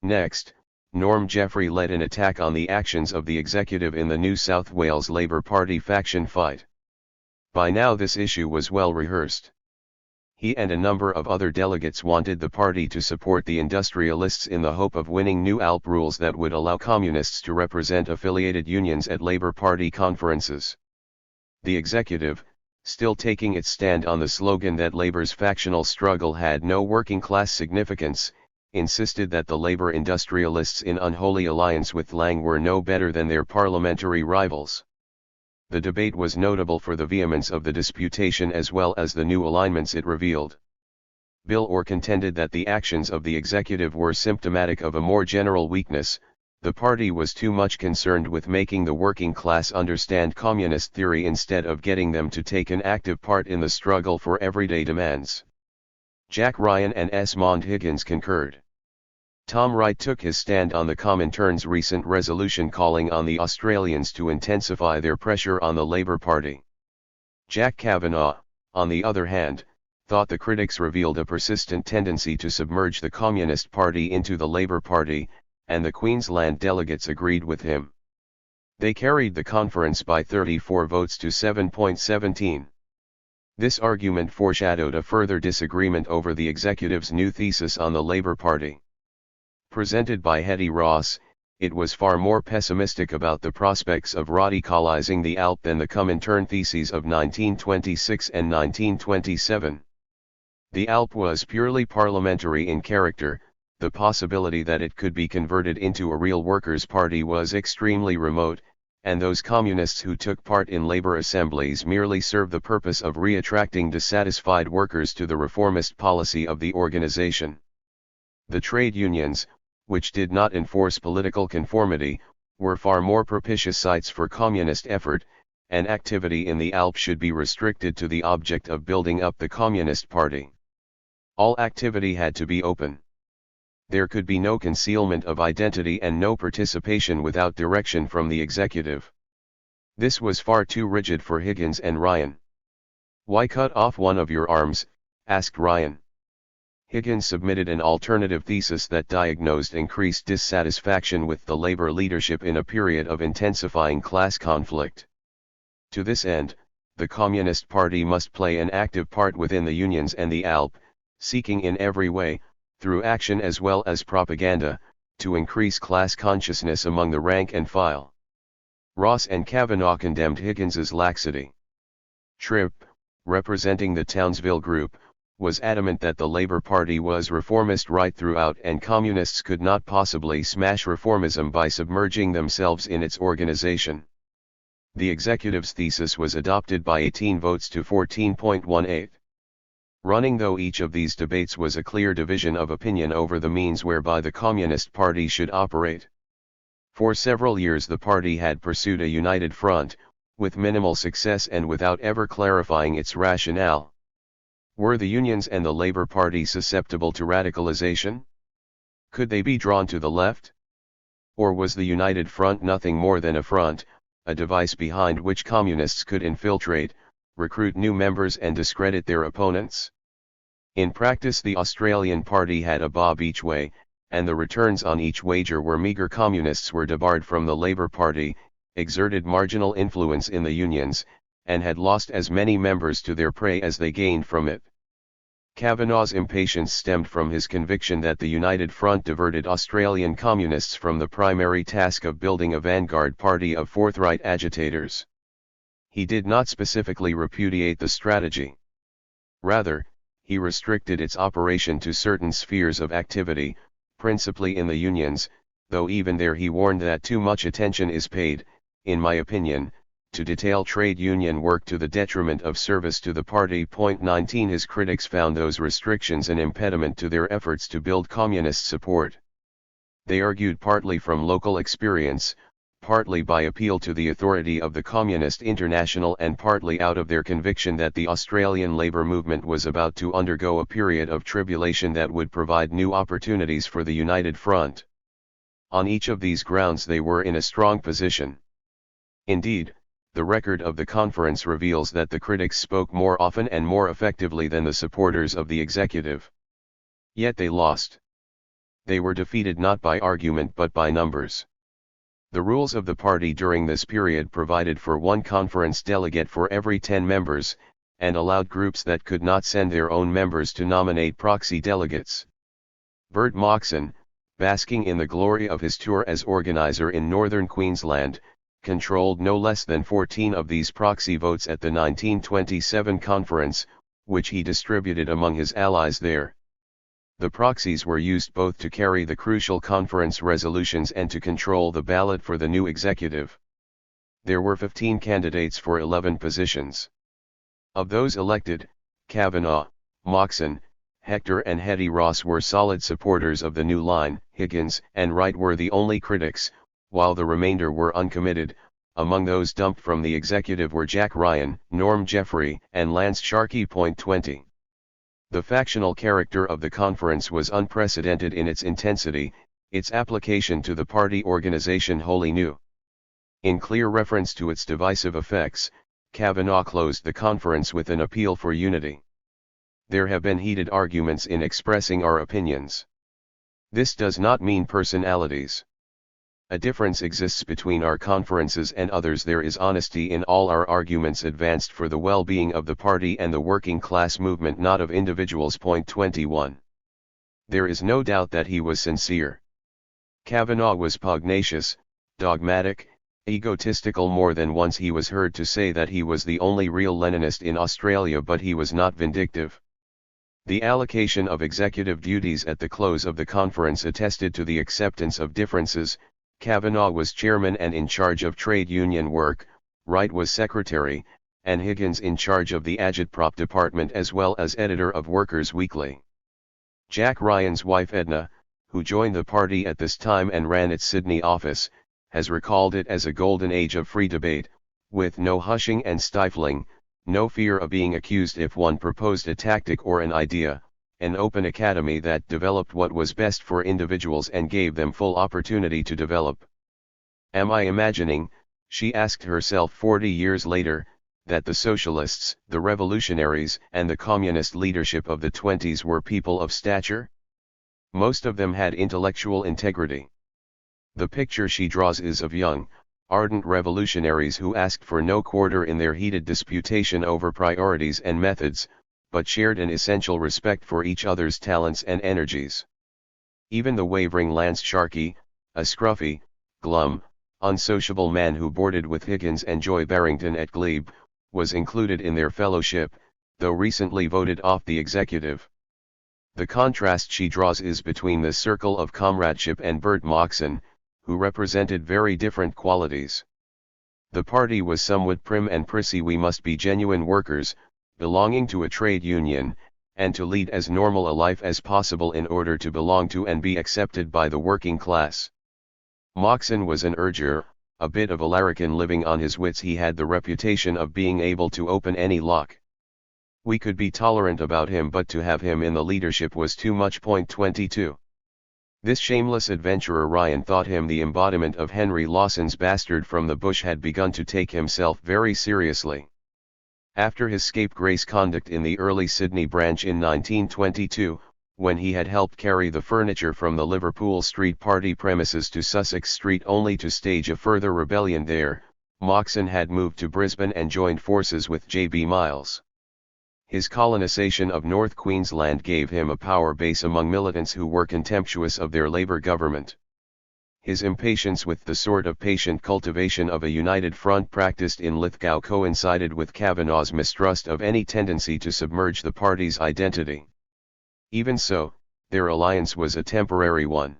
Next, Norm Jeffrey led an attack on the actions of the executive in the New South Wales Labour Party faction fight. By now this issue was well rehearsed. He and a number of other delegates wanted the party to support the industrialists in the hope of winning new ALP rules that would allow communists to represent affiliated unions at Labour Party conferences. The executive, still taking its stand on the slogan that Labour's factional struggle had no working-class significance, insisted that the Labour industrialists in unholy alliance with Lang were no better than their parliamentary rivals. The debate was notable for the vehemence of the disputation as well as the new alignments it revealed. Bill Orr contended that the actions of the executive were symptomatic of a more general weakness. The party was too much concerned with making the working class understand communist theory instead of getting them to take an active part in the struggle for everyday demands. Jack Ryan and Esmond Higgins concurred. Tom Wright took his stand on the Comintern's recent resolution calling on the Australians to intensify their pressure on the Labour Party. Jack Kavanagh, on the other hand, thought the critics revealed a persistent tendency to submerge the Communist Party into the Labour Party, and the Queensland delegates agreed with him. They carried the conference by 34 votes to 7.17. This argument foreshadowed a further disagreement over the executive's new thesis on the Labour Party. Presented by Hetty Ross, it was far more pessimistic about the prospects of radicalising the ALP than the Comintern theses of 1926 and 1927. The ALP was purely parliamentary in character. The possibility that it could be converted into a real workers' party was extremely remote, and those communists who took part in labor assemblies merely served the purpose of re-attracting dissatisfied workers to the reformist policy of the organization. The trade unions, which did not enforce political conformity, were far more propitious sites for communist effort, and activity in the ALP should be restricted to the object of building up the Communist Party. All activity had to be open. There could be no concealment of identity and no participation without direction from the executive. This was far too rigid for Higgins and Ryan. "Why cut off one of your arms?" asked Ryan. Higgins submitted an alternative thesis that diagnosed increased dissatisfaction with the labor leadership in a period of intensifying class conflict. To this end, the Communist Party must play an active part within the unions and the ALP, seeking in every way, through action as well as propaganda, to increase class consciousness among the rank and file. Ross and Kavanagh condemned Higgins's laxity. Tripp, representing the Townsville Group, was adamant that the Labour Party was reformist right throughout and communists could not possibly smash reformism by submerging themselves in its organization. The executive's thesis was adopted by 18 votes to 14.18. Running though each of these debates was a clear division of opinion over the means whereby the Communist Party should operate. For several years the party had pursued a united front, with minimal success and without ever clarifying its rationale. Were the unions and the Labour Party susceptible to radicalization? Could they be drawn to the left? Or was the united front nothing more than a front, a device behind which communists could infiltrate, recruit new members and discredit their opponents? In practice the Australian party had a bob each way, and the returns on each wager were meagre. Communists were debarred from the Labour Party, exerted marginal influence in the unions, and had lost as many members to their prey as they gained from it. Kavanagh's impatience stemmed from his conviction that the United Front diverted Australian communists from the primary task of building a vanguard party of forthright agitators. He did not specifically repudiate the strategy. Rather, he restricted its operation to certain spheres of activity, principally in the unions, though even there he warned that too much attention is paid, in my opinion, to detail trade union work to the detriment of service to the party. 19 His critics found those restrictions an impediment to their efforts to build communist support. They argued partly from local experience, partly by appeal to the authority of the Communist International and partly out of their conviction that the Australian labour movement was about to undergo a period of tribulation that would provide new opportunities for the United Front. On each of these grounds they were in a strong position. Indeed, the record of the conference reveals that the critics spoke more often and more effectively than the supporters of the executive. Yet they lost. They were defeated not by argument but by numbers. The rules of the party during this period provided for one conference delegate for every 10 members, and allowed groups that could not send their own members to nominate proxy delegates. Bert Moxon, basking in the glory of his tour as organizer in northern Queensland, controlled no less than 14 of these proxy votes at the 1927 conference, which he distributed among his allies there. The proxies were used both to carry the crucial conference resolutions and to control the ballot for the new executive. There were 15 candidates for 11 positions. Of those elected, Kavanagh, Moxon, Hector and Hetty Ross were solid supporters of the new line. Higgins and Wright were the only critics, while the remainder were uncommitted. Among those dumped from the executive were Jack Ryan, Norm Jeffrey, and Lance Sharkey. 20. The factional character of the conference was unprecedented in its intensity, its application to the party organization wholly new. In clear reference to its divisive effects, Kavanagh closed the conference with an appeal for unity. There have been heated arguments in expressing our opinions. This does not mean personalities. A difference exists between our conferences and others. There is honesty in all our arguments advanced for the well-being of the party and the working class movement, not of individuals. 21. There is no doubt that he was sincere. Kavanagh was pugnacious, dogmatic, egotistical. More than once he was heard to say that he was the only real Leninist in Australia, but he was not vindictive. The allocation of executive duties at the close of the conference attested to the acceptance of differences. Kavanagh was chairman and in charge of trade union work, Wright was secretary, and Higgins in charge of the agitprop department as well as editor of Workers' Weekly. Jack Ryan's wife Edna, who joined the party at this time and ran its Sydney office, has recalled it as a golden age of free debate, with no hushing and stifling, no fear of being accused if one proposed a tactic or an idea, an open academy that developed what was best for individuals and gave them full opportunity to develop. Am I imagining, she asked herself 40 years later, that the socialists, the revolutionaries, and the communist leadership of the 20s were people of stature? Most of them had intellectual integrity. The picture she draws is of young, ardent revolutionaries who asked for no quarter in their heated disputation over priorities and methods, but shared an essential respect for each other's talents and energies. Even the wavering Lance Sharkey, a scruffy, glum, unsociable man who boarded with Higgins and Joy Barrington at Glebe, was included in their fellowship, though recently voted off the executive. The contrast she draws is between this circle of comradeship and Bert Moxon, who represented very different qualities. The party was somewhat prim and prissy. We must be genuine workers, belonging to a trade union, and to lead as normal a life as possible in order to belong to and be accepted by the working class. Moxon was an urger, a bit of a larrikin living on his wits. He had the reputation of being able to open any lock. We could be tolerant about him, but to have him in the leadership was too much. 22. This shameless adventurer Ryan thought him the embodiment of Henry Lawson's bastard from the bush, had begun to take himself very seriously. After his scapegrace conduct in the early Sydney branch in 1922, when he had helped carry the furniture from the Liverpool Street party premises to Sussex Street only to stage a further rebellion there, Moxon had moved to Brisbane and joined forces with J.B. Miles. His colonisation of North Queensland gave him a power base among militants who were contemptuous of their Labour government. His impatience with the sort of patient cultivation of a united front practiced in Lithgow coincided with Kavanagh's mistrust of any tendency to submerge the party's identity. Even so, their alliance was a temporary one.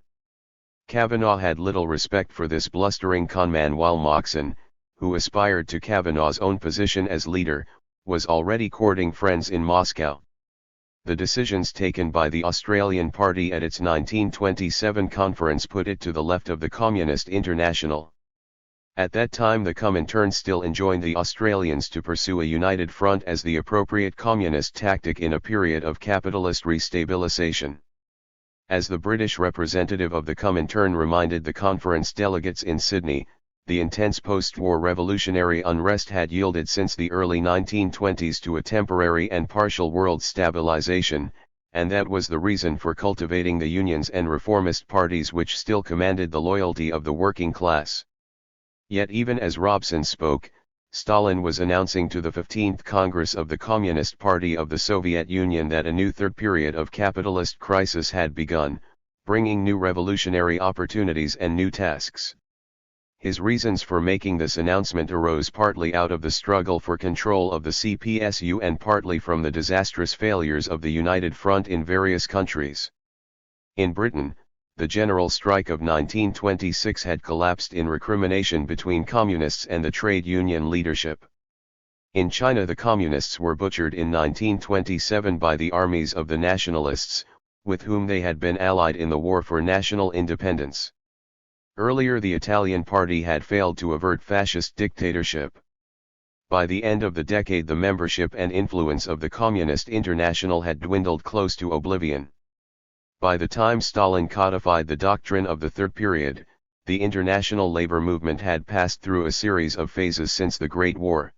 Kavanagh had little respect for this blustering conman, while Moxon, who aspired to Kavanagh's own position as leader, was already courting friends in Moscow. The decisions taken by the Australian Party at its 1927 conference put it to the left of the Communist International. At that time the Comintern still enjoined the Australians to pursue a united front as the appropriate communist tactic in a period of capitalist restabilization. As the British representative of the Comintern reminded the conference delegates in Sydney, the intense post-war revolutionary unrest had yielded since the early 1920s to a temporary and partial world stabilization, and that was the reason for cultivating the unions and reformist parties which still commanded the loyalty of the working class. Yet even as Robson spoke, Stalin was announcing to the 15th Congress of the Communist Party of the Soviet Union that a new third period of capitalist crisis had begun, bringing new revolutionary opportunities and new tasks. His reasons for making this announcement arose partly out of the struggle for control of the CPSU and partly from the disastrous failures of the United Front in various countries. In Britain, the general strike of 1926 had collapsed in recrimination between communists and the trade union leadership. In China, the communists were butchered in 1927 by the armies of the nationalists, with whom they had been allied in the war for national independence. Earlier, the Italian party had failed to avert fascist dictatorship. By the end of the decade, the membership and influence of the Communist International had dwindled close to oblivion. By the time Stalin codified the doctrine of the Third Period, the international labor movement had passed through a series of phases since the Great War.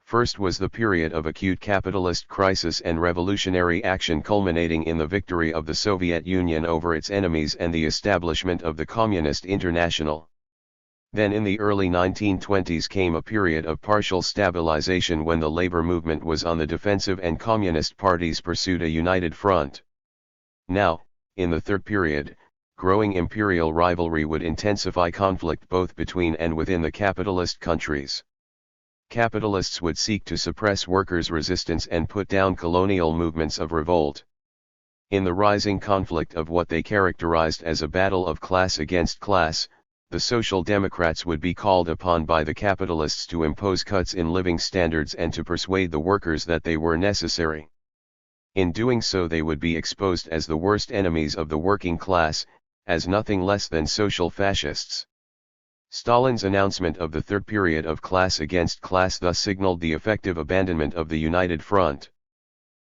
First was the period of acute capitalist crisis and revolutionary action culminating in the victory of the Soviet Union over its enemies and the establishment of the Communist International. Then in the early 1920s came a period of partial stabilization when the labor movement was on the defensive and communist parties pursued a united front. Now, in the third period, growing imperial rivalry would intensify conflict both between and within the capitalist countries. Capitalists would seek to suppress workers' resistance and put down colonial movements of revolt. In the rising conflict of what they characterized as a battle of class against class, the Social Democrats would be called upon by the capitalists to impose cuts in living standards and to persuade the workers that they were necessary. In doing so, they would be exposed as the worst enemies of the working class, as nothing less than social fascists. Stalin's announcement of the third period of class against class thus signaled the effective abandonment of the United Front.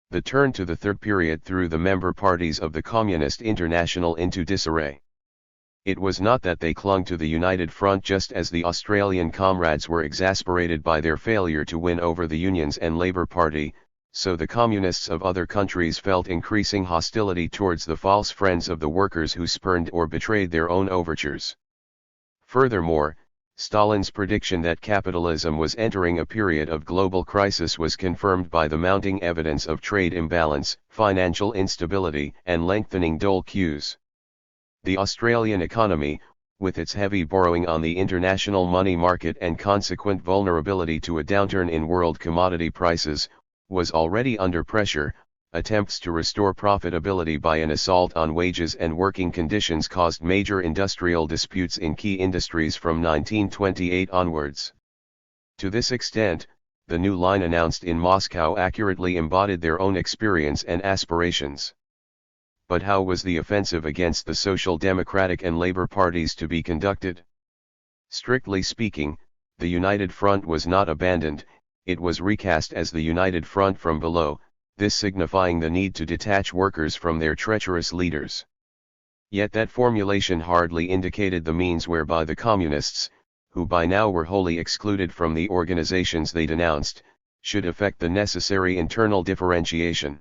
The turn to the third period threw the member parties of the Communist International into disarray. It was not that they clung to the United Front just as the Australian comrades were exasperated by their failure to win over the Unions and Labour Party, so the communists of other countries felt increasing hostility towards the false friends of the workers who spurned or betrayed their own overtures. Furthermore, Stalin's prediction that capitalism was entering a period of global crisis was confirmed by the mounting evidence of trade imbalance, financial instability, and lengthening dole queues. The Australian economy, with its heavy borrowing on the international money market and consequent vulnerability to a downturn in world commodity prices, was already under pressure. Attempts to restore profitability by an assault on wages and working conditions caused major industrial disputes in key industries from 1928 onwards. To this extent, the new line announced in Moscow accurately embodied their own experience and aspirations. But how was the offensive against the Social Democratic and Labour parties to be conducted? Strictly speaking, the United Front was not abandoned, it was recast as the United Front from below, this signifying the need to detach workers from their treacherous leaders. Yet that formulation hardly indicated the means whereby the communists, who by now were wholly excluded from the organizations they denounced, should effect the necessary internal differentiation.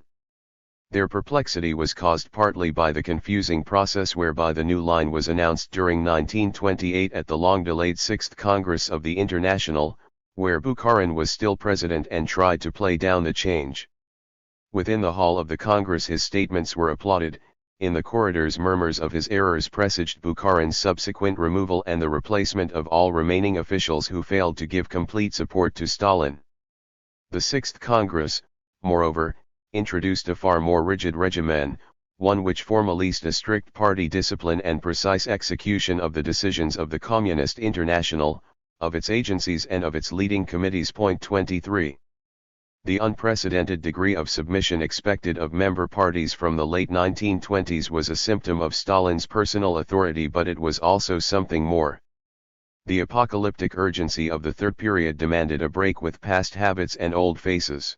Their perplexity was caused partly by the confusing process whereby the new line was announced during 1928 at the long-delayed 6th Congress of the International, where Bukharin was still president and tried to play down the change. Within the hall of the Congress his statements were applauded, in the corridors murmurs of his errors presaged Bukharin's subsequent removal and the replacement of all remaining officials who failed to give complete support to Stalin. The 6th Congress, moreover, introduced a far more rigid regimen, one which formalized a strict party discipline and precise execution of the decisions of the Communist International, of its agencies and of its leading committees. Point 23. The unprecedented degree of submission expected of member parties from the late 1920s was a symptom of Stalin's personal authority, but it was also something more. The apocalyptic urgency of the third period demanded a break with past habits and old faces.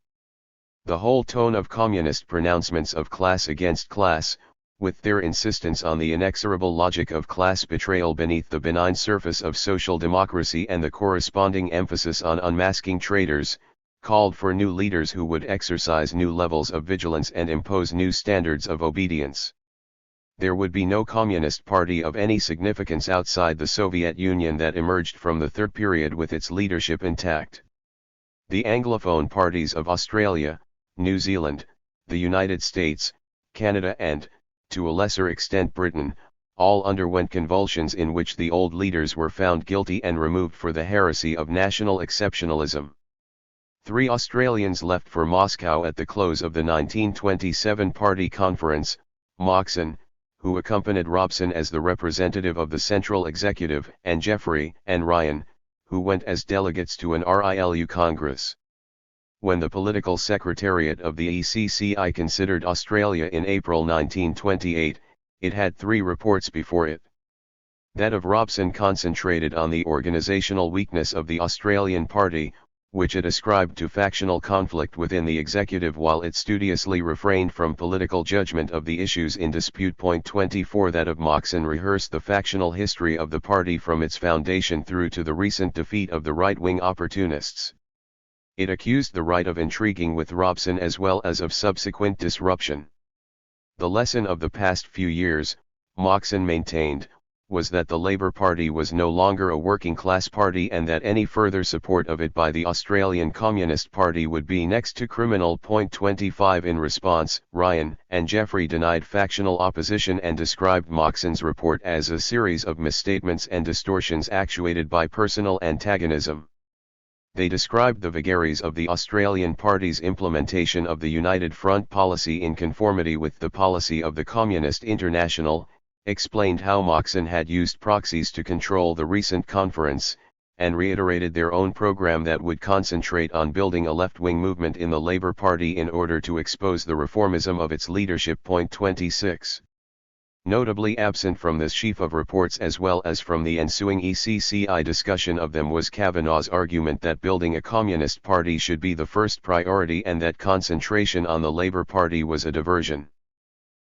The whole tone of communist pronouncements of class against class, with their insistence on the inexorable logic of class betrayal beneath the benign surface of social democracy and the corresponding emphasis on unmasking traitors, called for new leaders who would exercise new levels of vigilance and impose new standards of obedience. There would be no communist party of any significance outside the Soviet Union that emerged from the third period with its leadership intact. The Anglophone parties of Australia, New Zealand, the United States, Canada and, to a lesser extent Britain, all underwent convulsions in which the old leaders were found guilty and removed for the heresy of national exceptionalism. 3 Australians left for Moscow at the close of the 1927 Party Conference: Moxon, who accompanied Robson as the representative of the Central Executive, and Jeffrey and Ryan, who went as delegates to an RILU Congress. When the political secretariat of the ECCI considered Australia in April 1928, it had 3 reports before it. That of Robson concentrated on the organisational weakness of the Australian Party, which it ascribed to factional conflict within the executive, while it studiously refrained from political judgment of the issues in dispute. 24 That of Moxon rehearsed the factional history of the party from its foundation through to the recent defeat of the right-wing opportunists. It accused the right of intriguing with Robson as well as of subsequent disruption. The lesson of the past few years, Moxon maintained, was that the Labour Party was no longer a working-class party and that any further support of it by the Australian Communist Party would be next to criminal. 25 In response, Ryan and Jeffrey denied factional opposition and described Moxon's report as a series of misstatements and distortions actuated by personal antagonism. They described the vagaries of the Australian Party's implementation of the United Front policy in conformity with the policy of the Communist International, explained how Moxon had used proxies to control the recent conference, and reiterated their own program that would concentrate on building a left-wing movement in the Labour Party in order to expose the reformism of its leadership. 26. Notably absent from this sheaf of reports as well as from the ensuing ECCI discussion of them was Kavanagh's argument that building a communist party should be the first priority and that concentration on the Labour Party was a diversion.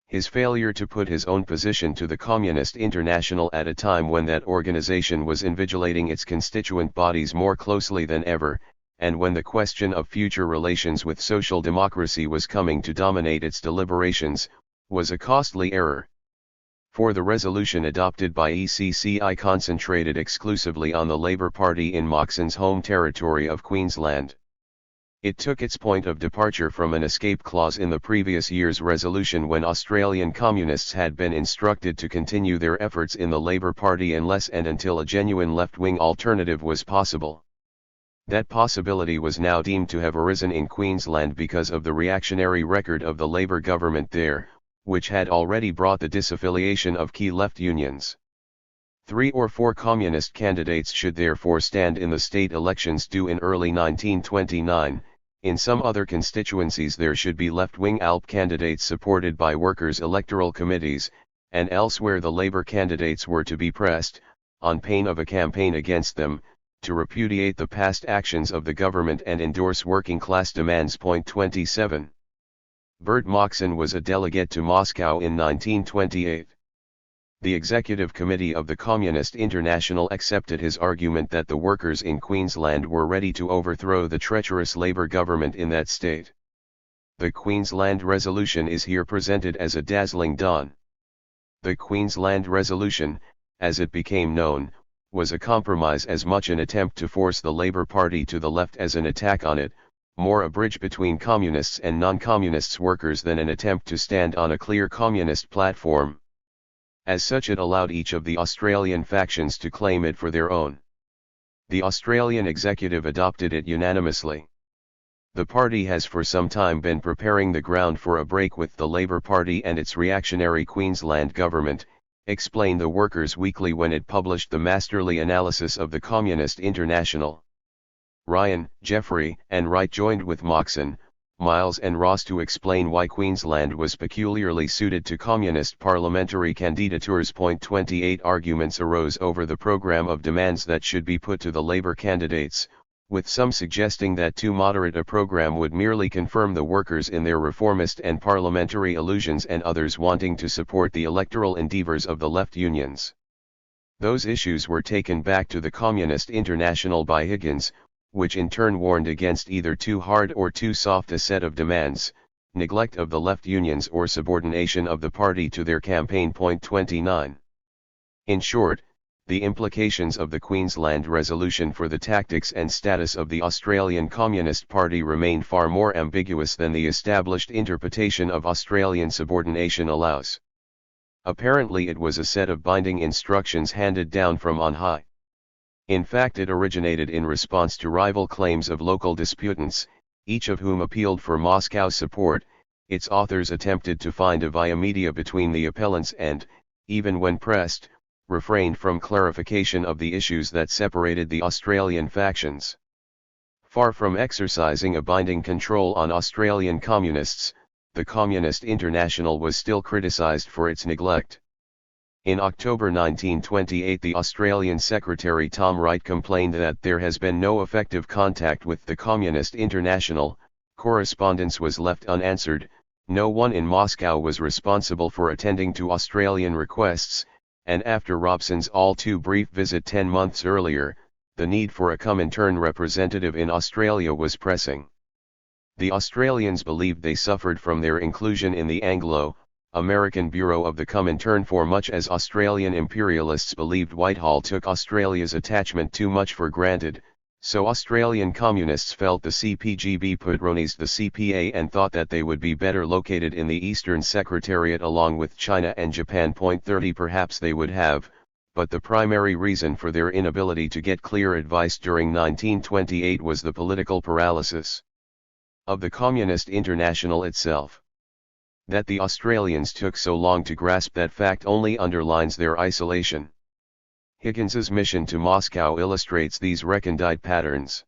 His failure to put his own position to the Communist International at a time when that organization was invigilating its constituent bodies more closely than ever, and when the question of future relations with social democracy was coming to dominate its deliberations, was a costly error. For the resolution adopted by ECCI concentrated exclusively on the Labour Party in Moxon's home territory of Queensland. It took its point of departure from an escape clause in the previous year's resolution when Australian communists had been instructed to continue their efforts in the Labour Party unless and until a genuine left-wing alternative was possible. That possibility was now deemed to have arisen in Queensland because of the reactionary record of the Labour government there, which had already brought the disaffiliation of key left unions. 3 or 4 communist candidates should therefore stand in the state elections due in early 1929. In some other constituencies there should be left-wing ALP candidates supported by workers' electoral committees, and elsewhere the Labour candidates were to be pressed, on pain of a campaign against them, to repudiate the past actions of the government and endorse working-class demands. 27. Bert Moxon was a delegate to Moscow in 1928. The Executive Committee of the Communist International accepted his argument that the workers in Queensland were ready to overthrow the treacherous Labour government in that state. The Queensland Resolution is here presented as a dazzling dawn. The Queensland Resolution, as it became known, was a compromise, as much an attempt to force the Labour Party to the left as an attack on it, more a bridge between communists and non-communists workers than an attempt to stand on a clear communist platform. As such, it allowed each of the Australian factions to claim it for their own. The Australian executive adopted it unanimously. The party has for some time been preparing the ground for a break with the Labour Party and its reactionary Queensland government, explained the Workers' Weekly when it published the masterly analysis of the Communist International. Ryan, Jeffrey, and Wright joined with Moxon, Miles and Ross to explain why Queensland was peculiarly suited to communist parliamentary candidatures. 28 Arguments arose over the programme of demands that should be put to the Labour candidates, with some suggesting that too moderate a programme would merely confirm the workers in their reformist and parliamentary illusions, and others wanting to support the electoral endeavours of the left unions. Those issues were taken back to the Communist International by Higgins, which in turn warned against either too hard or too soft a set of demands, neglect of the left unions or subordination of the party to their campaign. 29. In short, the implications of the Queensland resolution for the tactics and status of the Australian Communist Party remain far more ambiguous than the established interpretation of Australian subordination allows. Apparently it was a set of binding instructions handed down from on high. In fact, it originated in response to rival claims of local disputants, each of whom appealed for Moscow's support. Its authors attempted to find a via media between the appellants and, even when pressed, refrained from clarification of the issues that separated the Australian factions. Far from exercising a binding control on Australian communists, the Communist International was still criticised for its neglect. In October 1928, the Australian Secretary Tom Wright complained that there has been no effective contact with the Communist International, correspondence was left unanswered, no one in Moscow was responsible for attending to Australian requests, and after Robson's all too brief visit 10 months earlier, the need for a Comintern representative in Australia was pressing. The Australians believed they suffered from their inclusion in the Anglo-American Bureau of the Comintern for much as Australian imperialists believed Whitehall took Australia's attachment too much for granted, so Australian communists felt the CPGB patronized the CPA and thought that they would be better located in the Eastern Secretariat along with China and Japan. 30 Perhaps they would have, but the primary reason for their inability to get clear advice during 1928 was the political paralysis of the Communist International itself. That the Australians took so long to grasp that fact only underlines their isolation. Higgins's mission to Moscow illustrates these recondite patterns.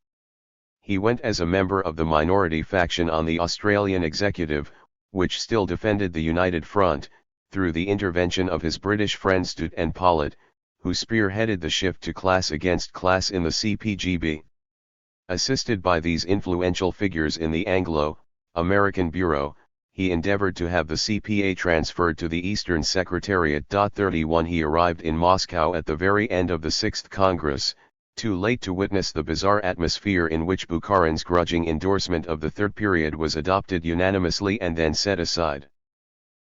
He went as a member of the minority faction on the Australian executive, which still defended the United Front, through the intervention of his British friends Stuart and Pollitt, who spearheaded the shift to class against class in the CPGB. Assisted by these influential figures in the Anglo-American Bureau, he endeavored to have the CPA transferred to the Eastern Secretariat. 31 He arrived in Moscow at the very end of the 6th Congress, too late to witness the bizarre atmosphere in which Bukharin's grudging endorsement of the third period was adopted unanimously and then set aside.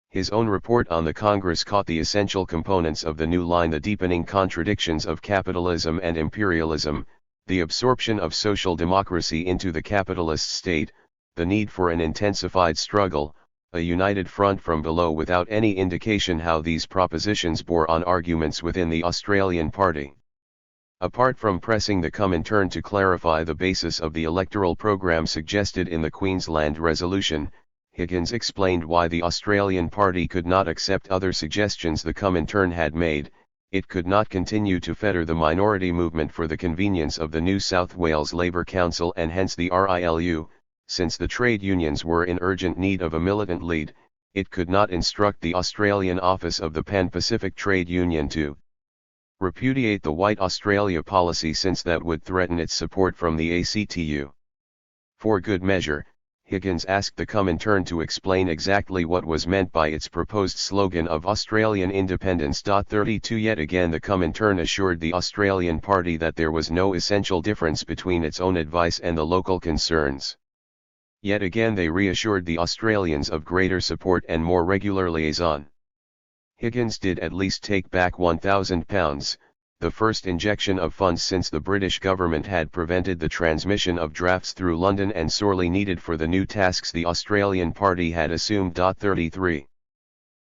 His own report on the Congress caught the essential components of the new line: the deepening contradictions of capitalism and imperialism, the absorption of social democracy into the capitalist state, the need for an intensified struggle, a united front from below, without any indication how these propositions bore on arguments within the Australian party. Apart from pressing the Comintern to clarify the basis of the electoral program suggested in the Queensland resolution, Higgins explained why the Australian party could not accept other suggestions the Comintern had made. It could not continue to fetter the minority movement for the convenience of the New South Wales Labor Council and hence the RILU. Since the trade unions were in urgent need of a militant lead, it could not instruct the Australian office of the Pan-Pacific Trade Union to repudiate the White Australia policy, since that would threaten its support from the ACTU. For good measure, Higgins asked the Comintern to explain exactly what was meant by its proposed slogan of Australian independence. 32 Yet again the Comintern assured the Australian party that there was no essential difference between its own advice and the local concerns. Yet again they reassured the Australians of greater support and more regular liaison. Higgins did at least take back £1,000, the first injection of funds since the British government had prevented the transmission of drafts through London and sorely needed for the new tasks the Australian party had assumed. 33.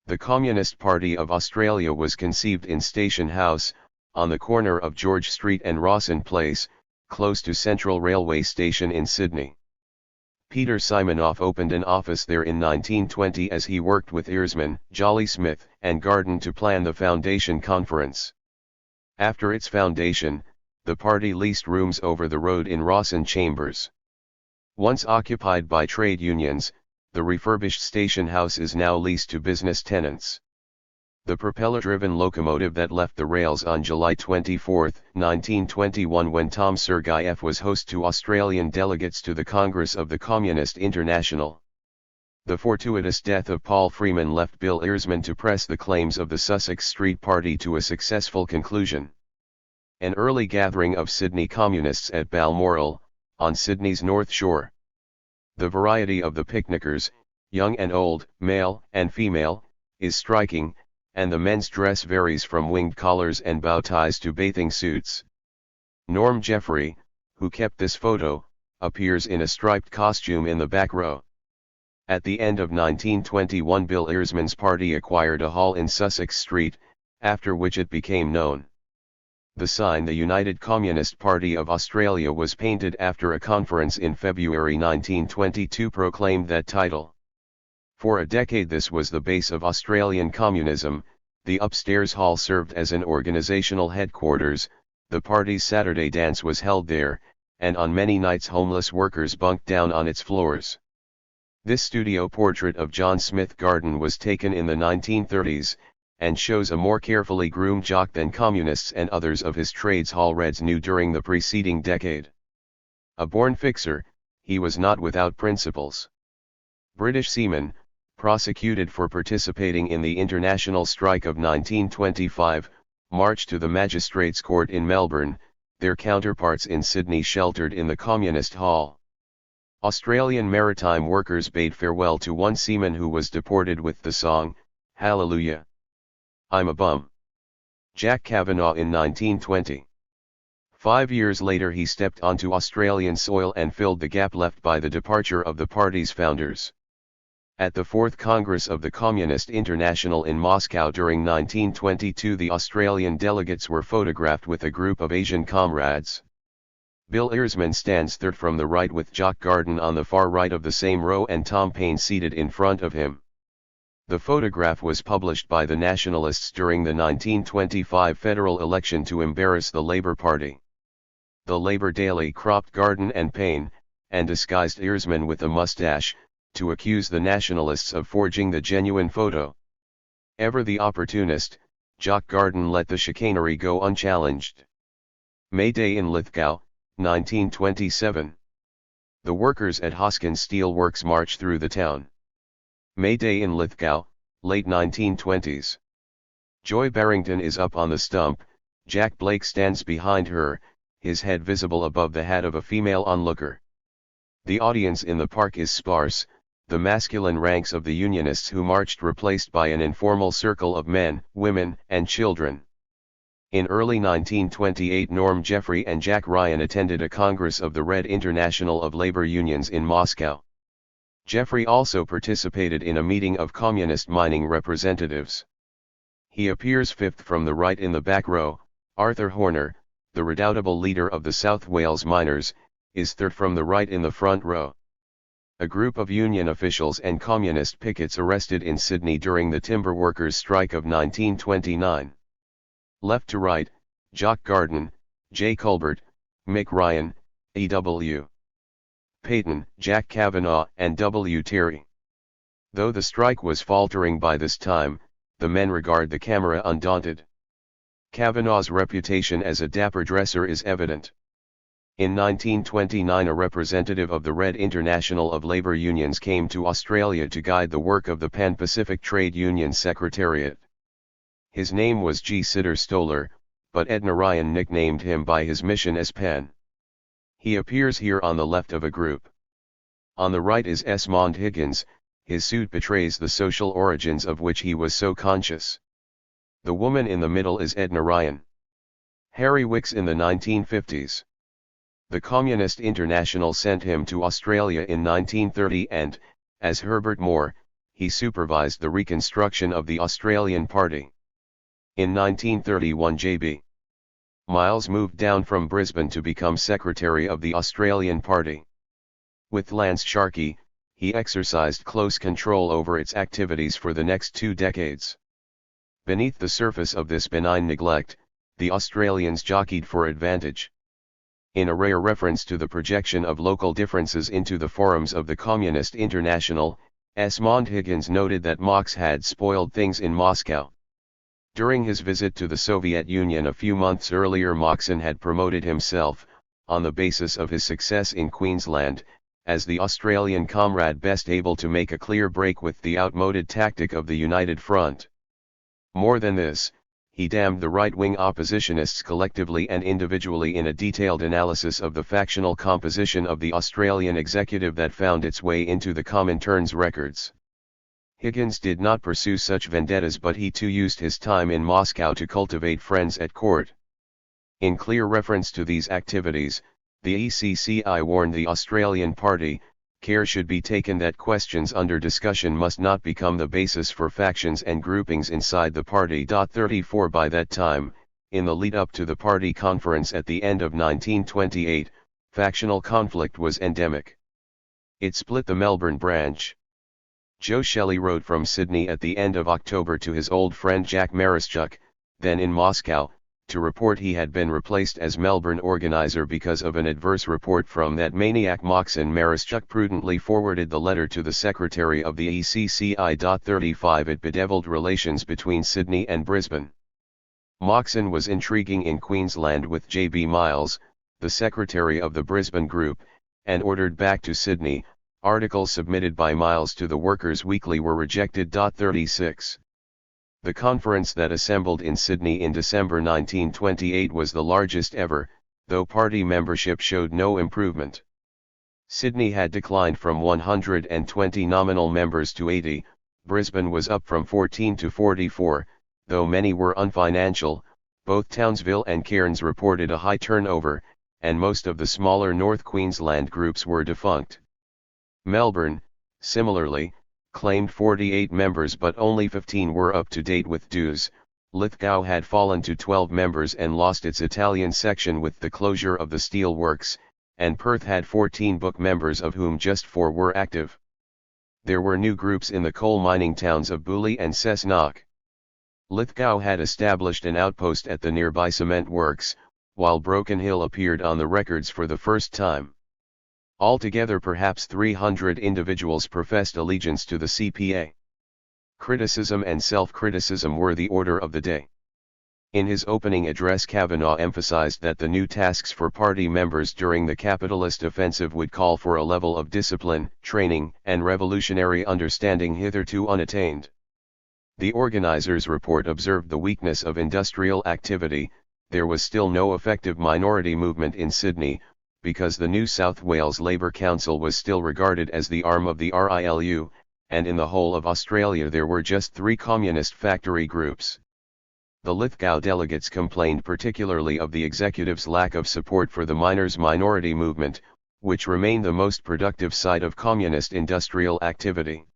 The Communist Party of Australia was conceived in Station House, on the corner of George Street and Rawson Place, close to Central Railway Station in Sydney. Peter Simonoff opened an office there in 1920 as he worked with Earsman, Jolly Smith, and Garden to plan the foundation conference. After its foundation, the party leased rooms over the road in Rawson Chambers. Once occupied by trade unions, the refurbished station house is now leased to business tenants. The propeller-driven locomotive that left the rails on July 24, 1921, when Tom Sergeyev was host to Australian delegates to the Congress of the Communist International. The fortuitous death of Paul Freeman left Bill Earsman to press the claims of the Sussex Street Party to a successful conclusion. An early gathering of Sydney communists at Balmoral, on Sydney's North Shore. The variety of the picnickers, young and old, male and female, is striking, and the men's dress varies from winged collars and bow ties to bathing suits. Norm Jeffrey, who kept this photo, appears in a striped costume in the back row. At the end of 1921, Bill Earsman's party acquired a hall in Sussex Street, after which it became known. The sign, the United Communist Party of Australia, was painted after a conference in February 1922 proclaimed that title. For a decade this was the base of Australian communism. The upstairs hall served as an organisational headquarters. The party's Saturday dance was held there, and on many nights homeless workers bunked down on its floors. This studio portrait of John Smith Garden was taken in the 1930s, and shows a more carefully groomed jock than communists and others of his trades hall reds knew during the preceding decade. A born fixer, he was not without principles. British seamen, prosecuted for participating in the international strike of 1925, marched to the Magistrates' Court in Melbourne, their counterparts in Sydney sheltered in the Communist Hall. Australian maritime workers bade farewell to one seaman who was deported with the song, "Hallelujah, I'm a bum." Jack Kavanagh in 1920. 5 years later he stepped onto Australian soil and filled the gap left by the departure of the party's founders. At the Fourth Congress of the Communist International in Moscow during 1922, the Australian delegates were photographed with a group of Asian comrades. Bill Earsman stands third from the right with Jock Garden on the far right of the same row and Tom Paine seated in front of him. The photograph was published by the Nationalists during the 1925 federal election to embarrass the Labour Party. The Labour Daily cropped Garden and Paine, and disguised Earsman with a mustache, to accuse the Nationalists of forging the genuine photo. Ever the opportunist, Jock Garden let the chicanery go unchallenged. May Day in Lithgow, 1927. The workers at Hoskins Steel Works march through the town. May Day in Lithgow, late 1920s. Joy Barrington is up on the stump, Jack Blake stands behind her, his head visible above the hat of a female onlooker. The audience in the park is sparse, the masculine ranks of the Unionists who marched replaced by an informal circle of men, women, and children. In early 1928 Norm Jeffrey and Jack Ryan attended a Congress of the Red International of Labor Unions in Moscow. Jeffrey also participated in a meeting of communist mining representatives. He appears fifth from the right in the back row. Arthur Horner, the redoubtable leader of the South Wales miners, is third from the right in the front row. A group of union officials and communist pickets arrested in Sydney during the timber workers' strike of 1929. Left to right, Jock Garden, J. Colbert, Mick Ryan, E.W. Peyton, Jack Kavanagh, and W. Terry. Though the strike was faltering by this time, the men regard the camera undaunted. Kavanagh's reputation as a dapper dresser is evident. In 1929 a representative of the Red International of Labor Unions came to Australia to guide the work of the Pan-Pacific Trade Union Secretariat. His name was G. Sitter Stoller, but Edna Ryan nicknamed him by his mission as Pen. He appears here on the left of a group. On the right is Esmond Higgins, his suit betrays the social origins of which he was so conscious. The woman in the middle is Edna Ryan. Harry Wicks in the 1950s. The Communist International sent him to Australia in 1930 and, as Herbert Moore, he supervised the reconstruction of the Australian Party. In 1931 J.B. Miles moved down from Brisbane to become secretary of the Australian Party. With Lance Sharkey, he exercised close control over its activities for the next 2 decades. Beneath the surface of this benign neglect, the Australians jockeyed for advantage. In a rare reference to the projection of local differences into the forums of the Communist International, Esmond Higgins noted that Marx had spoiled things in Moscow. During his visit to the Soviet Union a few months earlier, Moxon had promoted himself, on the basis of his success in Queensland, as the Australian comrade best able to make a clear break with the outmoded tactic of the United Front. More than this, he damned the right-wing oppositionists collectively and individually in a detailed analysis of the factional composition of the Australian executive that found its way into the Comintern's records. Higgins did not pursue such vendettas, but he too used his time in Moscow to cultivate friends at court. In clear reference to these activities, the ECCI warned the Australian party, care should be taken that questions under discussion must not become the basis for factions and groupings inside the party. 34 By that time, in the lead-up to the party conference at the end of 1928, factional conflict was endemic. It split the Melbourne branch. Joe Shelley wrote from Sydney at the end of October to his old friend Jack Marischuk, then in Moscow, to report he had been replaced as Melbourne organizer because of an adverse report from that maniac Moxon. Marischuk prudently forwarded the letter to the secretary of the ECCI. 35 It bedeviled relations between Sydney and Brisbane. Moxon was intriguing in Queensland with J.B. Miles, the secretary of the Brisbane group, and ordered back to Sydney. Articles submitted by Miles to the Workers' Weekly were rejected. 36 The conference that assembled in Sydney in December 1928 was the largest ever, though party membership showed no improvement. Sydney had declined from 120 nominal members to 80, Brisbane was up from 14 to 44, though many were unfinancial. Both Townsville and Cairns reported a high turnover, and most of the smaller North Queensland groups were defunct. Melbourne, similarly, claimed 48 members but only 15 were up to date with dues. Lithgow had fallen to 12 members and lost its Italian section with the closure of the steel works, and Perth had 14 book members of whom just 4 were active. There were new groups in the coal mining towns of Booley and Cessnock. Lithgow had established an outpost at the nearby cement works, while Broken Hill appeared on the records for the first time. Altogether perhaps 300 individuals professed allegiance to the CPA. Criticism and self-criticism were the order of the day. In his opening address, Kavanagh emphasized that the new tasks for party members during the capitalist offensive would call for a level of discipline, training, and revolutionary understanding hitherto unattained. The organizers' report observed the weakness of industrial activity. There was still no effective minority movement in Sydney, because the New South Wales Labour Council was still regarded as the arm of the RILU, and in the whole of Australia there were just 3 communist factory groups. The Lithgow delegates complained particularly of the executive's lack of support for the miners' minority movement, which remained the most productive side of communist industrial activity.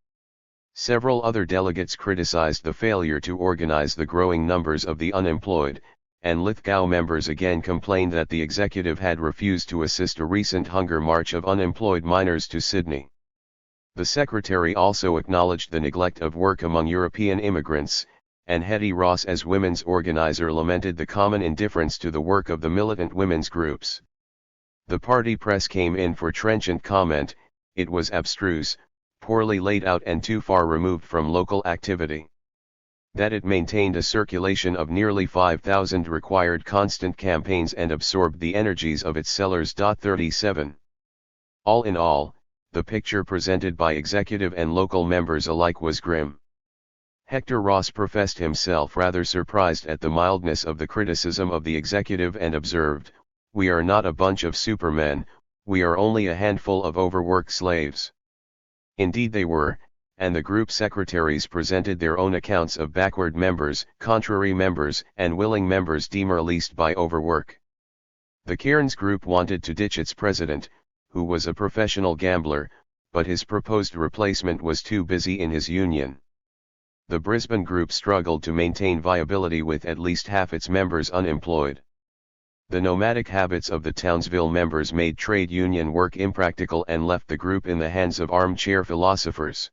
Several other delegates criticized the failure to organize the growing numbers of the unemployed, and Lithgow members again complained that the executive had refused to assist a recent hunger march of unemployed miners to Sydney. The secretary also acknowledged the neglect of work among European immigrants, and Hetty Ross as women's organizer lamented the common indifference to the work of the militant women's groups. The party press came in for trenchant comment. It was abstruse, poorly laid out and too far removed from local activity. That it maintained a circulation of nearly 5,000 required constant campaigns and absorbed the energies of its sellers. 37 All in all, the picture presented by executive and local members alike was grim. Hector Ross professed himself rather surprised at the mildness of the criticism of the executive and observed, "We are not a bunch of supermen, we are only a handful of overworked slaves." Indeed they were, and the group secretaries presented their own accounts of backward members, contrary members, and willing members demoralized by overwork. The Cairns group wanted to ditch its president, who was a professional gambler, but his proposed replacement was too busy in his union. The Brisbane group struggled to maintain viability with at least half its members unemployed. The nomadic habits of the Townsville members made trade union work impractical and left the group in the hands of armchair philosophers.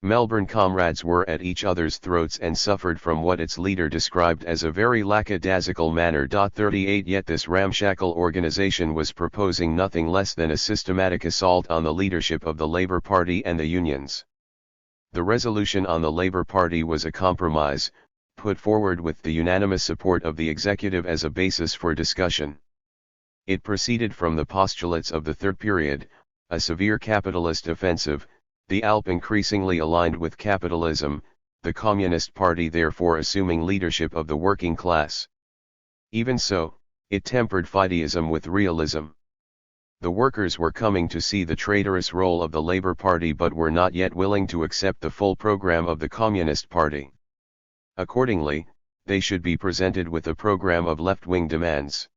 Melbourne comrades were at each other's throats and suffered from what its leader described as a very lackadaisical manner. 38 Yet this ramshackle organization was proposing nothing less than a systematic assault on the leadership of the Labour Party and the unions. The resolution on the Labour Party was a compromise, put forward with the unanimous support of the executive as a basis for discussion. It proceeded from the postulates of the third period, a severe capitalist offensive, the ALP increasingly aligned with capitalism, the Communist Party therefore assuming leadership of the working class. Even so, it tempered fideism with realism. The workers were coming to see the traitorous role of the Labour Party but were not yet willing to accept the full program of the Communist Party. Accordingly, they should be presented with a program of left-wing demands.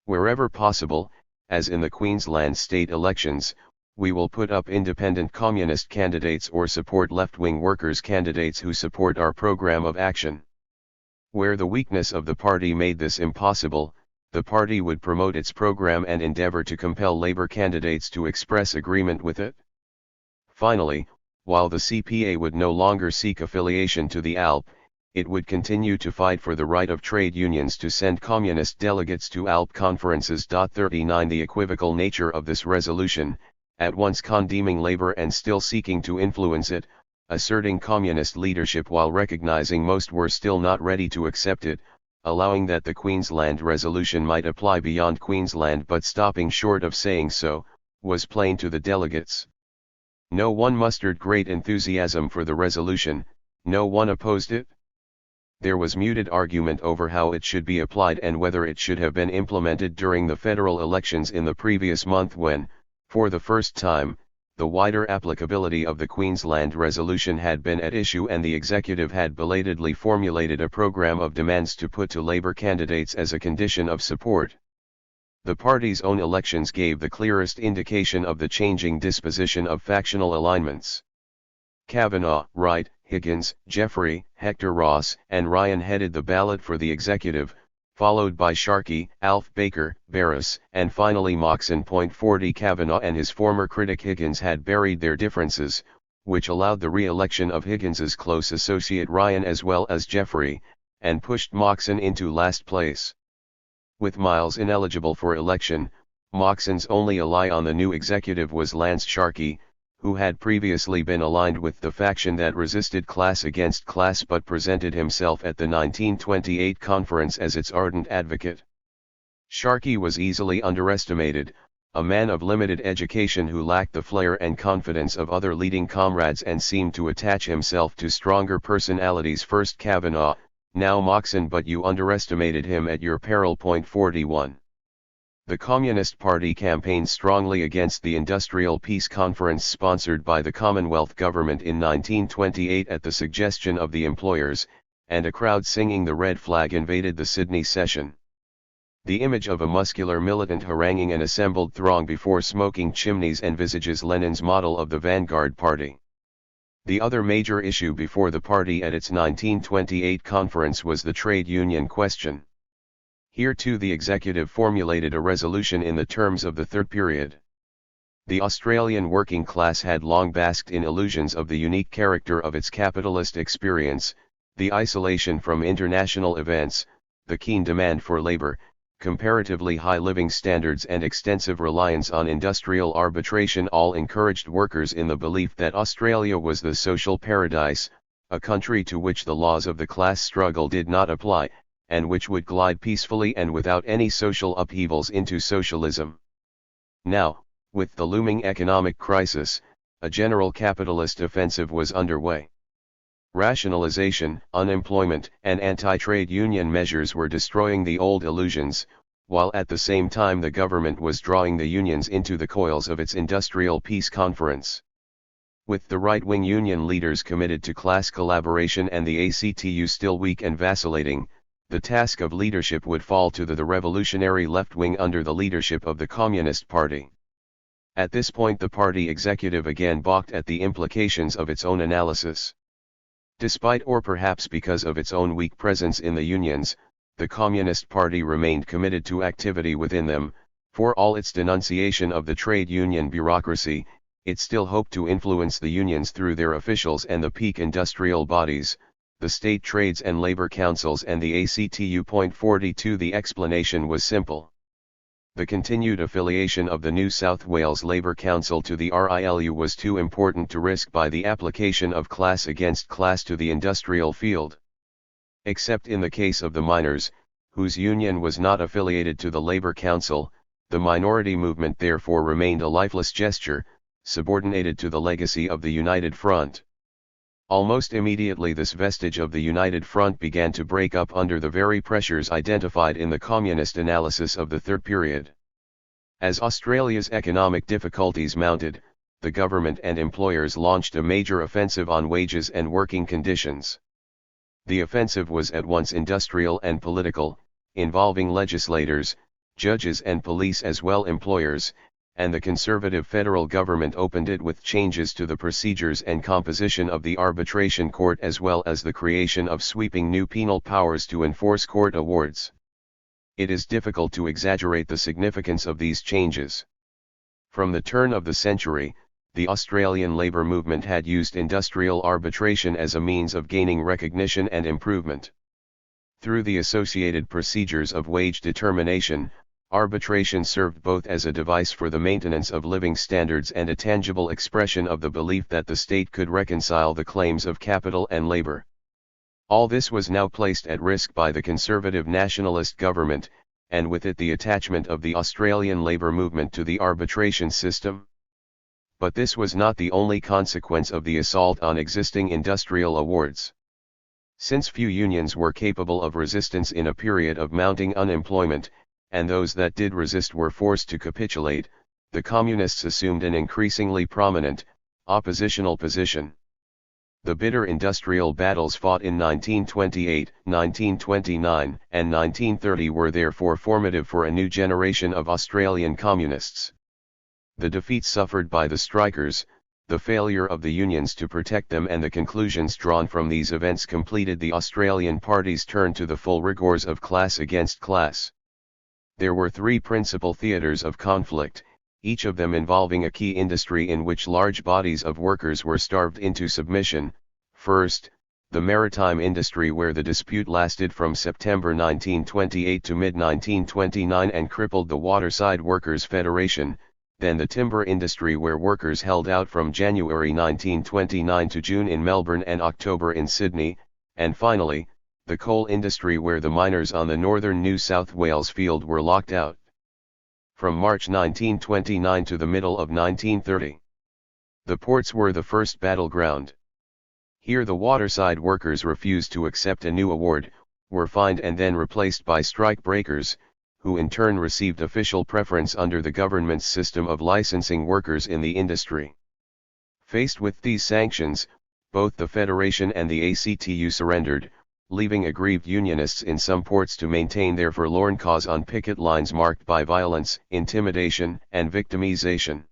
Wherever possible, as in the Queensland state elections, we will put up independent communist candidates or support left-wing workers' candidates who support our program of action. Where the weakness of the party made this impossible, the party would promote its program and endeavour to compel Labour candidates to express agreement with it. Finally, while the CPA would no longer seek affiliation to the ALP, it would continue to fight for the right of trade unions to send communist delegates to ALP conferences. 39 The equivocal nature of this resolution, at once condemning Labour and still seeking to influence it, asserting communist leadership while recognising most were still not ready to accept it, allowing that the Queensland resolution might apply beyond Queensland but stopping short of saying so, was plain to the delegates. No one mustered great enthusiasm for the resolution, no one opposed it. There was muted argument over how it should be applied and whether it should have been implemented during the federal elections in the previous month when, for the first time, the wider applicability of the Queensland resolution had been at issue and the executive had belatedly formulated a program of demands to put to Labour candidates as a condition of support. The party's own elections gave the clearest indication of the changing disposition of factional alignments. Kavanagh, Wright, Higgins, Jeffrey, Hector Ross, and Ryan headed the ballot for the executive, followed by Sharkey, Alf Baker, Barras, and finally Moxon. 40 Kavanagh and his former critic Higgins had buried their differences, which allowed the re-election of Higgins's close associate Ryan as well as Jeffrey, and pushed Moxon into last place. With Miles ineligible for election, Moxon's only ally on the new executive was Lance Sharkey, who had previously been aligned with the faction that resisted class against class but presented himself at the 1928 conference as its ardent advocate. Sharkey was easily underestimated, a man of limited education who lacked the flair and confidence of other leading comrades and seemed to attach himself to stronger personalities. First Kavanagh, now Moxon, but you underestimated him at your peril. 41. The Communist Party campaigned strongly against the Industrial Peace Conference sponsored by the Commonwealth Government in 1928 at the suggestion of the employers, and a crowd singing the red flag invaded the Sydney session. The image of a muscular militant haranguing an assembled throng before smoking chimneys envisages Lenin's model of the vanguard party. The other major issue before the party at its 1928 conference was the trade union question. Here too the executive formulated a resolution in the terms of the third period. The Australian working class had long basked in illusions of the unique character of its capitalist experience, the isolation from international events, the keen demand for labour, comparatively high living standards and extensive reliance on industrial arbitration all encouraged workers in the belief that Australia was the social paradise, a country to which the laws of the class struggle did not apply, and which would glide peacefully and without any social upheavals into socialism. Now, with the looming economic crisis, a general capitalist offensive was underway. Rationalization, unemployment, and anti-trade union measures were destroying the old illusions, while at the same time the government was drawing the unions into the coils of its Industrial Peace Conference. With the right-wing union leaders committed to class collaboration and the ACTU still weak and vacillating, the task of leadership would fall to the revolutionary left wing under the leadership of the Communist Party. At this point the party executive again balked at the implications of its own analysis. Despite or perhaps because of its own weak presence in the unions, the Communist Party remained committed to activity within them. For all its denunciation of the trade union bureaucracy, it still hoped to influence the unions through their officials and the peak industrial bodies, the state trades and labor councils and the ACTU. 42 The explanation was simple. The continued affiliation of the New South Wales Labour Council to the RILU was too important to risk by the application of class against class to the industrial field. Except in the case of the miners, whose union was not affiliated to the Labour Council, the minority movement therefore remained a lifeless gesture, subordinated to the legacy of the United Front. Almost immediately this vestige of the United Front began to break up under the very pressures identified in the communist analysis of the third period. As Australia's economic difficulties mounted, the government and employers launched a major offensive on wages and working conditions. The offensive was at once industrial and political, involving legislators, judges and police as well as employers, and the Conservative federal government opened it with changes to the procedures and composition of the arbitration court as well as the creation of sweeping new penal powers to enforce court awards. It is difficult to exaggerate the significance of these changes. From the turn of the century, the Australian labour movement had used industrial arbitration as a means of gaining recognition and improvement. Through the associated procedures of wage determination, arbitration served both as a device for the maintenance of living standards and a tangible expression of the belief that the state could reconcile the claims of capital and labour. All this was now placed at risk by the Conservative nationalist government, and with it the attachment of the Australian labour movement to the arbitration system. But this was not the only consequence of the assault on existing industrial awards. Since few unions were capable of resistance in a period of mounting unemployment, and those that did resist were forced to capitulate, the communists assumed an increasingly prominent, oppositional position. The bitter industrial battles fought in 1928, 1929, and 1930 were therefore formative for a new generation of Australian communists. The defeats suffered by the strikers, the failure of the unions to protect them and the conclusions drawn from these events completed the Australian party's turn to the full rigours of class against class. There were three principal theatres of conflict, each of them involving a key industry in which large bodies of workers were starved into submission. First, the maritime industry, where the dispute lasted from September 1928 to mid-1929 and crippled the Waterside Workers' Federation. Then the timber industry, where workers held out from January 1929 to June in Melbourne and October in Sydney, and finally, the coal industry, where the miners on the northern New South Wales field were locked out. From March 1929 to the middle of 1930. The ports were the first battleground. Here the waterside workers refused to accept a new award, were fined and then replaced by strike breakers, who in turn received official preference under the government's system of licensing workers in the industry. Faced with these sanctions, both the Federation and the ACTU surrendered, leaving aggrieved unionists in some ports to maintain their forlorn cause on picket lines marked by violence, intimidation, and victimization.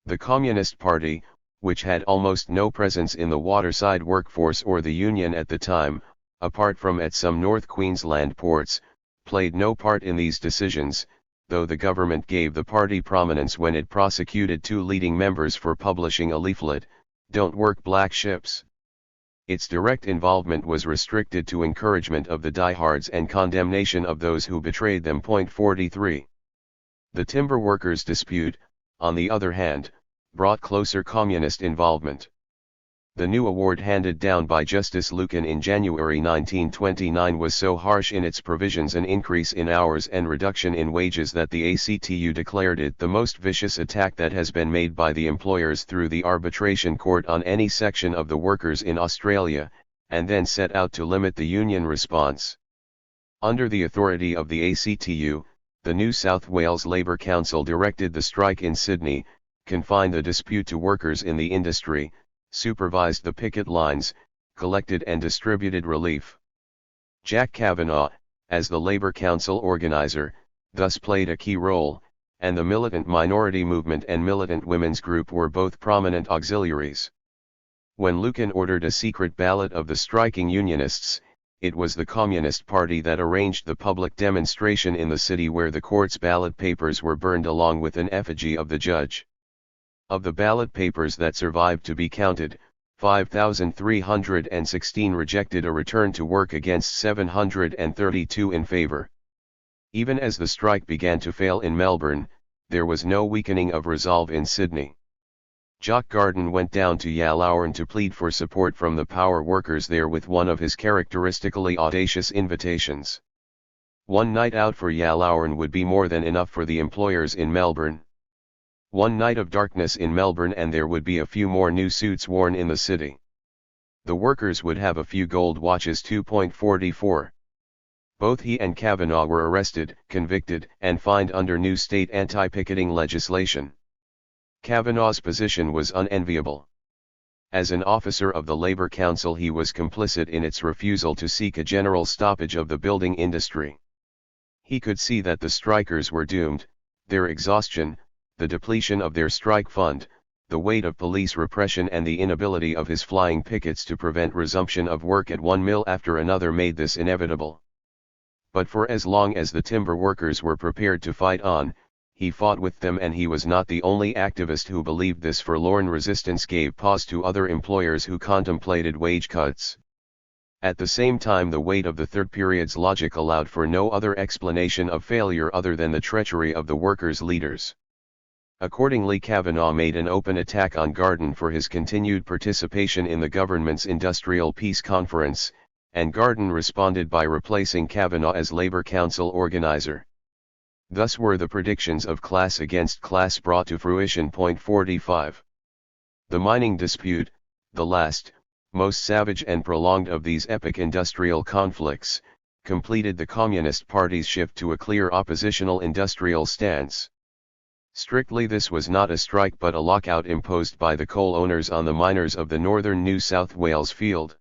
The Communist Party, which had almost no presence in the waterside workforce or the union at the time, apart from at some North Queensland ports, played no part in these decisions, though the government gave the party prominence when it prosecuted two leading members for publishing a leaflet, "Don't Work Black Ships." Its direct involvement was restricted to encouragement of the diehards and condemnation of those who betrayed them. 43. The timber workers' dispute, on the other hand, brought closer communist involvement. The new award handed down by Justice Lucan in January 1929 was so harsh in its provisions, an increase in hours and reduction in wages, that the ACTU declared it the most vicious attack that has been made by the employers through the arbitration court on any section of the workers in Australia, and then set out to limit the union response. Under the authority of the ACTU, the New South Wales Labour Council directed the strike in Sydney, confined the dispute to workers in the industry, supervised the picket lines, collected and distributed relief. Jack Kavanagh, as the Labour Council organiser, thus played a key role, and the militant minority movement and militant women's group were both prominent auxiliaries. When Lucan ordered a secret ballot of the striking unionists, it was the Communist Party that arranged the public demonstration in the city, where the court's ballot papers were burned along with an effigy of the judge. Of the ballot papers that survived to be counted, 5,316 rejected a return to work against 732 in favour. Even as the strike began to fail in Melbourne, there was no weakening of resolve in Sydney. Jock Garden went down to Yallourn to plead for support from the power workers there with one of his characteristically audacious invitations. One night out for Yallourn would be more than enough for the employers in Melbourne. One night of darkness in Melbourne and there would be a few more new suits worn in the city. The workers would have a few gold watches. 2.44. Both he and Kavanaugh were arrested, convicted, and fined under new state anti-picketing legislation. Kavanaugh's position was unenviable. As an officer of the Labor Council, he was complicit in its refusal to seek a general stoppage of the building industry. He could see that the strikers were doomed, their exhaustion, the depletion of their strike fund, the weight of police repression, and the inability of his flying pickets to prevent resumption of work at one mill after another made this inevitable. But for as long as the timber workers were prepared to fight on, he fought with them, and he was not the only activist who believed this forlorn resistance gave pause to other employers who contemplated wage cuts. At the same time, the weight of the third period's logic allowed for no other explanation of failure other than the treachery of the workers' leaders. Accordingly, Kavanaugh made an open attack on Garden for his continued participation in the government's Industrial Peace Conference, and Garden responded by replacing Kavanaugh as Labor Council organizer. Thus were the predictions of class against class brought to fruition. 45. The mining dispute, the last, most savage and prolonged of these epic industrial conflicts, completed the Communist Party's shift to a clear oppositional industrial stance. Strictly, this was not a strike but a lockout imposed by the coal owners on the miners of the northern New South Wales field.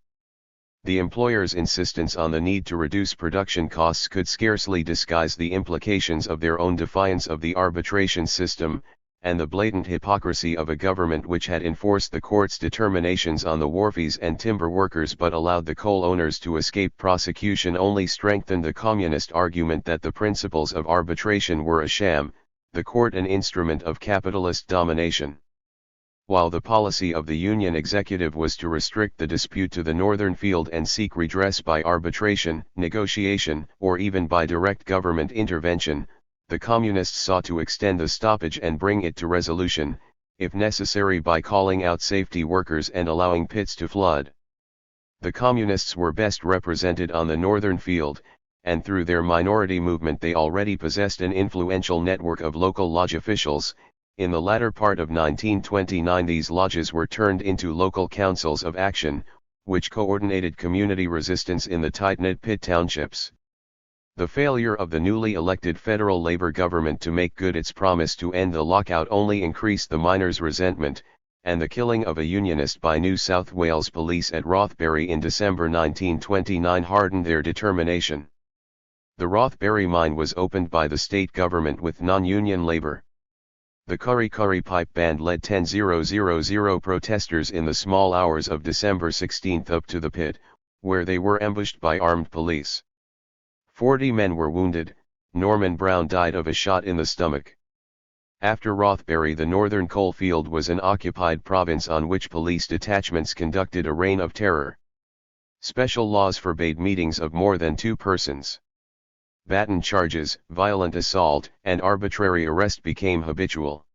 The employers' insistence on the need to reduce production costs could scarcely disguise the implications of their own defiance of the arbitration system, and the blatant hypocrisy of a government which had enforced the court's determinations on the wharfies and timber workers but allowed the coal owners to escape prosecution only strengthened the communist argument that the principles of arbitration were a sham, the court an instrument of capitalist domination. While the policy of the Union executive was to restrict the dispute to the northern field and seek redress by arbitration, negotiation, or even by direct government intervention, the Communists sought to extend the stoppage and bring it to resolution, if necessary by calling out safety workers and allowing pits to flood. The Communists were best represented on the northern field, and through their minority movement they already possessed an influential network of local lodge officials. In the latter part of 1929 these lodges were turned into local councils of action, which coordinated community resistance in the tight-knit pit townships. The failure of the newly elected federal Labor government to make good its promise to end the lockout only increased the miners' resentment, and the killing of a unionist by New South Wales police at Rothbury in December 1929 hardened their determination. The Rothbury mine was opened by the state government with non-union labor. The Curry Curry Pipe Band led 10,000 protesters in the small hours of December 16 up to the pit, where they were ambushed by armed police. 40 men were wounded. Norman Brown died of a shot in the stomach. After Rothbury, the northern coalfield was an occupied province on which police detachments conducted a reign of terror. Special laws forbade meetings of more than 2 persons. Baton charges, violent assault, and arbitrary arrest became habitual.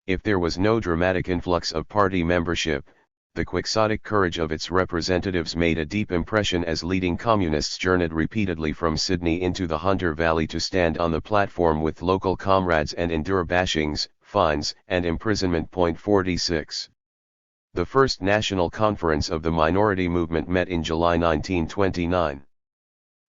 If there was no dramatic influx of party membership, the quixotic courage of its representatives made a deep impression as leading communists journeyed repeatedly from Sydney into the Hunter Valley to stand on the platform with local comrades and endure bashings, fines, and imprisonment. 46. The first national conference of the minority movement met in July 1929.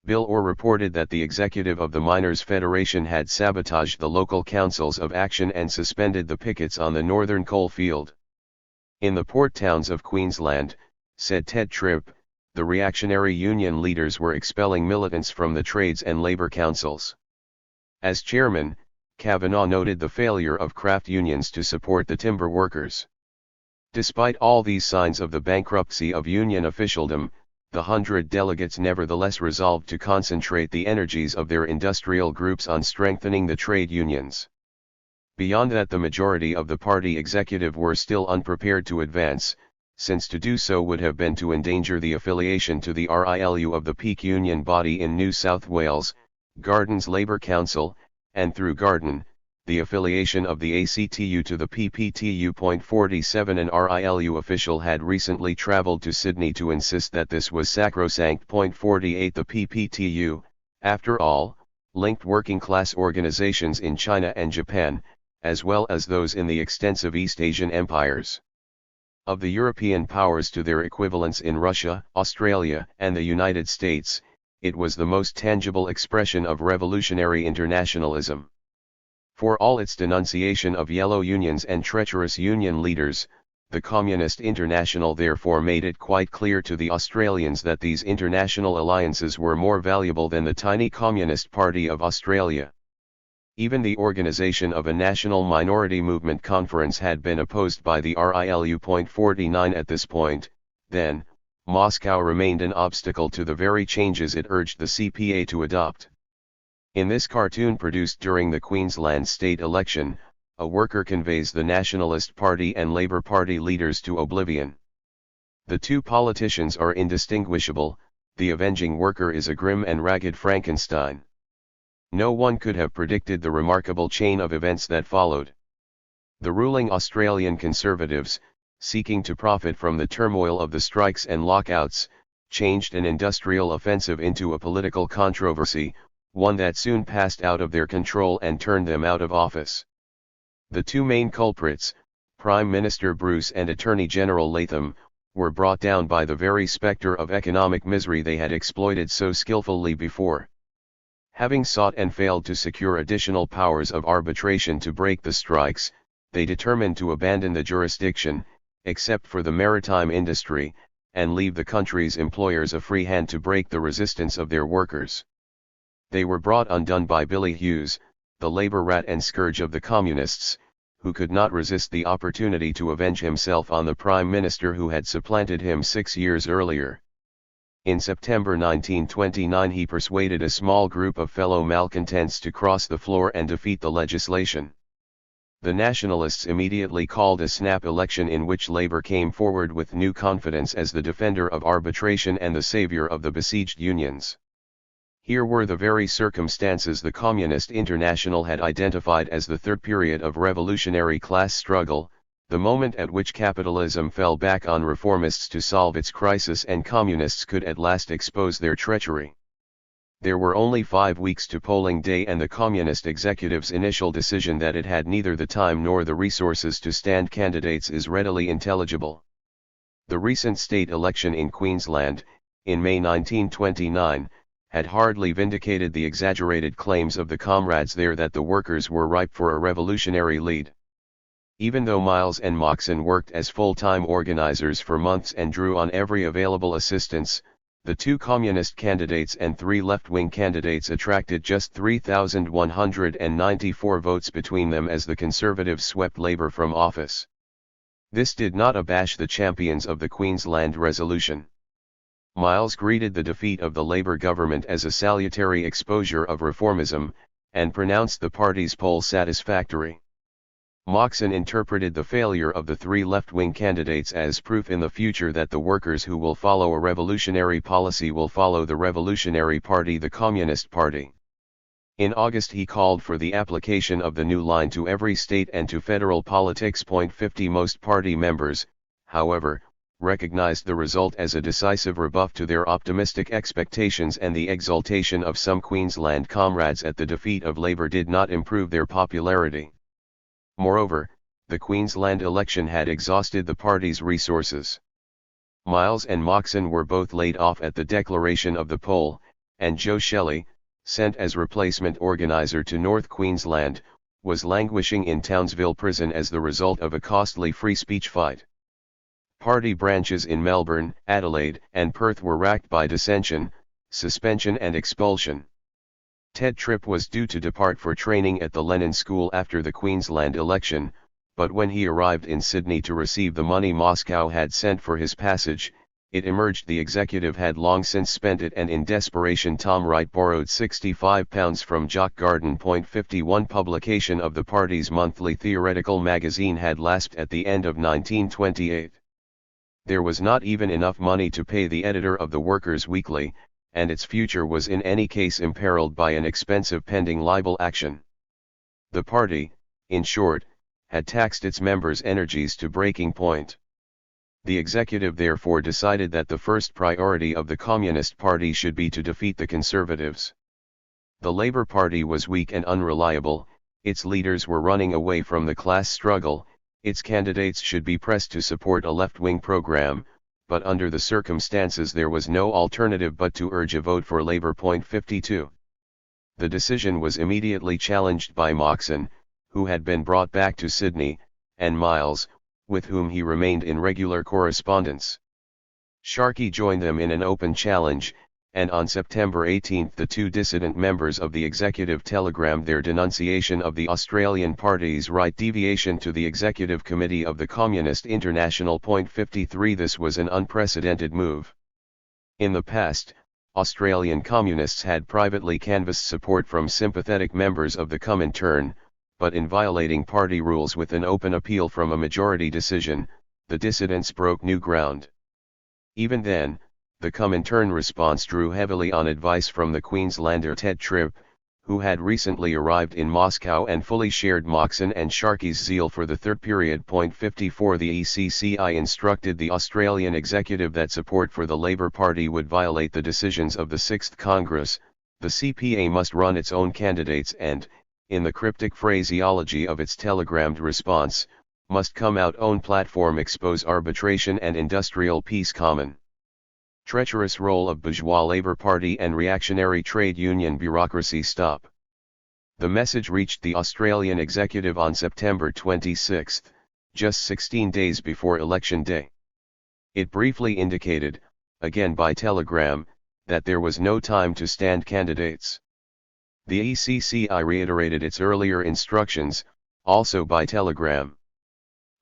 Bill Orr reported that the executive of the Miners' Federation had sabotaged the local councils of action and suspended the pickets on the northern coal field. In the port towns of Queensland, said Ted Tripp, the reactionary union leaders were expelling militants from the trades and labor councils. As chairman, Kavanaugh noted the failure of craft unions to support the timber workers. Despite all these signs of the bankruptcy of union officialdom, the 100 delegates nevertheless resolved to concentrate the energies of their industrial groups on strengthening the trade unions. Beyond that, the majority of the party executive were still unprepared to advance, since to do so would have been to endanger the affiliation to the RILU of the peak union body in New South Wales, Garden's Labour Council, and through Garden, the affiliation of the ACTU to the PPTU. 47 An RILU official had recently travelled to Sydney to insist that this was sacrosanct. 48 The PPTU, after all, linked working class organisations in China and Japan, as well as those in the extensive East Asian empires. Of the European powers to their equivalents in Russia, Australia, and the United States, it was the most tangible expression of revolutionary internationalism. For all its denunciation of yellow unions and treacherous union leaders, the Communist International therefore made it quite clear to the Australians that these international alliances were more valuable than the tiny Communist Party of Australia. Even the organization of a national minority movement conference had been opposed by the RILU.49 at this point. Then, Moscow remained an obstacle to the very changes it urged the CPA to adopt. In this cartoon produced during the Queensland state election, a worker conveys the Nationalist Party and Labour Party leaders to oblivion. The two politicians are indistinguishable. The avenging worker is a grim and ragged Frankenstein. No one could have predicted the remarkable chain of events that followed. The ruling Australian Conservatives, seeking to profit from the turmoil of the strikes and lockouts, changed an industrial offensive into a political controversy, one that soon passed out of their control and turned them out of office. The two main culprits, Prime Minister Bruce and Attorney General Latham, were brought down by the very spectre of economic misery they had exploited so skillfully before. Having sought and failed to secure additional powers of arbitration to break the strikes, they determined to abandon the jurisdiction, except for the maritime industry, and leave the country's employers a free hand to break the resistance of their workers. They were brought undone by Billy Hughes, the labor rat and scourge of the communists, who could not resist the opportunity to avenge himself on the Prime Minister who had supplanted him 6 years earlier. In September 1929 he persuaded a small group of fellow malcontents to cross the floor and defeat the legislation. The Nationalists immediately called a snap election in which Labour came forward with new confidence as the defender of arbitration and the saviour of the besieged unions. Here were the very circumstances the Communist International had identified as the third period of revolutionary class struggle, the moment at which capitalism fell back on reformists to solve its crisis and communists could at last expose their treachery. There were only 5 weeks to polling day, and the Communist executive's initial decision that it had neither the time nor the resources to stand candidates is readily intelligible. The recent state election in Queensland, in May 1929, had hardly vindicated the exaggerated claims of the comrades there that the workers were ripe for a revolutionary lead. Even though Miles and Moxon worked as full-time organizers for months and drew on every available assistance, the 2 communist candidates and 3 left-wing candidates attracted just 3,194 votes between them as the Conservatives swept Labour from office. This did not abash the champions of the Queensland resolution. Miles greeted the defeat of the Labour government as a salutary exposure of reformism, and pronounced the party's poll satisfactory. Moxon interpreted the failure of the 3 left-wing candidates as proof in the future that the workers who will follow a revolutionary policy will follow the revolutionary party, the Communist Party. In August he called for the application of the new line to every state and to federal politics. 50 Most party members, however, recognized the result as a decisive rebuff to their optimistic expectations, and the exultation of some Queensland comrades at the defeat of Labour did not improve their popularity. Moreover, the Queensland election had exhausted the party's resources. Miles and Moxon were both laid off at the declaration of the poll, and Joe Shelley, sent as replacement organizer to North Queensland, was languishing in Townsville prison as the result of a costly free speech fight. Party branches in Melbourne, Adelaide, and Perth were racked by dissension, suspension and expulsion. Ted Tripp was due to depart for training at the Lennon School after the Queensland election, but when he arrived in Sydney to receive the money Moscow had sent for his passage, it emerged the executive had long since spent it, and in desperation Tom Wright borrowed £65 from Jock Garden. 51 Publication of the party's monthly theoretical magazine had lapsed at the end of 1928. There was not even enough money to pay the editor of the Workers' Weekly, and its future was in any case imperiled by an expensive pending libel action. The party, in short, had taxed its members' energies to breaking point. The executive therefore decided that the first priority of the Communist Party should be to defeat the Conservatives. The Labour Party was weak and unreliable, its leaders were running away from the class struggle, Its candidates should be pressed to support a left-wing program, but under the circumstances there was no alternative but to urge a vote for Labour. 52. The decision was immediately challenged by Moxon, who had been brought back to Sydney, and Miles, with whom he remained in regular correspondence. Sharkey joined them in an open challenge, and on September 18 the two dissident members of the executive telegrammed their denunciation of the Australian Party's right deviation to the Executive Committee of the Communist International. 53. This was an unprecedented move. In the past, Australian communists had privately canvassed support from sympathetic members of the Comintern, but in violating party rules with an open appeal from a majority decision, the dissidents broke new ground. Even then, the Comintern response drew heavily on advice from the Queenslander Ted Tripp, who had recently arrived in Moscow and fully shared Moxon and Sharkey's zeal for the third period. 54. The ECCI instructed the Australian executive that support for the Labour Party would violate the decisions of the 6th Congress. The CPA must run its own candidates and, in the cryptic phraseology of its telegrammed response, must come out own platform expose arbitration and industrial peace common. Treacherous role of bourgeois Labour Party and reactionary trade union bureaucracy stop. The message reached the Australian executive on September 26, just 16 days before Election Day. It briefly indicated, again by telegram, that there was no time to stand candidates. The ECCI reiterated its earlier instructions, also by telegram.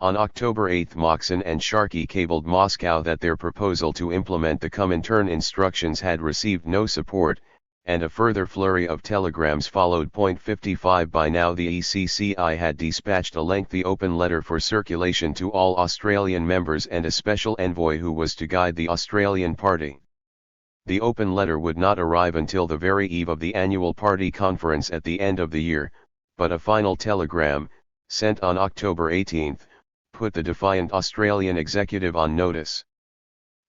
On October 8 Moxon and Sharkey cabled Moscow that their proposal to implement the Comintern instructions had received no support, and a further flurry of telegrams followed. 55 By now the ECCI had dispatched a lengthy open letter for circulation to all Australian members and a special envoy who was to guide the Australian Party. The open letter would not arrive until the very eve of the annual party conference at the end of the year, but a final telegram, sent on October 18, put the defiant Australian executive on notice.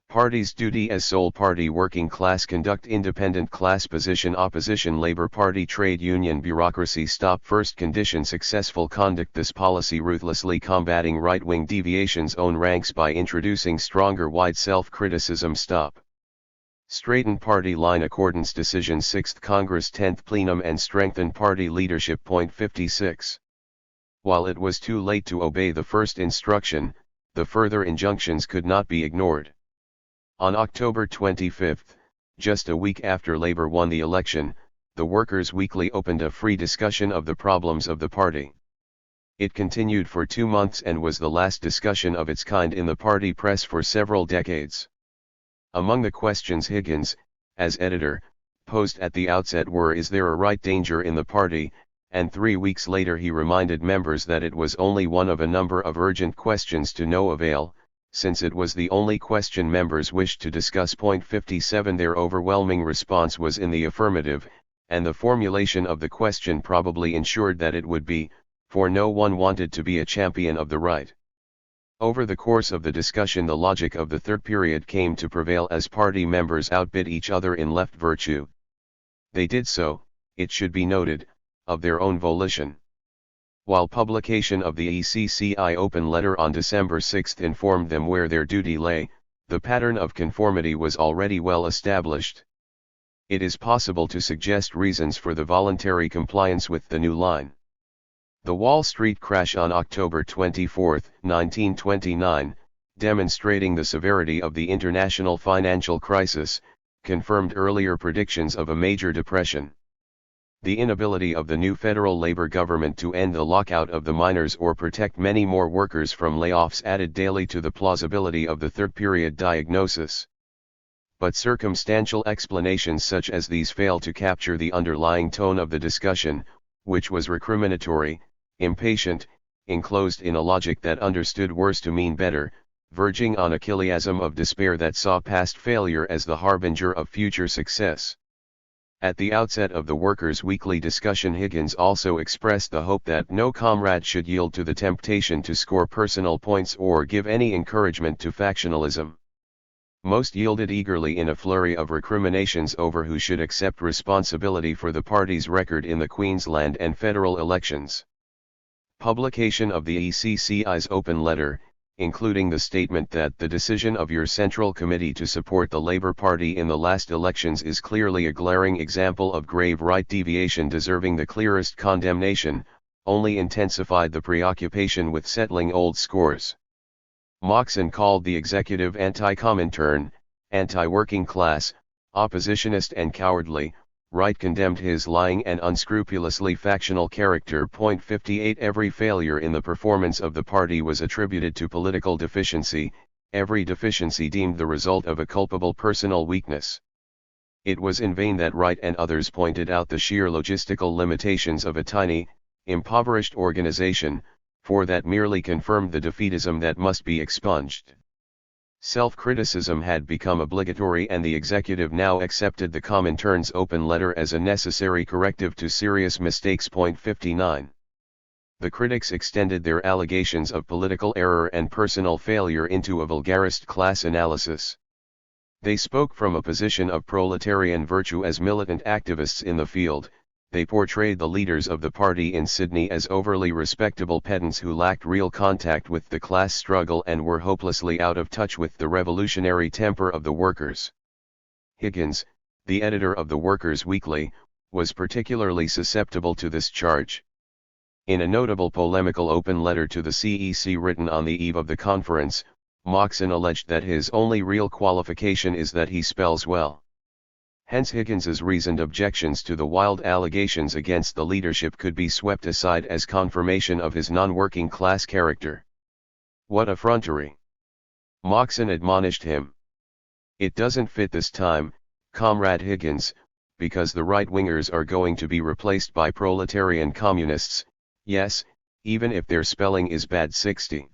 Party's duty as sole party working class conduct independent class position opposition Labour Party trade union bureaucracy stop first condition successful conduct this policy ruthlessly combating right-wing deviations own ranks by introducing stronger wide self-criticism stop. Straighten party line accordance decision 6th Congress 10th plenum and strengthen party leadership. 56. While it was too late to obey the first instruction, the further injunctions could not be ignored. On October 25, just a week after Labour won the election, the Workers' Weekly opened a free discussion of the problems of the party. It continued for 2 months and was the last discussion of its kind in the party press for several decades. Among the questions Higgins, as editor, posed at the outset were: is there a right danger in the party? And 3 weeks later he reminded members that it was only one of a number of urgent questions to no avail, since it was the only question members wished to discuss. 57 Their overwhelming response was in the affirmative, and the formulation of the question probably ensured that it would be, for no one wanted to be a champion of the right. Over the course of the discussion the logic of the third period came to prevail as party members outbid each other in left virtue. They did so, it should be noted, of their own volition. While publication of the ECCI open letter on December 6 informed them where their duty lay, the pattern of conformity was already well established. It is possible to suggest reasons for the voluntary compliance with the new line. The Wall Street crash on October 24, 1929, demonstrating the severity of the international financial crisis, confirmed earlier predictions of a major depression. The inability of the new federal labor government to end the lockout of the miners or protect many more workers from layoffs added daily to the plausibility of the third period diagnosis. But circumstantial explanations such as these fail to capture the underlying tone of the discussion, which was recriminatory, impatient, enclosed in a logic that understood worse to mean better, verging on a chiasm of despair that saw past failure as the harbinger of future success. At the outset of the Workers' Weekly discussion Higgins also expressed the hope that no comrade should yield to the temptation to score personal points or give any encouragement to factionalism. Most yielded eagerly in a flurry of recriminations over who should accept responsibility for the party's record in the Queensland and federal elections. Publication of the ECCI's open letter, including the statement that the decision of your Central Committee to support the Labour Party in the last elections is clearly a glaring example of grave right deviation deserving the clearest condemnation, only intensified the preoccupation with settling old scores. Moxon called the executive anti-Comintern, anti-working class, oppositionist and cowardly. Wright condemned his lying and unscrupulously factional character. 58 Every failure in the performance of the party was attributed to political deficiency, every deficiency deemed the result of a culpable personal weakness. It was in vain that Wright and others pointed out the sheer logistical limitations of a tiny, impoverished organization, for that merely confirmed the defeatism that must be expunged. Self-criticism had become obligatory, and the executive now accepted the Comintern's open letter as a necessary corrective to serious mistakes. 59. The critics extended their allegations of political error and personal failure into a vulgarist class analysis. They spoke from a position of proletarian virtue as militant activists in the field. They portrayed the leaders of the party in Sydney as overly respectable pedants who lacked real contact with the class struggle and were hopelessly out of touch with the revolutionary temper of the workers. Higgins, the editor of the Workers' Weekly, was particularly susceptible to this charge. In a notable polemical open letter to the CEC written on the eve of the conference, Moxon alleged that his only real qualification is that he spells well. Hence Higgins's reasoned objections to the wild allegations against the leadership could be swept aside as confirmation of his non-working class character. What effrontery! Moxon admonished him. It doesn't fit this time, Comrade Higgins, because the right-wingers are going to be replaced by proletarian communists, yes, even if their spelling is bad. 60.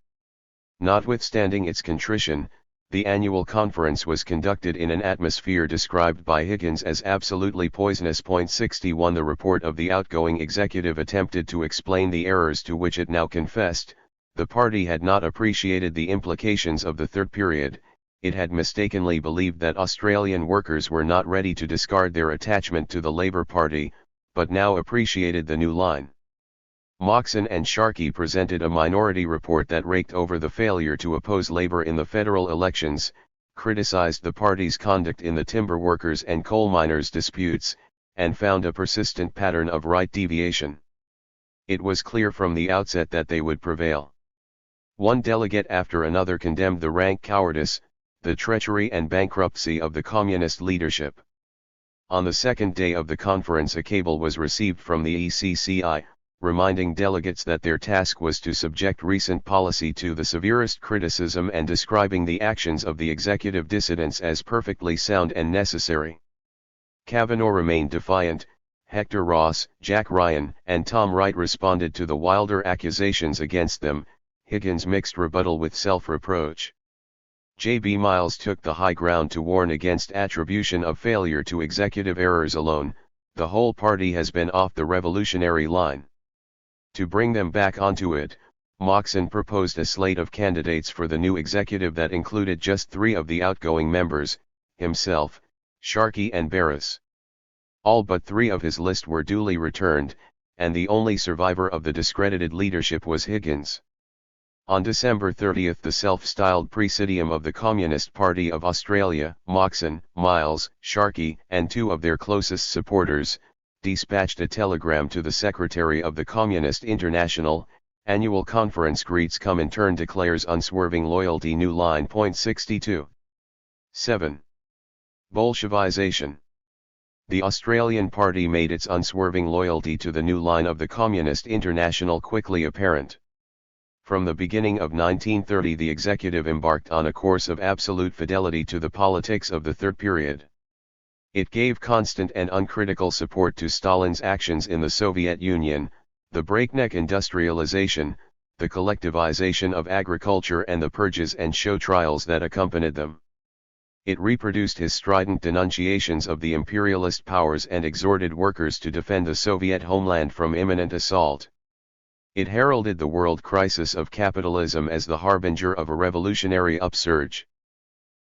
Notwithstanding its contrition, the annual conference was conducted in an atmosphere described by Higgins as absolutely poisonous. 61 The report of the outgoing executive attempted to explain the errors to which it now confessed. The party had not appreciated the implications of the third period. It had mistakenly believed that Australian workers were not ready to discard their attachment to the Labour Party, but now appreciated the new line. Moxon and Sharkey presented a minority report that raked over the failure to oppose Labour in the federal elections, criticised the party's conduct in the timber workers and coal miners disputes, and found a persistent pattern of right deviation. It was clear from the outset that they would prevail. One delegate after another condemned the rank cowardice, the treachery and bankruptcy of the communist leadership. On the second day of the conference a cable was received from the ECCI, reminding delegates that their task was to subject recent policy to the severest criticism and describing the actions of the executive dissidents as perfectly sound and necessary. Kavanagh remained defiant. Hector Ross, Jack Ryan, and Tom Wright responded to the wilder accusations against them. Higgins mixed rebuttal with self-reproach. J.B. Miles took the high ground to warn against attribution of failure to executive errors alone. The whole party has been off the revolutionary line. To bring them back onto it, Moxon proposed a slate of candidates for the new executive that included just 3 of the outgoing members, himself, Sharkey and Barris. All but 3 of his list were duly returned, and the only survivor of the discredited leadership was Higgins. On December 30 the self-styled Presidium of the Communist Party of Australia, Moxon, Miles, Sharkey, and 2 of their closest supporters, dispatched a telegram to the Secretary of the Communist International. Annual conference greets Comintern, declares unswerving loyalty, new line. 62. 7. Bolshevization. The Australian Party made its unswerving loyalty to the new line of the Communist International quickly apparent. From the beginning of 1930 the executive embarked on a course of absolute fidelity to the politics of the third period. It gave constant and uncritical support to Stalin's actions in the Soviet Union, the breakneck industrialization, the collectivization of agriculture, and the purges and show trials that accompanied them. It reproduced his strident denunciations of the imperialist powers and exhorted workers to defend the Soviet homeland from imminent assault. It heralded the world crisis of capitalism as the harbinger of a revolutionary upsurge.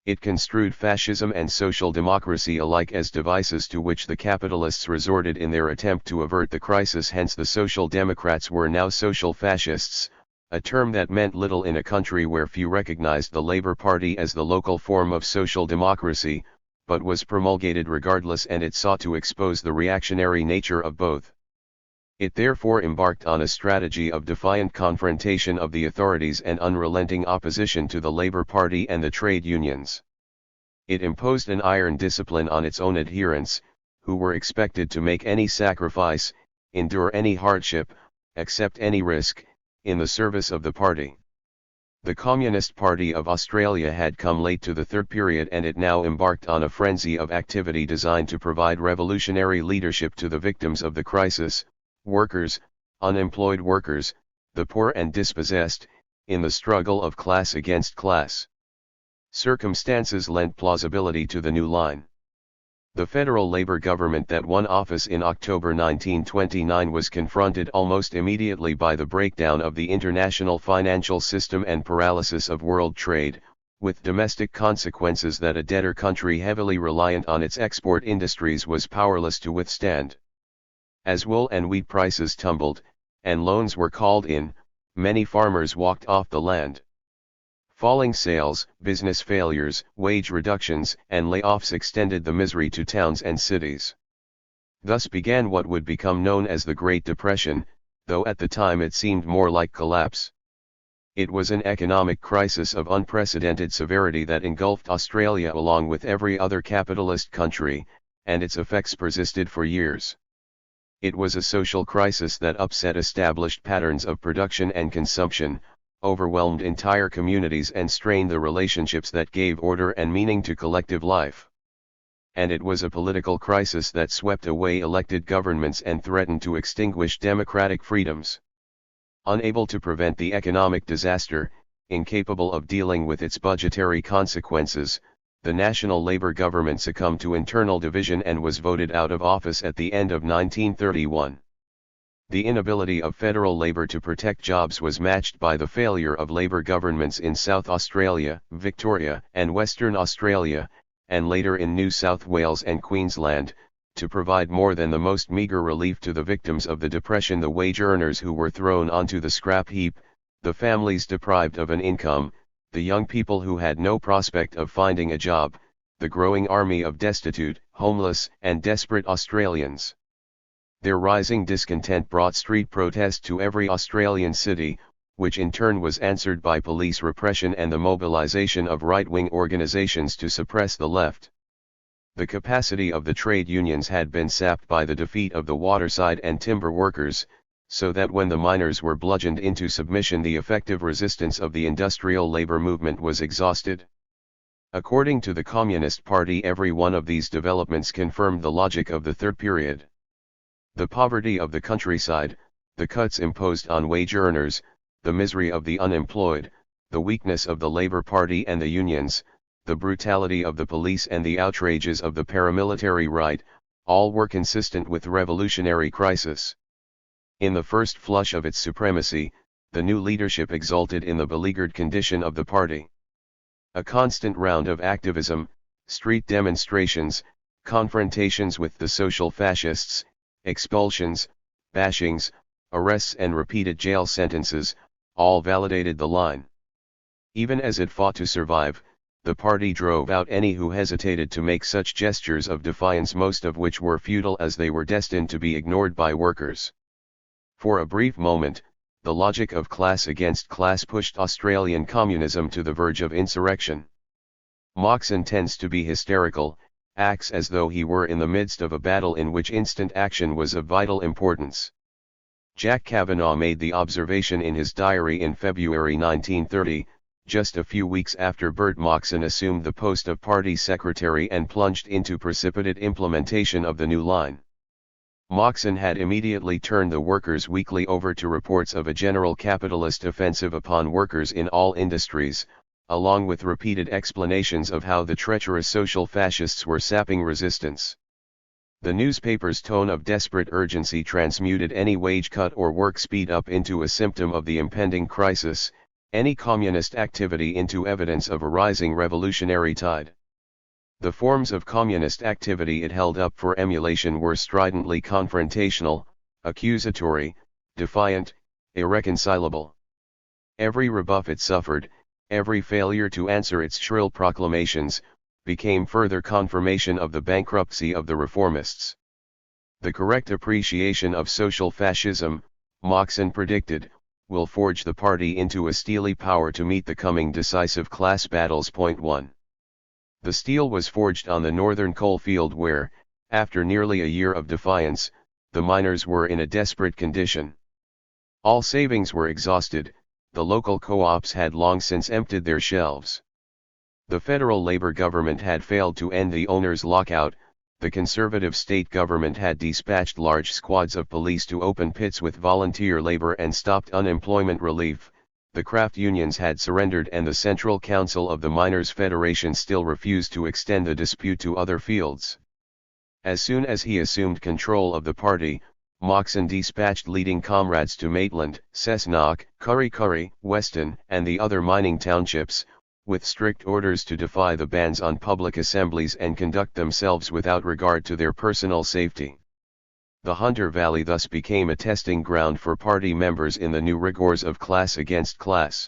It construed fascism and social democracy alike as devices to which the capitalists resorted in their attempt to avert the crisis. Hence the Social Democrats were now social fascists, a term that meant little in a country where few recognized the Labour Party as the local form of social democracy, but was promulgated regardless, and it sought to expose the reactionary nature of both. It therefore embarked on a strategy of defiant confrontation of the authorities and unrelenting opposition to the Labour Party and the trade unions. It imposed an iron discipline on its own adherents, who were expected to make any sacrifice, endure any hardship, accept any risk, in the service of the party. The Communist Party of Australia had come late to the third period, and it now embarked on a frenzy of activity designed to provide revolutionary leadership to the victims of the crisis, workers, unemployed workers, the poor and dispossessed, in the struggle of class against class. Circumstances lent plausibility to the new line. The federal Labour government that won office in October 1929 was confronted almost immediately by the breakdown of the international financial system and paralysis of world trade, with domestic consequences that a debtor country heavily reliant on its export industries was powerless to withstand. As wool and wheat prices tumbled, and loans were called in, many farmers walked off the land. Falling sales, business failures, wage reductions, and layoffs extended the misery to towns and cities. Thus began what would become known as the Great Depression, though at the time it seemed more like collapse. It was an economic crisis of unprecedented severity that engulfed Australia along with every other capitalist country, and its effects persisted for years. It was a social crisis that upset established patterns of production and consumption, overwhelmed entire communities, and strained the relationships that gave order and meaning to collective life. And it was a political crisis that swept away elected governments and threatened to extinguish democratic freedoms. Unable to prevent the economic disaster, incapable of dealing with its budgetary consequences, the National Labour government succumbed to internal division and was voted out of office at the end of 1931. The inability of federal Labour to protect jobs was matched by the failure of Labour governments in South Australia, Victoria, and Western Australia, and later in New South Wales and Queensland, to provide more than the most meagre relief to the victims of the Depression: the wage earners who were thrown onto the scrap heap, the families deprived of an income, the young people who had no prospect of finding a job, the growing army of destitute, homeless, and desperate Australians. Their rising discontent brought street protest to every Australian city, which in turn was answered by police repression and the mobilization of right-wing organizations to suppress the left. The capacity of the trade unions had been sapped by the defeat of the waterside and timber workers, so that when the miners were bludgeoned into submission, the effective resistance of the industrial labor movement was exhausted. According to the Communist Party, every one of these developments confirmed the logic of the third period. The poverty of the countryside, the cuts imposed on wage earners, the misery of the unemployed, the weakness of the Labour Party and the unions, the brutality of the police and the outrages of the paramilitary right, all were consistent with the revolutionary crisis. In the first flush of its supremacy, the new leadership exulted in the beleaguered condition of the party. A constant round of activism, street demonstrations, confrontations with the social fascists, expulsions, bashings, arrests and repeated jail sentences, all validated the line. Even as it fought to survive, the party drove out any who hesitated to make such gestures of defiance, most of which were futile as they were destined to be ignored by workers. For a brief moment, the logic of class against class pushed Australian communism to the verge of insurrection. Moxon tends to be hysterical, acts as though he were in the midst of a battle in which instant action was of vital importance. Jack Kavanagh made the observation in his diary in February 1930, just a few weeks after Bert Moxon assumed the post of party secretary and plunged into precipitate implementation of the new line. Moxon had immediately turned the Workers' Weekly over to reports of a general capitalist offensive upon workers in all industries, along with repeated explanations of how the treacherous social fascists were sapping resistance. The newspaper's tone of desperate urgency transmuted any wage cut or work speed up into a symptom of the impending crisis, any communist activity into evidence of a rising revolutionary tide. The forms of communist activity it held up for emulation were stridently confrontational, accusatory, defiant, irreconcilable. Every rebuff it suffered, every failure to answer its shrill proclamations, became further confirmation of the bankruptcy of the reformists. The correct appreciation of social fascism, Moxon predicted, will forge the party into a steely power to meet the coming decisive class battles. 1. The steel was forged on the northern coal field where, after nearly a year of defiance, the miners were in a desperate condition. All savings were exhausted, the local co-ops had long since emptied their shelves. The federal labor government had failed to end the owners' lockout, the conservative state government had dispatched large squads of police to open pits with volunteer labor and stopped unemployment relief, the craft unions had surrendered and the Central Council of the Miners' Federation still refused to extend the dispute to other fields. As soon as he assumed control of the party, Moxon dispatched leading comrades to Maitland, Cessnock, Curry Curry, Weston, and the other mining townships, with strict orders to defy the bans on public assemblies and conduct themselves without regard to their personal safety. The Hunter Valley thus became a testing ground for party members in the new rigors of class against class.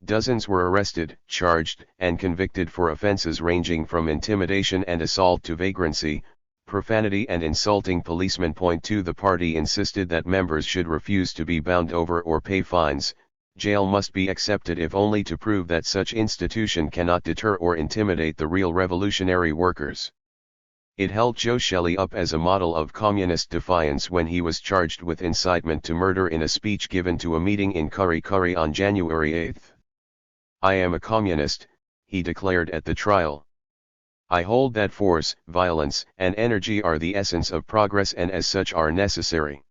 Dozens were arrested, charged, and convicted for offenses ranging from intimidation and assault to vagrancy, profanity and insulting policemen. 2 The party insisted that members should refuse to be bound over or pay fines. Jail must be accepted if only to prove that such institution cannot deter or intimidate the real revolutionary workers. It held Joe Shelley up as a model of communist defiance when he was charged with incitement to murder in a speech given to a meeting in Curry Curry on January 8. "I am a communist," he declared at the trial. "I hold that force, violence, and energy are the essence of progress and as such are necessary."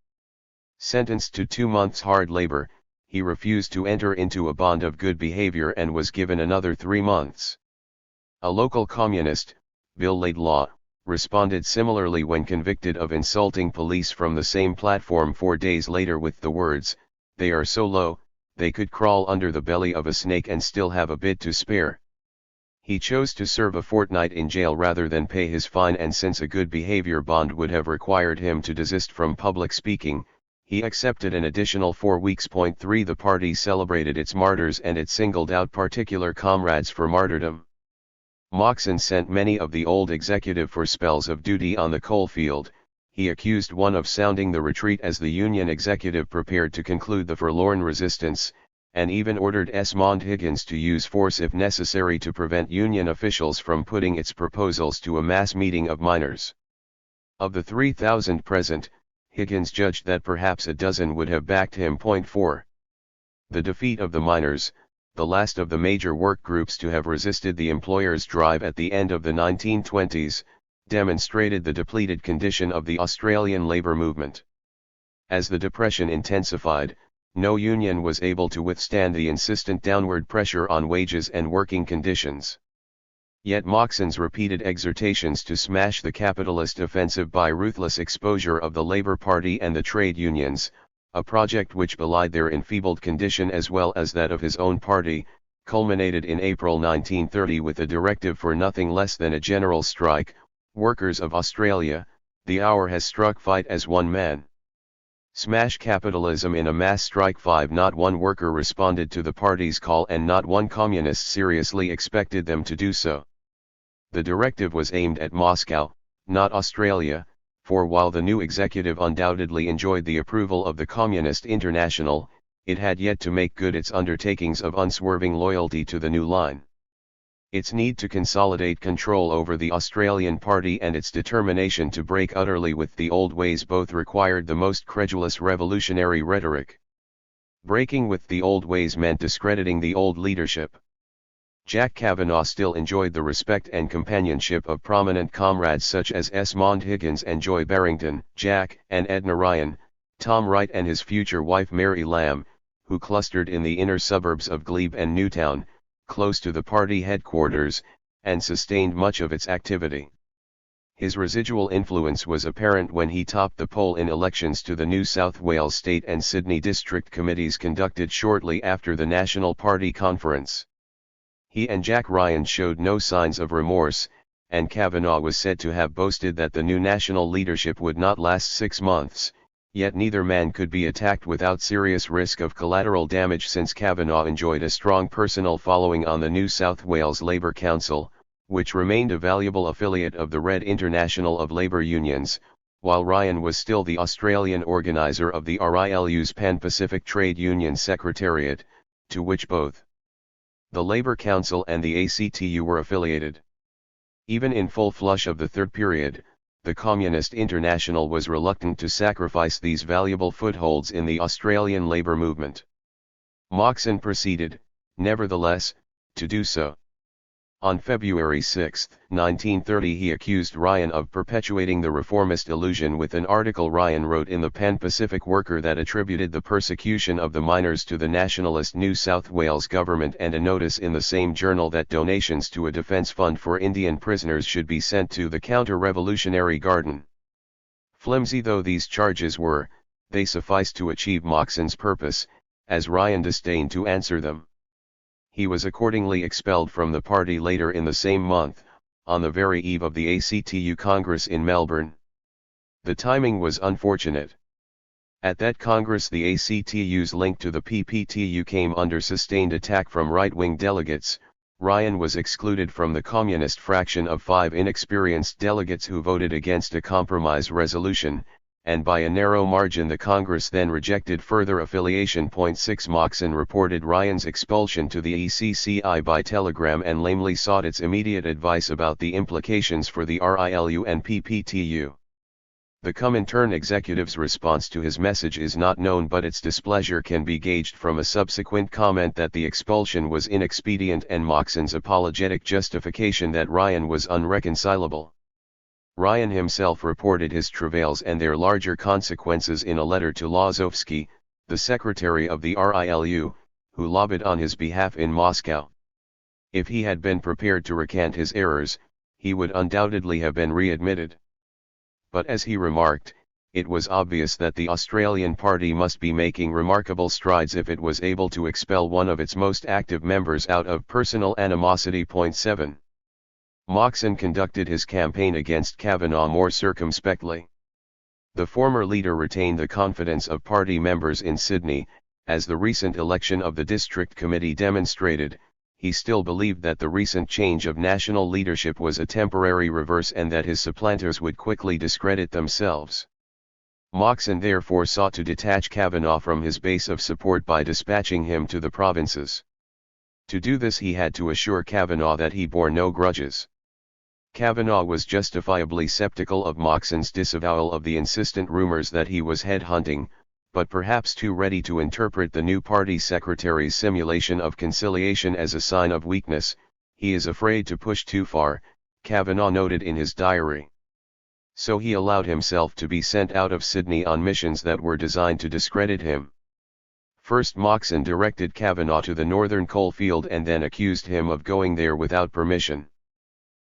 Sentenced to 2 months hard labor, he refused to enter into a bond of good behavior and was given another 3 months. A local communist, Bill Laidlaw, responded similarly when convicted of insulting police from the same platform 4 days later with the words, "They are so low, they could crawl under the belly of a snake and still have a bit to spare." He chose to serve a fortnight in jail rather than pay his fine, and since a good behavior bond would have required him to desist from public speaking, he accepted an additional 4 weeks. 3 The party celebrated its martyrs and it singled out particular comrades for martyrdom. Moxon sent many of the old executive for spells of duty on the coal field. He accused one of sounding the retreat as the Union executive prepared to conclude the forlorn resistance, and even ordered Esmond Higgins to use force if necessary to prevent Union officials from putting its proposals to a mass meeting of miners. Of the 3,000 present, Higgins judged that perhaps a dozen would have backed him. 4. The defeat of the miners, the last of the major work groups to have resisted the employers' drive at the end of the 1920s, demonstrated the depleted condition of the Australian labour movement. As the depression intensified, no union was able to withstand the insistent downward pressure on wages and working conditions. Yet Moxon's repeated exhortations to smash the capitalist offensive by ruthless exposure of the Labour Party and the trade unions, a project which belied their enfeebled condition as well as that of his own party, culminated in April 1930 with a directive for nothing less than a general strike. "Workers of Australia, the hour has struck, fight as one man. Smash capitalism in a mass strike." 5 Not one worker responded to the party's call and not one communist seriously expected them to do so. The directive was aimed at Moscow, not Australia, for while the new executive undoubtedly enjoyed the approval of the Communist International, it had yet to make good its undertakings of unswerving loyalty to the new line. Its need to consolidate control over the Australian party and its determination to break utterly with the old ways both required the most credulous revolutionary rhetoric. Breaking with the old ways meant discrediting the old leadership. Jack Kavanagh still enjoyed the respect and companionship of prominent comrades such as Esmond Higgins and Joy Barrington, Jack and Edna Ryan, Tom Wright and his future wife Mary Lamb, who clustered in the inner suburbs of Glebe and Newtown, close to the party headquarters, and sustained much of its activity. His residual influence was apparent when he topped the poll in elections to the New South Wales State and Sydney District Committees conducted shortly after the National Party conference. He and Jack Ryan showed no signs of remorse, and Kavanagh was said to have boasted that the new national leadership would not last 6 months, yet neither man could be attacked without serious risk of collateral damage since Kavanagh enjoyed a strong personal following on the New South Wales Labour Council, which remained a valuable affiliate of the Red International of Labour Unions, while Ryan was still the Australian organiser of the RILU's Pan-Pacific Trade Union Secretariat, to which both the Labour Council and the ACTU were affiliated. Even in full flush of the third period, the Communist International was reluctant to sacrifice these valuable footholds in the Australian labour movement. Moxon proceeded, nevertheless, to do so. On February 6, 1930 he accused Ryan of perpetuating the reformist illusion with an article Ryan wrote in the Pan-Pacific Worker that attributed the persecution of the miners to the nationalist New South Wales government and a notice in the same journal that donations to a defence fund for Indian prisoners should be sent to the counter-revolutionary garden. Flimsy though these charges were, they sufficed to achieve Moxon's purpose, as Ryan disdained to answer them. He was accordingly expelled from the party later in the same month, on the very eve of the ACTU Congress in Melbourne. The timing was unfortunate. At that Congress the ACTU's link to the PPTU came under sustained attack from right-wing delegates. Ryan was excluded from the communist fraction of 5 inexperienced delegates who voted against a compromise resolution, and by a narrow margin the Congress then rejected further affiliation. 6 Moxon reported Ryan's expulsion to the ECCI by telegram and lamely sought its immediate advice about the implications for the RILU and PPTU. The Comintern executive's response to his message is not known, but its displeasure can be gauged from a subsequent comment that the expulsion was inexpedient and Moxon's apologetic justification that Ryan was unreconcilable. Ryan himself reported his travails and their larger consequences in a letter to Lozovsky, the secretary of the RILU, who lobbied on his behalf in Moscow. If he had been prepared to recant his errors, he would undoubtedly have been readmitted. But as he remarked, it was obvious that the Australian party must be making remarkable strides if it was able to expel one of its most active members out of personal animosity. 7. Moxon conducted his campaign against Kavanagh more circumspectly. The former leader retained the confidence of party members in Sydney, as the recent election of the district committee demonstrated. He still believed that the recent change of national leadership was a temporary reverse and that his supplanters would quickly discredit themselves. Moxon therefore sought to detach Kavanagh from his base of support by dispatching him to the provinces. To do this he had to assure Kavanagh that he bore no grudges. Kavanagh was justifiably sceptical of Moxon's disavowal of the insistent rumors that he was headhunting, but perhaps too ready to interpret the new party secretary's simulation of conciliation as a sign of weakness. He is afraid to push too far, Kavanagh noted in his diary. So he allowed himself to be sent out of Sydney on missions that were designed to discredit him. First Moxon directed Kavanagh to the northern coalfield and then accused him of going there without permission.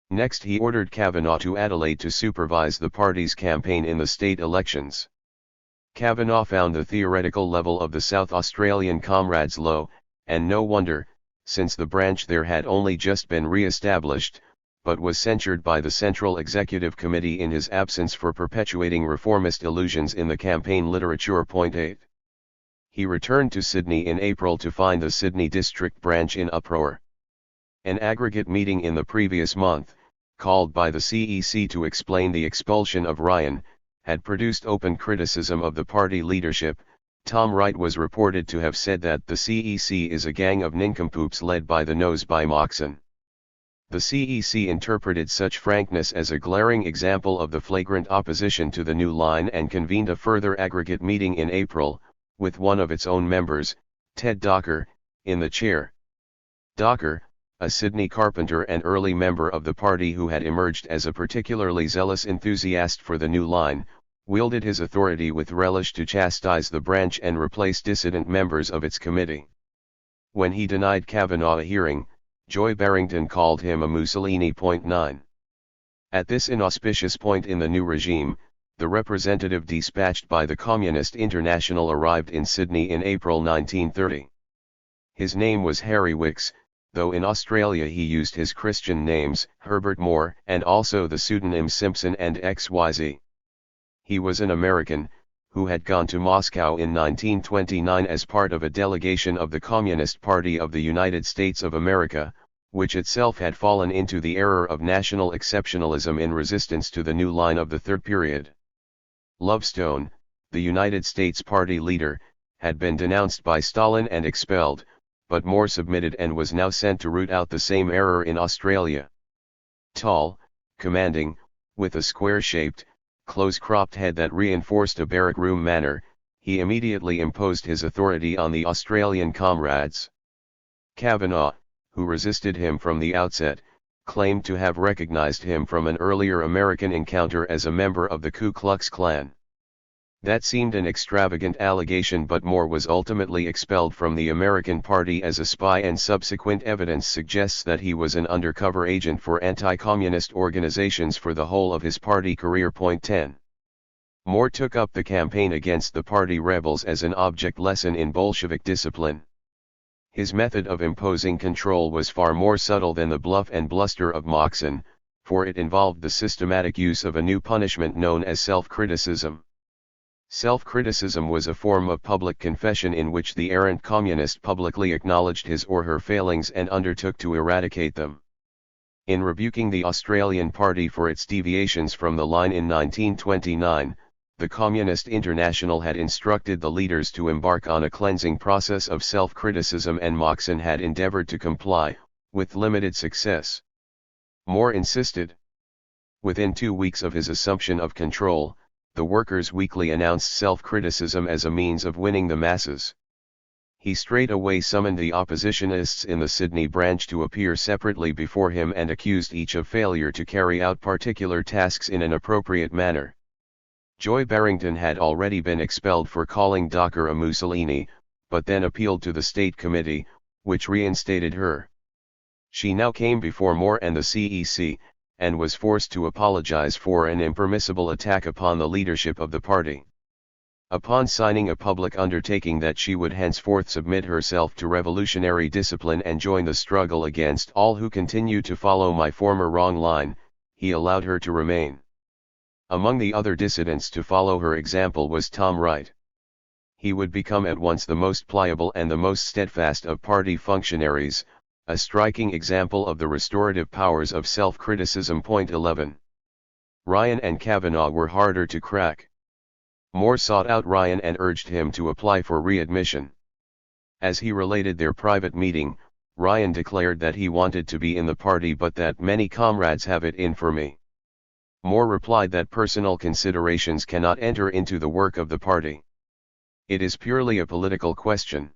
Next he ordered Kavanagh to Adelaide to supervise the party's campaign in the state elections. Kavanagh found the theoretical level of the South Australian comrades low, and no wonder, since the branch there had only just been re-established, but was censured by the Central Executive Committee in his absence for perpetuating reformist illusions in the campaign literature. 8. He returned to Sydney in April to find the Sydney district branch in uproar. An aggregate meeting in the previous month, called by the CEC to explain the expulsion of Ryan, had produced open criticism of the party leadership. Tom Wright was reported to have said that the CEC is a gang of nincompoops led by the nose by Moxon. The CEC interpreted such frankness as a glaring example of the flagrant opposition to the new line and convened a further aggregate meeting in April, with one of its own members, Ted Docker, in the chair. Docker, a Sydney carpenter and early member of the party who had emerged as a particularly zealous enthusiast for the new line, wielded his authority with relish to chastise the branch and replace dissident members of its committee. When he denied Kavanagh a hearing, Joy Barrington called him a Mussolini. 9. At this inauspicious point in the new regime, the representative dispatched by the Communist International arrived in Sydney in April 1930. His name was Harry Wicks, though in Australia he used his Christian names, Herbert Moore, and also the pseudonym Simpson and XYZ. He was an American, who had gone to Moscow in 1929 as part of a delegation of the Communist Party of the United States of America, which itself had fallen into the error of national exceptionalism in resistance to the new line of the Third Period. Lovestone, the United States Party leader, had been denounced by Stalin and expelled, but Moore submitted and was now sent to root out the same error in Australia. Tall, commanding, with a square-shaped, close-cropped head that reinforced a barrack room manner, he immediately imposed his authority on the Australian comrades. Kavanagh, who resisted him from the outset, claimed to have recognized him from an earlier American encounter as a member of the Ku Klux Klan. That seemed an extravagant allegation, but Moore was ultimately expelled from the American Party as a spy, and subsequent evidence suggests that he was an undercover agent for anti-communist organizations for the whole of his party career. 10. Moore took up the campaign against the party rebels as an object lesson in Bolshevik discipline. His method of imposing control was far more subtle than the bluff and bluster of Moxon, for it involved the systematic use of a new punishment known as self-criticism. Self-criticism was a form of public confession in which the errant communist publicly acknowledged his or her failings and undertook to eradicate them. In rebuking the Australian Party for its deviations from the line in 1929, the Communist International had instructed the leaders to embark on a cleansing process of self-criticism, and Moxon had endeavoured to comply, with limited success. Moore insisted. Within 2 weeks of his assumption of control, the Workers' Weekly announced self-criticism as a means of winning the masses. He straightaway summoned the oppositionists in the Sydney branch to appear separately before him and accused each of failure to carry out particular tasks in an appropriate manner. Joy Barrington had already been expelled for calling Docker a Mussolini, but then appealed to the State Committee, which reinstated her. She now came before Moore and the CEC, and was forced to apologize for an impermissible attack upon the leadership of the party. Upon signing a public undertaking that she would henceforth submit herself to revolutionary discipline and join the struggle against all who continue to follow my former wrong line, he allowed her to remain. Among the other dissidents to follow her example was Tom Wright. He would become at once the most pliable and the most steadfast of party functionaries, a striking example of the restorative powers of self-criticism. 11. Ryan and Kavanagh were harder to crack. Moore sought out Ryan and urged him to apply for readmission. As he related their private meeting, Ryan declared that he wanted to be in the party but that many comrades have it in for me. Moore replied that personal considerations cannot enter into the work of the party. It is purely a political question.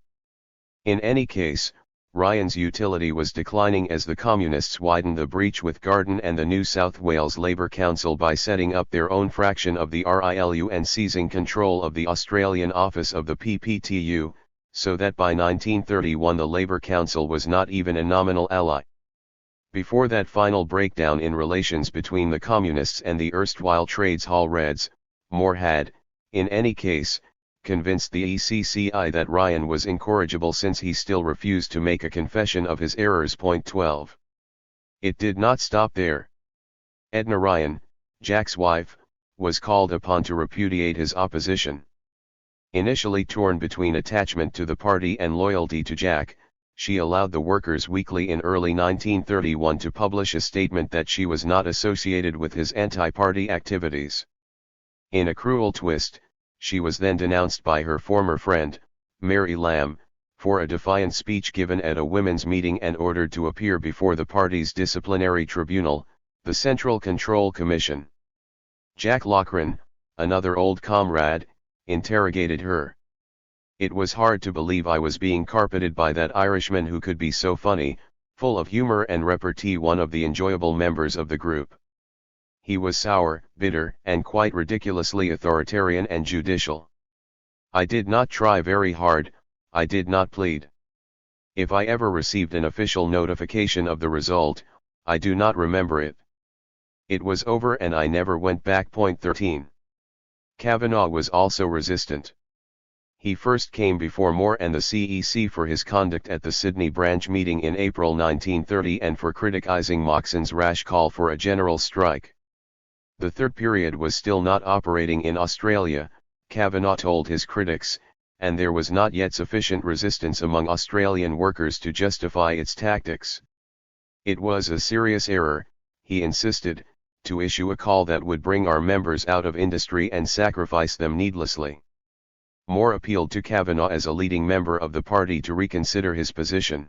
In any case, Ryan's utility was declining as the Communists widened the breach with Garden and the New South Wales Labour Council by setting up their own fraction of the RILU and seizing control of the Australian office of the PPTU, so that by 1931 the Labour Council was not even a nominal ally. Before that final breakdown in relations between the Communists and the erstwhile Trades Hall Reds, Moore had, in any case, convinced the ECCI that Ryan was incorrigible since he still refused to make a confession of his errors. 12. It did not stop there. Edna Ryan, Jack's wife, was called upon to repudiate his opposition. Initially torn between attachment to the party and loyalty to Jack, she allowed the Workers' Weekly in early 1931 to publish a statement that she was not associated with his anti-party activities. In a cruel twist, she was then denounced by her former friend, Mary Lamb, for a defiant speech given at a women's meeting and ordered to appear before the party's disciplinary tribunal, the Central Control Commission. Jack Loughran, another old comrade, interrogated her. It was hard to believe I was being carpeted by that Irishman who could be so funny, full of humor and repartee, one of the enjoyable members of the group. He was sour, bitter, and quite ridiculously authoritarian and judicial. I did not try very hard, I did not plead. If I ever received an official notification of the result, I do not remember it. It was over and I never went back. 13. Kavanaugh was also resistant. He first came before Moore and the CEC for his conduct at the Sydney branch meeting in April 1930 and for criticising Moxon's rash call for a general strike. The third period was still not operating in Australia, Kavanaugh told his critics, and there was not yet sufficient resistance among Australian workers to justify its tactics. It was a serious error, he insisted, to issue a call that would bring our members out of industry and sacrifice them needlessly. Moore appealed to Kavanaugh as a leading member of the party to reconsider his position.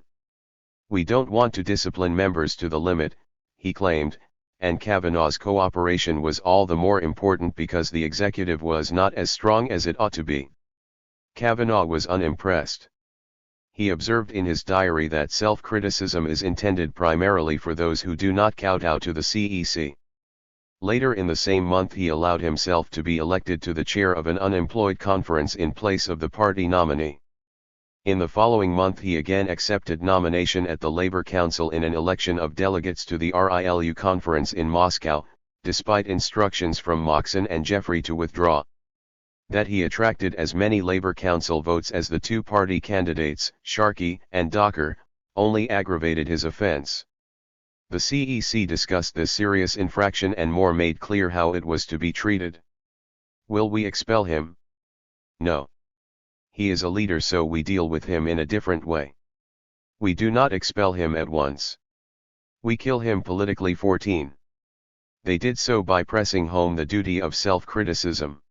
We don't want to discipline members to the limit, he claimed, and Kavanaugh's cooperation was all the more important because the executive was not as strong as it ought to be. Kavanaugh was unimpressed. He observed in his diary that self-criticism is intended primarily for those who do not kowtow to the CEC. Later in the same month he allowed himself to be elected to the chair of an unemployed conference in place of the party nominee. In the following month he again accepted nomination at the Labour Council in an election of delegates to the RILU conference in Moscow, despite instructions from Moxon and Jeffrey to withdraw. That he attracted as many Labour Council votes as the two party candidates, Sharkey and Docker, only aggravated his offence. The CEC discussed this serious infraction and Moore made clear how it was to be treated. Will we expel him? No. He is a leader, so we deal with him in a different way. We do not expel him at once. We kill him politically. 14. They did so by pressing home the duty of self-criticism.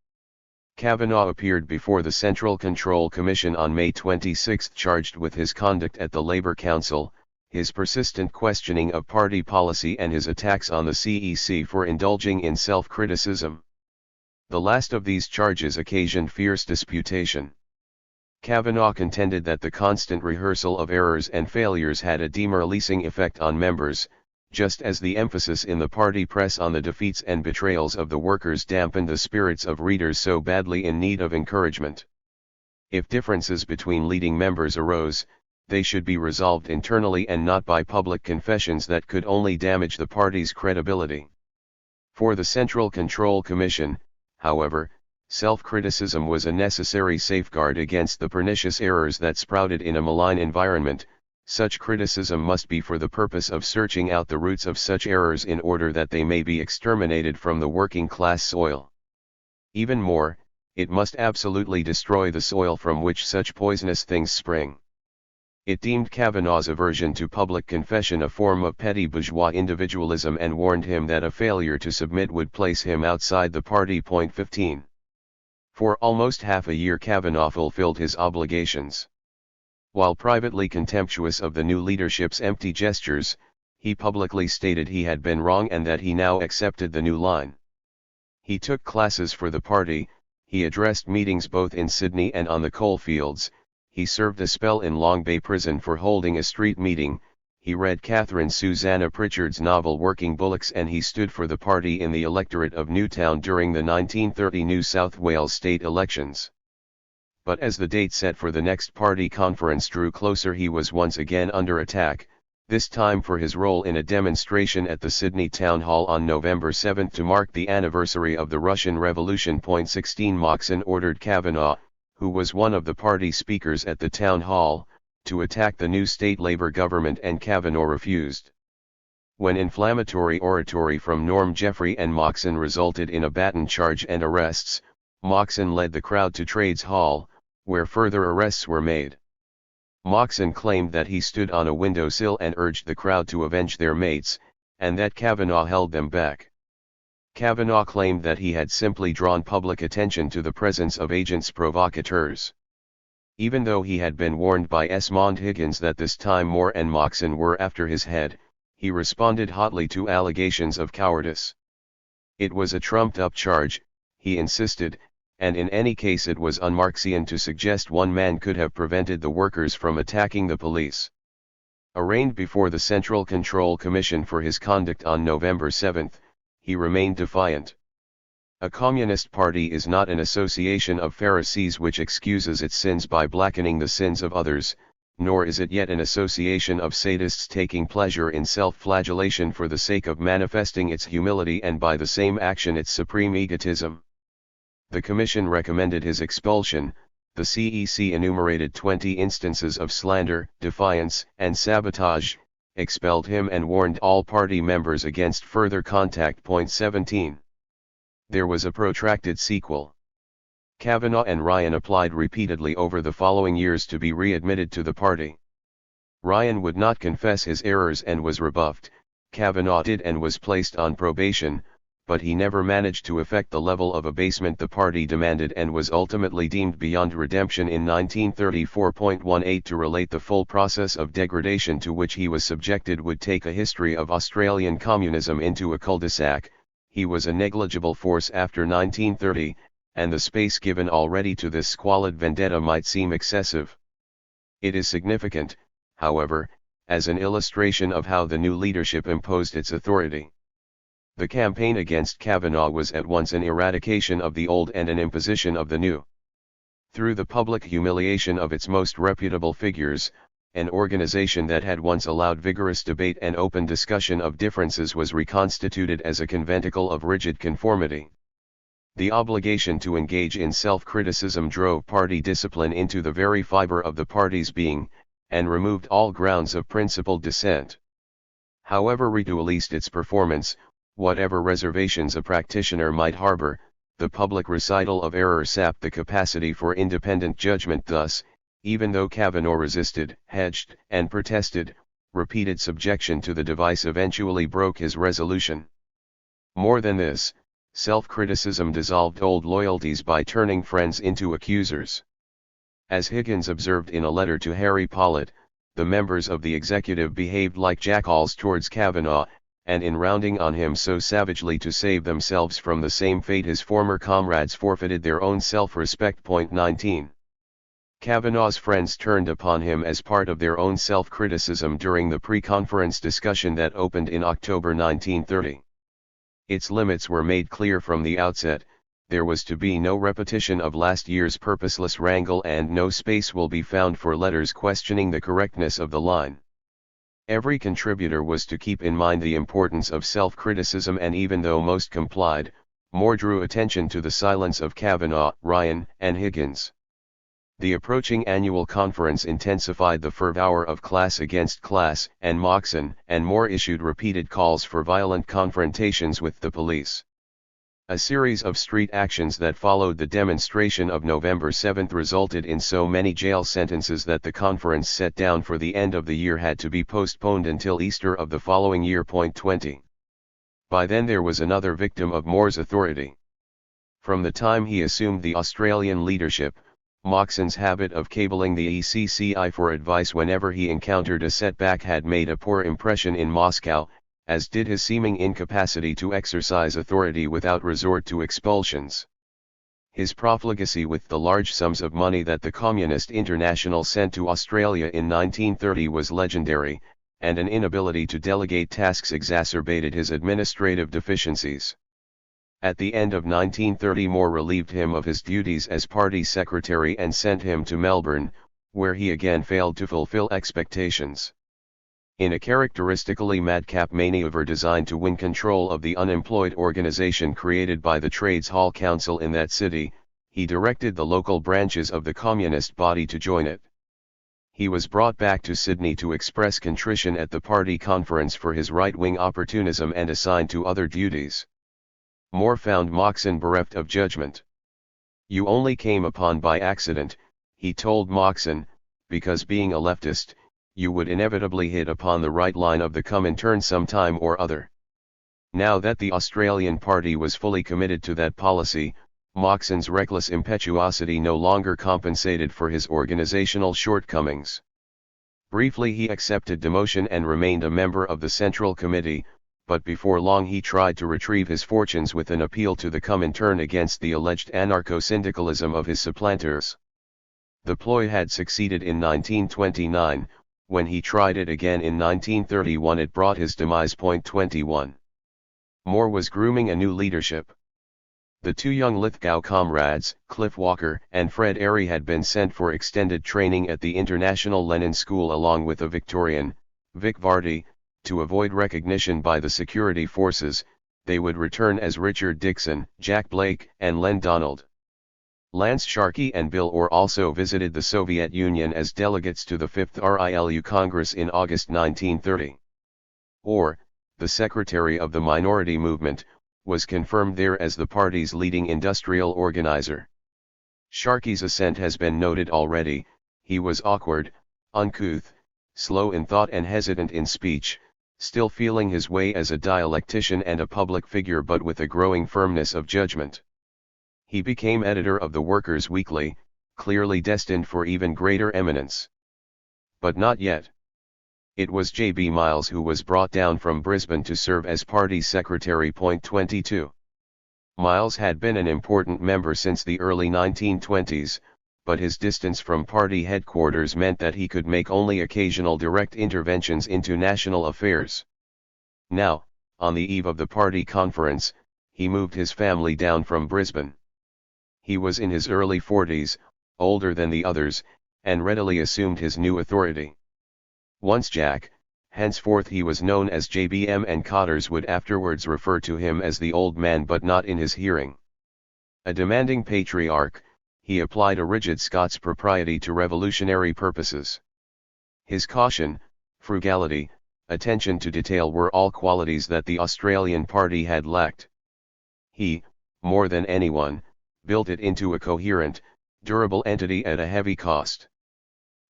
Kavanaugh appeared before the Central Control Commission on May 26 charged with his conduct at the Labour Council, his persistent questioning of party policy and his attacks on the CEC for indulging in self-criticism. The last of these charges occasioned fierce disputation. Kavanaugh contended that the constant rehearsal of errors and failures had a demoralizing effect on members, just as the emphasis in the party press on the defeats and betrayals of the workers dampened the spirits of readers so badly in need of encouragement. If differences between leading members arose, they should be resolved internally and not by public confessions that could only damage the party's credibility. For the Central Control Commission, however, self-criticism was a necessary safeguard against the pernicious errors that sprouted in a malign environment. Such criticism must be for the purpose of searching out the roots of such errors in order that they may be exterminated from the working class soil. Even more, it must absolutely destroy the soil from which such poisonous things spring. It deemed Kavanaugh's aversion to public confession a form of petty bourgeois individualism and warned him that a failure to submit would place him outside the party. 15. For almost half a year Kavanaugh fulfilled his obligations. While privately contemptuous of the new leadership's empty gestures, he publicly stated he had been wrong and that he now accepted the new line. He took classes for the party, he addressed meetings both in Sydney and on the coalfields, he served a spell in Long Bay Prison for holding a street meeting, he read Catherine Susanna Pritchard's novel Working Bullocks, and he stood for the party in the electorate of Newtown during the 1930 New South Wales state elections. But as the date set for the next party conference drew closer, he was once again under attack, this time for his role in a demonstration at the Sydney Town Hall on November 7 to mark the anniversary of the Russian Revolution. 16 Moxon ordered Kavanaugh, who was one of the party speakers at the town hall, to attack the new state Labour government, and Kavanaugh refused. When inflammatory oratory from Norm Jeffrey and Moxon resulted in a baton charge and arrests, Moxon led the crowd to Trades Hall, where further arrests were made. Moxon claimed that he stood on a windowsill and urged the crowd to avenge their mates, and that Kavanaugh held them back. Kavanaugh claimed that he had simply drawn public attention to the presence of agents provocateurs. Even though he had been warned by Esmond Higgins that this time Moore and Moxon were after his head, he responded hotly to allegations of cowardice. It was a trumped-up charge, he insisted, and in any case it was un-Marxian to suggest one man could have prevented the workers from attacking the police. Arraigned before the Central Control Commission for his conduct on November 7, he remained defiant. A communist party is not an association of Pharisees which excuses its sins by blackening the sins of others, nor is it yet an association of sadists taking pleasure in self-flagellation for the sake of manifesting its humility and by the same action its supreme egotism. The Commission recommended his expulsion. The CEC enumerated 20 instances of slander, defiance, and sabotage, expelled him and warned all party members against further contact. 17. There was a protracted sequel. Kavanaugh and Ryan applied repeatedly over the following years to be readmitted to the party. Ryan would not confess his errors and was rebuffed. Kavanaugh did and was placed on probation, but he never managed to effect the level of abasement the party demanded and was ultimately deemed beyond redemption in 1934.18. To relate the full process of degradation to which he was subjected would take a history of Australian communism into a cul-de-sac. He was a negligible force after 1930, and the space given already to this squalid vendetta might seem excessive. It is significant, however, as an illustration of how the new leadership imposed its authority. The campaign against Kavanaugh was at once an eradication of the old and an imposition of the new. Through the public humiliation of its most reputable figures, an organization that had once allowed vigorous debate and open discussion of differences was reconstituted as a conventicle of rigid conformity. The obligation to engage in self-criticism drove party discipline into the very fiber of the party's being, and removed all grounds of principled dissent. However ridiculous its performance, whatever reservations a practitioner might harbor, the public recital of error sapped the capacity for independent judgment. Thus, even though Kavanaugh resisted, hedged, and protested, repeated subjection to the device eventually broke his resolution. More than this, self-criticism dissolved old loyalties by turning friends into accusers. As Higgins observed in a letter to Harry Pollitt, the members of the executive behaved like jackals towards Kavanaugh, and in rounding on him so savagely to save themselves from the same fate his former comrades forfeited their own self-respect. 19. Kavanaugh's friends turned upon him as part of their own self-criticism during the pre-conference discussion that opened in October 1930. Its limits were made clear from the outset. There was to be no repetition of last year's purposeless wrangle and no space will be found for letters questioning the correctness of the line. Every contributor was to keep in mind the importance of self-criticism, and even though most complied, more drew attention to the silence of Kavanaugh, Ryan, and Higgins. The approaching annual conference intensified the fervor of class against class, and Moxon and Moore issued repeated calls for violent confrontations with the police. A series of street actions that followed the demonstration of November 7 resulted in so many jail sentences that the conference set down for the end of the year had to be postponed until Easter of the following year. 20. By then there was another victim of Moore's authority. From the time he assumed the Australian leadership, Moxon's habit of cabling the ECCI for advice whenever he encountered a setback had made a poor impression in Moscow, as did his seeming incapacity to exercise authority without resort to expulsions. His profligacy with the large sums of money that the Communist International sent to Australia in 1930 was legendary, and an inability to delegate tasks exacerbated his administrative deficiencies. At the end of 1930 Moore relieved him of his duties as party secretary and sent him to Melbourne, where he again failed to fulfill expectations. In a characteristically madcap maneuver designed to win control of the unemployed organization created by the Trades Hall Council in that city, he directed the local branches of the communist body to join it. He was brought back to Sydney to express contrition at the party conference for his right-wing opportunism and assigned to other duties. Moore found Moxon bereft of judgment. "You only came upon by accident," he told Moxon, "because being a leftist, you would inevitably hit upon the right line of the Comintern some time or other." Now that the Australian party was fully committed to that policy, Moxon's reckless impetuosity no longer compensated for his organizational shortcomings. Briefly he accepted demotion and remained a member of the Central Committee, but before long he tried to retrieve his fortunes with an appeal to the Comintern against the alleged anarcho-syndicalism of his supplanters. The ploy had succeeded in 1929, when he tried it again in 1931 it brought his demise. 21. Moore was grooming a new leadership. The two young Lithgow comrades, Cliff Walker and Fred Airy, had been sent for extended training at the International Lenin School along with a Victorian, Vic Vardy. To avoid recognition by the security forces, they would return as Richard Dixon, Jack Blake, and Len Donald. Lance Sharkey and Bill Orr also visited the Soviet Union as delegates to the 5th RILU Congress in August 1930. Orr, the secretary of the minority movement, was confirmed there as the party's leading industrial organizer. Sharkey's ascent has been noted already. He was awkward, uncouth, slow in thought and hesitant in speech, still feeling his way as a dialectician and a public figure, but with a growing firmness of judgment. He became editor of the Workers' Weekly, clearly destined for even greater eminence. But not yet. It was J.B. Miles who was brought down from Brisbane to serve as party secretary. 22. Miles had been an important member since the early 1920s, but his distance from party headquarters meant that he could make only occasional direct interventions into national affairs. Now, on the eve of the party conference, he moved his family down from Brisbane. He was in his early 40s, older than the others, and readily assumed his new authority. Once Jack, henceforth he was known as JBM, and Cotters would afterwards refer to him as the old man, but not in his hearing. A demanding patriarch, he applied a rigid Scots propriety to revolutionary purposes. His caution, frugality, attention to detail were all qualities that the Australian party had lacked. He, more than anyone, built it into a coherent, durable entity at a heavy cost.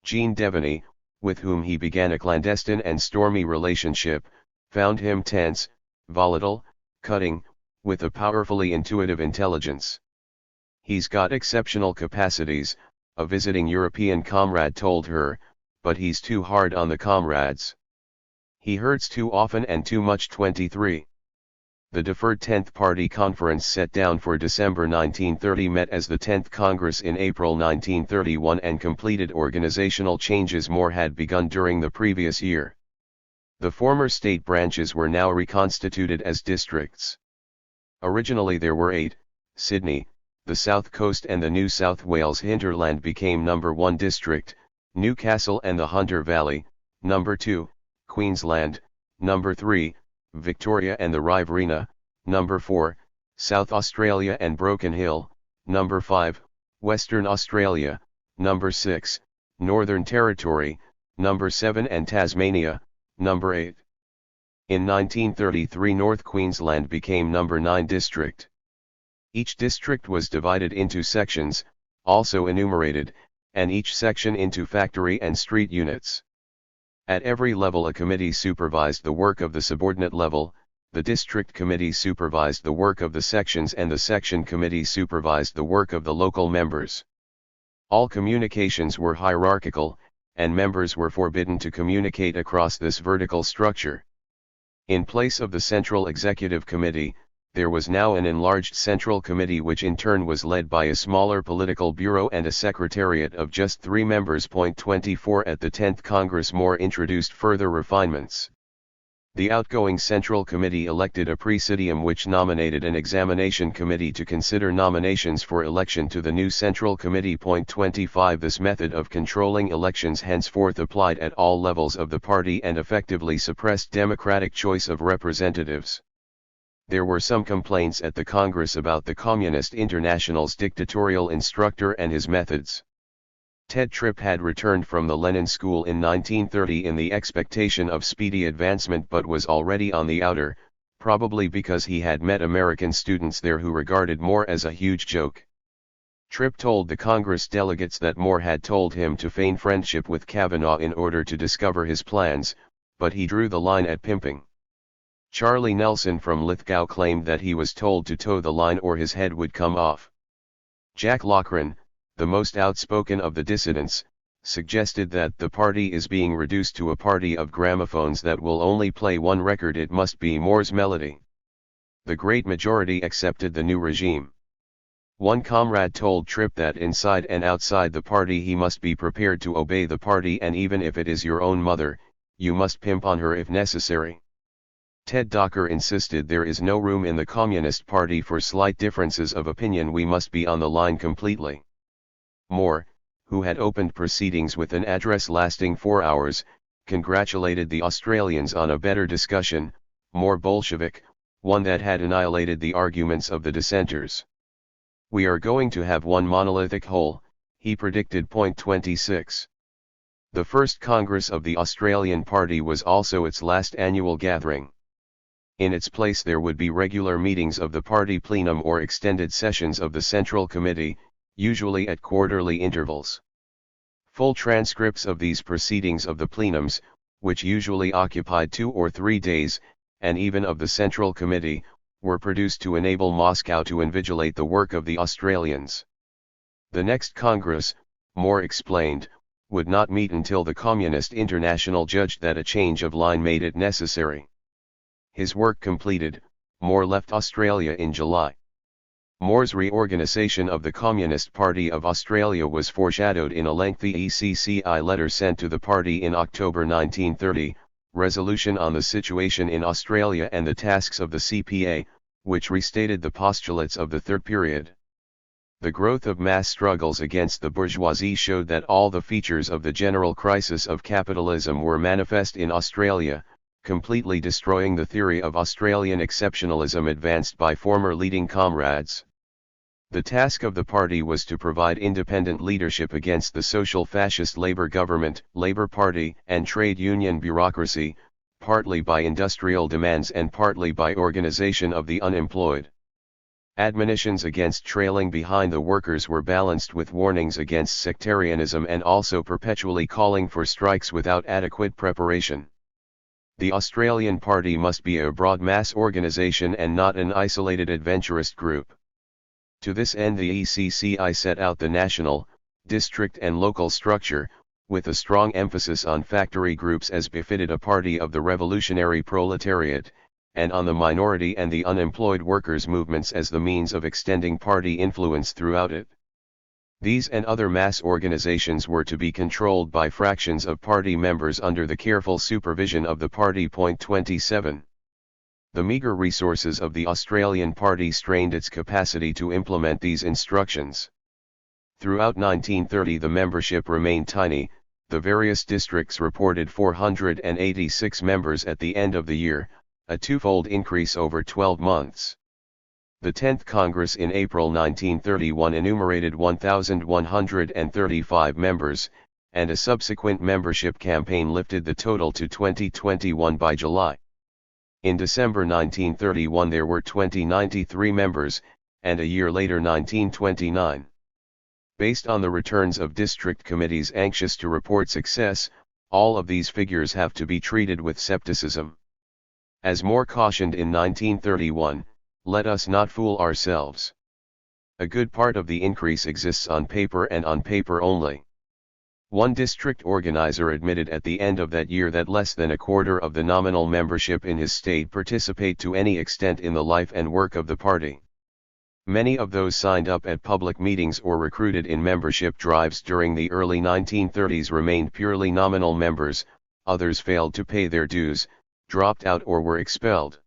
Jean Devaney, with whom he began a clandestine and stormy relationship, found him tense, volatile, cutting, with a powerfully intuitive intelligence. "He's got exceptional capacities," a visiting European comrade told her, "but he's too hard on the comrades. He hurts too often and too much." 23. The deferred 10th Party Conference set down for December 1930 met as the 10th Congress in April 1931 and completed organizational changes more had begun during the previous year. The former state branches were now reconstituted as districts. Originally there were 8, Sydney, the South Coast and the New South Wales hinterland became number 1 district, Newcastle and the Hunter Valley, number 2, Queensland, number 3, Victoria and the Riverina, number 4, South Australia and Broken Hill, number 5, Western Australia, number 6, Northern Territory, number 7 and Tasmania, number 8. In 1933 North Queensland became number 9 district. Each district was divided into sections, also enumerated, and each section into factory and street units. At every level a committee supervised the work of the subordinate level, the district committee supervised the work of the sections and the section committee supervised the work of the local members. All communications were hierarchical, and members were forbidden to communicate across this vertical structure. In place of the Central Executive Committee, there was now an enlarged Central Committee which in turn was led by a smaller political bureau and a secretariat of just 3 members. 24 At the 10th Congress more introduced further refinements. The outgoing Central Committee elected a Presidium which nominated an Examination Committee to consider nominations for election to the new Central Committee. 25 This method of controlling elections henceforth applied at all levels of the party and effectively suppressed democratic choice of representatives. There were some complaints at the Congress about the Communist International's dictatorial instructor and his methods. Ted Tripp had returned from the Lenin School in 1930 in the expectation of speedy advancement but was already on the outer, probably because he had met American students there who regarded Moore as a huge joke. Tripp told the Congress delegates that Moore had told him to feign friendship with Kavanaugh in order to discover his plans, but he drew the line at pimping. Charlie Nelson from Lithgow claimed that he was told to toe the line or his head would come off. Jack Loughran, the most outspoken of the dissidents, suggested that the party is being reduced to a party of gramophones that will only play one record. It must be Moore's melody. The great majority accepted the new regime. One comrade told Tripp that inside and outside the party he must be prepared to obey the party, and even if it is your own mother, you must pimp on her if necessary. Ted Docker insisted there is no room in the Communist Party for slight differences of opinion, we must be on the line completely. Moore, who had opened proceedings with an address lasting 4 hours, congratulated the Australians on a better discussion, more Bolshevik, one that had annihilated the arguments of the dissenters. We are going to have one monolithic whole, he predicted. Point 26. The first Congress of the Australian Party was also its last annual gathering. In its place there would be regular meetings of the party plenum or extended sessions of the Central Committee, usually at quarterly intervals. Full transcripts of these proceedings of the plenums, which usually occupied 2 or 3 days, and even of the Central Committee, were produced to enable Moscow to invigilate the work of the Australians. The next Congress, Moore explained, would not meet until the Communist International judged that a change of line made it necessary. His work completed, Moore left Australia in July. Moore's reorganisation of the Communist Party of Australia was foreshadowed in a lengthy ECCI letter sent to the party in October 1930, Resolution on the Situation in Australia and the Tasks of the CPA, which restated the postulates of the third period. The growth of mass struggles against the bourgeoisie showed that all the features of the general crisis of capitalism were manifest in Australia, completely destroying the theory of Australian exceptionalism advanced by former leading comrades. The task of the party was to provide independent leadership against the social fascist Labour government, Labour Party, and trade union bureaucracy, partly by industrial demands and partly by organisation of the unemployed. Admonitions against trailing behind the workers were balanced with warnings against sectarianism and also perpetually calling for strikes without adequate preparation. The Australian Party must be a broad mass organisation and not an isolated adventurist group. To this end the ECCI set out the national, district and local structure, with a strong emphasis on factory groups as befitted a party of the revolutionary proletariat, and on the minority and the unemployed workers' movements as the means of extending party influence throughout it. These and other mass organizations were to be controlled by fractions of party members under the careful supervision of the party. Point 27. The meagre resources of the Australian Party strained its capacity to implement these instructions. Throughout 1930 the membership remained tiny, the various districts reported 486 members at the end of the year, a twofold increase over 12 months. The 10th Congress in April 1931 enumerated 1,135 members, and a subsequent membership campaign lifted the total to 2021 by July. In December 1931 there were 2093 members, and a year later 1929. Based on the returns of district committees anxious to report success, all of these figures have to be treated with skepticism. As Moore cautioned in 1931, let us not fool ourselves. A good part of the increase exists on paper and on paper only. One district organizer admitted at the end of that year that less than a quarter of the nominal membership in his state participate to any extent in the life and work of the party. Many of those signed up at public meetings or recruited in membership drives during the early 1930s remained purely nominal members, others failed to pay their dues, dropped out or were expelled.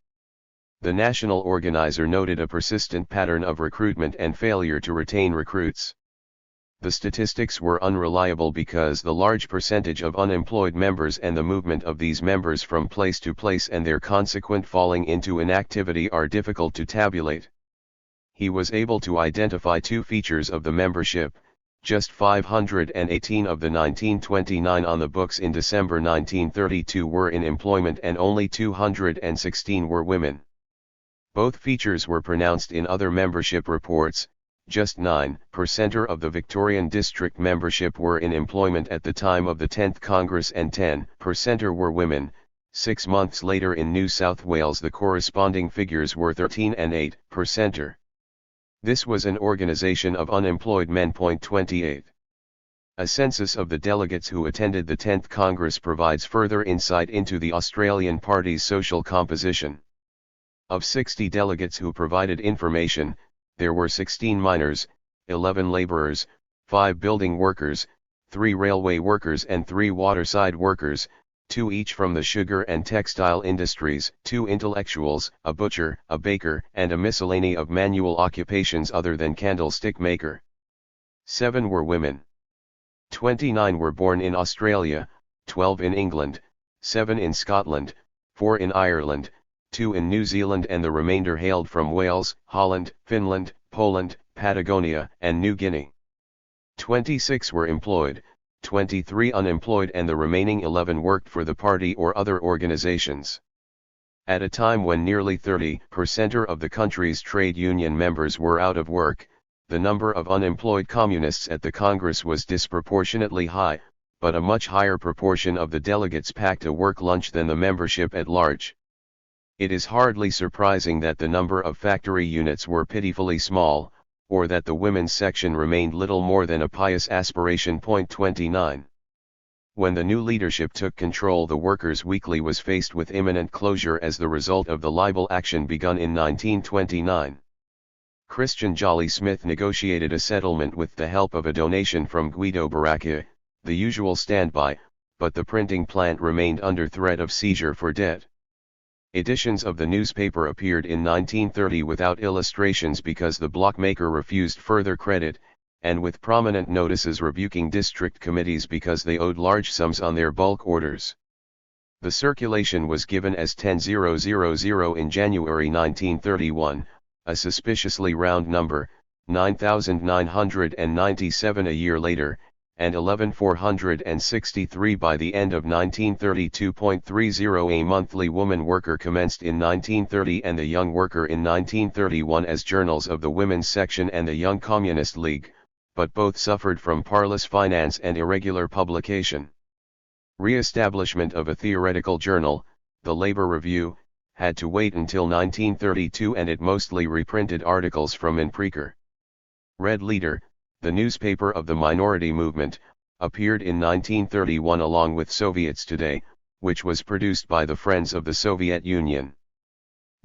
The national organizer noted a persistent pattern of recruitment and failure to retain recruits. The statistics were unreliable because the large percentage of unemployed members and the movement of these members from place to place and their consequent falling into inactivity are difficult to tabulate. He was able to identify two features of the membership: just 518 of the 1929 on the books in December 1932 were in employment and only 216 were women. Both features were pronounced in other membership reports. Just 9% of the Victorian district membership were in employment at the time of the 10th Congress and 10% were women. 6 months later in New South Wales the corresponding figures were 13 and 8%. This was an organisation of unemployed men. Point 28. A census of the delegates who attended the 10th Congress provides further insight into the Australian Party's social composition. Of 60 delegates who provided information, there were 16 miners, 11 labourers, 5 building workers, 3 railway workers and 3 waterside workers, 2 each from the sugar and textile industries, 2 intellectuals, a butcher, a baker, and a miscellany of manual occupations other than candlestick maker. 7 were women. 29 were born in Australia, 12 in England, 7 in Scotland, 4 in Ireland, 2 in New Zealand, and the remainder hailed from Wales, Holland, Finland, Poland, Patagonia, and New Guinea. 26 were employed, 23 unemployed, and the remaining 11 worked for the party or other organizations. At a time when nearly 30% of the country's trade union members were out of work, the number of unemployed communists at the Congress was disproportionately high, but a much higher proportion of the delegates packed a work lunch than the membership at large. It is hardly surprising that the number of factory units were pitifully small, or that the women's section remained little more than a pious aspiration. 29. When the new leadership took control, the Workers' Weekly was faced with imminent closure as the result of the libel action begun in 1929. Christian Jolly Smith negotiated a settlement with the help of a donation from Guido Baracca, the usual standby, but the printing plant remained under threat of seizure for debt. Editions of the newspaper appeared in 1930 without illustrations because the blockmaker refused further credit, and with prominent notices rebuking district committees because they owed large sums on their bulk orders. The circulation was given as 10,000 in January 1931, a suspiciously round number, 9,997 a year later, and 11,463 by the end of 1932.30. A monthly woman worker commenced in 1930 and the Young Worker in 1931 as journals of the Women's Section and the Young Communist League, but both suffered from parlous finance and irregular publication. Re-establishment of a theoretical journal, the Labor Review, had to wait until 1932, and it mostly reprinted articles from In Preker. Red Leader, the newspaper of the minority movement, appeared in 1931 along with Soviets Today, which was produced by the Friends of the Soviet Union.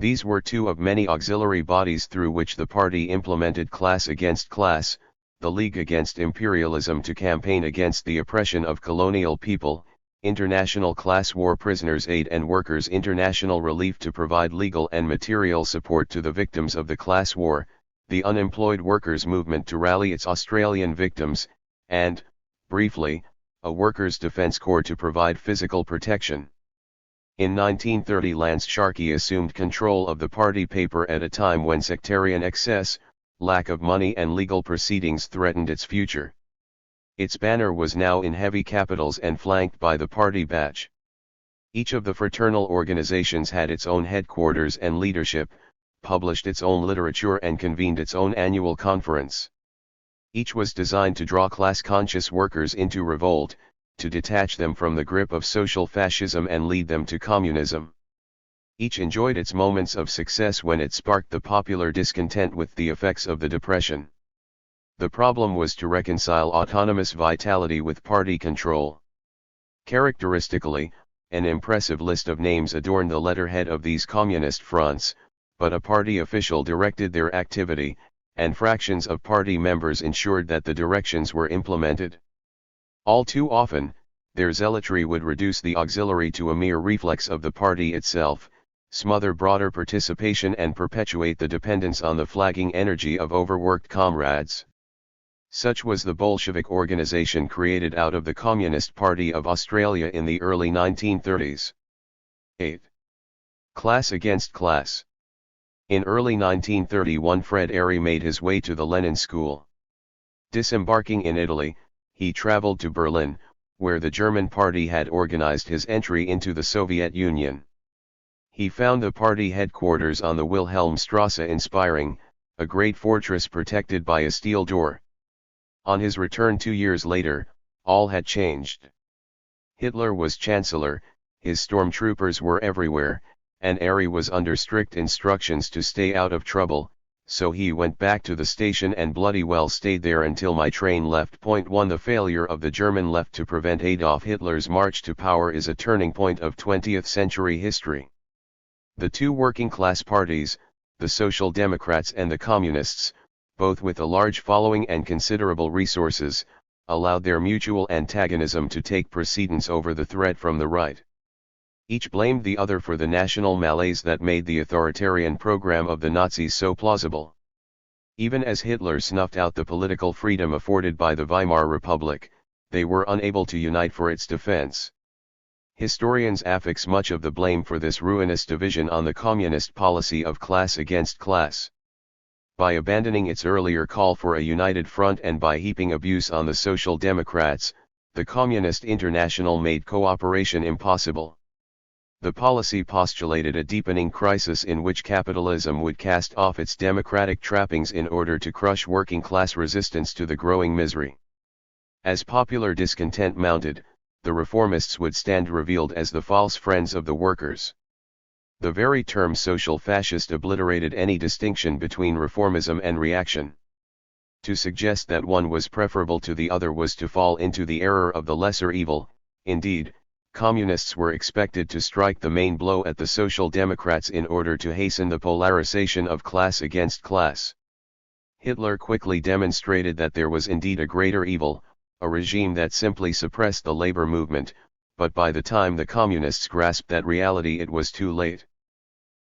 These were 2 of many auxiliary bodies through which the party implemented class against class, the League Against Imperialism to campaign against the oppression of colonial people, International Class War Prisoners Aid and Workers' International Relief to provide legal and material support to the victims of the class war, the Unemployed Workers' Movement to rally its Australian victims, and, briefly, a Workers' Defence Corps to provide physical protection. In 1930 Lance Sharkey assumed control of the party paper at a time when sectarian excess, lack of money and legal proceedings threatened its future. Its banner was now in heavy capitals and flanked by the party badge. Each of the fraternal organizations had its own headquarters and leadership, published its own literature and convened its own annual conference. Each was designed to draw class-conscious workers into revolt, to detach them from the grip of social fascism and lead them to communism. Each enjoyed its moments of success when it sparked the popular discontent with the effects of the Depression. The problem was to reconcile autonomous vitality with party control. Characteristically, an impressive list of names adorned the letterhead of these communist fronts, but a party official directed their activity, and fractions of party members ensured that the directions were implemented. All too often, their zealotry would reduce the auxiliary to a mere reflex of the party itself, smother broader participation and perpetuate the dependence on the flagging energy of overworked comrades. Such was the Bolshevik organization created out of the Communist Party of Australia in the early 1930s. 8. Class against class. In early 1931 Fred Airy made his way to the Lenin School. Disembarking in Italy, he traveled to Berlin, where the German party had organized his entry into the Soviet Union. He found the party headquarters on the Wilhelmstrasse inspiring, a great fortress protected by a steel door. On his return 2 years later, all had changed. Hitler was chancellor, his stormtroopers were everywhere, and Airy was under strict instructions to stay out of trouble, so he went back to the station and bloody well stayed there until my train left. 1 The failure of the German left to prevent Adolf Hitler's march to power is a turning point of 20th century history. The 2 working class parties, the Social Democrats and the Communists, both with a large following and considerable resources, allowed their mutual antagonism to take precedence over the threat from the right. Each blamed the other for the national malaise that made the authoritarian program of the Nazis so plausible. Even as Hitler snuffed out the political freedom afforded by the Weimar Republic, they were unable to unite for its defense. Historians affix much of the blame for this ruinous division on the communist policy of class against class. By abandoning its earlier call for a united front and by heaping abuse on the Social Democrats, the Communist International made cooperation impossible. The policy postulated a deepening crisis in which capitalism would cast off its democratic trappings in order to crush working-class resistance to the growing misery. As popular discontent mounted, the reformists would stand revealed as the false friends of the workers. The very term social fascist obliterated any distinction between reformism and reaction. To suggest that one was preferable to the other was to fall into the error of the lesser evil. Indeed, communists were expected to strike the main blow at the Social Democrats in order to hasten the polarization of class against class. Hitler quickly demonstrated that there was indeed a greater evil, a regime that simply suppressed the labor movement, but by the time the communists grasped that reality it was too late.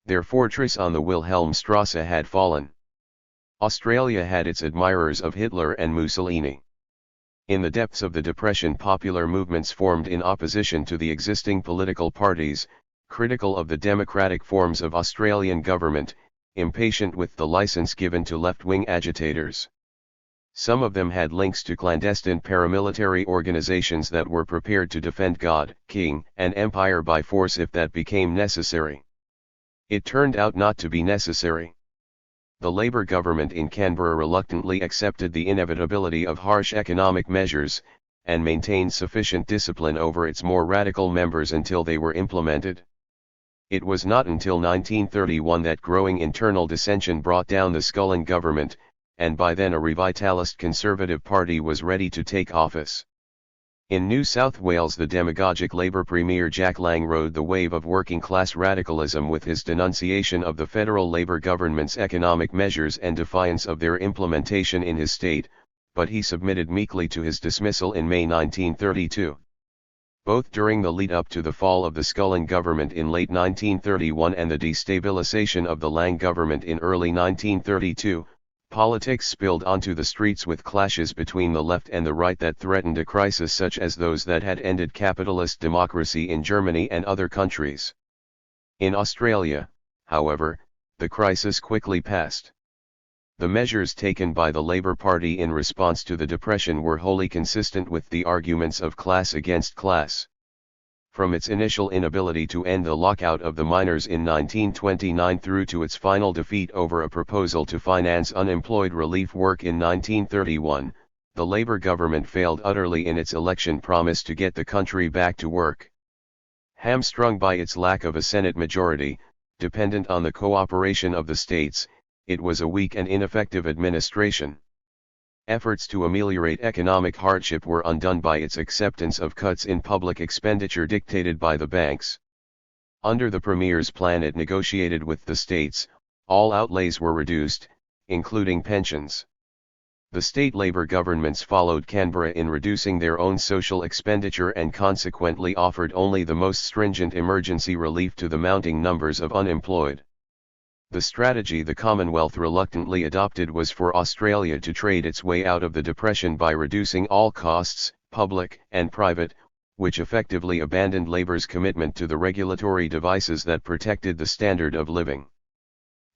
Their fortress on the Wilhelmstrasse had fallen. Australia had its admirers of Hitler and Mussolini. In the depths of the Depression, popular movements formed in opposition to the existing political parties, critical of the democratic forms of Australian government, impatient with the license given to left-wing agitators. Some of them had links to clandestine paramilitary organizations that were prepared to defend God, King, and Empire by force if that became necessary. It turned out not to be necessary. The Labour government in Canberra reluctantly accepted the inevitability of harsh economic measures, and maintained sufficient discipline over its more radical members until they were implemented. It was not until 1931 that growing internal dissension brought down the Scullin government, and by then a revitalist Conservative Party was ready to take office. In New South Wales, the demagogic Labour Premier Jack Lang rode the wave of working-class radicalism with his denunciation of the federal Labour government's economic measures and defiance of their implementation in his state, but he submitted meekly to his dismissal in May 1932. Both during the lead-up to the fall of the Scullin government in late 1931 and the destabilisation of the Lang government in early 1932, politics spilled onto the streets with clashes between the left and the right that threatened a crisis such as those that had ended capitalist democracy in Germany and other countries. In Australia, however, the crisis quickly passed. The measures taken by the Labour Party in response to the Depression were wholly consistent with the arguments of class against class. From its initial inability to end the lockout of the miners in 1929 through to its final defeat over a proposal to finance unemployed relief work in 1931, the Labour government failed utterly in its election promise to get the country back to work. Hamstrung by its lack of a Senate majority, dependent on the cooperation of the states, it was a weak and ineffective administration. Efforts to ameliorate economic hardship were undone by its acceptance of cuts in public expenditure dictated by the banks. Under the Premier's plan it negotiated with the states, all outlays were reduced, including pensions. The state Labour governments followed Canberra in reducing their own social expenditure and consequently offered only the most stringent emergency relief to the mounting numbers of unemployed. The strategy the Commonwealth reluctantly adopted was for Australia to trade its way out of the Depression by reducing all costs, public and private, which effectively abandoned Labour's commitment to the regulatory devices that protected the standard of living.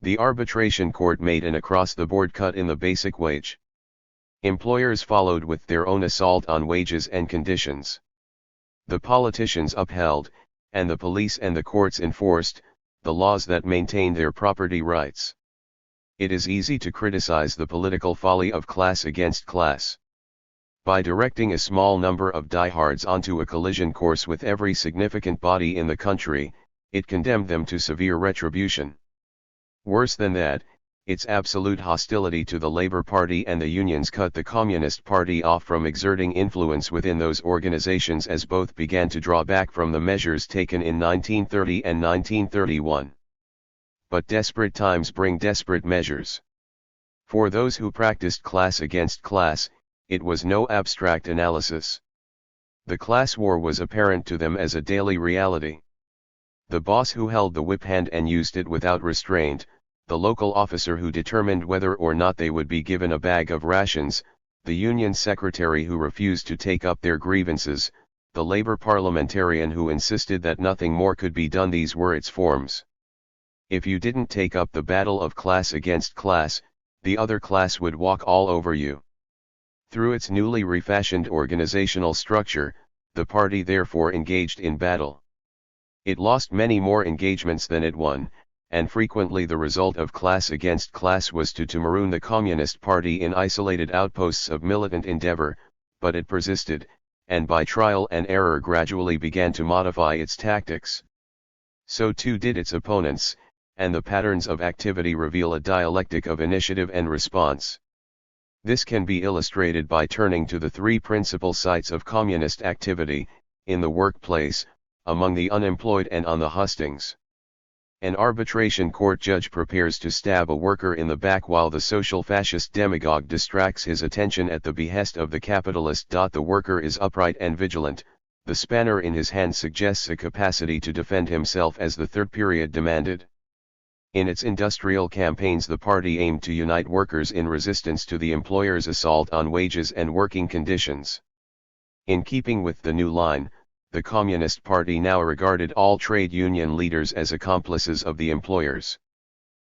The arbitration court made an across-the-board cut in the basic wage. Employers followed with their own assault on wages and conditions. The politicians upheld, and the police and the courts enforced, the laws that maintain their property rights. It is easy to criticize the political folly of class against class. By directing a small number of diehards onto a collision course with every significant body in the country, it condemned them to severe retribution. Worse than that, its absolute hostility to the Labour Party and the unions cut the Communist Party off from exerting influence within those organizations as both began to draw back from the measures taken in 1930 and 1931. But desperate times bring desperate measures. For those who practiced class against class, it was no abstract analysis. The class war was apparent to them as a daily reality. the boss who held the whip hand and used it without restraint, the local officer who determined whether or not they would be given a bag of rations, the union secretary who refused to take up their grievances, the labor parliamentarian who insisted that nothing more could be done. These were its forms. If you didn't take up the battle of class against class, the other class would walk all over you. Through its newly refashioned organizational structure, the party therefore engaged in battle. It lost many more engagements than it won, and frequently the result of class against class was to maroon the Communist Party in isolated outposts of militant endeavor, but it persisted, and by trial and error gradually began to modify its tactics. So too did its opponents, and the patterns of activity reveal a dialectic of initiative and response. This can be illustrated by turning to the three principal sites of communist activity: in the workplace, among the unemployed, and on the hustings. An arbitration court judge prepares to stab a worker in the back while the social fascist demagogue distracts his attention at the behest of the capitalist. The worker is upright and vigilant, the spanner in his hand suggests a capacity to defend himself as the third period demanded. In its industrial campaigns, the party aimed to unite workers in resistance to the employer's assault on wages and working conditions. In keeping with the new line, the Communist Party now regarded all trade union leaders as accomplices of the employers.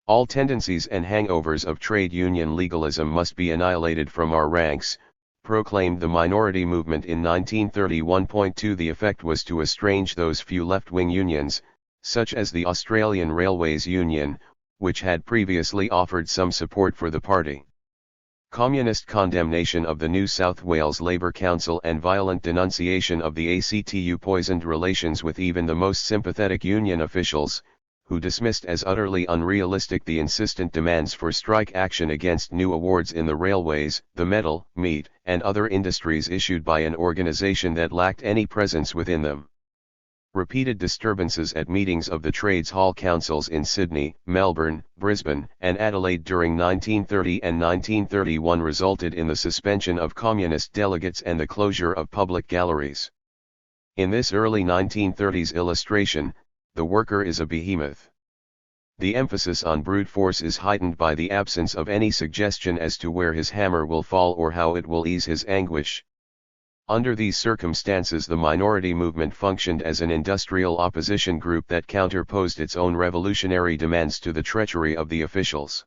All tendencies and hangovers of trade union legalism must be annihilated from our ranks, proclaimed the minority movement in 1931.2. The effect was to estrange those few left-wing unions, such as the Australian Railways Union, which had previously offered some support for the party. Communist condemnation of the New South Wales Labour Council and violent denunciation of the ACTU poisoned relations with even the most sympathetic union officials, who dismissed as utterly unrealistic the insistent demands for strike action against new awards in the railways, the metal, meat, and other industries issued by an organisation that lacked any presence within them. Repeated disturbances at meetings of the Trades Hall Councils in Sydney, Melbourne, Brisbane, and Adelaide during 1930 and 1931 resulted in the suspension of communist delegates and the closure of public galleries. In this early 1930s illustration, the worker is a behemoth. The emphasis on brute force is heightened by the absence of any suggestion as to where his hammer will fall or how it will ease his anguish. Under these circumstances, the minority movement functioned as an industrial opposition group that counterposed its own revolutionary demands to the treachery of the officials.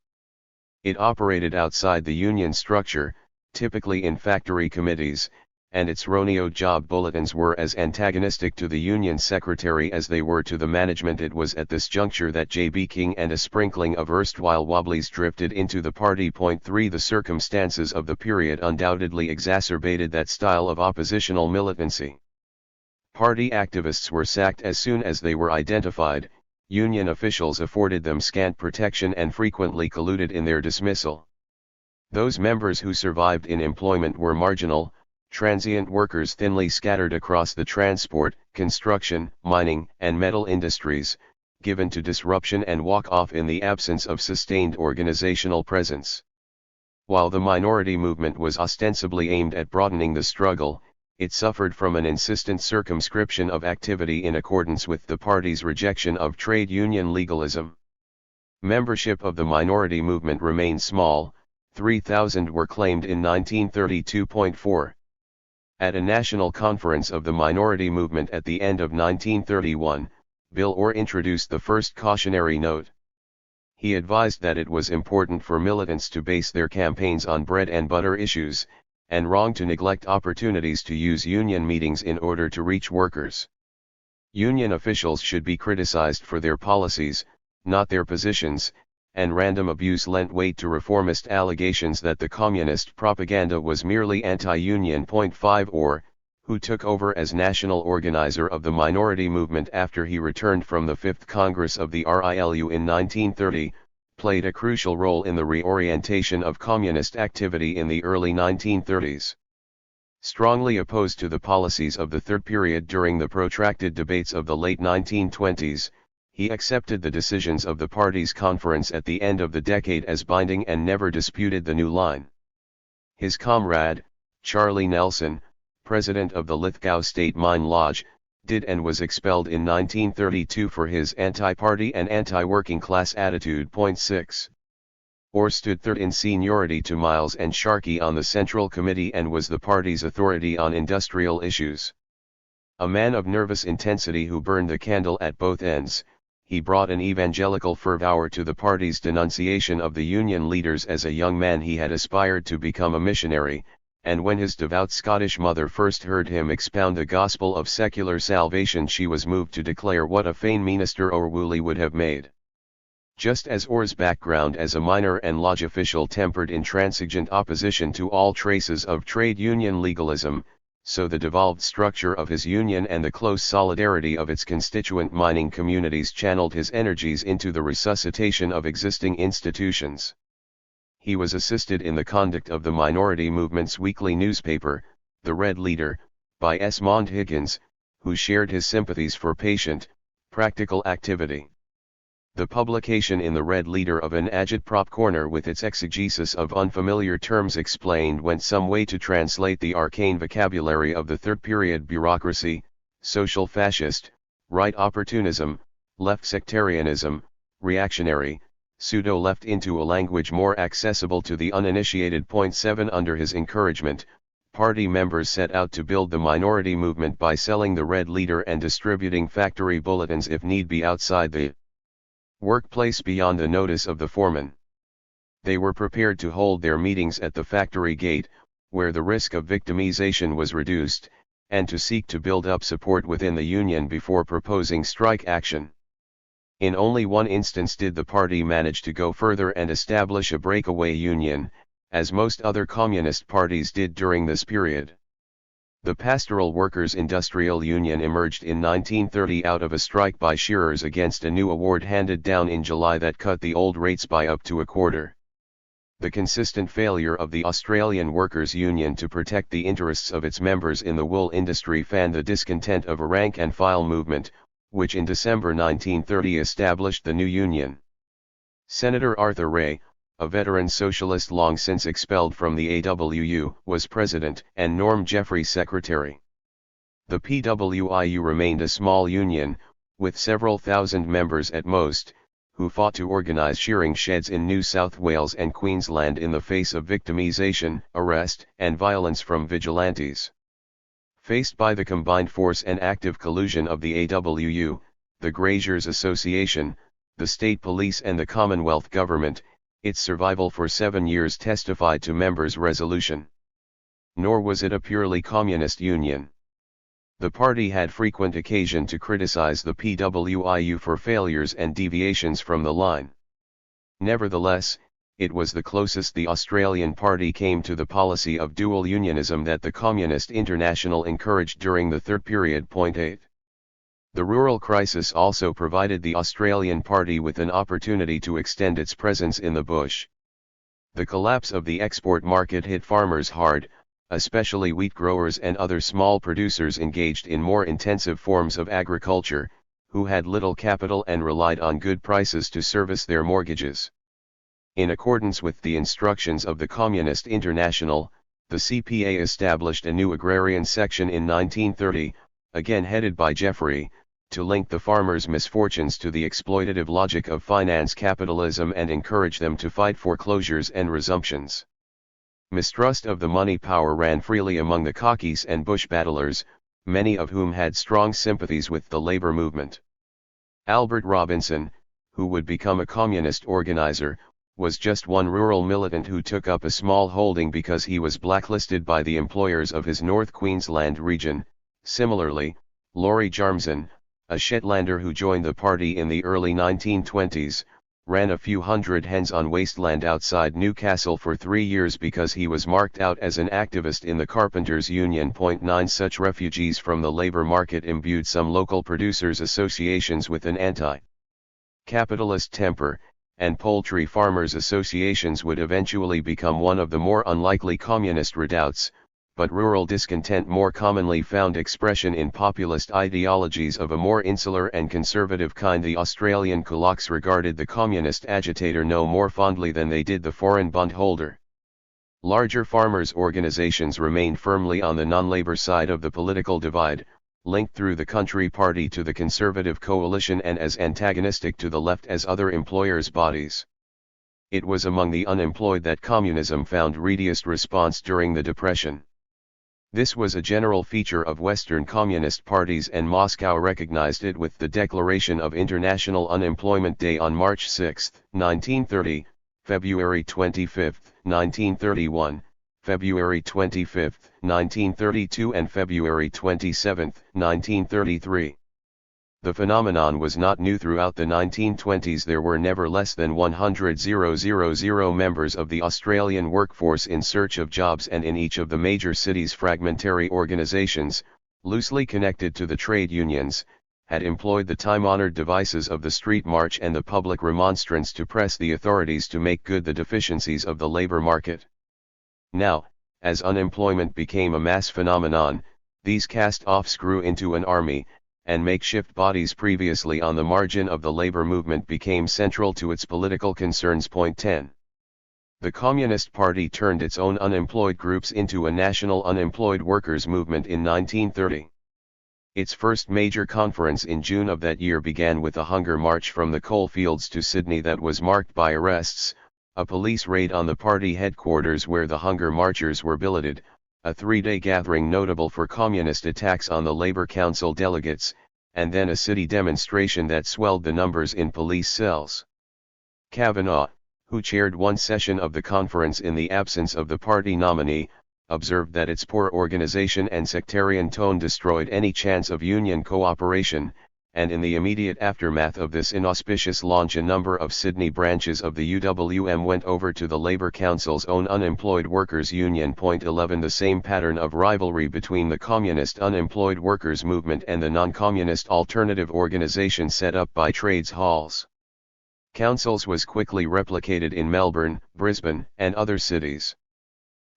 It operated outside the union structure, typically in factory committees, and its Roneo job bulletins were as antagonistic to the union secretary as they were to the management. It was at this juncture that J.B. King and a sprinkling of erstwhile wobblies drifted into the party. 3. The circumstances of the period undoubtedly exacerbated that style of oppositional militancy. Party activists were sacked as soon as they were identified, union officials afforded them scant protection and frequently colluded in their dismissal. Those members who survived in employment were marginal, transient workers thinly scattered across the transport, construction, mining, and metal industries, given to disruption and walk off in the absence of sustained organizational presence. While the minority movement was ostensibly aimed at broadening the struggle, it suffered from an insistent circumscription of activity in accordance with the party's rejection of trade union legalism. Membership of the minority movement remained small. 3,000 were claimed in 1932.4. At a national conference of the minority movement at the end of 1931, Bill Orr introduced the first cautionary note. He advised that it was important for militants to base their campaigns on bread and butter issues, and wrong to neglect opportunities to use union meetings in order to reach workers. Union officials should be criticized for their policies, not their positions, and random abuse lent weight to reformist allegations that the communist propaganda was merely anti-union. 5. Orr, who took over as national organizer of the minority movement after he returned from the 5th Congress of the RILU in 1930, played a crucial role in the reorientation of communist activity in the early 1930s. Strongly opposed to the policies of the third period during the protracted debates of the late 1920s, he accepted the decisions of the party's conference at the end of the decade as binding and never disputed the new line. His comrade, Charlie Nelson, president of the Lithgow State Mine Lodge, convicted and was expelled in 1932 for his anti-party and anti-working class attitude. 6. Orr stood third in seniority to Miles and Sharkey on the Central Committee and was the party's authority on industrial issues. A man of nervous intensity who burned the candle at both ends, he brought an evangelical fervour to the party's denunciation of the Union leaders. As a young man he had aspired to become a missionary, and when his devout Scottish mother first heard him expound the gospel of secular salvation she was moved to declare what a fine minister Orwoolley would have made. Just as Orr's background as a miner and lodge official tempered intransigent opposition to all traces of trade union legalism, so the devolved structure of his union and the close solidarity of its constituent mining communities channeled his energies into the resuscitation of existing institutions. He was assisted in the conduct of the minority movement's weekly newspaper, The Red Leader, by Esmond Higgins, who shared his sympathies for patient, practical activity. The publication in the Red Leader of an agitprop corner with its exegesis of unfamiliar terms explained went some way to translate the arcane vocabulary of the third-period bureaucracy, social fascist, right opportunism, left sectarianism, reactionary, pseudo-left into a language more accessible to the uninitiated. 7 Under his encouragement, party members set out to build the minority movement by selling the Red Leader and distributing factory bulletins if need be outside the workplace beyond the notice of the foreman. They were prepared to hold their meetings at the factory gate, where the risk of victimization was reduced, and to seek to build up support within the union before proposing strike action. In only one instance did the party manage to go further and establish a breakaway union, as most other communist parties did during this period. The Pastoral Workers' Industrial Union emerged in 1930 out of a strike by shearers against a new award handed down in July that cut the old rates by up to a quarter. The consistent failure of the Australian Workers' Union to protect the interests of its members in the wool industry fanned the discontent of a rank-and-file movement, which in December 1930 established the new union. Senator Arthur Ray, a veteran socialist long since expelled from the AWU, was president and Norm Jeffrey secretary. The PWIU remained a small union, with several thousand members at most, who fought to organize shearing sheds in New South Wales and Queensland in the face of victimization, arrest, and violence from vigilantes. Faced by the combined force and active collusion of the AWU, the Graziers Association, the state police and the Commonwealth government, its survival for 7 years testified to members' resolution. Nor was it a purely communist union. The party had frequent occasion to criticize the PWIU for failures and deviations from the line. Nevertheless, it was the closest the Australian party came to the policy of dual unionism that the Communist International encouraged during the third period. 8. The rural crisis also provided the Australian party with an opportunity to extend its presence in the bush. The collapse of the export market hit farmers hard, especially wheat growers and other small producers engaged in more intensive forms of agriculture, who had little capital and relied on good prices to service their mortgages. In accordance with the instructions of the Communist International, the CPA established a new agrarian section in 1930, again headed by Jeffrey, to link the farmers' misfortunes to the exploitative logic of finance capitalism and encourage them to fight foreclosures and resumptions. Mistrust of the money power ran freely among the cockies and bush battlers, many of whom had strong sympathies with the labor movement. Albert Robinson, who would become a communist organizer, was just one rural militant who took up a small holding because he was blacklisted by the employers of his North Queensland region. Similarly, Laurie Jarmson, a Shetlander who joined the party in the early 1920s, ran a few hundred hens on wasteland outside Newcastle for 3 years because he was marked out as an activist in the Carpenters Union. 9 Such refugees from the labor market imbued some local producers' associations with an anti-capitalist temper, and poultry farmers' associations would eventually become one of the more unlikely communist redoubts, but rural discontent more commonly found expression in populist ideologies of a more insular and conservative kind. The Australian kulaks regarded the communist agitator no more fondly than they did the foreign bondholder. Larger farmers' organisations remained firmly on the non-labour side of the political divide, linked through the Country Party to the Conservative coalition and as antagonistic to the left as other employers' bodies. It was among the unemployed that communism found readiest response during the Depression. This was a general feature of Western communist parties, and Moscow recognized it with the declaration of International Unemployment Day on March 6, 1930, February 25, 1931, February 25, 1932 and February 27, 1933. The phenomenon was not new throughout the 1920s. There were never less than 100,000 members of the Australian workforce in search of jobs, and in each of the major cities fragmentary organisations, loosely connected to the trade unions, had employed the time-honoured devices of the street march and the public remonstrance to press the authorities to make good the deficiencies of the labour market. Now, as unemployment became a mass phenomenon, these cast-offs grew into an army, and makeshift bodies previously on the margin of the labor movement became central to its political concerns. Point 10. The Communist Party turned its own unemployed groups into a national unemployed workers' movement in 1930. Its first major conference in June of that year began with a hunger march from the coalfields to Sydney that was marked by arrests, a police raid on the party headquarters where the hunger marchers were billeted, a three-day gathering notable for communist attacks on the Labour Council delegates, and then a city demonstration that swelled the numbers in police cells. Kavanagh, who chaired one session of the conference in the absence of the party nominee, observed that its poor organization and sectarian tone destroyed any chance of union cooperation, and in the immediate aftermath of this inauspicious launch a number of Sydney branches of the UWM went over to the Labour Council's own unemployed workers' union. Point 11. The same pattern of rivalry between the communist unemployed workers' movement and the non-communist alternative organisation set up by trades halls. Councils was quickly replicated in Melbourne, Brisbane, and other cities.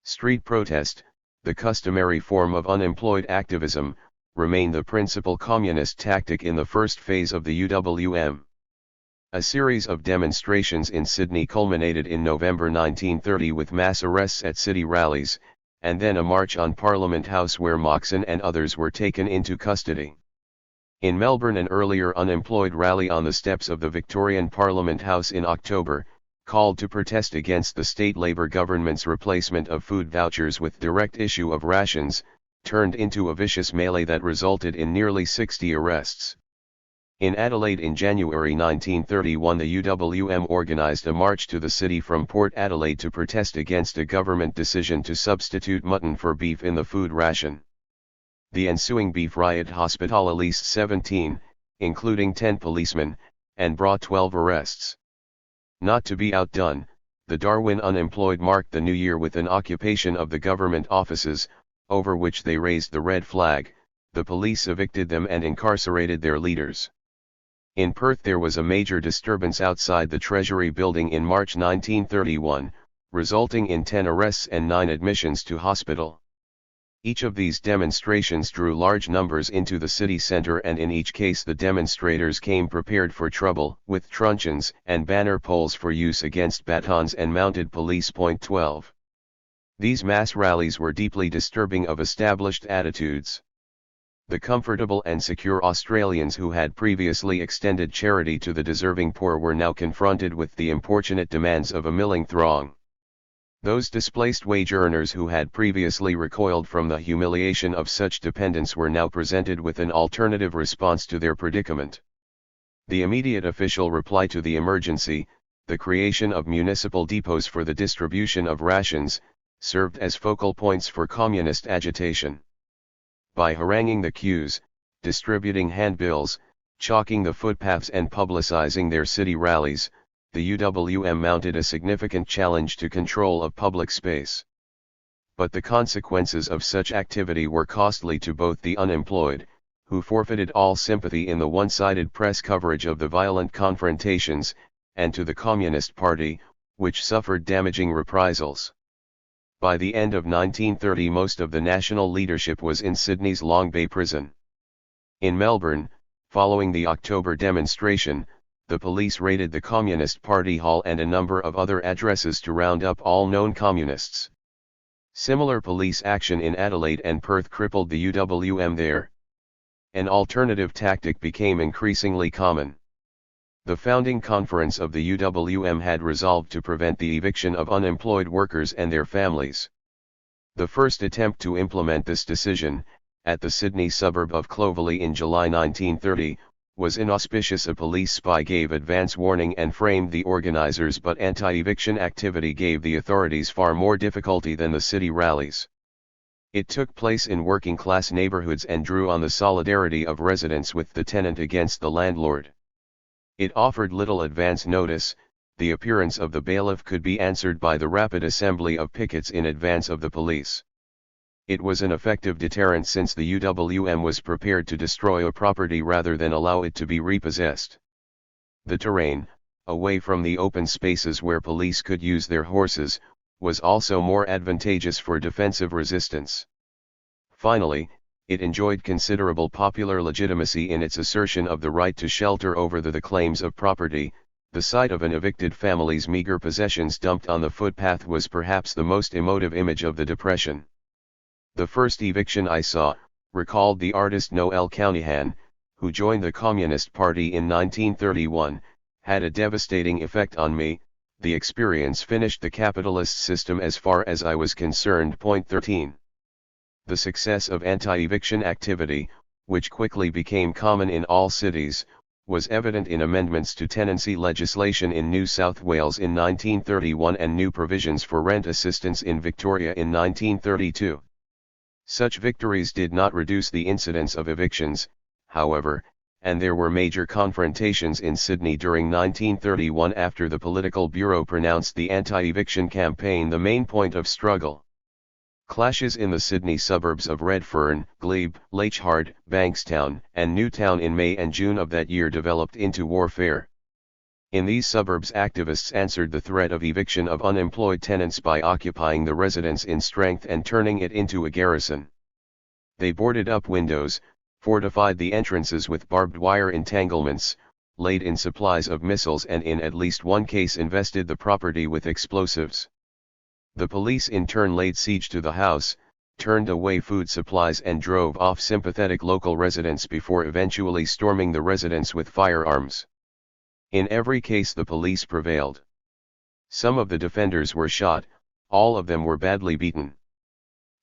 Street protest, the customary form of unemployed activism, remained the principal communist tactic in the first phase of the UWM. A series of demonstrations in Sydney culminated in November 1930 with mass arrests at city rallies, and then a march on Parliament House where Moxon and others were taken into custody. In Melbourne, an earlier unemployed rally on the steps of the Victorian Parliament House in October, called to protest against the state Labour government's replacement of food vouchers with direct issue of rations, turned into a vicious melee that resulted in nearly 60 arrests. In Adelaide in January 1931 the UWM organised a march to the city from Port Adelaide to protest against a government decision to substitute mutton for beef in the food ration. The ensuing beef riot hospital at least 17, including 10 policemen, and brought 12 arrests. Not to be outdone, the Darwin unemployed marked the new year with an occupation of the government offices, over which they raised the red flag. The police evicted them and incarcerated their leaders. In Perth there was a major disturbance outside the Treasury building in March 1931, resulting in 10 arrests and 9 admissions to hospital. Each of these demonstrations drew large numbers into the city centre, and in each case the demonstrators came prepared for trouble, with truncheons and banner poles for use against batons and mounted police. Point 12. These mass rallies were deeply disturbing of established attitudes. The comfortable and secure Australians who had previously extended charity to the deserving poor were now confronted with the importunate demands of a milling throng. Those displaced wage earners who had previously recoiled from the humiliation of such dependence were now presented with an alternative response to their predicament. The immediate official reply to the emergency, the creation of municipal depots for the distribution of rations, served as focal points for communist agitation. By haranguing the queues, distributing handbills, chalking the footpaths and publicizing their city rallies, the UWM mounted a significant challenge to control of public space. But the consequences of such activity were costly to both the unemployed, who forfeited all sympathy in the one-sided press coverage of the violent confrontations, and to the Communist Party, which suffered damaging reprisals. By the end of 1930 most of the national leadership was in Sydney's Long Bay prison. In Melbourne, following the October demonstration, the police raided the Communist Party Hall and a number of other addresses to round up all known communists. Similar police action in Adelaide and Perth crippled the UWM there. An alternative tactic became increasingly common. The founding conference of the UWM had resolved to prevent the eviction of unemployed workers and their families. The first attempt to implement this decision, at the Sydney suburb of Clovelly in July 1930, was inauspicious. A police spy gave advance warning and framed the organizers, but anti-eviction activity gave the authorities far more difficulty than the city rallies. It took place in working-class neighborhoods and drew on the solidarity of residents with the tenant against the landlord. It offered little advance notice. The appearance of the bailiff could be answered by the rapid assembly of pickets in advance of the police. It was an effective deterrent, since the UWM was prepared to destroy a property rather than allow it to be repossessed. The terrain, away from the open spaces where police could use their horses, was also more advantageous for defensive resistance. Finally, it enjoyed considerable popular legitimacy in its assertion of the right to shelter over the claims of property. The sight of an evicted family's meager possessions dumped on the footpath was perhaps the most emotive image of the Depression. "The first eviction I saw," recalled the artist Noel Cownihan, who joined the Communist Party in 1931, "had a devastating effect on me. The experience finished the capitalist system as far as I was concerned." Point 13. The success of anti-eviction activity, which quickly became common in all cities, was evident in amendments to tenancy legislation in New South Wales in 1931 and new provisions for rent assistance in Victoria in 1932. Such victories did not reduce the incidence of evictions, however, and there were major confrontations in Sydney during 1931 after the Political Bureau pronounced the anti-eviction campaign the main point of struggle. Clashes in the Sydney suburbs of Redfern, Glebe, Leichhardt, Bankstown, and Newtown in May and June of that year developed into warfare. In these suburbs, activists answered the threat of eviction of unemployed tenants by occupying the residence in strength and turning it into a garrison. They boarded up windows, fortified the entrances with barbed wire entanglements, laid in supplies of missiles, and in at least one case invested the property with explosives. The police in turn laid siege to the house, turned away food supplies, and drove off sympathetic local residents before eventually storming the residence with firearms. In every case the police prevailed. Some of the defenders were shot, all of them were badly beaten.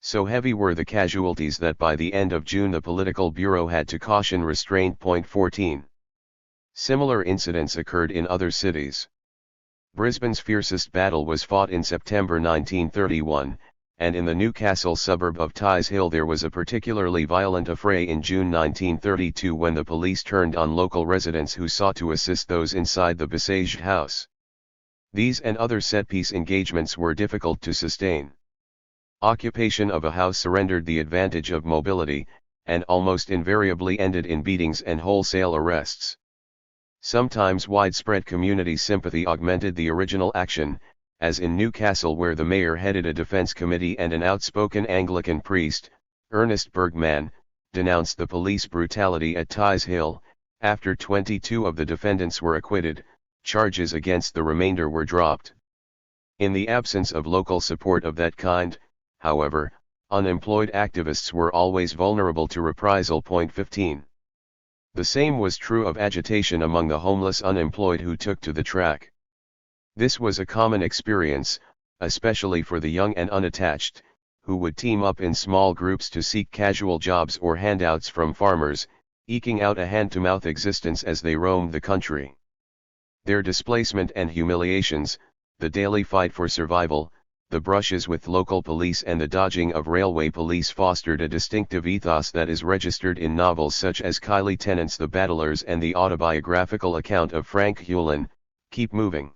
So heavy were the casualties that by the end of June the Political Bureau had to caution restraint. Point 14. Similar incidents occurred in other cities. Brisbane's fiercest battle was fought in September 1931, and in the Newcastle suburb of Tighes Hill there was a particularly violent affray in June 1932 when the police turned on local residents who sought to assist those inside the besieged house. These and other set-piece engagements were difficult to sustain. Occupation of a house surrendered the advantage of mobility, and almost invariably ended in beatings and wholesale arrests. Sometimes widespread community sympathy augmented the original action, as in Newcastle, where the mayor headed a defense committee and an outspoken Anglican priest, Ernest Bergman, denounced the police brutality at Tighes Hill. After 22 of the defendants were acquitted, charges against the remainder were dropped. In the absence of local support of that kind, however, unemployed activists were always vulnerable to reprisal. Point 15. The same was true of agitation among the homeless unemployed who took to the track. This was a common experience, especially for the young and unattached, who would team up in small groups to seek casual jobs or handouts from farmers, eking out a hand-to-mouth existence as they roamed the country. Their displacement and humiliations, the daily fight for survival, the brushes with local police and the dodging of railway police fostered a distinctive ethos that is registered in novels such as Kylie Tennant's The Battlers and the autobiographical account of Frank Hewlin, Keep Moving.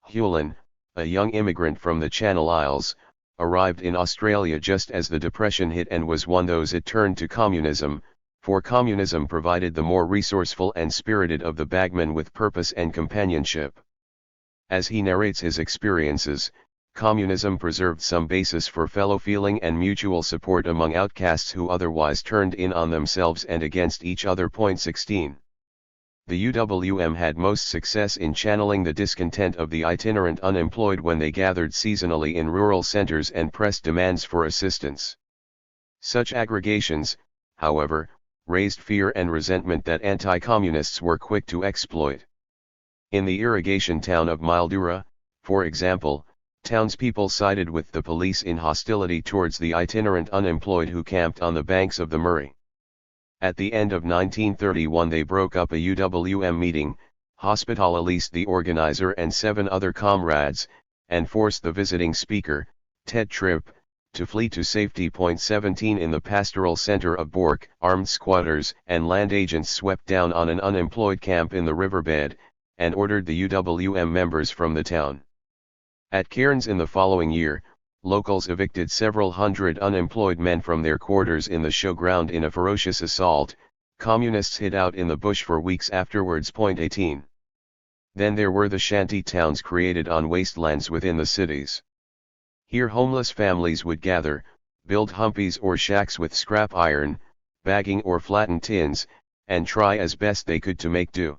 Hewlin, a young immigrant from the Channel Isles, arrived in Australia just as the Depression hit and was one those it turned to communism, for communism provided the more resourceful and spirited of the bagmen with purpose and companionship. As he narrates his experiences, communism preserved some basis for fellow feeling and mutual support among outcasts who otherwise turned in on themselves and against each other. Point 16. The UWM had most success in channeling the discontent of the itinerant unemployed when they gathered seasonally in rural centers and pressed demands for assistance. Such aggregations, however, raised fear and resentment that anti-communists were quick to exploit. In the irrigation town of Mildura, for example, townspeople sided with the police in hostility towards the itinerant unemployed who camped on the banks of the Murray. At the end of 1931 they broke up a UWM meeting, hospitalized the organizer and 7 other comrades, and forced the visiting speaker, Ted Tripp, to flee to safety. 17 In the pastoral center of Bourke, armed squatters and land agents swept down on an unemployed camp in the riverbed, and ordered the UWM members from the town. At Cairns in the following year, locals evicted several hundred unemployed men from their quarters in the showground in a ferocious assault. Communists hid out in the bush for weeks afterwards. 18. Then there were the shanty towns created on wastelands within the cities. Here homeless families would gather, build humpies or shacks with scrap iron, bagging or flattened tins, and try as best they could to make do.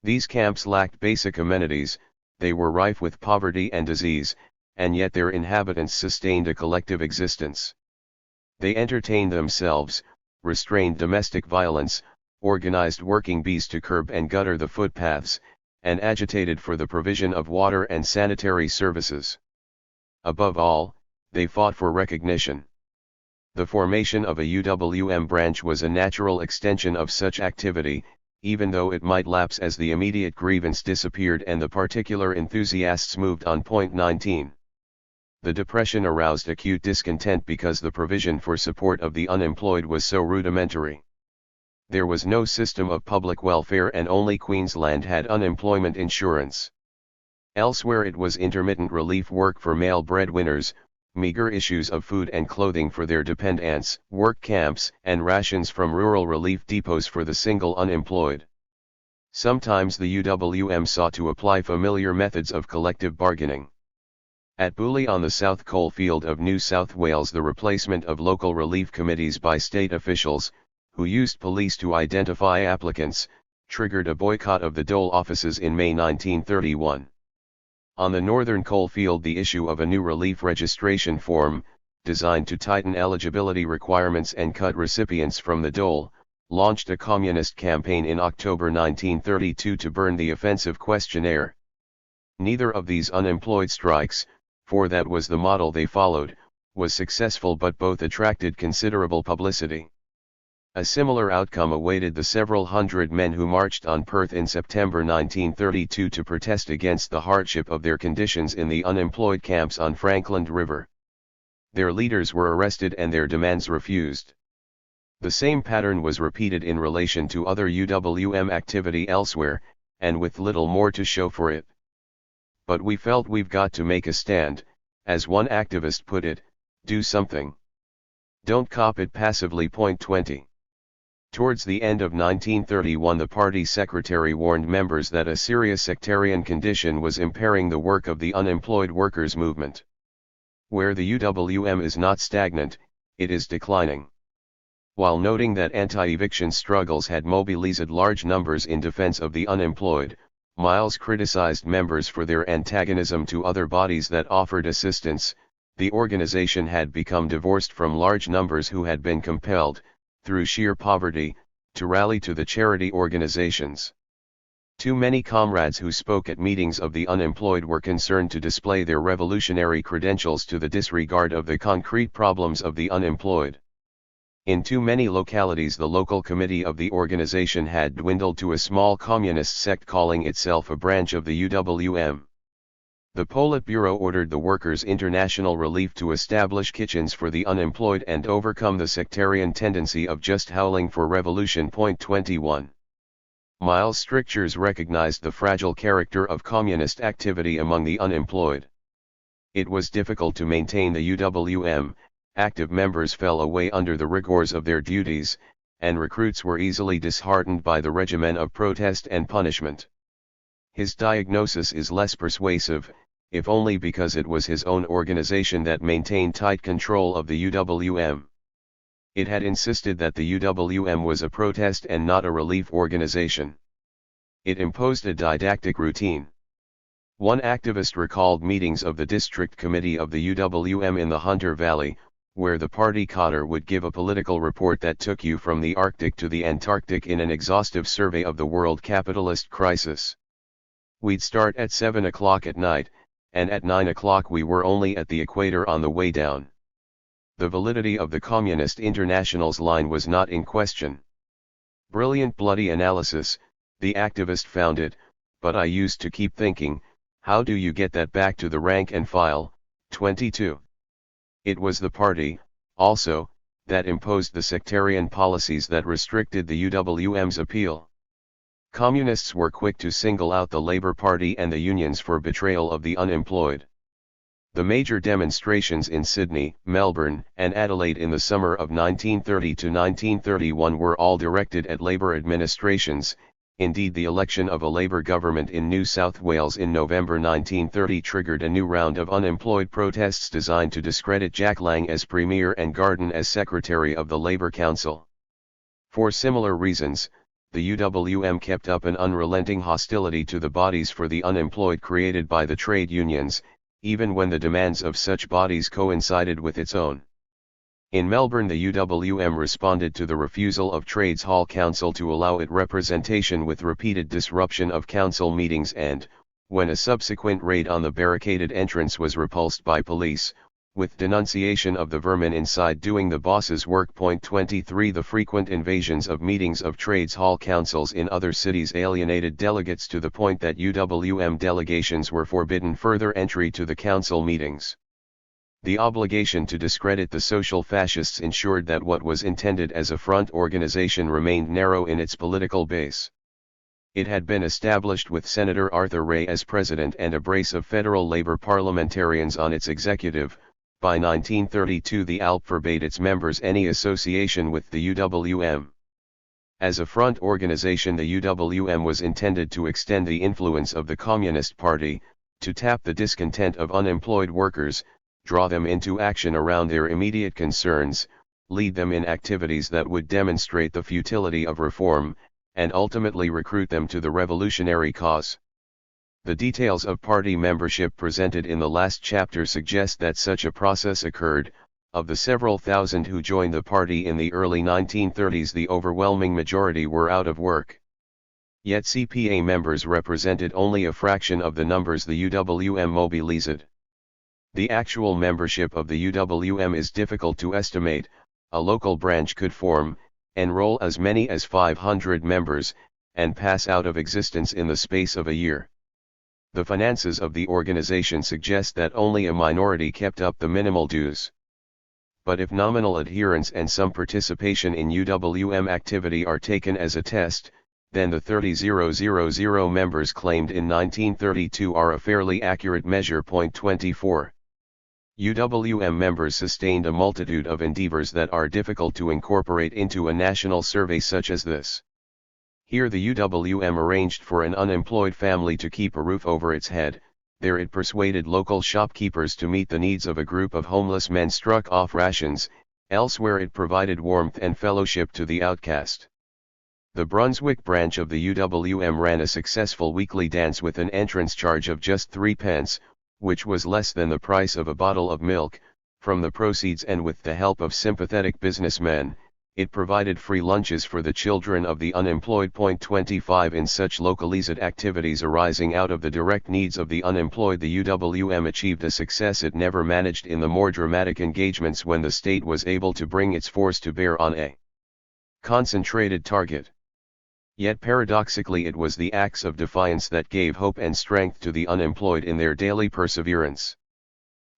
These camps lacked basic amenities, they were rife with poverty and disease, and yet their inhabitants sustained a collective existence. They entertained themselves, restrained domestic violence, organized working bees to curb and gutter the footpaths, and agitated for the provision of water and sanitary services. Above all, they fought for recognition. The formation of a UWM branch was a natural extension of such activity, even though it might lapse as the immediate grievance disappeared and the particular enthusiasts moved on. 19. The Depression aroused acute discontent because the provision for support of the unemployed was so rudimentary. There was no system of public welfare and only Queensland had unemployment insurance. Elsewhere it was intermittent relief work for male breadwinners, meager issues of food and clothing for their dependents, work camps and rations from rural relief depots for the single unemployed. Sometimes the UWM sought to apply familiar methods of collective bargaining. At Booley on the South Coalfield of New South Wales, the replacement of local relief committees by state officials, who used police to identify applicants, triggered a boycott of the dole offices in May 1931. On the northern coalfield, the issue of a new relief registration form, designed to tighten eligibility requirements and cut recipients from the dole, launched a communist campaign in October 1932 to burn the offensive questionnaire. Neither of these unemployed strikes, for that was the model they followed, was successful, but both attracted considerable publicity. A similar outcome awaited the several hundred men who marched on Perth in September 1932 to protest against the hardship of their conditions in the unemployed camps on Franklin River. Their leaders were arrested and their demands refused. The same pattern was repeated in relation to other UWM activity elsewhere, and with little more to show for it. But we felt we've got to make a stand, as one activist put it, do something. Don't cop it passively. 20. Towards the end of 1931 the party secretary warned members that a serious sectarian condition was impairing the work of the unemployed workers' movement. Where the UWM is not stagnant, it is declining. While noting that anti-eviction struggles had mobilized large numbers in defense of the unemployed, Miles criticized members for their antagonism to other bodies that offered assistance. The organization had become divorced from large numbers who had been compelled, through sheer poverty, to rally to the charity organizations. Too many comrades who spoke at meetings of the unemployed were concerned to display their revolutionary credentials to the disregard of the concrete problems of the unemployed. In too many localities the local committee of the organization had dwindled to a small communist sect calling itself a branch of the UWM. The Politburo ordered the Workers' International Relief to establish kitchens for the unemployed and overcome the sectarian tendency of just howling for revolution. 21. Miles' strictures recognized the fragile character of communist activity among the unemployed. It was difficult to maintain the UWM, active members fell away under the rigors of their duties, and recruits were easily disheartened by the regimen of protest and punishment. His diagnosis is less persuasive, if only because it was his own organization that maintained tight control of the UWM. It had insisted that the UWM was a protest and not a relief organization. It imposed a didactic routine. One activist recalled meetings of the district committee of the UWM in the Hunter Valley, where the party cadre would give a political report that took you from the Arctic to the Antarctic in an exhaustive survey of the world capitalist crisis. We'd start at 7 o'clock at night, and at 9 o'clock we were only at the equator on the way down. The validity of the Communist International's line was not in question. Brilliant bloody analysis, the activist found it, but I used to keep thinking, how do you get that back to the rank and file? 22. It was the party, also, that imposed the sectarian policies that restricted the UWM's appeal. Communists were quick to single out the Labour Party and the unions for betrayal of the unemployed. The major demonstrations in Sydney, Melbourne, and Adelaide in the summer of 1930 to 1931 were all directed at Labour administrations. Indeed, the election of a Labour government in New South Wales in November 1930 triggered a new round of unemployed protests designed to discredit Jack Lang as Premier and Garden as Secretary of the Labour Council. For similar reasons, the UWM kept up an unrelenting hostility to the bodies for the unemployed created by the trade unions, even when the demands of such bodies coincided with its own. In Melbourne, the UWM responded to the refusal of Trades Hall Council to allow it representation with repeated disruption of council meetings and, when a subsequent raid on the barricaded entrance was repulsed by police, with denunciation of the vermin inside doing the boss's work. 23 The frequent invasions of meetings of Trades Hall Councils in other cities alienated delegates to the point that UWM delegations were forbidden further entry to the council meetings. The obligation to discredit the social fascists ensured that what was intended as a front organization remained narrow in its political base. It had been established with Senator Arthur Ray as president and a brace of federal Labour parliamentarians on its executive. By 1932 the ALP forbade its members any association with the UWM. As a front organization, the UWM was intended to extend the influence of the Communist Party, to tap the discontent of unemployed workers, draw them into action around their immediate concerns, lead them in activities that would demonstrate the futility of reform, and ultimately recruit them to the revolutionary cause. The details of party membership presented in the last chapter suggest that such a process occurred. Of the several thousand who joined the party in the early 1930s, the overwhelming majority were out of work. Yet CPA members represented only a fraction of the numbers the UWM mobilized. The actual membership of the UWM is difficult to estimate. A local branch could form, enroll as many as 500 members, and pass out of existence in the space of a year. The finances of the organization suggest that only a minority kept up the minimal dues. But if nominal adherence and some participation in UWM activity are taken as a test, then the 30,000 members claimed in 1932 are a fairly accurate measure. 24. UWM members sustained a multitude of endeavors that are difficult to incorporate into a national survey such as this. Here the UWM arranged for an unemployed family to keep a roof over its head, there it persuaded local shopkeepers to meet the needs of a group of homeless men struck off rations, elsewhere it provided warmth and fellowship to the outcast. The Brunswick branch of the UWM ran a successful weekly dance with an entrance charge of just 3 pence, which was less than the price of a bottle of milk. From the proceeds and with the help of sympathetic businessmen, it provided free lunches for the children of the unemployed. 25 In such localized activities arising out of the direct needs of the unemployed, the UWM achieved a success it never managed in the more dramatic engagements when the state was able to bring its force to bear on a concentrated target. Yet paradoxically it was the acts of defiance that gave hope and strength to the unemployed in their daily perseverance.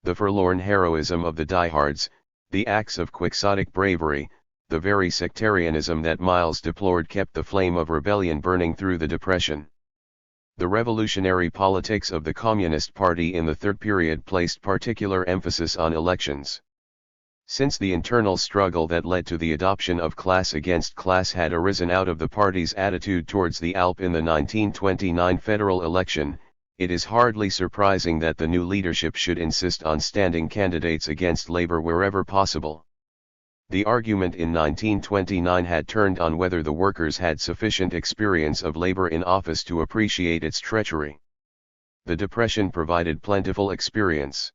The forlorn heroism of the diehards, the acts of quixotic bravery, the very sectarianism that Miles deplored kept the flame of rebellion burning through the Depression. The revolutionary politics of the Communist Party in the third period placed particular emphasis on elections. Since the internal struggle that led to the adoption of class against class had arisen out of the party's attitude towards the ALP in the 1929 federal election, it is hardly surprising that the new leadership should insist on standing candidates against Labour wherever possible. The argument in 1929 had turned on whether the workers had sufficient experience of Labour in office to appreciate its treachery. The Depression provided plentiful experience.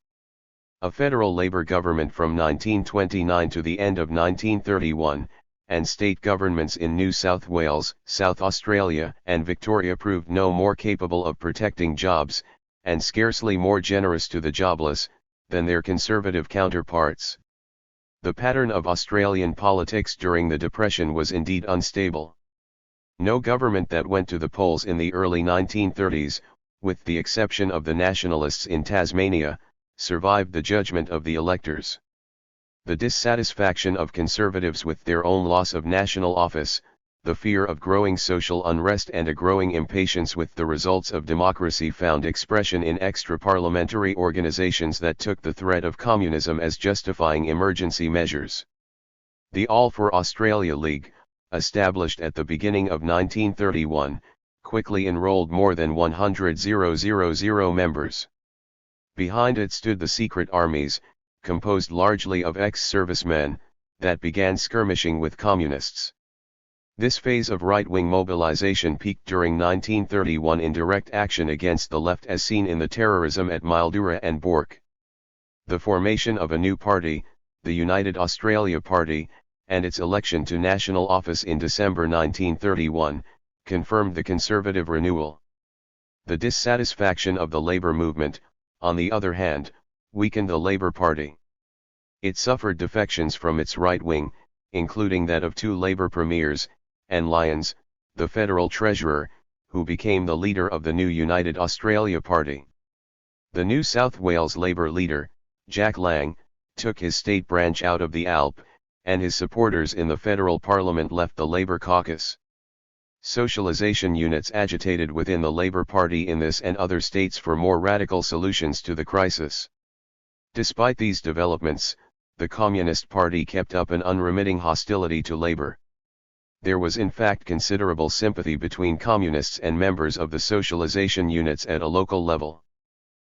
A federal labor government from 1929 to the end of 1931, and state governments in New South Wales, South Australia and Victoria proved no more capable of protecting jobs, and scarcely more generous to the jobless, than their conservative counterparts. The pattern of Australian politics during the Depression was indeed unstable. No government that went to the polls in the early 1930s, with the exception of the Nationalists in Tasmania, survived the judgment of the electors. The dissatisfaction of conservatives with their own loss of national office, the fear of growing social unrest and a growing impatience with the results of democracy found expression in extra-parliamentary organizations that took the threat of communism as justifying emergency measures. The All for Australia League, established at the beginning of 1931, quickly enrolled more than 100,000 members. Behind it stood the secret armies, composed largely of ex-servicemen, that began skirmishing with communists. This phase of right-wing mobilization peaked during 1931 in direct action against the left as seen in the terrorism at Mildura and Bourke. The formation of a new party, the United Australia Party, and its election to national office in December 1931, confirmed the conservative renewal. The dissatisfaction of the labor movement, on the other hand, weakened the Labour Party. It suffered defections from its right wing, including that of two Labour premiers, and Lyons, the federal treasurer, who became the leader of the new United Australia Party. The New South Wales Labour leader, Jack Lang, took his state branch out of the ALP, and his supporters in the federal parliament left the Labour caucus. Socialisation units agitated within the Labour Party in this and other states for more radical solutions to the crisis. Despite these developments, the Communist Party kept up an unremitting hostility to Labour. There was in fact considerable sympathy between communists and members of the socialisation units at a local level.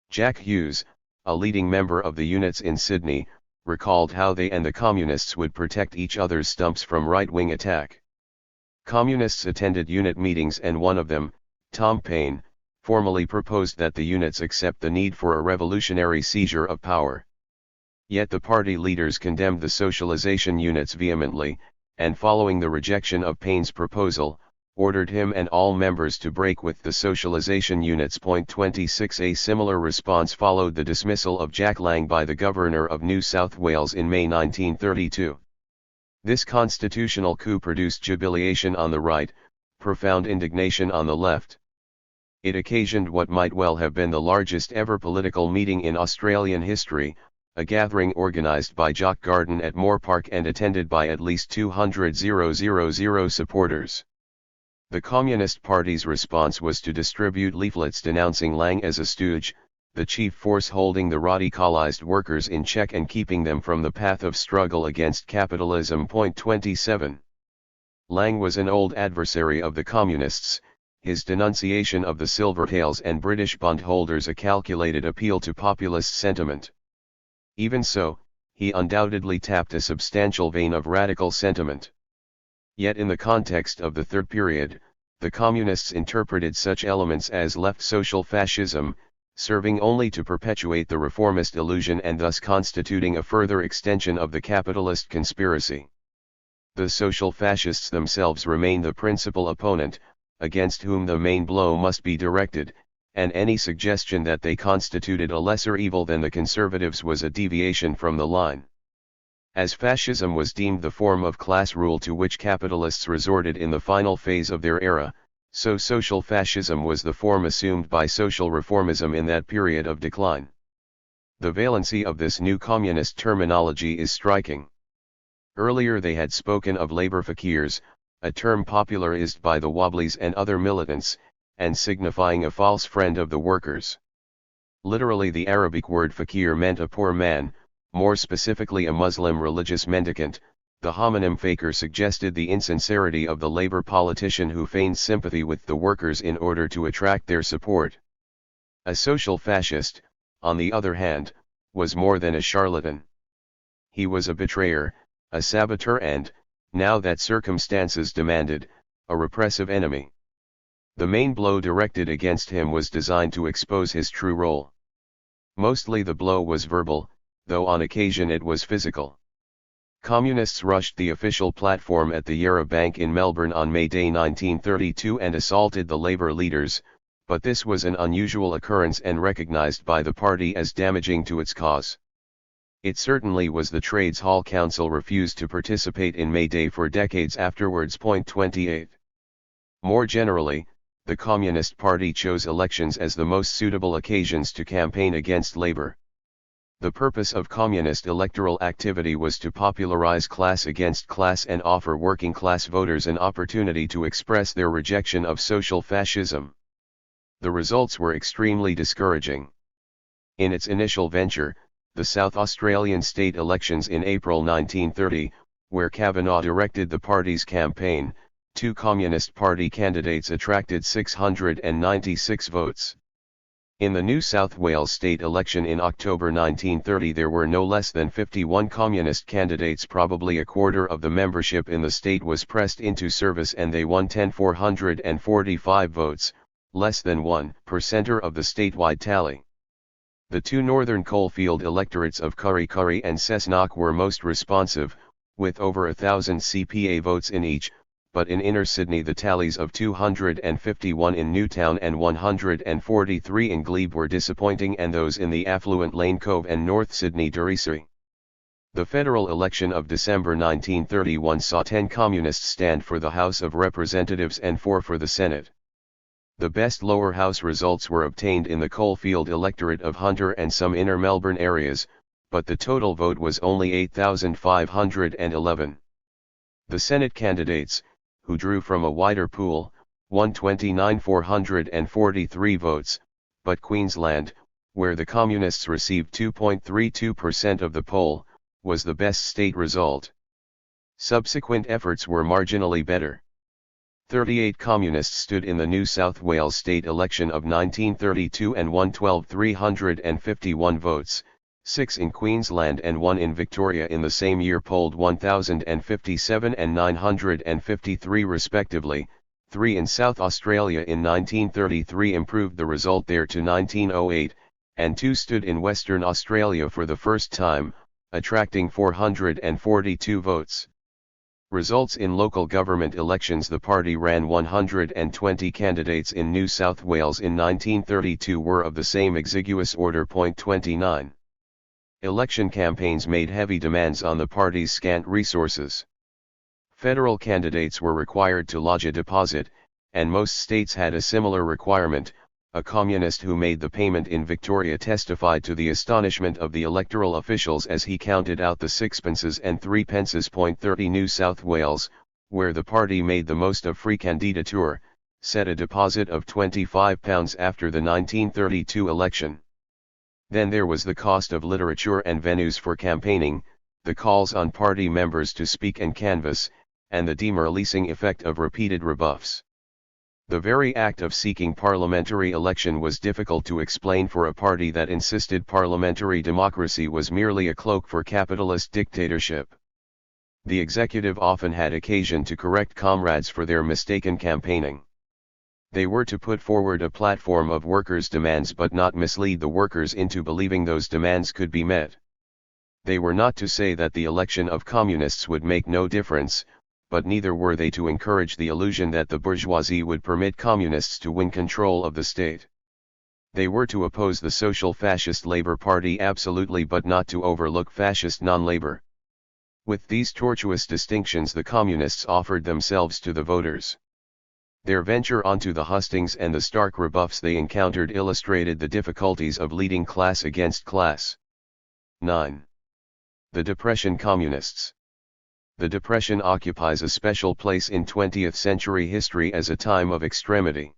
Jack Hughes, a leading member of the units in Sydney, recalled how they and the communists would protect each other's stumps from right-wing attack. Communists attended unit meetings and one of them, Tom Paine, formally proposed that the units accept the need for a revolutionary seizure of power. Yet the party leaders condemned the socialization units vehemently, and following the rejection of Paine's proposal, ordered him and all members to break with the socialization units. 26 A similar response followed the dismissal of Jack Lang by the Governor of New South Wales in May 1932. This constitutional coup produced jubilation on the right, profound indignation on the left. It occasioned what might well have been the largest ever political meeting in Australian history, a gathering organised by Jock Garden at Moore Park and attended by at least 200,000 supporters. The Communist Party's response was to distribute leaflets denouncing Lang as a stooge, the chief force holding the radicalized workers in check and keeping them from the path of struggle against capitalism. 27. Lang was an old adversary of the Communists, his denunciation of the Silvertails and British bondholders a calculated appeal to populist sentiment. Even so, he undoubtedly tapped a substantial vein of radical sentiment. Yet in the context of the Third Period, the Communists interpreted such elements as left social fascism, serving only to perpetuate the reformist illusion and thus constituting a further extension of the capitalist conspiracy. The social fascists themselves remained the principal opponent, against whom the main blow must be directed, and any suggestion that they constituted a lesser evil than the conservatives was a deviation from the line. As fascism was deemed the form of class rule to which capitalists resorted in the final phase of their era, so social fascism was the form assumed by social reformism in that period of decline. The valency of this new communist terminology is striking. Earlier they had spoken of labor fakirs, a term popularized by the Wobblies and other militants, and signifying a false friend of the workers. Literally the Arabic word fakir meant a poor man, more specifically a Muslim religious mendicant. The homonym fakir suggested the insincerity of the labor politician who feigned sympathy with the workers in order to attract their support. A social fascist, on the other hand, was more than a charlatan. He was a betrayer, a saboteur and, now that circumstances demanded, a repressive enemy. The main blow directed against him was designed to expose his true role. Mostly the blow was verbal, though on occasion it was physical. Communists rushed the official platform at the Yarra Bank in Melbourne on May Day 1932 and assaulted the Labour leaders, but this was an unusual occurrence and recognised by the party as damaging to its cause. It certainly was. The Trades Hall Council refused to participate in May Day for decades afterwards. 28. More generally, the Communist Party chose elections as the most suitable occasions to campaign against Labour. The purpose of communist electoral activity was to popularize class against class and offer working class voters an opportunity to express their rejection of social fascism. The results were extremely discouraging. In its initial venture, the South Australian state elections in April 1930, where Kavanagh directed the party's campaign, 2 Communist Party candidates attracted 696 votes. In the New South Wales state election in October 1930 there were no less than 51 Communist candidates. Probably a quarter of the membership in the state was pressed into service and they won 10,445 votes, less than 1% of the statewide tally. The 2 northern coalfield electorates of Kurri Kurri and Cessnock were most responsive, with over 1,000 CPA votes in each, but in inner Sydney the tallies of 251 in Newtown and 143 in Glebe were disappointing, and those in the affluent Lane Cove and North Sydney derisory. The federal election of December 1931 saw 10 Communists stand for the House of Representatives and 4 for the Senate. The best lower house results were obtained in the coalfield electorate of Hunter and some inner Melbourne areas, but the total vote was only 8,511. The Senate candidates, who drew from a wider pool, won 29,443 votes, but Queensland, where the Communists received 2.32% of the poll, was the best state result. Subsequent efforts were marginally better. 38 Communists stood in the New South Wales state election of 1932 and won 12,351 votes, 6 in Queensland and 1 in Victoria in the same year polled 1,057 and 953 respectively. 3 in South Australia in 1933 improved the result there to 1908, and 2 stood in Western Australia for the first time, attracting 442 votes. Results in local government elections: the party ran 120 candidates in New South Wales in 1932 were of the same exiguous order. 29. Election campaigns made heavy demands on the party's scant resources. Federal candidates were required to lodge a deposit, and most states had a similar requirement. A communist who made the payment in Victoria testified to the astonishment of the electoral officials as he counted out the sixpences and threepences. 30 New South Wales, where the party made the most of free candidature, set a deposit of £25 after the 1932 election. Then there was the cost of literature and venues for campaigning, the calls on party members to speak and canvass, and the demoralizing effect of repeated rebuffs. The very act of seeking parliamentary election was difficult to explain for a party that insisted parliamentary democracy was merely a cloak for capitalist dictatorship. The executive often had occasion to correct comrades for their mistaken campaigning. They were to put forward a platform of workers' demands but not mislead the workers into believing those demands could be met. They were not to say that the election of communists would make no difference, but neither were they to encourage the illusion that the bourgeoisie would permit communists to win control of the state. They were to oppose the social fascist Labour Party absolutely but not to overlook fascist non-Labour. With these tortuous distinctions the communists offered themselves to the voters. Their venture onto the hustings and the stark rebuffs they encountered illustrated the difficulties of leading class against class. 9. The Depression Communists. The Depression occupies a special place in 20th century history as a time of extremity.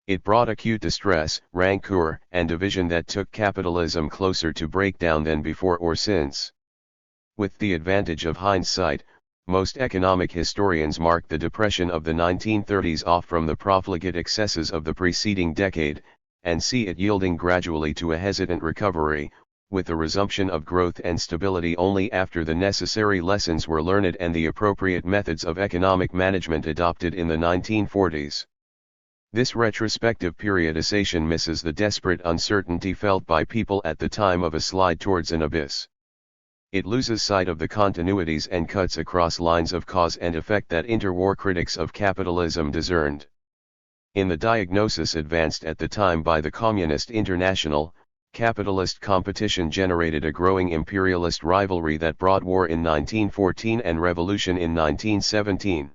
It brought acute distress, rancor, and division that took capitalism closer to breakdown than before or since. With the advantage of hindsight, most economic historians mark the Depression of the 1930s off from the profligate excesses of the preceding decade, and see it yielding gradually to a hesitant recovery, with a resumption of growth and stability only after the necessary lessons were learned and the appropriate methods of economic management adopted in the 1940s. This retrospective periodization misses the desperate uncertainty felt by people at the time of a slide towards an abyss. It loses sight of the continuities and cuts across lines of cause and effect that interwar critics of capitalism discerned. In the diagnosis advanced at the time by the Communist International, capitalist competition generated a growing imperialist rivalry that brought war in 1914 and revolution in 1917.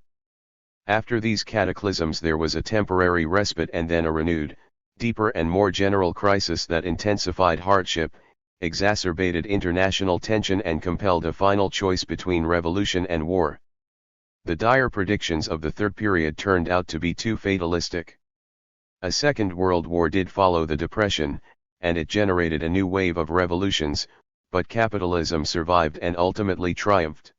After these cataclysms there was a temporary respite and then a renewed, deeper and more general crisis that intensified hardship, exacerbated international tension and compelled a final choice between revolution and war. The dire predictions of the Third Period turned out to be too fatalistic. A Second World War did follow the Depression, and it generated a new wave of revolutions, but capitalism survived and ultimately triumphed.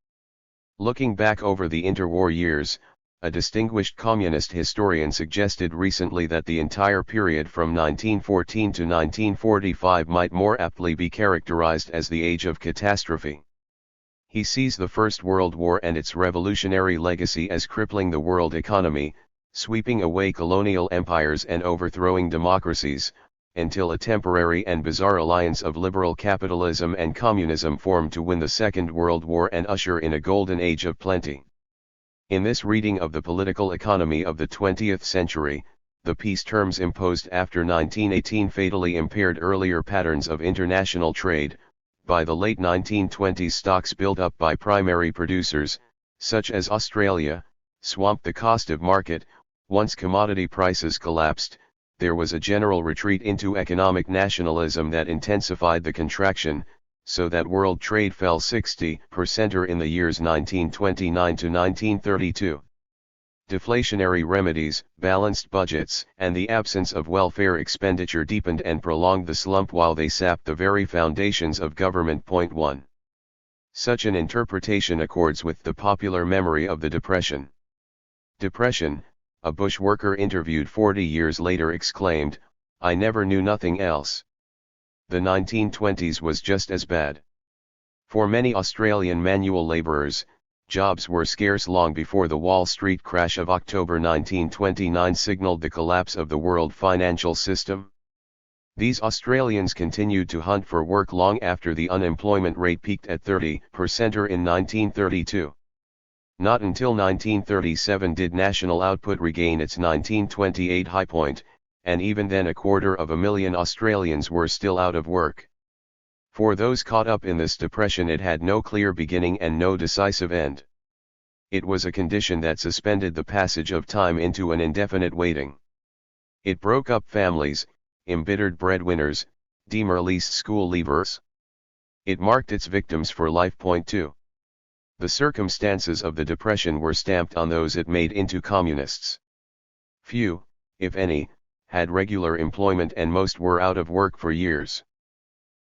Looking back over the interwar years, a distinguished communist historian suggested recently that the entire period from 1914 to 1945 might more aptly be characterized as the age of catastrophe. He sees the First World War and its revolutionary legacy as crippling the world economy, sweeping away colonial empires and overthrowing democracies, until a temporary and bizarre alliance of liberal capitalism and communism formed to win the Second World War and usher in a golden age of plenty. In this reading of the political economy of the 20th century, the peace terms imposed after 1918 fatally impaired earlier patterns of international trade. By the late 1920s, stocks built up by primary producers, such as Australia, swamped the cost of market. Once commodity prices collapsed, there was a general retreat into economic nationalism that intensified the contraction, so that world trade fell 60% in the years 1929 to 1932. Deflationary remedies, balanced budgets, and the absence of welfare expenditure deepened and prolonged the slump while they sapped the very foundations of government. 1. Such an interpretation accords with the popular memory of the Depression. Depression, a bush worker interviewed 40 years later exclaimed, "I never knew nothing else. The 1920s was just as bad." For many Australian manual labourers, jobs were scarce long before the Wall Street crash of October 1929 signalled the collapse of the world financial system. These Australians continued to hunt for work long after the unemployment rate peaked at 30% in 1932. Not until 1937 did national output regain its 1928 high point, and even then 250,000 Australians were still out of work. For those caught up in this depression, it had no clear beginning and no decisive end. It was a condition that suspended the passage of time into an indefinite waiting. It broke up families, embittered breadwinners, demoralized school leavers. It marked its victims for life. 2. The circumstances of the Depression were stamped on those it made into communists. Few, if any, had regular employment and most were out of work for years.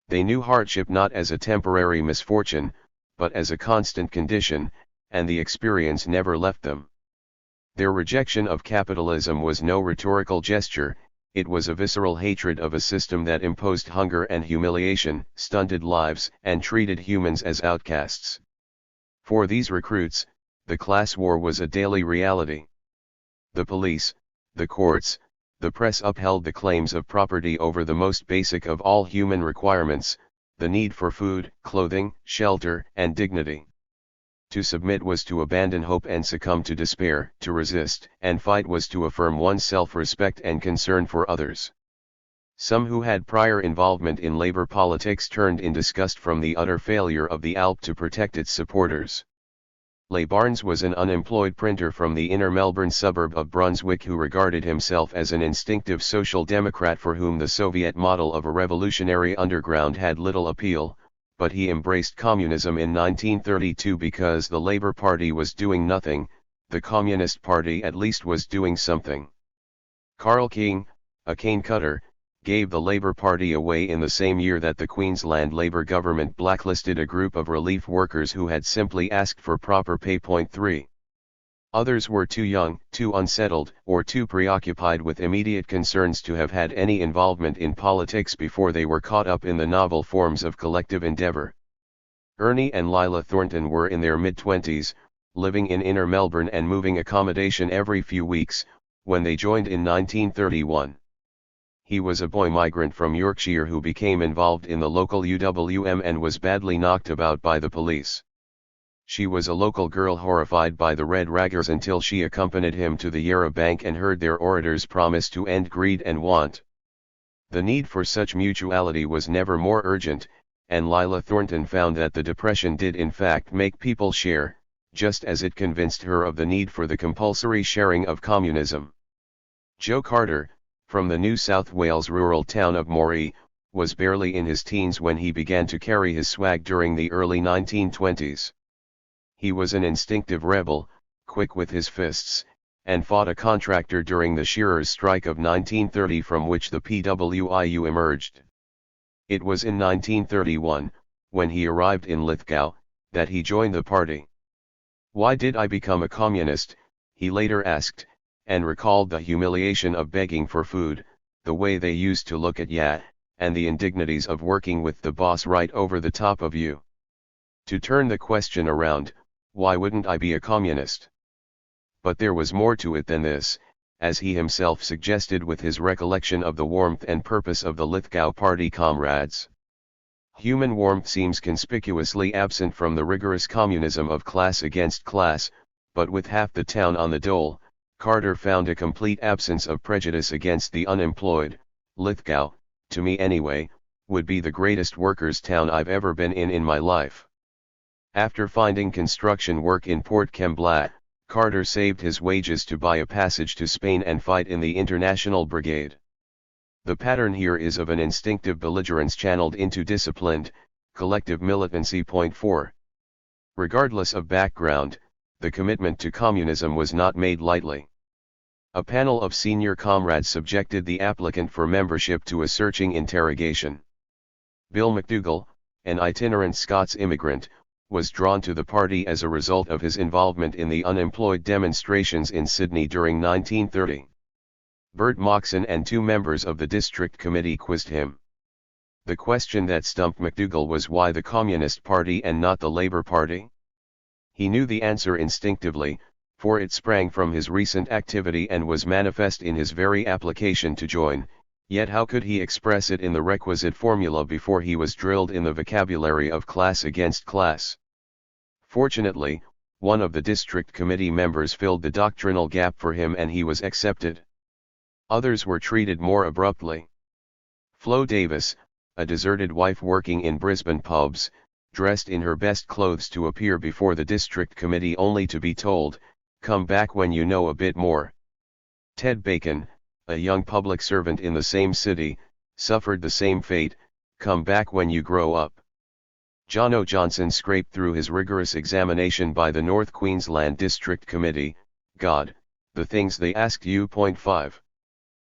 They knew hardship not as a temporary misfortune, but as a constant condition, and the experience never left them. Their rejection of capitalism was no rhetorical gesture, it was a visceral hatred of a system that imposed hunger and humiliation, stunted lives, and treated humans as outcasts. For these recruits, the class war was a daily reality. The police, the courts, the press upheld the claims of property over the most basic of all human requirements, the need for food, clothing, shelter, and dignity. To submit was to abandon hope and succumb to despair, to resist and fight was to affirm one's self-respect and concern for others. Some who had prior involvement in labor politics turned in disgust from the utter failure of the ALP to protect its supporters. Leigh Barnes was an unemployed printer from the inner Melbourne suburb of Brunswick who regarded himself as an instinctive social democrat for whom the Soviet model of a revolutionary underground had little appeal, but he embraced communism in 1932 because the Labour Party was doing nothing, the Communist Party at least was doing something. Carl King, a cane cutter, gave the Labour Party away in the same year that the Queensland Labour government blacklisted a group of relief workers who had simply asked for proper pay. 3. Others were too young, too unsettled, or too preoccupied with immediate concerns to have had any involvement in politics before they were caught up in the novel forms of collective endeavour. Ernie and Lila Thornton were in their mid-20s, living in inner Melbourne and moving accommodation every few weeks, when they joined in 1931. He was a boy migrant from Yorkshire who became involved in the local UWM and was badly knocked about by the police. She was a local girl horrified by the Red Raggers until she accompanied him to the Yarra Bank and heard their orators promise to end greed and want. The need for such mutuality was never more urgent, and Lila Thornton found that the Depression did in fact make people share, just as it convinced her of the need for the compulsory sharing of communism. Joe Carter, from the New South Wales rural town of Moree, was barely in his teens when he began to carry his swag during the early 1920s. He was an instinctive rebel, quick with his fists, and fought a contractor during the shearers' strike of 1930 from which the PWIU emerged. It was in 1931, when he arrived in Lithgow, that he joined the party. "Why did I become a communist?" he later asked, and recalled the humiliation of begging for food, the way they used to look at ya, and the indignities of working with the boss right over the top of you. To turn the question around, why wouldn't I be a communist? But there was more to it than this, as he himself suggested with his recollection of the warmth and purpose of the Lithgow party comrades. Human warmth seems conspicuously absent from the rigorous communism of class against class, but with half the town on the dole, Carter found a complete absence of prejudice against the unemployed. Lithgow, to me anyway, would be the greatest workers' town I've ever been in my life. After finding construction work in Port Kembla, Carter saved his wages to buy a passage to Spain and fight in the International Brigade. The pattern here is of an instinctive belligerence channeled into disciplined, collective militancy. Point 4. Regardless of background, the commitment to communism was not made lightly. A panel of senior comrades subjected the applicant for membership to a searching interrogation. Bill McDougall, an itinerant Scots immigrant, was drawn to the party as a result of his involvement in the unemployed demonstrations in Sydney during 1930. Bert Moxon and 2 members of the district committee quizzed him. The question that stumped McDougall was why the Communist Party and not the Labour Party? He knew the answer instinctively, for it sprang from his recent activity and was manifest in his very application to join, yet how could he express it in the requisite formula before he was drilled in the vocabulary of class against class? Fortunately, one of the district committee members filled the doctrinal gap for him and he was accepted. Others were treated more abruptly. Flo Davis, a deserted wife working in Brisbane pubs, dressed in her best clothes to appear before the district committee only to be told, "Come back when you know a bit more." Ted Bacon, a young public servant in the same city, suffered the same fate, "Come back when you grow up." Jono Johnson scraped through his rigorous examination by the North Queensland District Committee. God, the things they asked you. Point 5.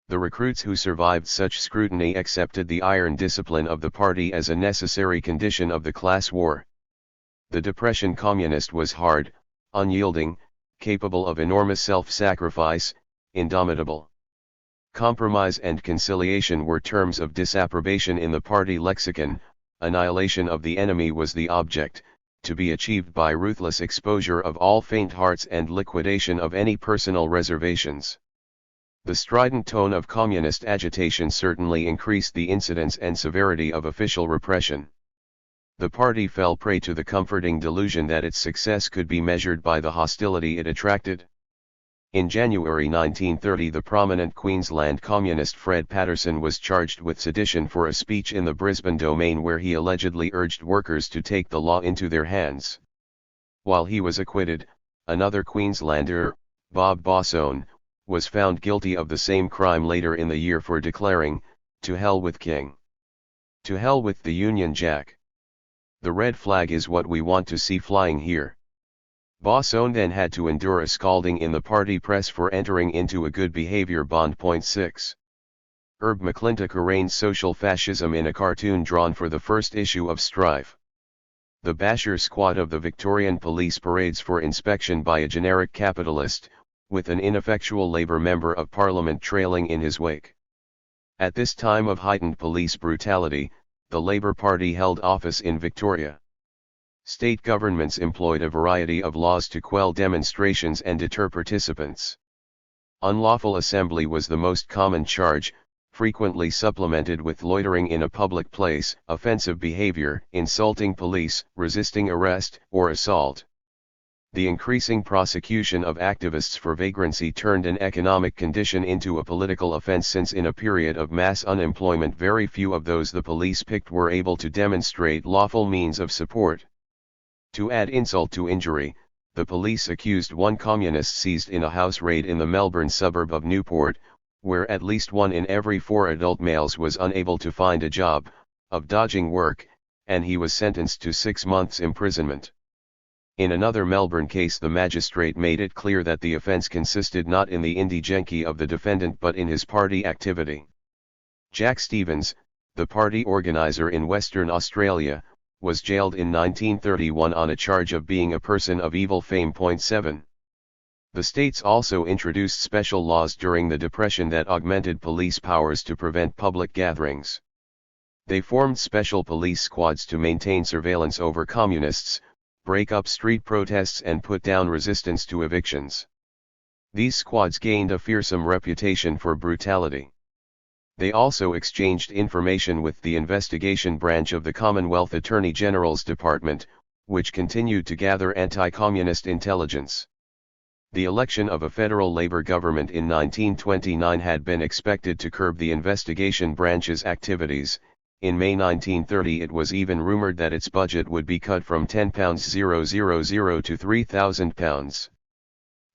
The recruits who survived such scrutiny accepted the iron discipline of the party as a necessary condition of the class war. The Depression communist was hard, unyielding, capable of enormous self-sacrifice, indomitable. Compromise and conciliation were terms of disapprobation in the party lexicon. Annihilation of the enemy was the object, to be achieved by ruthless exposure of all faint hearts and liquidation of any personal reservations. The strident tone of communist agitation certainly increased the incidence and severity of official repression. The party fell prey to the comforting delusion that its success could be measured by the hostility it attracted. In January 1930, the prominent Queensland communist Fred Patterson was charged with sedition for a speech in the Brisbane Domain where he allegedly urged workers to take the law into their hands. While he was acquitted, another Queenslander, Bob Bossone, was found guilty of the same crime later in the year for declaring, "To hell with King. To hell with the Union Jack. The red flag is what we want to see flying here." Bossone then had to endure a scalding in the party press for entering into a good behavior bond. Point 6. Herb McClintock arraigned social fascism in a cartoon drawn for the first issue of Strife. The basher squad of the Victorian police parades for inspection by a generic capitalist, with an ineffectual Labour member of Parliament trailing in his wake. At this time of heightened police brutality, the Labour Party held office in Victoria. State governments employed a variety of laws to quell demonstrations and deter participants. Unlawful assembly was the most common charge, frequently supplemented with loitering in a public place, offensive behavior, insulting police, resisting arrest, or assault. The increasing prosecution of activists for vagrancy turned an economic condition into a political offense, since in a period of mass unemployment very few of those the police picked were able to demonstrate lawful means of support. To add insult to injury, the police accused one communist seized in a house raid in the Melbourne suburb of Newport, where at least 1 in every 4 adult males was unable to find a job, of dodging work, and he was sentenced to 6 months imprisonment. In another Melbourne case, the magistrate made it clear that the offence consisted not in the indigency of the defendant but in his party activity. Jack Stevens, the party organiser in Western Australia, was jailed in 1931 on a charge of being a person of evil fame. 7. The states also introduced special laws during the Depression that augmented police powers to prevent public gatherings. They formed special police squads to maintain surveillance over communists, break up street protests and put down resistance to evictions. These squads gained a fearsome reputation for brutality. They also exchanged information with the investigation branch of the Commonwealth Attorney General's Department, which continued to gather anti-communist intelligence. The election of a federal Labor government in 1929 had been expected to curb the investigation branch's activities. In May 1930 it was even rumoured that its budget would be cut from £10,000 to £3,000.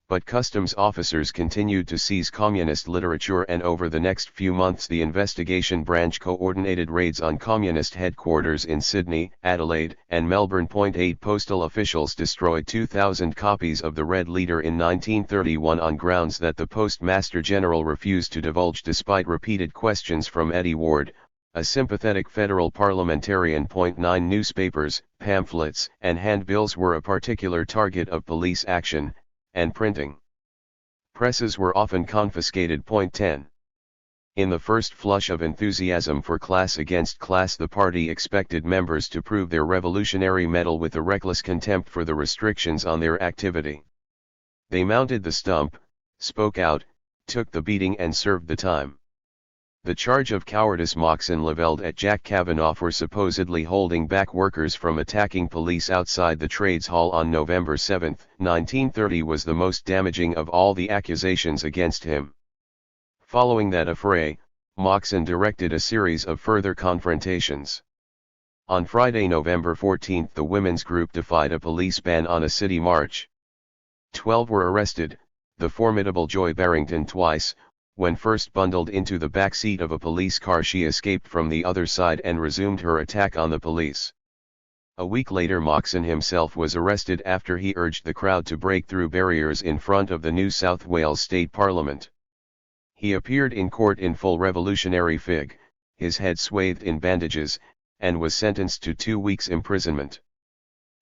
But customs officers continued to seize communist literature, and over the next few months the investigation branch coordinated raids on communist headquarters in Sydney, Adelaide, and Melbourne. 8 Postal officials destroyed 2,000 copies of the Red Leader in 1931 on grounds that the Postmaster General refused to divulge despite repeated questions from Eddie Ward, a sympathetic federal parliamentarian. 9 Newspapers, pamphlets, and handbills were a particular target of police action, and printing presses were often confiscated. 10. In the first flush of enthusiasm for class against class, the party expected members to prove their revolutionary mettle with a reckless contempt for the restrictions on their activity. They mounted the stump, spoke out, took the beating and served the time. The charge of cowardice Moxon levelled at Jack Kavanagh for supposedly holding back workers from attacking police outside the Trades Hall on November 7, 1930 was the most damaging of all the accusations against him. Following that affray, Moxon directed a series of further confrontations. On Friday, November 14, the women's group defied a police ban on a city march. 12 were arrested, the formidable Joy Barrington twice. When first bundled into the back seat of a police car, she escaped from the other side and resumed her attack on the police. A week later, Moxon himself was arrested after he urged the crowd to break through barriers in front of the New South Wales State Parliament. He appeared in court in full revolutionary fig, his head swathed in bandages, and was sentenced to 2 weeks' imprisonment.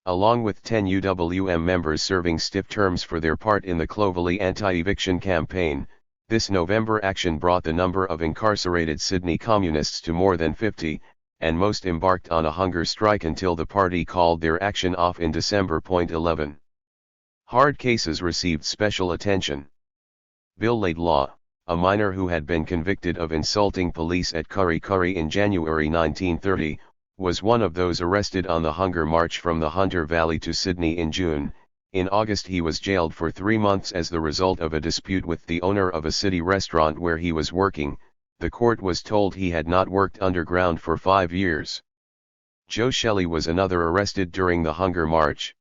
Along with 10 UWM members serving stiff terms for their part in the Clovelly anti-eviction campaign, this November action brought the number of incarcerated Sydney communists to more than 50, and most embarked on a hunger strike until the party called their action off in December. 11. Hard cases received special attention. Bill Laidlaw, a miner who had been convicted of insulting police at Kurri Kurri in January 1930, was one of those arrested on the hunger march from the Hunter Valley to Sydney in June. In August he was jailed for 3 months as the result of a dispute with the owner of a city restaurant where he was working. The court was told he had not worked underground for 5 years. Joe Shelley was another arrested during the hunger march.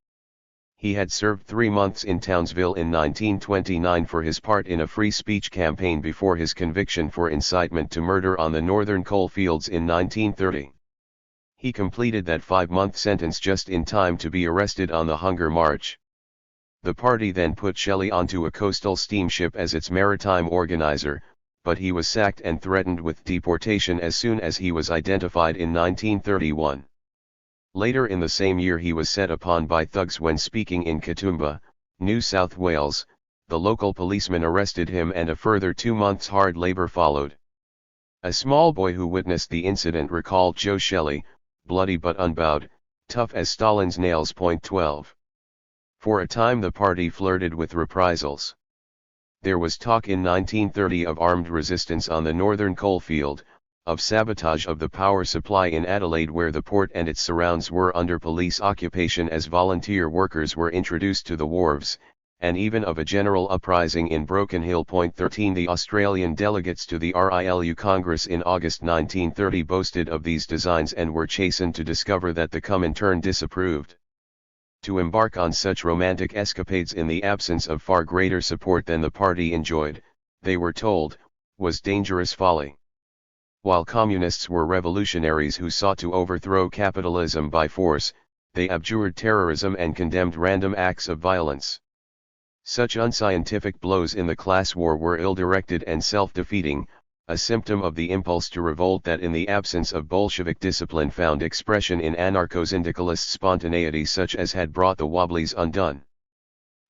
He had served 3 months in Townsville in 1929 for his part in a free speech campaign before his conviction for incitement to murder on the northern coalfields in 1930. He completed that 5-month sentence just in time to be arrested on the hunger march. The party then put Shelley onto a coastal steamship as its maritime organizer, but he was sacked and threatened with deportation as soon as he was identified in 1931. Later in the same year he was set upon by thugs when speaking in Katoomba, New South Wales. The local policeman arrested him and a further 2 months hard labour followed. A small boy who witnessed the incident recalled Joe Shelley, bloody but unbowed, tough as Stalin's nails. 12. For a time the party flirted with reprisals. There was talk in 1930 of armed resistance on the northern coalfield, of sabotage of the power supply in Adelaide where the port and its surrounds were under police occupation as volunteer workers were introduced to the wharves, and even of a general uprising in Broken Hill. 13 The Australian delegates to the RILU Congress in August 1930 boasted of these designs and were chastened to discover that the Comintern disapproved. To embark on such romantic escapades in the absence of far greater support than the party enjoyed, they were told, was dangerous folly. While communists were revolutionaries who sought to overthrow capitalism by force, they abjured terrorism and condemned random acts of violence. Such unscientific blows in the class war were ill-directed and self-defeating, a symptom of the impulse to revolt that in the absence of Bolshevik discipline found expression in anarcho-syndicalist spontaneity such as had brought the Wobblies undone.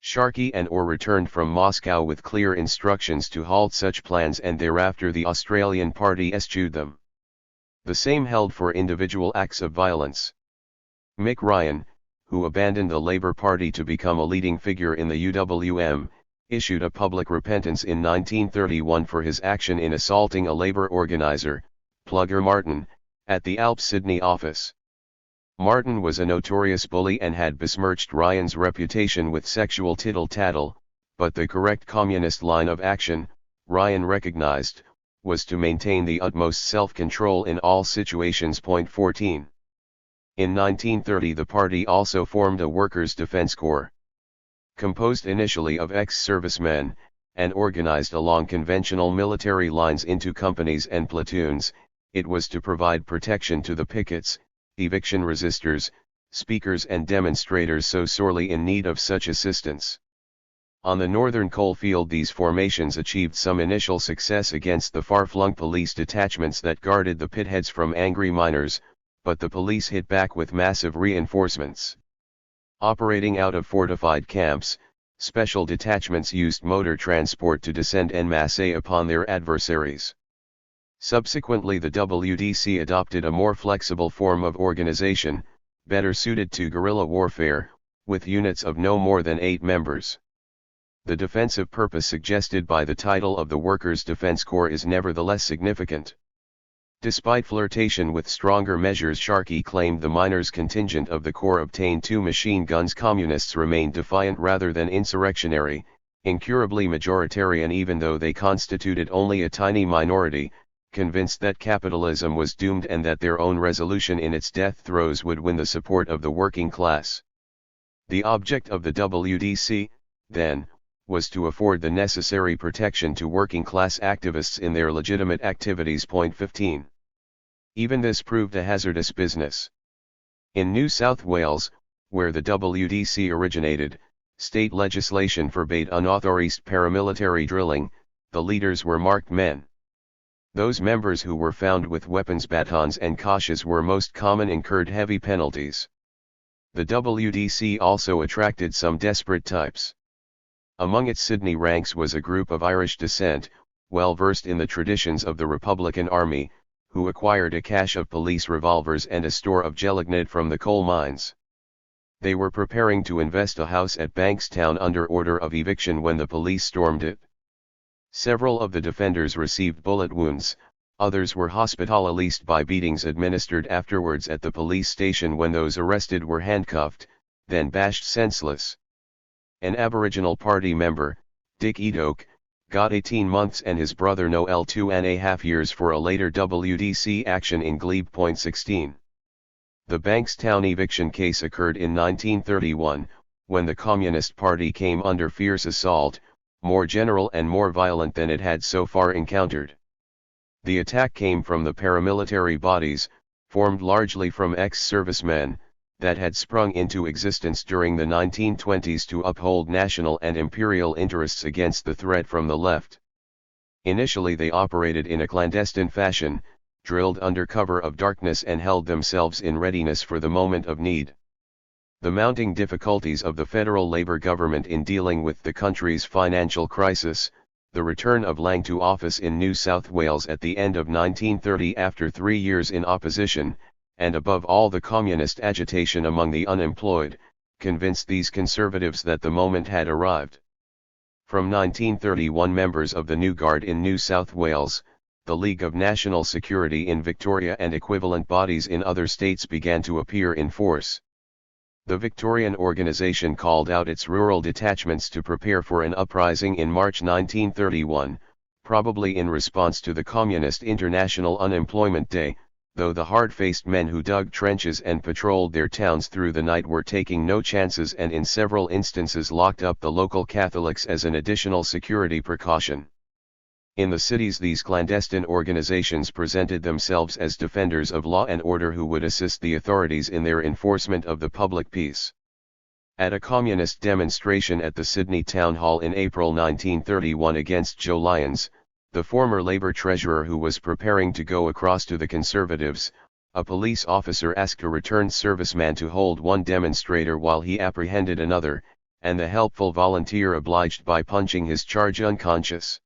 Sharkey and Orr returned from Moscow with clear instructions to halt such plans, and thereafter the Australian party eschewed them. The same held for individual acts of violence. Mick Ryan, who abandoned the Labour Party to become a leading figure in the UWM, issued a public repentance in 1931 for his action in assaulting a Labour organiser, Plugger Martin, at the Alps Sydney office. Martin was a notorious bully and had besmirched Ryan's reputation with sexual tittle-tattle, but the correct communist line of action, Ryan recognised, was to maintain the utmost self-control in all situations. 14. In 1930 the party also formed a Workers' Defence Corps. Composed initially of ex-servicemen, and organised along conventional military lines into companies and platoons, it was to provide protection to the pickets, eviction resistors, speakers and demonstrators so sorely in need of such assistance. On the northern coalfield these formations achieved some initial success against the far-flung police detachments that guarded the pitheads from angry miners, but the police hit back with massive reinforcements. Operating out of fortified camps, special detachments used motor transport to descend en masse upon their adversaries. Subsequently the WDC adopted a more flexible form of organization, better suited to guerrilla warfare, with units of no more than 8 members. The defensive purpose suggested by the title of the Workers' Defence Corps is nevertheless significant. Despite flirtation with stronger measures, Sharkey claimed the miners' contingent of the Corps obtained 2 machine guns. Communists remained defiant rather than insurrectionary, incurably majoritarian even though they constituted only a tiny minority, convinced that capitalism was doomed and that their own resolution in its death throes would win the support of the working class. The object of the WDC, then, was to afford the necessary protection to working class activists in their legitimate activities. 15. Even this proved a hazardous business. In New South Wales, where the WDC originated, state legislation forbade unauthorized paramilitary drilling. The leaders were marked men. Those members who were found with weapons, batons and kashas were most common, incurred heavy penalties. The WDC also attracted some desperate types. Among its Sydney ranks was a group of Irish descent, well versed in the traditions of the Republican Army, who acquired a cache of police revolvers and a store of gelignite from the coal mines. They were preparing to invest a house at Bankstown under order of eviction when the police stormed it. Several of the defenders received bullet wounds, others were hospitalized by beatings administered afterwards at the police station when those arrested were handcuffed, then bashed senseless. An Aboriginal Party member, Dick Edoke, got 18 months and his brother Noel 2.5 years for a later WDC action in Glebe. 16. The Bankstown eviction case occurred in 1931, when the Communist Party came under fierce assault, more general and more violent than it had so far encountered. The attack came from the paramilitary bodies, formed largely from ex-servicemen, that had sprung into existence during the 1920s to uphold national and imperial interests against the threat from the left. Initially they operated in a clandestine fashion, drilled under cover of darkness and held themselves in readiness for the moment of need. The mounting difficulties of the federal Labour government in dealing with the country's financial crisis, the return of Lang to office in New South Wales at the end of 1930 after 3 years in opposition, and above all the communist agitation among the unemployed, convinced these conservatives that the moment had arrived. From 1931, members of the New Guard in New South Wales, the League of National Security in Victoria and equivalent bodies in other states began to appear in force. The Victorian organisation called out its rural detachments to prepare for an uprising in March 1931, probably in response to the Communist International Unemployment Day, though the hard-faced men who dug trenches and patrolled their towns through the night were taking no chances and in several instances locked up the local Catholics as an additional security precaution. In the cities, these clandestine organizations presented themselves as defenders of law and order who would assist the authorities in their enforcement of the public peace. At a communist demonstration at the Sydney Town Hall in April 1931 against Joe Lyons, the former Labour treasurer who was preparing to go across to the Conservatives, a police officer asked a returned serviceman to hold one demonstrator while he apprehended another, and the helpful volunteer obliged by punching his charge unconscious.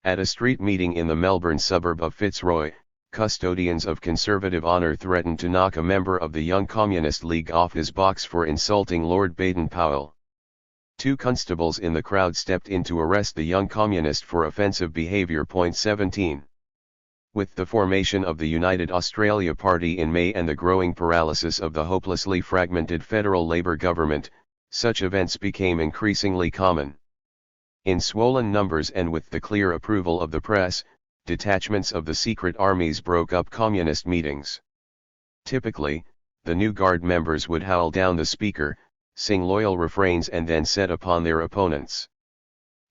At a street meeting in the Melbourne suburb of Fitzroy, custodians of Conservative honour threatened to knock a member of the Young Communist League off his box for insulting Lord Baden-Powell. 2 constables in the crowd stepped in to arrest the young communist for offensive behaviour. 17. With the formation of the United Australia Party in May and the growing paralysis of the hopelessly fragmented federal Labour government, such events became increasingly common. In swollen numbers and with the clear approval of the press, detachments of the secret armies broke up communist meetings. Typically, the New Guard members would howl down the speaker, sing loyal refrains and then set upon their opponents.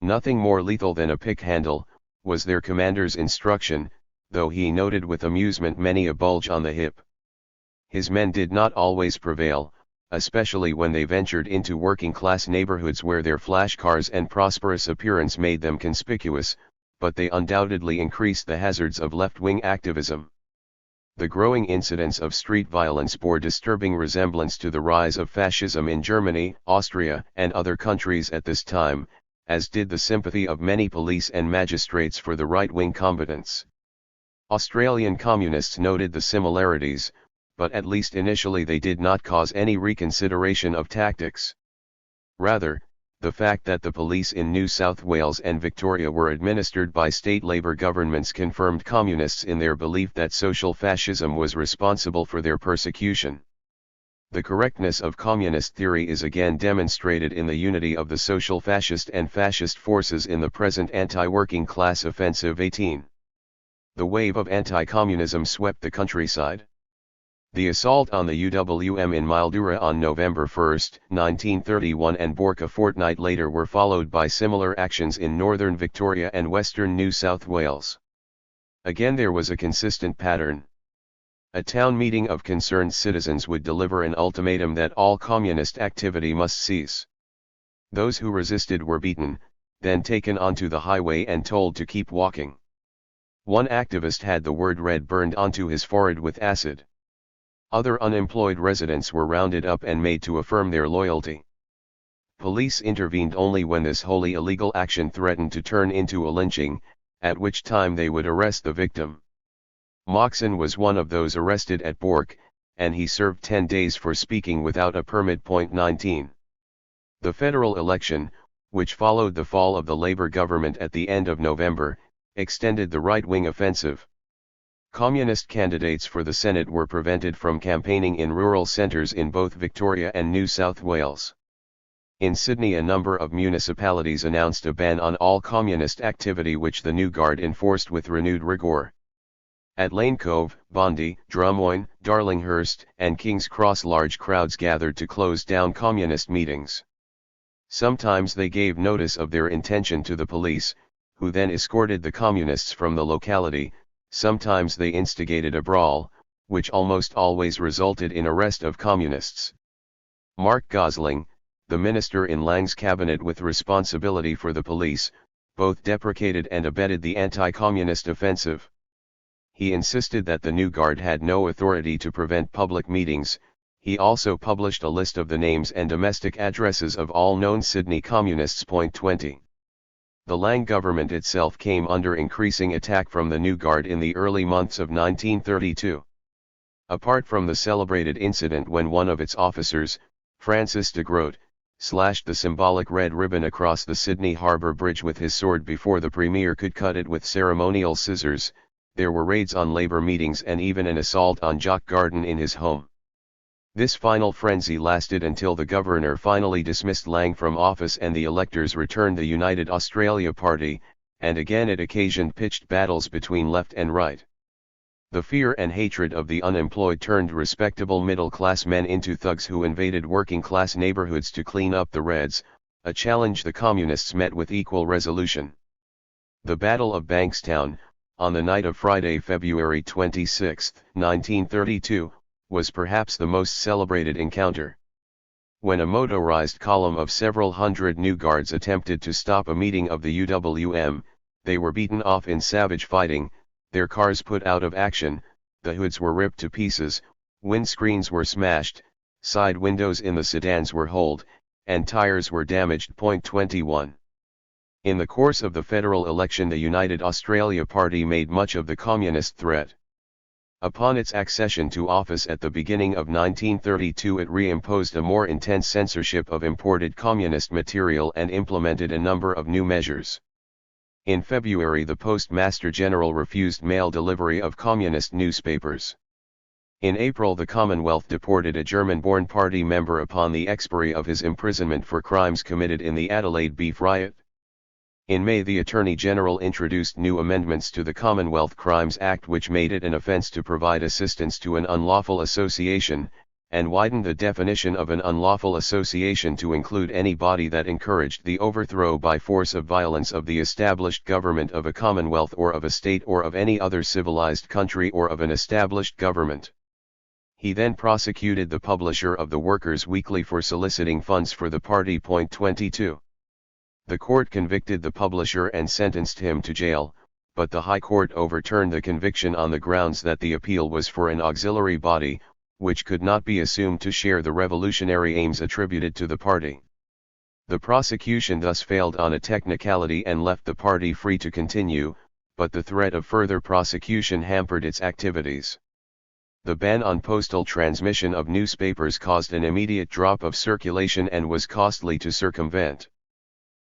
Nothing more lethal than a pick handle, was their commander's instruction, though he noted with amusement many a bulge on the hip. His men did not always prevail, especially when they ventured into working-class neighborhoods where their flash cars and prosperous appearance made them conspicuous, but they undoubtedly increased the hazards of left-wing activism. The growing incidence of street violence bore disturbing resemblance to the rise of fascism in Germany, Austria, and other countries at this time, as did the sympathy of many police and magistrates for the right-wing combatants. Australian communists noted the similarities, but at least initially they did not cause any reconsideration of tactics. Rather, the fact that the police in New South Wales and Victoria were administered by state Labour governments confirmed communists in their belief that social fascism was responsible for their persecution. The correctness of communist theory is again demonstrated in the unity of the social fascist and fascist forces in the present anti-working class offensive. 18. The wave of anti-communism swept the countryside. The assault on the UWM in Mildura on November 1, 1931 and Bourke a fortnight later were followed by similar actions in northern Victoria and western New South Wales. Again there was a consistent pattern. A town meeting of concerned citizens would deliver an ultimatum that all communist activity must cease. Those who resisted were beaten, then taken onto the highway and told to keep walking. One activist had the word "red" burned onto his forehead with acid. Other unemployed residents were rounded up and made to affirm their loyalty. Police intervened only when this wholly illegal action threatened to turn into a lynching, at which time they would arrest the victim. Moxon was one of those arrested at Bourke, and he served 10 days for speaking without a permit. 19. The federal election, which followed the fall of the Labour government at the end of November, extended the right-wing offensive. Communist candidates for the Senate were prevented from campaigning in rural centres in both Victoria and New South Wales. In Sydney, a number of municipalities announced a ban on all communist activity, which the New Guard enforced with renewed rigour. At Lane Cove, Bondi, Drummoyne, Darlinghurst, and King's Cross large crowds gathered to close down communist meetings. Sometimes they gave notice of their intention to the police, who then escorted the communists from the locality. Sometimes they instigated a brawl, which almost always resulted in arrest of communists. Mark Gosling, the minister in Lang's cabinet with responsibility for the police, both deprecated and abetted the anti-communist offensive. He insisted that the New Guard had no authority to prevent public meetings. He also published a list of the names and domestic addresses of all known Sydney communists. 20. The Lang government itself came under increasing attack from the New Guard in the early months of 1932. Apart from the celebrated incident when one of its officers, Francis de Groot, slashed the symbolic red ribbon across the Sydney Harbour Bridge with his sword before the Premier could cut it with ceremonial scissors. There were raids on Labour meetings and even an assault on Jock Garden in his home. This final frenzy lasted until the governor finally dismissed Lang from office and the electors returned the United Australia Party, and again it occasioned pitched battles between left and right. The fear and hatred of the unemployed turned respectable middle-class men into thugs who invaded working-class neighbourhoods to clean up the Reds, a challenge the Communists met with equal resolution. The Battle of Bankstown, on the night of Friday, February 26, 1932, was perhaps the most celebrated encounter. When a motorized column of several hundred New Guards attempted to stop a meeting of the UWM, they were beaten off in savage fighting, their cars put out of action, the hoods were ripped to pieces, windscreens were smashed, side windows in the sedans were holed, and tires were damaged. 21. In the course of the federal election, the United Australia Party made much of the communist threat. Upon its accession to office at the beginning of 1932, it reimposed a more intense censorship of imported communist material and implemented a number of new measures. In February, the Postmaster General refused mail delivery of communist newspapers. In April, the Commonwealth deported a German-born party member upon the expiry of his imprisonment for crimes committed in the Adelaide Beef Riot. In May, the Attorney General introduced new amendments to the Commonwealth Crimes Act which made it an offence to provide assistance to an unlawful association, and widened the definition of an unlawful association to include any body that encouraged the overthrow by force of violence of the established government of a commonwealth or of a state or of any other civilized country or of an established government. He then prosecuted the publisher of the Workers' Weekly for soliciting funds for the party. 22. The court convicted the publisher and sentenced him to jail, but the High Court overturned the conviction on the grounds that the appeal was for an auxiliary body, which could not be assumed to share the revolutionary aims attributed to the party. The prosecution thus failed on a technicality and left the party free to continue, but the threat of further prosecution hampered its activities. The ban on postal transmission of newspapers caused an immediate drop of circulation and was costly to circumvent.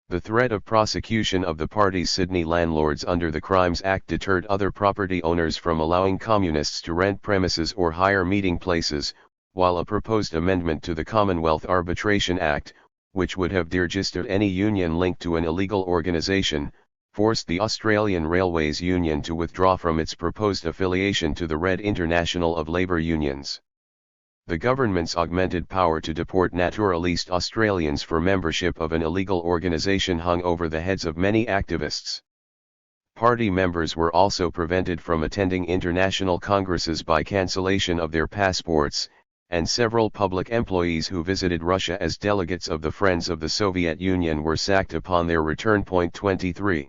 The threat of prosecution of the party's Sydney landlords under the Crimes Act deterred other property owners from allowing communists to rent premises or hire meeting places, while a proposed amendment to the Commonwealth Arbitration Act, which would have deregistered any union linked to an illegal organisation, forced the Australian Railways Union to withdraw from its proposed affiliation to the Red International of Labour Unions. The government's augmented power to deport naturalised Australians for membership of an illegal organisation hung over the heads of many activists. Party members were also prevented from attending international congresses by cancellation of their passports, and several public employees who visited Russia as delegates of the Friends of the Soviet Union were sacked upon their return. 23.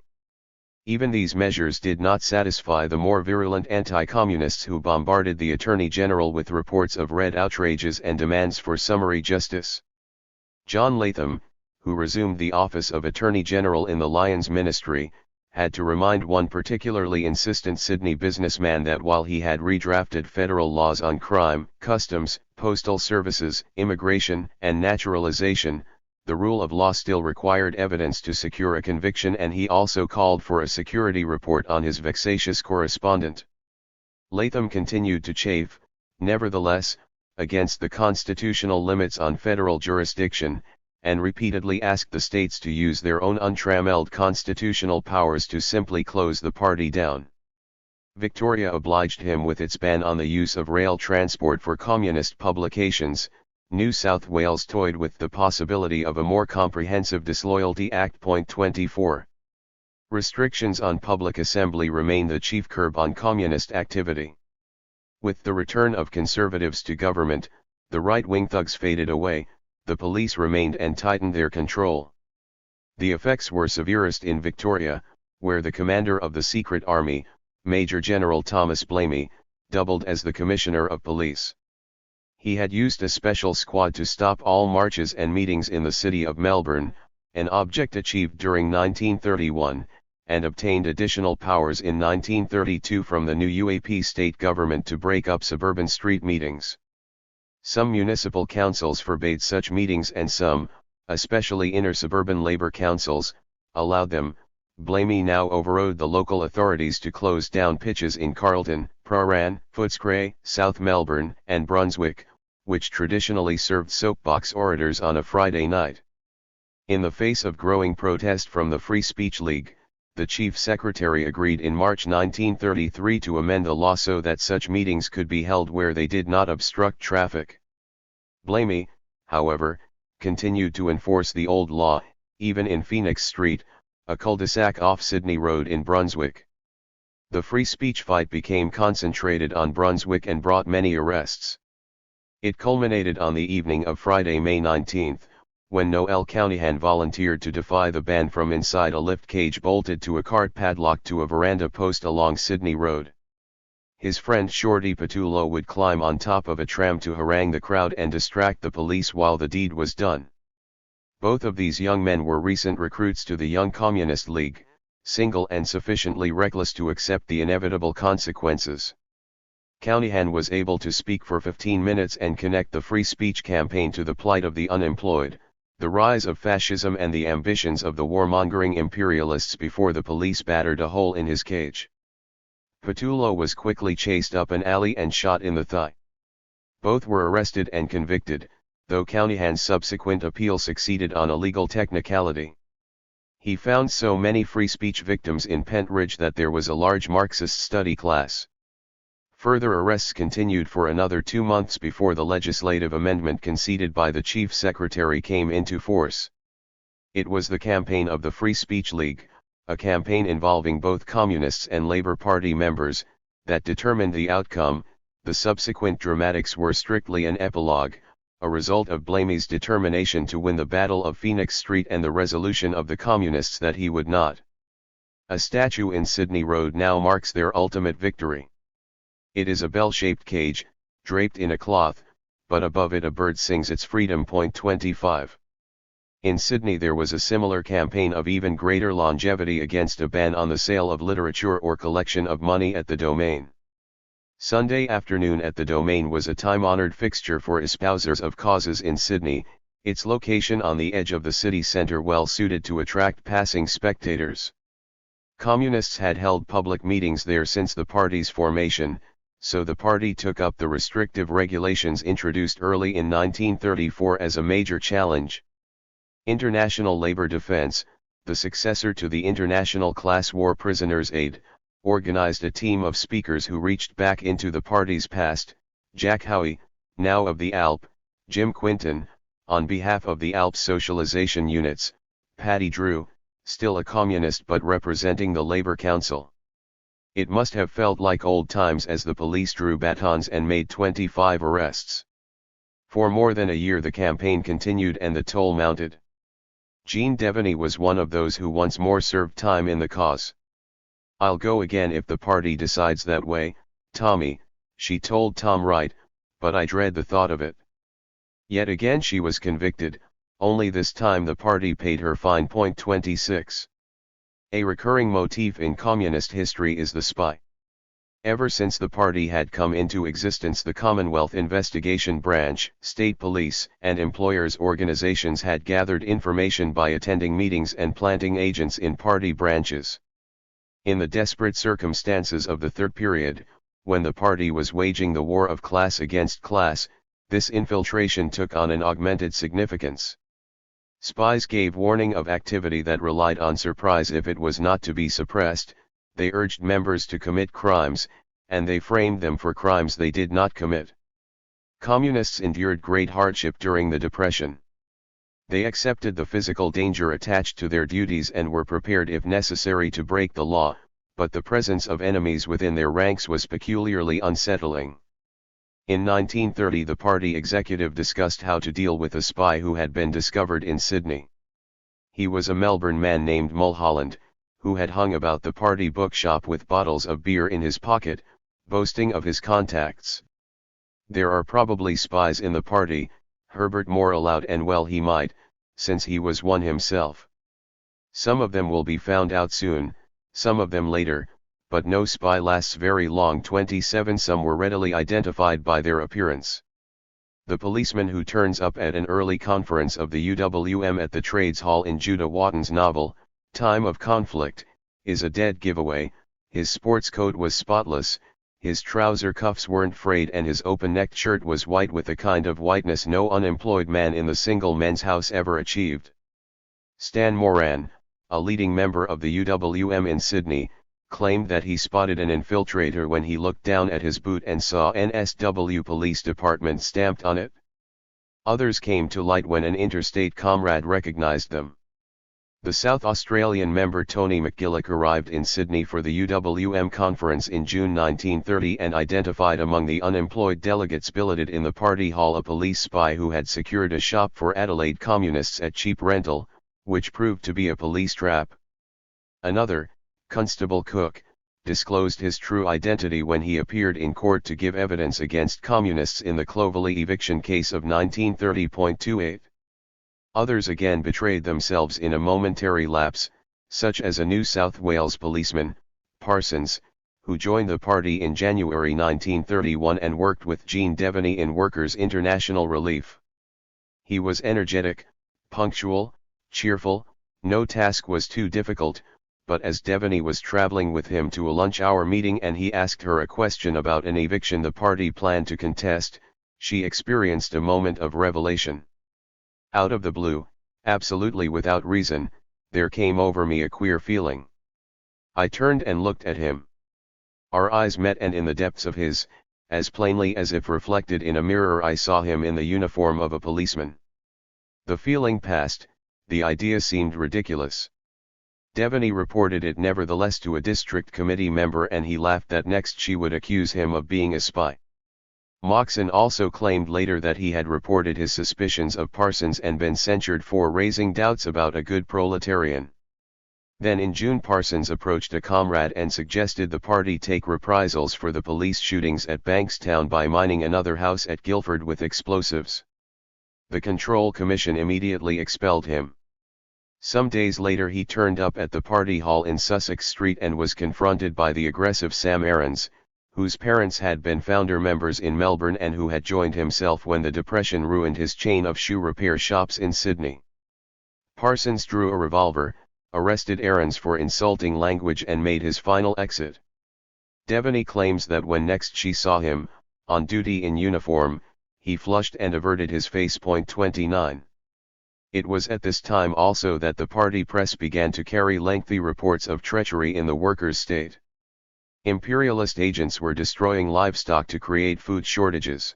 Even these measures did not satisfy the more virulent anti-communists who bombarded the Attorney General with reports of Red outrages and demands for summary justice. John Latham, who resumed the office of Attorney General in the Lyons ministry, had to remind one particularly insistent Sydney businessman that while he had redrafted federal laws on crime, customs, postal services, immigration, and naturalization, the rule of law still required evidence to secure a conviction, and he also called for a security report on his vexatious correspondent. Latham continued to chafe, nevertheless, against the constitutional limits on federal jurisdiction, and repeatedly asked the states to use their own untrammeled constitutional powers to simply close the party down. Victoria obliged him with its ban on the use of rail transport for communist publications. New South Wales toyed with the possibility of a more comprehensive disloyalty act. 24. Restrictions on public assembly remain the chief curb on communist activity. With the return of conservatives to government, the right-wing thugs faded away, the police remained and tightened their control. The effects were severest in Victoria, where the commander of the Secret Army, Major General Thomas Blamey, doubled as the Commissioner of Police. He had used a special squad to stop all marches and meetings in the city of Melbourne, an object achieved during 1931, and obtained additional powers in 1932 from the new UAP state government to break up suburban street meetings. Some municipal councils forbade such meetings and some, especially inner suburban labor councils, allowed them. Blamey now overrode the local authorities to close down pitches in Carlton, Prahran, Footscray, South Melbourne, and Brunswick, which traditionally served soapbox orators on a Friday night. In the face of growing protest from the Free Speech League, the Chief Secretary agreed in March 1933 to amend the law so that such meetings could be held where they did not obstruct traffic. Blamey, however, continued to enforce the old law, even in Phoenix Street, a cul-de-sac off Sydney Road in Brunswick. The free speech fight became concentrated on Brunswick and brought many arrests. It culminated on the evening of Friday, May 19, when Noel Cownihan volunteered to defy the ban from inside a lift cage bolted to a cart padlocked to a veranda post along Sydney Road. His friend Shorty Patullo would climb on top of a tram to harangue the crowd and distract the police while the deed was done. Both of these young men were recent recruits to the Young Communist League, single and sufficiently reckless to accept the inevitable consequences. Cownihan was able to speak for 15 minutes and connect the free speech campaign to the plight of the unemployed, the rise of fascism and the ambitions of the warmongering imperialists before the police battered a hole in his cage. Patullo was quickly chased up an alley and shot in the thigh. Both were arrested and convicted, though Cownihan's subsequent appeal succeeded on a legal technicality. He found so many free speech victims in Pentridge that there was a large Marxist study class. Further arrests continued for another 2 months before the legislative amendment conceded by the Chief Secretary came into force. It was the campaign of the Free Speech League, a campaign involving both Communists and Labour Party members, that determined the outcome. The subsequent dramatics were strictly an epilogue, a result of Blamey's determination to win the Battle of Phoenix Street and the resolution of the Communists that he would not. A statue in Sydney Road now marks their ultimate victory. It is a bell-shaped cage, draped in a cloth, but above it a bird sings its freedom. 25. In Sydney there was a similar campaign of even greater longevity against a ban on the sale of literature or collection of money at the Domain. Sunday afternoon at the Domain was a time-honoured fixture for espousers of causes in Sydney, its location on the edge of the city centre well suited to attract passing spectators. Communists had held public meetings there since the party's formation, so the party took up the restrictive regulations introduced early in 1934 as a major challenge. International Labour Defence, the successor to the International Class War Prisoners' Aid, organized a team of speakers who reached back into the party's past: Jack Howie, now of the ALP, Jim Quinton, on behalf of the ALP socialization units, Paddy Drew, still a communist but representing the Labour Council. It must have felt like old times as the police drew batons and made 25 arrests. For more than a year the campaign continued and the toll mounted. Jean Devaney was one of those who once more served time in the cause. "I'll go again if the party decides that way, Tommy," she told Tom Wright, "but I dread the thought of it." Yet again she was convicted, only this time the party paid her fine. 26. A recurring motif in communist history is the spy. Ever since the party had come into existence, the Commonwealth Investigation Branch, state police, and employers' organizations had gathered information by attending meetings and planting agents in party branches. In the desperate circumstances of the Third Period, when the party was waging the war of class against class, this infiltration took on an augmented significance. Spies gave warning of activity that relied on surprise if it was not to be suppressed. They urged members to commit crimes, and they framed them for crimes they did not commit. Communists endured great hardship during the Depression. They accepted the physical danger attached to their duties and were prepared if necessary to break the law, but the presence of enemies within their ranks was peculiarly unsettling. In 1930 the party executive discussed how to deal with a spy who had been discovered in Sydney. He was a Melbourne man named Mulholland, who had hung about the party bookshop with bottles of beer in his pocket, boasting of his contacts. "There are probably spies in the party," Herbert Moore allowed, and well he might, since he was one himself. "Some of them will be found out soon, some of them later, but no spy lasts very long." 27. Some were readily identified by their appearance. The policeman who turns up at an early conference of the UWM at the Trades Hall in Judah Watton's novel, Time of Conflict, is a dead giveaway. His sports coat was spotless, his trouser cuffs weren't frayed, and his open-necked shirt was white with a kind of whiteness no unemployed man in the single men's house ever achieved. Stan Moran, a leading member of the UWM in Sydney, claimed that he spotted an infiltrator when he looked down at his boot and saw NSW Police Department stamped on it. Others came to light when an interstate comrade recognized them. The South Australian member Tony McGillick arrived in Sydney for the UWM conference in June 1930 and identified among the unemployed delegates billeted in the party hall a police spy who had secured a shop for Adelaide communists at cheap rental, which proved to be a police trap. Another, Constable Cook, disclosed his true identity when he appeared in court to give evidence against communists in the Clovelly eviction case of 1930.28. Others again betrayed themselves in a momentary lapse, such as a New South Wales policeman, Parsons, who joined the party in January 1931 and worked with Jean Devaney in Workers' International Relief. He was energetic, punctual, cheerful, no task was too difficult, but as Devaney was traveling with him to a lunch-hour meeting and he asked her a question about an eviction the party planned to contest, she experienced a moment of revelation. Out of the blue, absolutely without reason, there came over me a queer feeling. I turned and looked at him. Our eyes met, and in the depths of his, as plainly as if reflected in a mirror, I saw him in the uniform of a policeman. The feeling passed, the idea seemed ridiculous. Devaney reported it nevertheless to a district committee member, and he laughed that next she would accuse him of being a spy. Moxon also claimed later that he had reported his suspicions of Parsons and been censured for raising doubts about a good proletarian. Then in June Parsons approached a comrade and suggested the party take reprisals for the police shootings at Bankstown by mining another house at Guildford with explosives. The Control Commission immediately expelled him. Some days later he turned up at the party hall in Sussex Street and was confronted by the aggressive Sam Aarons, whose parents had been founder members in Melbourne and who had joined himself when the Depression ruined his chain of shoe repair shops in Sydney. Parsons drew a revolver, arrested Aarons for insulting language and made his final exit. Devaney claims that when next she saw him, on duty in uniform, he flushed and averted his face. 29. It was at this time also that the party press began to carry lengthy reports of treachery in the workers' state. Imperialist agents were destroying livestock to create food shortages.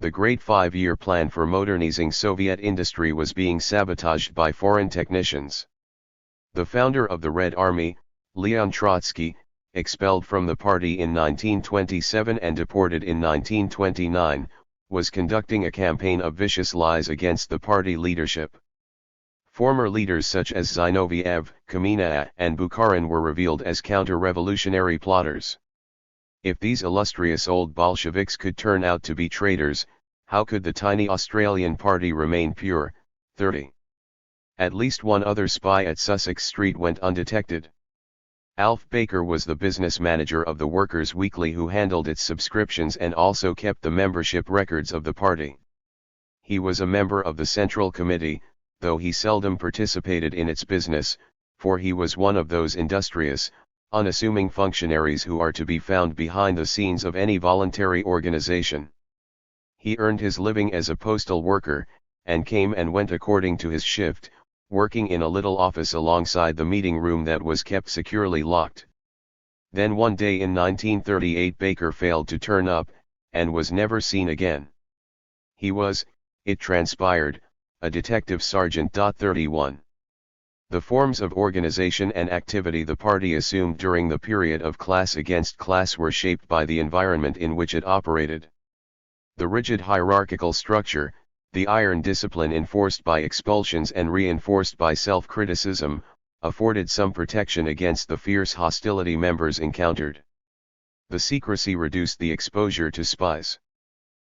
The Great Five-Year Plan for modernizing Soviet industry was being sabotaged by foreign technicians. The founder of the Red Army, Leon Trotsky, expelled from the party in 1927 and deported in 1929, was conducting a campaign of vicious lies against the party leadership. Former leaders such as Zinoviev, Kamina, and Bukharin were revealed as counter-revolutionary plotters. If these illustrious old Bolsheviks could turn out to be traitors, how could the tiny Australian party remain pure? 30. At least one other spy at Sussex Street went undetected. Alf Baker was the business manager of the Workers' Weekly who handled its subscriptions and also kept the membership records of the party. He was a member of the Central Committee, though he seldom participated in its business, for he was one of those industrious, unassuming functionaries who are to be found behind the scenes of any voluntary organization. He earned his living as a postal worker, and came and went according to his shift, working in a little office alongside the meeting room that was kept securely locked. Then one day in 1938 Baker failed to turn up, and was never seen again. He was, it transpired, a detective sergeant. 31. The forms of organization and activity the party assumed during the period of class against class were shaped by the environment in which it operated. The rigid hierarchical structure, the iron discipline enforced by expulsions and reinforced by self-criticism, afforded some protection against the fierce hostility members encountered. The secrecy reduced the exposure to spies.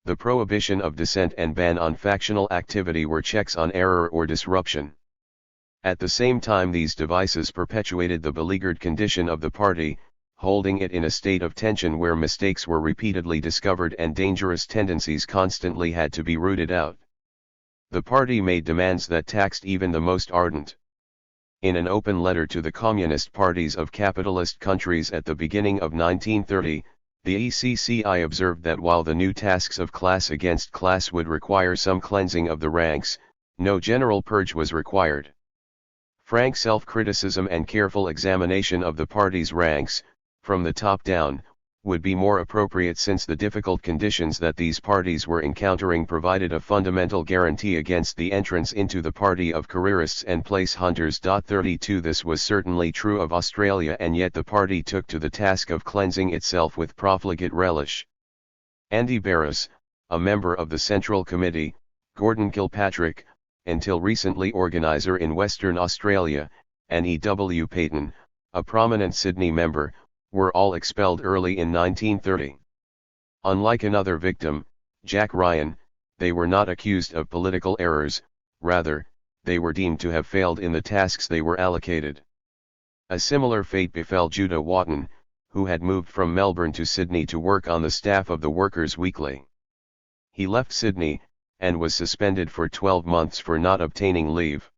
The prohibition of dissent and ban on factional activity were checks on error or disruption. At the same time these devices perpetuated the beleaguered condition of the party, holding it in a state of tension where mistakes were repeatedly discovered and dangerous tendencies constantly had to be rooted out. The party made demands that taxed even the most ardent. In an open letter to the communist parties of capitalist countries at the beginning of 1930, the ECCI observed that while the new tasks of class against class would require some cleansing of the ranks, no general purge was required. Frank self-criticism and careful examination of the party's ranks, from the top down, would be more appropriate since the difficult conditions that these parties were encountering provided a fundamental guarantee against the entrance into the party of careerists and place hunters. 32 This was certainly true of Australia, and yet the party took to the task of cleansing itself with profligate relish. Andy Barras, a member of the Central Committee, Gordon Kilpatrick, until recently organiser in Western Australia, and E.W. Payton, a prominent Sydney member, were all expelled early in 1930. Unlike another victim, Jack Ryan, they were not accused of political errors, rather, they were deemed to have failed in the tasks they were allocated. A similar fate befell Judah Wotton, who had moved from Melbourne to Sydney to work on the staff of the Workers' Weekly. He left Sydney, and was suspended for 12 months for not obtaining leave.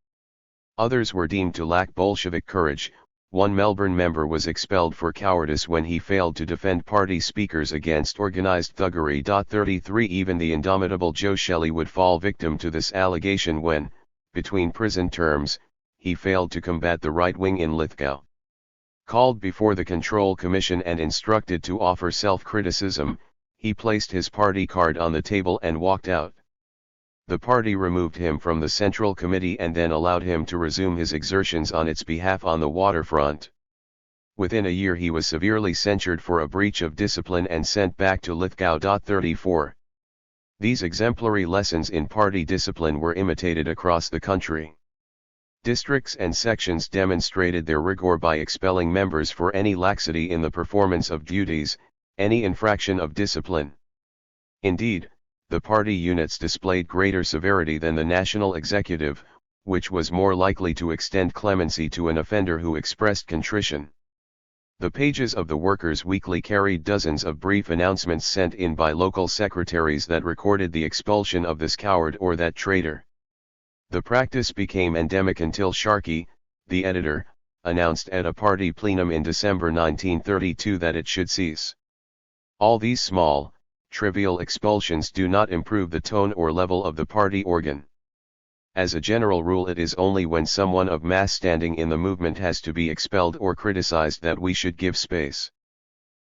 Others were deemed to lack Bolshevik courage. One Melbourne member was expelled for cowardice when he failed to defend party speakers against organised thuggery. 33 Even the indomitable Joe Shelley would fall victim to this allegation when, between prison terms, he failed to combat the right wing in Lithgow. Called before the Control Commission and instructed to offer self-criticism, he placed his party card on the table and walked out. The party removed him from the Central Committee and then allowed him to resume his exertions on its behalf on the waterfront. Within a year he was severely censured for a breach of discipline and sent back to Lithgow. 34. These exemplary lessons in party discipline were imitated across the country. Districts and sections demonstrated their rigor by expelling members for any laxity in the performance of duties, any infraction of discipline. Indeed, the party units displayed greater severity than the national executive, which was more likely to extend clemency to an offender who expressed contrition. The pages of the Workers' Weekly carried dozens of brief announcements sent in by local secretaries that recorded the expulsion of this coward or that traitor. The practice became endemic until Sharkey, the editor, announced at a party plenum in December 1932 that it should cease. All these small, trivial expulsions do not improve the tone or level of the party organ. As a general rule, it is only when someone of mass standing in the movement has to be expelled or criticized that we should give space.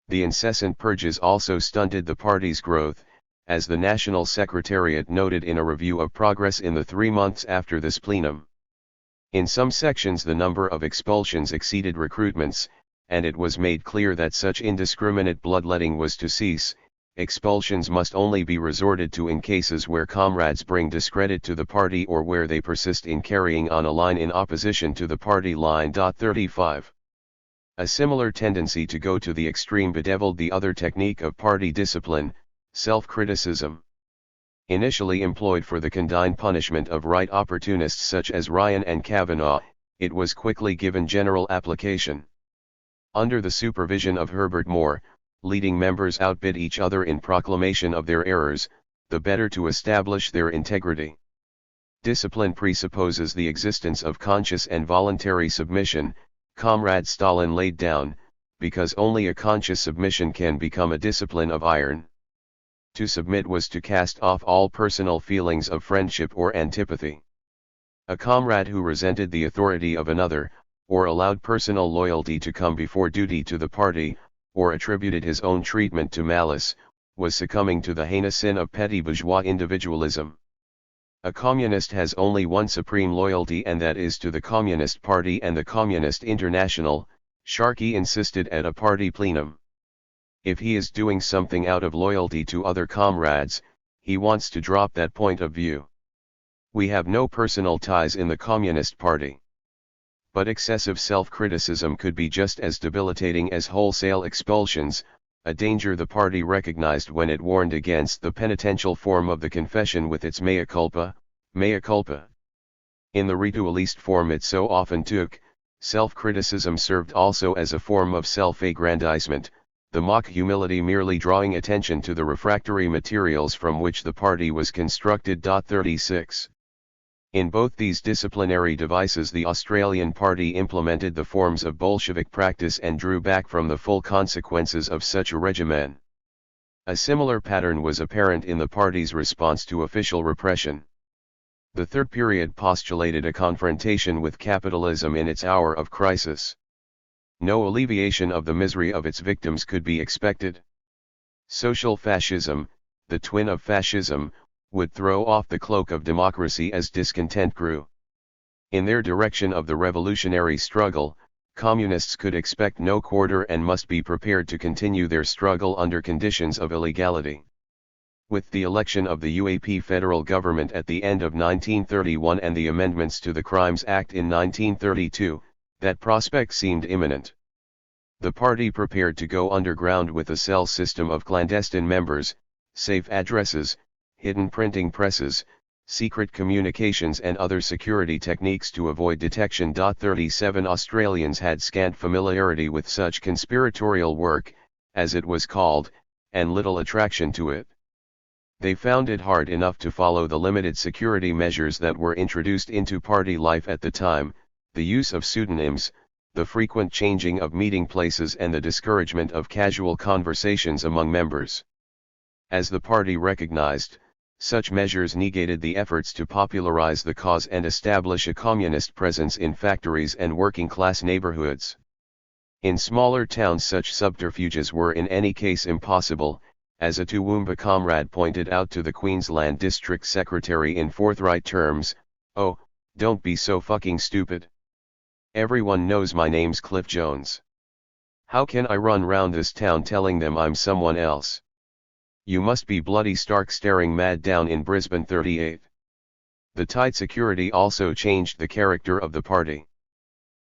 The incessant purges also stunted the party's growth, as the National Secretariat noted in a review of progress in the 3 months after this plenum. In some sections the number of expulsions exceeded recruitments, and it was made clear that such indiscriminate bloodletting was to cease. Expulsions must only be resorted to in cases where comrades bring discredit to the party or where they persist in carrying on a line in opposition to the party line. 35. A similar tendency to go to the extreme bedeviled the other technique of party discipline, self-criticism. Initially employed for the condign punishment of right opportunists such as Ryan and Kavanagh, it was quickly given general application. Under the supervision of Herbert Moore, leading members outbid each other in proclamation of their errors, the better to establish their integrity. Discipline presupposes the existence of conscious and voluntary submission, Comrade Stalin laid down, because only a conscious submission can become a discipline of iron. To submit was to cast off all personal feelings of friendship or antipathy. A comrade who resented the authority of another, or allowed personal loyalty to come before duty to the party, or attributed his own treatment to malice, was succumbing to the heinous sin of petty bourgeois individualism. A communist has only one supreme loyalty, and that is to the Communist Party and the Communist International, Sharkey insisted at a party plenum. If he is doing something out of loyalty to other comrades, he wants to drop that point of view. We have no personal ties in the Communist Party. But excessive self-criticism could be just as debilitating as wholesale expulsions, a danger the party recognized when it warned against the penitential form of the confession with its mea culpa, mea culpa. In the ritualist form it so often took, Self-criticism served also as a form of self-aggrandizement, the mock humility merely drawing attention to the refractory materials from which the party was constructed. 36. In both these disciplinary devices the Australian party implemented the forms of Bolshevik practice and drew back from the full consequences of such a regimen. A similar pattern was apparent in the party's response to official repression. The third period postulated a confrontation with capitalism in its hour of crisis. No alleviation of the misery of its victims could be expected. Social fascism, the twin of fascism, would throw off the cloak of democracy as discontent grew. In their direction of the revolutionary struggle, communists could expect no quarter and must be prepared to continue their struggle under conditions of illegality. With the election of the UAP federal government at the end of 1931 and the amendments to the Crimes Act in 1932, that prospect seemed imminent. The party prepared to go underground with a cell system of clandestine members, safe addresses, hidden printing presses, secret communications and other security techniques to avoid detection. 37 Australians had scant familiarity with such conspiratorial work, as it was called, and little attraction to it. They found it hard enough to follow the limited security measures that were introduced into party life at the time, the use of pseudonyms, the frequent changing of meeting places and the discouragement of casual conversations among members. As the party recognized, such measures negated the efforts to popularize the cause and establish a communist presence in factories and working-class neighborhoods. In smaller towns such subterfuges were in any case impossible, as a Toowoomba comrade pointed out to the Queensland District Secretary in forthright terms, "Oh, don't be so fucking stupid. Everyone knows my name's Cliff Jones. How can I run round this town telling them I'm someone else? You must be bloody stark staring mad." Down in Brisbane. 38. The tight security also changed the character of the party.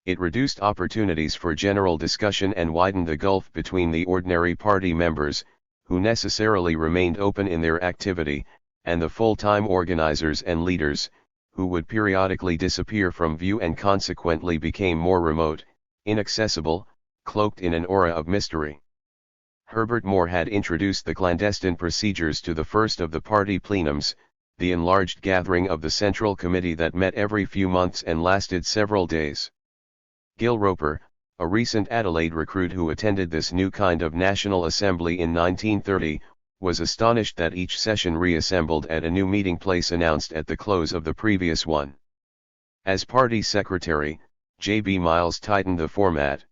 It reduced opportunities for general discussion and widened the gulf between the ordinary party members, who necessarily remained open in their activity, and the full-time organizers and leaders, who would periodically disappear from view and consequently became more remote, inaccessible, cloaked in an aura of mystery. Herbert Moore had introduced the clandestine procedures to the first of the party plenums, the enlarged gathering of the Central Committee that met every few months and lasted several days. Gil Roper, a recent Adelaide recruit who attended this new kind of National Assembly in 1930, was astonished that each session reassembled at a new meeting place announced at the close of the previous one. As party secretary, J.B. Miles tightened the format.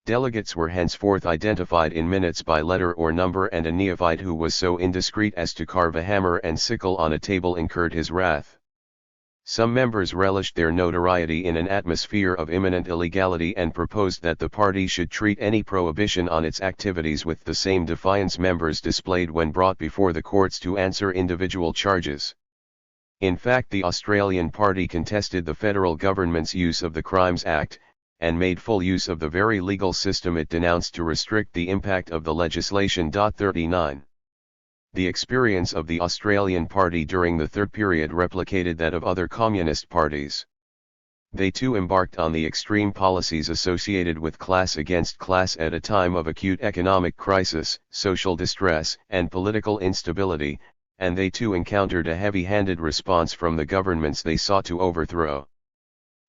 Delegates were henceforth identified in minutes by letter or number, and a neophyte who was so indiscreet as to carve a hammer and sickle on a table incurred his wrath. Some members relished their notoriety in an atmosphere of imminent illegality and proposed that the party should treat any prohibition on its activities with the same defiance members displayed when brought before the courts to answer individual charges. In fact, the Australian party contested the federal government's use of the Crimes Act, and made full use of the very legal system it denounced to restrict the impact of the legislation. 39. The experience of the Australian party during the third period replicated that of other communist parties. They too embarked on the extreme policies associated with class against class at a time of acute economic crisis, social distress, and political instability, and they too encountered a heavy-handed response from the governments they sought to overthrow.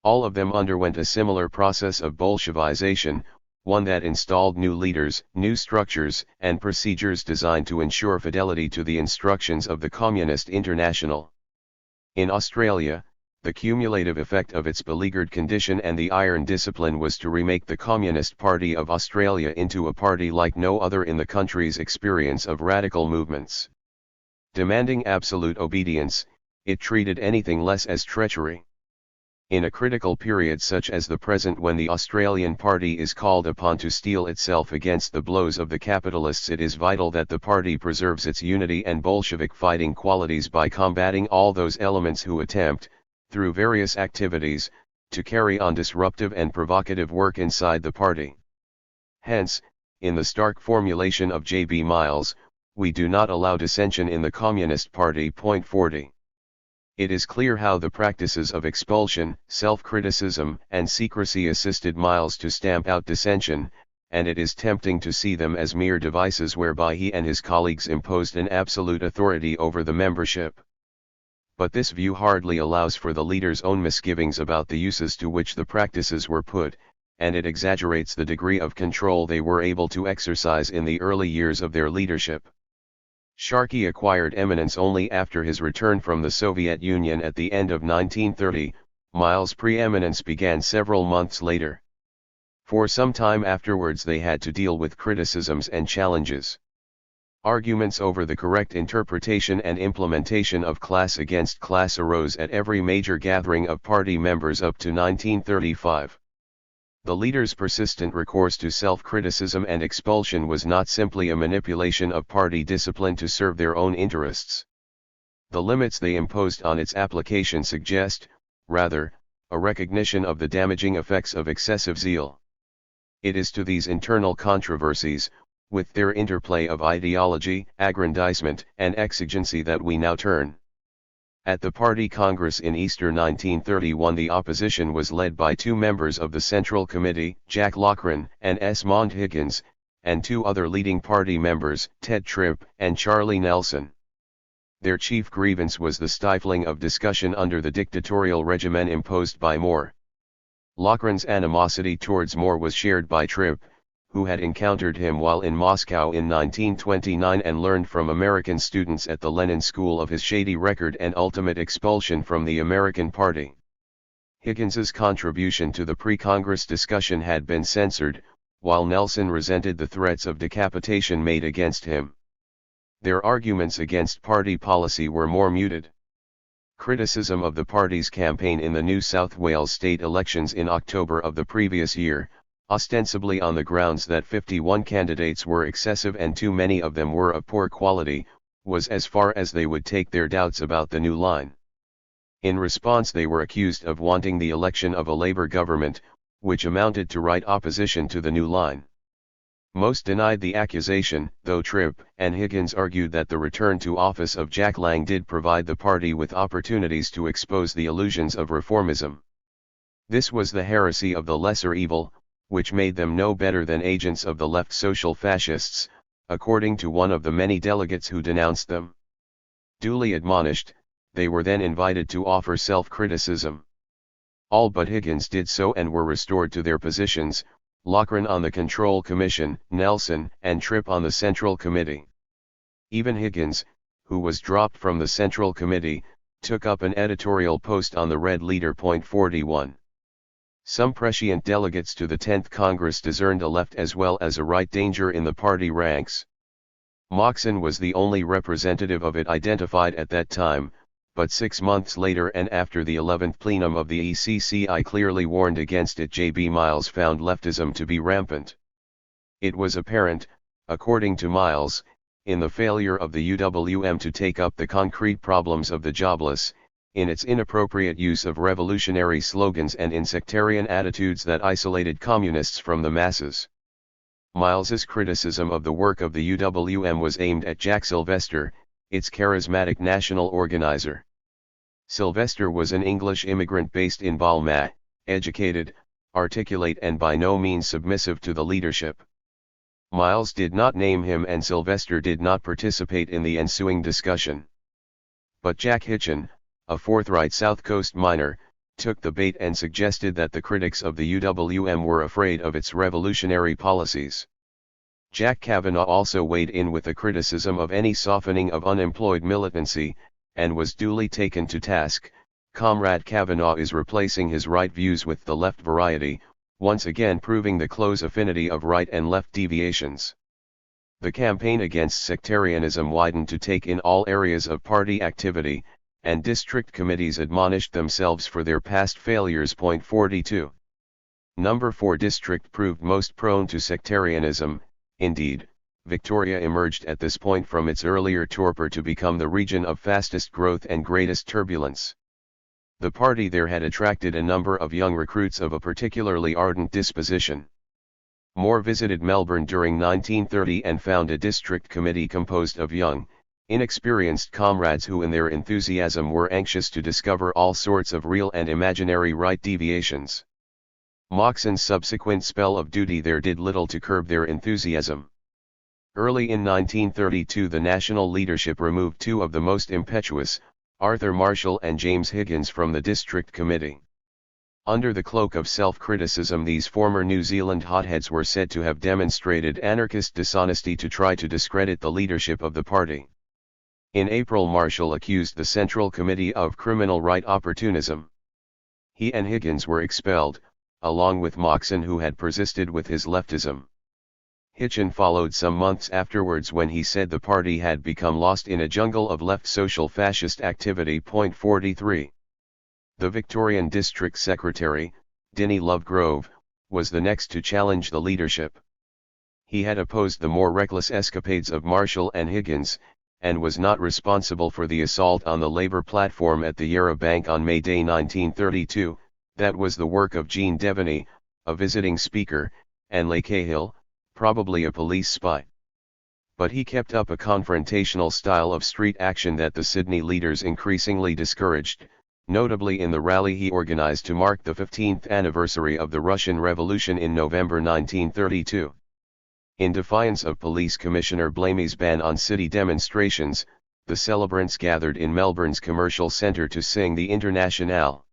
All of them underwent a similar process of Bolshevization, one that installed new leaders, new structures, and procedures designed to ensure fidelity to the instructions of the Communist International. In Australia, the cumulative effect of its beleaguered condition and the iron discipline was to remake the Communist Party of Australia into a party like no other in the country's experience of radical movements. Demanding absolute obedience, it treated anything less as treachery. In a critical period such as the present, when the Australian party is called upon to steel itself against the blows of the capitalists, it is vital that the party preserves its unity and Bolshevik fighting qualities by combating all those elements who attempt, through various activities, to carry on disruptive and provocative work inside the party. Hence, in the stark formulation of J.B. Miles, we do not allow dissension in the Communist Party. 40. It is clear how the practices of expulsion, self-criticism, and secrecy assisted Miles to stamp out dissension, and it is tempting to see them as mere devices whereby he and his colleagues imposed an absolute authority over the membership. But this view hardly allows for the leaders' own misgivings about the uses to which the practices were put, and it exaggerates the degree of control they were able to exercise in the early years of their leadership. Sharkey acquired eminence only after his return from the Soviet Union at the end of 1930, Miles' preeminence began several months later. For some time afterwards they had to deal with criticisms and challenges. Arguments over the correct interpretation and implementation of class against class arose at every major gathering of party members up to 1935. The leaders' persistent recourse to self-criticism and expulsion was not simply a manipulation of party discipline to serve their own interests. The limits they imposed on its application suggest, rather, a recognition of the damaging effects of excessive zeal. It is to these internal controversies, with their interplay of ideology, aggrandizement, and exigency that we now turn. At the party congress in Easter 1931 the opposition was led by two members of the Central Committee, Jack Loughran and Esmond Higgins, and two other leading party members, Ted Tripp and Charlie Nelson. Their chief grievance was the stifling of discussion under the dictatorial regimen imposed by Moore. Loughran's animosity towards Moore was shared by Tripp, who had encountered him while in Moscow in 1929 and learned from American students at the Lenin School of his shady record and ultimate expulsion from the American Party. Higgins's contribution to the pre-Congress discussion had been censored, while Nelson resented the threats of decapitation made against him. Their arguments against party policy were more muted. Criticism of the party's campaign in the New South Wales state elections in October of the previous year, ostensibly on the grounds that 51 candidates were excessive and too many of them were of poor quality, was as far as they would take their doubts about the new line. In response they were accused of wanting the election of a Labour government, which amounted to right opposition to the new line. Most denied the accusation, though Tripp and Higgins argued that the return to office of Jack Lang did provide the party with opportunities to expose the illusions of reformism. This was the heresy of the lesser evil, which made them no better than agents of the left social fascists, according to one of the many delegates who denounced them. Duly admonished, they were then invited to offer self-criticism. All but Higgins did so and were restored to their positions, Loughran on the Control Commission, Nelson and Tripp on the Central Committee. Even Higgins, who was dropped from the Central Committee, took up an editorial post on the Red Leader. 41. Some prescient delegates to the 10th Congress discerned a left as well as a right danger in the party ranks. Moxon was the only representative of it identified at that time, but 6 months later and after the 11th plenum of the ECCI clearly warned against it. J.B. Miles found leftism to be rampant. It was apparent, according to Miles, in the failure of the UWM to take up the concrete problems of the jobless, in its inappropriate use of revolutionary slogans and in sectarian attitudes that isolated communists from the masses. Miles's criticism of the work of the UWM was aimed at Jack Sylvester, its charismatic national organizer. Sylvester was an English immigrant based in Balmain, educated, articulate and by no means submissive to the leadership. Miles did not name him and Sylvester did not participate in the ensuing discussion. But Jack Hitchen, a forthright South Coast miner, took the bait and suggested that the critics of the UWM were afraid of its revolutionary policies. Jack Kavanagh also weighed in with a criticism of any softening of unemployed militancy, and was duly taken to task. Comrade Kavanagh is replacing his right views with the left variety, once again proving the close affinity of right and left deviations. The campaign against sectarianism widened to take in all areas of party activity, and district committees admonished themselves for their past failures. 42. Number 4 district proved most prone to sectarianism. Indeed, Victoria emerged at this point from its earlier torpor to become the region of fastest growth and greatest turbulence. The party there had attracted a number of young recruits of a particularly ardent disposition. Moore visited Melbourne during 1930 and found a district committee composed of young, Inexperienced comrades who in their enthusiasm were anxious to discover all sorts of real and imaginary right deviations. Moxon's subsequent spell of duty there did little to curb their enthusiasm. Early in 1932 the national leadership removed two of the most impetuous, Arthur Marshall and James Higgins, from the district committee. Under the cloak of self-criticism, these former New Zealand hotheads were said to have demonstrated anarchist dishonesty to try to discredit the leadership of the party. In April, Marshall accused the Central Committee of criminal right opportunism. He and Higgins were expelled, along with Moxon, who had persisted with his leftism. Hitchin followed some months afterwards when he said the party had become lost in a jungle of left social fascist activity. 43. The Victorian District Secretary, Denny Lovegrove, was the next to challenge the leadership. He had opposed the more reckless escapades of Marshall and Higgins, and was not responsible for the assault on the Labour platform at the Yarra Bank on May Day 1932, that was the work of Jean Devaney, a visiting speaker, and Leigh Cahill, probably a police spy. But he kept up a confrontational style of street action that the Sydney leaders increasingly discouraged, notably in the rally he organised to mark the 15th anniversary of the Russian Revolution in November 1932. In defiance of Police Commissioner Blamey's ban on city demonstrations, the celebrants gathered in Melbourne's commercial centre to sing the Internationale.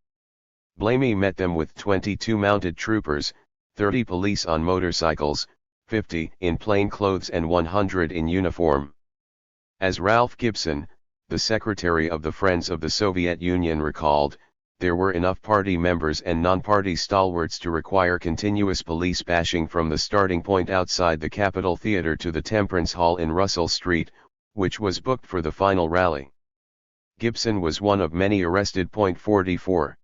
Blamey met them with 22 mounted troopers, 30 police on motorcycles, 50 in plain clothes and 100 in uniform. As Ralph Gibson, the secretary of the Friends of the Soviet Union, recalled, there were enough party members and non-party stalwarts to require continuous police bashing from the starting point outside the Capitol Theatre to the Temperance Hall in Russell Street, which was booked for the final rally. Gibson was one of many arrested. 44.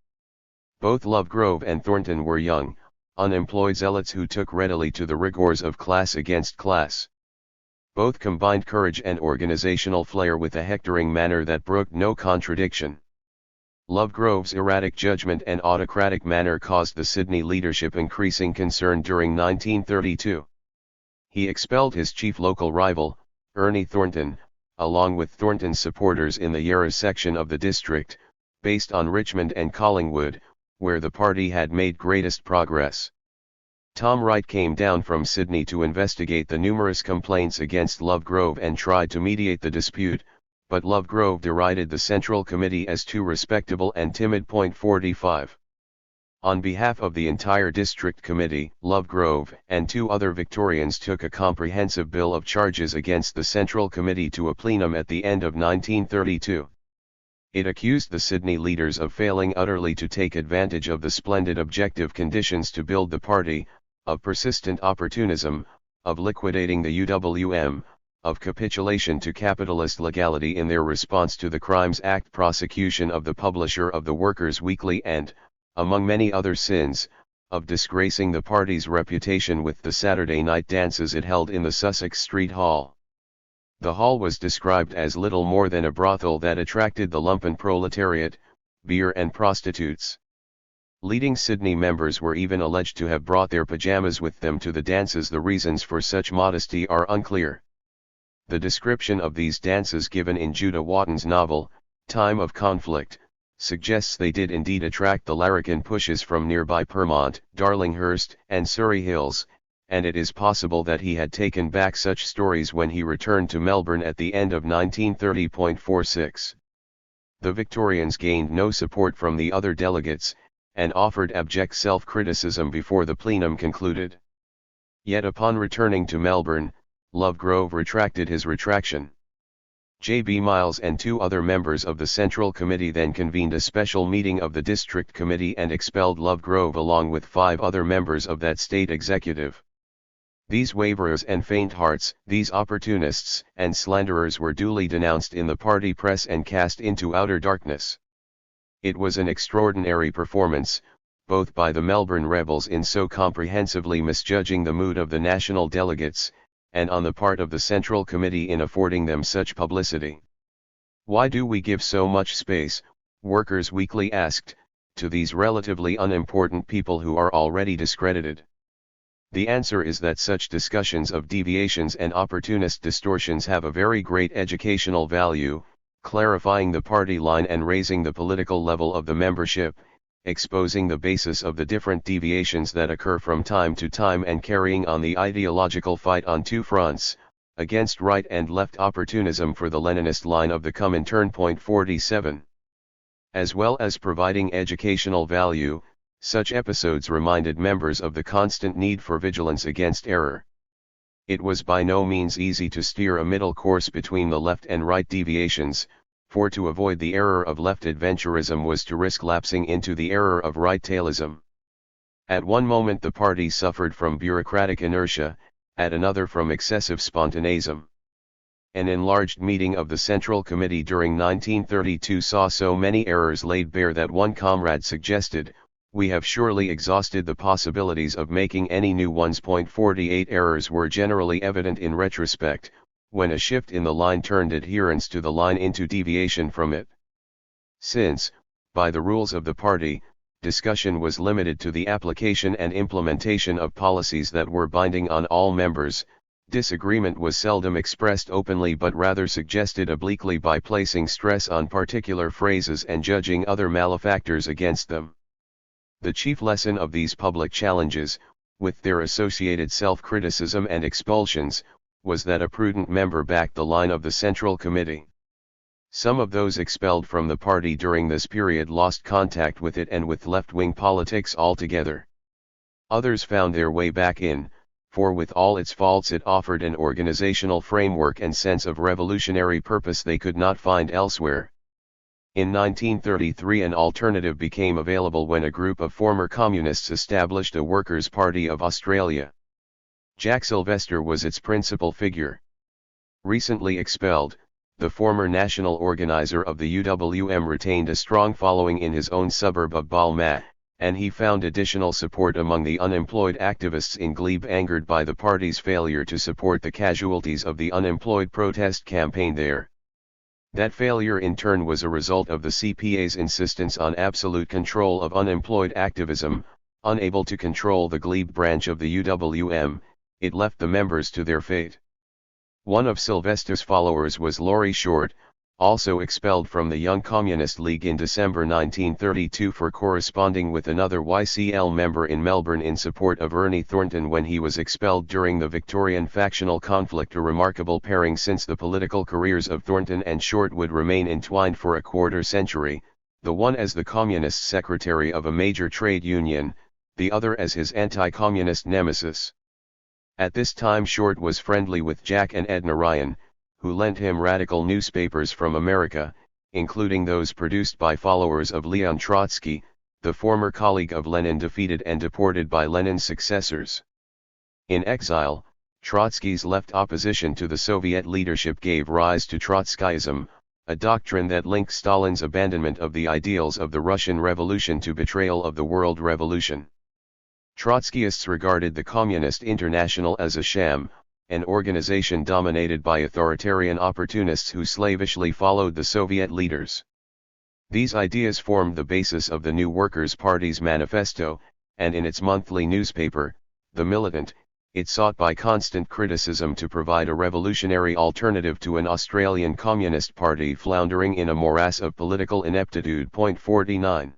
Both Lovegrove and Thornton were young, unemployed zealots who took readily to the rigors of class against class. Both combined courage and organizational flair with a hectoring manner that brooked no contradiction. Lovegrove's erratic judgment and autocratic manner caused the Sydney leadership increasing concern during 1932. He expelled his chief local rival, Ernie Thornton, along with Thornton's supporters in the Yarra section of the district, based on Richmond and Collingwood, where the party had made greatest progress. Tom Wright came down from Sydney to investigate the numerous complaints against Lovegrove and tried to mediate the dispute, but Lovegrove derided the Central Committee as too respectable and timid. 45. On behalf of the entire District Committee, Lovegrove and two other Victorians took a comprehensive bill of charges against the Central Committee to a plenum at the end of 1932. It accused the Sydney leaders of failing utterly to take advantage of the splendid objective conditions to build the party, of persistent opportunism, of liquidating the UWM, of capitulation to capitalist legality in their response to the Crimes Act prosecution of the publisher of the Workers' Weekly and, among many other sins, of disgracing the party's reputation with the Saturday night dances it held in the Sussex Street Hall. The hall was described as little more than a brothel that attracted the lumpen proletariat, beer and prostitutes. Leading Sydney members were even alleged to have brought their pajamas with them to the dances. The reasons for such modesty are unclear. The description of these dances given in Judah Watton's novel, Time of Conflict, suggests they did indeed attract the larrikin pushes from nearby Pyrmont, Darlinghurst, and Surrey Hills, and it is possible that he had taken back such stories when he returned to Melbourne at the end of 1930. 46. The Victorians gained no support from the other delegates, and offered abject self-criticism before the plenum concluded. Yet upon returning to Melbourne, Lovegrove retracted his retraction. J.B. Miles and two other members of the Central Committee then convened a special meeting of the District Committee and expelled Lovegrove along with 5 other members of that state executive. These waverers and faint-hearts, these opportunists and slanderers were duly denounced in the party press and cast into outer darkness. It was an extraordinary performance, both by the Melbourne rebels in so comprehensively misjudging the mood of the national delegates, and on the part of the Central Committee in affording them such publicity. Why do we give so much space, Workers' Weekly asked, to these relatively unimportant people who are already discredited? The answer is that such discussions of deviations and opportunist distortions have a very great educational value, clarifying the party line and raising the political level of the membership, exposing the basis of the different deviations that occur from time to time and carrying on the ideological fight on two fronts, against right and left opportunism for the Leninist line of the Comintern. 47. As well as providing educational value, such episodes reminded members of the constant need for vigilance against error. It was by no means easy to steer a middle course between the left and right deviations, for to avoid the error of left adventurism was to risk lapsing into the error of right-tailism. At one moment the party suffered from bureaucratic inertia, at another from excessive spontaneism. An enlarged meeting of the Central Committee during 1932 saw so many errors laid bare that one comrade suggested, "We have surely exhausted the possibilities of making any new ones." 48 Errors were generally evident in retrospect, when a shift in the line turned adherence to the line into deviation from it. Since, by the rules of the party, discussion was limited to the application and implementation of policies that were binding on all members, disagreement was seldom expressed openly but rather suggested obliquely by placing stress on particular phrases and judging other malefactors against them. The chief lesson of these public challenges, with their associated self-criticism and expulsions, was that a prudent member backed the line of the Central Committee. Some of those expelled from the party during this period lost contact with it and with left-wing politics altogether. Others found their way back in, for with all its faults it offered an organizational framework and sense of revolutionary purpose they could not find elsewhere. In 1933 an alternative became available when a group of former communists established a Workers' Party of Australia. Jack Sylvester was its principal figure. Recently expelled, the former national organizer of the UWM retained a strong following in his own suburb of Balmain, and he found additional support among the unemployed activists in Glebe angered by the party's failure to support the casualties of the unemployed protest campaign there. That failure in turn was a result of the CPA's insistence on absolute control of unemployed activism. Unable to control the Glebe branch of the UWM, it left the members to their fate. One of Sylvester's followers was Laurie Short, also expelled from the Young Communist League in December 1932 for corresponding with another YCL member in Melbourne in support of Ernie Thornton when he was expelled during the Victorian factional conflict, a remarkable pairing since the political careers of Thornton and Short would remain entwined for a quarter century, the one as the communist secretary of a major trade union, the other as his anti-communist nemesis. At this time Short was friendly with Jack and Edna Ryan, who lent him radical newspapers from America, including those produced by followers of Leon Trotsky, the former colleague of Lenin defeated and deported by Lenin's successors. In exile, Trotsky's left opposition to the Soviet leadership gave rise to Trotskyism, a doctrine that linked Stalin's abandonment of the ideals of the Russian Revolution to betrayal of the world revolution. Trotskyists regarded the Communist International as a sham, an organization dominated by authoritarian opportunists who slavishly followed the Soviet leaders. These ideas formed the basis of the new Workers' Party's manifesto, and in its monthly newspaper, The Militant, it sought by constant criticism to provide a revolutionary alternative to an Australian Communist Party floundering in a morass of political ineptitude. 49.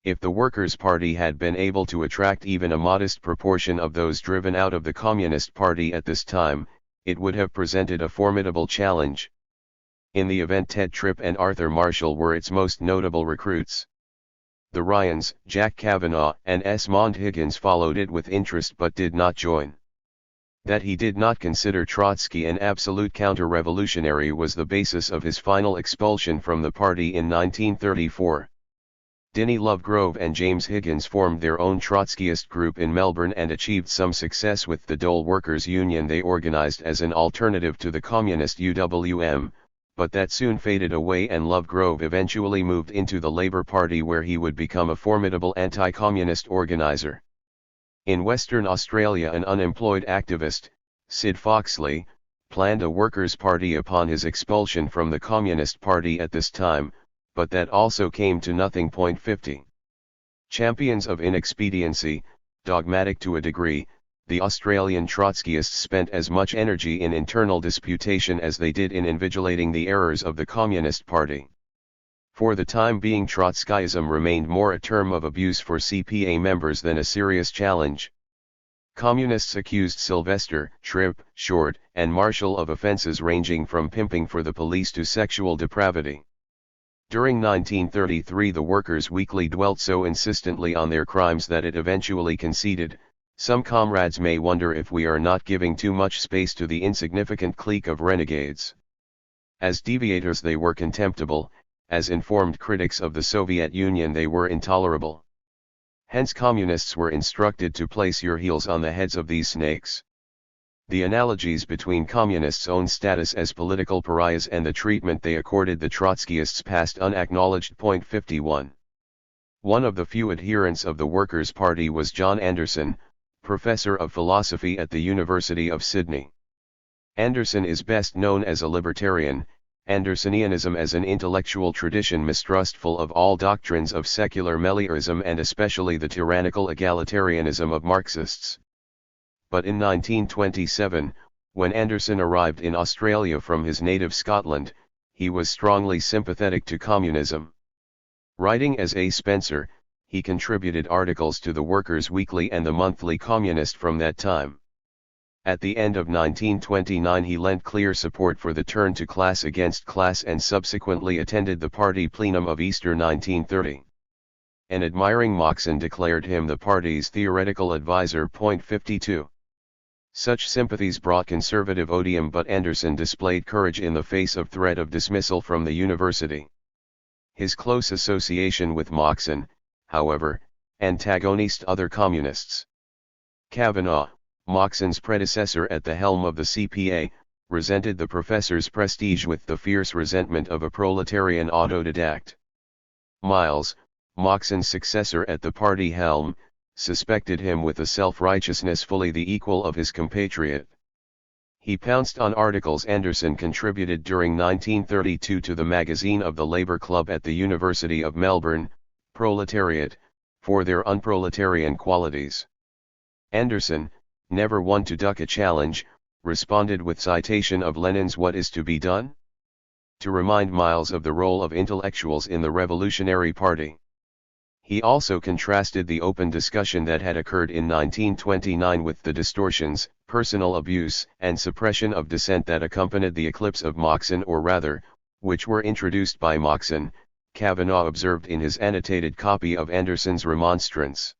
If the Workers' Party had been able to attract even a modest proportion of those driven out of the Communist Party at this time, it would have presented a formidable challenge. In the event Ted Tripp and Arthur Marshall were its most notable recruits. The Ryans, Jack Kavanagh and Esmond Higgins followed it with interest but did not join. That he did not consider Trotsky an absolute counter-revolutionary was the basis of his final expulsion from the party in 1934. Denny Lovegrove and James Higgins formed their own Trotskyist group in Melbourne and achieved some success with the Dole Workers' Union they organized as an alternative to the communist UWM, but that soon faded away and Lovegrove eventually moved into the Labour Party where he would become a formidable anti-communist organizer. In Western Australia an unemployed activist, Sid Foxley, planned a Workers' Party upon his expulsion from the Communist Party at this time, but that also came to nothing. 50. Champions of inexpediency, dogmatic to a degree, the Australian Trotskyists spent as much energy in internal disputation as they did in invigilating the errors of the Communist Party. For the time being, Trotskyism remained more a term of abuse for CPA members than a serious challenge. Communists accused Sylvester, Tripp, Short, and Marshall of offences ranging from pimping for the police to sexual depravity. During 1933, the Workers' Weekly dwelt so insistently on their crimes that it eventually conceded, "Some comrades may wonder if we are not giving too much space to the insignificant clique of renegades." As deviators they were contemptible, as informed critics of the Soviet Union they were intolerable. Hence communists were instructed to place your heels on the heads of these snakes. The analogies between communists' own status as political pariahs and the treatment they accorded the Trotskyists passed unacknowledged. Point 51. One of the few adherents of the Workers' Party was John Anderson, professor of philosophy at the University of Sydney. Anderson is best known as a libertarian, Andersonianism as an intellectual tradition mistrustful of all doctrines of secular meliorism and especially the tyrannical egalitarianism of Marxists. But in 1927, when Anderson arrived in Australia from his native Scotland, he was strongly sympathetic to communism. Writing as A. Spencer, he contributed articles to the Workers' Weekly and the Monthly Communist from that time. At the end of 1929 he lent clear support for the turn to class against class and subsequently attended the party plenum of Easter 1930. An admiring Moxon declared him the party's theoretical advisor. Point 52. Such sympathies brought conservative odium, but Anderson displayed courage in the face of threat of dismissal from the university. His close association with Moxon, however, antagonized other communists. Kavanagh, Moxon's predecessor at the helm of the CPA, resented the professor's prestige with the fierce resentment of a proletarian autodidact. Miles, Moxon's successor at the party helm, suspected him with a self-righteousness fully the equal of his compatriot. He pounced on articles Anderson contributed during 1932 to the magazine of the Labour Club at the University of Melbourne, Proletariat, for their unproletarian qualities. Anderson, never one to duck a challenge, responded with citation of Lenin's "What is to be done?" to remind Miles of the role of intellectuals in the Revolutionary Party. He also contrasted the open discussion that had occurred in 1929 with the distortions, personal abuse, and suppression of dissent that accompanied the eclipse of Moxon, or rather, which were introduced by Moxon, Kavanagh observed in his annotated copy of Anderson's remonstrance.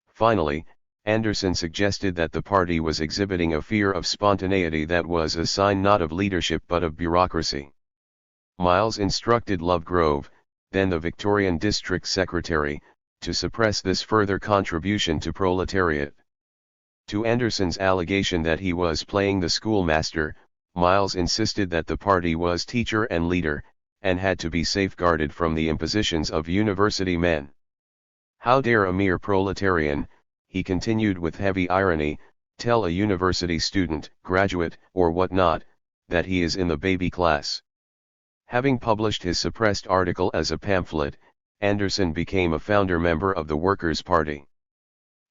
Finally, Anderson suggested that the party was exhibiting a fear of spontaneity that was a sign not of leadership but of bureaucracy. Miles instructed Lovegrove, then the Victorian District Secretary, to suppress this further contribution to proletariat. To Anderson's allegation that he was playing the schoolmaster, Miles insisted that the party was teacher and leader, and had to be safeguarded from the impositions of university men. "How dare a mere proletarian," he continued with heavy irony, "tell a university student, graduate, or what not, that he is in the baby class?" Having published his suppressed article as a pamphlet, Anderson became a founder member of the Workers' Party.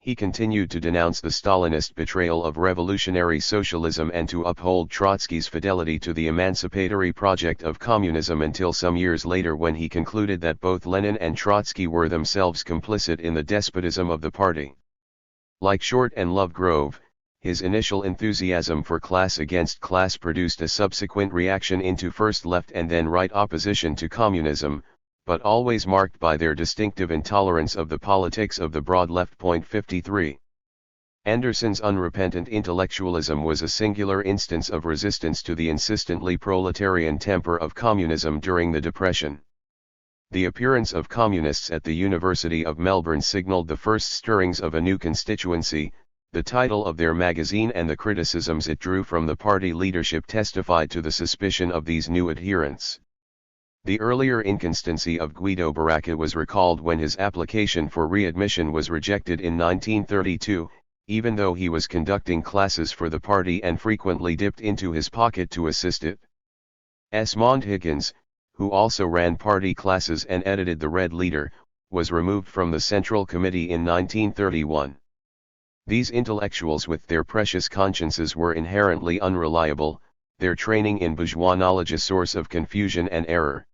He continued to denounce the Stalinist betrayal of revolutionary socialism and to uphold Trotsky's fidelity to the emancipatory project of communism until some years later, when he concluded that both Lenin and Trotsky were themselves complicit in the despotism of the party. Like Short and Lovegrove, his initial enthusiasm for class against class produced a subsequent reaction into first left and then right opposition to communism, but always marked by their distinctive intolerance of the politics of the broad left. Point 53. Anderson's unrepentant intellectualism was a singular instance of resistance to the insistently proletarian temper of communism during the Depression. The appearance of communists at the University of Melbourne signalled the first stirrings of a new constituency. The title of their magazine and the criticisms it drew from the party leadership testified to the suspicion of these new adherents. The earlier inconstancy of Guido Baracca was recalled when his application for readmission was rejected in 1932, even though he was conducting classes for the party and frequently dipped into his pocket to assist it. Esmond Higgins, who also ran party classes and edited the Red Leader, was removed from the Central Committee in 1931. These intellectuals with their precious consciences were inherently unreliable, their training in bourgeois knowledge a source of confusion and error.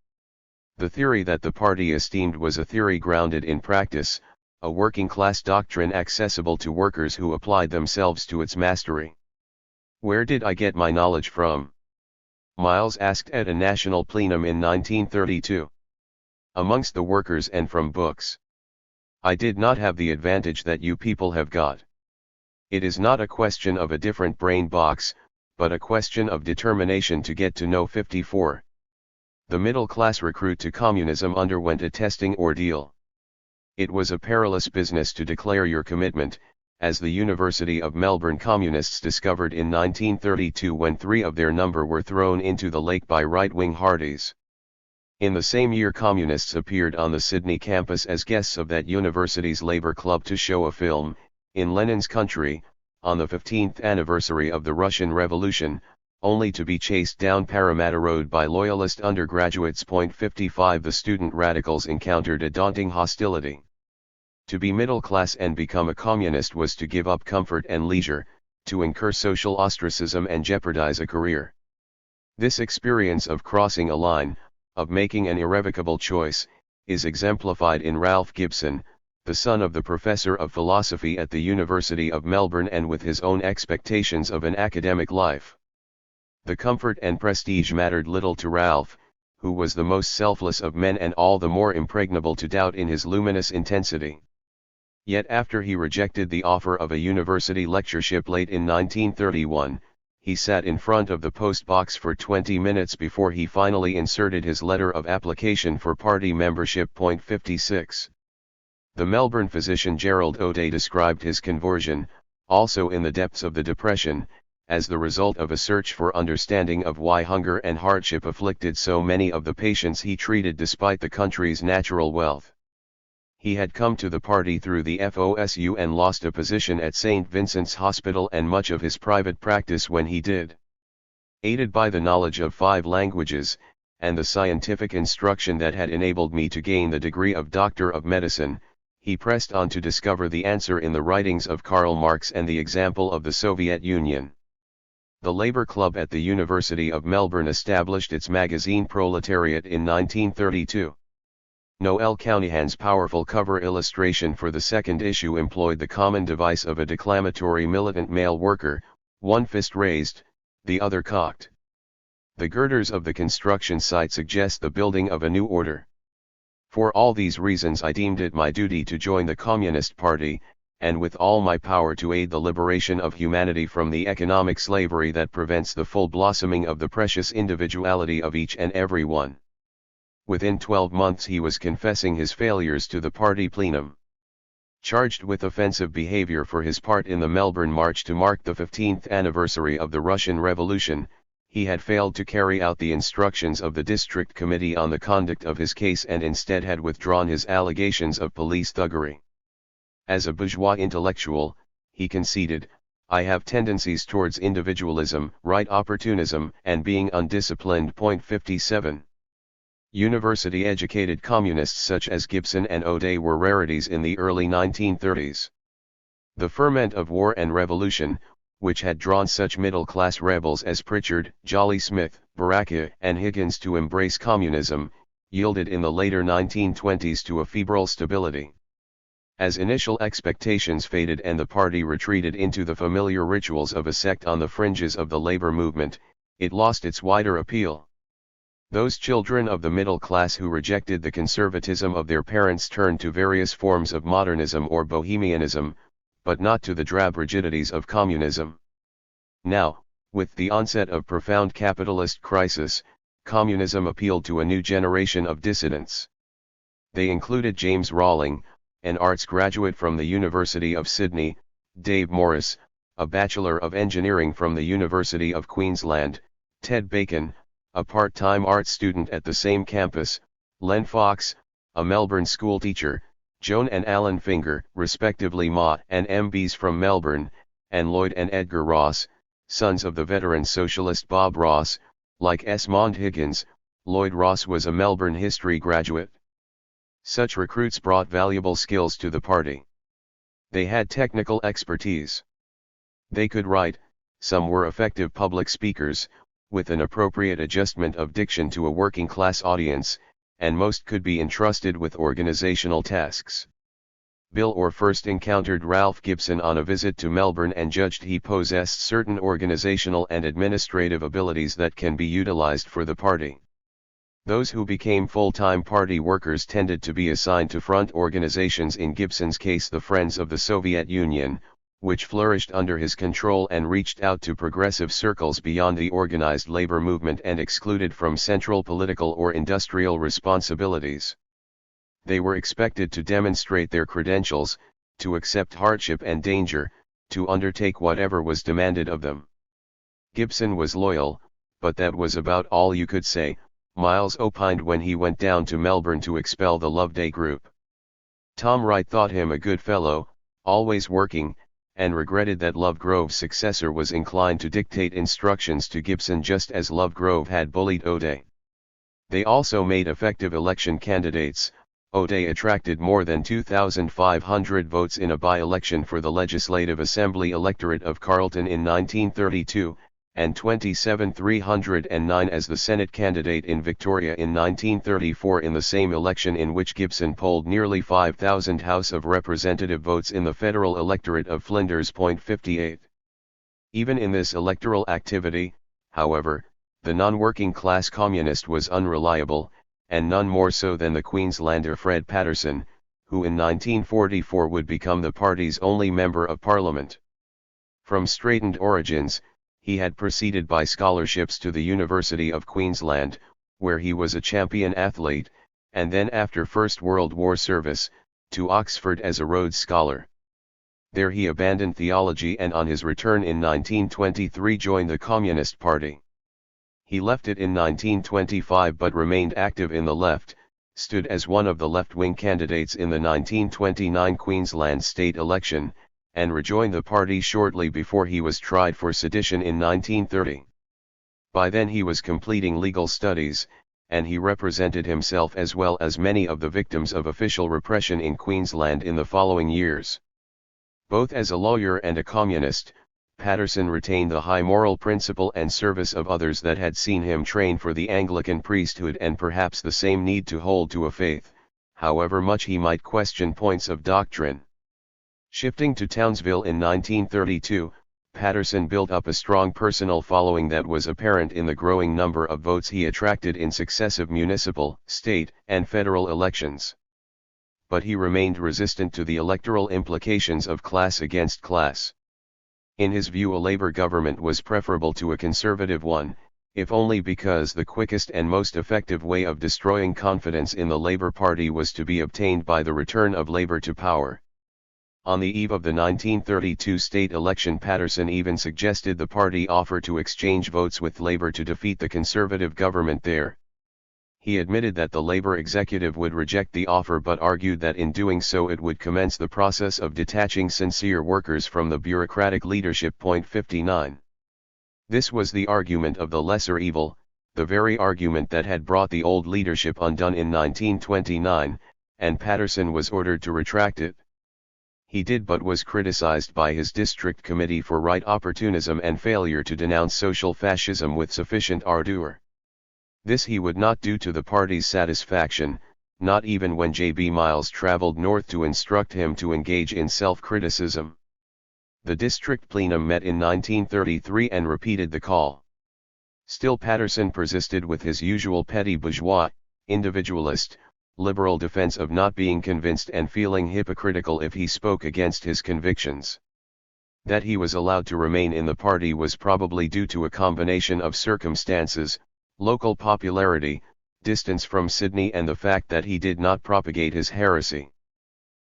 The theory that the party esteemed was a theory grounded in practice, a working-class doctrine accessible to workers who applied themselves to its mastery. Where did I get my knowledge from? Miles asked at a national plenum in 1932. Amongst the workers and from books. I did not have the advantage that you people have got. It is not a question of a different brain box, but a question of determination to get to know 54. The middle-class recruit to communism underwent a testing ordeal. It was a perilous business to declare your commitment, as the University of Melbourne communists discovered in 1932 when 3 of their number were thrown into the lake by right-wing Hardys. In the same year communists appeared on the Sydney campus as guests of that university's Labour Club to show a film, In Lenin's Country, on the 15th anniversary of the Russian Revolution, only to be chased down Parramatta Road by loyalist undergraduates. 55 The student radicals encountered a daunting hostility. To be middle class and become a communist was to give up comfort and leisure, to incur social ostracism and jeopardize a career. This experience of crossing a line, of making an irrevocable choice, is exemplified in Ralph Gibson, the son of the professor of philosophy at the University of Melbourne and with his own expectations of an academic life. The comfort and prestige mattered little to Ralph, who was the most selfless of men and all the more impregnable to doubt in his luminous intensity. Yet after he rejected the offer of a university lectureship late in 1931, he sat in front of the post box for 20 minutes before he finally inserted his letter of application for party membership. 56. The Melbourne physician Gerald O'Day described his conversion, also in the depths of the Depression, as the result of a search for understanding of why hunger and hardship afflicted so many of the patients he treated despite the country's natural wealth. He had come to the party through the FOSU and lost a position at St. Vincent's Hospital and much of his private practice when he did. Aided by the knowledge of 5 languages, and the scientific instruction that had enabled me to gain the degree of Doctor of Medicine, he pressed on to discover the answer in the writings of Karl Marx and the example of the Soviet Union. The Labour Club at the University of Melbourne established its magazine Proletariat in 1932. Noel Cowniehan's powerful cover illustration for the second issue employed the common device of a declamatory militant male worker, one fist raised, the other cocked. The girders of the construction site suggest the building of a new order. For all these reasons I deemed it my duty to join the Communist Party, and with all my power to aid the liberation of humanity from the economic slavery that prevents the full blossoming of the precious individuality of each and every one. Within 12 months he was confessing his failures to the party plenum. Charged with offensive behavior for his part in the Melbourne March to mark the 15th anniversary of the Russian Revolution, he had failed to carry out the instructions of the District Committee on the conduct of his case and instead had withdrawn his allegations of police thuggery. As a bourgeois intellectual, he conceded, I have tendencies towards individualism, right opportunism, and being undisciplined. 57. University-educated communists such as Gibson and O'Day were rarities in the early 1930s. The ferment of war and revolution, which had drawn such middle-class rebels as Pritchard, Jolly Smith, Baraka, and Higgins to embrace communism, yielded in the later 1920s to a febrile stability. As initial expectations faded and the party retreated into the familiar rituals of a sect on the fringes of the labor movement, it lost its wider appeal. Those children of the middle class who rejected the conservatism of their parents turned to various forms of modernism or bohemianism, but not to the drab rigidities of communism. Now, with the onset of profound capitalist crisis, communism appealed to a new generation of dissidents. They included James Rawling, an arts graduate from the University of Sydney, Dave Morris, a Bachelor of Engineering from the University of Queensland, Ted Bacon, a part-time art student at the same campus, Len Fox, a Melbourne schoolteacher, Joan and Alan Finger, respectively Ma and MBs from Melbourne, and Lloyd and Edgar Ross, sons of the veteran socialist Bob Ross. Like Esmond Higgins, Lloyd Ross was a Melbourne history graduate. Such recruits brought valuable skills to the party. They had technical expertise. They could write, some were effective public speakers, with an appropriate adjustment of diction to a working-class audience, and most could be entrusted with organizational tasks. Bill Orr first encountered Ralph Gibson on a visit to Melbourne and judged he possessed certain organizational and administrative abilities that can be utilized for the party. Those who became full-time party workers tended to be assigned to front organizations, in Gibson's case the Friends of the Soviet Union, which flourished under his control and reached out to progressive circles beyond the organized labor movement and excluded from central political or industrial responsibilities. They were expected to demonstrate their credentials, to accept hardship and danger, to undertake whatever was demanded of them. Gibson was loyal, but that was about all you could say, Miles opined when he went down to Melbourne to expel the Loveday group. Tom Wright thought him a good fellow, always working, and regretted that Lovegrove's successor was inclined to dictate instructions to Gibson just as Lovegrove had bullied O'Day. They also made effective election candidates. O'Day attracted more than 2,500 votes in a by-election for the Legislative Assembly electorate of Carlton in 1932, and 27,309 as the Senate candidate in Victoria in 1934 in the same election, in which Gibson polled nearly 5,000 House of Representative votes in the federal electorate of Flinders. 58. Even in this electoral activity, however, the non-working class communist was unreliable, and none more so than the Queenslander Fred Patterson, who in 1944 would become the party's only Member of Parliament. From straitened origins, he had proceeded by scholarships to the University of Queensland, where he was a champion athlete, and then after First World War service, to Oxford as a Rhodes Scholar. There he abandoned theology and on his return in 1923 joined the Communist Party. He left it in 1925 but remained active in the left, stood as one of the left-wing candidates in the 1929 Queensland state election, and rejoined the party shortly before he was tried for sedition in 1930. By then he was completing legal studies, and he represented himself as well as many of the victims of official repression in Queensland in the following years. Both as a lawyer and a communist, Patterson retained the high moral principle and service of others that had seen him train for the Anglican priesthood, and perhaps the same need to hold to a faith, however much he might question points of doctrine. Shifting to Townsville in 1932, Patterson built up a strong personal following that was apparent in the growing number of votes he attracted in successive municipal, state, and federal elections. But he remained resistant to the electoral implications of class against class. In his view, a Labour government was preferable to a Conservative one, if only because the quickest and most effective way of destroying confidence in the Labour Party was to be obtained by the return of Labour to power. On the eve of the 1932 state election, Patterson even suggested the party offer to exchange votes with Labour to defeat the Conservative government there. He admitted that the Labour executive would reject the offer, but argued that in doing so it would commence the process of detaching sincere workers from the bureaucratic leadership. 59. This was the argument of the lesser evil, the very argument that had brought the old leadership undone in 1929, and Patterson was ordered to retract it. He did, but was criticized by his district committee for right opportunism and failure to denounce social fascism with sufficient ardor. This he would not do to the party's satisfaction, not even when J.B. Miles traveled north to instruct him to engage in self-criticism. The district plenum met in 1933 and repeated the call. Still Patterson persisted with his usual petty bourgeois, individualist, liberal defense of not being convinced and feeling hypocritical if he spoke against his convictions. That he was allowed to remain in the party was probably due to a combination of circumstances: local popularity, distance from Sydney, and the fact that he did not propagate his heresy.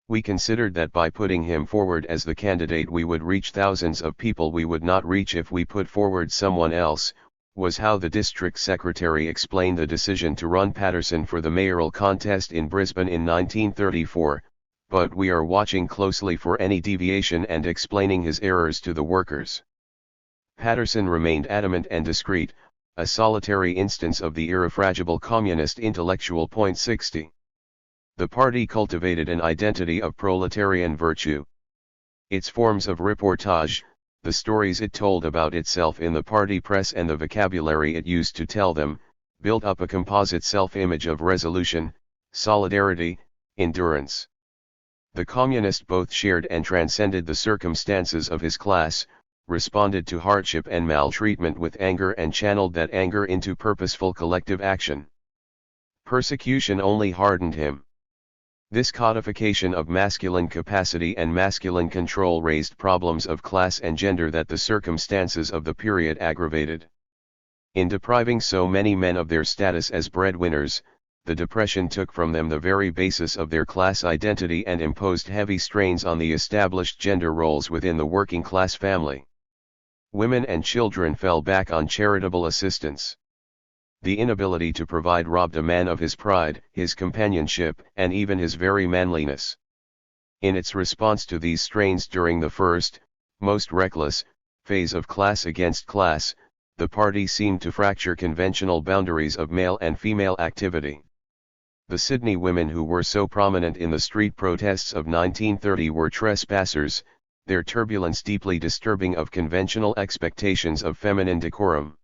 We considered that by putting him forward as the candidate we would reach thousands of people we would not reach if we put forward someone else, was how the district secretary explained the decision to run Patterson for the mayoral contest in Brisbane in 1934, but we are watching closely for any deviation and explaining his errors to the workers. Patterson remained adamant and discreet, a solitary instance of the irrefragable communist intellectual. 60. The party cultivated an identity of proletarian virtue. Its forms of reportage, the stories it told about itself in the party press and the vocabulary it used to tell them, built up a composite self-image of resolution, solidarity, endurance. The communist both shared and transcended the circumstances of his class, responded to hardship and maltreatment with anger and channeled that anger into purposeful collective action. Persecution only hardened him. This codification of masculine capacity and masculine control raised problems of class and gender that the circumstances of the period aggravated. In depriving so many men of their status as breadwinners, the Depression took from them the very basis of their class identity and imposed heavy strains on the established gender roles within the working class family. Women and children fell back on charitable assistance. The inability to provide robbed a man of his pride, his companionship, and even his very manliness. In its response to these strains during the first, most reckless, phase of class against class, the party seemed to fracture conventional boundaries of male and female activity. The Sydney women who were so prominent in the street protests of 1930 were trespassers, their turbulence deeply disturbing of conventional expectations of feminine decorum.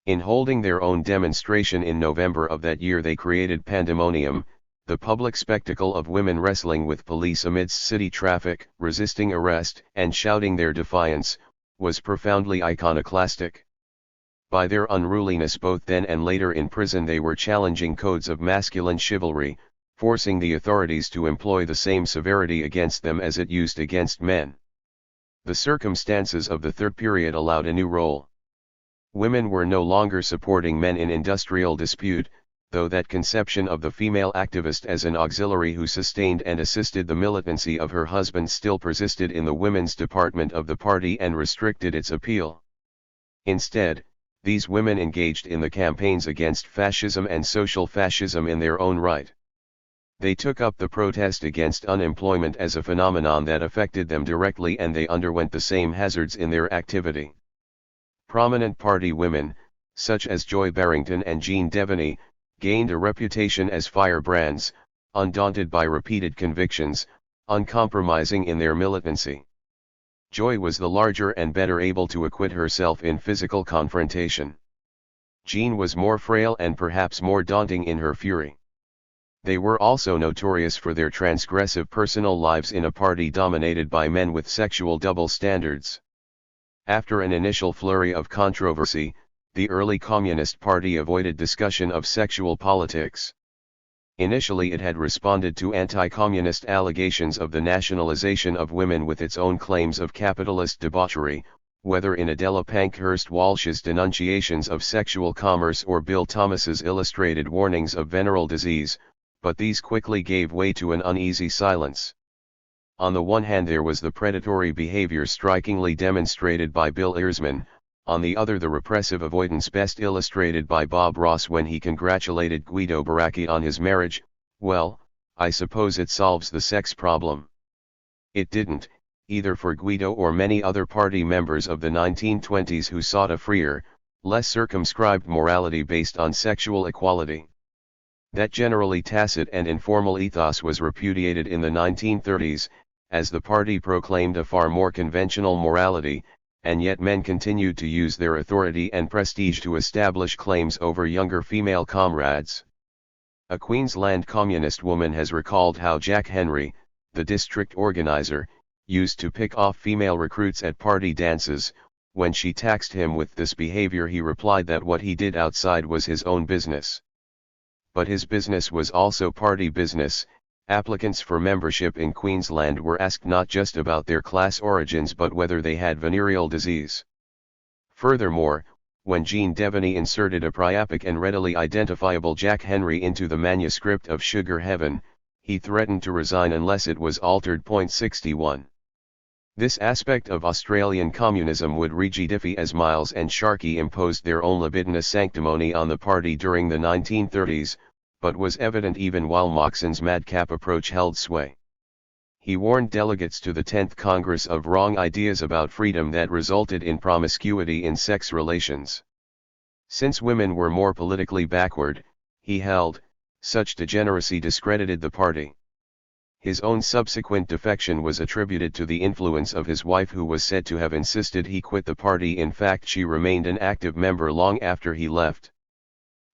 In holding their own demonstration in November of that year they created pandemonium, the public spectacle of women wrestling with police amidst city traffic, resisting arrest, and shouting their defiance, was profoundly iconoclastic. By their unruliness both then and later in prison they were challenging codes of masculine chivalry, forcing the authorities to employ the same severity against them as it used against men. The circumstances of the third period allowed a new role. Women were no longer supporting men in industrial dispute, though that conception of the female activist as an auxiliary who sustained and assisted the militancy of her husband still persisted in the women's department of the party and restricted its appeal. Instead, these women engaged in the campaigns against fascism and social fascism in their own right. They took up the protest against unemployment as a phenomenon that affected them directly and they underwent the same hazards in their activity. Prominent party women, such as Joy Barrington and Jean Devaney, gained a reputation as firebrands, undaunted by repeated convictions, uncompromising in their militancy. Joy was the larger and better able to acquit herself in physical confrontation. Jean was more frail and perhaps more daunting in her fury. They were also notorious for their transgressive personal lives in a party dominated by men with sexual double standards. After an initial flurry of controversy, the early Communist Party avoided discussion of sexual politics. Initially it had responded to anti-communist allegations of the nationalization of women with its own claims of capitalist debauchery, whether in Adela Pankhurst Walsh's denunciations of sexual commerce or Bill Thomas's illustrated warnings of venereal disease, but these quickly gave way to an uneasy silence. On the one hand there was the predatory behavior strikingly demonstrated by Bill Earsman, on the other the repressive avoidance best illustrated by Bob Ross when he congratulated Guido Baracchi on his marriage. Well, I suppose it solves the sex problem. It didn't, either for Guido or many other party members of the 1920s who sought a freer, less circumscribed morality based on sexual equality. That generally tacit and informal ethos was repudiated in the 1930s, as the party proclaimed a far more conventional morality, and yet men continued to use their authority and prestige to establish claims over younger female comrades. A Queensland communist woman has recalled how Jack Henry, the district organizer, used to pick off female recruits at party dances. When she taxed him with this behavior he replied that what he did outside was his own business. But his business was also party business. Applicants for membership in Queensland were asked not just about their class origins but whether they had venereal disease. Furthermore, when Jean Devaney inserted a priapic and readily identifiable Jack Henry into the manuscript of Sugar Heaven, he threatened to resign unless it was altered. 61. This aspect of Australian communism would rigidify as Miles and Sharkey imposed their own libidinous sanctimony on the party during the 1930s, but was evident even while Moxon's madcap approach held sway. He warned delegates to the 10th Congress of wrong ideas about freedom that resulted in promiscuity in sex relations. Since women were more politically backward, he held, such degeneracy discredited the party. His own subsequent defection was attributed to the influence of his wife, who was said to have insisted he quit the party. In fact, she remained an active member long after he left.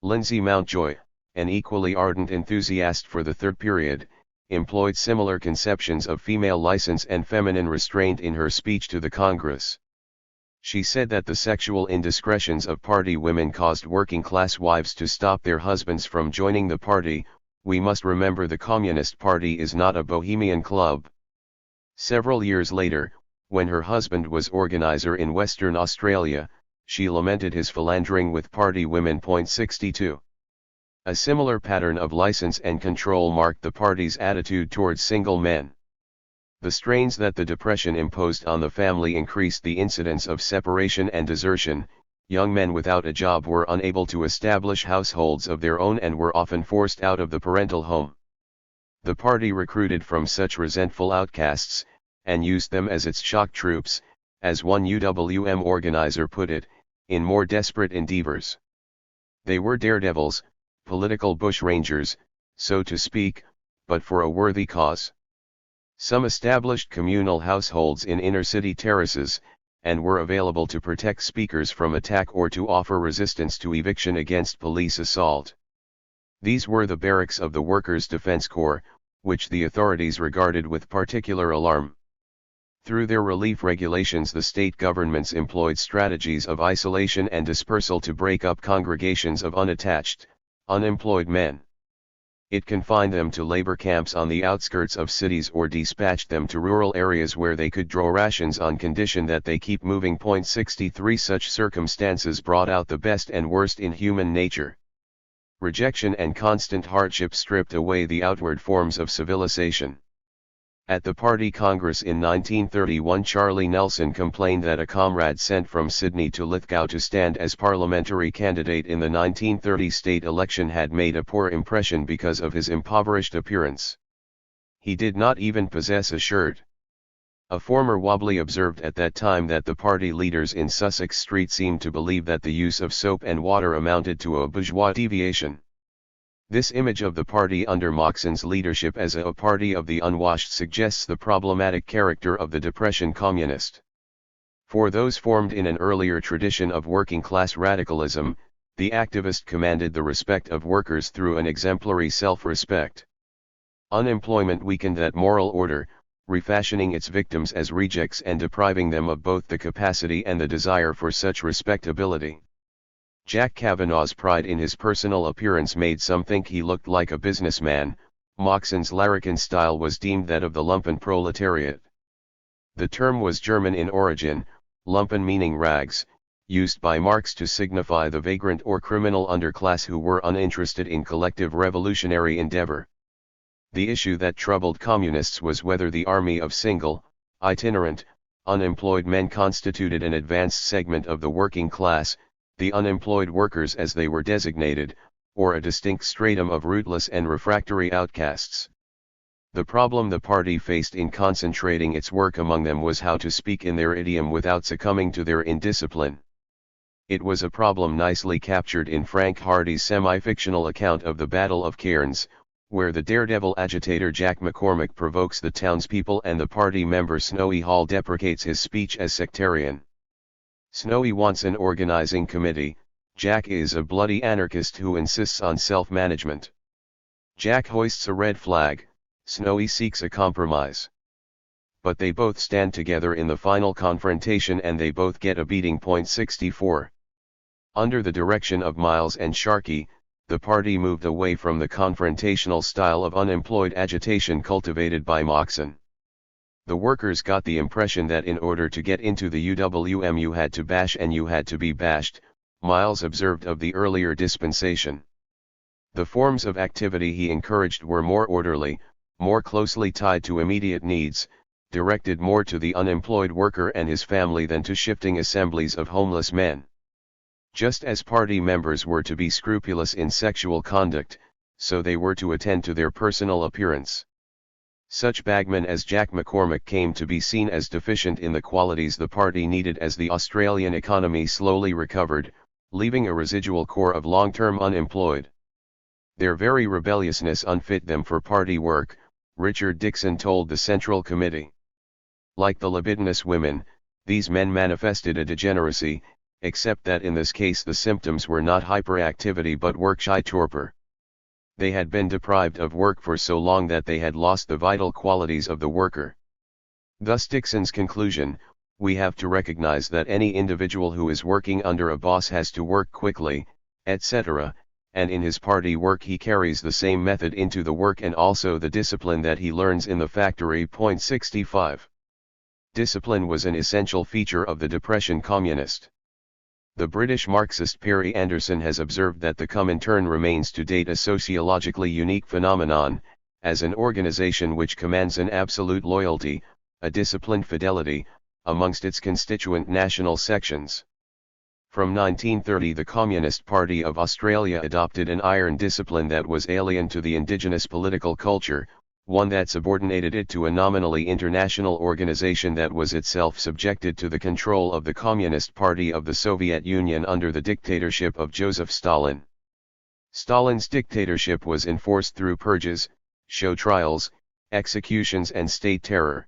Lindsay Mountjoy, an equally ardent enthusiast for the third period, employed similar conceptions of female license and feminine restraint in her speech to the Congress. She said that the sexual indiscretions of party women caused working-class wives to stop their husbands from joining the party. "We must remember the Communist Party is not a bohemian club." Several years later, when her husband was organizer in Western Australia, she lamented his philandering with party women. 62. A similar pattern of license and control marked the party's attitude towards single men. The strains that the Depression imposed on the family increased the incidence of separation and desertion. Young men without a job were unable to establish households of their own and were often forced out of the parental home. The party recruited from such resentful outcasts, and used them as its shock troops, as one UWM organizer put it, in more desperate endeavors. They were daredevils, political bushrangers, so to speak, but for a worthy cause. Some established communal households in inner-city terraces, and were available to protect speakers from attack or to offer resistance to eviction against police assault. These were the barracks of the Workers' Defense Corps, which the authorities regarded with particular alarm. Through their relief regulations, the state governments employed strategies of isolation and dispersal to break up congregations of unattached, unemployed men. It confined them to labor camps on the outskirts of cities or dispatched them to rural areas where they could draw rations on condition that they keep moving. 63 Such circumstances brought out the best and worst in human nature. Rejection and constant hardship stripped away the outward forms of civilization. At the party congress in 1931, Charlie Nelson complained that a comrade sent from Sydney to Lithgow to stand as parliamentary candidate in the 1930 state election had made a poor impression because of his impoverished appearance. He did not even possess a shirt. A former Wobbly observed at that time that the party leaders in Sussex Street seemed to believe that the use of soap and water amounted to a bourgeois deviation. This image of the party under Moxon's leadership as a party of the unwashed suggests the problematic character of the Depression communist. For those formed in an earlier tradition of working-class radicalism, the activist commanded the respect of workers through an exemplary self-respect. Unemployment weakened that moral order, refashioning its victims as rejects and depriving them of both the capacity and the desire for such respectability. Jack Kavanagh's pride in his personal appearance made some think he looked like a businessman. Moxon's larrikin style was deemed that of the lumpen proletariat. The term was German in origin, lumpen meaning rags, used by Marx to signify the vagrant or criminal underclass who were uninterested in collective revolutionary endeavor. The issue that troubled communists was whether the army of single, itinerant, unemployed men constituted an advanced segment of the working class, the unemployed workers as they were designated, or a distinct stratum of rootless and refractory outcasts. The problem the party faced in concentrating its work among them was how to speak in their idiom without succumbing to their indiscipline. It was a problem nicely captured in Frank Hardy's semi-fictional account of the Battle of Cairns, where the daredevil agitator Jack McCormick provokes the townspeople and the party member Snowy Hall deprecates his speech as sectarian. Snowy wants an organizing committee. Jack is a bloody anarchist who insists on self-management. Jack hoists a red flag, Snowy seeks a compromise. But they both stand together in the final confrontation and they both get a beating. 64. Under the direction of Miles and Sharkey, the party moved away from the confrontational style of unemployed agitation cultivated by Moxon. The workers got the impression that in order to get into the UWM you had to bash and you had to be bashed, Miles observed of the earlier dispensation. The forms of activity he encouraged were more orderly, more closely tied to immediate needs, directed more to the unemployed worker and his family than to shifting assemblies of homeless men. Just as party members were to be scrupulous in sexual conduct, so they were to attend to their personal appearance. Such bagmen as Jack McCormick came to be seen as deficient in the qualities the party needed as the Australian economy slowly recovered, leaving a residual core of long-term unemployed. Their very rebelliousness unfit them for party work, Richard Dixon told the Central Committee. Like the libidinous women, these men manifested a degeneracy, except that in this case the symptoms were not hyperactivity but work-shy torpor. They had been deprived of work for so long that they had lost the vital qualities of the worker. Thus Dixon's conclusion, we have to recognize that any individual who is working under a boss has to work quickly, etc., and in his party work he carries the same method into the work and also the discipline that he learns in the factory. 65. Discipline was an essential feature of the Depression communist. The British Marxist Perry Anderson has observed that the Comintern remains to date a sociologically unique phenomenon, as an organization which commands an absolute loyalty, a disciplined fidelity, amongst its constituent national sections. From 1930 the Communist Party of Australia adopted an iron discipline that was alien to the indigenous political culture, one that subordinated it to a nominally international organization that was itself subjected to the control of the Communist Party of the Soviet Union under the dictatorship of Joseph Stalin. Stalin's dictatorship was enforced through purges, show trials, executions and state terror.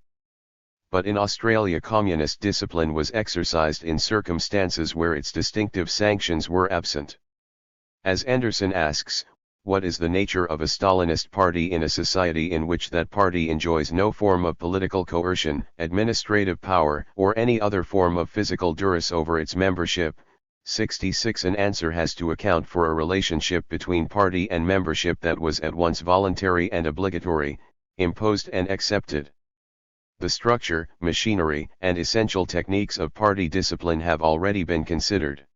But in Australia communist discipline was exercised in circumstances where its distinctive sanctions were absent. As Anderson asks, what is the nature of a Stalinist party in a society in which that party enjoys no form of political coercion, administrative power, or any other form of physical duress over its membership? 66 An answer has to account for a relationship between party and membership that was at once voluntary and obligatory, imposed and accepted. The structure, machinery, and essential techniques of party discipline have already been considered.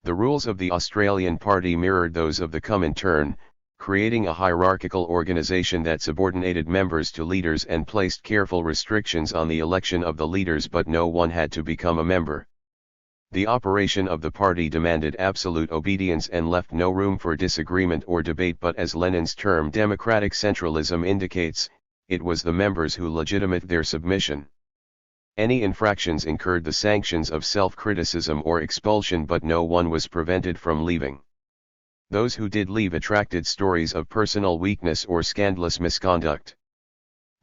The rules of the Australian Party mirrored those of the Comintern, creating a hierarchical organisation that subordinated members to leaders and placed careful restrictions on the election of the leaders, but no one had to become a member. The operation of the party demanded absolute obedience and left no room for disagreement or debate, but as Lenin's term democratic centralism indicates, it was the members who legitimated their submission. Any infractions incurred the sanctions of self-criticism or expulsion, but no one was prevented from leaving. Those who did leave attracted stories of personal weakness or scandalous misconduct.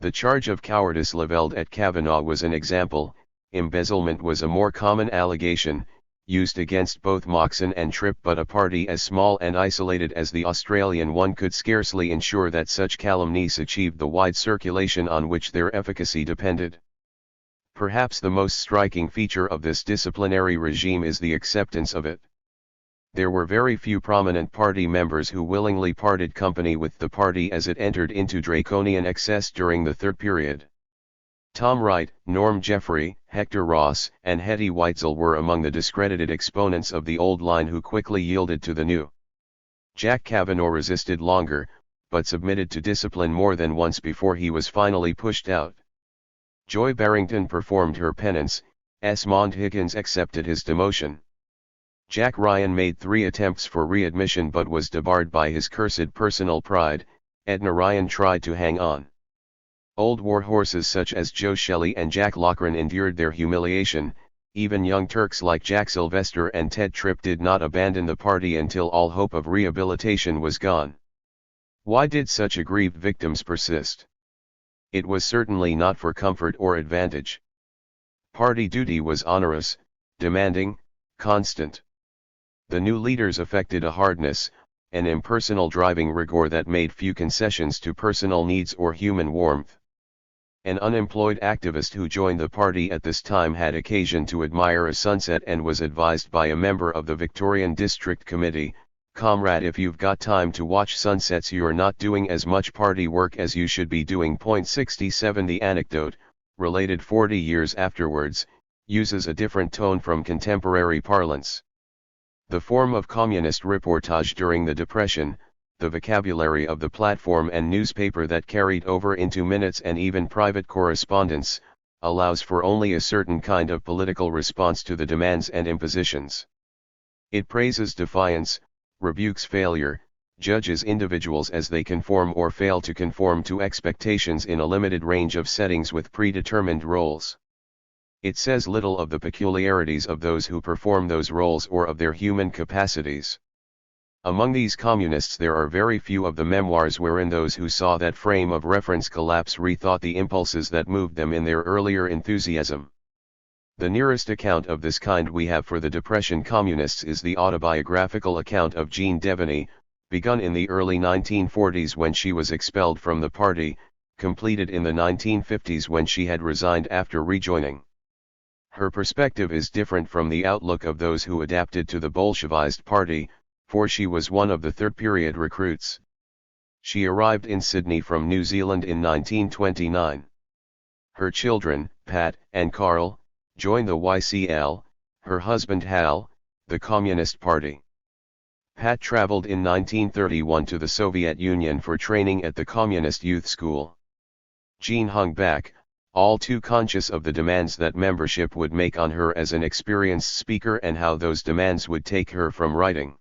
The charge of cowardice levelled at Kavanagh was an example. Embezzlement was a more common allegation, used against both Moxon and Tripp, but a party as small and isolated as the Australian one could scarcely ensure that such calumnies achieved the wide circulation on which their efficacy depended. Perhaps the most striking feature of this disciplinary regime is the acceptance of it. There were very few prominent party members who willingly parted company with the party as it entered into draconian excess during the third period. Tom Wright, Norm Jeffrey, Hector Ross, and Hetty Weitzel were among the discredited exponents of the old line who quickly yielded to the new. Jack Kavanagh resisted longer, but submitted to discipline more than once before he was finally pushed out. Joy Barrington performed her penance, Esmond Higgins accepted his demotion. Jack Ryan made 3 attempts for readmission but was debarred by his cursed personal pride. Edna Ryan tried to hang on. Old war horses such as Joe Shelley and Jack Loughran endured their humiliation. Even young Turks like Jack Sylvester and Ted Tripp did not abandon the party until all hope of rehabilitation was gone. Why did such aggrieved victims persist? It was certainly not for comfort or advantage. Party duty was onerous, demanding, constant. The new leaders affected a hardness, an impersonal driving rigor that made few concessions to personal needs or human warmth. An unemployed activist who joined the party at this time had occasion to admire a sunset and was advised by a member of the Victorian District Committee, "Comrade, if you've got time to watch sunsets you're not doing as much party work as you should be doing." 67 The anecdote, related 40 years afterwards, uses a different tone from contemporary parlance. The form of communist reportage during the Depression, the vocabulary of the platform and newspaper that carried over into minutes and even private correspondence, allows for only a certain kind of political response to the demands and impositions. It praises defiance, rebukes failure, judges individuals as they conform or fail to conform to expectations in a limited range of settings with predetermined roles. It says little of the peculiarities of those who perform those roles or of their human capacities. Among these communists there are very few of the memoirs wherein those who saw that frame of reference collapse rethought the impulses that moved them in their earlier enthusiasm. The nearest account of this kind we have for the Depression communists is the autobiographical account of Jean Devaney, begun in the early 1940s when she was expelled from the party, completed in the 1950s when she had resigned after rejoining. Her perspective is different from the outlook of those who adapted to the Bolshevist party, for she was one of the third-period recruits. She arrived in Sydney from New Zealand in 1929. Her children, Pat and Carl, joined the YCL, her husband Hal, the Communist Party. Pat traveled in 1931 to the Soviet Union for training at the Communist Youth School. Jean hung back, all too conscious of the demands that membership would make on her as an experienced speaker and how those demands would take her from writing.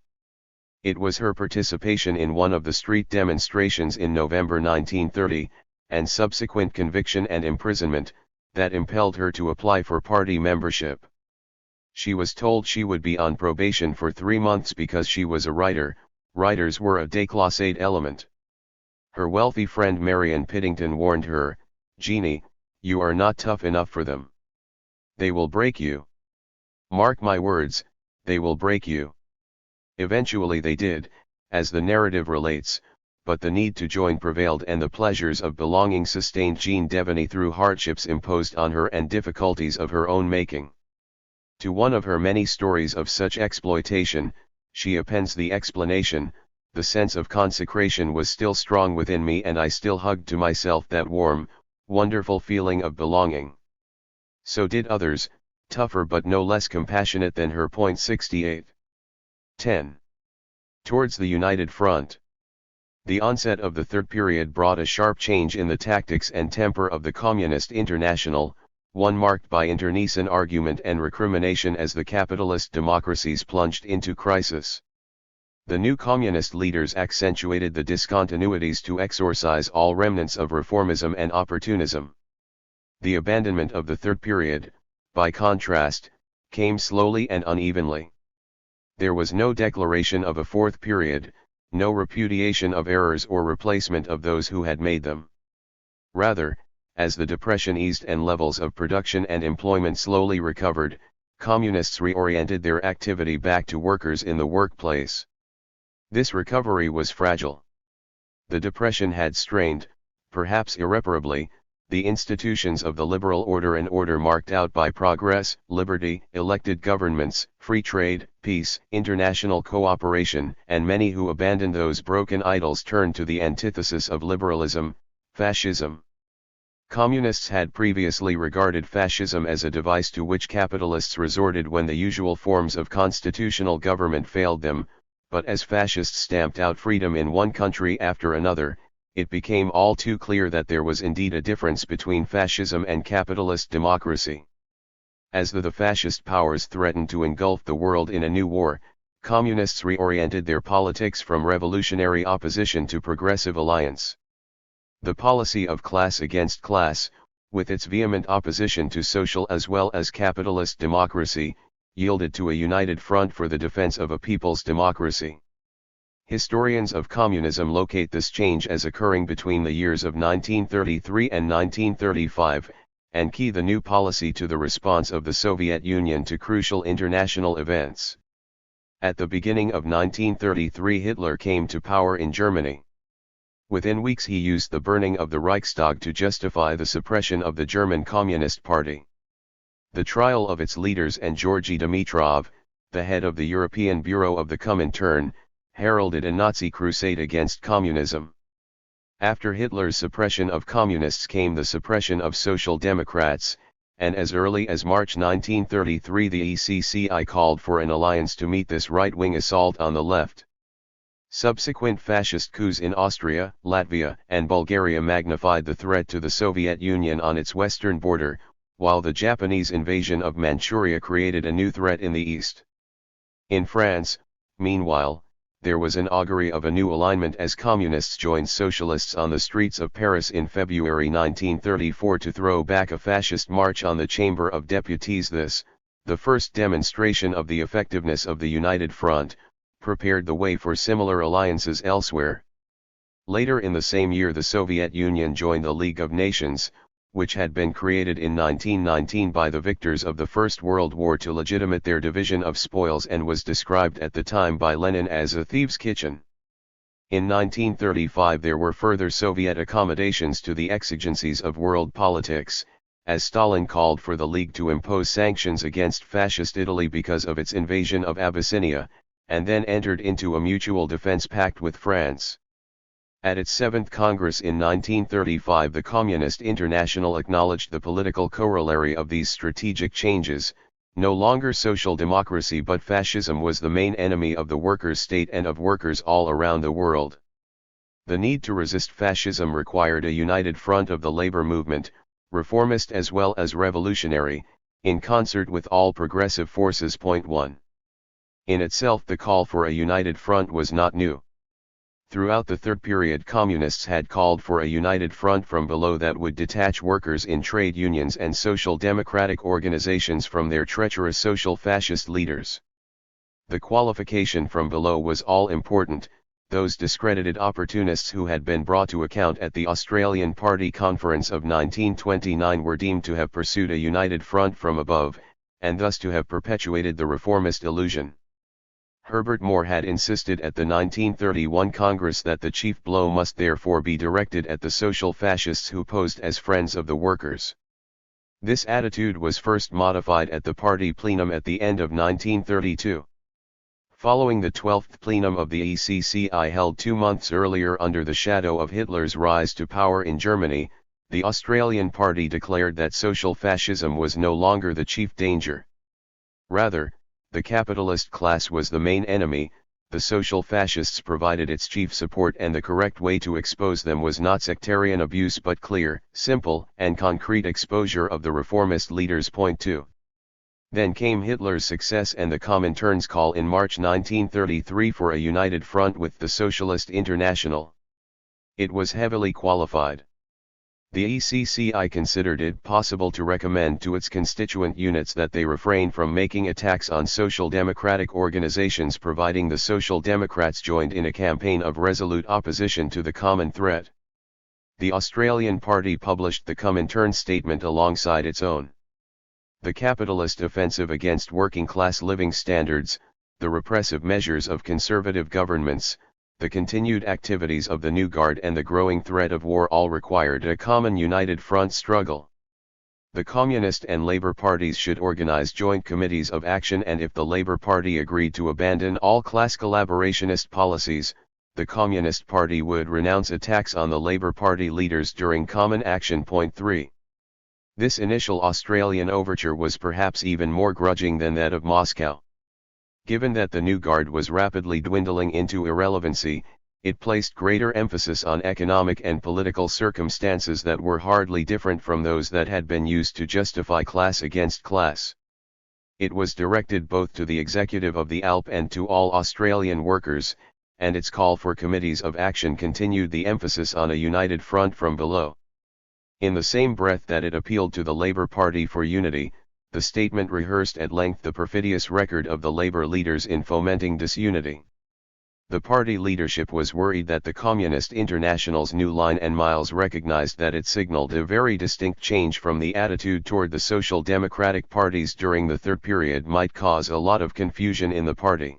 It was her participation in one of the street demonstrations in November 1930, and subsequent conviction and imprisonment, that impelled her to apply for party membership. She was told she would be on probation for 3 months because she was a writer. Writers were a déclassé element. Her wealthy friend Marion Piddington warned her, "Jeannie, you are not tough enough for them. They will break you. Mark my words, they will break you." Eventually they did, as the narrative relates, but the need to join prevailed and the pleasures of belonging sustained Jean Devaney through hardships imposed on her and difficulties of her own making. To one of her many stories of such exploitation, she appends the explanation, "The sense of consecration was still strong within me and I still hugged to myself that warm, wonderful feeling of belonging." So did others, tougher but no less compassionate than her. 68. 10. Towards the United Front. The onset of the third period brought a sharp change in the tactics and temper of the Communist International, one marked by internecine argument and recrimination as the capitalist democracies plunged into crisis. The new communist leaders accentuated the discontinuities to exorcise all remnants of reformism and opportunism. The abandonment of the third period, by contrast, came slowly and unevenly. There was no declaration of a fourth period, no repudiation of errors or replacement of those who had made them. Rather, as the depression eased and levels of production and employment slowly recovered, communists reoriented their activity back to workers in the workplace. This recovery was fragile. The depression had strained, perhaps irreparably, the institutions of the liberal order, an order marked out by progress, liberty, elected governments, free trade, peace, international cooperation, and many who abandoned those broken idols turned to the antithesis of liberalism, fascism. Communists had previously regarded fascism as a device to which capitalists resorted when the usual forms of constitutional government failed them, but as fascists stamped out freedom in one country after another, it became all too clear that there was indeed a difference between fascism and capitalist democracy. As the fascist powers threatened to engulf the world in a new war, communists reoriented their politics from revolutionary opposition to progressive alliance. The policy of class against class, with its vehement opposition to social as well as capitalist democracy, yielded to a united front for the defense of a people's democracy. Historians of communism locate this change as occurring between the years of 1933 and 1935, and key the new policy to the response of the Soviet Union to crucial international events. At the beginning of 1933 Hitler came to power in Germany. Within weeks he used the burning of the Reichstag to justify the suppression of the German Communist Party. The trial of its leaders and Georgy Dimitrov, the head of the European Bureau of the Comintern, heralded a Nazi crusade against communism. After Hitler's suppression of communists came the suppression of social democrats, and as early as March 1933 the ECCI called for an alliance to meet this right-wing assault on the left. Subsequent fascist coups in Austria, Latvia, and Bulgaria magnified the threat to the Soviet Union on its western border, while the Japanese invasion of Manchuria created a new threat in the east. In France, meanwhile, there was an augury of a new alignment as communists joined socialists on the streets of Paris in February 1934 to throw back a fascist march on the Chamber of Deputies. This, the first demonstration of the effectiveness of the United Front, prepared the way for similar alliances elsewhere. Later in the same year the Soviet Union joined the League of Nations, which had been created in 1919 by the victors of the First World War to legitimate their division of spoils and was described at the time by Lenin as a thieves' kitchen. In 1935 there were further Soviet accommodations to the exigencies of world politics, as Stalin called for the League to impose sanctions against fascist Italy because of its invasion of Abyssinia, and then entered into a mutual defense pact with France. At its 7th Congress in 1935 the Communist International acknowledged the political corollary of these strategic changes. No longer social democracy but fascism was the main enemy of the workers' state and of workers all around the world. The need to resist fascism required a united front of the labor movement, reformist as well as revolutionary, in concert with all progressive forces. 1. In itself the call for a united front was not new. Throughout the third period communists had called for a united front from below that would detach workers in trade unions and social democratic organizations from their treacherous social fascist leaders. The qualification from below was all important. Those discredited opportunists who had been brought to account at the Australian Party Conference of 1929 were deemed to have pursued a united front from above, and thus to have perpetuated the reformist illusion. Herbert Moore had insisted at the 1931 Congress that the chief blow must therefore be directed at the social fascists who posed as friends of the workers. This attitude was first modified at the party plenum at the end of 1932. Following the 12th plenum of the ECCI held 2 months earlier under the shadow of Hitler's rise to power in Germany, the Australian Party declared that social fascism was no longer the chief danger. Rather, the capitalist class was the main enemy. The social fascists provided its chief support, and the correct way to expose them was not sectarian abuse but clear, simple, and concrete exposure of the reformist leaders. 2. Then came Hitler's success and the Comintern's call in March 1933 for a united front with the Socialist International. It was heavily qualified. The ECCI considered it possible to recommend to its constituent units that they refrain from making attacks on social democratic organizations providing the Social Democrats joined in a campaign of resolute opposition to the common threat. The Australian Party published the Comintern statement alongside its own. The capitalist offensive against working-class living standards, the repressive measures of conservative governments, the continued activities of the New Guard and the growing threat of war all required a common united front struggle. The Communist and Labour parties should organise joint committees of action, and if the Labour Party agreed to abandon all class collaborationist policies, the Communist Party would renounce attacks on the Labour Party leaders during common action. 3. This initial Australian overture was perhaps even more grudging than that of Moscow. Given that the New Guard was rapidly dwindling into irrelevancy, it placed greater emphasis on economic and political circumstances that were hardly different from those that had been used to justify class against class. It was directed both to the executive of the ALP and to all Australian workers, and its call for committees of action continued the emphasis on a united front from below. In the same breath that it appealed to the Labour Party for unity, the statement rehearsed at length the perfidious record of the Labour leaders in fomenting disunity. The party leadership was worried that the Communist International's new line, and Miles recognized that it signaled a very distinct change from the attitude toward the social democratic parties during the third period, might cause a lot of confusion in the party.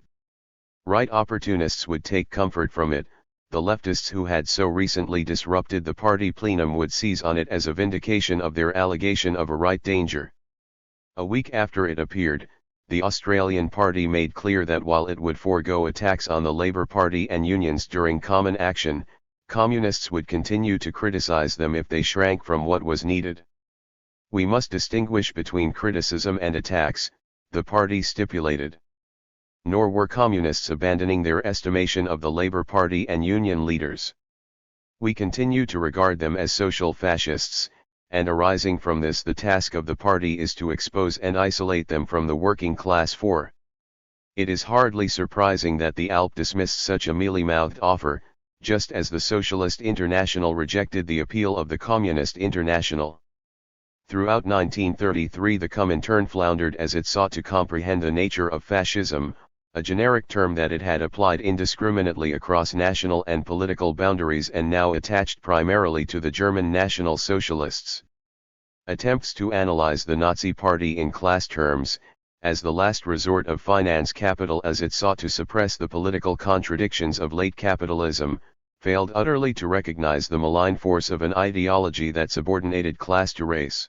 Right opportunists would take comfort from it. The leftists who had so recently disrupted the party plenum would seize on it as a vindication of their allegation of a right danger. A week after it appeared, the Australian Party made clear that while it would forego attacks on the Labour Party and unions during common action, communists would continue to criticise them if they shrank from what was needed. We must distinguish between criticism and attacks, the party stipulated. Nor were communists abandoning their estimation of the Labour Party and union leaders. We continue to regard them as social fascists, and arising from this the task of the party is to expose and isolate them from the working class. 4. It is hardly surprising that the ALP dismissed such a mealy-mouthed offer, just as the Socialist International rejected the appeal of the Communist International. Throughout 1933 the Comintern floundered as it sought to comprehend the nature of fascism, a generic term that it had applied indiscriminately across national and political boundaries and now attached primarily to the German National Socialists. Attempts to analyze the Nazi Party in class terms, as the last resort of finance capital as it sought to suppress the political contradictions of late capitalism, failed utterly to recognize the malign force of an ideology that subordinated class to race.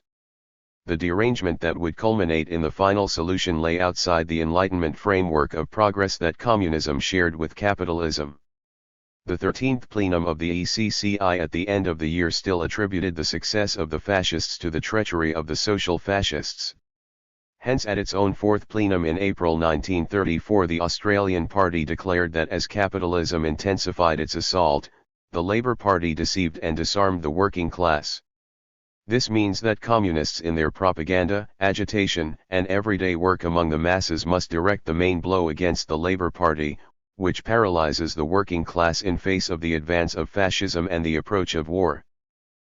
The derangement that would culminate in the final solution lay outside the Enlightenment framework of progress that communism shared with capitalism. The 13th plenum of the ECCI at the end of the year still attributed the success of the fascists to the treachery of the social fascists. Hence at its own fourth plenum in April 1934 the Australian Party declared that as capitalism intensified its assault, the Labour Party deceived and disarmed the working class. This means that communists in their propaganda, agitation, and everyday work among the masses must direct the main blow against the Labour Party, which paralyzes the working class in face of the advance of fascism and the approach of war.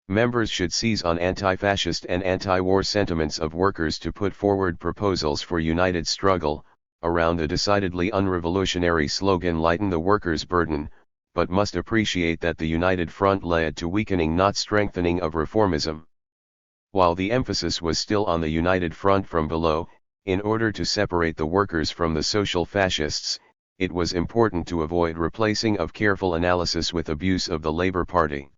Members should seize on anti-fascist and anti-war sentiments of workers to put forward proposals for united struggle, around the decidedly unrevolutionary slogan "Lighten the workers' burden," but must appreciate that the united front led to weakening not strengthening of reformism. While the emphasis was still on the united front from below, in order to separate the workers from the social fascists, it was important to avoid replacing of careful analysis with abuse of the Labour Party.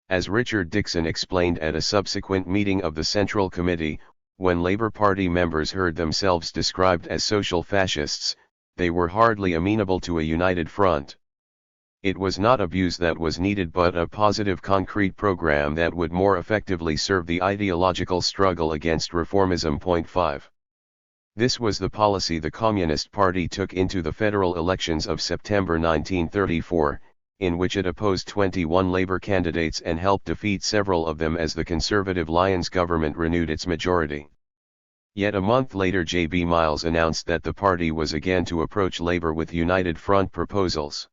As Richard Dixon explained at a subsequent meeting of the Central Committee, when Labour Party members heard themselves described as social fascists, they were hardly amenable to a united front. It was not abuse that was needed but a positive concrete program that would more effectively serve the ideological struggle against reformism. 5. This was the policy the Communist Party took into the federal elections of September 1934, in which it opposed 21 Labour candidates and helped defeat several of them as the Conservative Lyons government renewed its majority. Yet a month later J.B. Miles announced that the party was again to approach Labour with united front proposals.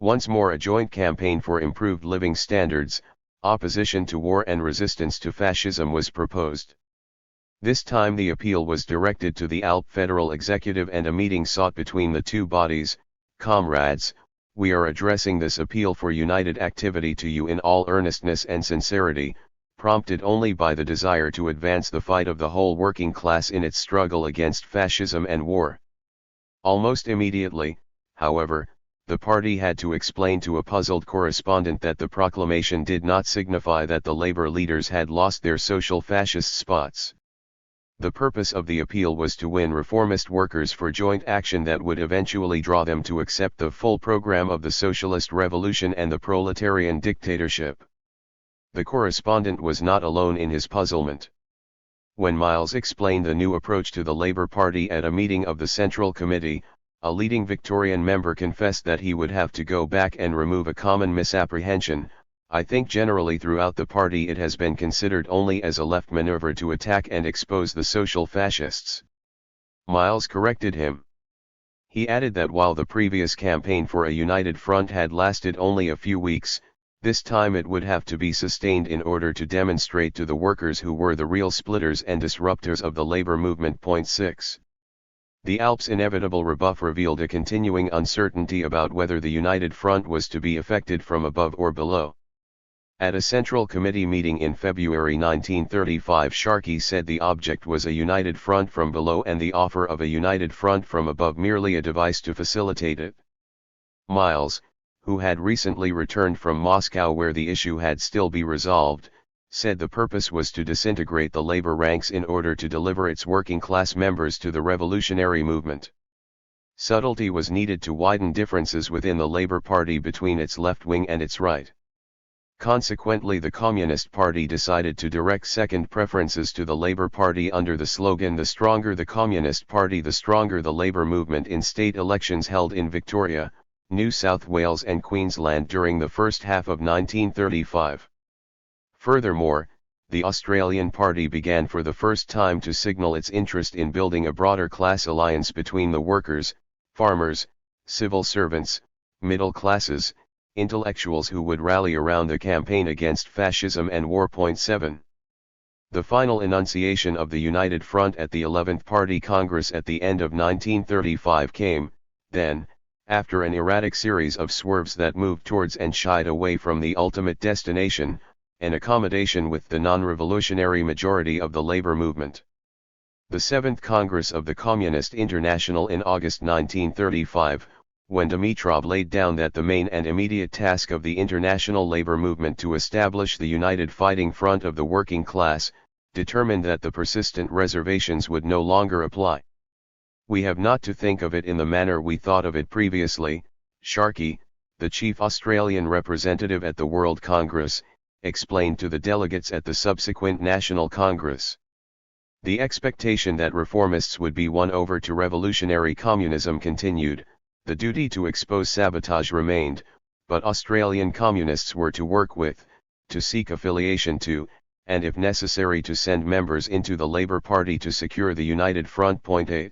Once more a joint campaign for improved living standards, opposition to war and resistance to fascism was proposed. This time the appeal was directed to the ALP Federal Executive and a meeting sought between the two bodies. Comrades, we are addressing this appeal for united activity to you in all earnestness and sincerity, prompted only by the desire to advance the fight of the whole working class in its struggle against fascism and war. Almost immediately, however, the party had to explain to a puzzled correspondent that the proclamation did not signify that the labor leaders had lost their social fascist spots. The purpose of the appeal was to win reformist workers for joint action that would eventually draw them to accept the full program of the socialist revolution and the proletarian dictatorship. The correspondent was not alone in his puzzlement. When Miles explained the new approach to the Labour Party at a meeting of the Central Committee, a leading Victorian member confessed that he would have to go back and remove a common misapprehension. I think generally throughout the party it has been considered only as a left maneuver to attack and expose the social fascists. Miles corrected him. He added that while the previous campaign for a united front had lasted only a few weeks, this time it would have to be sustained in order to demonstrate to the workers who were the real splitters and disruptors of the labor movement. 6. The ALP's inevitable rebuff revealed a continuing uncertainty about whether the united front was to be effected from above or below. At a Central Committee meeting in February 1935, Sharkey said the object was a united front from below and the offer of a united front from above merely a device to facilitate it. Miles, who had recently returned from Moscow where the issue had still be resolved, said the purpose was to disintegrate the labor ranks in order to deliver its working class members to the revolutionary movement. Subtlety was needed to widen differences within the Labour Party between its left wing and its right. Consequently, the Communist Party decided to direct second preferences to the Labour Party under the slogan "The stronger the Communist Party, the stronger the Labour movement" in state elections held in Victoria, New South Wales and Queensland during the first half of 1935. Furthermore, the Australian Party began for the first time to signal its interest in building a broader class alliance between the workers, farmers, civil servants, middle classes, intellectuals who would rally around the campaign against fascism and war. 7. The final enunciation of the United Front at the 11th Party Congress at the end of 1935 came, then, after an erratic series of swerves that moved towards and shied away from the ultimate destination, an accommodation with the non-revolutionary majority of the labor movement. The 7th Congress of the Communist International in August 1935, when Dimitrov laid down that the main and immediate task of the international labor movement to establish the united fighting front of the working class, determined that the persistent reservations would no longer apply. We have not to think of it in the manner we thought of it previously. Sharkey, the chief Australian representative at the World Congress, explained to the delegates at the subsequent National Congress. The expectation that reformists would be won over to revolutionary communism continued, the duty to expose sabotage remained, but Australian communists were to work with, to seek affiliation to, and if necessary to send members into the Labour Party to secure the United Front. 8.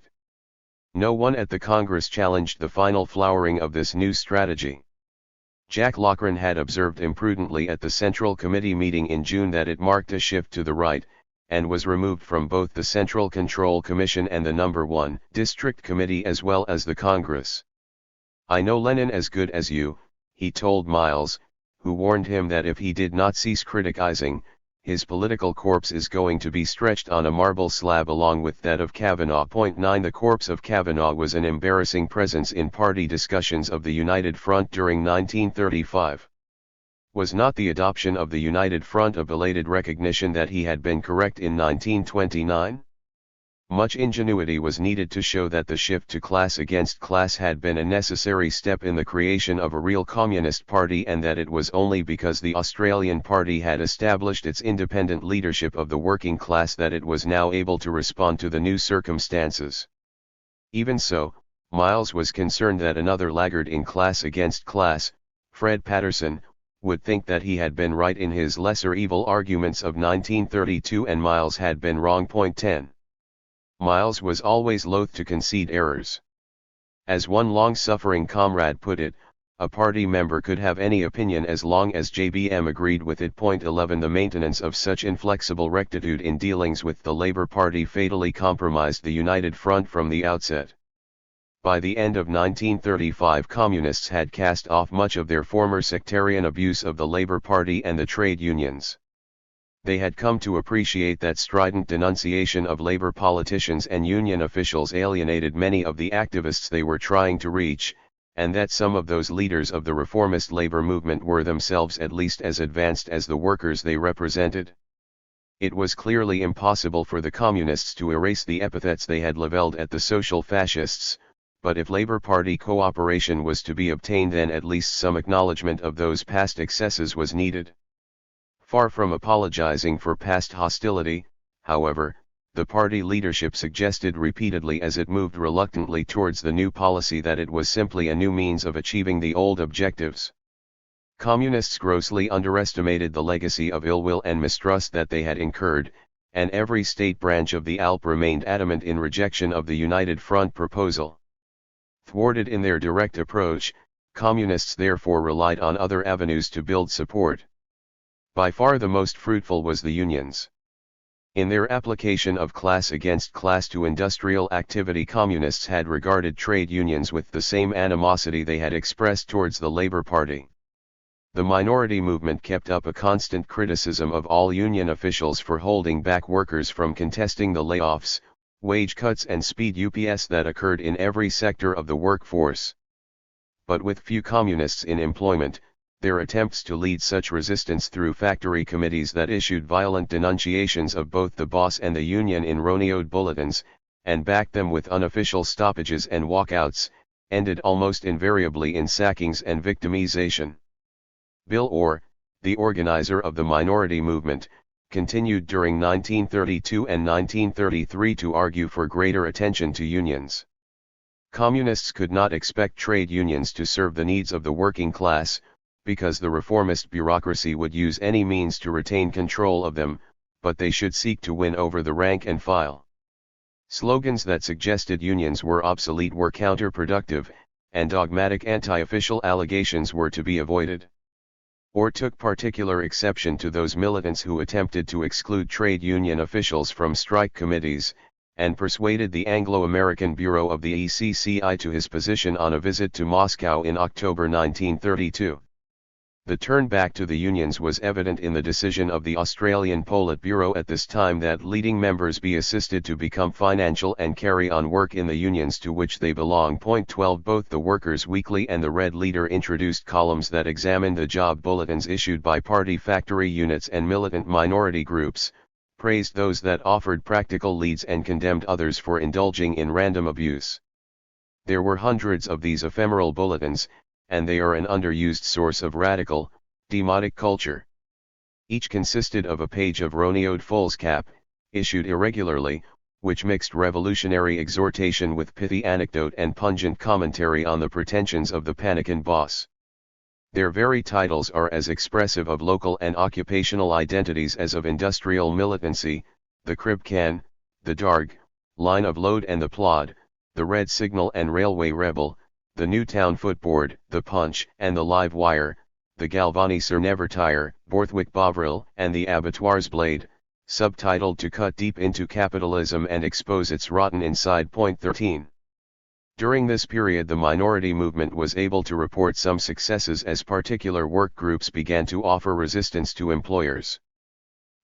No one at the Congress challenged the final flowering of this new strategy. Jack Loughran had observed imprudently at the Central Committee meeting in June that it marked a shift to the right, and was removed from both the Central Control Commission and the No. 1 District Committee as well as the Congress. "I know Lenin as good as you," he told Miles, who warned him that if he did not cease criticizing, his political corpse is going to be stretched on a marble slab along with that of Kavanaugh. 9 The corpse of Kavanaugh was an embarrassing presence in party discussions of the United Front during 1935. Was not the adoption of the United Front a belated recognition that he had been correct in 1929? Much ingenuity was needed to show that the shift to class against class had been a necessary step in the creation of a real communist party and that it was only because the Australian party had established its independent leadership of the working class that it was now able to respond to the new circumstances. Even so, Miles was concerned that another laggard in class against class, Fred Patterson, would think that he had been right in his lesser evil arguments of 1932 and Miles had been wrong. 10. Miles was always loath to concede errors. As one long-suffering comrade put it, a party member could have any opinion as long as JBM agreed with it. 11 The maintenance of such inflexible rectitude in dealings with the Labour Party fatally compromised the United Front from the outset. By the end of 1935 communists had cast off much of their former sectarian abuse of the Labour Party and the trade unions. They had come to appreciate that strident denunciation of labor politicians and union officials alienated many of the activists they were trying to reach, and that some of those leaders of the reformist labor movement were themselves at least as advanced as the workers they represented. It was clearly impossible for the communists to erase the epithets they had leveled at the social fascists, but if Labour Party cooperation was to be obtained, then at least some acknowledgement of those past excesses was needed. Far from apologizing for past hostility, however, the party leadership suggested repeatedly as it moved reluctantly towards the new policy that it was simply a new means of achieving the old objectives. Communists grossly underestimated the legacy of ill will and mistrust that they had incurred, and every state branch of the ALP remained adamant in rejection of the United Front proposal. Thwarted in their direct approach, communists therefore relied on other avenues to build support. By far the most fruitful was the unions. In their application of class against class to industrial activity, communists had regarded trade unions with the same animosity they had expressed towards the Labour Party. The minority movement kept up a constant criticism of all union officials for holding back workers from contesting the layoffs, wage cuts and speed ups that occurred in every sector of the workforce. But with few communists in employment, their attempts to lead such resistance through factory committees that issued violent denunciations of both the boss and the union in roneoed bulletins, and backed them with unofficial stoppages and walkouts, ended almost invariably in sackings and victimization. Bill Orr, the organizer of the minority movement, continued during 1932 and 1933 to argue for greater attention to unions. Communists could not expect trade unions to serve the needs of the working class, because the reformist bureaucracy would use any means to retain control of them, but they should seek to win over the rank and file. Slogans that suggested unions were obsolete were counterproductive, and dogmatic anti-official allegations were to be avoided. or took particular exception to those militants who attempted to exclude trade union officials from strike committees, and persuaded the Anglo-American Bureau of the ECCI to his position on a visit to Moscow in October 1932. The turn back to the unions was evident in the decision of the Australian Politburo at this time that leading members be assisted to become financial and carry on work in the unions to which they belong. 12 Both the Workers' Weekly and the Red Leader introduced columns that examined the job bulletins issued by party factory units and militant minority groups, praised those that offered practical leads and condemned others for indulging in random abuse. There were hundreds of these ephemeral bulletins, and they are an underused source of radical, demotic culture. Each consisted of a page of roneoed foolscap, issued irregularly, which mixed revolutionary exhortation with pithy anecdote and pungent commentary on the pretensions of the Panican boss. Their very titles are as expressive of local and occupational identities as of industrial militancy: the Crib Can, the Darg, Line of Load and the Plod, the Red Signal and Railway Rebel, the Newtown Footboard, the Punch and the Live Wire, the Galvani Sir Never Tire, Borthwick Bovril and the Abattoir's Blade, subtitled To Cut Deep into Capitalism and Expose Its Rotten Inside. 13. During this period the minority movement was able to report some successes as particular work groups began to offer resistance to employers.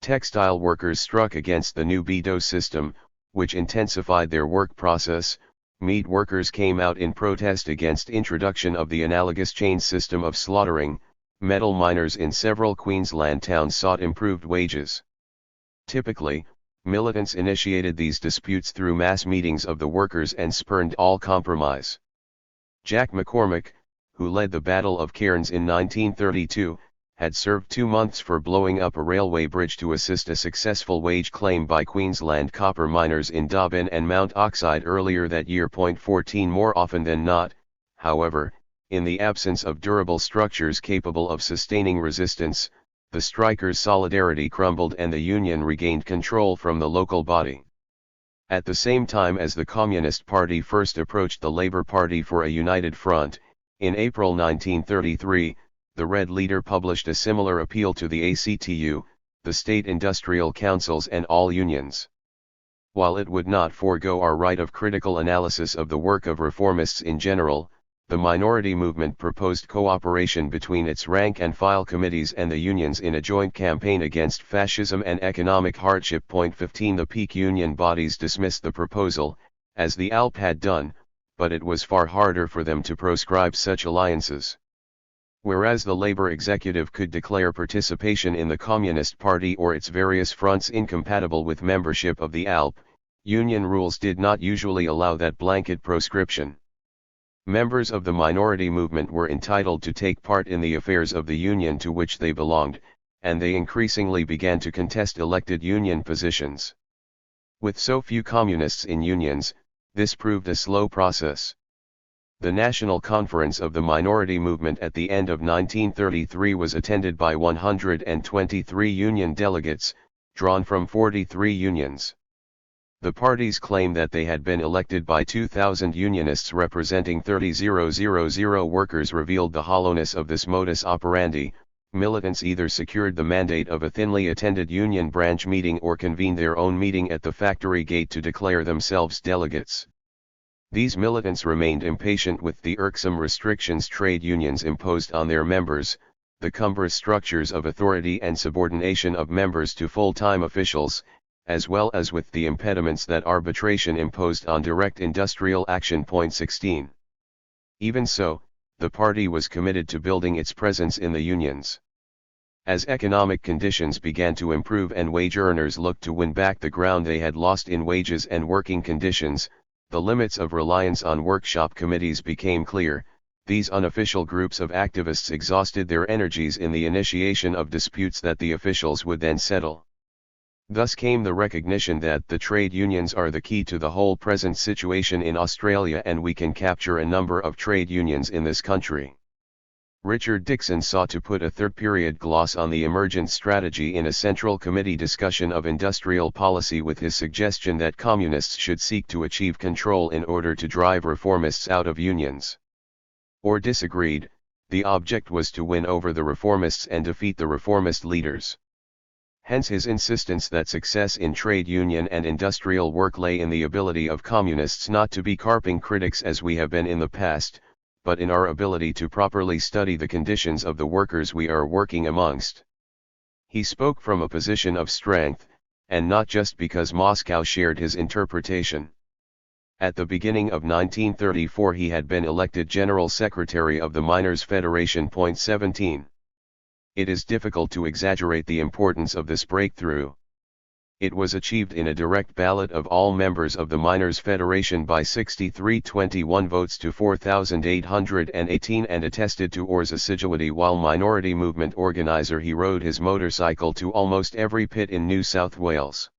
Textile workers struck against the new Bedo system, which intensified their work process. Meat workers came out in protest against introduction of the analogous chain system of slaughtering. Metal miners in several Queensland towns sought improved wages. Typically, militants initiated these disputes through mass meetings of the workers and spurned all compromise. Jack McCormick, who led the Battle of Cairns in 1932, had served 2 months for blowing up a railway bridge to assist a successful wage claim by Queensland copper miners in Dobbin and Mount Oxide earlier that year. 14 More often than not, however, in the absence of durable structures capable of sustaining resistance, the strikers' solidarity crumbled and the union regained control from the local body. At the same time as the Communist Party first approached the Labour Party for a united front, in April 1933, the Red Leader published a similar appeal to the ACTU, the state industrial councils and all unions. While it would not forego our right of critical analysis of the work of reformists in general, the minority movement proposed cooperation between its rank-and-file committees and the unions in a joint campaign against fascism and economic hardship. 15 The peak union bodies dismissed the proposal, as the ALP had done, but it was far harder for them to proscribe such alliances. Whereas the labor executive could declare participation in the Communist Party or its various fronts incompatible with membership of the ALP, union rules did not usually allow that blanket proscription. Members of the minority movement were entitled to take part in the affairs of the union to which they belonged, and they increasingly began to contest elected union positions. With so few communists in unions, this proved a slow process. The National Conference of the Minority Movement at the end of 1933 was attended by 123 union delegates, drawn from 43 unions. The parties claim that they had been elected by 2,000 unionists representing 30,000 workers revealed the hollowness of this modus operandi. Militants either secured the mandate of a thinly attended union branch meeting or convened their own meeting at the factory gate to declare themselves delegates. These militants remained impatient with the irksome restrictions trade unions imposed on their members, the cumbrous structures of authority and subordination of members to full-time officials, as well as with the impediments that arbitration imposed on direct industrial action. 16. Even so, the party was committed to building its presence in the unions. As economic conditions began to improve and wage earners looked to win back the ground they had lost in wages and working conditions, the limits of reliance on workshop committees became clear. These unofficial groups of activists exhausted their energies in the initiation of disputes that the officials would then settle. Thus came the recognition that the trade unions are the key to the whole present situation in Australia, and we can capture a number of trade unions in this country. Richard Dixon sought to put a third-period gloss on the emergent strategy in a Central Committee discussion of industrial policy with his suggestion that communists should seek to achieve control in order to drive reformists out of unions. Or disagreed, The object was to win over the reformists and defeat the reformist leaders. Hence his insistence that success in trade union and industrial work lay in the ability of communists not to be carping critics as we have been in the past, but in our ability to properly study the conditions of the workers we are working amongst. He spoke from a position of strength, and not just because Moscow shared his interpretation. At the beginning of 1934 he had been elected General Secretary of the Miners' Federation. 17. It is difficult to exaggerate the importance of this breakthrough. It was achieved in a direct ballot of all members of the Miners' Federation by 63-21 votes to 4,818 and attested to Orr's assiduity while minority movement organizer. He rode his motorcycle to almost every pit in New South Wales.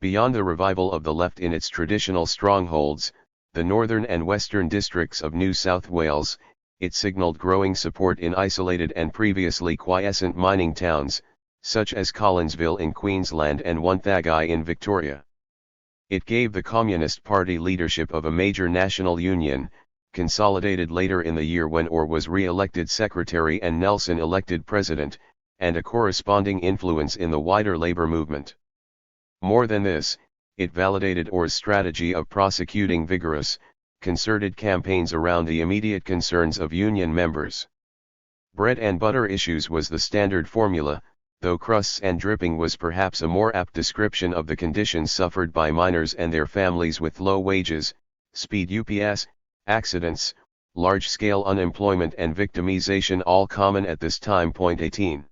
Beyond the revival of the left in its traditional strongholds, the northern and western districts of New South Wales, it signalled growing support in isolated and previously quiescent mining towns, such as Collinsville in Queensland and Wonthaggi in Victoria. It gave the Communist Party leadership of a major national union, consolidated later in the year when Orr was re-elected secretary and Nelson elected president, and a corresponding influence in the wider labour movement. More than this, it validated Orr's strategy of prosecuting vigorous, concerted campaigns around the immediate concerns of union members. Bread and butter issues was the standard formula, though crusts and dripping was perhaps a more apt description of the conditions suffered by miners and their families with low wages, speed UPS, accidents, large-scale unemployment and victimization all common at this time. 18.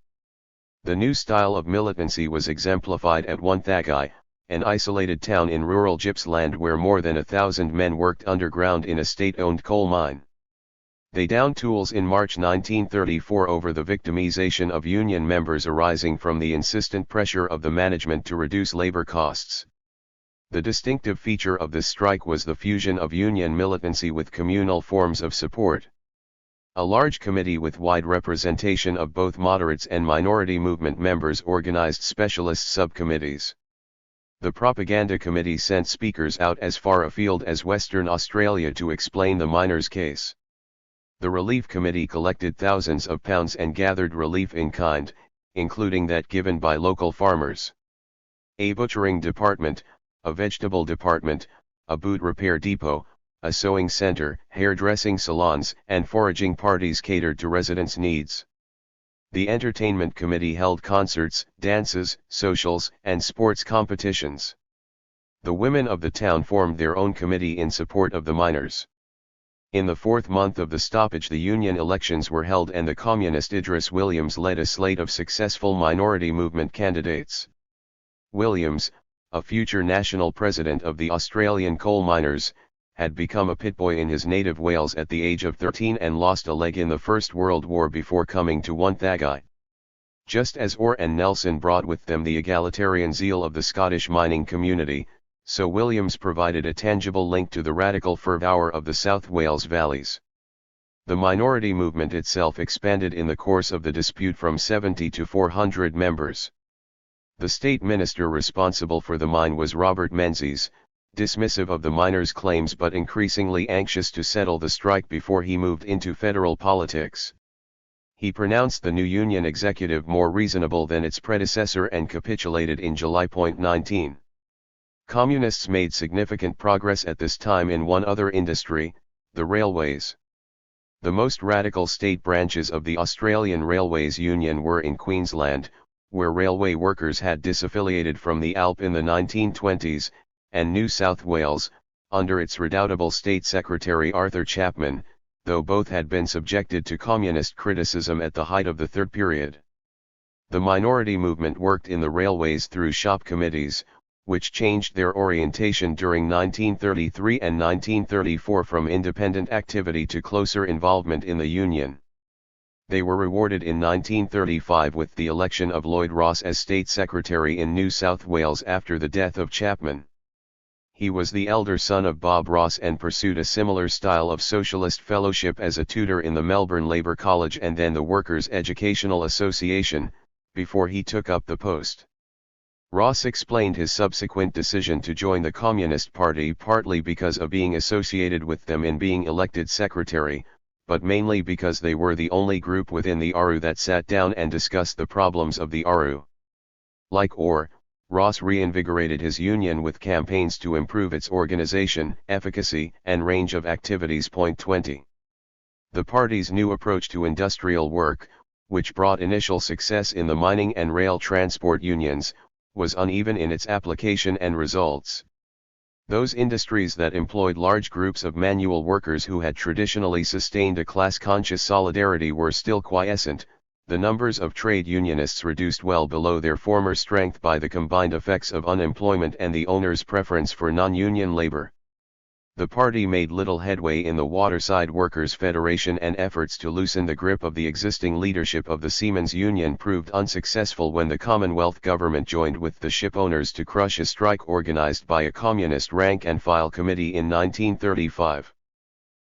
The new style of militancy was exemplified at Wonthaggi, an isolated town in rural Gippsland where more than 1,000 men worked underground in a state-owned coal mine. They downed tools in March 1934 over the victimization of union members arising from the insistent pressure of the management to reduce labor costs. The distinctive feature of this strike was the fusion of union militancy with communal forms of support. A large committee with wide representation of both moderates and minority movement members organized specialist subcommittees. The propaganda committee sent speakers out as far afield as Western Australia to explain the miners' case. The relief committee collected thousands of pounds and gathered relief in kind, including that given by local farmers. A butchering department, a vegetable department, a boot repair depot, a sewing center, hairdressing salons, and foraging parties catered to residents' needs. The entertainment committee held concerts, dances, socials, and sports competitions. The women of the town formed their own committee in support of the miners. In the fourth month of the stoppage the union elections were held and the communist Idris Williams led a slate of successful minority movement candidates. Williams, a future national president of the Australian coal miners, had become a pitboy in his native Wales at the age of 13 and lost a leg in the First World War before coming to Wonthaggi. Just as Orr and Nelson brought with them the egalitarian zeal of the Scottish mining community, so Williams provided a tangible link to the radical fervour of the South Wales valleys. The minority movement itself expanded in the course of the dispute from 70 to 400 members. The state minister responsible for the mine was Robert Menzies, dismissive of the miners' claims but increasingly anxious to settle the strike before he moved into federal politics. He pronounced the new union executive more reasonable than its predecessor and capitulated in July. 19. Communists made significant progress at this time in one other industry, the railways. The most radical state branches of the Australian Railways Union were in Queensland, where railway workers had disaffiliated from the ALP in the 1920s, and New South Wales, under its redoubtable State Secretary Arthur Chapman, though both had been subjected to communist criticism at the height of the Third Period. The minority movement worked in the railways through shop committees, which changed their orientation during 1933 and 1934 from independent activity to closer involvement in the Union. They were rewarded in 1935 with the election of Lloyd Ross as State Secretary in New South Wales after the death of Chapman. He was the elder son of Bob Ross and pursued a similar style of socialist fellowship as a tutor in the Melbourne Labour College and then the Workers' Educational Association, before he took up the post. Ross explained his subsequent decision to join the Communist Party partly because of being associated with them in being elected secretary, but mainly because they were the only group within the ARU that sat down and discussed the problems of the ARU. Like Orr, Ross reinvigorated his union with campaigns to improve its organization, efficacy, and range of activities. 20. The party's new approach to industrial work, which brought initial success in the mining and rail transport unions, was uneven in its application and results. Those industries that employed large groups of manual workers who had traditionally sustained a class-conscious solidarity were still quiescent, the numbers of trade unionists reduced well below their former strength by the combined effects of unemployment and the owners' preference for non-union labor. The party made little headway in the Waterside Workers' Federation, and efforts to loosen the grip of the existing leadership of the Seamen's Union proved unsuccessful when the Commonwealth government joined with the ship owners to crush a strike organized by a communist rank-and-file committee in 1935.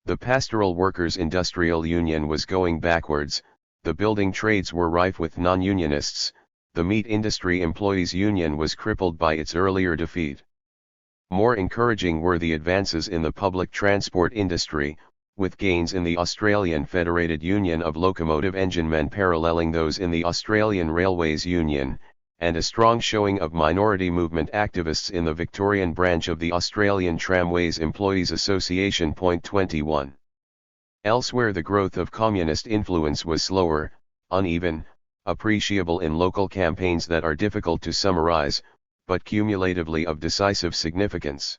The Pastoral Workers' Industrial Union was going backwards, the building trades were rife with non-unionists, the Meat Industry Employees Union was crippled by its earlier defeat. More encouraging were the advances in the public transport industry, with gains in the Australian Federated Union of Locomotive Enginemen paralleling those in the Australian Railways Union, and a strong showing of minority movement activists in the Victorian branch of the Australian Tramways Employees Association. 21. Elsewhere, the growth of communist influence was slower, uneven, appreciable in local campaigns that are difficult to summarize, but cumulatively of decisive significance.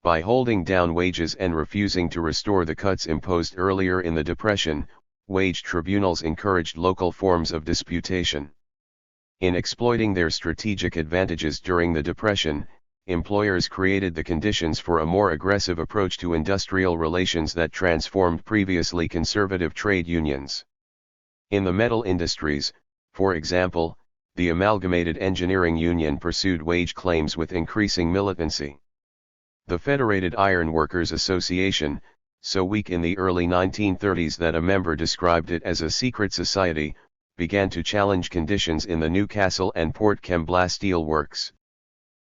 By holding down wages and refusing to restore the cuts imposed earlier in the Depression, wage tribunals encouraged local forms of disputation. In exploiting their strategic advantages during the Depression, employers created the conditions for a more aggressive approach to industrial relations that transformed previously conservative trade unions. In the metal industries, for example, the Amalgamated Engineering Union pursued wage claims with increasing militancy. The Federated Iron Workers Association, so weak in the early 1930s that a member described it as a secret society, began to challenge conditions in the Newcastle and Port Kembla steel works.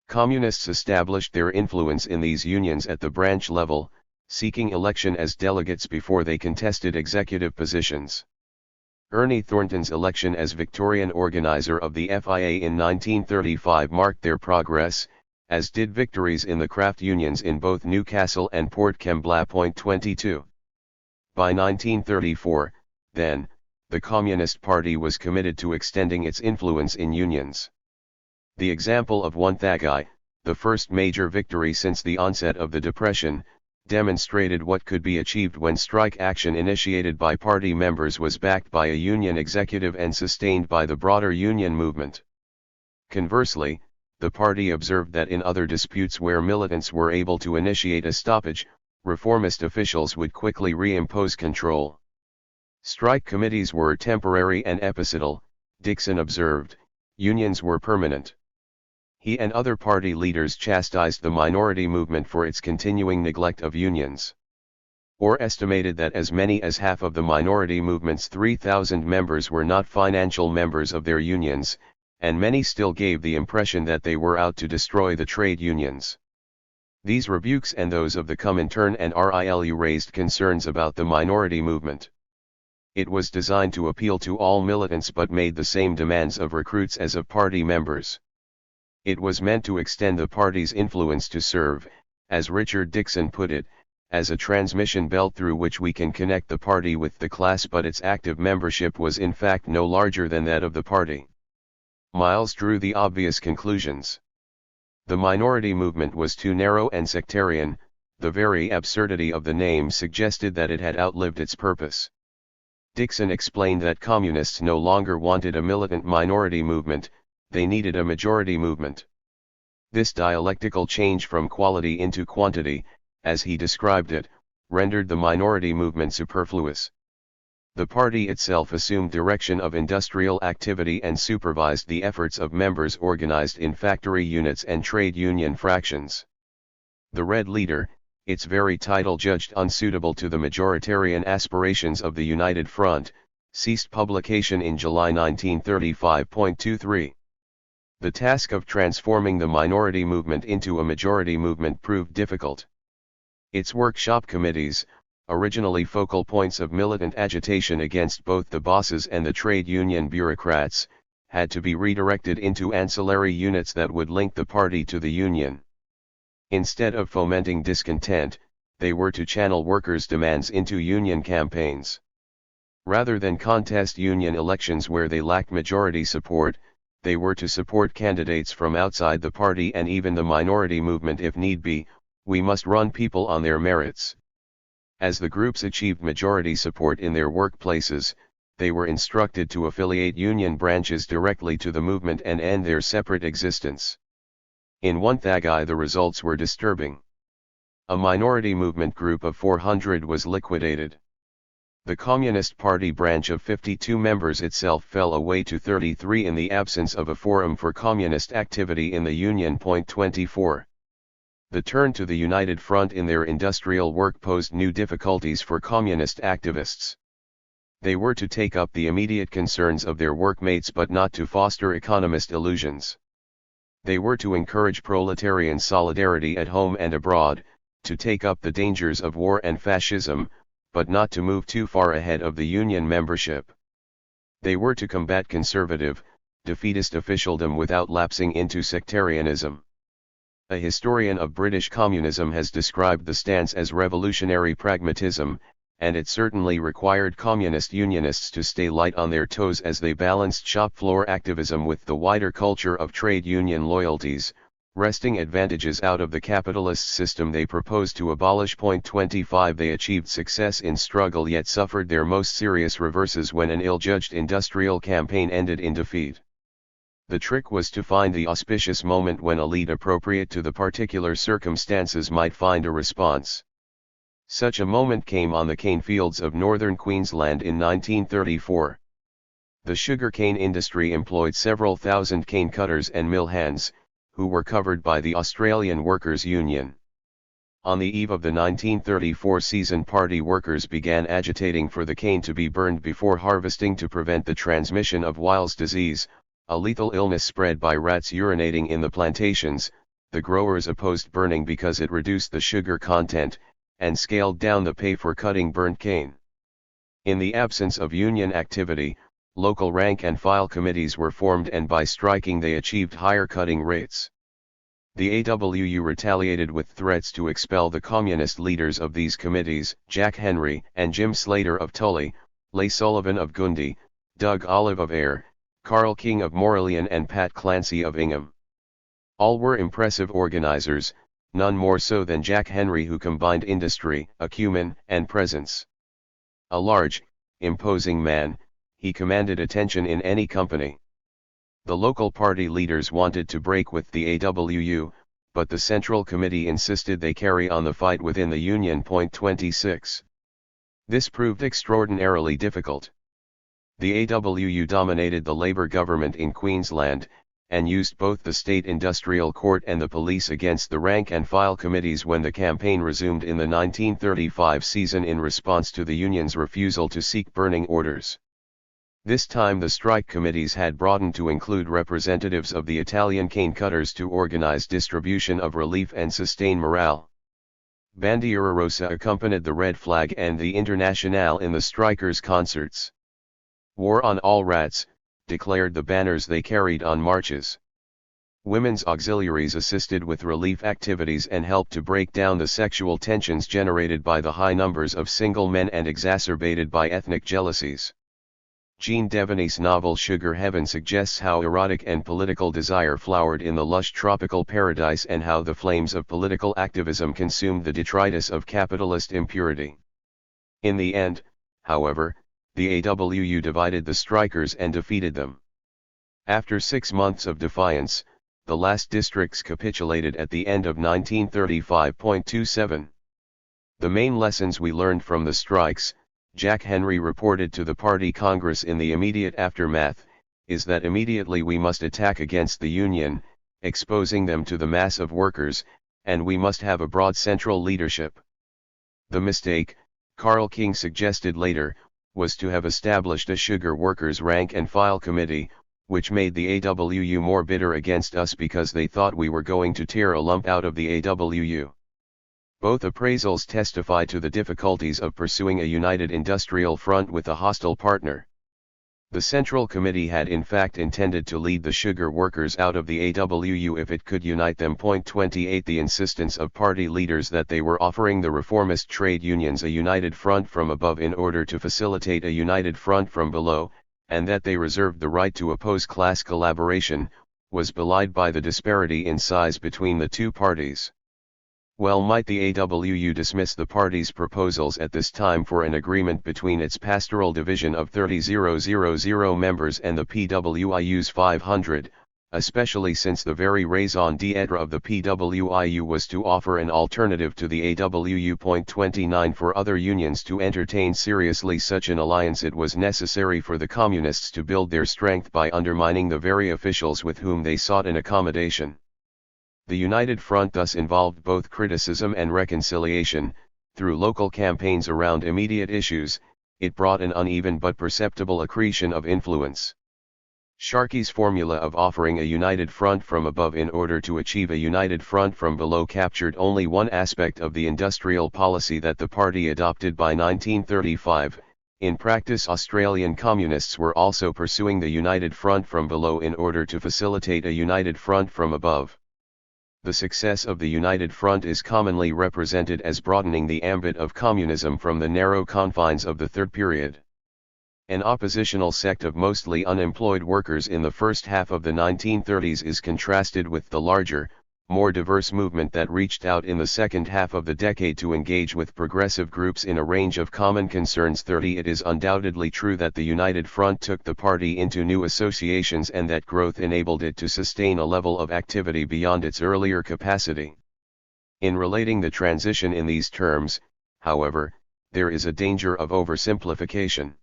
Communists established their influence in these unions at the branch level, seeking election as delegates before they contested executive positions. Ernie Thornton's election as Victorian organizer of the FIA in 1935 marked their progress, as did victories in the craft unions in both Newcastle and Port Kembla. 22. By 1934, then, the Communist Party was committed to extending its influence in unions. The example of Wonthaggi, the first major victory since the onset of the Depression, demonstrated what could be achieved when strike action initiated by party members was backed by a union executive and sustained by the broader union movement. Conversely, the party observed that in other disputes where militants were able to initiate a stoppage, reformist officials would quickly reimpose control. Strike committees were temporary and episodal, Dixon observed, unions were permanent. He and other party leaders chastised the minority movement for its continuing neglect of unions. Orr estimated that as many as half of the minority movement's 3,000 members were not financial members of their unions, and many still gave the impression that they were out to destroy the trade unions. These rebukes and those of the Comintern and RILU raised concerns about the minority movement. It was designed to appeal to all militants but made the same demands of recruits as of party members. It was meant to extend the party's influence to serve, as Richard Dixon put it, as a transmission belt through which we can connect the party with the class, but its active membership was in fact no larger than that of the party. Miles drew the obvious conclusions. The minority movement was too narrow and sectarian, the very absurdity of the name suggested that it had outlived its purpose. Dixon explained that communists no longer wanted a militant minority movement, they needed a majority movement. This dialectical change from quality into quantity, as he described it, rendered the minority movement superfluous. The party itself assumed direction of industrial activity and supervised the efforts of members organized in factory units and trade union fractions. The Red Leader, its very title judged unsuitable to the majoritarian aspirations of the United Front, ceased publication in July 1935. 23. The task of transforming the minority movement into a majority movement proved difficult. Its workshop committees, originally focal points of militant agitation against both the bosses and the trade union bureaucrats, had to be redirected into ancillary units that would link the party to the union. Instead of fomenting discontent, they were to channel workers' demands into union campaigns. Rather than contest union elections where they lacked majority support, they were to support candidates from outside the party and even the minority movement if need be. We must run people on their merits. As the groups achieved majority support in their workplaces, they were instructed to affiliate union branches directly to the movement and end their separate existence. In one Thagai the results were disturbing. A minority movement group of 400 was liquidated. The Communist Party branch of 52 members itself fell away to 33 in the absence of a forum for communist activity in the Union. 24. The turn to the United Front in their industrial work posed new difficulties for communist activists. They were to take up the immediate concerns of their workmates but not to foster economist illusions. They were to encourage proletarian solidarity at home and abroad, to take up the dangers of war and fascism, but not to move too far ahead of the union membership. They were to combat conservative, defeatist officialdom without lapsing into sectarianism. A historian of British communism has described the stance as revolutionary pragmatism, and it certainly required communist unionists to stay light on their toes as they balanced shop floor activism with the wider culture of trade union loyalties, wresting advantages out of the capitalist system they proposed to abolish. 25 They achieved success in struggle yet suffered their most serious reverses when an ill-judged industrial campaign ended in defeat. The trick was to find the auspicious moment when a lead appropriate to the particular circumstances might find a response. Such a moment came on the cane fields of northern Queensland in 1934. The sugar cane industry employed several thousand cane cutters and mill hands, who were covered by the Australian Workers' Union. On the eve of the 1934 season, party workers began agitating for the cane to be burned before harvesting to prevent the transmission of Weil's disease, a lethal illness spread by rats urinating in the plantations. The growers opposed burning because it reduced the sugar content, and scaled down the pay for cutting burnt cane. In the absence of union activity, local rank and file committees were formed, and by striking they achieved higher cutting rates. The AWU retaliated with threats to expel the communist leaders of these committees, Jack Henry and Jim Slater of Tully, Leigh Sullivan of Gundy, Doug Olive of Ayr, Carl King of Moraleon and Pat Clancy of Ingham. All were impressive organizers, none more so than Jack Henry, who combined industry, acumen, and presence. A large, imposing man, he commanded attention in any company. The local party leaders wanted to break with the AWU, but the Central Committee insisted they carry on the fight within the Union. 26. This proved extraordinarily difficult. The AWU dominated the Labour government in Queensland, and used both the State Industrial Court and the police against the rank and file committees when the campaign resumed in the 1935 season in response to the union's refusal to seek burning orders. This time the strike committees had broadened to include representatives of the Italian cane cutters to organize distribution of relief and sustain morale. Bandiera Rosa accompanied the Red Flag and the Internationale in the strikers' concerts. War on all rats, declared the banners they carried on marches. Women's auxiliaries assisted with relief activities and helped to break down the sexual tensions generated by the high numbers of single men and exacerbated by ethnic jealousies. Jean Devaney's novel Sugar Heaven suggests how erotic and political desire flowered in the lush tropical paradise and how the flames of political activism consumed the detritus of capitalist impurity. In the end, however, the AWU divided the strikers and defeated them. After 6 months of defiance, the last districts capitulated at the end of 1935.27. The main lessons we learned from the strikes, Jack Henry reported to the Party Congress in the immediate aftermath, is that immediately we must attack against the Union, exposing them to the mass of workers, and we must have a broad central leadership. The mistake, Carl King suggested later, was to have established a sugar workers' rank and file committee, which made the AWU more bitter against us because they thought we were going to tear a lump out of the AWU. Both appraisals testify to the difficulties of pursuing a united industrial front with a hostile partner. The Central Committee had in fact intended to lead the sugar workers out of the AWU if it could unite them. 28 The insistence of party leaders that they were offering the reformist trade unions a united front from above in order to facilitate a united front from below, and that they reserved the right to oppose class collaboration, was belied by the disparity in size between the two parties. Well might the AWU dismiss the party's proposals at this time for an agreement between its pastoral division of 30,000 members and the PWIU's 500, especially since the very raison d'etre of the PWIU was to offer an alternative to the AWU. 29 For other unions to entertain seriously such an alliance, it was necessary for the Communists to build their strength by undermining the very officials with whom they sought an accommodation. The United Front thus involved both criticism and reconciliation. Through local campaigns around immediate issues, it brought an uneven but perceptible accretion of influence. Sharkey's formula of offering a united front from above in order to achieve a united front from below captured only one aspect of the industrial policy that the party adopted by 1935. In practice, Australian communists were also pursuing the united front from below in order to facilitate a united front from above. The success of the United Front is commonly represented as broadening the ambit of communism from the narrow confines of the Third Period. An oppositional sect of mostly unemployed workers in the first half of the 1930s is contrasted with the larger, more diverse movement that reached out in the second half of the decade to engage with progressive groups in a range of common concerns. 30 It is undoubtedly true that the United Front took the party into new associations and that growth enabled it to sustain a level of activity beyond its earlier capacity. In relating the transition in these terms, however, there is a danger of oversimplification.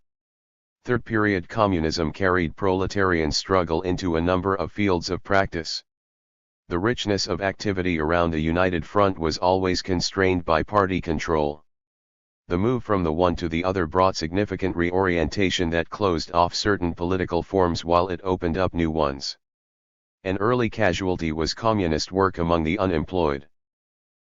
Third period communism carried proletarian struggle into a number of fields of practice. The richness of activity around the United Front was always constrained by party control. The move from the one to the other brought significant reorientation that closed off certain political forms while it opened up new ones. An early casualty was communist work among the unemployed.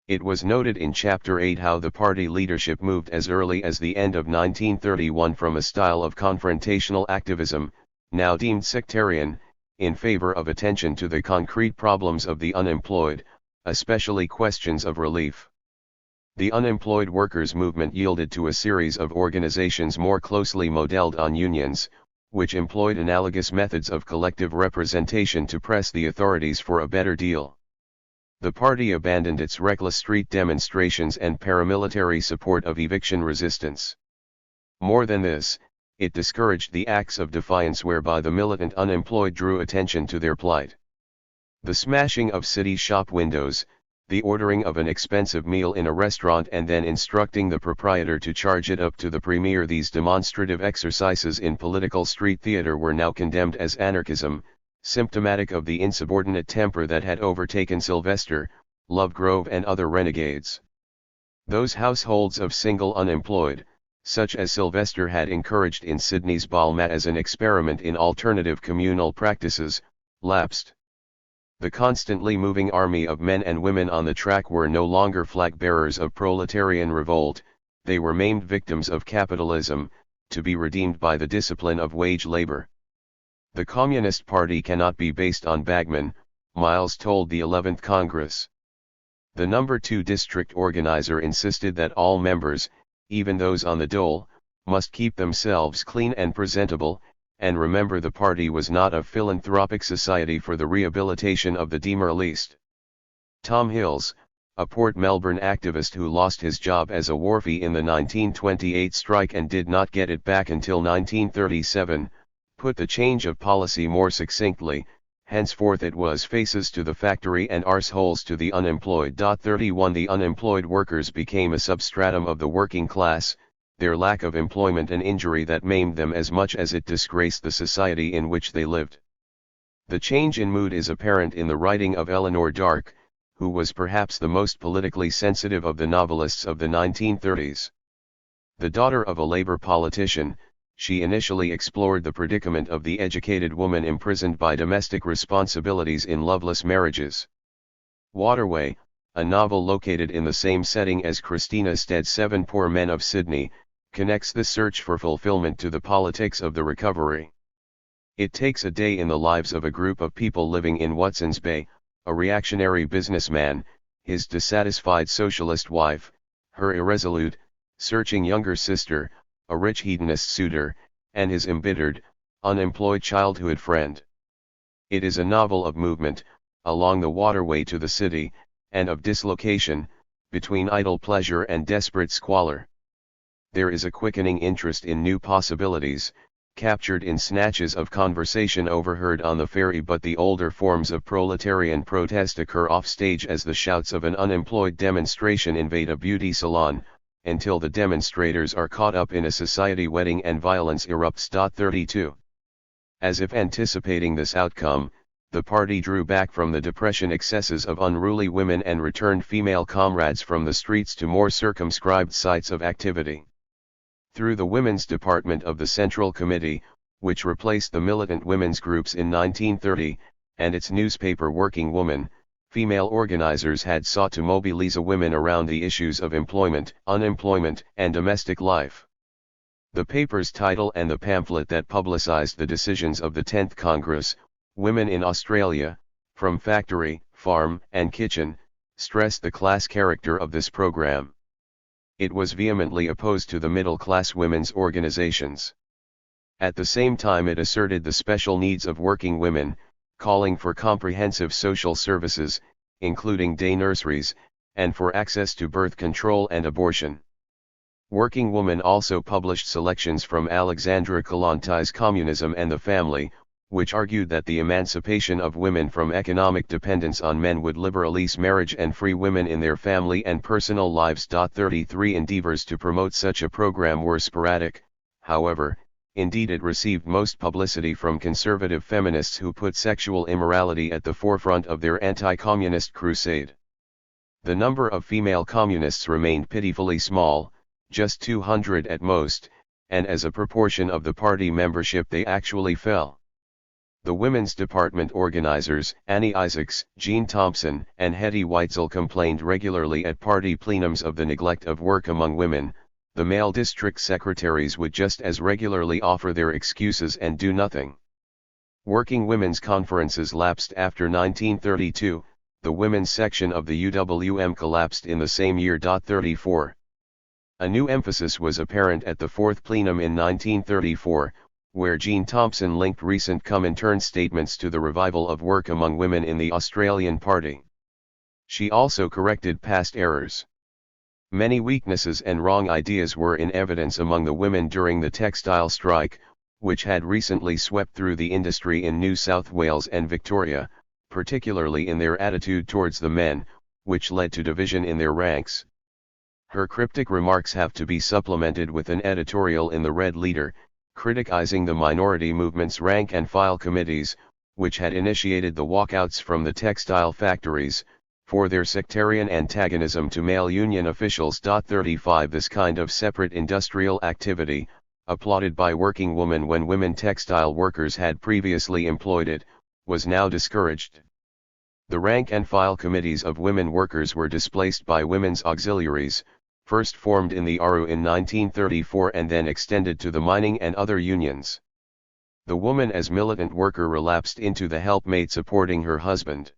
It was noted in Chapter 8 how the party leadership moved as early as the end of 1931 from a style of confrontational activism, now deemed sectarian, in favor of attention to the concrete problems of the unemployed, especially questions of relief. The unemployed workers' movement yielded to a series of organizations more closely modeled on unions, which employed analogous methods of collective representation to press the authorities for a better deal. The party abandoned its reckless street demonstrations and paramilitary support of eviction resistance. More than this, it discouraged the acts of defiance whereby the militant unemployed drew attention to their plight. The smashing of city shop windows, the ordering of an expensive meal in a restaurant and then instructing the proprietor to charge it up to the premier. These demonstrative exercises in political street theater were now condemned as anarchism, symptomatic of the insubordinate temper that had overtaken Sylvester, Lovegrove and other renegades. Those households of single unemployed, such as Sylvester had encouraged in Sydney's Balmat as an experiment in alternative communal practices, lapsed. The constantly moving army of men and women on the track were no longer flag-bearers of proletarian revolt, they were maimed victims of capitalism, to be redeemed by the discipline of wage labor. The Communist Party cannot be based on bagmen, Miles told the 11th Congress. The No. 2 district organizer insisted that all members, even those on the dole, must keep themselves clean and presentable, and remember the party was not a philanthropic society for the rehabilitation of the demoralised. Tom Hills, a Port Melbourne activist who lost his job as a wharfie in the 1928 strike and did not get it back until 1937, put the change of policy more succinctly: henceforth it was faces to the factory and arseholes to the unemployed. 31 The unemployed workers became a substratum of the working class, their lack of employment an injury that maimed them as much as it disgraced the society in which they lived. The change in mood is apparent in the writing of Eleanor Dark, who was perhaps the most politically sensitive of the novelists of the 1930s. The daughter of a Labour politician, she initially explored the predicament of the educated woman imprisoned by domestic responsibilities in loveless marriages. Waterway, a novel located in the same setting as Christina Stead's Seven Poor Men of Sydney, connects the search for fulfillment to the politics of the recovery. It takes a day in the lives of a group of people living in Watson's Bay, a reactionary businessman, his dissatisfied socialist wife, her irresolute, searching younger sister, a rich hedonist suitor, and his embittered, unemployed childhood friend. It is a novel of movement, along the waterway to the city, and of dislocation, between idle pleasure and desperate squalor. There is a quickening interest in new possibilities, captured in snatches of conversation overheard on the ferry, but the older forms of proletarian protest occur off-stage as the shouts of an unemployed demonstration invade a beauty salon, until the demonstrators are caught up in a society wedding and violence erupts. 32. As if anticipating this outcome, the party drew back from the depression excesses of unruly women and returned female comrades from the streets to more circumscribed sites of activity. Through the Women's Department of the Central Committee, which replaced the militant women's groups in 1930, and its newspaper Working Woman, female organizers had sought to mobilize women around the issues of employment, unemployment, and domestic life. The paper's title and the pamphlet that publicized the decisions of the 10th Congress, Women in Australia, From Factory, Farm, and Kitchen, stressed the class character of this program. It was vehemently opposed to the middle-class women's organizations. At the same time, it asserted the special needs of working women, calling for comprehensive social services, including day nurseries, and for access to birth control and abortion. Working Woman also published selections from Alexandra Kolontais' Communism and the Family, which argued that the emancipation of women from economic dependence on men would liberalize marriage and free women in their family and personal lives. 33 Endeavors to promote such a program were sporadic, however. Indeed, it received most publicity from conservative feminists who put sexual immorality at the forefront of their anti-communist crusade. The number of female communists remained pitifully small, just 200 at most, and as a proportion of the party membership they actually fell. The Women's Department organizers, Annie Isaacs, Jean Thompson, and Hetty Weitzel complained regularly at party plenums of the neglect of work among women. The male district secretaries would just as regularly offer their excuses and do nothing. Working women's conferences lapsed after 1932, the women's section of the UWM collapsed in the same year. 34. A new emphasis was apparent at the fourth plenum in 1934, where Jean Thompson linked recent Comintern statements to the revival of work among women in the Australian Party. She also corrected past errors. Many weaknesses and wrong ideas were in evidence among the women during the textile strike, which had recently swept through the industry in New South Wales and Victoria, particularly in their attitude towards the men, which led to division in their ranks. Her cryptic remarks have to be supplemented with an editorial in the Red Leader, criticizing the minority movement's rank and file committees, which had initiated the walkouts from the textile factories, for their sectarian antagonism to male union officials. 35 This kind of separate industrial activity, applauded by working women when women textile workers had previously employed it, was now discouraged. The rank and file committees of women workers were displaced by women's auxiliaries, first formed in the ARU in 1934 and then extended to the mining and other unions. The woman as militant worker relapsed into the helpmate supporting her husband.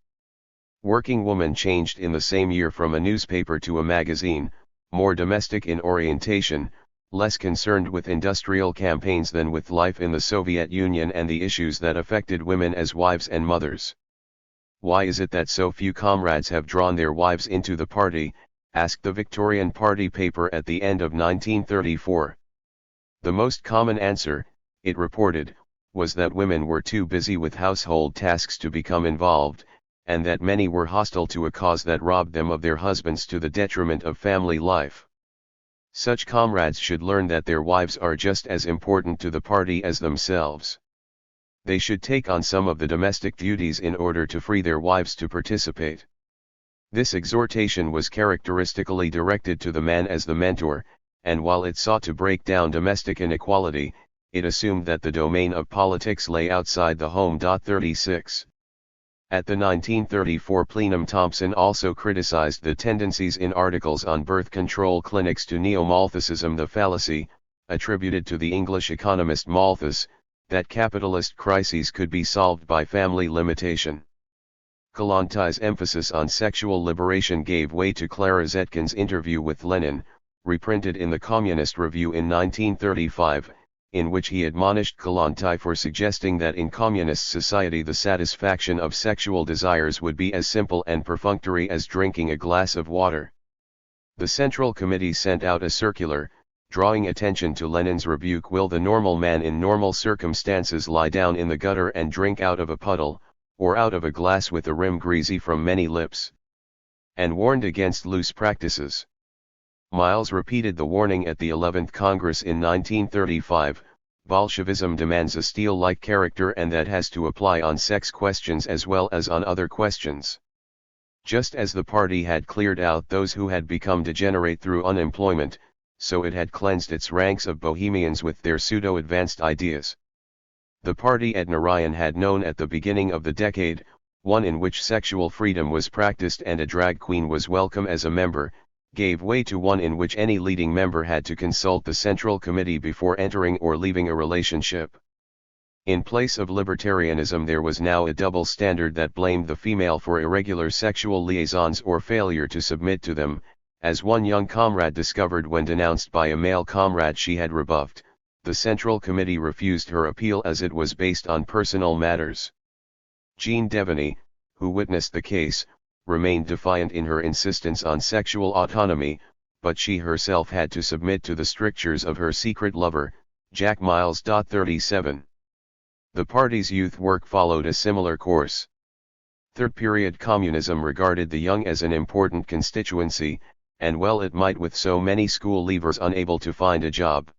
Working Woman changed in the same year from a newspaper to a magazine, more domestic in orientation, less concerned with industrial campaigns than with life in the Soviet Union and the issues that affected women as wives and mothers. Why is it that so few comrades have drawn their wives into the party? Asked the Victorian Party paper at the end of 1934. The most common answer, it reported, was that women were too busy with household tasks to become involved, and that many were hostile to a cause that robbed them of their husbands to the detriment of family life. Such comrades should learn that their wives are just as important to the party as themselves. They should take on some of the domestic duties in order to free their wives to participate. This exhortation was characteristically directed to the man as the mentor, and while it sought to break down domestic inequality, it assumed that the domain of politics lay outside the home. 36. At the 1934 plenum, Thompson also criticized the tendencies in articles on birth control clinics to neo-Malthusism, the fallacy, attributed to the English economist Malthus, that capitalist crises could be solved by family limitation. Kollontais' emphasis on sexual liberation gave way to Clara Zetkin's interview with Lenin, reprinted in the Communist Review in 1935, in which he admonished Kollontai for suggesting that in communist society the satisfaction of sexual desires would be as simple and perfunctory as drinking a glass of water. The Central Committee sent out a circular, drawing attention to Lenin's rebuke, "Will the normal man in normal circumstances lie down in the gutter and drink out of a puddle, or out of a glass with a rim greasy from many lips?" and warned against loose practices. Miles repeated the warning at the 11th Congress in 1935, "Bolshevism demands a steel-like character, and that has to apply on sex questions as well as on other questions." Just as the party had cleared out those who had become degenerate through unemployment, so it had cleansed its ranks of bohemians with their pseudo-advanced ideas. The party at Narayan had known at the beginning of the decade, one in which sexual freedom was practiced and a drag queen was welcome as a member, gave way to one in which any leading member had to consult the Central Committee before entering or leaving a relationship. In place of libertarianism there was now a double standard that blamed the female for irregular sexual liaisons or failure to submit to them, as one young comrade discovered when denounced by a male comrade she had rebuffed. The Central Committee refused her appeal as it was based on personal matters. Jean Devaney, who witnessed the case, remained defiant in her insistence on sexual autonomy, but she herself had to submit to the strictures of her secret lover, Jack Miles. 37. The party's youth work followed a similar course. Third-period communism regarded the young as an important constituency, and well it might, with so many school leavers unable to find a job.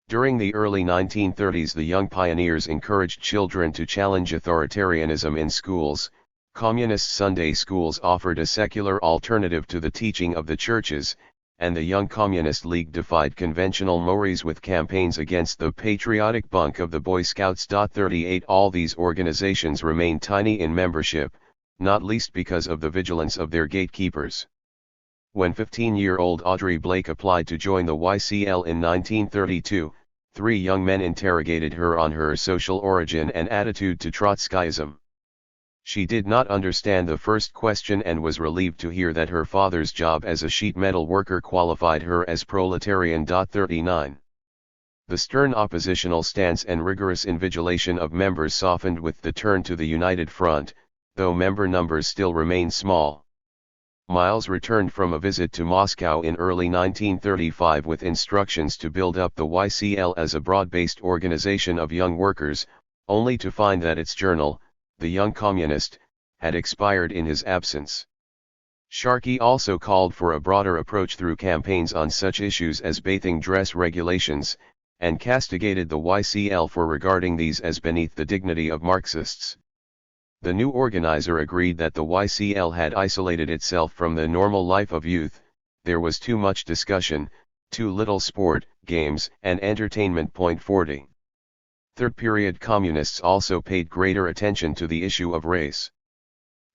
During the early 1930s the young pioneers encouraged children to challenge authoritarianism in schools. Communist Sunday schools offered a secular alternative to the teaching of the churches, and the Young Communist League defied conventional mores with campaigns against the patriotic bunk of the Boy Scouts. 38 All these organizations remained tiny in membership, not least because of the vigilance of their gatekeepers. When 15-year-old Audrey Blake applied to join the YCL in 1932, 3 young men interrogated her on her social origin and attitude to Trotskyism. She did not understand the first question and was relieved to hear that her father's job as a sheet metal worker qualified her as proletarian. 39. The stern oppositional stance and rigorous invigilation of members softened with the turn to the United Front, though member numbers still remained small. Miles returned from a visit to Moscow in early 1935 with instructions to build up the YCL as a broad-based organization of young workers, only to find that its journal, The Young Communist, had expired in his absence. Sharkey also called for a broader approach through campaigns on such issues as bathing dress regulations, and castigated the YCL for regarding these as beneath the dignity of Marxists. The new organizer agreed that the YCL had isolated itself from the normal life of youth. There was too much discussion, too little sport, games, and entertainment. 40. Third-period communists also paid greater attention to the issue of race.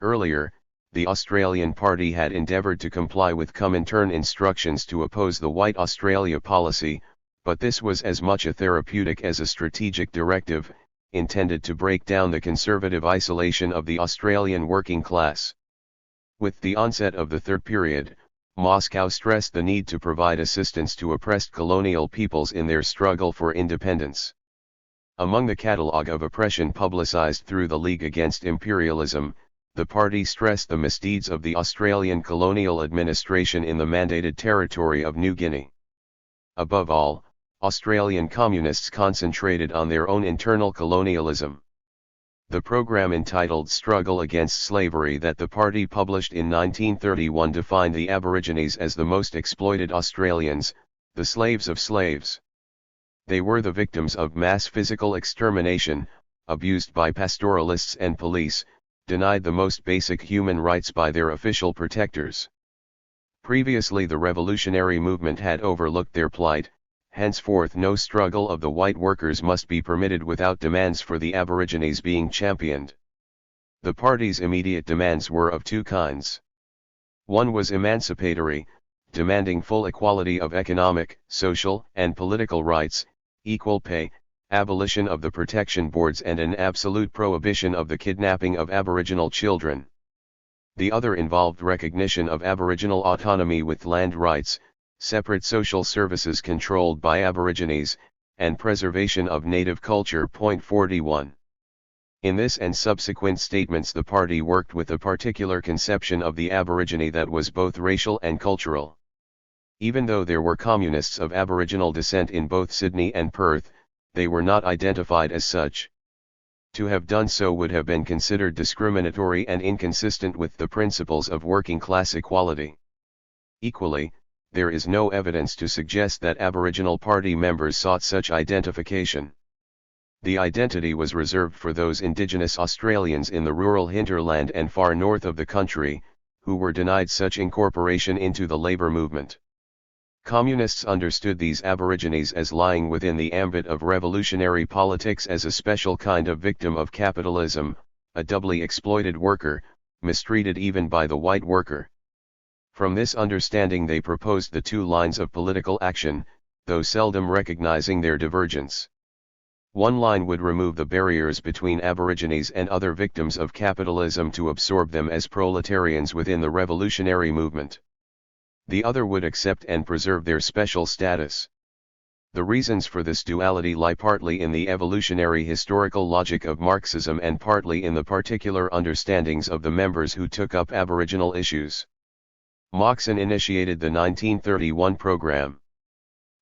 Earlier, the Australian Party had endeavoured to comply with Comintern instructions to oppose the White Australia policy, but this was as much a therapeutic as a strategic directive, intended to break down the conservative isolation of the Australian working class. With the onset of the Third Period, Moscow stressed the need to provide assistance to oppressed colonial peoples in their struggle for independence. Among the catalogue of oppression publicized through the League Against Imperialism, the party stressed the misdeeds of the Australian colonial administration in the mandated territory of New Guinea. Above all, Australian communists concentrated on their own internal colonialism. The program entitled Struggle Against Slavery that the party published in 1931 defined the Aborigines as the most exploited Australians, the slaves of slaves. They were the victims of mass physical extermination, abused by pastoralists and police, denied the most basic human rights by their official protectors. Previously the revolutionary movement had overlooked their plight. Henceforth no struggle of the white workers must be permitted without demands for the Aborigines being championed. The party's immediate demands were of two kinds. One was emancipatory, demanding full equality of economic, social, and political rights, equal pay, abolition of the protection boards and an absolute prohibition of the kidnapping of Aboriginal children. The other involved recognition of Aboriginal autonomy with land rights, separate social services controlled by Aborigines, and preservation of native culture. 41. In this and subsequent statements the party worked with a particular conception of the Aborigine that was both racial and cultural. Even though there were communists of Aboriginal descent in both Sydney and Perth, they were not identified as such. To have done so would have been considered discriminatory and inconsistent with the principles of working-class equality. Equally, there is no evidence to suggest that Aboriginal party members sought such identification. The identity was reserved for those Indigenous Australians in the rural hinterland and far north of the country, who were denied such incorporation into the labour movement. Communists understood these Aborigines as lying within the ambit of revolutionary politics as a special kind of victim of capitalism, a doubly exploited worker, mistreated even by the white worker. From this understanding they proposed the two lines of political action, though seldom recognizing their divergence. One line would remove the barriers between Aborigines and other victims of capitalism to absorb them as proletarians within the revolutionary movement. The other would accept and preserve their special status. The reasons for this duality lie partly in the evolutionary historical logic of Marxism and partly in the particular understandings of the members who took up Aboriginal issues. Moxon initiated the 1931 program.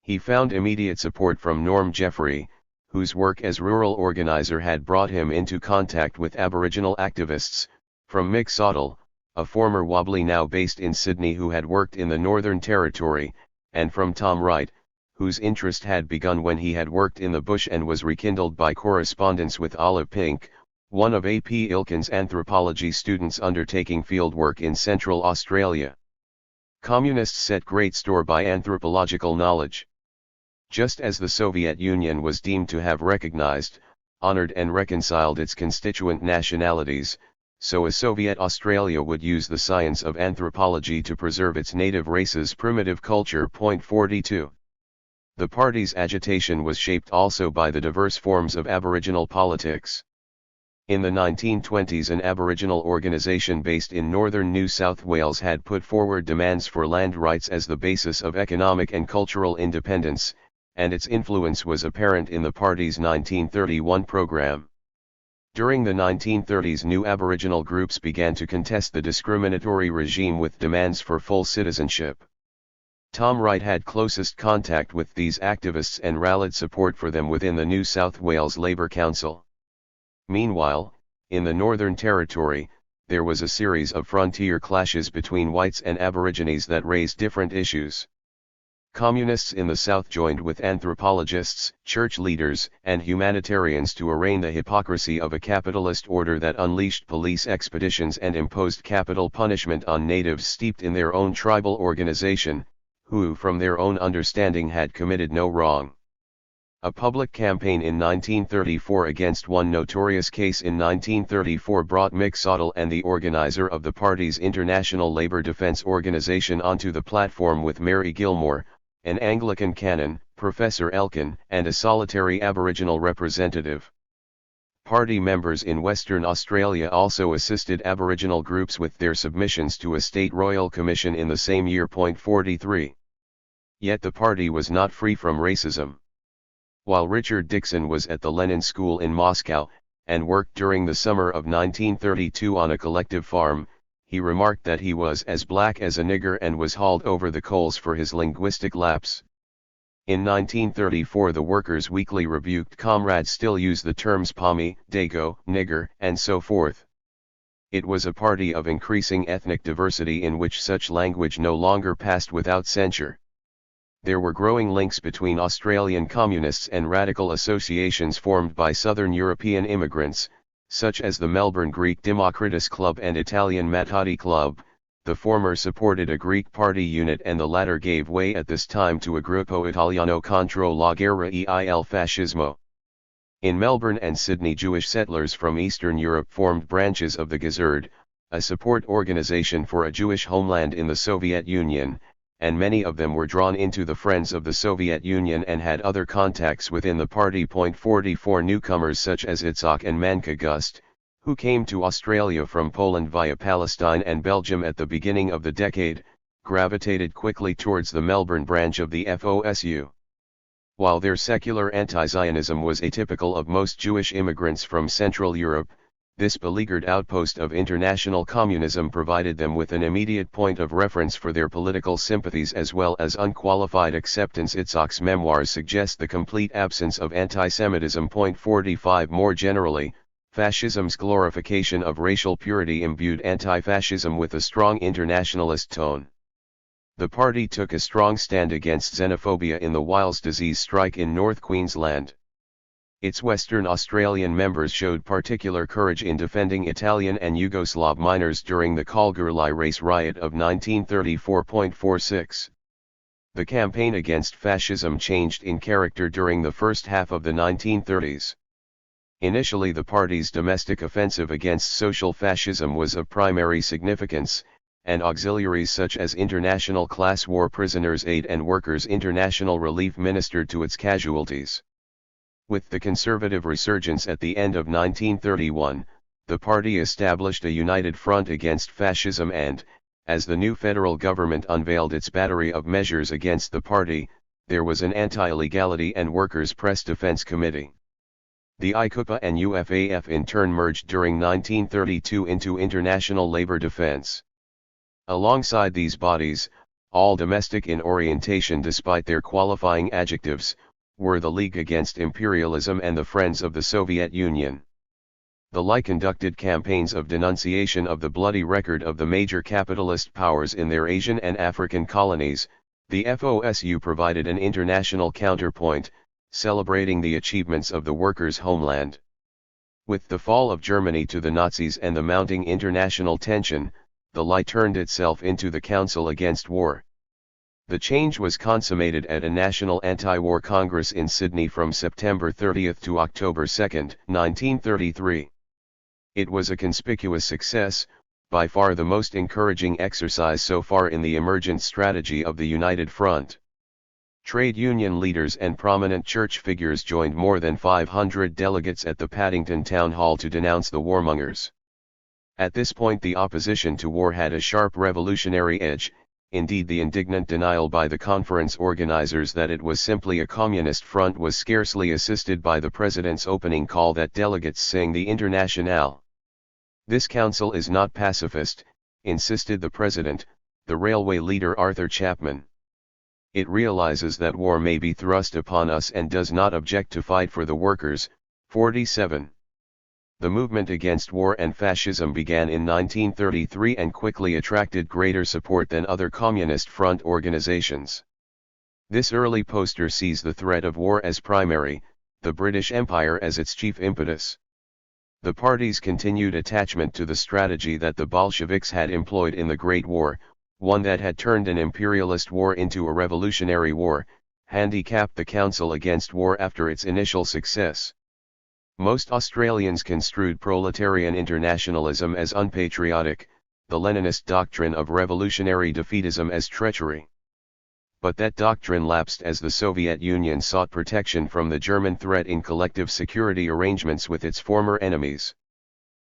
He found immediate support from Norm Jeffrey, whose work as rural organizer had brought him into contact with Aboriginal activists, from Mick Sottle, a former Wobbly now based in Sydney who had worked in the Northern Territory, and from Tom Wright, whose interest had begun when he had worked in the bush and was rekindled by correspondence with Olive Pink, one of A.P. Ilkin's anthropology students undertaking fieldwork in Central Australia. Communists set great store by anthropological knowledge. Just as the Soviet Union was deemed to have recognized, honored and reconciled its constituent nationalities, so a Soviet Australia would use the science of anthropology to preserve its native race's primitive culture. 42. The party's agitation was shaped also by the diverse forms of Aboriginal politics. In the 1920s an Aboriginal organisation based in northern New South Wales had put forward demands for land rights as the basis of economic and cultural independence, and its influence was apparent in the party's 1931 program. During the 1930s new Aboriginal groups began to contest the discriminatory regime with demands for full citizenship. Tom Wright had closest contact with these activists and rallied support for them within the New South Wales Labour Council. Meanwhile, in the Northern Territory, there was a series of frontier clashes between whites and Aborigines that raised different issues. Communists in the South joined with anthropologists, church leaders, and humanitarians to arraign the hypocrisy of a capitalist order that unleashed police expeditions and imposed capital punishment on natives steeped in their own tribal organization, who from their own understanding had committed no wrong. A public campaign in 1934 against one notorious case in 1934 brought Mick Sottle and the organizer of the party's International Labour Defence Organisation onto the platform with Mary Gilmore, an Anglican canon, Professor Elkin, and a solitary Aboriginal representative. Party members in Western Australia also assisted Aboriginal groups with their submissions to a state royal commission in the same year. 43. Yet the party was not free from racism. While Richard Dixon was at the Lenin School in Moscow, and worked during the summer of 1932 on a collective farm, he remarked that he was as black as a nigger and was hauled over the coals for his linguistic lapse. In 1934 the Workers' Weekly rebuked comrades still use the terms pommy, dago, nigger, and so forth. It was a party of increasing ethnic diversity in which such language no longer passed without censure. There were growing links between Australian communists and radical associations formed by Southern European immigrants, such as the Melbourne Greek Democratus Club and Italian Matati Club. The former supported a Greek party unit and the latter gave way at this time to a Gruppo Italiano contro la guerra e il fascismo. In Melbourne and Sydney, Jewish settlers from Eastern Europe formed branches of the THIRD, a support organization for a Jewish homeland in the Soviet Union, and many of them were drawn into the Friends of the Soviet Union and had other contacts within the party. 44 Newcomers such as Itzhak and Manka Gust, who came to Australia from Poland via Palestine and Belgium at the beginning of the decade, gravitated quickly towards the Melbourne branch of the FOSU. While their secular anti-Zionism was atypical of most Jewish immigrants from Central Europe, this beleaguered outpost of international communism provided them with an immediate point of reference for their political sympathies as well as unqualified acceptance. Itzhak's memoirs suggest the complete absence of anti-Semitism. 45 More generally, fascism's glorification of racial purity imbued anti-fascism with a strong internationalist tone. The party took a strong stand against xenophobia in the Wiles disease strike in North Queensland. Its Western Australian members showed particular courage in defending Italian and Yugoslav miners during the Kalgoorlie race riot of 1934. 46. The campaign against fascism changed in character during the first half of the 1930s. Initially, the party's domestic offensive against social fascism was of primary significance, and auxiliaries such as International Class War Prisoners Aid and Workers' International Relief ministered to its casualties. With the conservative resurgence at the end of 1931, the party established a united front against fascism and, as the new federal government unveiled its battery of measures against the party, there was an Anti-Illegality and Workers' Press Defense Committee. The ICUPA and UFAF in turn merged during 1932 into International Labor Defense. Alongside these bodies, all domestic in orientation despite their qualifying adjectives, were the League Against Imperialism and the Friends of the Soviet Union. The League conducted campaigns of denunciation of the bloody record of the major capitalist powers in their Asian and African colonies. The FOSU provided an international counterpoint, celebrating the achievements of the workers' homeland. With the fall of Germany to the Nazis and the mounting international tension, the League turned itself into the Council Against War. The change was consummated at a National Anti-War Congress in Sydney from September 30 to October 2, 1933. It was a conspicuous success, by far the most encouraging exercise so far in the emergent strategy of the United Front. Trade union leaders and prominent church figures joined more than 500 delegates at the Paddington Town Hall to denounce the warmongers. At this point, the opposition to war had a sharp revolutionary edge. Indeed, the indignant denial by the conference organizers that it was simply a communist front was scarcely assisted by the president's opening call that delegates sang the Internationale. "This council is not pacifist," insisted the president, the railway leader Arthur Chapman. "It realizes that war may be thrust upon us and does not object to fight for the workers." 47. The movement against war and fascism began in 1933 and quickly attracted greater support than other communist front organizations. This early poster sees the threat of war as primary, the British Empire as its chief impetus. The party's continued attachment to the strategy that the Bolsheviks had employed in the Great War, one that had turned an imperialist war into a revolutionary war, handicapped the Council Against War after its initial success. Most Australians construed proletarian internationalism as unpatriotic, the Leninist doctrine of revolutionary defeatism as treachery. But that doctrine lapsed as the Soviet Union sought protection from the German threat in collective security arrangements with its former enemies.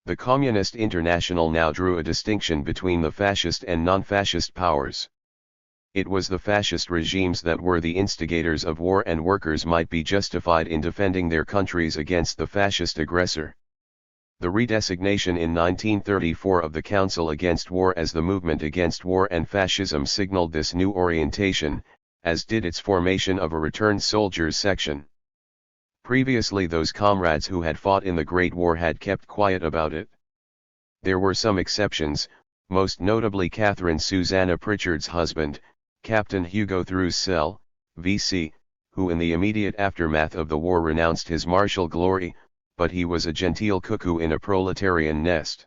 The Communist International now drew a distinction between the fascist and non-fascist powers. It was the fascist regimes that were the instigators of war, and workers might be justified in defending their countries against the fascist aggressor. The redesignation in 1934 of the Council Against War as the Movement Against War and Fascism signaled this new orientation, as did its formation of a returned soldiers section. Previously, those comrades who had fought in the Great War had kept quiet about it. There were some exceptions, most notably Catherine Susanna Pritchard's husband, Captain Hugo Throusell, V.C., who in the immediate aftermath of the war renounced his martial glory, but he was a genteel cuckoo in a proletarian nest.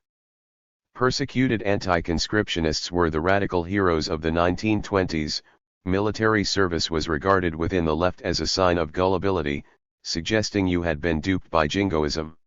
Persecuted anti-conscriptionists were the radical heroes of the 1920s. Military service was regarded within the left as a sign of gullibility, suggesting you had been duped by jingoism.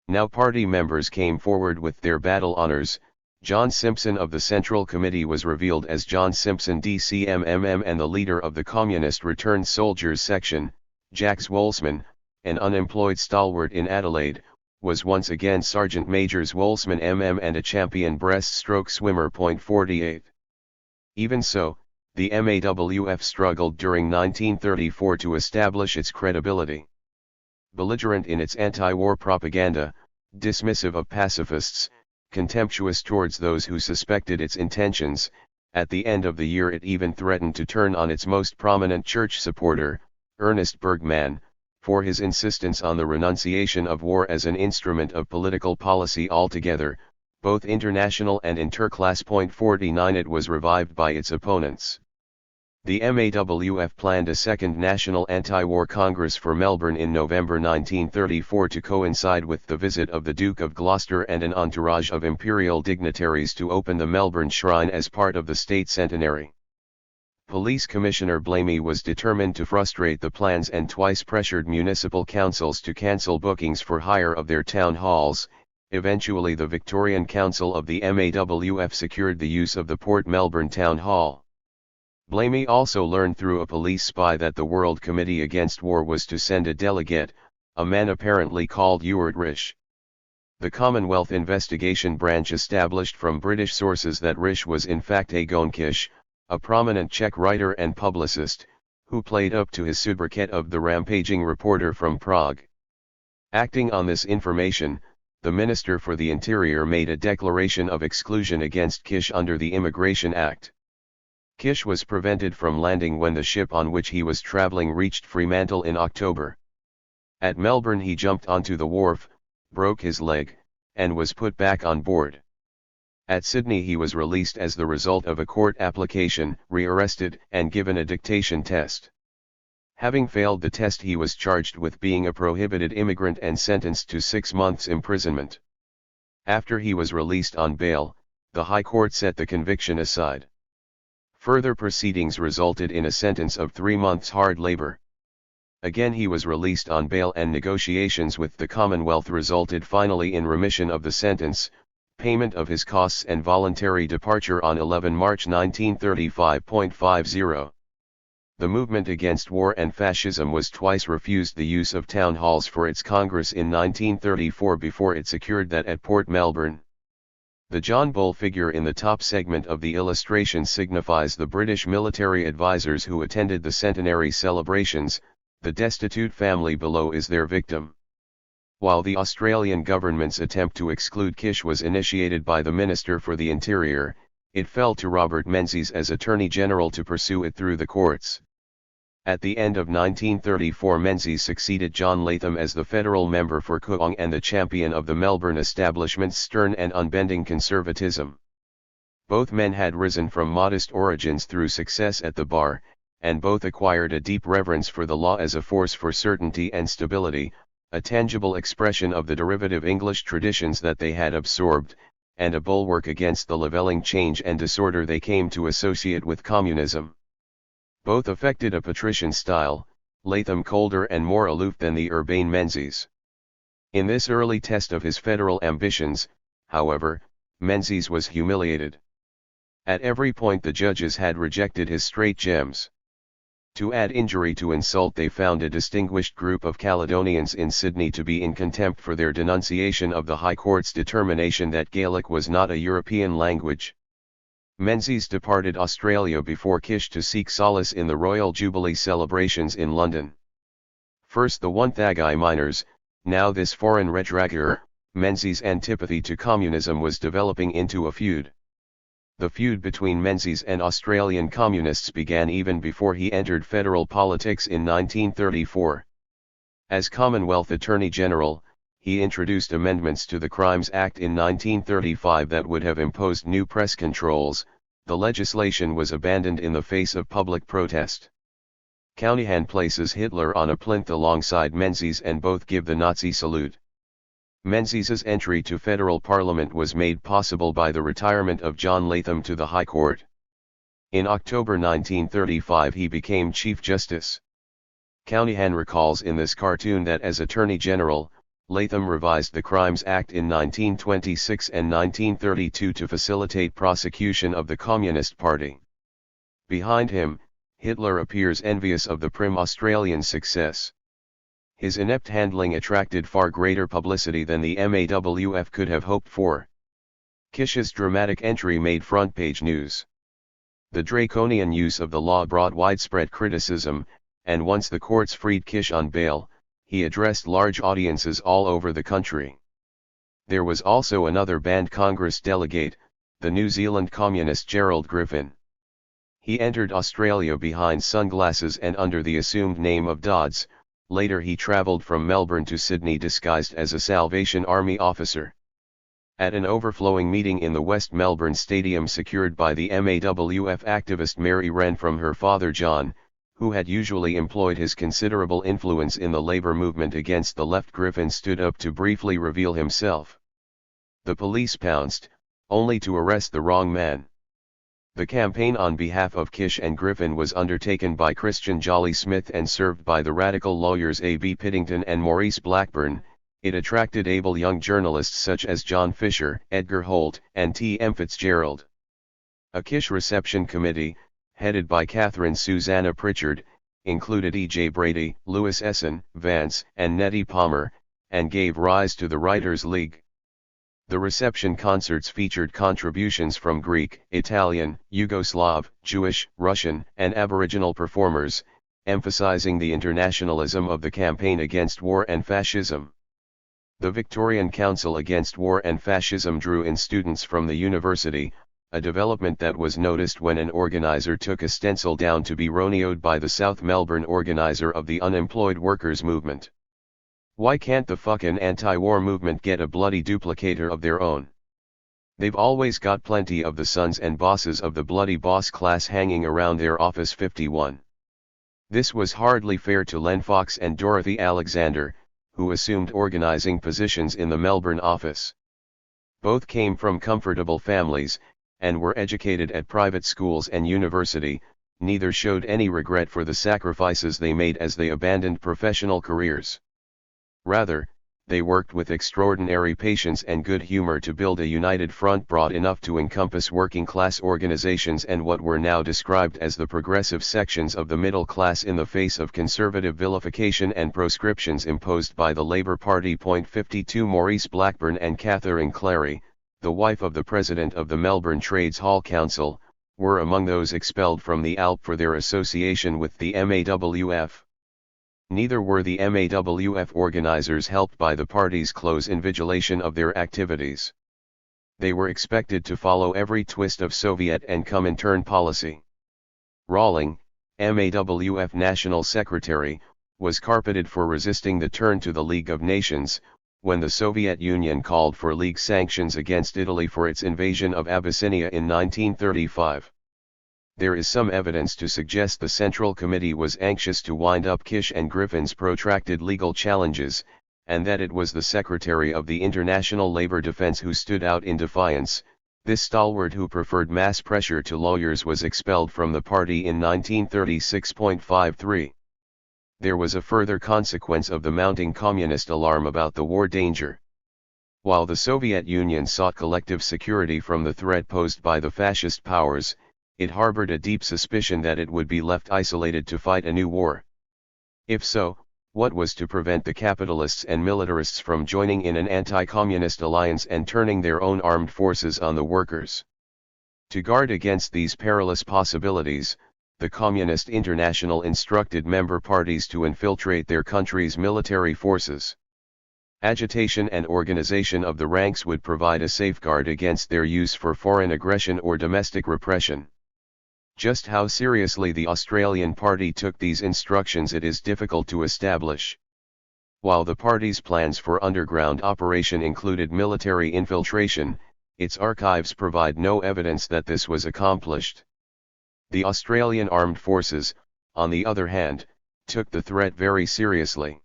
Now party members came forward with their battle honors. John Simpson of the Central Committee was revealed as John Simpson DCMMM, and the leader of the Communist Returned Soldiers section, Jacques Wolsman, an unemployed stalwart in Adelaide, was once again Sergeant Majors Wolsman MM and a champion breaststroke swimmer. 48. Even so, the MAWF struggled during 1934 to establish its credibility. Belligerent in its anti-war propaganda, dismissive of pacifists, contemptuous towards those who suspected its intentions, at the end of the year it even threatened to turn on its most prominent church supporter, Ernest Bergman, for his insistence on the renunciation of war as an instrument of political policy altogether, both international and interclass. 49. It was revived by its opponents. The MAWF planned a second National Anti-War Congress for Melbourne in November 1934 to coincide with the visit of the Duke of Gloucester and an entourage of imperial dignitaries to open the Melbourne Shrine as part of the state centenary. Police Commissioner Blamey was determined to frustrate the plans and twice pressured municipal councils to cancel bookings for hire of their town halls. Eventually the Victorian Council of the MAWF secured the use of the Port Melbourne Town Hall. Blamey also learned through a police spy that the World Committee Against War was to send a delegate, a man apparently called Ewart Risch. The Commonwealth Investigation Branch established from British sources that Risch was in fact Egon Kisch, a prominent Czech writer and publicist, who played up to his sobriquet of the rampaging reporter from Prague. Acting on this information, the Minister for the Interior made a declaration of exclusion against Kisch under the Immigration Act. Kisch was prevented from landing when the ship on which he was travelling reached Fremantle in October. At Melbourne he jumped onto the wharf, broke his leg, and was put back on board. At Sydney he was released as the result of a court application, rearrested, and given a dictation test. Having failed the test he was charged with being a prohibited immigrant and sentenced to 6 months' imprisonment. After he was released on bail, the High Court set the conviction aside. Further proceedings resulted in a sentence of 3 months hard labour. Again he was released on bail and negotiations with the Commonwealth resulted finally in remission of the sentence, payment of his costs and voluntary departure on 11 March 1935.50. The movement against war and fascism was twice refused the use of town halls for its Congress in 1934 before it secured that at Port Melbourne. The John Bull figure in the top segment of the illustration signifies the British military advisers who attended the centenary celebrations. The destitute family below is their victim. While the Australian government's attempt to exclude Kisch was initiated by the Minister for the Interior, it fell to Robert Menzies as Attorney General to pursue it through the courts. At the end of 1934 Menzies succeeded John Latham as the federal member for Kooyong and the champion of the Melbourne establishment's stern and unbending conservatism. Both men had risen from modest origins through success at the bar, and both acquired a deep reverence for the law as a force for certainty and stability, a tangible expression of the derivative English traditions that they had absorbed, and a bulwark against the levelling change and disorder they came to associate with communism. Both affected a patrician style, Latham colder and more aloof than the urbane Menzies. In this early test of his federal ambitions, however, Menzies was humiliated. At every point the judges had rejected his straight gems. To add injury to insult they found a distinguished group of Caledonians in Sydney to be in contempt for their denunciation of the High Court's determination that Gaelic was not a European language. Menzies departed Australia before Kisch to seek solace in the Royal Jubilee celebrations in London. First the Wonthaggi miners, now this foreign redragger, Menzies' antipathy to communism was developing into a feud. The feud between Menzies and Australian communists began even before he entered federal politics in 1934. As Commonwealth Attorney General, he introduced amendments to the Crimes Act in 1935 that would have imposed new press controls. The legislation was abandoned in the face of public protest. Counihan places Hitler on a plinth alongside Menzies and both give the Nazi salute. Menzies' entry to federal parliament was made possible by the retirement of John Latham to the High Court. In October 1935 he became Chief Justice. Countyhan recalls in this cartoon that as Attorney General, Latham revised the Crimes Act in 1926 and 1932 to facilitate prosecution of the Communist Party. Behind him, Hitler appears envious of the prim Australian's success. His inept handling attracted far greater publicity than the MAWF could have hoped for. Kish's dramatic entry made front-page news. The draconian use of the law brought widespread criticism, and once the courts freed Kish on bail, he addressed large audiences all over the country. There was also another banned Congress delegate, the New Zealand communist Gerald Griffin. He entered Australia behind sunglasses and under the assumed name of Dodds. Later he travelled from Melbourne to Sydney disguised as a Salvation Army officer. At an overflowing meeting in the West Melbourne Stadium secured by the MAWF activist Mary Wren from her father John, who had usually employed his considerable influence in the labour movement against the left, Griffin stood up to briefly reveal himself. The police pounced, only to arrest the wrong man. The campaign on behalf of Kish and Griffin was undertaken by Christian Jolly Smith and served by the radical lawyers A.B. Piddington and Maurice Blackburn. It attracted able young journalists such as John Fisher, Edgar Holt, and T. M. Fitzgerald. A Kish reception committee, headed by Catherine Susanna Pritchard, included E. J. Brady, Lewis Essen, Vance, and Nettie Palmer, and gave rise to the Writers' League. The reception concerts featured contributions from Greek, Italian, Yugoslav, Jewish, Russian, and Aboriginal performers, emphasizing the internationalism of the campaign against war and fascism. The Victorian Council Against War and Fascism drew in students from the university, a development that was noticed when an organizer took a stencil down to be roneoed by the South Melbourne organizer of the unemployed workers movement. Why can't the fucking anti-war movement get a bloody duplicator of their own? They've always got plenty of the sons and bosses of the bloody boss class hanging around their Office 51. This was hardly fair to Len Fox and Dorothy Alexander, who assumed organizing positions in the Melbourne office. Both came from comfortable families, and were educated at private schools and university. Neither showed any regret for the sacrifices they made as they abandoned professional careers. Rather, they worked with extraordinary patience and good humor to build a united front broad enough to encompass working-class organizations and what were now described as the progressive sections of the middle class in the face of conservative vilification and proscriptions imposed by the Labour Party. 52 Maurice Blackburn and Catherine Clary, the wife of the president of the Melbourne Trades Hall Council, were among those expelled from the ALP for their association with the MAWF. Neither were the MAWF organizers helped by the party's close invigilation of their activities. They were expected to follow every twist of Soviet and Comintern policy. Rawling, MAWF National Secretary, was carpeted for resisting the turn to the League of Nations, when the Soviet Union called for League sanctions against Italy for its invasion of Abyssinia in 1935. There is some evidence to suggest the Central Committee was anxious to wind up Kish and Griffin's protracted legal challenges, and that it was the Secretary of the International Labour Defence who stood out in defiance. This stalwart who preferred mass pressure to lawyers was expelled from the party in 1936.53. There was a further consequence of the mounting communist alarm about the war danger. While the Soviet Union sought collective security from the threat posed by the fascist powers, it harbored a deep suspicion that it would be left isolated to fight a new war. If so, what was to prevent the capitalists and militarists from joining in an anti-communist alliance and turning their own armed forces on the workers? To guard against these perilous possibilities, the Communist International instructed member parties to infiltrate their country's military forces. Agitation and organization of the ranks would provide a safeguard against their use for foreign aggression or domestic repression. Just how seriously the Australian Party took these instructions it is difficult to establish. While the party's plans for underground operation included military infiltration, its archives provide no evidence that this was accomplished. The Australian Armed Forces, on the other hand, took the threat very seriously.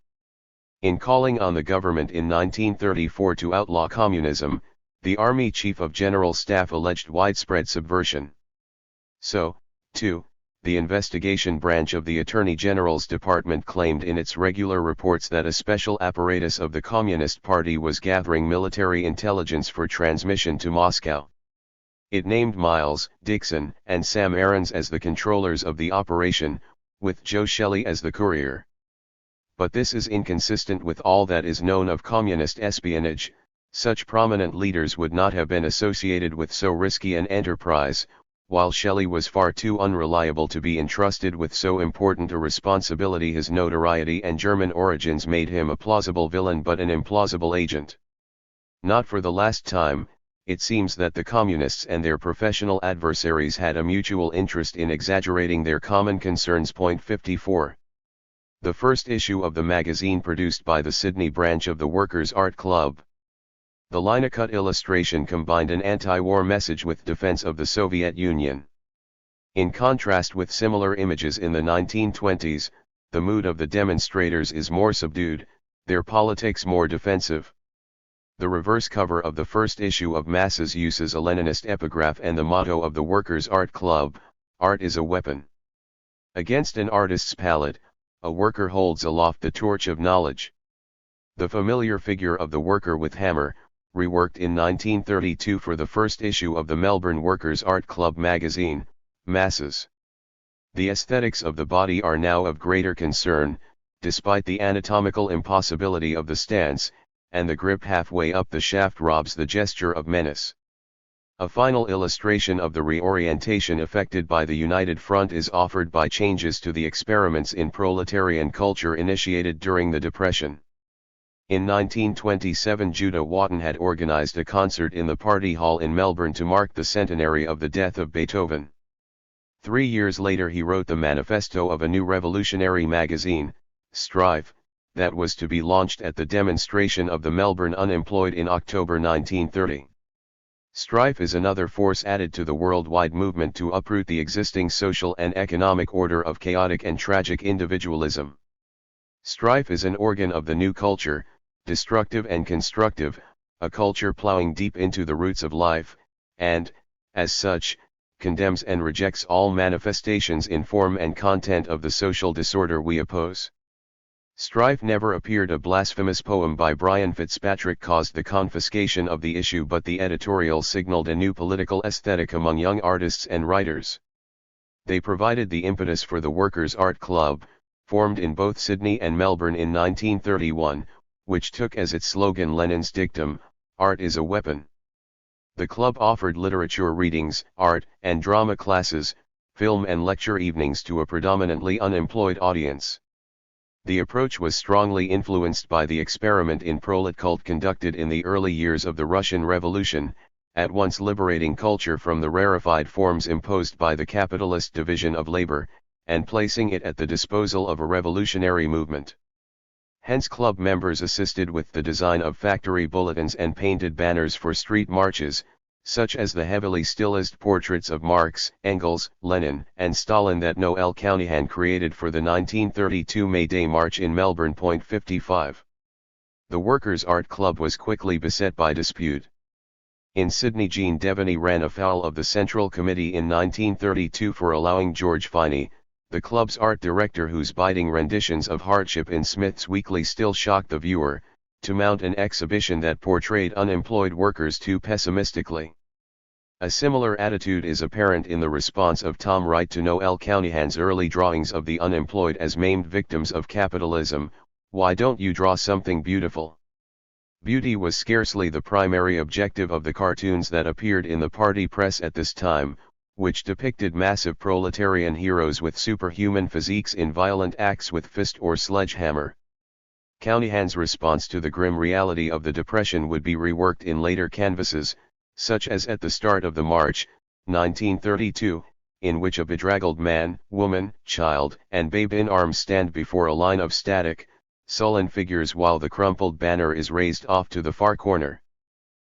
In calling on the government in 1934 to outlaw communism, the Army Chief of General Staff alleged widespread subversion. So, too, the investigation branch of the Attorney General's Department claimed in its regular reports that a special apparatus of the Communist Party was gathering military intelligence for transmission to Moscow. It named Miles, Dixon, and Sam Aarons as the controllers of the operation, with Joe Shelley as the courier. But this is inconsistent with all that is known of communist espionage. Such prominent leaders would not have been associated with so risky an enterprise, while Shelley was far too unreliable to be entrusted with so important a responsibility. His notoriety and German origins made him a plausible villain but an implausible agent. Not for the last time, it seems that the communists and their professional adversaries had a mutual interest in exaggerating their common concerns. 54. The first issue of the magazine produced by the Sydney branch of the Workers' Art Club. The line-cut illustration combined an anti-war message with defense of the Soviet Union. In contrast with similar images in the 1920s, the mood of the demonstrators is more subdued, their politics more defensive. The reverse cover of the first issue of Masses uses a Leninist epigraph and the motto of the Workers' Art Club, "Art is a weapon." Against an artist's palette, a worker holds aloft the torch of knowledge. The familiar figure of the worker with hammer, reworked in 1932 for the first issue of the Melbourne Workers' Art Club magazine, Masses. The aesthetics of the body are now of greater concern, despite the anatomical impossibility of the stance, and the grip halfway up the shaft robs the gesture of menace. A final illustration of the reorientation effected by the United Front is offered by changes to the experiments in proletarian culture initiated during the Depression. In 1927 Judah Watton had organized a concert in the Party Hall in Melbourne to mark the centenary of the death of Beethoven. 3 years later he wrote the manifesto of a new revolutionary magazine, Strife, that was to be launched at the demonstration of the Melbourne unemployed in October 1930. Strife is another force added to the worldwide movement to uproot the existing social and economic order of chaotic and tragic individualism. Strife is an organ of the new culture, destructive and constructive, a culture plowing deep into the roots of life, and, as such, condemns and rejects all manifestations in form and content of the social disorder we oppose. Strife never appeared. A blasphemous poem by Brian Fitzpatrick caused the confiscation of the issue, but the editorial signaled a new political aesthetic among young artists and writers. They provided the impetus for the Workers' Art Club, formed in both Sydney and Melbourne in 1931, which took as its slogan Lenin's dictum, "Art is a weapon." The club offered literature readings, art and drama classes, film and lecture evenings to a predominantly unemployed audience. The approach was strongly influenced by the experiment in prolet cult conducted in the early years of the Russian Revolution, at once liberating culture from the rarefied forms imposed by the capitalist division of labor, and placing it at the disposal of a revolutionary movement. Hence club members assisted with the design of factory bulletins and painted banners for street marches, such as the heavily stylized portraits of Marx, Engels, Lenin, and Stalin that Noel Cownihan created for the 1932 May Day March in Melbourne. 55. The Workers' Art Club was quickly beset by dispute. In Sydney, Jean Devaney ran afoul of the Central Committee in 1932 for allowing George Finey, the club's art director whose biting renditions of hardship in Smith's Weekly still shocked the viewer, to mount an exhibition that portrayed unemployed workers too pessimistically. A similar attitude is apparent in the response of Tom Wright to Noel Cownihan's early drawings of the unemployed as maimed victims of capitalism. "Why don't you draw something beautiful?" Beauty was scarcely the primary objective of the cartoons that appeared in the party press at this time, which depicted massive proletarian heroes with superhuman physiques in violent acts with fist or sledgehammer. Cownihan's response to the grim reality of the Depression would be reworked in later canvases, such as At the Start of the March, 1932, in which a bedraggled man, woman, child, and babe in arms stand before a line of static, sullen figures while the crumpled banner is raised off to the far corner.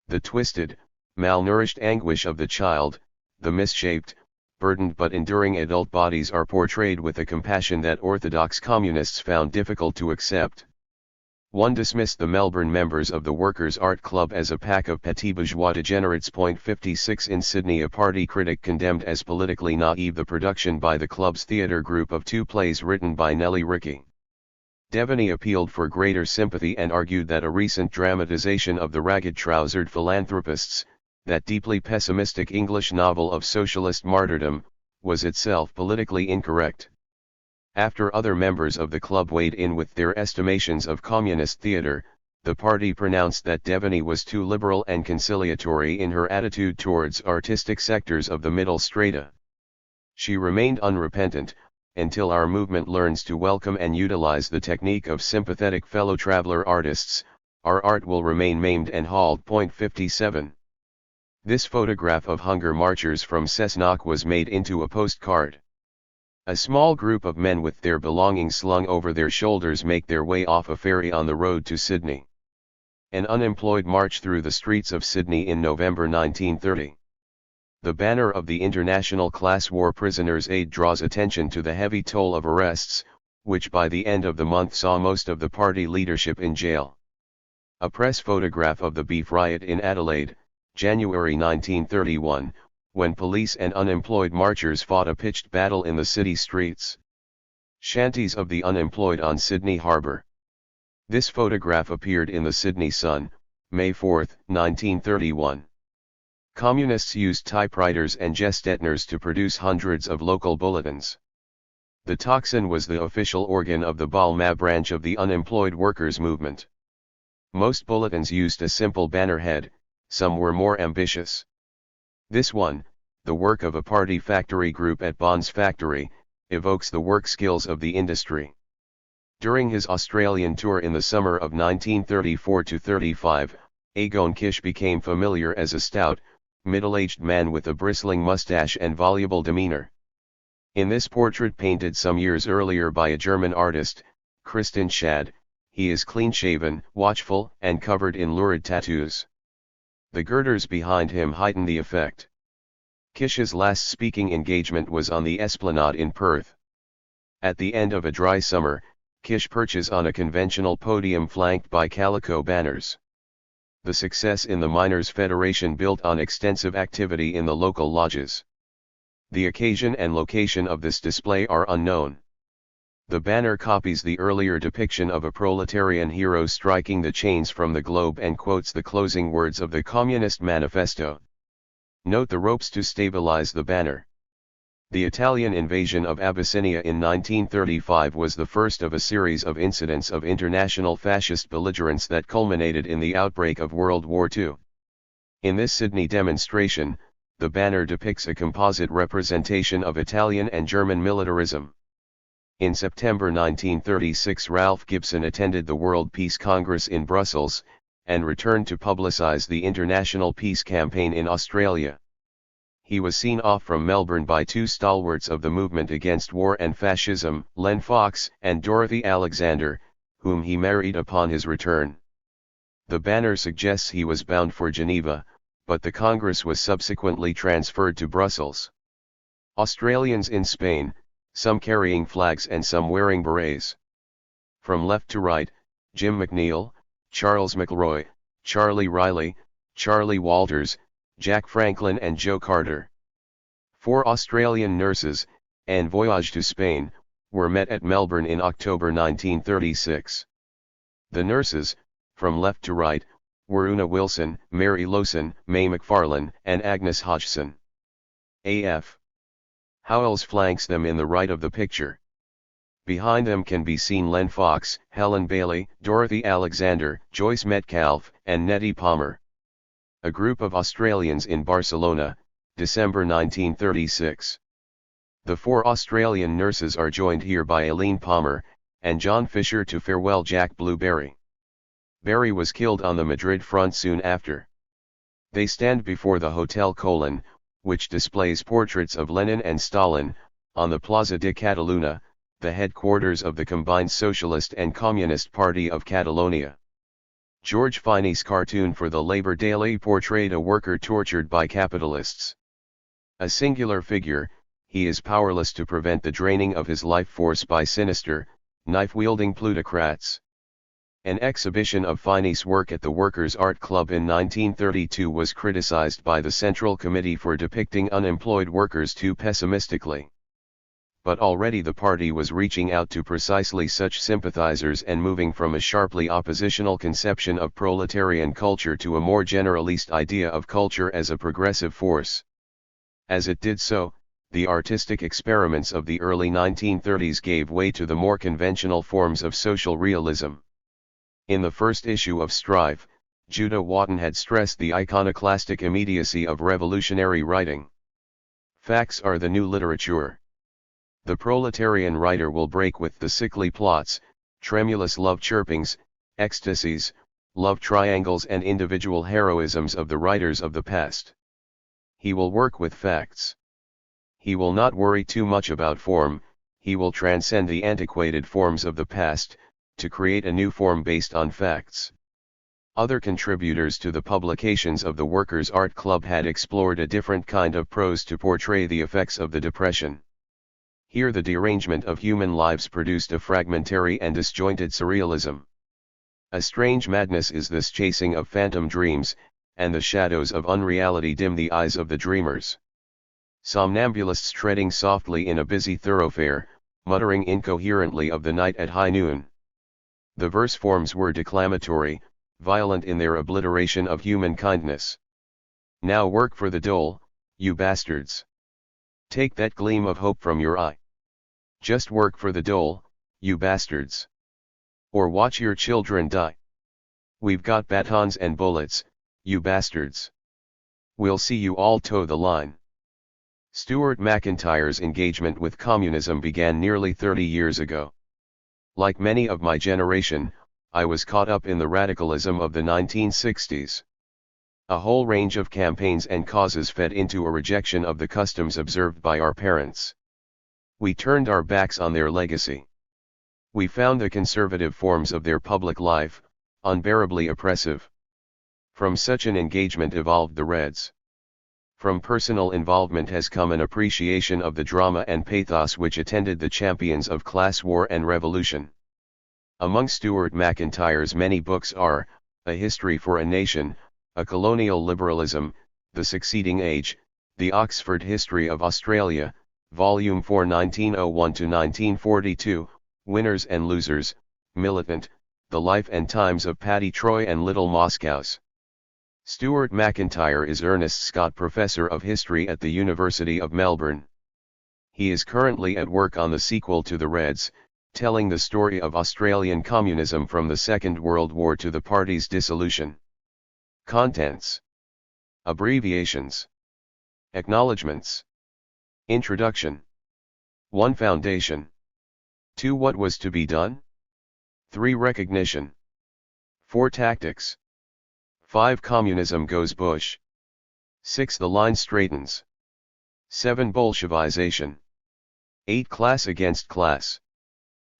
The twisted, malnourished anguish of the child, the misshaped, burdened but enduring adult bodies are portrayed with a compassion that orthodox communists found difficult to accept. One dismissed the Melbourne members of the Workers' Art Club as a pack of petty bourgeois degenerates. 56 In Sydney, a party critic condemned as politically naive the production by the club's theatre group of 2 plays written by Nellie Ricky. Devaney appealed for greater sympathy and argued that a recent dramatisation of The Ragged-Trousered Philanthropists, that deeply pessimistic English novel of socialist martyrdom, was itself politically incorrect. After other members of the club weighed in with their estimations of communist theatre, the party pronounced that Devaney was too liberal and conciliatory in her attitude towards artistic sectors of the middle strata. She remained unrepentant, until our movement learns to welcome and utilize the technique of sympathetic fellow traveler artists, our art will remain maimed and hauled. 57. This photograph of hunger marchers from Cessnock was made into a postcard. A small group of men with their belongings slung over their shoulders make their way off a ferry on the road to Sydney. An unemployed march through the streets of Sydney in November 1930. The banner of the International Class War Prisoners' Aid draws attention to the heavy toll of arrests, which by the end of the month saw most of the party leadership in jail. A press photograph of the beef riot in Adelaide, January 1931, when police and unemployed marchers fought a pitched battle in the city streets. Shanties of the unemployed on Sydney Harbour. This photograph appeared in the Sydney Sun, May 4, 1931. Communists used typewriters and gestetners to produce hundreds of local bulletins. The Tocsin was the official organ of the Balma branch of the unemployed workers' movement. Most bulletins used a simple banner head, some were more ambitious. This one, the work of a party factory group at Bond's factory, evokes the work skills of the industry. During his Australian tour in the summer of 1934-35, Agon Kish became familiar as a stout, middle-aged man with a bristling mustache and voluble demeanor. In this portrait painted some years earlier by a German artist, Christian Schad, he is clean-shaven, watchful, and covered in lurid tattoos. The girders behind him heighten the effect. Kish's last speaking engagement was on the Esplanade in Perth. At the end of a dry summer, Kish perches on a conventional podium flanked by calico banners. The success in the Miners' Federation built on extensive activity in the local lodges. The occasion and location of this display are unknown. The banner copies the earlier depiction of a proletarian hero striking the chains from the globe and quotes the closing words of the Communist Manifesto. Note the ropes to stabilize the banner. The Italian invasion of Abyssinia in 1935 was the first of a series of incidents of international fascist belligerence that culminated in the outbreak of World War II. In this Sydney demonstration, the banner depicts a composite representation of Italian and German militarism. In September 1936, Ralph Gibson attended the World Peace Congress in Brussels, and returned to publicise the international peace campaign in Australia. He was seen off from Melbourne by 2 stalwarts of the movement against war and fascism, Len Fox and Dorothy Alexander, whom he married upon his return. The banner suggests he was bound for Geneva, but the Congress was subsequently transferred to Brussels. Australians in Spain, some carrying flags and some wearing berets. From left to right, Jim McNeil, Charles McElroy, Charlie Riley, Charlie Walters, Jack Franklin and Joe Carter. 4 Australian nurses, en voyage to Spain, were met at Melbourne in October 1936. The nurses, from left to right, were Una Wilson, Mary Lowson, May McFarlane, and Agnes Hodgson. A.F. Howells flanks them in the right of the picture. Behind them can be seen Len Fox, Helen Bailey, Dorothy Alexander, Joyce Metcalfe, and Nettie Palmer. A group of Australians in Barcelona, December 1936. The 4 Australian nurses are joined here by Aileen Palmer, and John Fisher to farewell Jack Blueberry. Berry was killed on the Madrid front soon after. They stand before the Hotel Colon, which displays portraits of Lenin and Stalin, on the Plaza de Catalunya, the headquarters of the combined Socialist and Communist Party of Catalonia. George Finney's cartoon for the Labour Daily portrayed a worker tortured by capitalists. A singular figure, he is powerless to prevent the draining of his life force by sinister, knife-wielding plutocrats. An exhibition of Finney's work at the Workers' Art Club in 1932 was criticized by the Central Committee for depicting unemployed workers too pessimistically. But already the party was reaching out to precisely such sympathizers and moving from a sharply oppositional conception of proletarian culture to a more generalist idea of culture as a progressive force. As it did so, the artistic experiments of the early 1930s gave way to the more conventional forms of social realism. In the first issue of Strive, Judah Watton had stressed the iconoclastic immediacy of revolutionary writing. Facts are the new literature. The proletarian writer will break with the sickly plots, tremulous love chirpings, ecstasies, love triangles and individual heroisms of the writers of the past. He will work with facts. He will not worry too much about form, he will transcend the antiquated forms of the past, to create a new form based on facts. Other contributors to the publications of the Workers' Art Club had explored a different kind of prose to portray the effects of the Depression. Here the derangement of human lives produced a fragmentary and disjointed surrealism. A strange madness is this chasing of phantom dreams, and the shadows of unreality dim the eyes of the dreamers. Somnambulists treading softly in a busy thoroughfare, muttering incoherently of the night at high noon. The verse forms were declamatory, violent in their obliteration of human kindness. Now work for the dole, you bastards. Take that gleam of hope from your eye. Just work for the dole, you bastards. Or watch your children die. We've got batons and bullets, you bastards. We'll see you all toe the line. Stuart Macintyre's engagement with communism began nearly 30 years ago. Like many of my generation, I was caught up in the radicalism of the 1960s. A whole range of campaigns and causes fed into a rejection of the customs observed by our parents. We turned our backs on their legacy. We found the conservative forms of their public life unbearably oppressive. From such an engagement evolved the Reds. From personal involvement has come an appreciation of the drama and pathos which attended the champions of class war and revolution. Among Stuart Macintyre's many books are, A History for a Nation, A Colonial Liberalism, The Succeeding Age, The Oxford History of Australia, Volume 4 1901-1942, Winners and Losers, Militant, The Life and Times of Paddy Troy and Little Moscows. Stuart Macintyre is Ernest Scott Professor of History at the University of Melbourne. He is currently at work on the sequel to The Reds, telling the story of Australian communism from the Second World War to the party's dissolution. Contents. Abbreviations. Acknowledgements. Introduction. 1. Foundation. 2. What was to be done? 3. Recognition. 4. Tactics. 5. Communism goes bush. 6. The line straightens. 7. Bolshevization. 8. Class against class.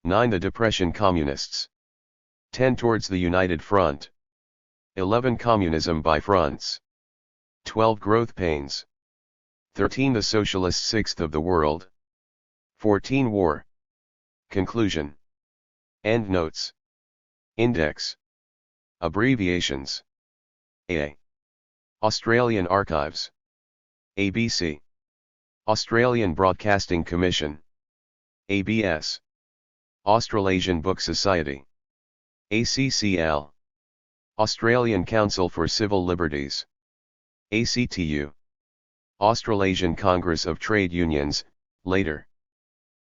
9. The Depression Communists. 10. Towards the United Front. 11. Communism by fronts. 12. Growth pains. 13. The Socialist Sixth of the World. 14. War. Conclusion. Endnotes. Index. Abbreviations. A. Australian Archives. ABC. Australian Broadcasting Commission. ABS. Australasian Book Society. ACCL. Australian Council for Civil Liberties. ACTU. Australasian Congress of Trade Unions, later.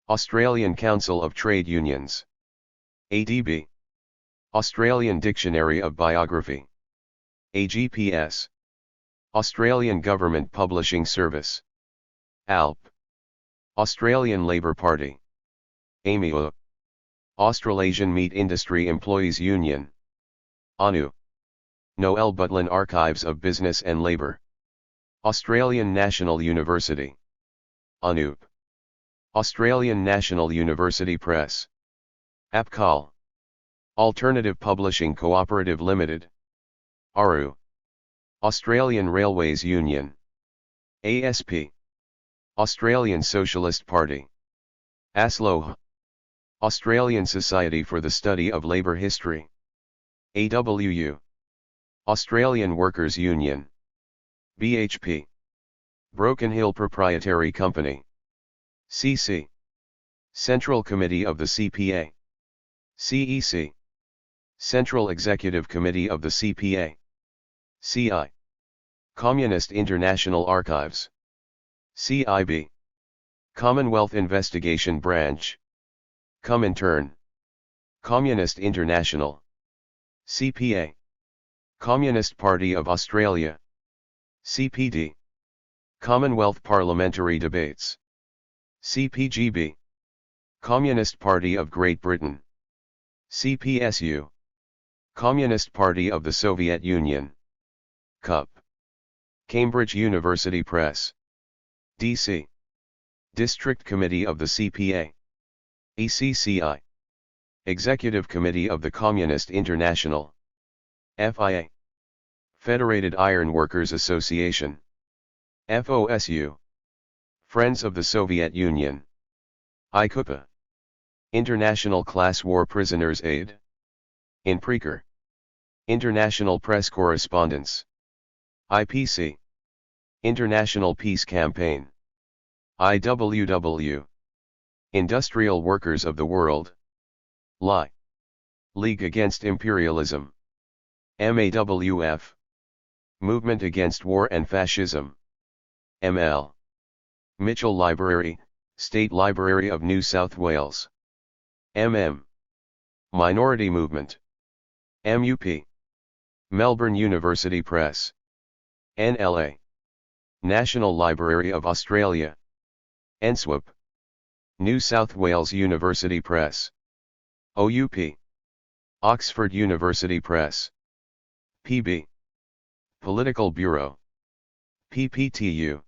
Australian Council of Trade Unions. ADB. Australian Dictionary of Biography. AGPS. Australian Government Publishing Service. ALP. Australian Labor Party. AMIU. Australasian Meat Industry Employees Union. ANU. Noel Butlin Archives of Business and Labour. Australian National University. ANUP. Australian National University Press. APCOL. Alternative Publishing Cooperative Limited. ARU. Australian Railways Union. ASP. Australian Socialist Party. ASLOH. Australian Society for the Study of Labour History. AWU, Australian Workers' Union. BHP, Broken Hill Proprietary Company. CC, Central Committee of the CPA. CEC, Central Executive Committee of the CPA. CI, Communist International Archives. CIB, Commonwealth Investigation Branch. Comintern, Communist International. CPA, Communist Party of Australia. CPD, Commonwealth Parliamentary Debates. CPGB, Communist Party of Great Britain. CPSU, Communist Party of the Soviet Union. CUP, Cambridge University Press. DC, District Committee of the CPA. ECCI, Executive Committee of the Communist International. FIA, Federated Iron Workers Association. FOSU, Friends of the Soviet Union. ICUPA, International Class War Prisoners Aid. INPRECOR, International Press Correspondence. IPC, International Peace Campaign. IWW, Industrial Workers of the World. LI, League Against Imperialism. MAWF, Movement Against War and Fascism. ML, Mitchell Library, State Library of New South Wales. MM, Minority Movement. MUP, Melbourne University Press. NLA, National Library of Australia. NSWAP, New South Wales University Press. OUP, Oxford University Press. PB, Political Bureau. PPTU,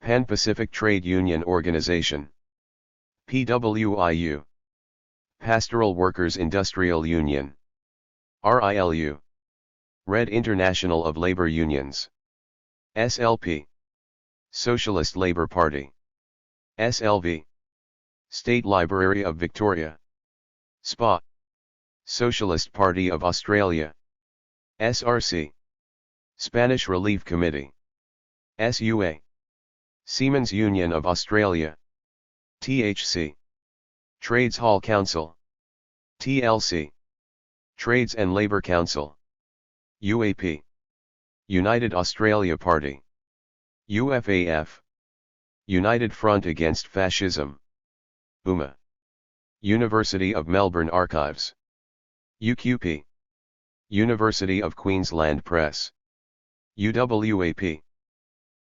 Pan-Pacific Trade Union Organization. PWIU, Pastoral Workers Industrial Union. RILU, Red International of Labour Unions. SLP, Socialist Labour Party. SLV, State Library of Victoria. SPA, Socialist Party of Australia. SRC, Spanish Relief Committee. SUA, Seamen's Union of Australia. THC, Trades Hall Council. TLC, Trades and Labour Council. UAP, United Australia Party. UFAF, United Front Against Fascism. UMA, University of Melbourne Archives. UQP, University of Queensland Press. UWAP,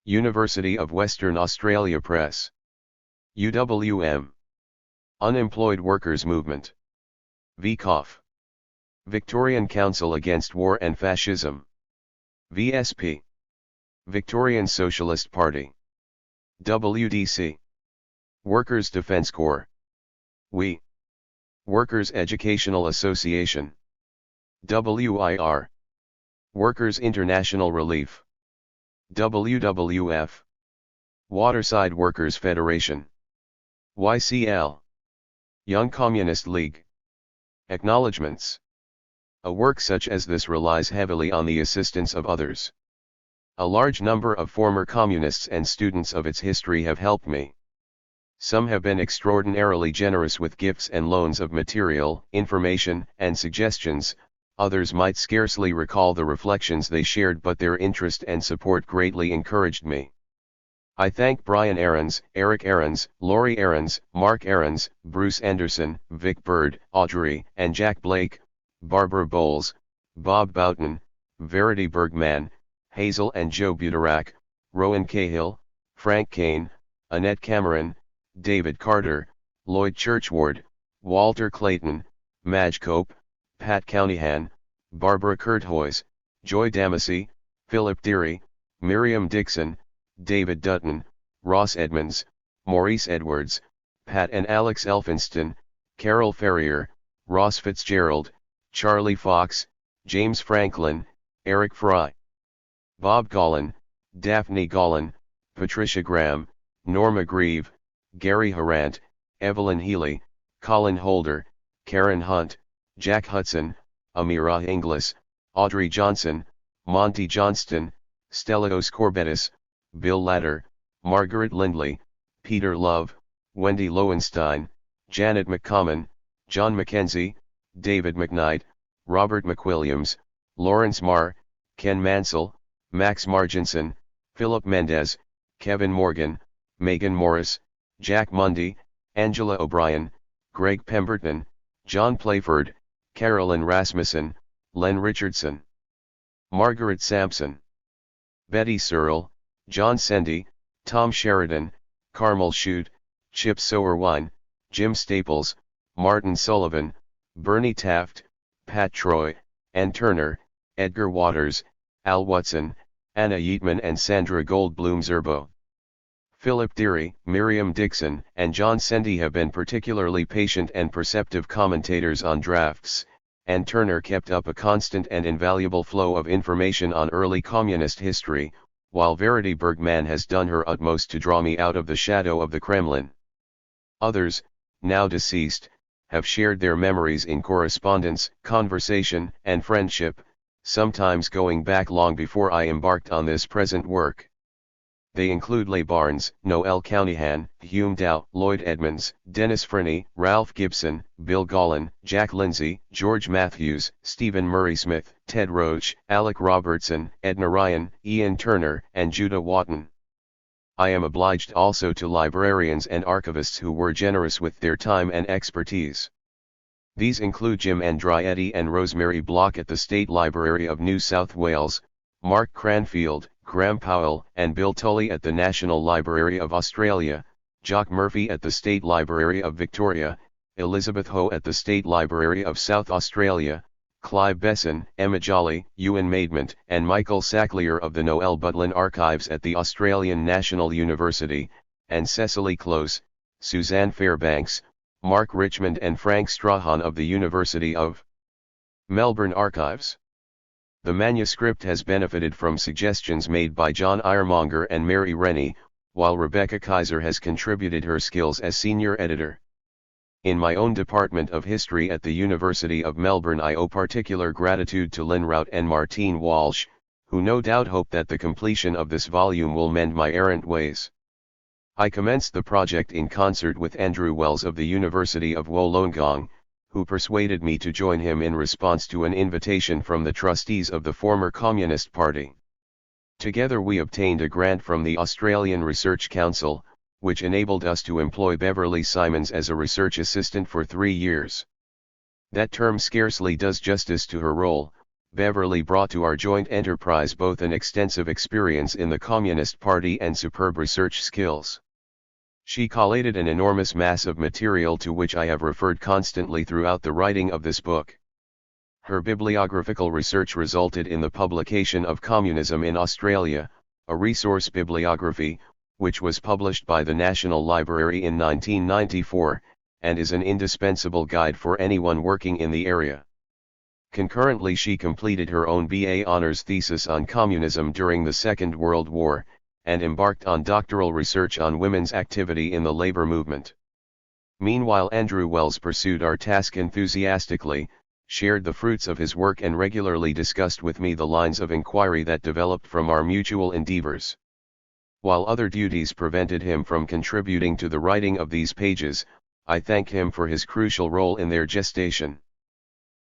University of Western Australia Press. UWM, Unemployed Workers Movement. VCOF, Victorian Council Against War and Fascism. VSP, Victorian Socialist Party. WDC, Workers' Defence Corps. WE, Workers' Educational Association. WIR, Workers' International Relief. WWF, Waterside Workers' Federation. YCL, Young Communist League. Acknowledgements. A work such as this relies heavily on the assistance of others. A large number of former communists and students of its history have helped me. Some have been extraordinarily generous with gifts and loans of material, information, and suggestions. Others might scarcely recall the reflections they shared, but their interest and support greatly encouraged me. I thank Brian Aarons, Eric Aarons, Laurie Aarons, Mark Aarons, Bruce Anderson, Vic Bird, Audrey and Jack Blake, Barbara Bowles, Bob Boughton, Verity Bergman, Hazel and Joe Budarak, Rowan Cahill, Frank Kane, Annette Cameron, David Carter, Lloyd Churchward, Walter Clayton, Madge Cope, Pat Countyhan, Barbara Kurthoys, Joy Damasey, Philip Deary, Miriam Dixon, David Dutton, Ross Edmonds, Maurice Edwards, Pat and Alex Elphinston, Carol Ferrier, Ross Fitzgerald, Charlie Fox, James Franklin, Eric Fry, Bob Gollin, Daphne Gollin, Patricia Graham, Norma Grieve, Gary Harant, Evelyn Healy, Colin Holder, Karen Hunt, Jack Hudson, Amira Inglis, Audrey Johnson, Monty Johnston, Stelios Corbetis, Bill Latter, Margaret Lindley, Peter Love, Wendy Lowenstein, Janet McCommon, John Mackenzie, David McKnight, Robert McWilliams, Lawrence Marr, Ken Mansell, Max Marginson, Philip Mendez, Kevin Morgan, Megan Morris, Jack Mundy, Angela O'Brien, Greg Pemberton, John Playford, Carolyn Rasmussen, Len Richardson, Margaret Sampson, Betty Searle, John Sendy, Tom Sheridan, Carmel Shute, Chip Sowerwine, Jim Staples, Martin Sullivan, Bernie Taft, Pat Troy, Ann Turner, Edgar Waters, Al Watson, Anna Yeatman and Sandra Goldblum Zerbo. Philip Deary, Miriam Dixon, and John Sendy have been particularly patient and perceptive commentators on drafts, and Turner kept up a constant and invaluable flow of information on early communist history, while Verity Bergman has done her utmost to draw me out of the shadow of the Kremlin. Others, now deceased, have shared their memories in correspondence, conversation, and friendship, sometimes going back long before I embarked on this present work. They include Leigh Barnes, Noel Cownihan, Hume Dow, Lloyd Edmonds, Dennis Frenney, Ralph Gibson, Bill Gollin, Jack Lindsay, George Matthews, Stephen Murray Smith, Ted Roach, Alec Robertson, Edna Ryan, Ian Turner, and Judah Watton. I am obliged also to librarians and archivists who were generous with their time and expertise. These include Jim Andrietti and Rosemary Block at the State Library of New South Wales, Mark Cranfield, Graham Powell and Bill Tully at the National Library of Australia, Jock Murphy at the State Library of Victoria, Elizabeth Ho at the State Library of South Australia, Clive Besson, Emma Jolly, Ewan Maidment and Michael Sacklier of the Noel Butlin Archives at the Australian National University, and Cecily Close, Suzanne Fairbanks, Mark Richmond and Frank Strahan of the University of Melbourne Archives. The manuscript has benefited from suggestions made by John Iremonger and Mary Rennie, while Rebecca Kaiser has contributed her skills as senior editor. In my own department of history at the University of Melbourne, I owe particular gratitude to Lynn Rout and Martine Walsh, who no doubt hope that the completion of this volume will mend my errant ways. I commenced the project in concert with Andrew Wells of the University of Wollongong, who persuaded me to join him in response to an invitation from the trustees of the former Communist Party. Together we obtained a grant from the Australian Research Council, which enabled us to employ Beverly Simons as a research assistant for 3 years. That term scarcely does justice to her role. Beverly brought to our joint enterprise both an extensive experience in the Communist Party and superb research skills. She collated an enormous mass of material to which I have referred constantly throughout the writing of this book. Her bibliographical research resulted in the publication of Communism in Australia, a resource bibliography, which was published by the National Library in 1994, and is an indispensable guide for anyone working in the area. Concurrently, she completed her own BA honors thesis on communism during the Second World War, and embarked on doctoral research on women's activity in the labor movement. Meanwhile, Andrew Wells pursued our task enthusiastically, shared the fruits of his work and regularly discussed with me the lines of inquiry that developed from our mutual endeavors. While other duties prevented him from contributing to the writing of these pages, I thank him for his crucial role in their gestation.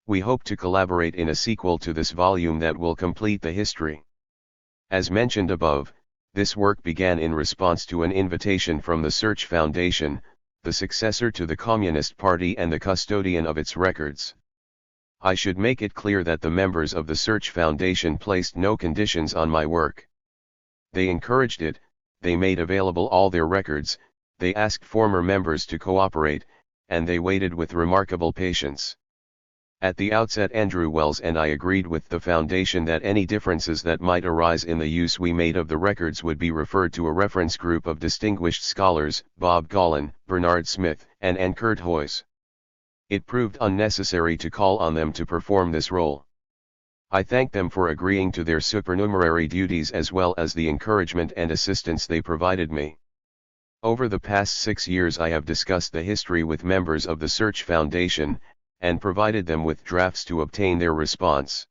We hope to collaborate in a sequel to this volume that will complete the history. As mentioned above, this work began in response to an invitation from the Search Foundation, the successor to the Communist Party and the custodian of its records. I should make it clear that the members of the Search Foundation placed no conditions on my work. They encouraged it, they made available all their records, they asked former members to cooperate, and they waited with remarkable patience. At the outset, Andrew Wells and I agreed with the Foundation that any differences that might arise in the use we made of the records would be referred to a reference group of distinguished scholars, Bob Gollin, Bernard Smith, and Ann Curthoys. It proved unnecessary to call on them to perform this role. I thank them for agreeing to their supernumerary duties as well as the encouragement and assistance they provided me. Over the past 6 years I have discussed the history with members of the Search Foundation, and provided them with drafts to obtain their response.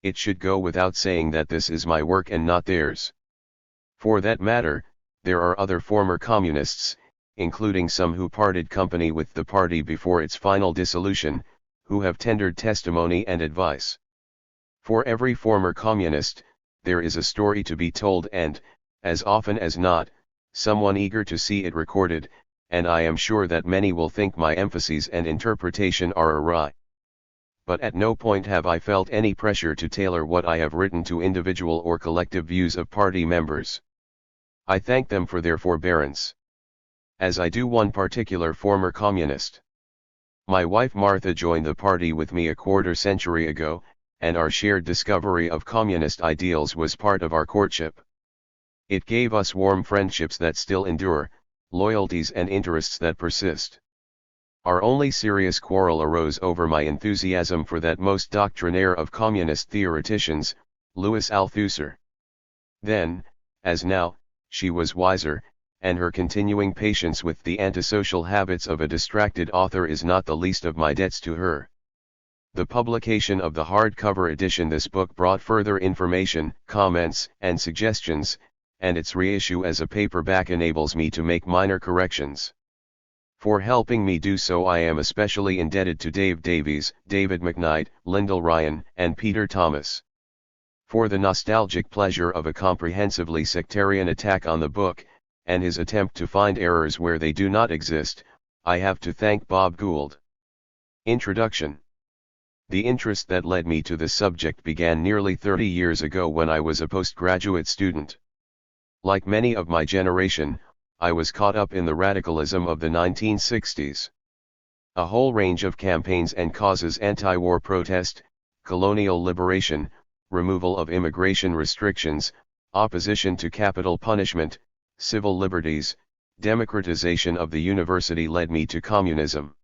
It should go without saying that this is my work and not theirs. For that matter, there are other former communists, including some who parted company with the party before its final dissolution, who have tendered testimony and advice. For every former communist, there is a story to be told and, as often as not, someone eager to see it recorded, and I am sure that many will think my emphases and interpretation are awry. But at no point have I felt any pressure to tailor what I have written to individual or collective views of party members. I thank them for their forbearance. As I do one particular former communist. My wife Martha joined the party with me a quarter century ago, and our shared discovery of communist ideals was part of our courtship. It gave us warm friendships that still endure, loyalties and interests that persist. Our only serious quarrel arose over my enthusiasm for that most doctrinaire of communist theoreticians, Louis Althusser. Then, as now, she was wiser, and her continuing patience with the antisocial habits of a distracted author is not the least of my debts to her. The publication of the hardcover edition this book brought further information, comments, and suggestions, and its reissue as a paperback enables me to make minor corrections. For helping me do so I am especially indebted to Dave Davies, David McKnight, Lyndall Ryan, and Peter Thomas. For the nostalgic pleasure of a comprehensively sectarian attack on the book, and his attempt to find errors where they do not exist, I have to thank Bob Gould. Introduction. The interest that led me to this subject began nearly 30 years ago when I was a postgraduate student. Like many of my generation, I was caught up in the radicalism of the 1960s. A whole range of campaigns and causes: anti-war protest, colonial liberation, removal of immigration restrictions, opposition to capital punishment, civil liberties, democratization of the university led me to communism.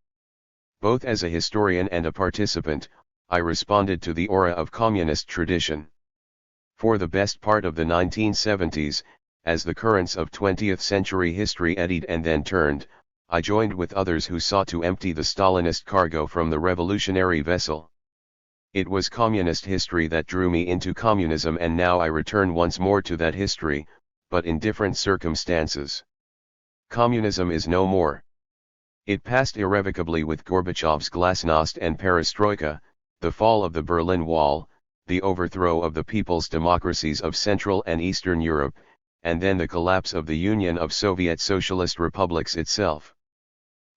Both as a historian and a participant, I responded to the aura of communist tradition. For the best part of the 1970s, as the currents of 20th century history eddied and then turned, I joined with others who sought to empty the Stalinist cargo from the revolutionary vessel. It was communist history that drew me into communism, and now I return once more to that history, but in different circumstances. Communism is no more. It passed irrevocably with Gorbachev's glasnost and perestroika, the fall of the Berlin Wall, the overthrow of the people's democracies of Central and Eastern Europe, and then the collapse of the Union of Soviet Socialist Republics itself.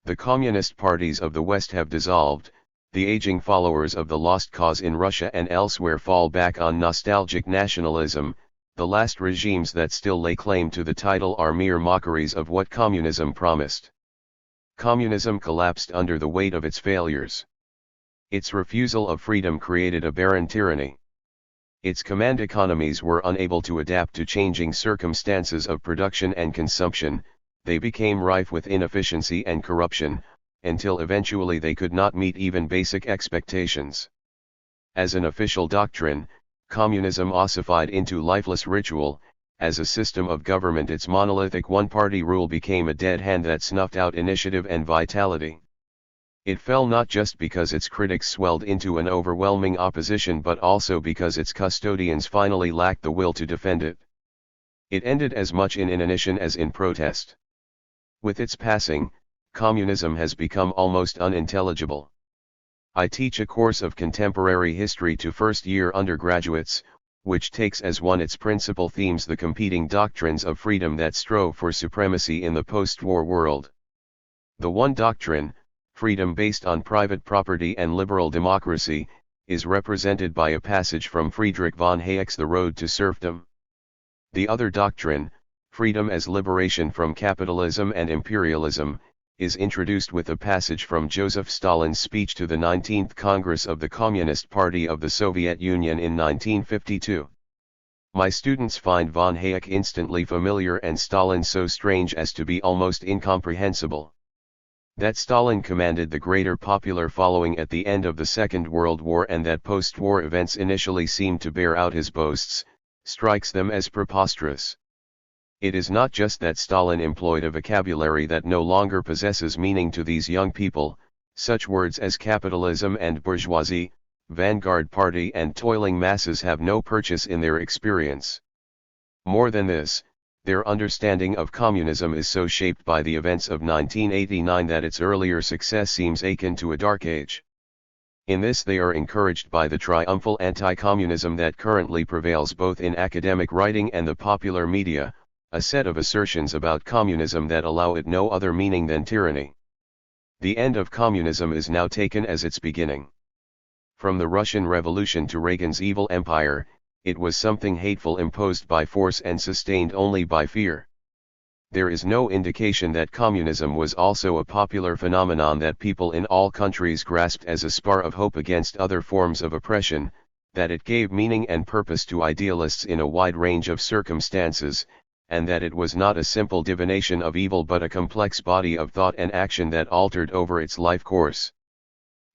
The communist parties of the West have dissolved, the aging followers of the lost cause in Russia and elsewhere fall back on nostalgic nationalism, the last regimes that still lay claim to the title are mere mockeries of what communism promised. Communism collapsed under the weight of its failures. Its refusal of freedom created a barren tyranny. Its command economies were unable to adapt to changing circumstances of production and consumption, they became rife with inefficiency and corruption, until eventually they could not meet even basic expectations. As an official doctrine, communism ossified into lifeless ritual. As a system of government, its monolithic one-party rule became a dead hand that snuffed out initiative and vitality. It fell not just because its critics swelled into an overwhelming opposition, but also because its custodians finally lacked the will to defend it. It ended as much in inanition as in protest. With its passing, communism has become almost unintelligible. I teach a course of contemporary history to first-year undergraduates, which takes as one its principal themes the competing doctrines of freedom that strove for supremacy in the post-war world. The one doctrine, freedom based on private property and liberal democracy, is represented by a passage from Friedrich von Hayek's The Road to Serfdom. The other doctrine, freedom as liberation from capitalism and imperialism, is introduced with a passage from Joseph Stalin's speech to the 19th Congress of the Communist Party of the Soviet Union in 1952. My students find von Hayek instantly familiar and Stalin so strange as to be almost incomprehensible. That Stalin commanded the greater popular following at the end of the Second World War and that post-war events initially seemed to bear out his boasts, strikes them as preposterous. It is not just that Stalin employed a vocabulary that no longer possesses meaning to these young people, Such words as capitalism and bourgeoisie, vanguard party and toiling masses have no purchase in their experience. More than this, their understanding of communism is so shaped by the events of 1989 that its earlier success seems akin to a dark age. In this they are encouraged by the triumphal anti-communism that currently prevails both in academic writing and the popular media, a set of assertions about communism that allow it no other meaning than tyranny. The end of communism is now taken as its beginning. From the Russian Revolution to Reagan's evil empire, it was something hateful imposed by force and sustained only by fear. There is no indication that communism was also a popular phenomenon that people in all countries grasped as a spar of hope against other forms of oppression, that it gave meaning and purpose to idealists in a wide range of circumstances, and that it was not a simple divination of evil but a complex body of thought and action that altered over its life course.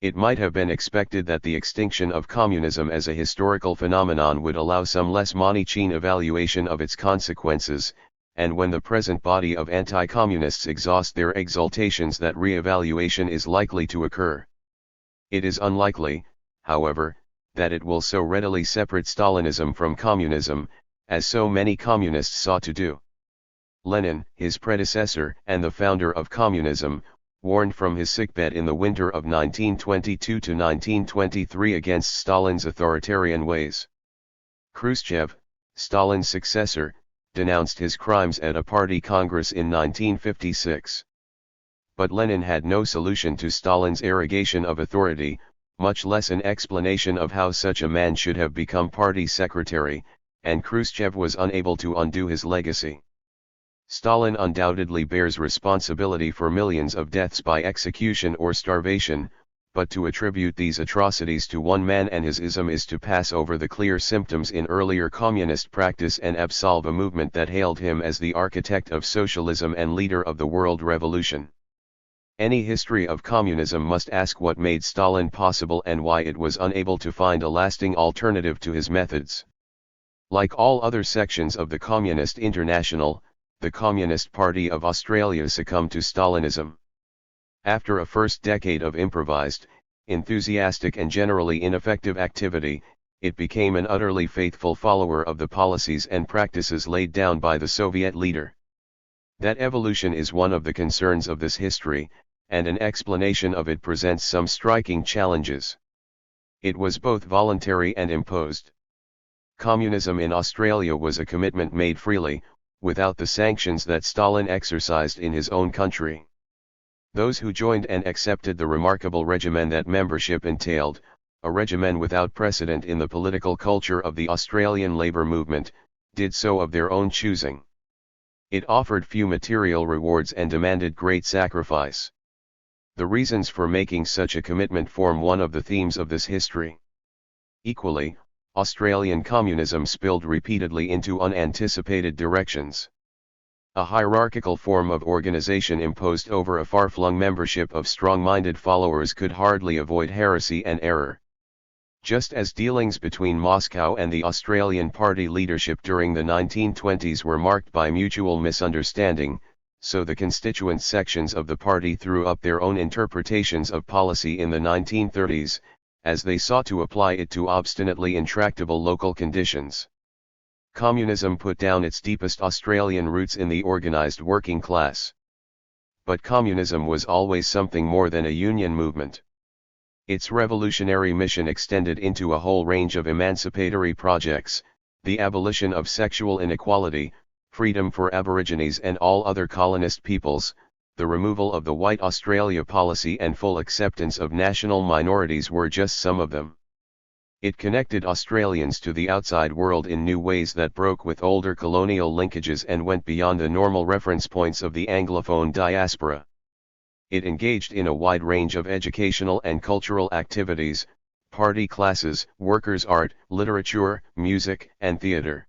It might have been expected that the extinction of communism as a historical phenomenon would allow some less Manichean evaluation of its consequences, and when the present body of anti-communists exhaust their exultations that re-evaluation is likely to occur. It is unlikely, however, that it will so readily separate Stalinism from communism, as so many communists sought to do. Lenin, his predecessor and the founder of communism, warned from his sickbed in the winter of 1922 to 1923 against Stalin's authoritarian ways. Khrushchev, Stalin's successor, denounced his crimes at a party congress in 1956. But Lenin had no solution to Stalin's arrogation of authority, much less an explanation of how such a man should have become party secretary, and Khrushchev was unable to undo his legacy. Stalin undoubtedly bears responsibility for millions of deaths by execution or starvation, but to attribute these atrocities to one man and his ism is to pass over the clear symptoms in earlier communist practice and absolve a movement that hailed him as the architect of socialism and leader of the world revolution. Any history of communism must ask what made Stalin possible and why it was unable to find a lasting alternative to his methods. Like all other sections of the Communist International, the Communist Party of Australia succumbed to Stalinism. After a first decade of improvised, enthusiastic and generally ineffective activity, it became an utterly faithful follower of the policies and practices laid down by the Soviet leader. That evolution is one of the concerns of this history, and an explanation of it presents some striking challenges. It was both voluntary and imposed. Communism in Australia was a commitment made freely, without the sanctions that Stalin exercised in his own country. Those who joined and accepted the remarkable regimen that membership entailed, a regimen without precedent in the political culture of the Australian labour movement, did so of their own choosing. It offered few material rewards and demanded great sacrifice. The reasons for making such a commitment form one of the themes of this history. Equally, Australian communism spilled repeatedly into unanticipated directions. A hierarchical form of organization imposed over a far-flung membership of strong-minded followers could hardly avoid heresy and error. Just as dealings between Moscow and the Australian party leadership during the 1920s were marked by mutual misunderstanding, so the constituent sections of the party threw up their own interpretations of policy in the 1930s, as they sought to apply it to obstinately intractable local conditions. Communism put down its deepest Australian roots in the organised working class. But communism was always something more than a union movement. Its revolutionary mission extended into a whole range of emancipatory projects, the abolition of sexual inequality, freedom for Aborigines and all other colonist peoples, the removal of the White Australia policy and full acceptance of national minorities were just some of them. It connected Australians to the outside world in new ways that broke with older colonial linkages and went beyond the normal reference points of the Anglophone diaspora. It engaged in a wide range of educational and cultural activities, party classes, workers' art, literature, music, and theatre.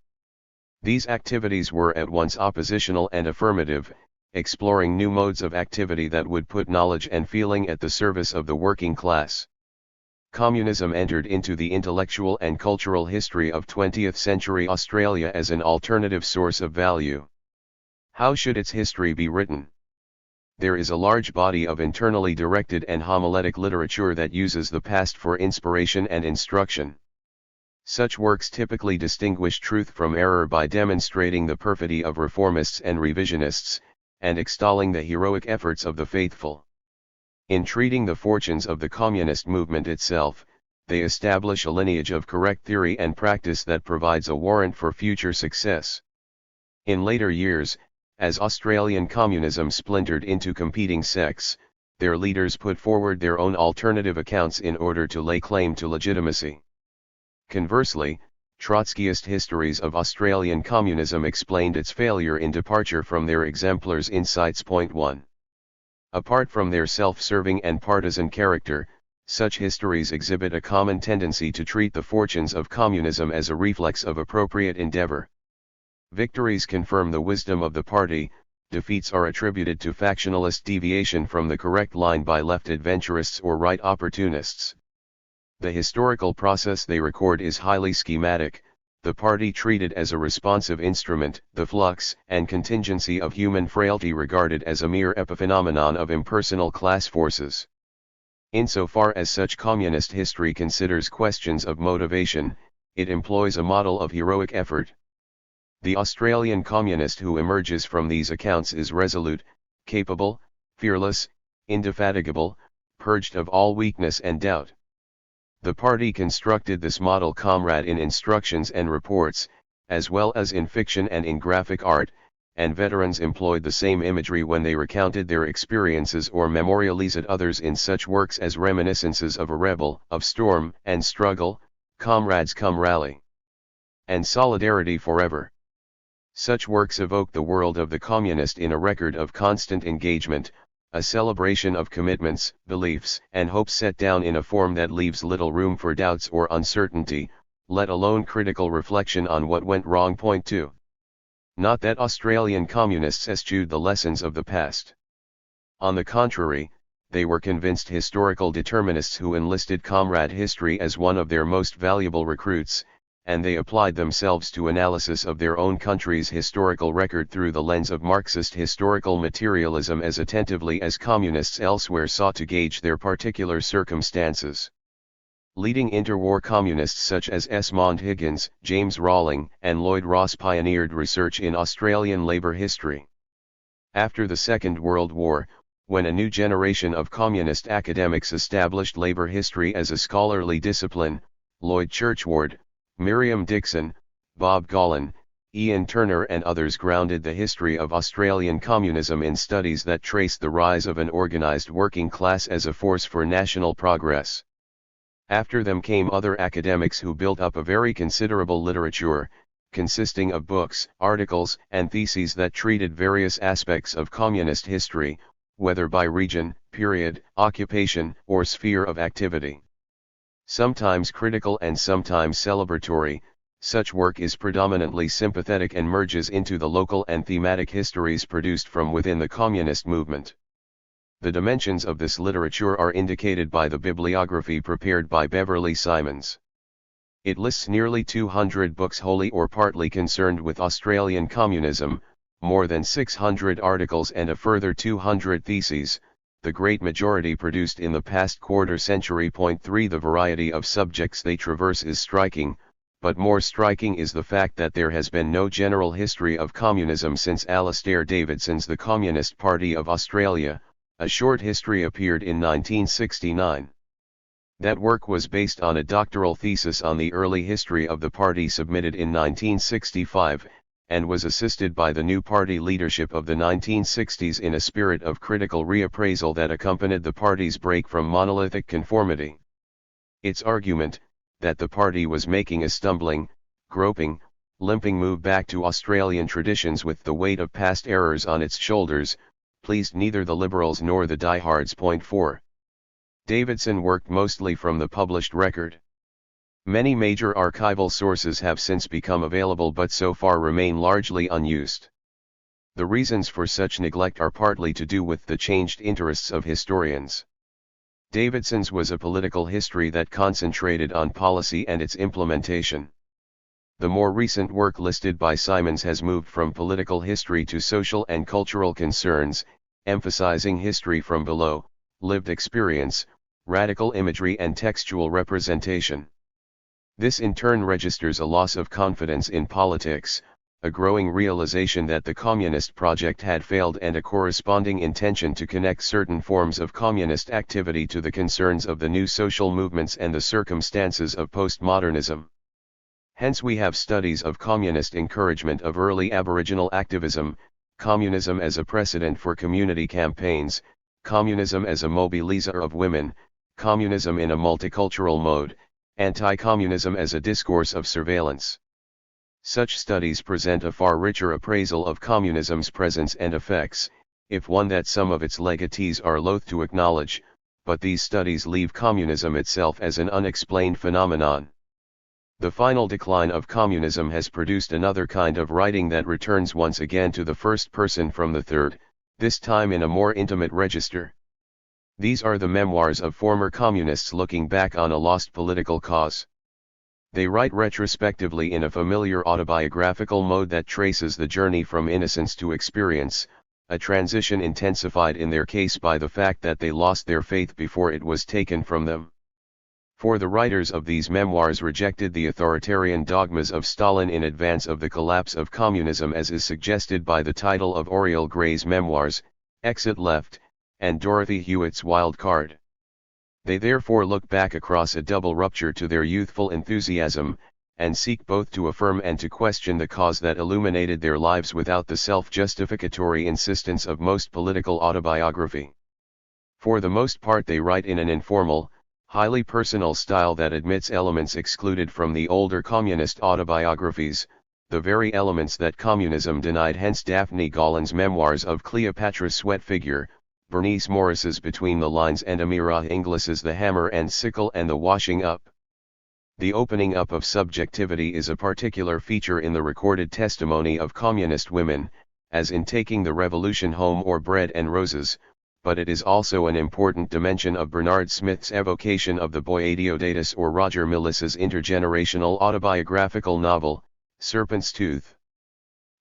These activities were at once oppositional and affirmative, exploring new modes of activity that would put knowledge and feeling at the service of the working class. Communism entered into the intellectual and cultural history of 20th century Australia as an alternative source of value. How should its history be written? There is a large body of internally directed and homiletic literature that uses the past for inspiration and instruction. Such works typically distinguish truth from error by demonstrating the perfidy of reformists and revisionists, and extolling the heroic efforts of the faithful. In treating the fortunes of the communist movement itself, they establish a lineage of correct theory and practice that provides a warrant for future success. In later years, as Australian communism splintered into competing sects, their leaders put forward their own alternative accounts in order to lay claim to legitimacy. Conversely, Trotskyist histories of Australian communism explained its failure in departure from their exemplars' insights. 1. Apart from their self-serving and partisan character, such histories exhibit a common tendency to treat the fortunes of communism as a reflex of appropriate endeavor. Victories confirm the wisdom of the party, defeats are attributed to factionalist deviation from the correct line by left adventurists or right opportunists. The historical process they record is highly schematic, the party treated as a responsive instrument, the flux and contingency of human frailty regarded as a mere epiphenomenon of impersonal class forces. Insofar as such communist history considers questions of motivation, it employs a model of heroic effort. The Australian communist who emerges from these accounts is resolute, capable, fearless, indefatigable, purged of all weakness and doubt. The party constructed this model comrade in instructions and reports, as well as in fiction and in graphic art, and veterans employed the same imagery when they recounted their experiences or memorialized others in such works as Reminiscences of a Rebel, of Storm and Struggle, Comrades Come Rally, and Solidarity Forever. Such works evoke the world of the communist in a record of constant engagement, a celebration of commitments, beliefs, and hopes set down in a form that leaves little room for doubts or uncertainty, let alone critical reflection on what went wrong. 2. Not that Australian communists eschewed the lessons of the past. On the contrary, they were convinced historical determinists who enlisted comrade history as one of their most valuable recruits, and they applied themselves to analysis of their own country's historical record through the lens of Marxist historical materialism as attentively as communists elsewhere sought to gauge their particular circumstances. Leading interwar communists such as Esmond Higgins, James Rawling, and Lloyd Ross pioneered research in Australian labour history. After the Second World War, when a new generation of communist academics established labour history as a scholarly discipline, Lloyd Churchward, Miriam Dixon, Bob Gollin, Ian Turner and others grounded the history of Australian communism in studies that traced the rise of an organised working class as a force for national progress. After them came other academics who built up a very considerable literature, consisting of books, articles, and theses that treated various aspects of communist history, whether by region, period, occupation, or sphere of activity. Sometimes critical and sometimes celebratory, such work is predominantly sympathetic and merges into the local and thematic histories produced from within the communist movement. The dimensions of this literature are indicated by the bibliography prepared by Beverly Simons. It lists nearly 200 books wholly or partly concerned with Australian communism, more than 600 articles and a further 200 theses, the great majority produced in the past quarter century. 3 The variety of subjects they traverse is striking, but more striking is the fact that there has been no general history of communism since Alastair Davidson's The Communist Party of Australia, a short history appeared in 1969. That work was based on a doctoral thesis on the early history of the party submitted in 1965, and was assisted by the new party leadership of the 1960s in a spirit of critical reappraisal that accompanied the party's break from monolithic conformity. Its argument, that the party was making a stumbling, groping, limping move back to Australian traditions with the weight of past errors on its shoulders, pleased neither the Liberals nor the diehards. 4. Davidson worked mostly from the published record. Many major archival sources have since become available but so far remain largely unused. The reasons for such neglect are partly to do with the changed interests of historians. Davidson's was a political history that concentrated on policy and its implementation. The more recent work listed by Simons has moved from political history to social and cultural concerns, emphasizing history from below, lived experience, radical imagery and textual representation. This in turn registers a loss of confidence in politics, a growing realization that the communist project had failed and a corresponding intention to connect certain forms of communist activity to the concerns of the new social movements and the circumstances of postmodernism. Hence we have studies of communist encouragement of early Aboriginal activism, communism as a precedent for community campaigns, communism as a mobilizer of women, communism in a multicultural mode, anti-communism as a discourse of surveillance. Such studies present a far richer appraisal of communism's presence and effects, if one that some of its legatees are loath to acknowledge, but these studies leave communism itself as an unexplained phenomenon. The final decline of communism has produced another kind of writing that returns once again to the first person from the third, this time in a more intimate register. These are the memoirs of former communists looking back on a lost political cause. They write retrospectively in a familiar autobiographical mode that traces the journey from innocence to experience, a transition intensified in their case by the fact that they lost their faith before it was taken from them. For the writers of these memoirs rejected the authoritarian dogmas of Stalin in advance of the collapse of communism, as is suggested by the title of Oriel Gray's memoirs, Exit Left, and Dorothy Hewitt's Wild Card. They therefore look back across a double rupture to their youthful enthusiasm, and seek both to affirm and to question the cause that illuminated their lives without the self-justificatory insistence of most political autobiography. For the most part they write in an informal, highly personal style that admits elements excluded from the older communist autobiographies, the very elements that communism denied. Hence Daphne Gollan's memoirs of Cleopatra's Sweat Figure, Bernice Morris's Between the Lines, and Amira Inglis's The Hammer and Sickle and the Washing Up. The opening up of subjectivity is a particular feature in the recorded testimony of communist women, as in Taking the Revolution Home or Bread and Roses, but it is also an important dimension of Bernard Smith's evocation of the boy Adeodatus or Roger Millis's intergenerational autobiographical novel, Serpent's Tooth.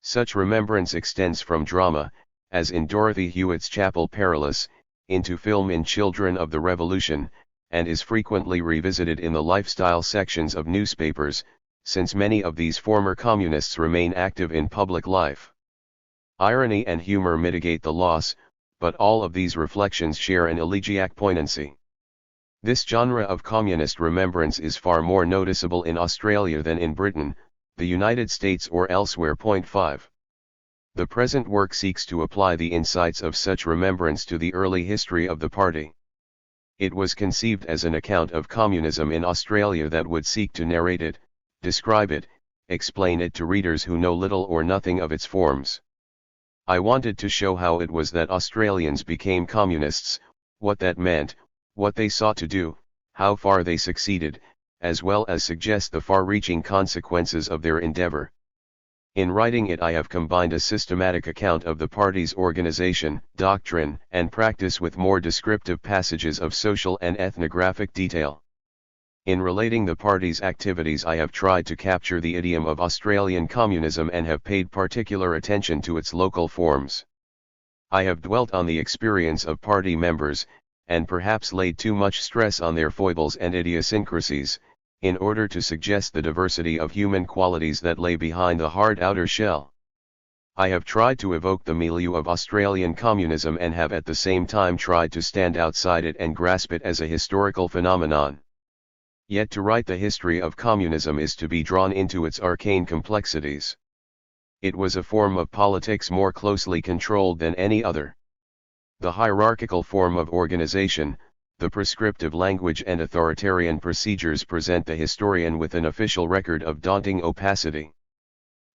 Such remembrance extends from drama, as in Dorothy Hewitt's Chapel Perilous, into film in Children of the Revolution, and is frequently revisited in the lifestyle sections of newspapers, since many of these former communists remain active in public life. Irony and humor mitigate the loss, but all of these reflections share an elegiac poignancy. This genre of communist remembrance is far more noticeable in Australia than in Britain, the United States or elsewhere. 5. The present work seeks to apply the insights of such remembrance to the early history of the party. It was conceived as an account of communism in Australia that would seek to narrate it, describe it, explain it to readers who know little or nothing of its forms. I wanted to show how it was that Australians became communists, what that meant, what they sought to do, how far they succeeded, as well as suggest the far-reaching consequences of their endeavor. In writing it I have combined a systematic account of the party's organization, doctrine, and practice with more descriptive passages of social and ethnographic detail. In relating the party's activities I have tried to capture the idiom of Australian communism and have paid particular attention to its local forms. I have dwelt on the experience of party members, and perhaps laid too much stress on their foibles and idiosyncrasies, in order to suggest the diversity of human qualities that lay behind the hard outer shell. I have tried to evoke the milieu of Australian communism and have at the same time tried to stand outside it and grasp it as a historical phenomenon. Yet to write the history of communism is to be drawn into its arcane complexities. It was a form of politics more closely controlled than any other. The hierarchical form of organization, the prescriptive language and authoritarian procedures present the historian with an official record of daunting opacity.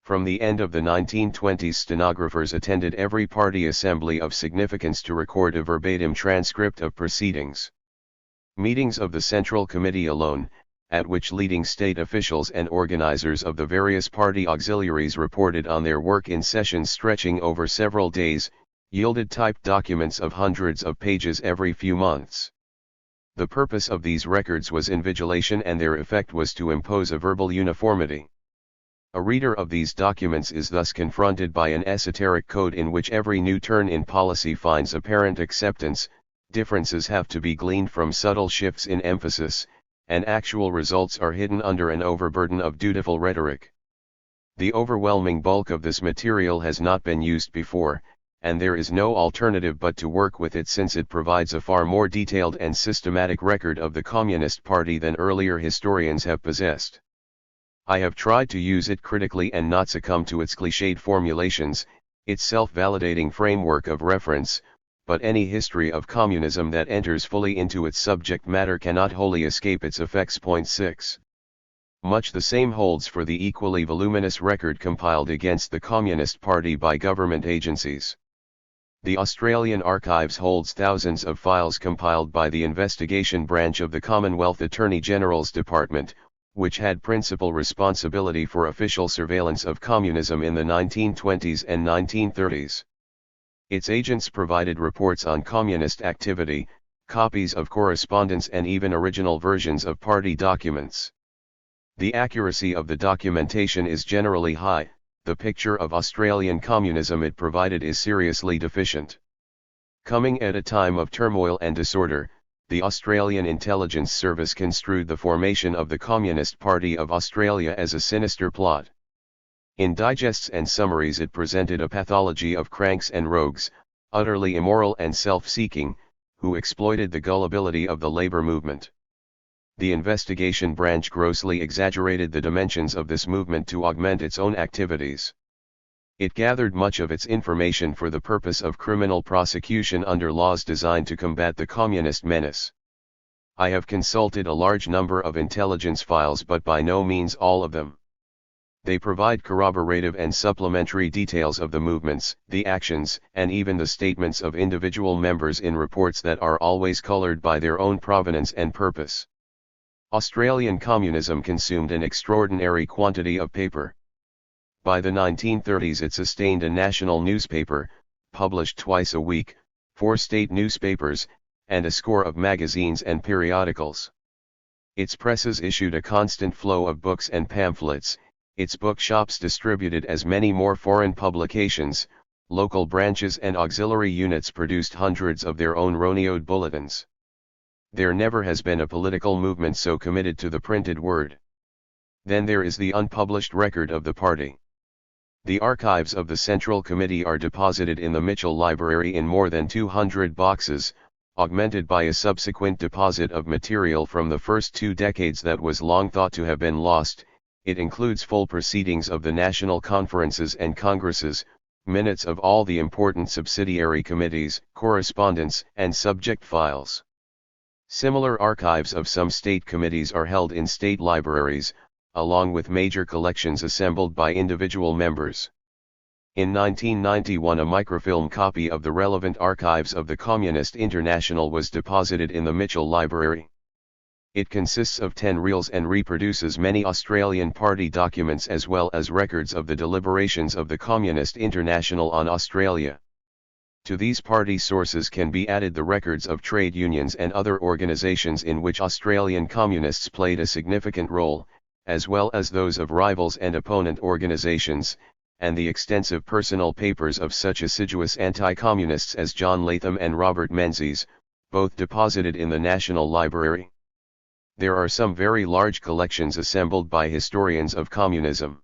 From the end of the 1920s, stenographers attended every party assembly of significance to record a verbatim transcript of proceedings. Meetings of the Central Committee alone, at which leading state officials and organizers of the various party auxiliaries reported on their work in sessions stretching over several days, yielded typed documents of hundreds of pages every few months. The purpose of these records was invigilation and their effect was to impose a verbal uniformity. A reader of these documents is thus confronted by an esoteric code in which every new turn in policy finds apparent acceptance, differences have to be gleaned from subtle shifts in emphasis, and actual results are hidden under an overburden of dutiful rhetoric. The overwhelming bulk of this material has not been used before, and there is no alternative but to work with it since it provides a far more detailed and systematic record of the Communist Party than earlier historians have possessed. I have tried to use it critically and not succumb to its cliched formulations, its self-validating framework of reference, but any history of communism that enters fully into its subject matter cannot wholly escape its effects. Point 6. Much the same holds for the equally voluminous record compiled against the Communist Party by government agencies. The Australian Archives holds thousands of files compiled by the Investigation Branch of the Commonwealth Attorney-General's Department, which had principal responsibility for official surveillance of communism in the 1920s and 1930s. Its agents provided reports on communist activity, copies of correspondence and even original versions of party documents. The accuracy of the documentation is generally high. The picture of Australian communism it provided is seriously deficient. Coming at a time of turmoil and disorder, the Australian Intelligence Service construed the formation of the Communist Party of Australia as a sinister plot. In digests and summaries it presented a pathology of cranks and rogues, utterly immoral and self-seeking, who exploited the gullibility of the labour movement. The investigation branch grossly exaggerated the dimensions of this movement to augment its own activities. It gathered much of its information for the purpose of criminal prosecution under laws designed to combat the communist menace. I have consulted a large number of intelligence files but by no means all of them. They provide corroborative and supplementary details of the movements, the actions, and even the statements of individual members in reports that are always colored by their own provenance and purpose. Australian communism consumed an extraordinary quantity of paper. By the 1930s it sustained a national newspaper, published twice a week, 4 state newspapers, and a score of magazines and periodicals. Its presses issued a constant flow of books and pamphlets, its bookshops distributed as many more foreign publications, local branches and auxiliary units produced hundreds of their own roneoed bulletins. There never has been a political movement so committed to the printed word. Then there is the unpublished record of the party. The archives of the Central Committee are deposited in the Mitchell Library in more than 200 boxes, augmented by a subsequent deposit of material from the first 2 decades that was long thought to have been lost. It includes full proceedings of the national conferences and congresses, minutes of all the important subsidiary committees, correspondence, and subject files. Similar archives of some state committees are held in state libraries, along with major collections assembled by individual members. In 1991 a microfilm copy of the relevant archives of the Communist International was deposited in the Mitchell Library. It consists of 10 reels and reproduces many Australian party documents as well as records of the deliberations of the Communist International on Australia. To these party sources can be added the records of trade unions and other organisations in which Australian communists played a significant role, as well as those of rivals and opponent organisations, and the extensive personal papers of such assiduous anti-communists as John Latham and Robert Menzies, both deposited in the National Library. There are some very large collections assembled by historians of communism.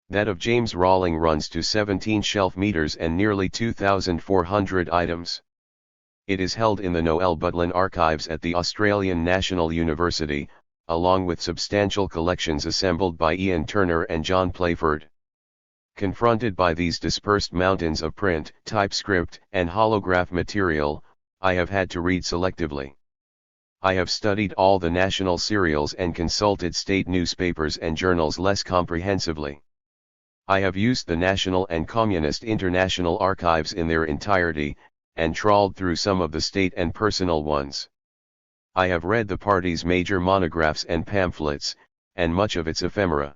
That of James Rawling runs to 17 shelf meters and nearly 2,400 items. It is held in the Noel Butlin Archives at the Australian National University, along with substantial collections assembled by Ian Turner and John Playford. Confronted by these dispersed mountains of print, typescript, and holograph material, I have had to read selectively. I have studied all the national serials and consulted state newspapers and journals less comprehensively. I have used the National and Communist International archives in their entirety, and trawled through some of the state and personal ones. I have read the party's major monographs and pamphlets, and much of its ephemera.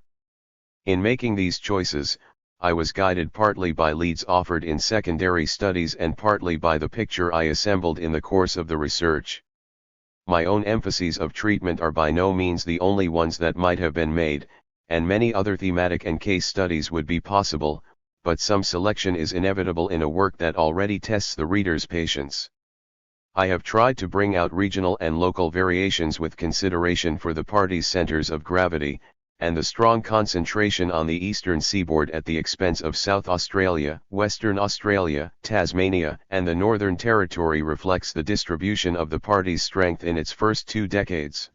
In making these choices, I was guided partly by leads offered in secondary studies and partly by the picture I assembled in the course of the research. My own emphases of treatment are by no means the only ones that might have been made, and many other thematic and case studies would be possible, but some selection is inevitable in a work that already tests the reader's patience. I have tried to bring out regional and local variations with consideration for the party's centers of gravity, and the strong concentration on the eastern seaboard at the expense of South Australia, Western Australia, Tasmania, and the Northern Territory reflects the distribution of the party's strength in its first 2 decades.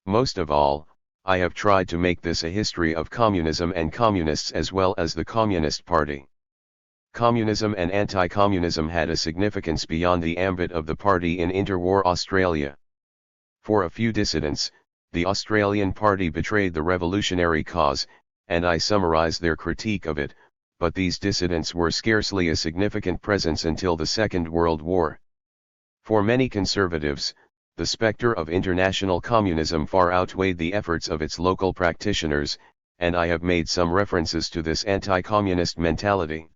Most of all, I have tried to make this a history of communism and communists as well as the Communist Party. Communism and anti-communism had a significance beyond the ambit of the party in interwar Australia. For a few dissidents, the Australian Party betrayed the revolutionary cause, and I summarize their critique of it, but these dissidents were scarcely a significant presence until the Second World War. For many conservatives, the specter of international communism far outweighed the efforts of its local practitioners, and I have made some references to this anti-communist mentality.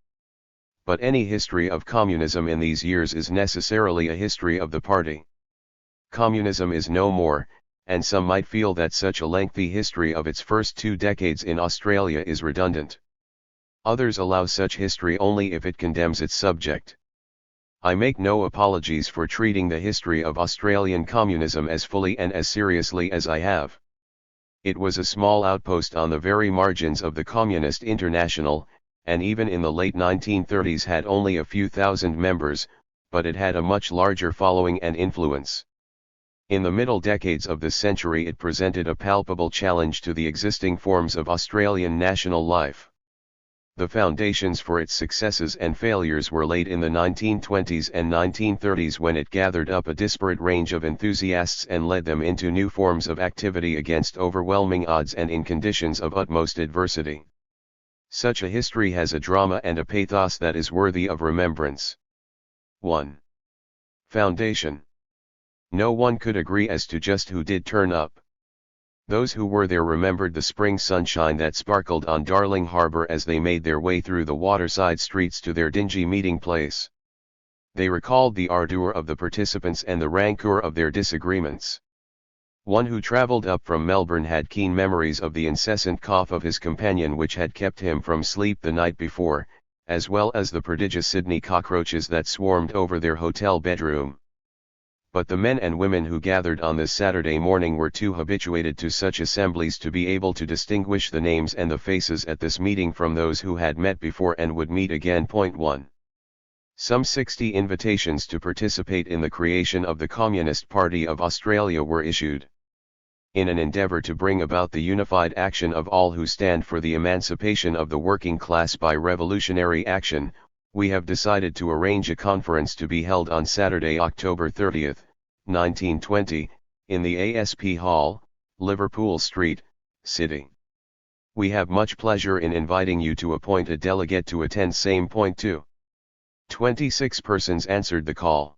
But any history of communism in these years is necessarily a history of the party. Communism is no more, and some might feel that such a lengthy history of its first 2 decades in Australia is redundant. Others allow such history only if it condemns its subject. I make no apologies for treating the history of Australian communism as fully and as seriously as I have. It was a small outpost on the very margins of the Communist International, and even in the late 1930s had only a few thousand members, but it had a much larger following and influence. In the middle decades of the century it presented a palpable challenge to the existing forms of Australian national life. The foundations for its successes and failures were laid in the 1920s and 1930s when it gathered up a disparate range of enthusiasts and led them into new forms of activity against overwhelming odds and in conditions of utmost adversity. Such a history has a drama and a pathos that is worthy of remembrance. 1. Foundation. No one could agree as to just who did turn up. Those who were there remembered the spring sunshine that sparkled on Darling Harbour as they made their way through the waterside streets to their dingy meeting place. They recalled the ardour of the participants and the rancour of their disagreements. One who travelled up from Melbourne had keen memories of the incessant cough of his companion which had kept him from sleep the night before, as well as the prodigious Sydney cockroaches that swarmed over their hotel bedroom. But the men and women who gathered on this Saturday morning were too habituated to such assemblies to be able to distinguish the names and the faces at this meeting from those who had met before and would meet again. 1. Some 60 invitations to participate in the creation of the Communist Party of Australia were issued. In an endeavour to bring about the unified action of all who stand for the emancipation of the working class by revolutionary action, we have decided to arrange a conference to be held on Saturday, October 30, 1920, in the ASP Hall, Liverpool Street, City. We have much pleasure in inviting you to appoint a delegate to attend same. 2. 26 persons answered the call.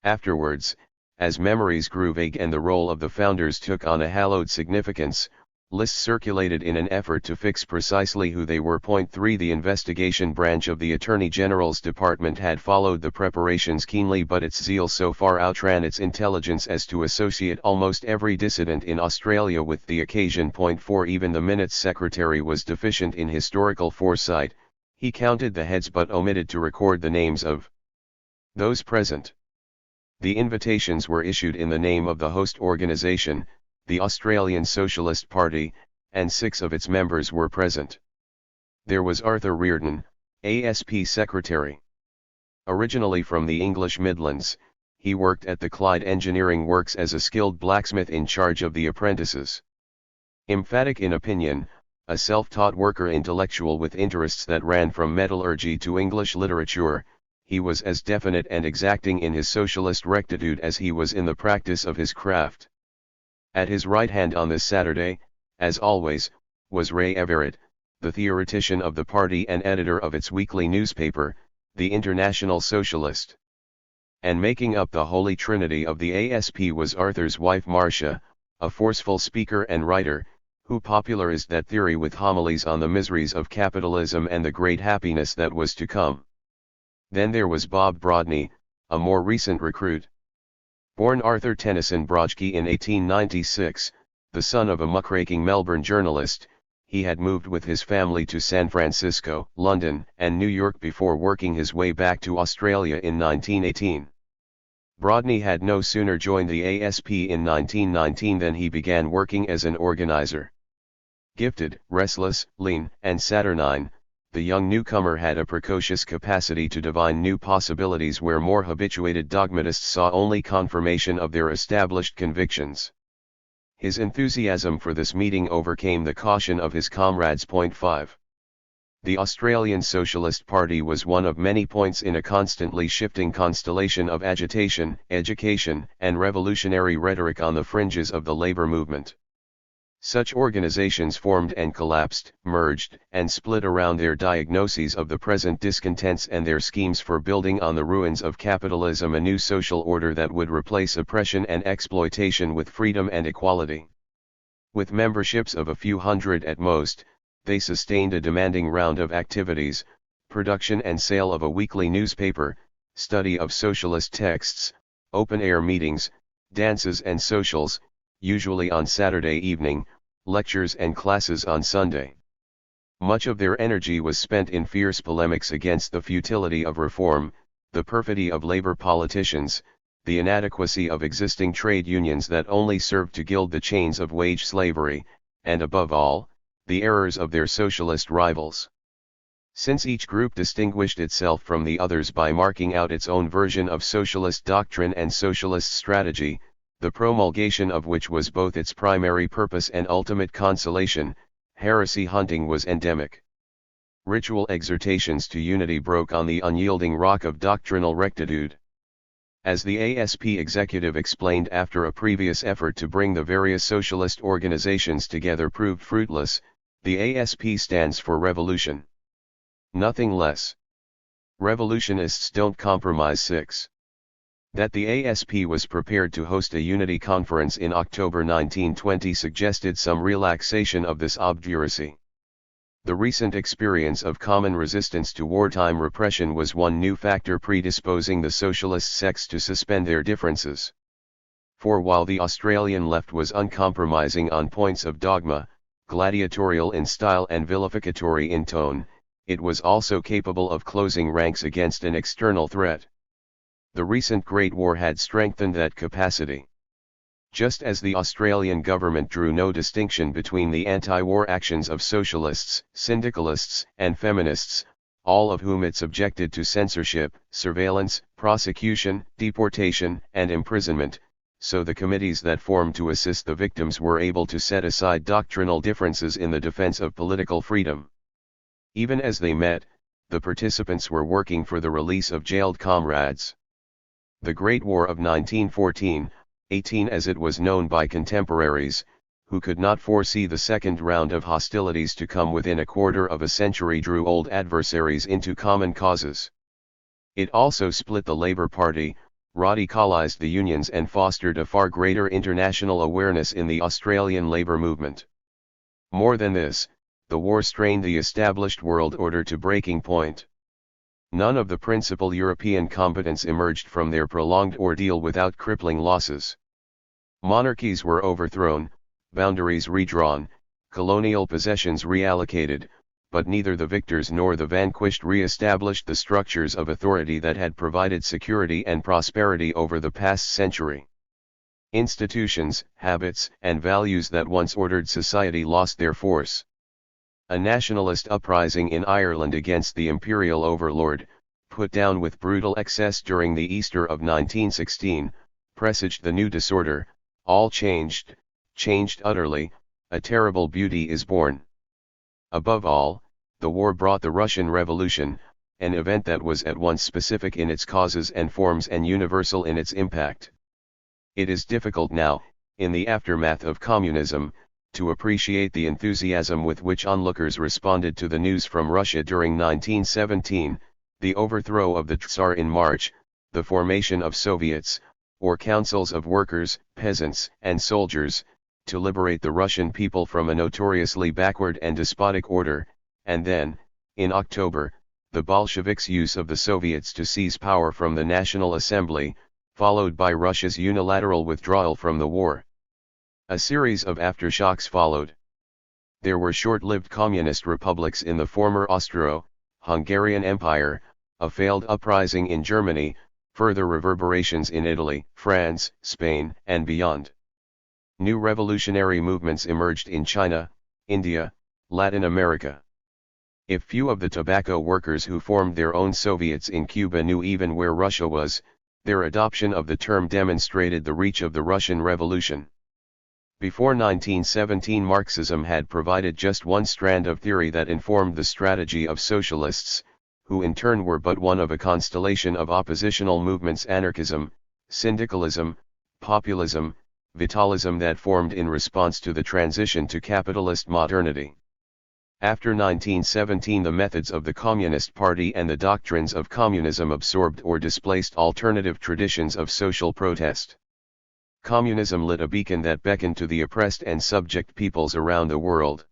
Afterwards, as memories grew vague and the role of the founders took on a hallowed significance, lists circulated in an effort to fix precisely who they were. 3. The investigation branch of the Attorney General's Department had followed the preparations keenly, but its zeal so far outran its intelligence as to associate almost every dissident in Australia with the occasion. 4. Even the Minutes Secretary was deficient in historical foresight. He counted the heads but omitted to record the names of those present. The invitations were issued in the name of the host organisation, the Australian Socialist Party, and 6 of its members were present. There was Arthur Reardon, ASP Secretary. Originally from the English Midlands, he worked at the Clyde Engineering Works as a skilled blacksmith in charge of the apprentices. Emphatic in opinion, a self-taught worker intellectual with interests that ran from metallurgy to English literature, he was as definite and exacting in his socialist rectitude as he was in the practice of his craft. At his right hand on this Saturday, as always, was Ray Everett, the theoretician of the party and editor of its weekly newspaper, the International Socialist. And making up the holy trinity of the ASP was Arthur's wife Marcia, a forceful speaker and writer, who popularized that theory with homilies on the miseries of capitalism and the great happiness that was to come. Then there was Bob Brodney, a more recent recruit. Born Arthur Tennyson Brojke in 1896, the son of a muckraking Melbourne journalist, he had moved with his family to San Francisco, London, and New York before working his way back to Australia in 1918. Brodney had no sooner joined the ASP in 1919 than he began working as an organizer. Gifted, restless, lean, and saturnine, the young newcomer had a precocious capacity to divine new possibilities where more habituated dogmatists saw only confirmation of their established convictions. His enthusiasm for this meeting overcame the caution of his comrades. 5. The Australian Socialist Party was one of many points in a constantly shifting constellation of agitation, education, and revolutionary rhetoric on the fringes of the labor movement. Such organizations formed and collapsed, merged, and split around their diagnoses of the present discontents and their schemes for building on the ruins of capitalism a new social order that would replace oppression and exploitation with freedom and equality. With memberships of a few hundred at most, they sustained a demanding round of activities: production and sale of a weekly newspaper, study of socialist texts, open-air meetings, dances and socials, usually on Saturday evening, lectures and classes on Sunday. Much of their energy was spent in fierce polemics against the futility of reform, the perfidy of labor politicians, the inadequacy of existing trade unions that only served to gild the chains of wage slavery, and above all, the errors of their socialist rivals. Since each group distinguished itself from the others by marking out its own version of socialist doctrine and socialist strategy, the promulgation of which was both its primary purpose and ultimate consolation, heresy hunting was endemic. Ritual exhortations to unity broke on the unyielding rock of doctrinal rectitude. As the ASP executive explained after a previous effort to bring the various socialist organizations together proved fruitless, the ASP stands for revolution. Nothing less. Revolutionists don't compromise. 6. That the ASP was prepared to host a unity conference in October 1920 suggested some relaxation of this obduracy. The recent experience of common resistance to wartime repression was one new factor predisposing the socialist sects to suspend their differences. For while the Australian left was uncompromising on points of dogma, gladiatorial in style and vilificatory in tone, it was also capable of closing ranks against an external threat. The recent Great War had strengthened that capacity. Just as the Australian government drew no distinction between the anti-war actions of socialists, syndicalists, and feminists, all of whom it subjected to censorship, surveillance, prosecution, deportation, and imprisonment, so the committees that formed to assist the victims were able to set aside doctrinal differences in the defense of political freedom. Even as they met, the participants were working for the release of jailed comrades. The Great War of 1914-18, as it was known by contemporaries, who could not foresee the second round of hostilities to come within a quarter of a century, drew old adversaries into common causes. It also split the Labour Party, radicalised the unions and fostered a far greater international awareness in the Australian labour movement. More than this, the war strained the established world order to breaking point. None of the principal European combatants emerged from their prolonged ordeal without crippling losses. Monarchies were overthrown, boundaries redrawn, colonial possessions reallocated, but neither the victors nor the vanquished re-established the structures of authority that had provided security and prosperity over the past century. Institutions, habits, and values that once ordered society lost their force. A nationalist uprising in Ireland against the imperial overlord, put down with brutal excess during the Easter of 1916, presaged the new disorder. All changed utterly, a terrible beauty is born. Above all, the war brought the Russian Revolution, an event that was at once specific in its causes and forms and universal in its impact. It is difficult now, in the aftermath of communism, to appreciate the enthusiasm with which onlookers responded to the news from Russia during 1917, the overthrow of the Tsar in March, the formation of Soviets, or councils of workers, peasants, and soldiers, to liberate the Russian people from a notoriously backward and despotic order, and then, in October, the Bolsheviks' use of the Soviets to seize power from the National Assembly, followed by Russia's unilateral withdrawal from the war. A series of aftershocks followed. There were short-lived communist republics in the former Austro-Hungarian Empire, a failed uprising in Germany, further reverberations in Italy, France, Spain, and beyond. New revolutionary movements emerged in China, India, Latin America. If few of the tobacco workers who formed their own Soviets in Cuba knew even where Russia was, their adoption of the term demonstrated the reach of the Russian Revolution. Before 1917, Marxism had provided just one strand of theory that informed the strategy of socialists, who in turn were but one of a constellation of oppositional movements: anarchism, syndicalism, populism, vitalism, that formed in response to the transition to capitalist modernity. After 1917, the methods of the Communist Party and the doctrines of communism absorbed or displaced alternative traditions of social protest. Communism lit a beacon that beckoned to the oppressed and subject peoples around the world.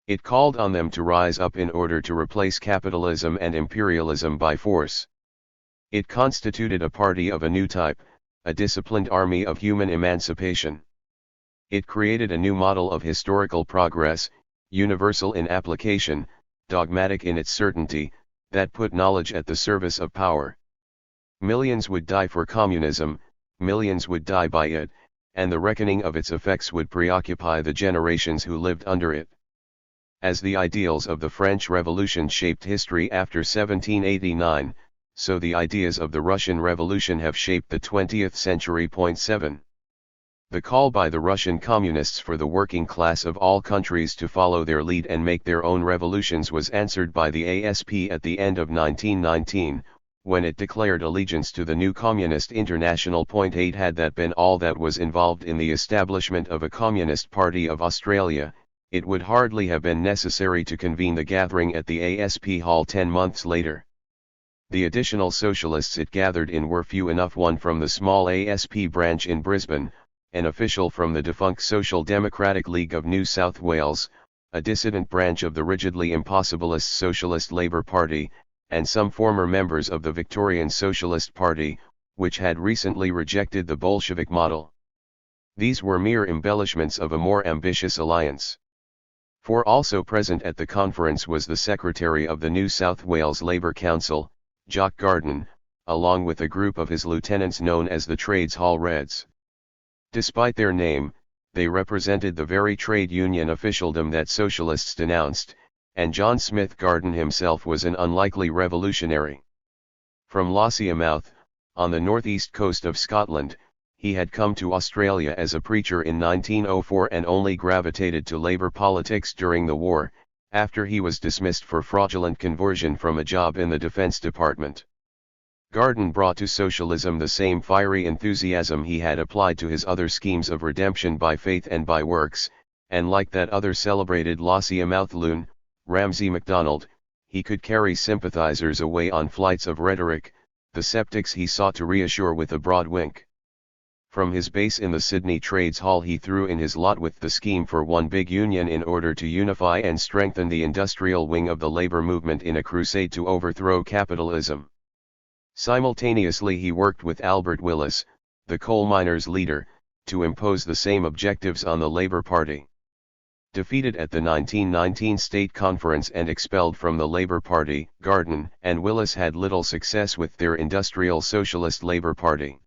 It called on them to rise up in order to replace capitalism and imperialism by force. It constituted a party of a new type, a disciplined army of human emancipation. It created a new model of historical progress, universal in application, dogmatic in its certainty, that put knowledge at the service of power. Millions would die for communism, millions would die by it, and the reckoning of its effects would preoccupy the generations who lived under it. As the ideals of the French Revolution shaped history after 1789, so the ideas of the Russian Revolution have shaped the 20th century. 7. The call by the Russian communists for the working class of all countries to follow their lead and make their own revolutions was answered by the ASP at the end of 1919, when it declared allegiance to the new Communist International. 8. Had that been all that was involved in the establishment of a Communist Party of Australia, it would hardly have been necessary to convene the gathering at the ASP Hall 10 months later. The additional socialists it gathered in were few enough: one from the small ASP branch in Brisbane, an official from the defunct Social Democratic League of New South Wales, a dissident branch of the rigidly impossibilist Socialist Labour Party, and some former members of the Victorian Socialist Party, which had recently rejected the Bolshevik model. These were mere embellishments of a more ambitious alliance. For also present at the conference was the Secretary of the New South Wales Labour Council, Jock Garden, along with a group of his lieutenants known as the Trades Hall Reds. Despite their name, they represented the very trade union officialdom that socialists denounced, and John Smith Garden himself was an unlikely revolutionary. From Lossiemouth, on the northeast coast of Scotland, he had come to Australia as a preacher in 1904 and only gravitated to Labour politics during the war, after he was dismissed for fraudulent conversion from a job in the Defence Department. Garden brought to socialism the same fiery enthusiasm he had applied to his other schemes of redemption by faith and by works, and like that other celebrated Lossiemouth loon, Ramsay MacDonald, he could carry sympathisers away on flights of rhetoric. The sceptics he sought to reassure with a broad wink. From his base in the Sydney Trades Hall he threw in his lot with the scheme for one big union in order to unify and strengthen the industrial wing of the labour movement in a crusade to overthrow capitalism. Simultaneously he worked with Albert Willis, the coal miners' leader, to impose the same objectives on the Labour Party. Defeated at the 1919 State Conference and expelled from the Labour Party, Garden and Willis had little success with their industrial socialist Labour Party.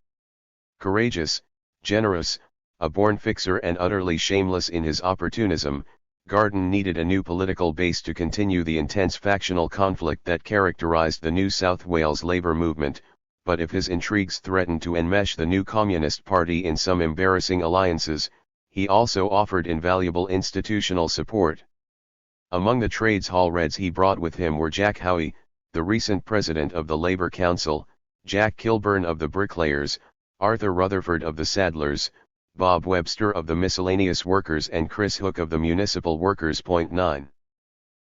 Courageous, generous, a born fixer and utterly shameless in his opportunism, Garden needed a new political base to continue the intense factional conflict that characterized the New South Wales Labour movement, but if his intrigues threatened to enmesh the new Communist Party in some embarrassing alliances, he also offered invaluable institutional support. Among the Trades Hall Reds he brought with him were Jack Howie, the recent president of the Labour Council, Jack Kilburn of the Bricklayers, Arthur Rutherford of the Saddlers, Bob Webster of the Miscellaneous Workers and Chris Hook of the Municipal Workers. 9.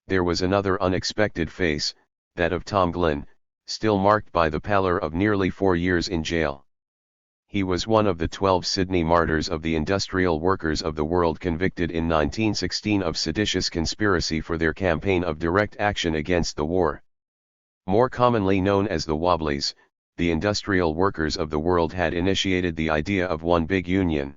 There was another unexpected face, that of Tom Glynn, still marked by the pallor of nearly 4 years in jail. He was one of the 12 Sydney martyrs of the industrial workers of the world convicted in 1916 of seditious conspiracy for their campaign of direct action against the war. More commonly known as the Wobblies, the industrial workers of the world had initiated the idea of one big union.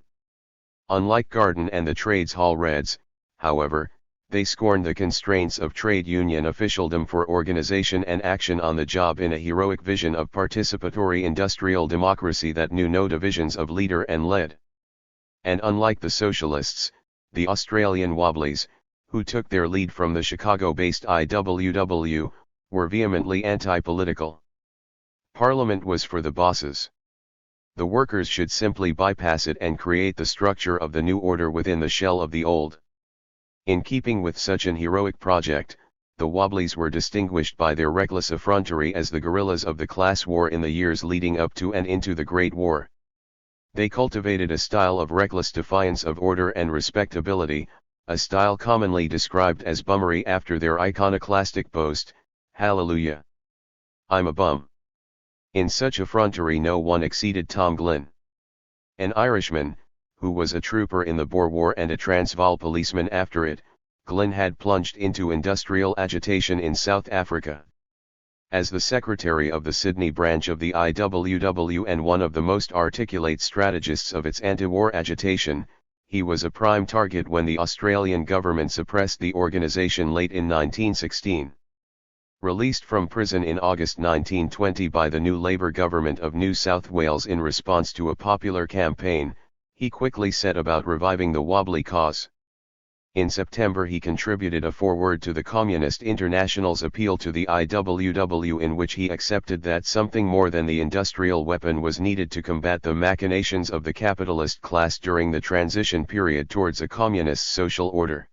Unlike Garden and the Trades Hall Reds, however, they scorned the constraints of trade union officialdom for organization and action on the job in a heroic vision of participatory industrial democracy that knew no divisions of leader and led. And unlike the socialists, the Australian Wobblies, who took their lead from the Chicago-based IWW, were vehemently anti-political. Parliament was for the bosses. The workers should simply bypass it and create the structure of the new order within the shell of the old. In keeping with such an heroic project, the Wobblies were distinguished by their reckless effrontery as the guerrillas of the class war in the years leading up to and into the Great War. They cultivated a style of reckless defiance of order and respectability, a style commonly described as bummery after their iconoclastic boast, "Hallelujah! I'm a bum." In such effrontery no one exceeded Tom Glynn. An Irishman, who was a trooper in the Boer War and a Transvaal policeman after it, Glynn had plunged into industrial agitation in South Africa. As the secretary of the Sydney branch of the IWW and one of the most articulate strategists of its anti-war agitation, he was a prime target when the Australian government suppressed the organisation late in 1916. Released from prison in August 1920 by the new Labour government of New South Wales in response to a popular campaign, he quickly set about reviving the wobbly cause. In September he contributed a foreword to the Communist International's appeal to the IWW in which he accepted that something more than the industrial weapon was needed to combat the machinations of the capitalist class during the transition period towards a communist social order.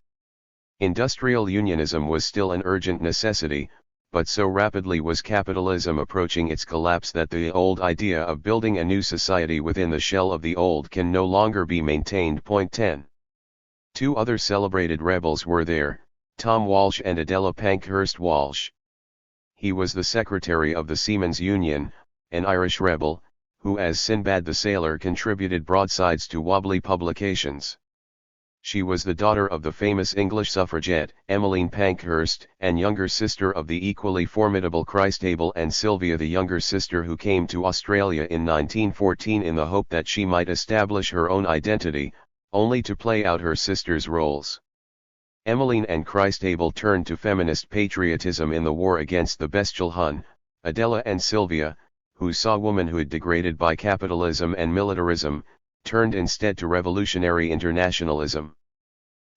Industrial unionism was still an urgent necessity, but so rapidly was capitalism approaching its collapse that the old idea of building a new society within the shell of the old can no longer be maintained. 10. Two other celebrated rebels were there, Tom Walsh and Adela Pankhurst Walsh. He was the secretary of the Seamen's Union, an Irish rebel, who as Sinbad the Sailor contributed broadsides to wobbly publications. She was the daughter of the famous English suffragette, Emmeline Pankhurst, and younger sister of the equally formidable Christabel and Sylvia, the younger sister who came to Australia in 1914 in the hope that she might establish her own identity, only to play out her sister's roles. Emmeline and Christabel turned to feminist patriotism in the war against the bestial Hun. Adela and Sylvia, who saw womanhood degraded by capitalism and militarism, turned instead to revolutionary internationalism.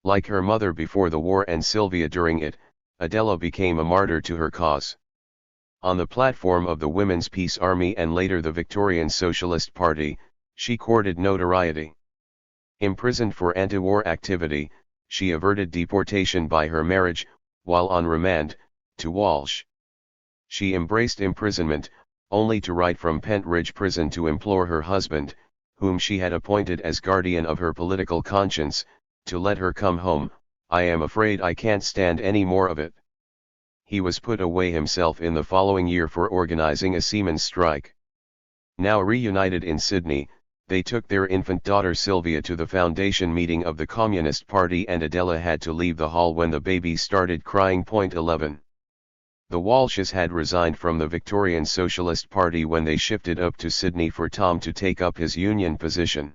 Like her mother before the war and Sylvia during it, Adela became a martyr to her cause. On the platform of the Women's Peace Army and later the Victorian Socialist Party, she courted notoriety. Imprisoned for anti-war activity, she averted deportation by her marriage, while on remand, to Walsh. She embraced imprisonment, only to write from Pentridge Prison to implore her husband, whom she had appointed as guardian of her political conscience, to let her come home. "I am afraid I can't stand any more of it." He was put away himself in the following year for organizing a seamen's strike. Now reunited in Sydney, they took their infant daughter Sylvia to the foundation meeting of the Communist Party, and Adela had to leave the hall when the baby started crying. 11. The Walshes had resigned from the Victorian Socialist Party when they shifted up to Sydney for Tom to take up his union position.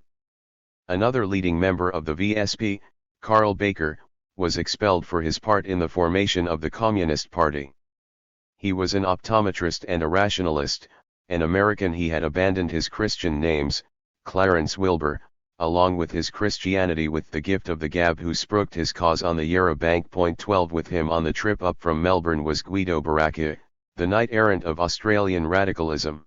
Another leading member of the VSP, Carl Baker, was expelled for his part in the formation of the Communist Party. He was an optometrist and a rationalist, an American. He had abandoned his Christian names, Clarence Wilbur, along with his Christianity with the gift of the gab, who spoke his cause on the Yarra Bank. 12 With him on the trip up from Melbourne was Guido Baracca, the knight-errant of Australian radicalism.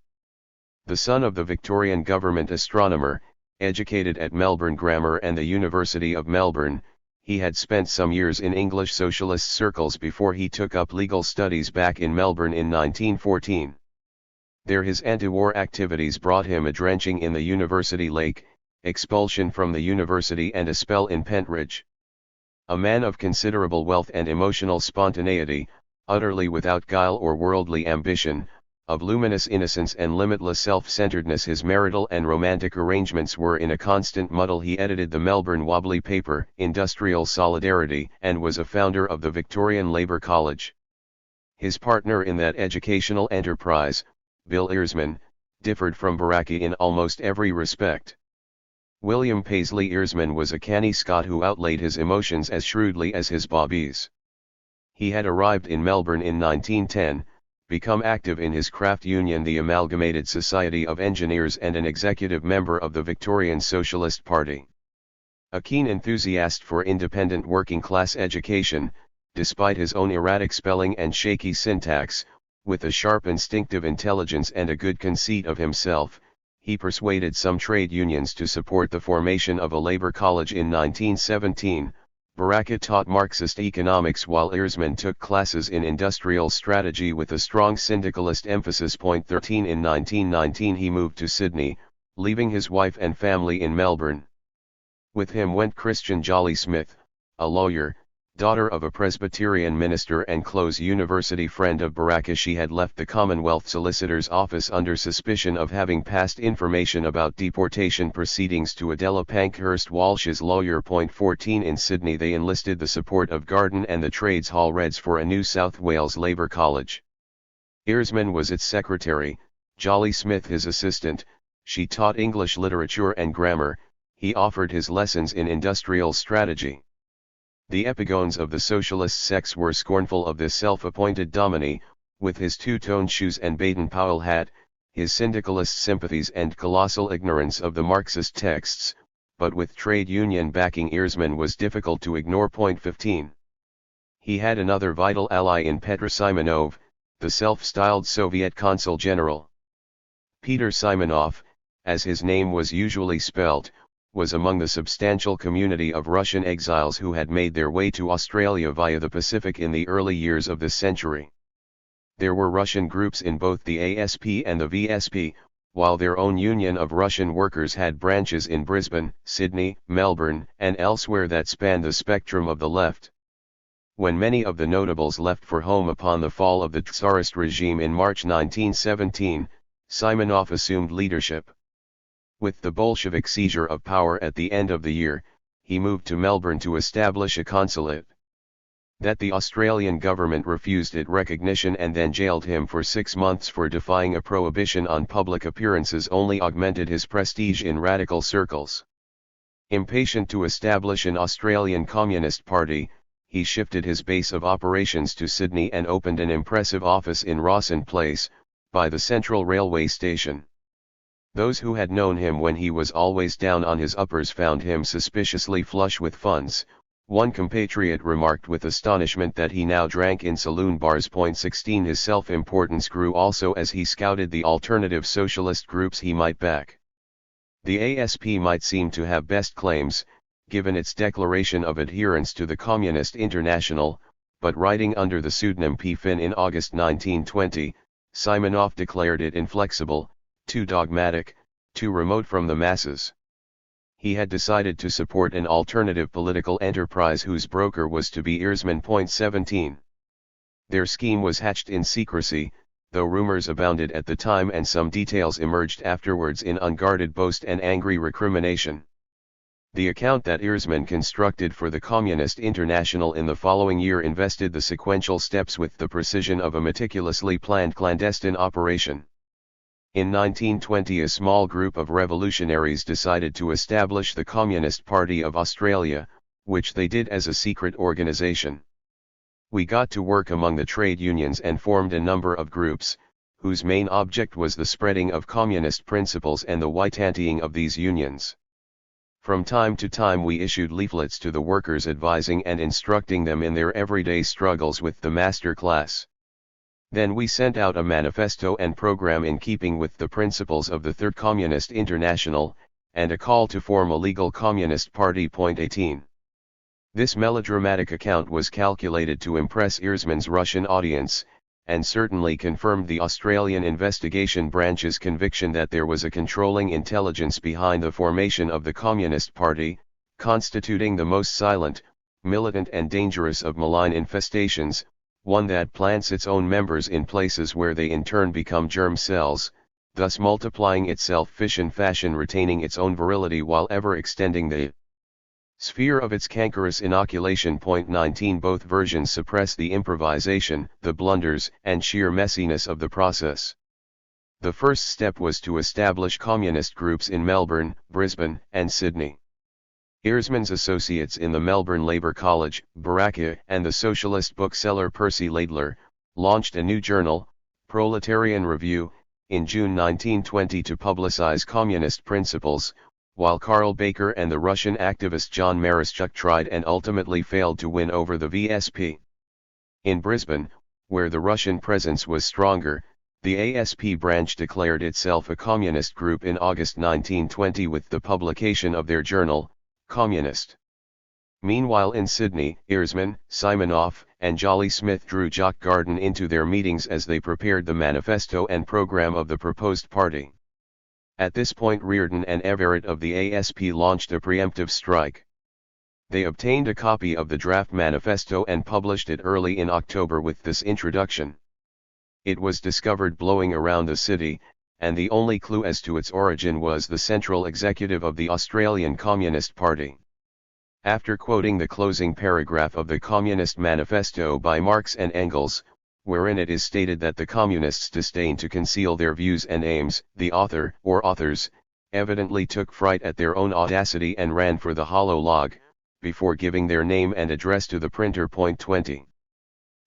The son of the Victorian government astronomer, educated at Melbourne Grammar and the University of Melbourne, he had spent some years in English socialist circles before he took up legal studies back in Melbourne in 1914. There his anti-war activities brought him a drenching in the University Lake, expulsion from the university and a spell in Pentridge. A man of considerable wealth and emotional spontaneity, utterly without guile or worldly ambition, of luminous innocence and limitless self-centeredness, his marital and romantic arrangements were in a constant muddle. He edited the Melbourne wobbly paper, Industrial Solidarity, and was a founder of the Victorian Labour College. His partner in that educational enterprise, Bill Earsman, differed from Baracca in almost every respect. William Paisley Earsman was a canny Scot who outlaid his emotions as shrewdly as his bobbies. He had arrived in Melbourne in 1910, become active in his craft union the Amalgamated Society of Engineers and an executive member of the Victorian Socialist Party. A keen enthusiast for independent working-class education, despite his own erratic spelling and shaky syntax, with a sharp instinctive intelligence and a good conceit of himself, he persuaded some trade unions to support the formation of a labor college in 1917. Baraka taught Marxist economics while Earsman took classes in industrial strategy with a strong syndicalist emphasis. 13 In 1919 he moved to Sydney, leaving his wife and family in Melbourne. With him went Christian Jolly Smith, a lawyer, daughter of a Presbyterian minister and close university friend of Baraka. She had left the Commonwealth Solicitor's office under suspicion of having passed information about deportation proceedings to Adela Pankhurst Walsh's lawyer. 14 In Sydney they enlisted the support of Garden and the Trades Hall Reds for a New South Wales Labour College. Earsman was its secretary, Jolly Smith his assistant. She taught English literature and grammar, he offered his lessons in industrial strategy. The epigones of the socialist sects were scornful of this self-appointed dominie, with his two-toned shoes and Baden-Powell hat, his syndicalist sympathies and colossal ignorance of the Marxist texts, but with trade union backing Earsman was difficult to ignore. 15. He had another vital ally in Petr Simonov, the self-styled Soviet consul general. Peter Simonov, as his name was usually spelt, was among the substantial community of Russian exiles who had made their way to Australia via the Pacific in the early years of this century. There were Russian groups in both the ASP and the VSP, while their own Union of Russian Workers had branches in Brisbane, Sydney, Melbourne, and elsewhere that spanned the spectrum of the left. When many of the notables left for home upon the fall of the Tsarist regime in March 1917, Simonov assumed leadership. With the Bolshevik seizure of power at the end of the year, he moved to Melbourne to establish a consulate. That the Australian government refused it recognition and then jailed him for 6 months for defying a prohibition on public appearances only augmented his prestige in radical circles. Impatient to establish an Australian Communist Party, he shifted his base of operations to Sydney and opened an impressive office in Rawson Place, by the Central Railway Station. Those who had known him when he was always down on his uppers found him suspiciously flush with funds. One compatriot remarked with astonishment that he now drank in saloon bars. 16 His self-importance grew also as he scouted the alternative socialist groups he might back. The ASP might seem to have best claims, given its declaration of adherence to the Communist International, but writing under the pseudonym P. Finn in August 1920, Simonov declared it inflexible, too dogmatic, too remote from the masses. He had decided to support an alternative political enterprise whose broker was to be Earsman. 17. Their scheme was hatched in secrecy, though rumors abounded at the time and some details emerged afterwards in unguarded boast and angry recrimination. The account that Earsman constructed for the Communist International in the following year invested the sequential steps with the precision of a meticulously planned clandestine operation. In 1920 a small group of revolutionaries decided to establish the Communist Party of Australia, which they did as a secret organisation. We got to work among the trade unions and formed a number of groups, whose main object was the spreading of communist principles and the white-anting of these unions. From time to time we issued leaflets to the workers advising and instructing them in their everyday struggles with the master class. Then we sent out a manifesto and program in keeping with the principles of the Third Communist International, and a call to form a legal communist party. 18. This melodramatic account was calculated to impress Earsman's Russian audience, and certainly confirmed the Australian investigation branch's conviction that there was a controlling intelligence behind the formation of the Communist Party, constituting the most silent, militant and dangerous of malign infestations, one that plants its own members in places where they in turn become germ cells, thus multiplying itself fashion retaining its own virility while ever extending the sphere of its cankerous inoculation. 19 Both versions suppress the improvisation, the blunders, and sheer messiness of the process. The first step was to establish communist groups in Melbourne, Brisbane, and Sydney. Earsman's associates in the Melbourne Labour College, Baraka, and the socialist bookseller Percy Laidler, launched a new journal, Proletarian Review, in June 1920 to publicize communist principles, while Karl Baker and the Russian activist John Marischuk tried and ultimately failed to win over the VSP. In Brisbane, where the Russian presence was stronger, the ASP branch declared itself a communist group in August 1920 with the publication of their journal, Communist. Meanwhile in Sydney, Earsman, Simonoff, and Jolly Smith drew Jock Garden into their meetings as they prepared the manifesto and program of the proposed party. At this point Reardon and Everett of the ASP launched a preemptive strike. They obtained a copy of the draft manifesto and published it early in October with this introduction. It was discovered blowing around the city, and the only clue as to its origin was the central executive of the Australian Communist Party. After quoting the closing paragraph of the Communist Manifesto by Marx and Engels, wherein it is stated that the Communists disdain to conceal their views and aims, the author, or authors, evidently took fright at their own audacity and ran for the hollow log, before giving their name and address to the printer. 20.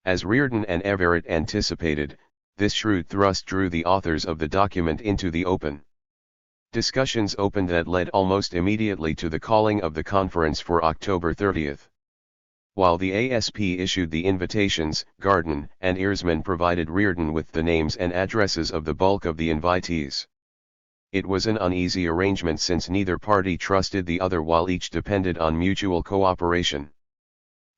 As Reardon and Everett anticipated, this shrewd thrust drew the authors of the document into the open. Discussions opened that led almost immediately to the calling of the conference for October 30. While the ASP issued the invitations, Garden and Earsman provided Reardon with the names and addresses of the bulk of the invitees. It was an uneasy arrangement since neither party trusted the other while each depended on mutual cooperation.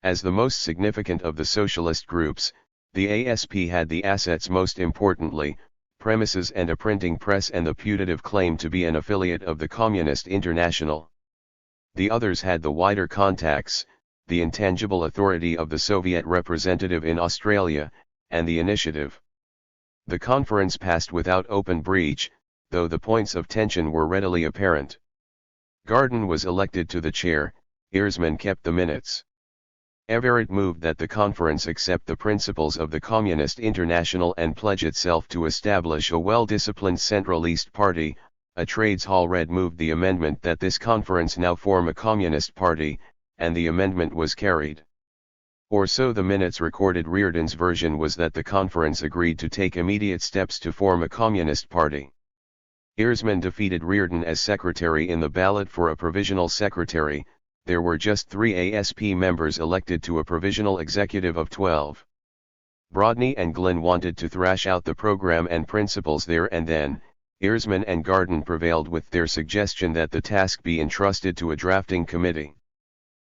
As the most significant of the socialist groups, the ASP had the assets, most importantly, premises and a printing press, and the putative claim to be an affiliate of the Communist International. The others had the wider contacts, the intangible authority of the Soviet representative in Australia, and the initiative. The conference passed without open breach, though the points of tension were readily apparent. Garden was elected to the chair, Earsman kept the minutes. Everett moved that the conference accept the principles of the Communist International and pledge itself to establish a well-disciplined centralist party. A Trades Hall Red moved the amendment that this conference now form a communist party, and the amendment was carried. Or so the minutes recorded. Reardon's version was that the conference agreed to take immediate steps to form a communist party. Earsman defeated Reardon as secretary in the ballot for a provisional secretary. There were just 3 ASP members elected to a provisional executive of 12. Brodney and Glynn wanted to thrash out the program and principles there and then. Earsman and Garden prevailed with their suggestion that the task be entrusted to a drafting committee.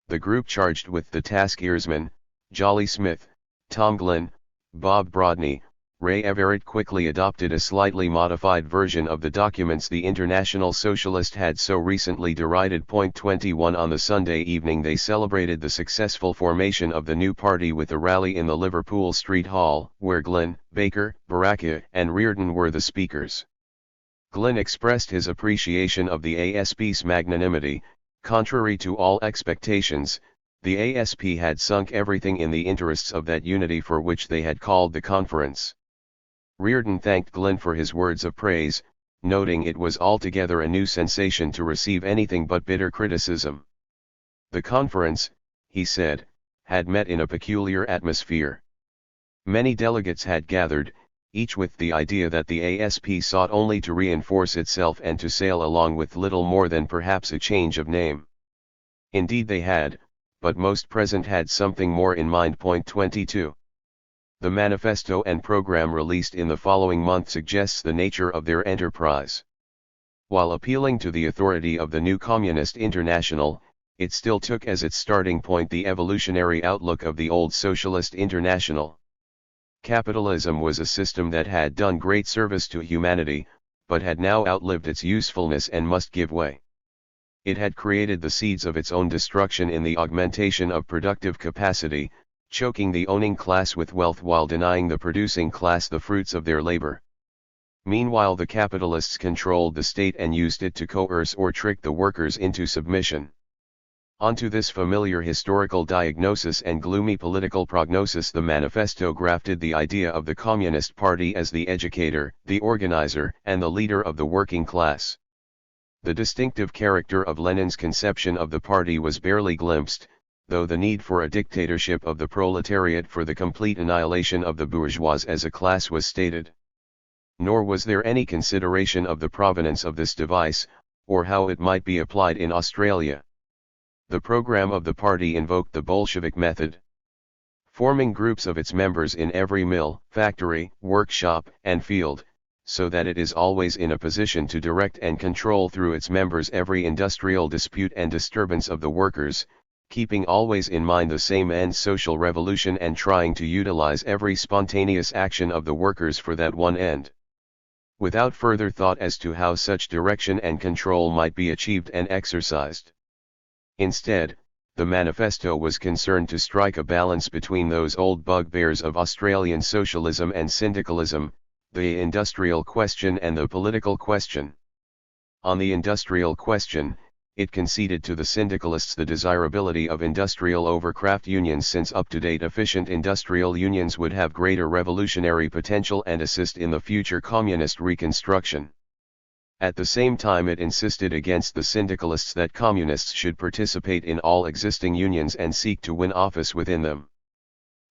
The group charged with the task Earsman, Jolly Smith, Tom Glynn, Bob Brodney. Ray Everett quickly adopted a slightly modified version of the documents the International Socialist had so recently derided. 21 On the Sunday evening they celebrated the successful formation of the new party with a rally in the Liverpool Street Hall, where Glynn, Baker, Baraka, and Reardon were the speakers. Glynn expressed his appreciation of the ASP's magnanimity. Contrary to all expectations, the ASP had sunk everything in the interests of that unity for which they had called the conference. Reardon thanked Glynn for his words of praise, noting it was altogether a new sensation to receive anything but bitter criticism. The conference, he said, had met in a peculiar atmosphere. Many delegates had gathered, each with the idea that the ASP sought only to reinforce itself and to sail along with little more than perhaps a change of name. Indeed they had, but most present had something more in mind. 22. The manifesto and program released in the following month suggests the nature of their enterprise. While appealing to the authority of the new Communist International, it still took as its starting point the evolutionary outlook of the old Socialist International. Capitalism was a system that had done great service to humanity, but had now outlived its usefulness and must give way. It had created the seeds of its own destruction in the augmentation of productive capacity, choking the owning class with wealth while denying the producing class the fruits of their labor. Meanwhile the capitalists controlled the state and used it to coerce or trick the workers into submission. Onto this familiar historical diagnosis and gloomy political prognosis, the manifesto grafted the idea of the Communist Party as the educator, the organizer, and the leader of the working class. The distinctive character of Lenin's conception of the party was barely glimpsed, though the need for a dictatorship of the proletariat for the complete annihilation of the bourgeois as a class was stated. Nor was there any consideration of the provenance of this device, or how it might be applied in Australia. The program of the party invoked the Bolshevik method. Forming groups of its members in every mill, factory, workshop, and field, so that it is always in a position to direct and control through its members every industrial dispute and disturbance of the workers, keeping always in mind the same end, social revolution, and trying to utilize every spontaneous action of the workers for that one end. Without further thought as to how such direction and control might be achieved and exercised. Instead, the manifesto was concerned to strike a balance between those old bugbears of Australian socialism and syndicalism, the industrial question and the political question. On the industrial question, it conceded to the syndicalists the desirability of industrial overcraft unions, since up-to-date efficient industrial unions would have greater revolutionary potential and assist in the future communist reconstruction. At the same time, it insisted against the syndicalists that communists should participate in all existing unions and seek to win office within them.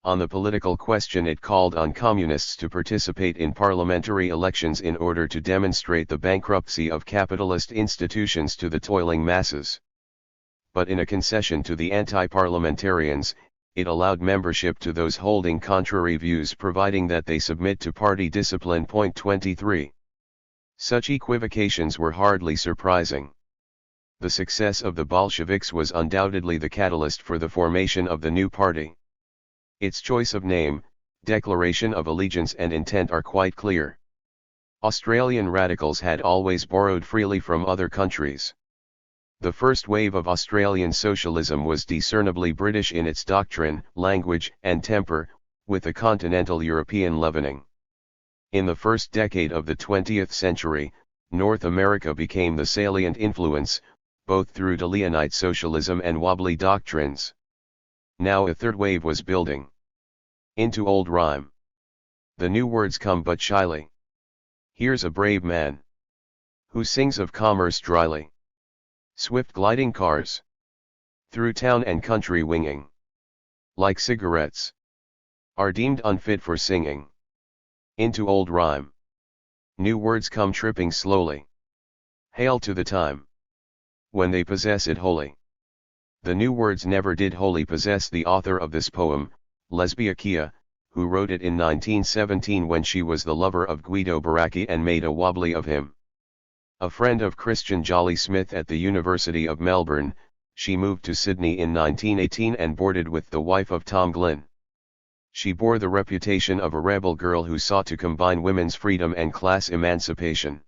On the political question, it called on communists to participate in parliamentary elections in order to demonstrate the bankruptcy of capitalist institutions to the toiling masses. But in a concession to the anti-parliamentarians, it allowed membership to those holding contrary views, providing that they submit to party discipline. Point 23. Such equivocations were hardly surprising. The success of the Bolsheviks was undoubtedly the catalyst for the formation of the new party. Its choice of name, declaration of allegiance, and intent are quite clear. Australian radicals had always borrowed freely from other countries. The first wave of Australian socialism was discernibly British in its doctrine, language, and temper, with a continental European leavening. In the first decade of the 20th century, North America became the salient influence, both through de Leonite socialism and wobbly doctrines. Now a third wave was building. Into old rhyme. The new words come but shyly. Here's a brave man who sings of commerce dryly. Swift gliding cars through town and country winging, like cigarettes, are deemed unfit for singing. Into old rhyme. New words come tripping slowly. Hail to the time when they possess it wholly. The new words never did wholly possess the author of this poem, Lesbia Kia, who wrote it in 1917 when she was the lover of Guido Baracchi and made a wobbly of him. A friend of Christian Jolly Smith at the University of Melbourne, she moved to Sydney in 1918 and boarded with the wife of Tom Glynn. She bore the reputation of a rebel girl who sought to combine women's freedom and class emancipation.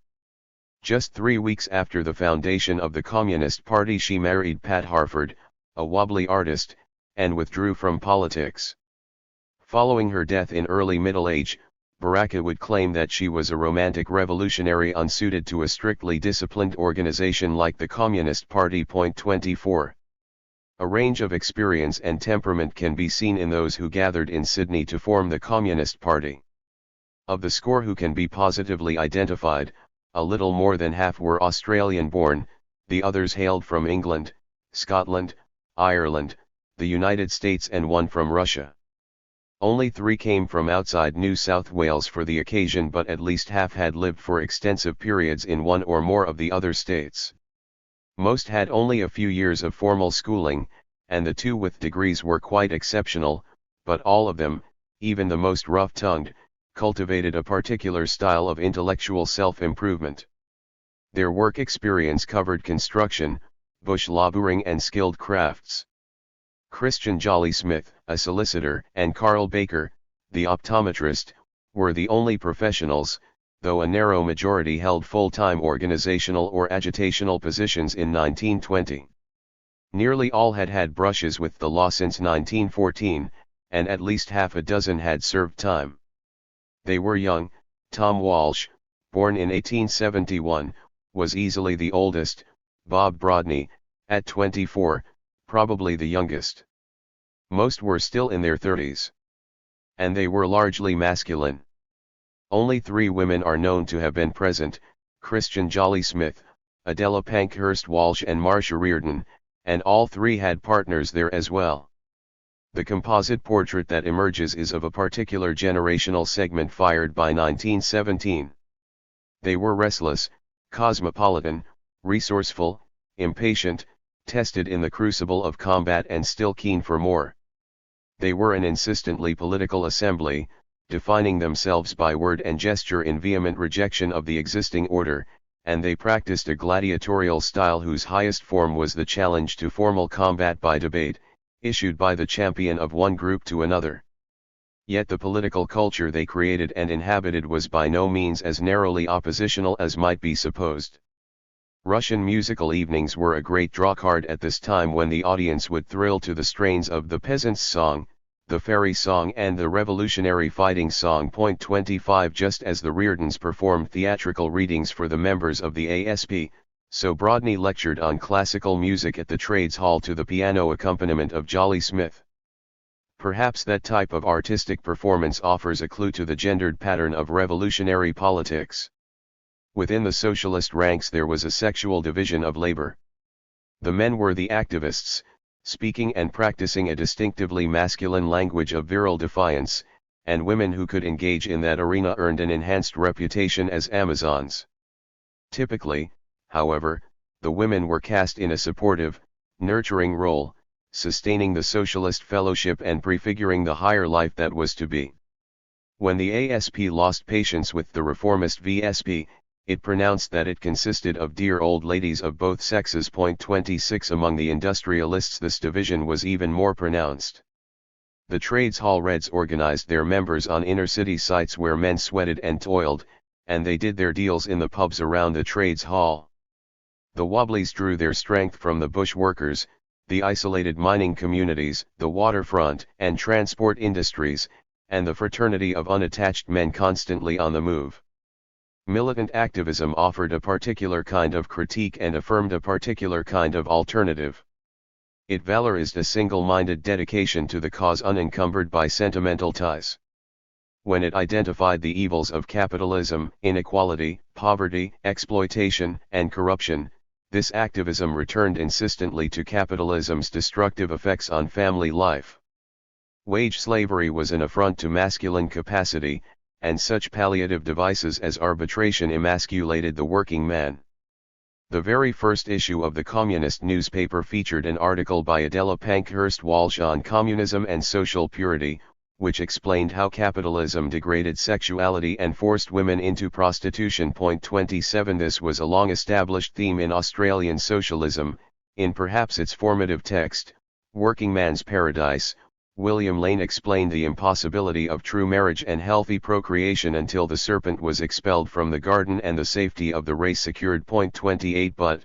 Just 3 weeks after the foundation of the Communist Party, she married Pat Harford, a wobbly artist, and withdrew from politics. Following her death in early middle age, Baracchi would claim that she was a romantic revolutionary unsuited to a strictly disciplined organization like the Communist Party. Point 24. A range of experience and temperament can be seen in those who gathered in Sydney to form the Communist Party. Of the score who can be positively identified, a little more than half were Australian-born, the others hailed from England, Scotland, Ireland, the United States, and one from Russia. Only 3 came from outside New South Wales for the occasion, but at least half had lived for extensive periods in one or more of the other states. Most had only a few years of formal schooling, and the 2 with degrees were quite exceptional, but all of them, even the most rough-tongued, cultivated a particular style of intellectual self-improvement. Their work experience covered construction, bush laboring, and skilled crafts. Christian Jolly Smith, a solicitor, and Carl Baker, the optometrist, were the only professionals, though a narrow majority held full-time organizational or agitational positions in 1920. Nearly all had had brushes with the law since 1914, and at least half a dozen had served time. They were young. Tom Walsh, born in 1871, was easily the oldest. Bob Brodney, at 24, probably the youngest. Most were still in their 30s. And they were largely masculine. Only 3 women are known to have been present: Christian Jolly Smith, Adela Pankhurst Walsh and Marcia Reardon, and all 3 had partners there as well. The composite portrait that emerges is of a particular generational segment fired by 1917. They were restless, cosmopolitan, resourceful, impatient, tested in the crucible of combat and still keen for more. They were an insistently political assembly, defining themselves by word and gesture in vehement rejection of the existing order, and they practiced a gladiatorial style whose highest form was the challenge to formal combat by debate, issued by the champion of one group to another. Yet the political culture they created and inhabited was by no means as narrowly oppositional as might be supposed. Russian musical evenings were a great drawcard at this time, when the audience would thrill to the strains of the peasant's song, the fairy song and the revolutionary fighting song. 25 Just as the Reardons performed theatrical readings for the members of the ASP, so Brodney lectured on classical music at the Trades Hall to the piano accompaniment of Jolly Smith. Perhaps that type of artistic performance offers a clue to the gendered pattern of revolutionary politics. Within the socialist ranks there was a sexual division of labor. The men were the activists, speaking and practicing a distinctively masculine language of virile defiance, and women who could engage in that arena earned an enhanced reputation as Amazons. Typically, however, the women were cast in a supportive, nurturing role, sustaining the socialist fellowship and prefiguring the higher life that was to be. When the ASP lost patience with the reformist VSP, it pronounced that it consisted of dear old ladies of both sexes. 26 Among the industrialists this division was even more pronounced. The Trades Hall Reds organized their members on inner-city sites where men sweated and toiled, and they did their deals in the pubs around the Trades Hall. The Wobblies drew their strength from the bush workers, the isolated mining communities, the waterfront and transport industries, and the fraternity of unattached men constantly on the move. Militant activism offered a particular kind of critique and affirmed a particular kind of alternative. It valorized a single-minded dedication to the cause unencumbered by sentimental ties. When it identified the evils of capitalism, inequality, poverty, exploitation, and corruption, this activism returned insistently to capitalism's destructive effects on family life. Wage slavery was an affront to masculine capacity, and such palliative devices as arbitration emasculated the working man. The very first issue of the Communist newspaper featured an article by Adela Pankhurst Walsh on communism and social purity, which explained how capitalism degraded sexuality and forced women into prostitution. 27 This was a long-established theme in Australian socialism. In perhaps its formative text, Working Man's Paradise, William Lane explained the impossibility of true marriage and healthy procreation until the serpent was expelled from the garden and the safety of the race secured. 28 But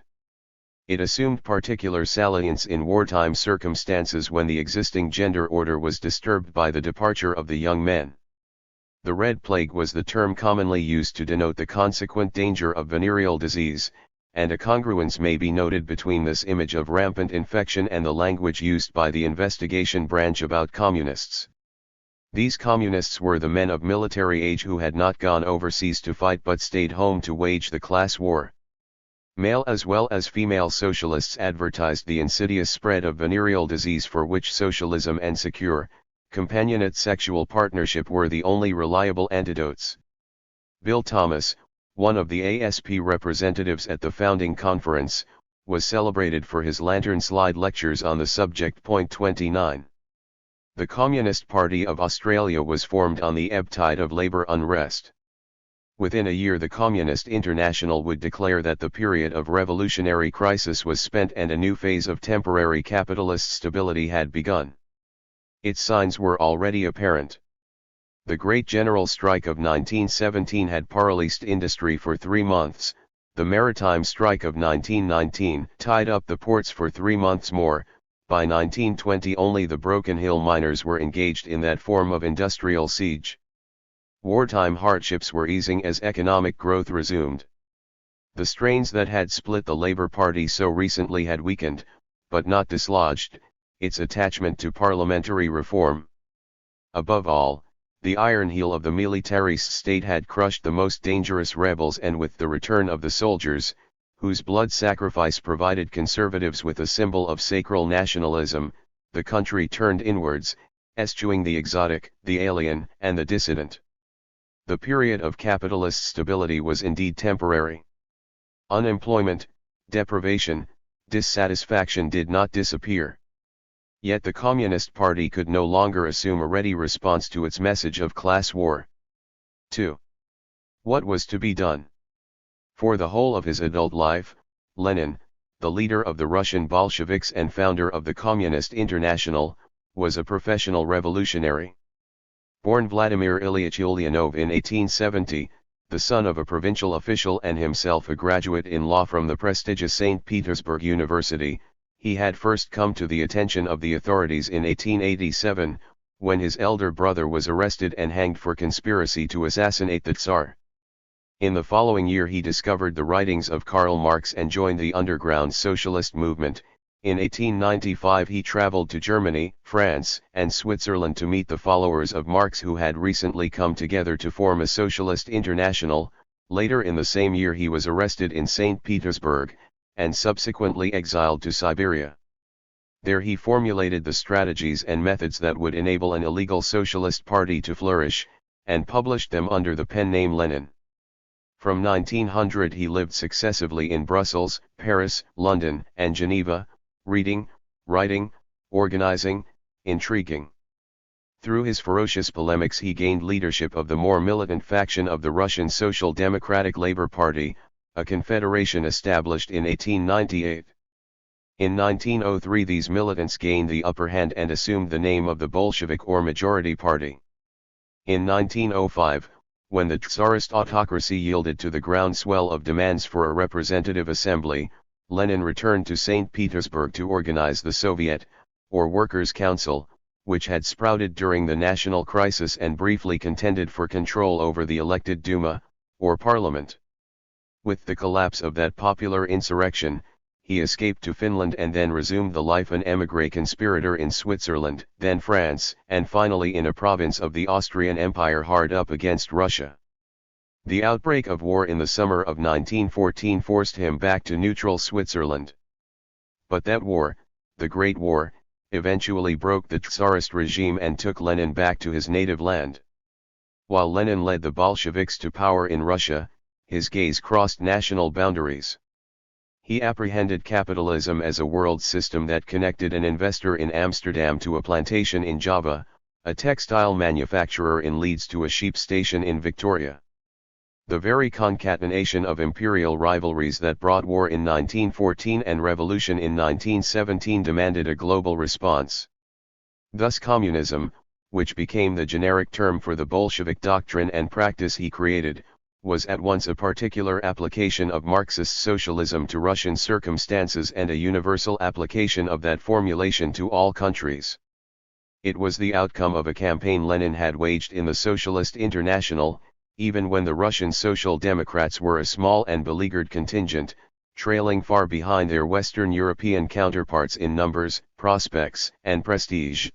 it assumed particular salience in wartime circumstances when the existing gender order was disturbed by the departure of the young men. The Red Plague was the term commonly used to denote the consequent danger of venereal disease, and a congruence may be noted between this image of rampant infection and the language used by the investigation branch about communists. These communists were the men of military age who had not gone overseas to fight but stayed home to wage the class war. Male as well as female socialists advertised the insidious spread of venereal disease for which socialism and secure, companionate sexual partnership were the only reliable antidotes. Bill Thomas, one of the ASP representatives at the founding conference, was celebrated for his lantern slide lectures on the subject. 29. The Communist Party of Australia was formed on the ebb tide of labour unrest. Within a year the Communist International would declare that the period of revolutionary crisis was spent and a new phase of temporary capitalist stability had begun. Its signs were already apparent. The Great General Strike of 1917 had paralysed industry for 3 months, the Maritime Strike of 1919 tied up the ports for 3 months more. By 1920 only the Broken Hill miners were engaged in that form of industrial siege. Wartime hardships were easing as economic growth resumed. The strains that had split the Labour Party so recently had weakened, but not dislodged, its attachment to parliamentary reform. Above all, the iron heel of the militarist state had crushed the most dangerous rebels, and with the return of the soldiers, whose blood sacrifice provided conservatives with a symbol of sacral nationalism, the country turned inwards, eschewing the exotic, the alien, and the dissident. The period of capitalist stability was indeed temporary. Unemployment, deprivation, dissatisfaction did not disappear. Yet the Communist Party could no longer assume a ready response to its message of class war. 2. What was to be done? For the whole of his adult life, Lenin, the leader of the Russian Bolsheviks and founder of the Communist International, was a professional revolutionary. Born Vladimir Ilyich Ulyanov in 1870, the son of a provincial official and himself a graduate in law from the prestigious St. Petersburg University, he had first come to the attention of the authorities in 1887, when his elder brother was arrested and hanged for conspiracy to assassinate the Tsar. In the following year he discovered the writings of Karl Marx and joined the underground socialist movement. In 1895 he traveled to Germany, France, and Switzerland to meet the followers of Marx who had recently come together to form a socialist international. Later in the same year he was arrested in St. Petersburg, and subsequently exiled to Siberia. There he formulated the strategies and methods that would enable an illegal socialist party to flourish, and published them under the pen name Lenin. From 1900 he lived successively in Brussels, Paris, London, and Geneva, reading, writing, organizing, intriguing. Through his ferocious polemics he gained leadership of the more militant faction of the Russian Social Democratic Labour Party, a confederation established in 1898. In 1903 these militants gained the upper hand and assumed the name of the Bolshevik or Majority Party. In 1905, when the Tsarist autocracy yielded to the groundswell of demands for a representative assembly, Lenin returned to St. Petersburg to organize the Soviet, or Workers' Council, which had sprouted during the national crisis and briefly contended for control over the elected Duma, or parliament. With the collapse of that popular insurrection, he escaped to Finland and then resumed the life an émigré conspirator in Switzerland, then France, and finally in a province of the Austrian Empire hard up against Russia. The outbreak of war in the summer of 1914 forced him back to neutral Switzerland. But that war, the Great War, eventually broke the Tsarist regime and took Lenin back to his native land. While Lenin led the Bolsheviks to power in Russia, his gaze crossed national boundaries. He apprehended capitalism as a world system that connected an investor in Amsterdam to a plantation in Java, a textile manufacturer in Leeds to a sheep station in Victoria. The very concatenation of imperial rivalries that brought war in 1914 and revolution in 1917 demanded a global response. Thus communism, which became the generic term for the Bolshevik doctrine and practice he created, was at once a particular application of Marxist socialism to Russian circumstances and a universal application of that formulation to all countries. It was the outcome of a campaign Lenin had waged in the Socialist International, even when the Russian Social Democrats were a small and beleaguered contingent, trailing far behind their Western European counterparts in numbers, prospects, and prestige.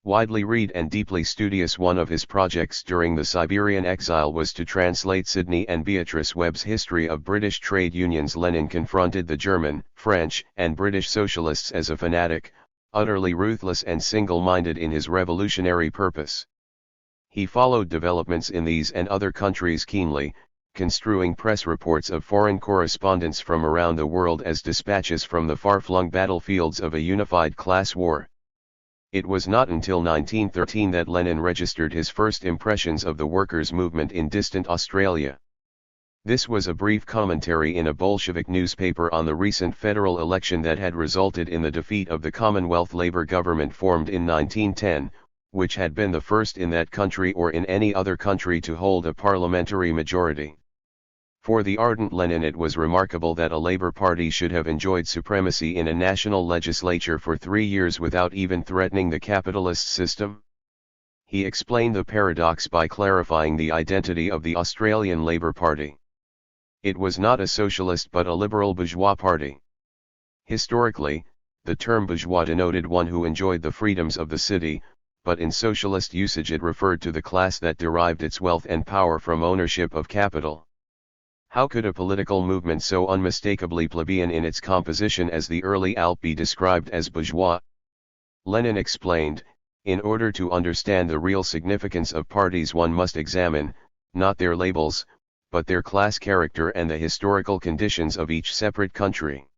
Widely read and deeply studious, one of his projects during the Siberian exile was to translate Sidney and Beatrice Webb's History of British Trade Unions. Lenin confronted the German, French, and British socialists as a fanatic, utterly ruthless and single-minded in his revolutionary purpose. He followed developments in these and other countries keenly, construing press reports of foreign correspondents from around the world as dispatches from the far-flung battlefields of a unified class war. It was not until 1913 that Lenin registered his first impressions of the workers' movement in distant Australia. This was a brief commentary in a Bolshevik newspaper on the recent federal election that had resulted in the defeat of the Commonwealth Labour government formed in 1910, which had been the first in that country or in any other country to hold a parliamentary majority. For the ardent Lenin it was remarkable that a Labour Party should have enjoyed supremacy in a national legislature for 3 years without even threatening the capitalist system. He explained the paradox by clarifying the identity of the Australian Labour Party. It was not a socialist but a liberal bourgeois party. Historically, The term bourgeois denoted one who enjoyed the freedoms of the city, but in socialist usage it referred to the class that derived its wealth and power from ownership of capital. How could a political movement so unmistakably plebeian in its composition as the early ALP be described as bourgeois? Lenin explained, in order to understand the real significance of parties one must examine, not their labels, but their class character and the historical conditions of each separate country.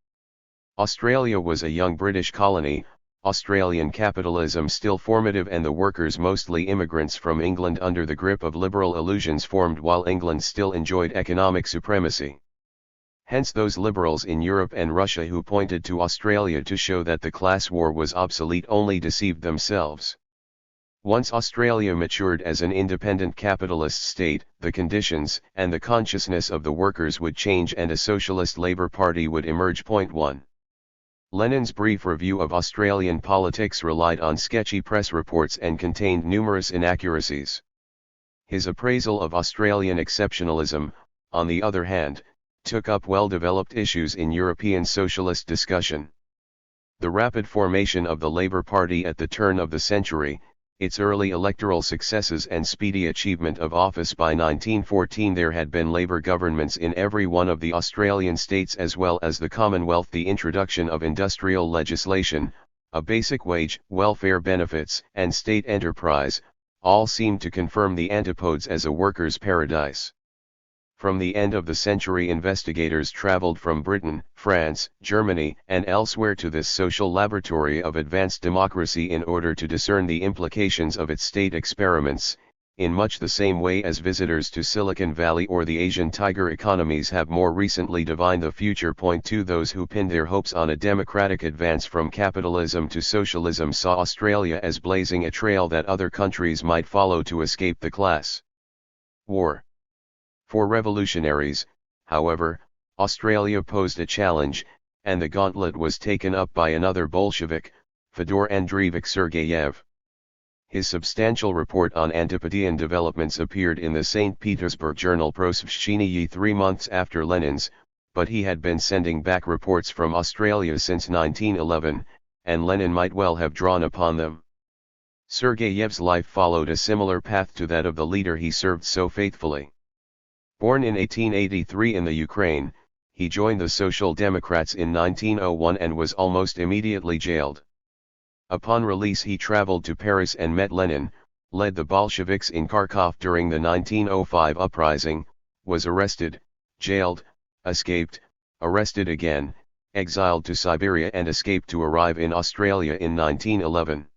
Australia was a young British colony, Australian capitalism still formative and the workers mostly immigrants from England under the grip of liberal illusions formed while England still enjoyed economic supremacy. Hence those liberals in Europe and Russia who pointed to Australia to show that the class war was obsolete only deceived themselves. Once Australia matured as an independent capitalist state, the conditions and the consciousness of the workers would change and a socialist Labour Party would emerge. 1. Lenin's brief review of Australian politics relied on sketchy press reports and contained numerous inaccuracies. His appraisal of Australian exceptionalism, on the other hand, took up well-developed issues in European socialist discussion. The rapid formation of the Labour Party at the turn of the century, its early electoral successes and speedy achievement of office by 1914. There had been Labour governments in every one of the Australian states as well as the Commonwealth. The introduction of industrial legislation, a basic wage, welfare benefits and state enterprise, all seemed to confirm the antipodes as a workers' paradise. From the end of the century investigators travelled from Britain, France, Germany and elsewhere to this social laboratory of advanced democracy in order to discern the implications of its state experiments, in much the same way as visitors to Silicon Valley or the Asian tiger economies have more recently divined the future. 2. Those who pinned their hopes on a democratic advance from capitalism to socialism saw Australia as blazing a trail that other countries might follow to escape the class war. For revolutionaries, however, Australia posed a challenge, and the gauntlet was taken up by another Bolshevik, Fyodor Andreevich Sergeyev. His substantial report on Antipodean developments appeared in the St. Petersburg journal Prosveshchenie 3 months after Lenin's, but he had been sending back reports from Australia since 1911, and Lenin might well have drawn upon them. Sergeyev's life followed a similar path to that of the leader he served so faithfully. Born in 1883 in the Ukraine, he joined the Social Democrats in 1901 and was almost immediately jailed. Upon release he traveled to Paris and met Lenin, led the Bolsheviks in Kharkov during the 1905 uprising, was arrested, jailed, escaped, arrested again, exiled to Siberia and escaped to arrive in Australia in 1911.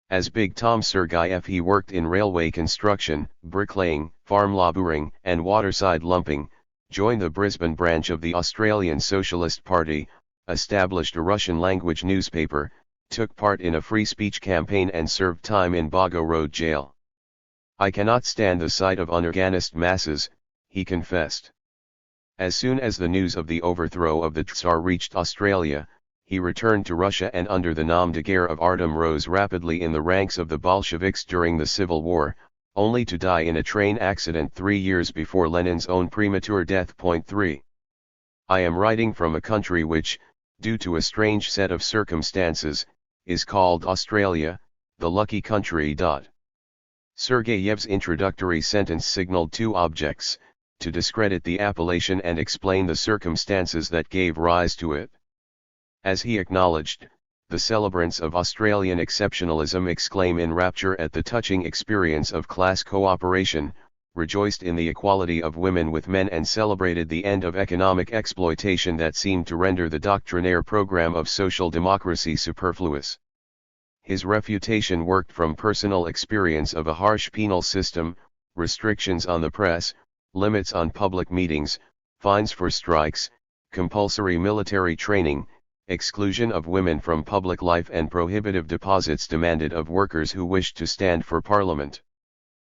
As Big Tom Sergeyev he worked in railway construction, bricklaying, farm labouring and waterside lumping, joined the Brisbane branch of the Australian Socialist Party, established a Russian-language newspaper, took part in a free speech campaign and served time in Bago Road jail. "I cannot stand the sight of unorganized masses," he confessed. As soon as the news of the overthrow of the Tsar reached Australia, he returned to Russia and under the nom de guerre of Artem rose rapidly in the ranks of the Bolsheviks during the Civil War, only to die in a train accident 3 years before Lenin's own premature death. 3. I am writing from a country which, due to a strange set of circumstances, is called Australia, the lucky country. Sergeyev's introductory sentence signaled two objects: to discredit the appellation and explain the circumstances that gave rise to it. As he acknowledged, the celebrants of Australian exceptionalism exclaim in rapture at the touching experience of class cooperation, rejoiced in the equality of women with men and celebrated the end of economic exploitation that seemed to render the doctrinaire program of social democracy superfluous. His refutation worked from personal experience of a harsh penal system, restrictions on the press, limits on public meetings, fines for strikes, compulsory military training, exclusion of women from public life and prohibitive deposits demanded of workers who wished to stand for parliament.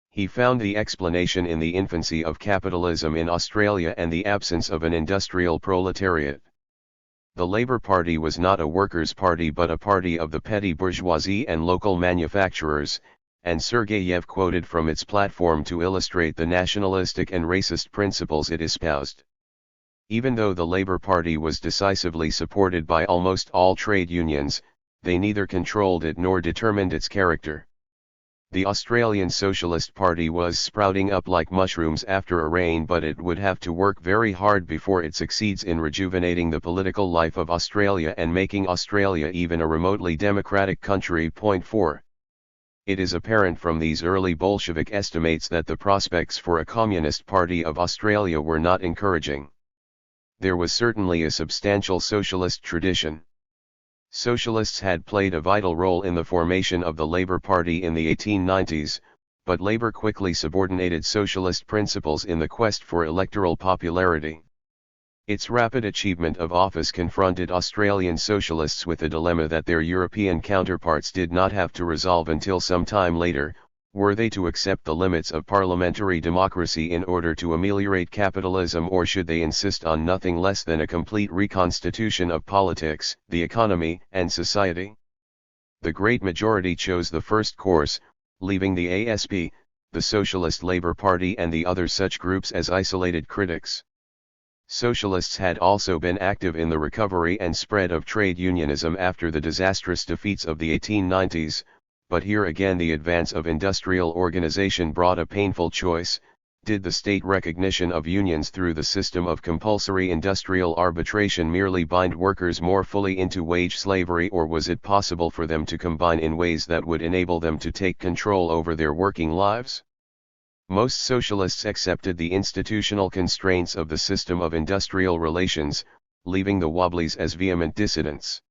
He found the explanation in the infancy of capitalism in Australia and the absence of an industrial proletariat. The Labour Party was not a workers' party but a party of the petty bourgeoisie and local manufacturers, and Sergeyev quoted from its platform to illustrate the nationalistic and racist principles it espoused. Even though the Labour Party was decisively supported by almost all trade unions, they neither controlled it nor determined its character. The Australian Socialist Party was sprouting up like mushrooms after a rain, but it would have to work very hard before it succeeds in rejuvenating the political life of Australia and making Australia even a remotely democratic country. Point 4. It is apparent from these early Bolshevik estimates that the prospects for a Communist Party of Australia were not encouraging. There was certainly a substantial socialist tradition. Socialists had played a vital role in the formation of the Labour Party in the 1890s, but Labour quickly subordinated socialist principles in the quest for electoral popularity. Its rapid achievement of office confronted Australian socialists with a dilemma that their European counterparts did not have to resolve until some time later: were they to accept the limits of parliamentary democracy in order to ameliorate capitalism, or should they insist on nothing less than a complete reconstitution of politics, the economy, and society? The great majority chose the first course, leaving the ASP, the Socialist Labour Party, and the other such groups as isolated critics. Socialists had also been active in the recovery and spread of trade unionism after the disastrous defeats of the 1890s, but here again the advance of industrial organization brought a painful choice: did the state recognition of unions through the system of compulsory industrial arbitration merely bind workers more fully into wage slavery, or was it possible for them to combine in ways that would enable them to take control over their working lives? Most socialists accepted the institutional constraints of the system of industrial relations, leaving the Wobblies as vehement dissidents.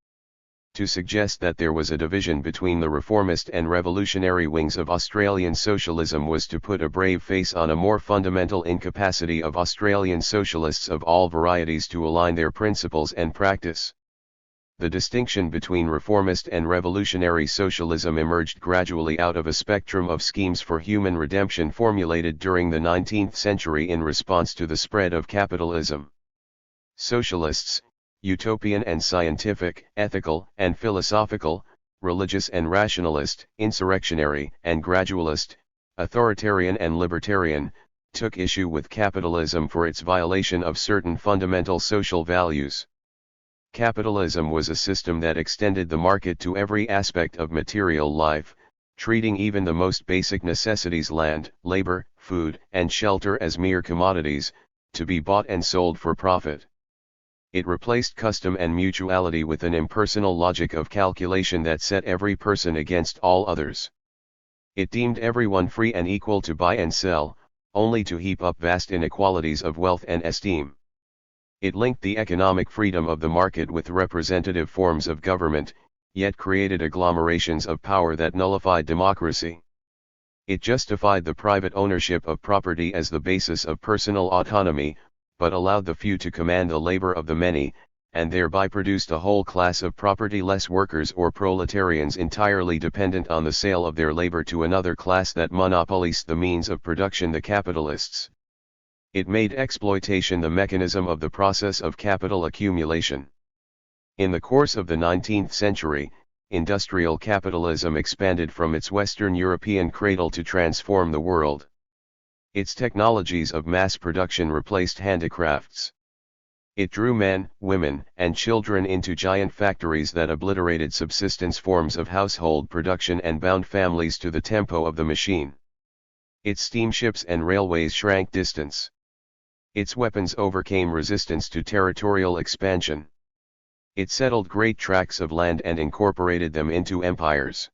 To suggest that there was a division between the reformist and revolutionary wings of Australian socialism was to put a brave face on a more fundamental incapacity of Australian socialists of all varieties to align their principles and practice. The distinction between reformist and revolutionary socialism emerged gradually out of a spectrum of schemes for human redemption formulated during the 19th century in response to the spread of capitalism. Socialists, utopian and scientific, ethical and philosophical, religious and rationalist, insurrectionary and gradualist, authoritarian and libertarian, took issue with capitalism for its violation of certain fundamental social values. Capitalism was a system that extended the market to every aspect of material life, treating even the most basic necessities, land, labor, food, and shelter, as mere commodities, to be bought and sold for profit. It replaced custom and mutuality with an impersonal logic of calculation that set every person against all others. It deemed everyone free and equal to buy and sell, only to heap up vast inequalities of wealth and esteem. It linked the economic freedom of the market with representative forms of government, yet created agglomerations of power that nullified democracy. It justified the private ownership of property as the basis of personal autonomy, but allowed the few to command the labor of the many, and thereby produced a whole class of property-less workers or proletarians entirely dependent on the sale of their labor to another class that monopolized the means of production, the capitalists. It made exploitation the mechanism of the process of capital accumulation. In the course of the 19th century, industrial capitalism expanded from its Western European cradle to transform the world. Its technologies of mass production replaced handicrafts. It drew men, women, and children into giant factories that obliterated subsistence forms of household production and bound families to the tempo of the machine. Its steamships and railways shrank distance. Its weapons overcame resistance to territorial expansion. It settled great tracts of land and incorporated them into empires.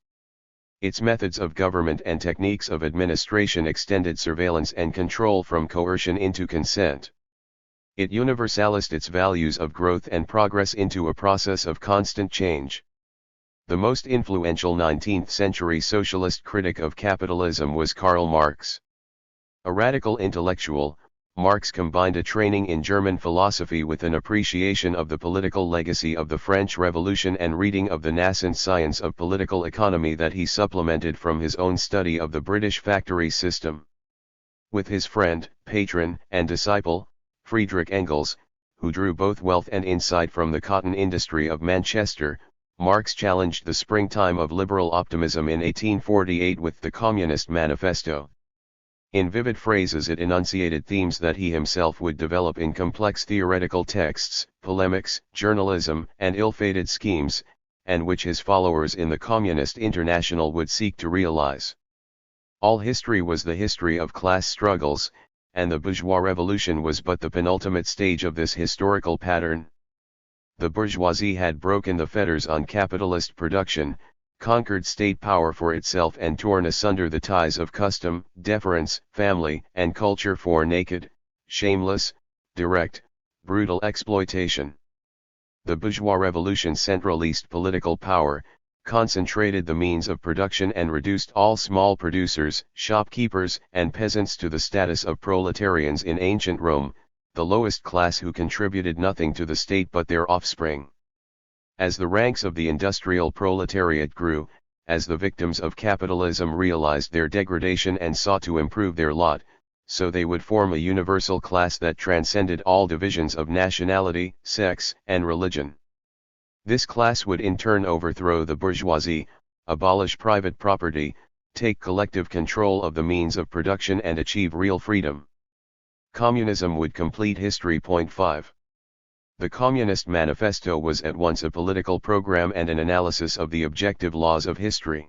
Its methods of government and techniques of administration extended surveillance and control from coercion into consent. It universalized its values of growth and progress into a process of constant change. The most influential 19th-century socialist critic of capitalism was Karl Marx. A radical intellectual, Marx combined a training in German philosophy with an appreciation of the political legacy of the French Revolution and reading of the nascent science of political economy that he supplemented from his own study of the British factory system. With his friend, patron, and disciple, Friedrich Engels, who drew both wealth and insight from the cotton industry of Manchester, Marx challenged the springtime of liberal optimism in 1848 with the Communist Manifesto. In vivid phrases it enunciated themes that he himself would develop in complex theoretical texts, polemics, journalism, and ill-fated schemes, and which his followers in the Communist International would seek to realize. All history was the history of class struggles, and the bourgeois revolution was but the penultimate stage of this historical pattern. The bourgeoisie had broken the fetters on capitalist production, conquered state power for itself and torn asunder the ties of custom, deference, family, and culture for naked, shameless, direct, brutal exploitation. The bourgeois revolution centralized political power, concentrated the means of production and reduced all small producers, shopkeepers, and peasants to the status of proletarians in ancient Rome, the lowest class who contributed nothing to the state but their offspring. As the ranks of the industrial proletariat grew, as the victims of capitalism realized their degradation and sought to improve their lot, so they would form a universal class that transcended all divisions of nationality, sex, and religion. This class would in turn overthrow the bourgeoisie, abolish private property, take collective control of the means of production and achieve real freedom. Communism would complete history. Point 5. The Communist Manifesto was at once a political program and an analysis of the objective laws of history.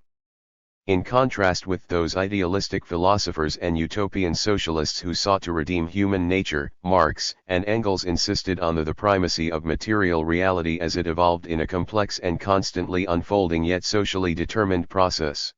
In contrast with those idealistic philosophers and utopian socialists who sought to redeem human nature, Marx and Engels insisted on the primacy of material reality as it evolved in a complex and constantly unfolding yet socially determined process.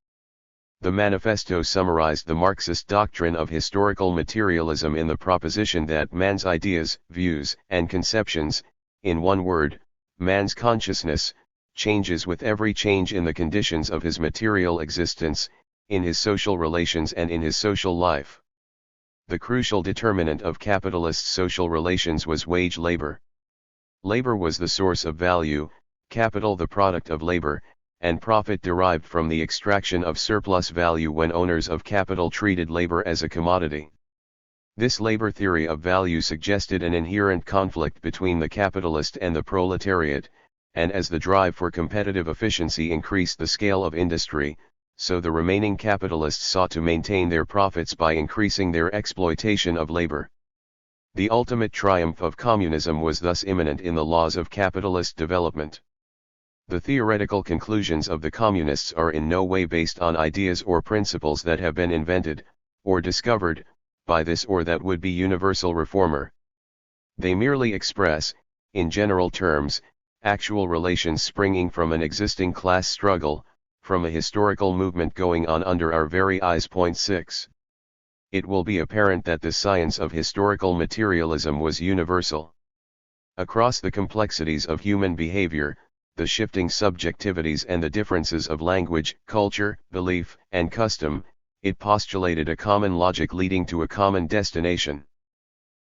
The manifesto summarized the Marxist doctrine of historical materialism in the proposition that man's ideas, views, and conceptions, in one word, man's consciousness, changes with every change in the conditions of his material existence, in his social relations and in his social life. The crucial determinant of capitalist social relations was wage labor. Labor was the source of value, capital the product of labor, and profit derived from the extraction of surplus value when owners of capital treated labor as a commodity. This labor theory of value suggested an inherent conflict between the capitalist and the proletariat, and as the drive for competitive efficiency increased the scale of industry, so the remaining capitalists sought to maintain their profits by increasing their exploitation of labor. The ultimate triumph of communism was thus imminent in the laws of capitalist development. The theoretical conclusions of the communists are in no way based on ideas or principles that have been invented, or discovered, by this or that would-be universal reformer. They merely express, in general terms, actual relations springing from an existing class struggle, from a historical movement going on under our very eyes. Point 6. It will be apparent that the science of historical materialism was universal. Across the complexities of human behavior, the shifting subjectivities and the differences of language, culture, belief, and custom, it postulated a common logic leading to a common destination.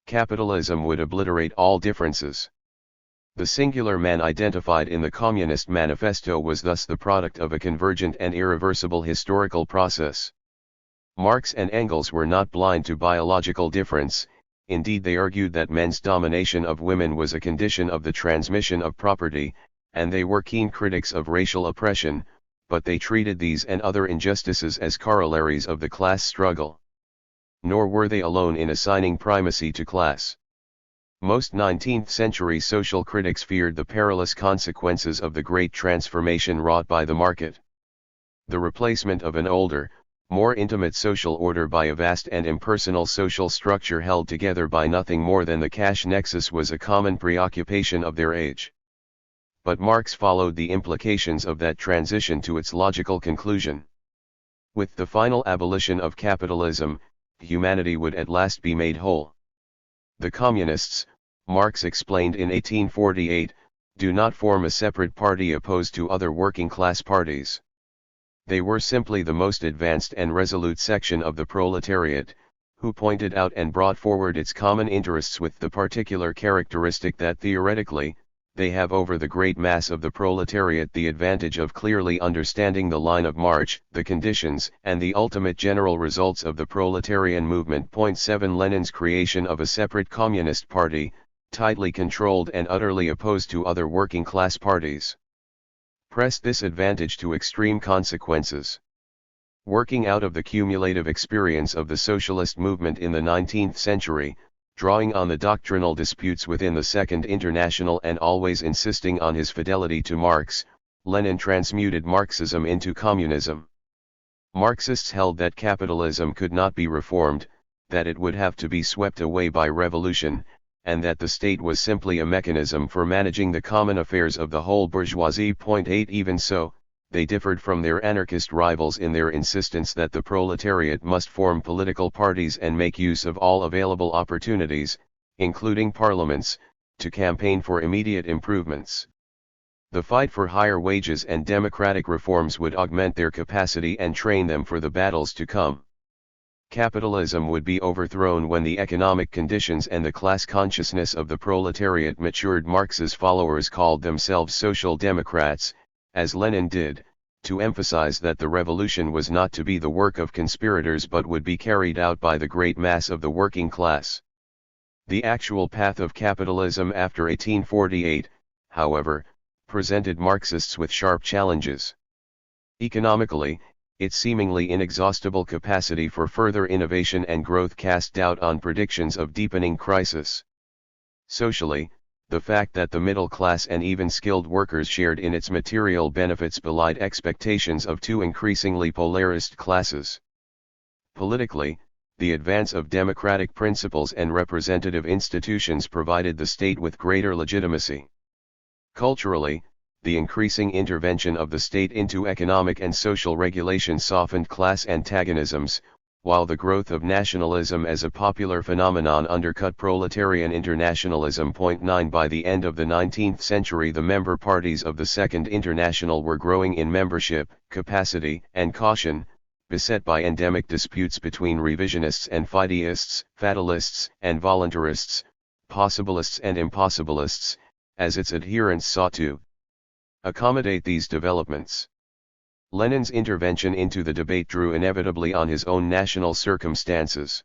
Capitalism would obliterate all differences. The singular man identified in the Communist Manifesto was thus the product of a convergent and irreversible historical process. Marx and Engels were not blind to biological difference, indeed they argued that men's domination of women was a condition of the transmission of property, and they were keen critics of racial oppression, but they treated these and other injustices as corollaries of the class struggle. Nor were they alone in assigning primacy to class. Most 19th-century social critics feared the perilous consequences of the great transformation wrought by the market. The replacement of an older, more intimate social order by a vast and impersonal social structure held together by nothing more than the cash nexus was a common preoccupation of their age. But Marx followed the implications of that transition to its logical conclusion. With the final abolition of capitalism, humanity would at last be made whole. The communists, Marx explained in 1848, do not form a separate party opposed to other working-class parties. They were simply the most advanced and resolute section of the proletariat, who pointed out and brought forward its common interests with the particular characteristic that theoretically, they have over the great mass of the proletariat the advantage of clearly understanding the line of march, the conditions, and the ultimate general results of the proletarian movement. Point 7. Lenin's creation of a separate communist party, tightly controlled and utterly opposed to other working-class parties, pressed this advantage to extreme consequences. Working out of the cumulative experience of the socialist movement in the 19th century, drawing on the doctrinal disputes within the Second International and always insisting on his fidelity to Marx, Lenin transmuted Marxism into communism. Marxists held that capitalism could not be reformed, that it would have to be swept away by revolution, and that the state was simply a mechanism for managing the common affairs of the whole bourgeoisie. 8 Even so, they differed from their anarchist rivals in their insistence that the proletariat must form political parties and make use of all available opportunities, including parliaments, to campaign for immediate improvements. The fight for higher wages and democratic reforms would augment their capacity and train them for the battles to come. Capitalism would be overthrown when the economic conditions and the class consciousness of the proletariat matured. Marx's followers called themselves social democrats, as Lenin did, to emphasize that the revolution was not to be the work of conspirators but would be carried out by the great mass of the working class. The actual path of capitalism after 1848, however, presented Marxists with sharp challenges. Economically, its seemingly inexhaustible capacity for further innovation and growth cast doubt on predictions of deepening crisis. Socially, the fact that the middle class and even skilled workers shared in its material benefits belied expectations of two increasingly polarized classes. Politically, the advance of democratic principles and representative institutions provided the state with greater legitimacy. Culturally, the increasing intervention of the state into economic and social regulation softened class antagonisms, while the growth of nationalism as a popular phenomenon undercut proletarian internationalism. 9 By the end of the 19th century, the member parties of the Second International were growing in membership, capacity, and caution, beset by endemic disputes between revisionists and fideists, fatalists and voluntarists, possibilists and impossibilists, as its adherents sought to accommodate these developments. Lenin's intervention into the debate drew inevitably on his own national circumstances.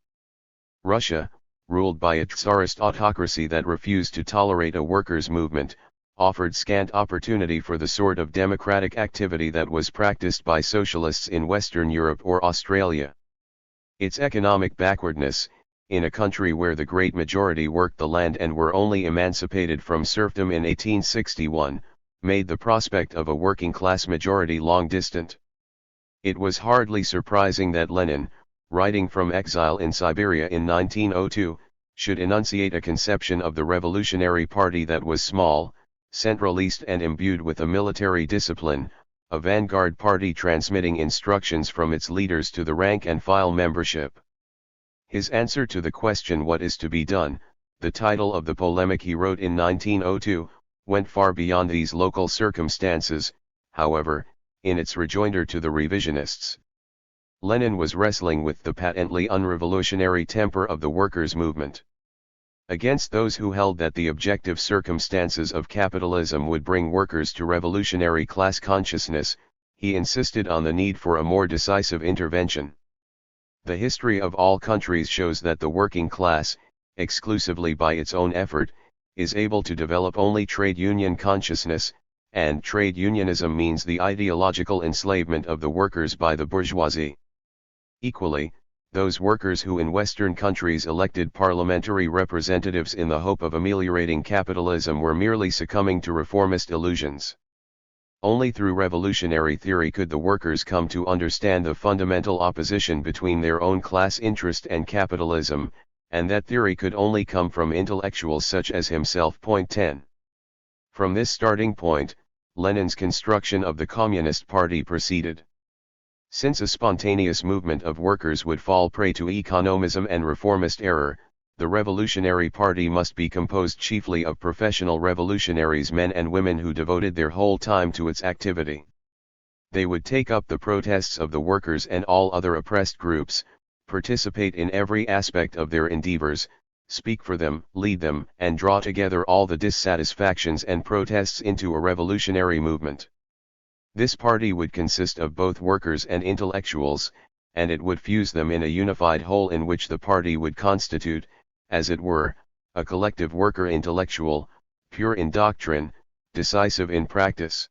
Russia, ruled by a Tsarist autocracy that refused to tolerate a workers' movement, offered scant opportunity for the sort of democratic activity that was practiced by socialists in Western Europe or Australia. Its economic backwardness, in a country where the great majority worked the land and were only emancipated from serfdom in 1861, made the prospect of a working-class majority long distant. It was hardly surprising that Lenin, writing from exile in Siberia in 1902, should enunciate a conception of the Revolutionary Party that was small, centralist and imbued with a military discipline, a vanguard party transmitting instructions from its leaders to the rank-and-file membership. His answer to the question "What is to be done?", the title of the polemic he wrote in 1902, went far beyond these local circumstances, however, in its rejoinder to the revisionists. Lenin was wrestling with the patently unrevolutionary temper of the workers' movement. Against those who held that the objective circumstances of capitalism would bring workers to revolutionary class consciousness, he insisted on the need for a more decisive intervention. The history of all countries shows that the working class, exclusively by its own effort, is able to develop only trade union consciousness, and trade unionism means the ideological enslavement of the workers by the bourgeoisie. Equally, those workers who in Western countries elected parliamentary representatives in the hope of ameliorating capitalism were merely succumbing to reformist illusions. Only through revolutionary theory could the workers come to understand the fundamental opposition between their own class interest and capitalism, and that theory could only come from intellectuals such as himself. 10. From this starting point, Lenin's construction of the Communist Party proceeded. Since a spontaneous movement of workers would fall prey to economism and reformist error, the Revolutionary Party must be composed chiefly of professional revolutionaries, men and women who devoted their whole time to its activity. They would take up the protests of the workers and all other oppressed groups, participate in every aspect of their endeavors, speak for them, lead them, and draw together all the dissatisfactions and protests into a revolutionary movement. This party would consist of both workers and intellectuals, and it would fuse them in a unified whole in which the party would constitute, as it were, a collective worker intellectual, pure in doctrine, decisive in practice.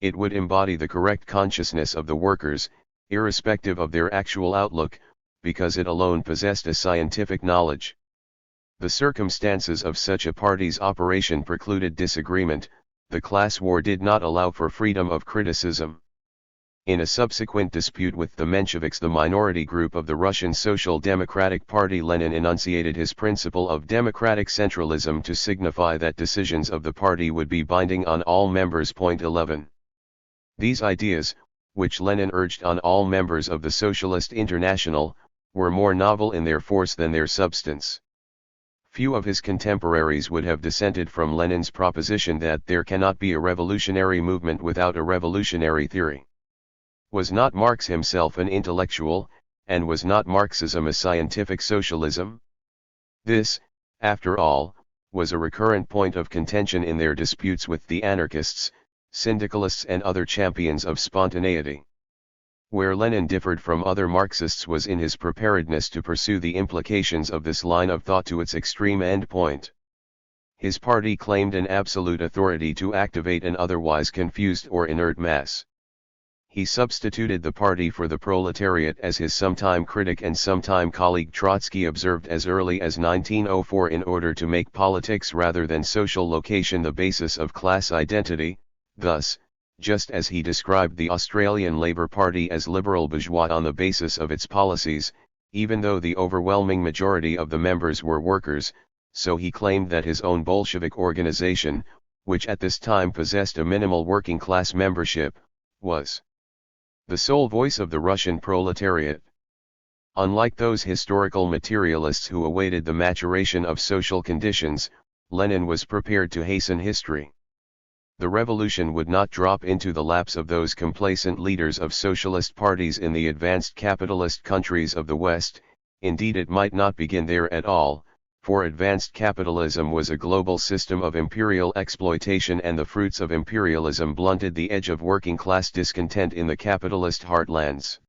It would embody the correct consciousness of the workers, irrespective of their actual outlook, because it alone possessed a scientific knowledge. The circumstances of such a party's operation precluded disagreement. The class war did not allow for freedom of criticism. In a subsequent dispute with the Mensheviks, the minority group of the Russian Social Democratic Party, Lenin enunciated his principle of democratic centralism to signify that decisions of the party would be binding on all members. 11. These ideas, which Lenin urged on all members of the Socialist International, were more novel in their force than their substance. Few of his contemporaries would have dissented from Lenin's proposition that there cannot be a revolutionary movement without a revolutionary theory. Was not Marx himself an intellectual, and was not Marxism a scientific socialism? This, after all, was a recurrent point of contention in their disputes with the anarchists, syndicalists and other champions of spontaneity. Where Lenin differed from other Marxists was in his preparedness to pursue the implications of this line of thought to its extreme end point. His party claimed an absolute authority to activate an otherwise confused or inert mass. He substituted the party for the proletariat, as his sometime critic and sometime colleague Trotsky observed as early as 1904, in order to make politics rather than social location the basis of class identity. Thus, just as he described the Australian Labour Party as liberal bourgeois on the basis of its policies, even though the overwhelming majority of the members were workers, so he claimed that his own Bolshevik organization, which at this time possessed a minimal working class membership, was the sole voice of the Russian proletariat. Unlike those historical materialists who awaited the maturation of social conditions, Lenin was prepared to hasten history. The revolution would not drop into the laps of those complacent leaders of socialist parties in the advanced capitalist countries of the West. Indeed, it might not begin there at all, for advanced capitalism was a global system of imperial exploitation, and the fruits of imperialism blunted the edge of working-class discontent in the capitalist heartlands.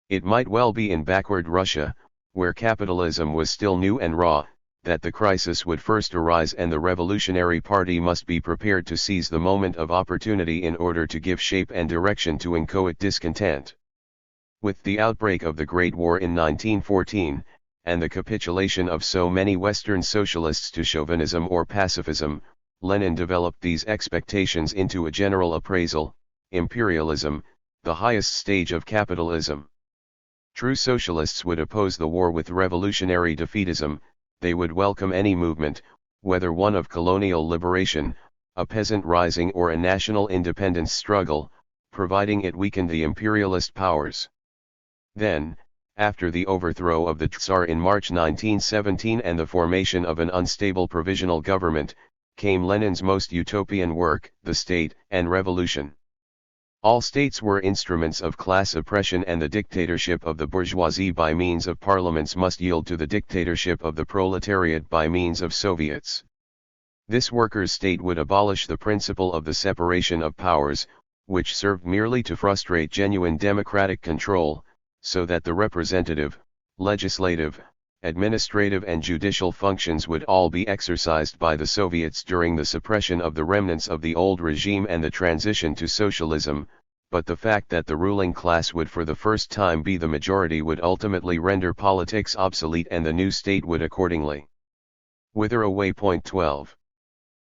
It might well be in backward Russia, where capitalism was still new and raw, that the crisis would first arise, and the Revolutionary Party must be prepared to seize the moment of opportunity in order to give shape and direction to inchoate discontent. With the outbreak of the Great War in 1914, and the capitulation of so many Western socialists to chauvinism or pacifism, Lenin developed these expectations into a general appraisal: imperialism, the highest stage of capitalism. True socialists would oppose the war with revolutionary defeatism. They would welcome any movement, whether one of colonial liberation, a peasant rising or a national independence struggle, providing it weakened the imperialist powers. Then, after the overthrow of the Tsar in March 1917 and the formation of an unstable provisional government, came Lenin's most utopian work, The State and Revolution. All states were instruments of class oppression, and the dictatorship of the bourgeoisie by means of parliaments must yield to the dictatorship of the proletariat by means of Soviets. This workers' state would abolish the principle of the separation of powers, which served merely to frustrate genuine democratic control, so that the representative, legislative, administrative and judicial functions would all be exercised by the Soviets during the suppression of the remnants of the old regime and the transition to socialism. But the fact that the ruling class would for the first time be the majority would ultimately render politics obsolete, and the new state would accordingly wither away. 12.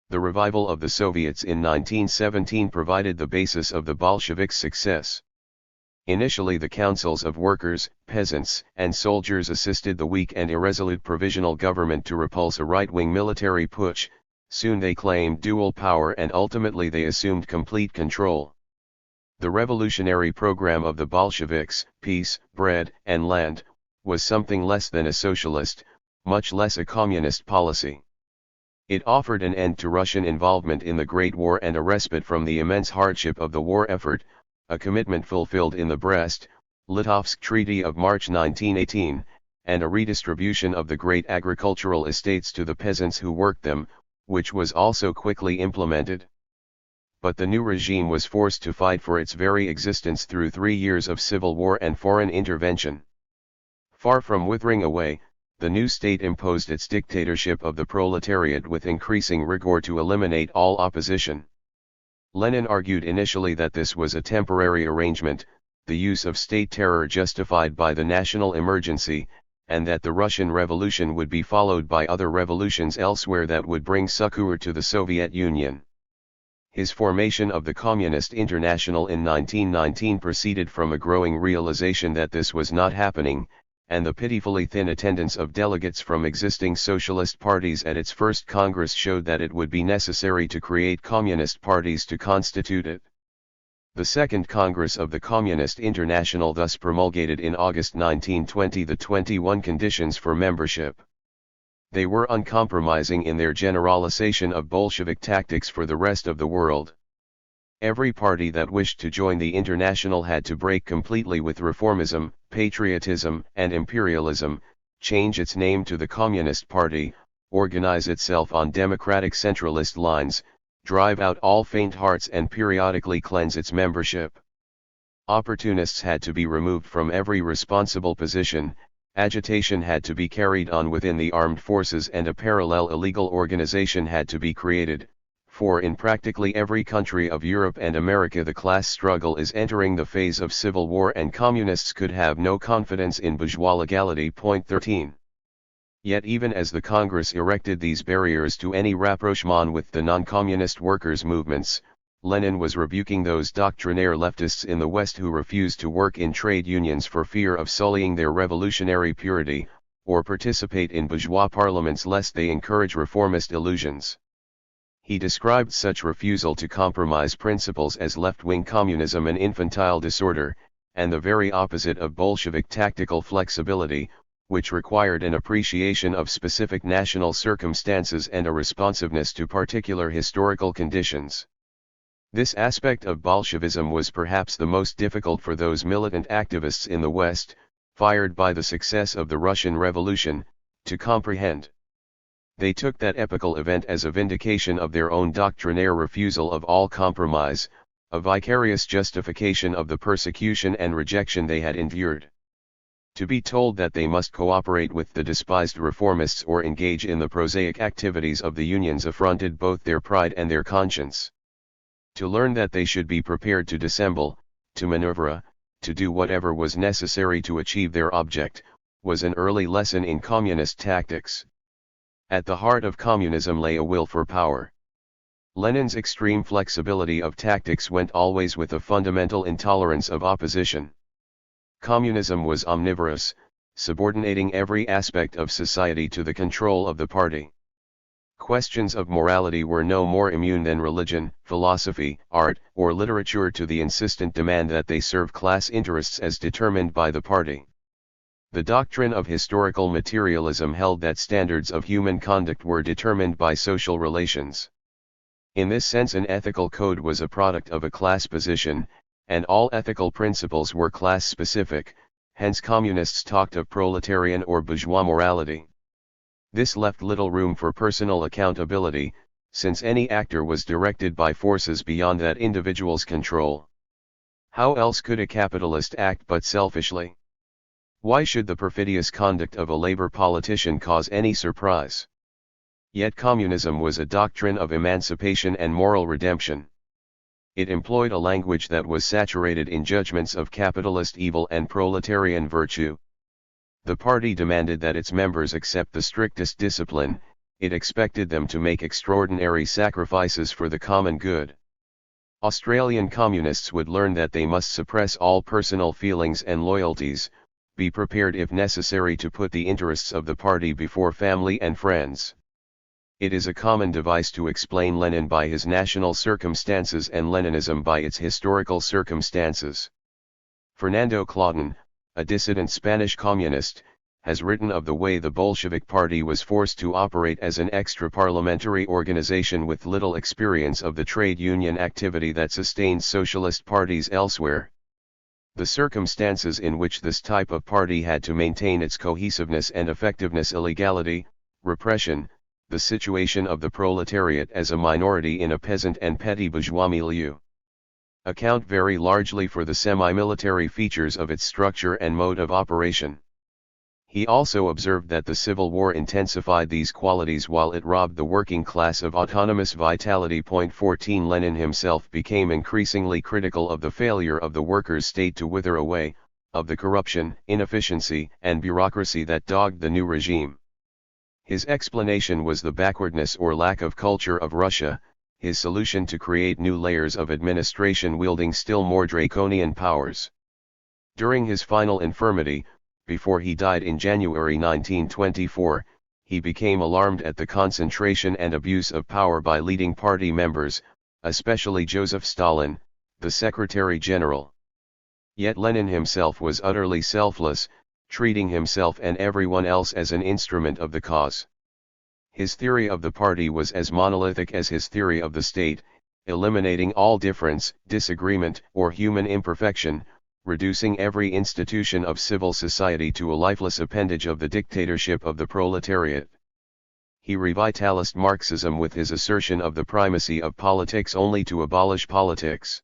The revival of the Soviets in 1917 provided the basis of the Bolsheviks' success. Initially, the councils of workers, peasants, and soldiers assisted the weak and irresolute provisional government to repulse a right-wing military putsch. Soon they claimed dual power, and ultimately they assumed complete control. The revolutionary program of the Bolsheviks, peace, bread, and land, was something less than a socialist, much less a communist policy. It offered an end to Russian involvement in the Great War and a respite from the immense hardship of the war effort, a commitment fulfilled in the Brest-Litovsk Treaty of March 1918, and a redistribution of the great agricultural estates to the peasants who worked them, which was also quickly implemented. But the new regime was forced to fight for its very existence through 3 years of civil war and foreign intervention. Far from withering away, the new state imposed its dictatorship of the proletariat with increasing rigor to eliminate all opposition. Lenin argued initially that this was a temporary arrangement, the use of state terror justified by the national emergency, and that the Russian Revolution would be followed by other revolutions elsewhere that would bring succor to the Soviet Union. His formation of the Communist International in 1919 proceeded from a growing realization that this was not happening, and the pitifully thin attendance of delegates from existing socialist parties at its first Congress showed that it would be necessary to create communist parties to constitute it. The Second Congress of the Communist International thus promulgated in August 1920 the 21 conditions for membership. They were uncompromising in their generalization of Bolshevik tactics for the rest of the world. Every party that wished to join the International had to break completely with reformism, patriotism, and imperialism, change its name to the Communist Party, organize itself on democratic centralist lines, drive out all faint hearts and periodically cleanse its membership. Opportunists had to be removed from every responsible position, agitation had to be carried on within the armed forces and a parallel illegal organization had to be created, for in practically every country of Europe and America the class struggle is entering the phase of civil war and communists could have no confidence in bourgeois legality. 13. Yet even as the Congress erected these barriers to any rapprochement with the non-communist workers' movements, Lenin was rebuking those doctrinaire leftists in the West who refused to work in trade unions for fear of sullying their revolutionary purity, or participate in bourgeois parliaments lest they encourage reformist illusions. He described such refusal to compromise principles as left-wing communism and infantile disorder, and the very opposite of Bolshevik tactical flexibility, which required an appreciation of specific national circumstances and a responsiveness to particular historical conditions. This aspect of Bolshevism was perhaps the most difficult for those militant activists in the West, fired by the success of the Russian Revolution, to comprehend. They took that epochal event as a vindication of their own doctrinaire refusal of all compromise, a vicarious justification of the persecution and rejection they had endured. To be told that they must cooperate with the despised reformists or engage in the prosaic activities of the unions affronted both their pride and their conscience. To learn that they should be prepared to dissemble, to maneuver, to do whatever was necessary to achieve their object, was an early lesson in communist tactics. At the heart of communism lay a will for power. Lenin's extreme flexibility of tactics went always with a fundamental intolerance of opposition. Communism was omnivorous, subordinating every aspect of society to the control of the party. Questions of morality were no more immune than religion, philosophy, art, or literature to the insistent demand that they serve class interests as determined by the party. The doctrine of historical materialism held that standards of human conduct were determined by social relations. In this sense, an ethical code was a product of a class position, and all ethical principles were class-specific, hence communists talked of proletarian or bourgeois morality. This left little room for personal accountability, since any actor was directed by forces beyond that individual's control. How else could a capitalist act but selfishly? Why should the perfidious conduct of a labor politician cause any surprise? Yet communism was a doctrine of emancipation and moral redemption. It employed a language that was saturated in judgments of capitalist evil and proletarian virtue. The party demanded that its members accept the strictest discipline, it expected them to make extraordinary sacrifices for the common good. Australian communists would learn that they must suppress all personal feelings and loyalties, be prepared if necessary to put the interests of the party before family and friends. It is a common device to explain Lenin by his national circumstances and Leninism by its historical circumstances. Fernando Claughton, a dissident Spanish communist, has written of the way the Bolshevik Party was forced to operate as an extra-parliamentary organization with little experience of the trade union activity that sustains socialist parties elsewhere. The circumstances in which this type of party had to maintain its cohesiveness and effectiveness, illegality, repression, the situation of the proletariat as a minority in a peasant and petty bourgeois milieu, account very largely for the semi-military features of its structure and mode of operation. He also observed that the Civil War intensified these qualities while it robbed the working class of autonomous vitality. 14 Lenin himself became increasingly critical of the failure of the workers' state to wither away, of the corruption, inefficiency, and bureaucracy that dogged the new regime. His explanation was the backwardness or lack of culture of Russia, his solution to create new layers of administration wielding still more draconian powers. During his final infirmity, before he died in January 1924, he became alarmed at the concentration and abuse of power by leading party members, especially Joseph Stalin, the Secretary General. Yet Lenin himself was utterly selfless, treating himself and everyone else as an instrument of the cause. His theory of the party was as monolithic as his theory of the state, eliminating all difference, disagreement, or human imperfection, reducing every institution of civil society to a lifeless appendage of the dictatorship of the proletariat. He revitalized Marxism with his assertion of the primacy of politics only to abolish politics.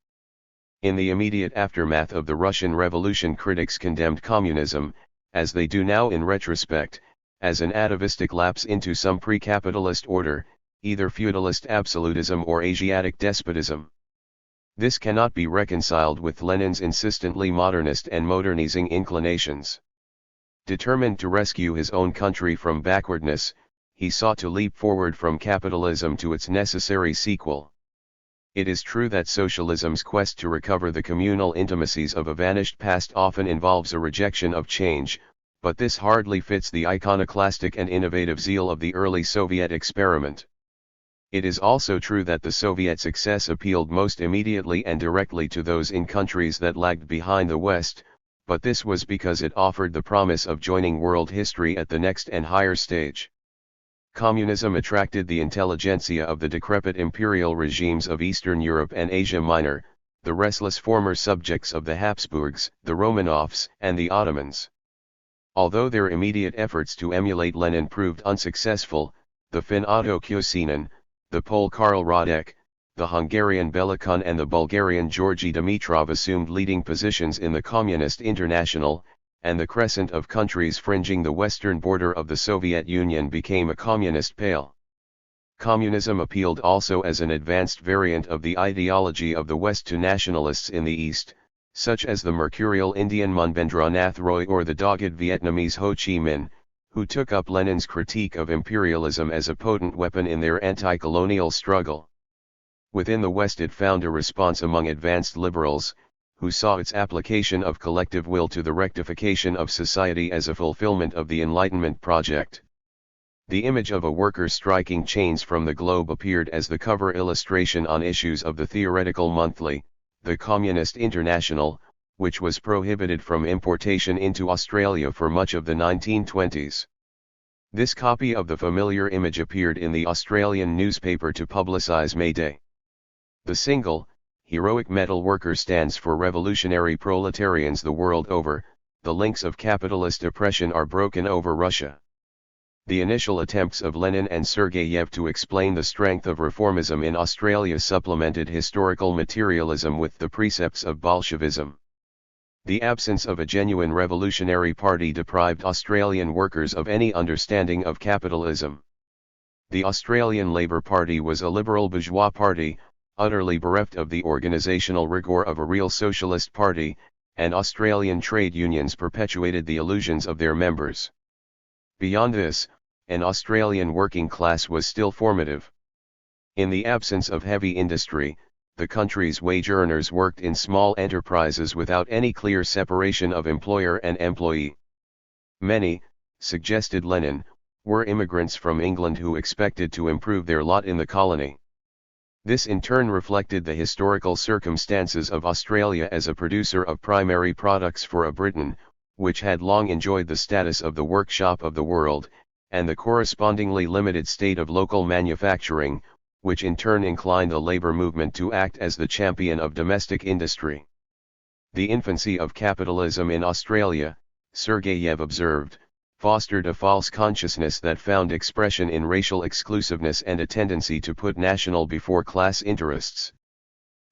In the immediate aftermath of the Russian Revolution, critics condemned communism, as they do now in retrospect, as an atavistic lapse into some pre-capitalist order, either feudalist absolutism or Asiatic despotism. This cannot be reconciled with Lenin's insistently modernist and modernizing inclinations. Determined to rescue his own country from backwardness, he sought to leap forward from capitalism to its necessary sequel. It is true that socialism's quest to recover the communal intimacies of a vanished past often involves a rejection of change, but this hardly fits the iconoclastic and innovative zeal of the early Soviet experiment. It is also true that the Soviet success appealed most immediately and directly to those in countries that lagged behind the West, but this was because it offered the promise of joining world history at the next and higher stage. Communism attracted the intelligentsia of the decrepit imperial regimes of Eastern Europe and Asia Minor, the restless former subjects of the Habsburgs, the Romanovs, and the Ottomans. Although their immediate efforts to emulate Lenin proved unsuccessful, the Finn Otto Kuusinen, the Pole Karl Radek, the Hungarian Bela Kun and the Bulgarian Georgy Dimitrov assumed leading positions in the Communist International, and the crescent of countries fringing the western border of the Soviet Union became a communist pale. Communism appealed also as an advanced variant of the ideology of the West to nationalists in the East, such as the mercurial Indian Manbendranath Roy or the dogged Vietnamese Ho Chi Minh, who took up Lenin's critique of imperialism as a potent weapon in their anti-colonial struggle. Within the West it found a response among advanced liberals, who saw its application of collective will to the rectification of society as a fulfillment of the Enlightenment project. The image of a worker striking chains from the globe appeared as the cover illustration on issues of the theoretical monthly, the Communist International, which was prohibited from importation into Australia for much of the 1920s. This copy of the familiar image appeared in the Australian newspaper to publicise May Day. The single, heroic metal worker stands for revolutionary proletarians the world over. The links of capitalist oppression are broken over Russia. The initial attempts of Lenin and Sergeyev to explain the strength of reformism in Australia supplemented historical materialism with the precepts of Bolshevism. The absence of a genuine revolutionary party deprived Australian workers of any understanding of capitalism. The Australian Labor Party was a liberal bourgeois party, utterly bereft of the organisational rigour of a real socialist party, and Australian trade unions perpetuated the illusions of their members. Beyond this, an Australian working class was still formative. In the absence of heavy industry, the country's wage earners worked in small enterprises without any clear separation of employer and employee. Many, suggested Lenin, were immigrants from England who expected to improve their lot in the colony. This in turn reflected the historical circumstances of Australia as a producer of primary products for a Britain, which had long enjoyed the status of the workshop of the world, and the correspondingly limited state of local manufacturing, which in turn inclined the labor movement to act as the champion of domestic industry. The infancy of capitalism in Australia, Sergeyev observed, fostered a false consciousness that found expression in racial exclusiveness and a tendency to put national before class interests.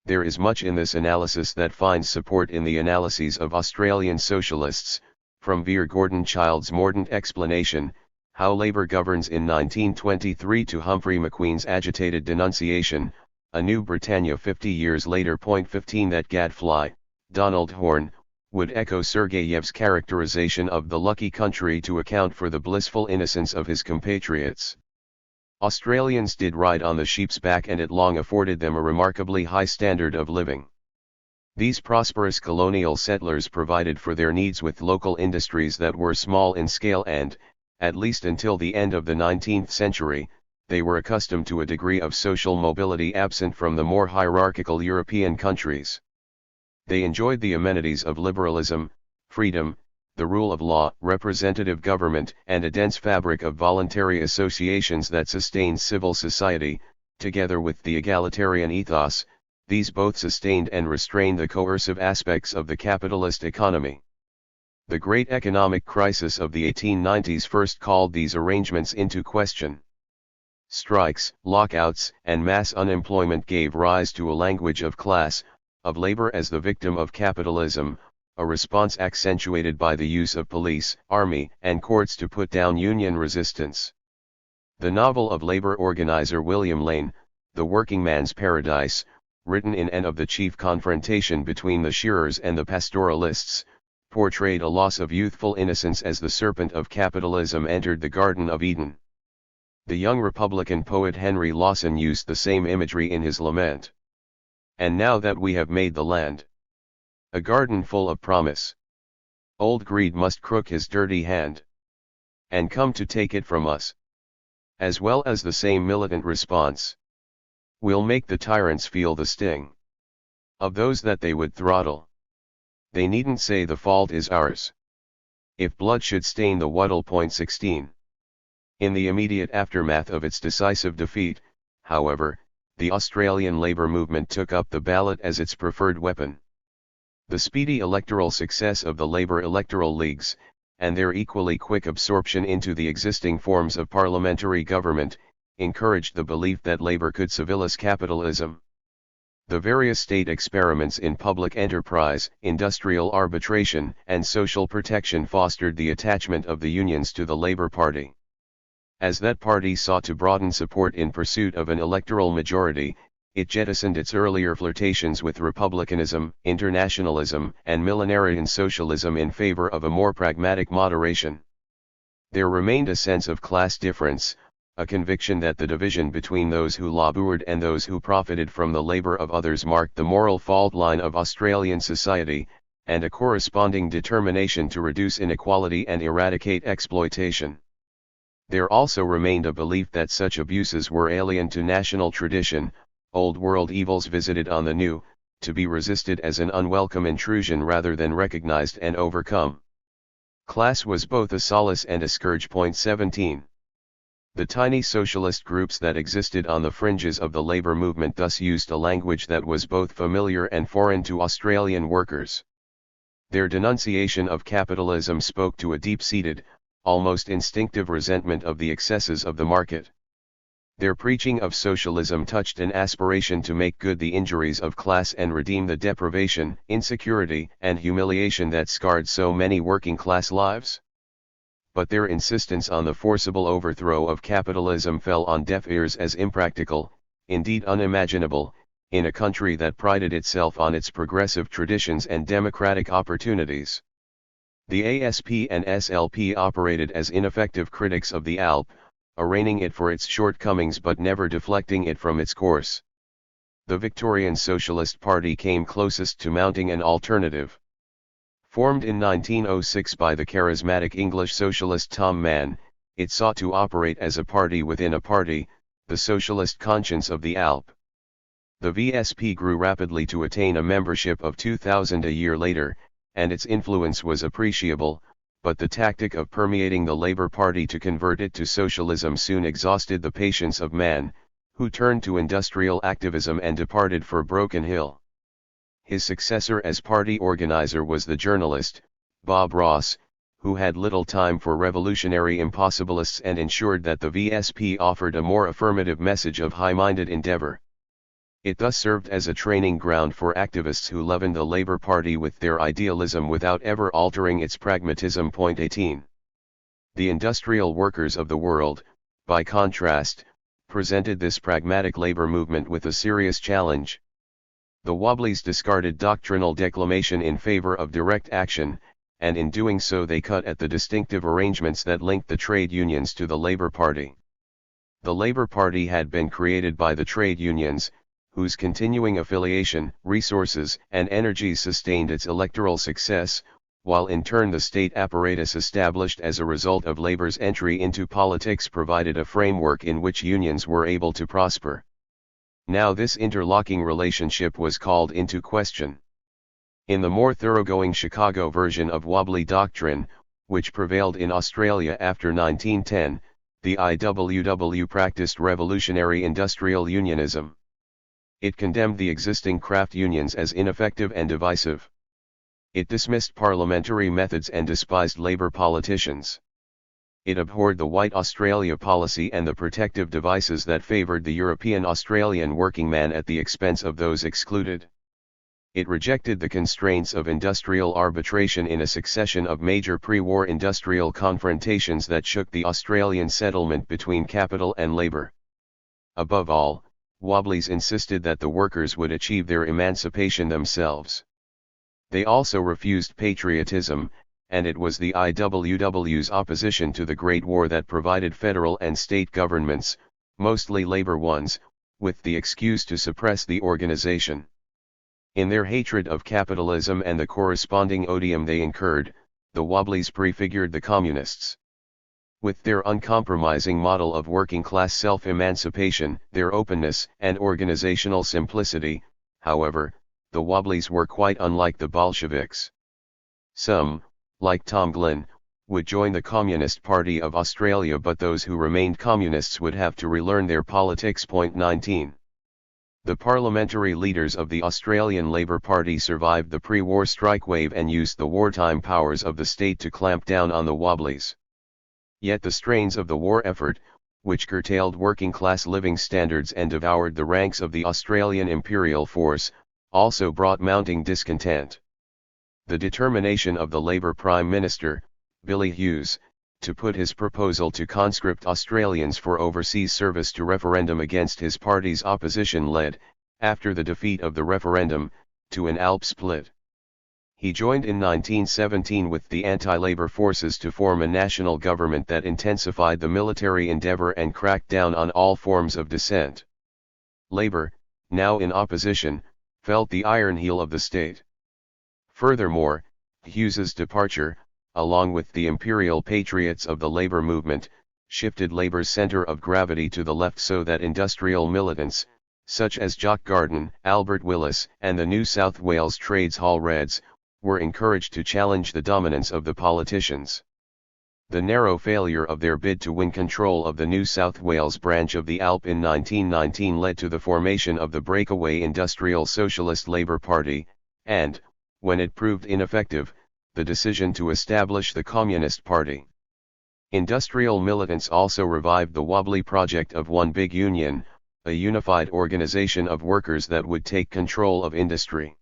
There is much in this analysis that finds support in the analyses of Australian socialists, From Vere Gordon Child's mordant explanation, How Labor Governs in 1923 to Humphrey McQueen's agitated denunciation, A New Britannia 50 years later. 15 That gadfly, Donald Horne, would echo Sergeyev's characterization of the lucky country to account for the blissful innocence of his compatriots. Australians did ride on the sheep's back, and it long afforded them a remarkably high standard of living. These prosperous colonial settlers provided for their needs with local industries that were small in scale and, at least until the end of the 19th century, they were accustomed to a degree of social mobility absent from the more hierarchical European countries. They enjoyed the amenities of liberalism, freedom, the rule of law, representative government, and a dense fabric of voluntary associations that sustained civil society. Together with the egalitarian ethos, these both sustained and restrained the coercive aspects of the capitalist economy. The great economic crisis of the 1890s first called these arrangements into question. Strikes, lockouts, and mass unemployment gave rise to a language of class, of labor as the victim of capitalism, a response accentuated by the use of police, army, and courts to put down union resistance. The novel of labor organizer William Lane, The Working Man's Paradise, written in and of the chief confrontation between the shearers and the pastoralists, portrayed a loss of youthful innocence as the serpent of capitalism entered the Garden of Eden. The young Republican poet Henry Lawson used the same imagery in his lament. And now that we have made the land a garden full of promise, old greed must crook his dirty hand, and come to take it from us. As well as the same militant response. We'll make the tyrants feel the sting of those that they would throttle. They needn't say the fault is ours. If blood should stain the Waddle. 16. In the immediate aftermath of its decisive defeat, however, the Australian labour movement took up the ballot as its preferred weapon. The speedy electoral success of the Labour electoral leagues, and their equally quick absorption into the existing forms of parliamentary government, encouraged the belief that Labour could civilize capitalism. The various state experiments in public enterprise, industrial arbitration, and social protection fostered the attachment of the unions to the Labour Party. As that party sought to broaden support in pursuit of an electoral majority, it jettisoned its earlier flirtations with republicanism, internationalism, and millenarian socialism in favor of a more pragmatic moderation. There remained a sense of class difference, a conviction that the division between those who labored and those who profited from the labour of others marked the moral fault line of Australian society, and a corresponding determination to reduce inequality and eradicate exploitation. There also remained a belief that such abuses were alien to national tradition, old world evils visited on the new, to be resisted as an unwelcome intrusion rather than recognized and overcome. Class was both a solace and a scourge. 17. The tiny socialist groups that existed on the fringes of the labour movement thus used a language that was both familiar and foreign to Australian workers. Their denunciation of capitalism spoke to a deep-seated, almost instinctive resentment of the excesses of the market. Their preaching of socialism touched an aspiration to make good the injuries of class and redeem the deprivation, insecurity, and humiliation that scarred so many working-class lives. But their insistence on the forcible overthrow of capitalism fell on deaf ears as impractical, indeed unimaginable, in a country that prided itself on its progressive traditions and democratic opportunities. The ASP and SLP operated as ineffective critics of the ALP, arraigning it for its shortcomings but never deflecting it from its course. The Victorian Socialist Party came closest to mounting an alternative. Formed in 1906 by the charismatic English socialist Tom Mann, it sought to operate as a party within a party, the socialist conscience of the ALP. The VSP grew rapidly to attain a membership of 2,000 a year later, and its influence was appreciable, but the tactic of permeating the Labour Party to convert it to socialism soon exhausted the patience of Mann, who turned to industrial activism and departed for Broken Hill. His successor as party organizer was the journalist, Bob Ross, who had little time for revolutionary impossibilists and ensured that the VSP offered a more affirmative message of high-minded endeavour. It thus served as a training ground for activists who leavened the Labour Party with their idealism without ever altering its pragmatism. 18. The industrial workers of the world, by contrast, presented this pragmatic labor movement with a serious challenge. The Wobblies discarded doctrinal declamation in favor of direct action, and in doing so they cut at the distinctive arrangements that linked the trade unions to the Labour Party. The Labour Party had been created by the trade unions, whose continuing affiliation, resources, and energies sustained its electoral success, while in turn the state apparatus established as a result of labor's entry into politics provided a framework in which unions were able to prosper. Now this interlocking relationship was called into question. In the more thoroughgoing Chicago version of Wobbly doctrine, which prevailed in Australia after 1910, the IWW practiced revolutionary industrial unionism. It condemned the existing craft unions as ineffective and divisive. It dismissed parliamentary methods and despised labor politicians. It abhorred the White Australia policy and the protective devices that favored the European Australian working man at the expense of those excluded. It rejected the constraints of industrial arbitration in a succession of major pre-war industrial confrontations that shook the Australian settlement between capital and labor. Above all, Wobblies insisted that the workers would achieve their emancipation themselves. They also refused patriotism, and it was the IWW's opposition to the Great War that provided federal and state governments, mostly labor ones, with the excuse to suppress the organization. In their hatred of capitalism and the corresponding odium they incurred, the Wobblies prefigured the communists. With their uncompromising model of working-class self-emancipation, their openness and organizational simplicity, however, the Wobblies were quite unlike the Bolsheviks. Some, like Tom Glynn, would join the Communist Party of Australia, but those who remained communists would have to relearn their politics. 19. The parliamentary leaders of the Australian Labor Party survived the pre-war strike wave and used the wartime powers of the state to clamp down on the Wobblies. Yet the strains of the war effort, which curtailed working-class living standards and devoured the ranks of the Australian Imperial Force, also brought mounting discontent. The determination of the Labour Prime Minister, Billy Hughes, to put his proposal to conscript Australians for overseas service to referendum against his party's opposition led, after the defeat of the referendum, to an ALP split. He joined in 1917 with the anti-Labour forces to form a national government that intensified the military endeavour and cracked down on all forms of dissent. Labour, now in opposition, felt the iron heel of the state. Furthermore, Hughes's departure, along with the imperial patriots of the labor movement, shifted Labour's centre of gravity to the left so that industrial militants, such as Jock Garden, Albert Willis, and the New South Wales Trades Hall Reds, were encouraged to challenge the dominance of the politicians. The narrow failure of their bid to win control of the New South Wales branch of the ALP in 1919 led to the formation of the breakaway Industrial Socialist Labour Party, and, when it proved ineffective, the decision to establish the Communist Party. Industrial militants also revived the Wobbly project of One Big Union, a unified organization of workers that would take control of industry.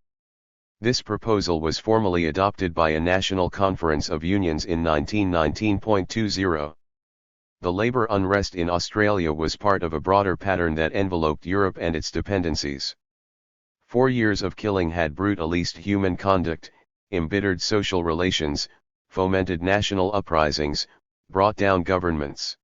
This proposal was formally adopted by a national conference of unions in 1919.20. The labour unrest in Australia was part of a broader pattern that enveloped Europe and its dependencies. 4 years of killing had brutalized human conduct, embittered social relations, fomented national uprisings, brought down governments.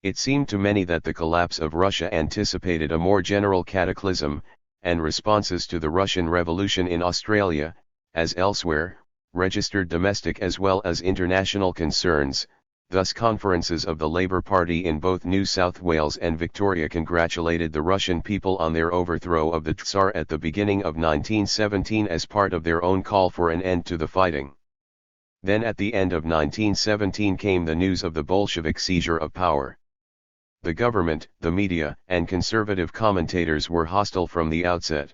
It seemed to many that the collapse of Russia anticipated a more general cataclysm, and responses to the Russian Revolution in Australia, as elsewhere, registered domestic as well as international concerns. Thus conferences of the Labour Party in both New South Wales and Victoria congratulated the Russian people on their overthrow of the Tsar at the beginning of 1917 as part of their own call for an end to the fighting. Then at the end of 1917 came the news of the Bolshevik seizure of power. The government, the media, and conservative commentators were hostile from the outset.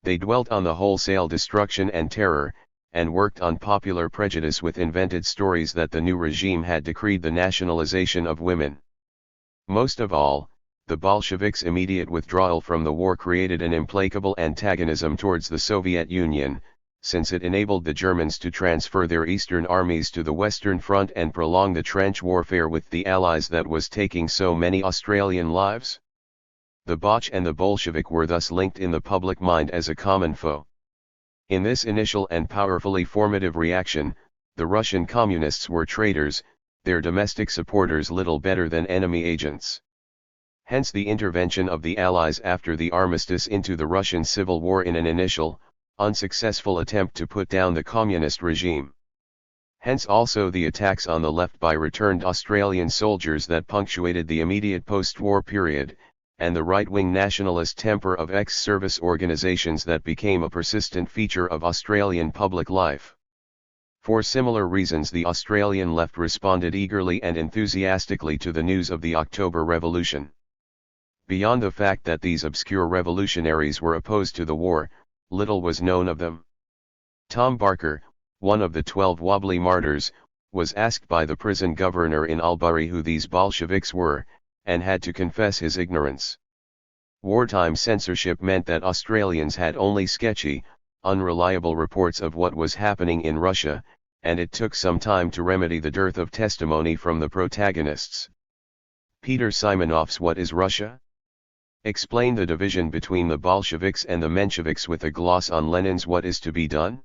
They dwelt on the wholesale destruction and terror, and worked on popular prejudice with invented stories that the new regime had decreed the nationalization of women. Most of all, The Bolsheviks' immediate withdrawal from the war created an implacable antagonism towards the Soviet Union, since it enabled the Germans to transfer their eastern armies to the Western Front and prolong the trench warfare with the Allies that was taking so many Australian lives. The Boche and the Bolshevik were thus linked in the public mind as a common foe. In this initial and powerfully formative reaction, the Russian communists were traitors, their domestic supporters little better than enemy agents. Hence the intervention of the Allies after the armistice into the Russian Civil War in an initial, unsuccessful attempt to put down the communist regime. Hence also the attacks on the left by returned Australian soldiers that punctuated the immediate post-war period, and the right-wing nationalist temper of ex-service organisations that became a persistent feature of Australian public life. For similar reasons the Australian left responded eagerly and enthusiastically to the news of the October Revolution. Beyond the fact that these obscure revolutionaries were opposed to the war, little was known of them. Tom Barker, one of the 12 Wobbly Martyrs, was asked by the prison governor in Albury who these Bolsheviks were, and had to confess his ignorance. Wartime censorship meant that Australians had only sketchy, unreliable reports of what was happening in Russia, and it took some time to remedy the dearth of testimony from the protagonists. Peter Simonov's What is Russia? Explained the division between the Bolsheviks and the Mensheviks with a gloss on Lenin's What is to be done?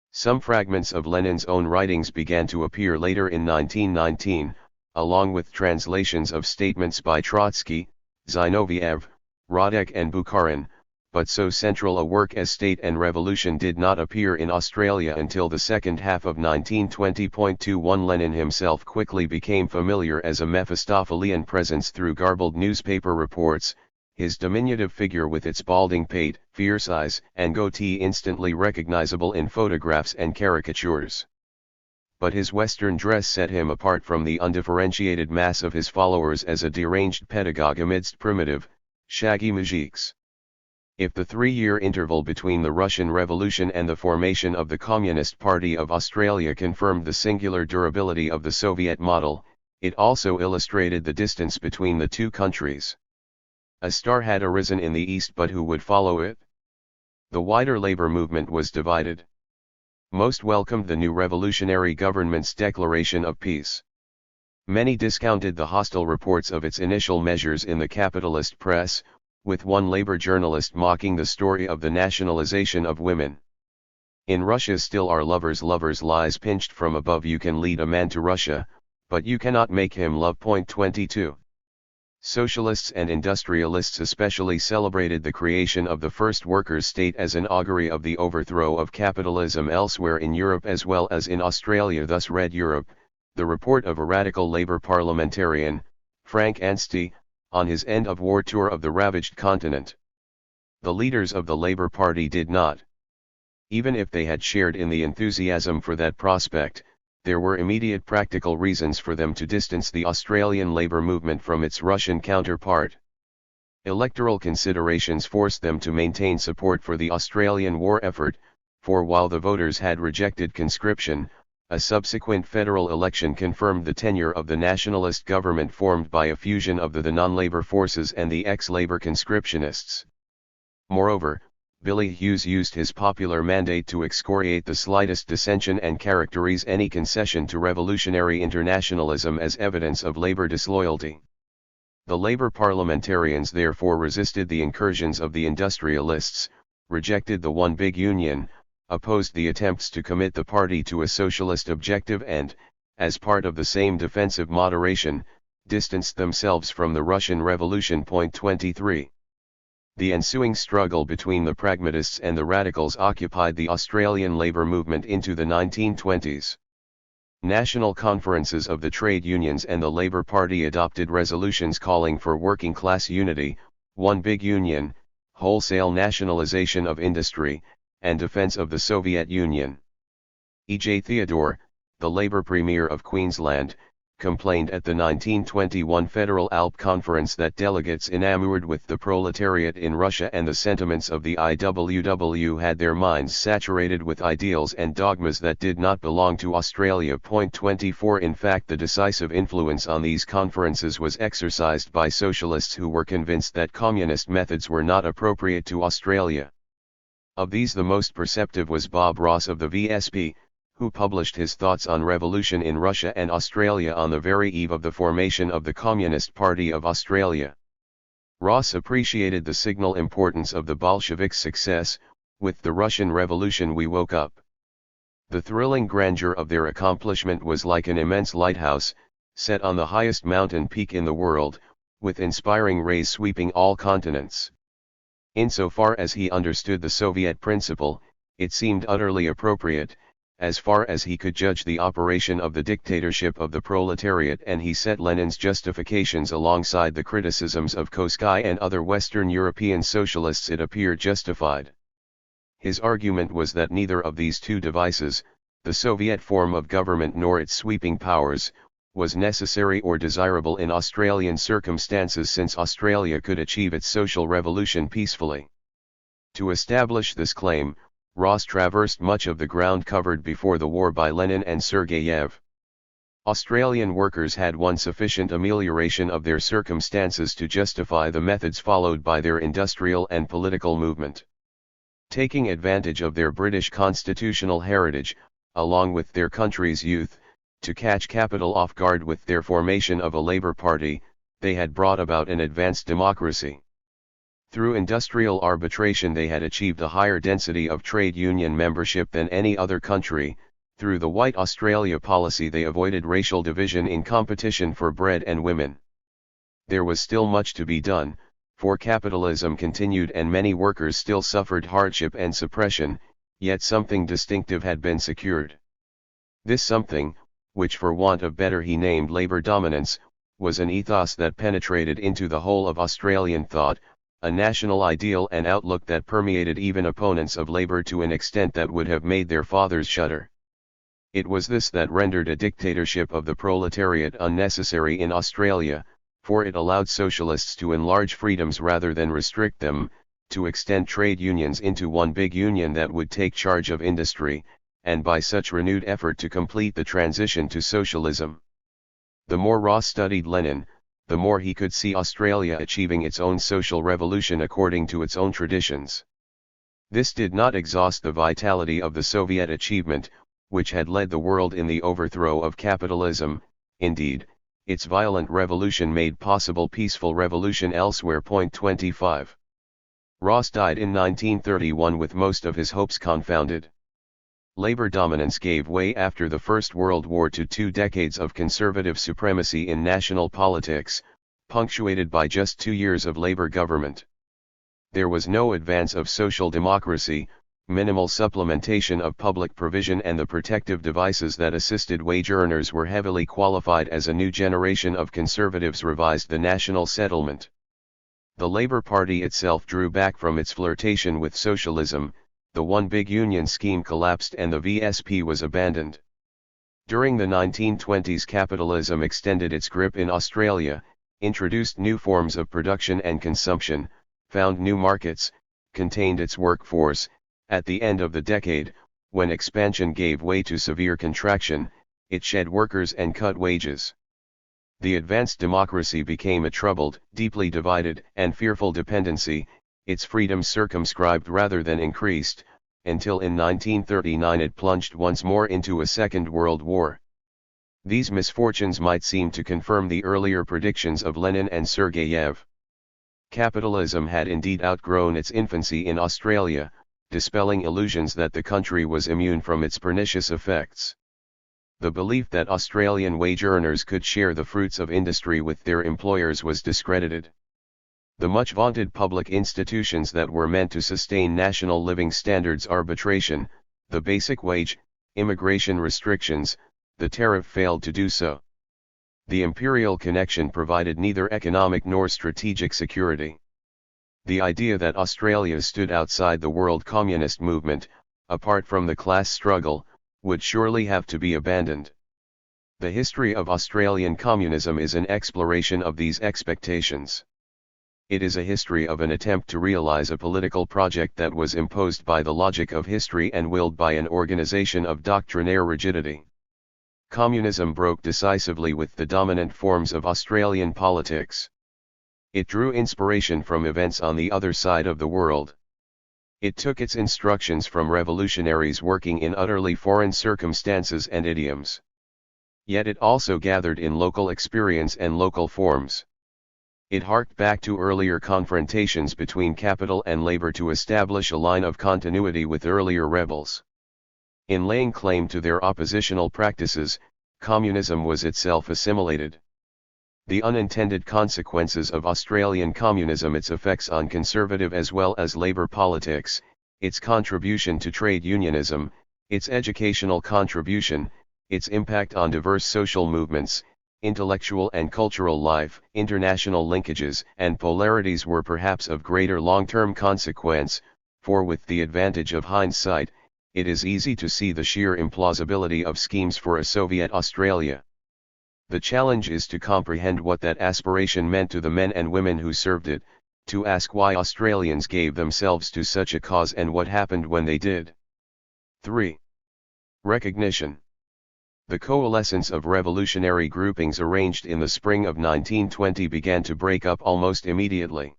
Some fragments of Lenin's own writings began to appear later in 1919, along with translations of statements by Trotsky, Zinoviev, Radek and Bukharin, but so central a work as State and Revolution did not appear in Australia until the second half of 1920.21. Lenin himself quickly became familiar as a Mephistophelian presence through garbled newspaper reports, his diminutive figure with its balding pate, fierce eyes and goatee instantly recognizable in photographs and caricatures. But his Western dress set him apart from the undifferentiated mass of his followers as a deranged pedagogue amidst primitive, shaggy moujiks. If the 3-year interval between the Russian Revolution and the formation of the Communist Party of Australia confirmed the singular durability of the Soviet model, it also illustrated the distance between the two countries. A star had arisen in the East, but who would follow it? The wider labor movement was divided. Most welcomed the new revolutionary government's declaration of peace. Many discounted the hostile reports of its initial measures in the capitalist press, with one labor journalist mocking the story of the nationalization of women. In Russia still are lovers' lies pinched from above. You can lead a man to Russia, but you cannot make him love. 22. Socialists and industrialists especially celebrated the creation of the first workers' state as an augury of the overthrow of capitalism elsewhere in Europe as well as in Australia. Thus read Europe, the report of a radical Labour parliamentarian, Frank Anstey, on his end-of-war tour of the ravaged continent. The leaders of the Labour Party did not. Even if they had shared in the enthusiasm for that prospect, there were immediate practical reasons for them to distance the Australian labour movement from its Russian counterpart. Electoral considerations forced them to maintain support for the Australian war effort, for while the voters had rejected conscription, a subsequent federal election confirmed the tenure of the nationalist government formed by a fusion of the non-labour forces and the ex-labour conscriptionists. Moreover, Billy Hughes used his popular mandate to excoriate the slightest dissension and characterize any concession to revolutionary internationalism as evidence of labour disloyalty. The Labour parliamentarians therefore resisted the incursions of the industrialists, rejected the One Big Union, opposed the attempts to commit the party to a socialist objective and, as part of the same defensive moderation, distanced themselves from the Russian Revolution. 23. The ensuing struggle between the pragmatists and the radicals occupied the Australian labour movement into the 1920s. National conferences of the trade unions and the Labour Party adopted resolutions calling for working-class unity, one big union, wholesale nationalisation of industry, and defence of the Soviet Union. E. J. Theodore, the Labour Premier of Queensland, complained at the 1921 Federal Alp Conference that delegates enamored with the proletariat in Russia and the sentiments of the IWW had their minds saturated with ideals and dogmas that did not belong to Australia. 24 In fact, the decisive influence on these conferences was exercised by socialists who were convinced that communist methods were not appropriate to Australia. Of these, the most perceptive was Bob Ross of the VSP, who published his thoughts on revolution in Russia and Australia on the very eve of the formation of the Communist Party of Australia. Ross appreciated the signal importance of the Bolsheviks' success. With the Russian Revolution we woke up. The thrilling grandeur of their accomplishment was like an immense lighthouse, set on the highest mountain peak in the world, with inspiring rays sweeping all continents. Insofar as he understood the Soviet principle, it seemed utterly appropriate, as far as he could judge the operation of the dictatorship of the proletariat, and he set Lenin's justifications alongside the criticisms of Koskay and other Western European socialists. It appeared justified. His argument was that neither of these two devices, the Soviet form of government nor its sweeping powers, was necessary or desirable in Australian circumstances, since Australia could achieve its social revolution peacefully. To establish this claim, Ross traversed much of the ground covered before the war by Lenin and Sergeyev. Australian workers had won sufficient amelioration of their circumstances to justify the methods followed by their industrial and political movement. Taking advantage of their British constitutional heritage, along with their country's youth, to catch capital off guard with their formation of a Labour Party, they had brought about an advanced democracy. Through industrial arbitration they had achieved a higher density of trade union membership than any other country. Through the White Australia policy they avoided racial division in competition for bread and women. There was still much to be done, for capitalism continued and many workers still suffered hardship and suppression, yet something distinctive had been secured. This something, which for want of better he named labour dominance, was an ethos that penetrated into the whole of Australian thought, a national ideal and outlook that permeated even opponents of labour to an extent that would have made their fathers shudder. It was this that rendered a dictatorship of the proletariat unnecessary in Australia, for it allowed socialists to enlarge freedoms rather than restrict them, to extend trade unions into one big union that would take charge of industry, and by such renewed effort to complete the transition to socialism. The more Ross studied Lenin, the more he could see Australia achieving its own social revolution according to its own traditions. This did not exhaust the vitality of the Soviet achievement, which had led the world in the overthrow of capitalism. Indeed, its violent revolution made possible peaceful revolution elsewhere. 25. Ross died in 1931 with most of his hopes confounded. Labour dominance gave way after the First World War to 2 decades of conservative supremacy in national politics, punctuated by just 2 years of Labour government. There was no advance of social democracy, minimal supplementation of public provision, and the protective devices that assisted wage earners were heavily qualified as a new generation of conservatives revised the national settlement. The Labour Party itself drew back from its flirtation with socialism. The one big union scheme collapsed and the VSP was abandoned. During the 1920s, capitalism extended its grip in Australia, introduced new forms of production and consumption, found new markets, contained its workforce. At the end of the decade, when expansion gave way to severe contraction, it shed workers and cut wages. The advanced democracy became a troubled, deeply divided, and fearful dependency, its freedoms circumscribed rather than increased, until in 1939 it plunged once more into a Second World War. These misfortunes might seem to confirm the earlier predictions of Lenin and Sergeyev. Capitalism had indeed outgrown its infancy in Australia, dispelling illusions that the country was immune from its pernicious effects. The belief that Australian wage earners could share the fruits of industry with their employers was discredited. The much vaunted public institutions that were meant to sustain national living standards, arbitration, the basic wage, immigration restrictions, the tariff, failed to do so. The imperial connection provided neither economic nor strategic security. The idea that Australia stood outside the world communist movement, apart from the class struggle, would surely have to be abandoned. The history of Australian communism is an exploration of these expectations. It is a history of an attempt to realize a political project that was imposed by the logic of history and willed by an organization of doctrinaire rigidity. Communism broke decisively with the dominant forms of Australian politics. It drew inspiration from events on the other side of the world. It took its instructions from revolutionaries working in utterly foreign circumstances and idioms. Yet it also gathered in local experience and local forms. It harked back to earlier confrontations between capital and labor to establish a line of continuity with earlier rebels. In laying claim to their oppositional practices, communism was itself assimilated. The unintended consequences of Australian communism, its effects on conservative as well as labor politics, its contribution to trade unionism, its educational contribution, its impact on diverse social movements, intellectual and cultural life, international linkages and polarities were perhaps of greater long-term consequence, for with the advantage of hindsight, it is easy to see the sheer implausibility of schemes for a Soviet Australia. The challenge is to comprehend what that aspiration meant to the men and women who served it, to ask why Australians gave themselves to such a cause and what happened when they did. 3. Recognition. The coalescence of revolutionary groupings arranged in the spring of 1920 began to break up almost immediately.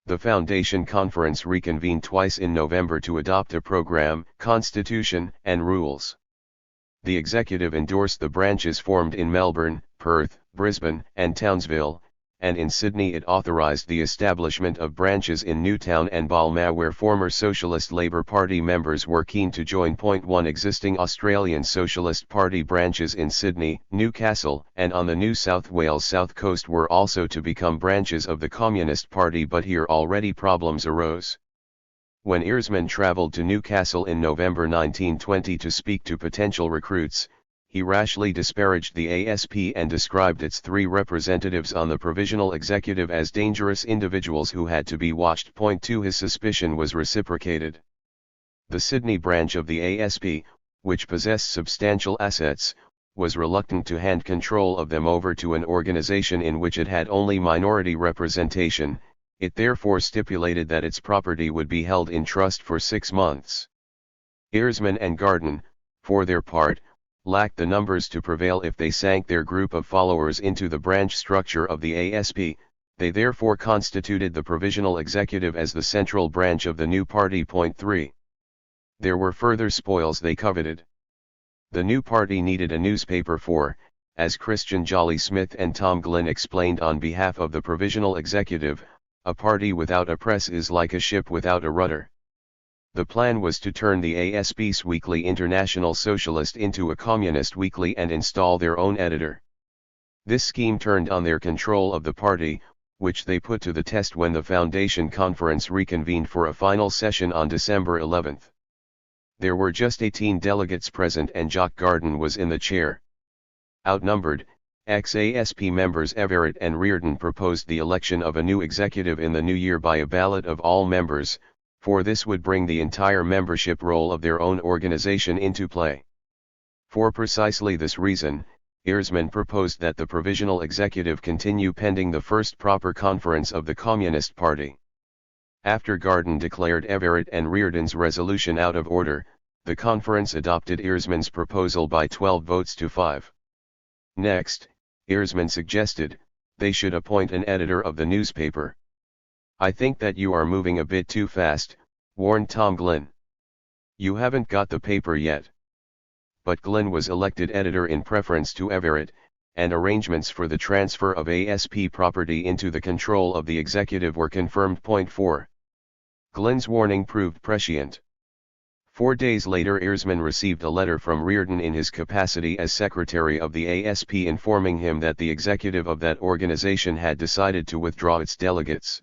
The Foundation Conference reconvened twice in November to adopt a program, constitution, and rules. The executive endorsed the branches formed in Melbourne, Perth, Brisbane, and Townsville, and in Sydney it authorised the establishment of branches in Newtown and Balmain where former Socialist Labour Party members were keen to join. 1 Existing Australian Socialist Party branches in Sydney, Newcastle, and on the New South Wales South Coast were also to become branches of the Communist Party, but here already problems arose. When Earsman travelled to Newcastle in November 1920 to speak to potential recruits, he rashly disparaged the ASP and described its 3 representatives on the Provisional Executive as dangerous individuals who had to be watched. 2 His suspicion was reciprocated. The Sydney branch of the ASP, which possessed substantial assets, was reluctant to hand control of them over to an organisation in which it had only minority representation. It therefore stipulated that its property would be held in trust for 6 months. Earsman and Garden, for their part, lacked the numbers to prevail if they sank their group of followers into the branch structure of the ASP, they therefore constituted the Provisional Executive as the central branch of the new party. 3. There were further spoils they coveted. The new party needed a newspaper for, as Christian Jolly Smith and Tom Glynn explained on behalf of the Provisional Executive, a party without a press is like a ship without a rudder. The plan was to turn the ASP's weekly International Socialist into a communist weekly and install their own editor. This scheme turned on their control of the party, which they put to the test when the Foundation Conference reconvened for a final session on December 11. There were just 18 delegates present and Jock Garden was in the chair. Outnumbered, ex-ASP members Everett and Reardon proposed the election of a new executive in the new year by a ballot of all members, for this would bring the entire membership roll of their own organisation into play. For precisely this reason, Earsman proposed that the Provisional Executive continue pending the first proper conference of the Communist Party. After Garden declared Everett and Reardon's resolution out of order, the conference adopted Earsman's proposal by 12 votes to 5. Next, Earsman suggested, they should appoint an editor of the newspaper. "I think that you are moving a bit too fast," warned Tom Glynn. "You haven't got the paper yet." But Glynn was elected editor in preference to Everett, and arrangements for the transfer of ASP property into the control of the executive were confirmed. 4. Glynn's warning proved prescient. 4 days later Earsman received a letter from Reardon in his capacity as secretary of the ASP informing him that the executive of that organization had decided to withdraw its delegates.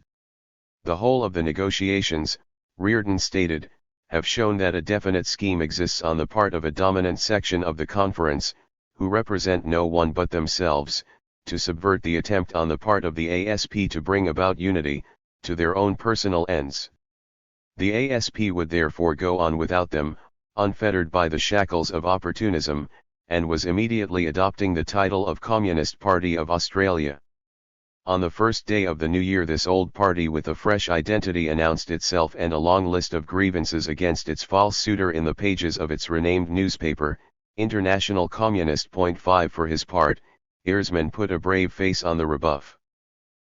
"The whole of the negotiations," Reardon stated, "have shown that a definite scheme exists on the part of a dominant section of the conference, who represent no one but themselves, to subvert the attempt on the part of the ASP to bring about unity, to their own personal ends. The ASP would therefore go on without them, unfettered by the shackles of opportunism, and was immediately adopting the title of Communist Party of Australia. On the first day of the new year, this old party with a fresh identity announced itself and a long list of grievances against its false suitor in the pages of its renamed newspaper, International Communist. 5 For his part, Earsman put a brave face on the rebuff.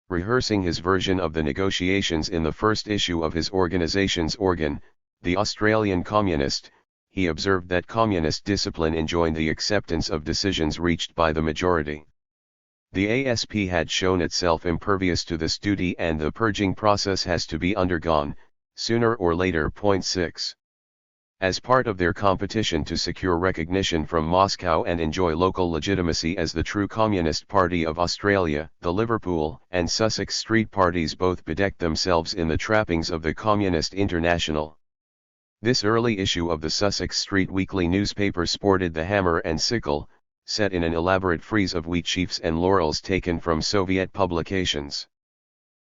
Rehearsing his version of the negotiations in the first issue of his organization's organ, the Australian Communist, he observed that communist discipline enjoined the acceptance of decisions reached by the majority. The ASP had shown itself impervious to this duty, and the purging process has to be undergone, sooner or later. 6. As part of their competition to secure recognition from Moscow and enjoy local legitimacy as the true Communist Party of Australia, the Liverpool and Sussex Street parties both bedecked themselves in the trappings of the Communist International. This early issue of the Sussex Street weekly newspaper sported the hammer and sickle, set in an elaborate frieze of wheat sheaves and laurels taken from Soviet publications.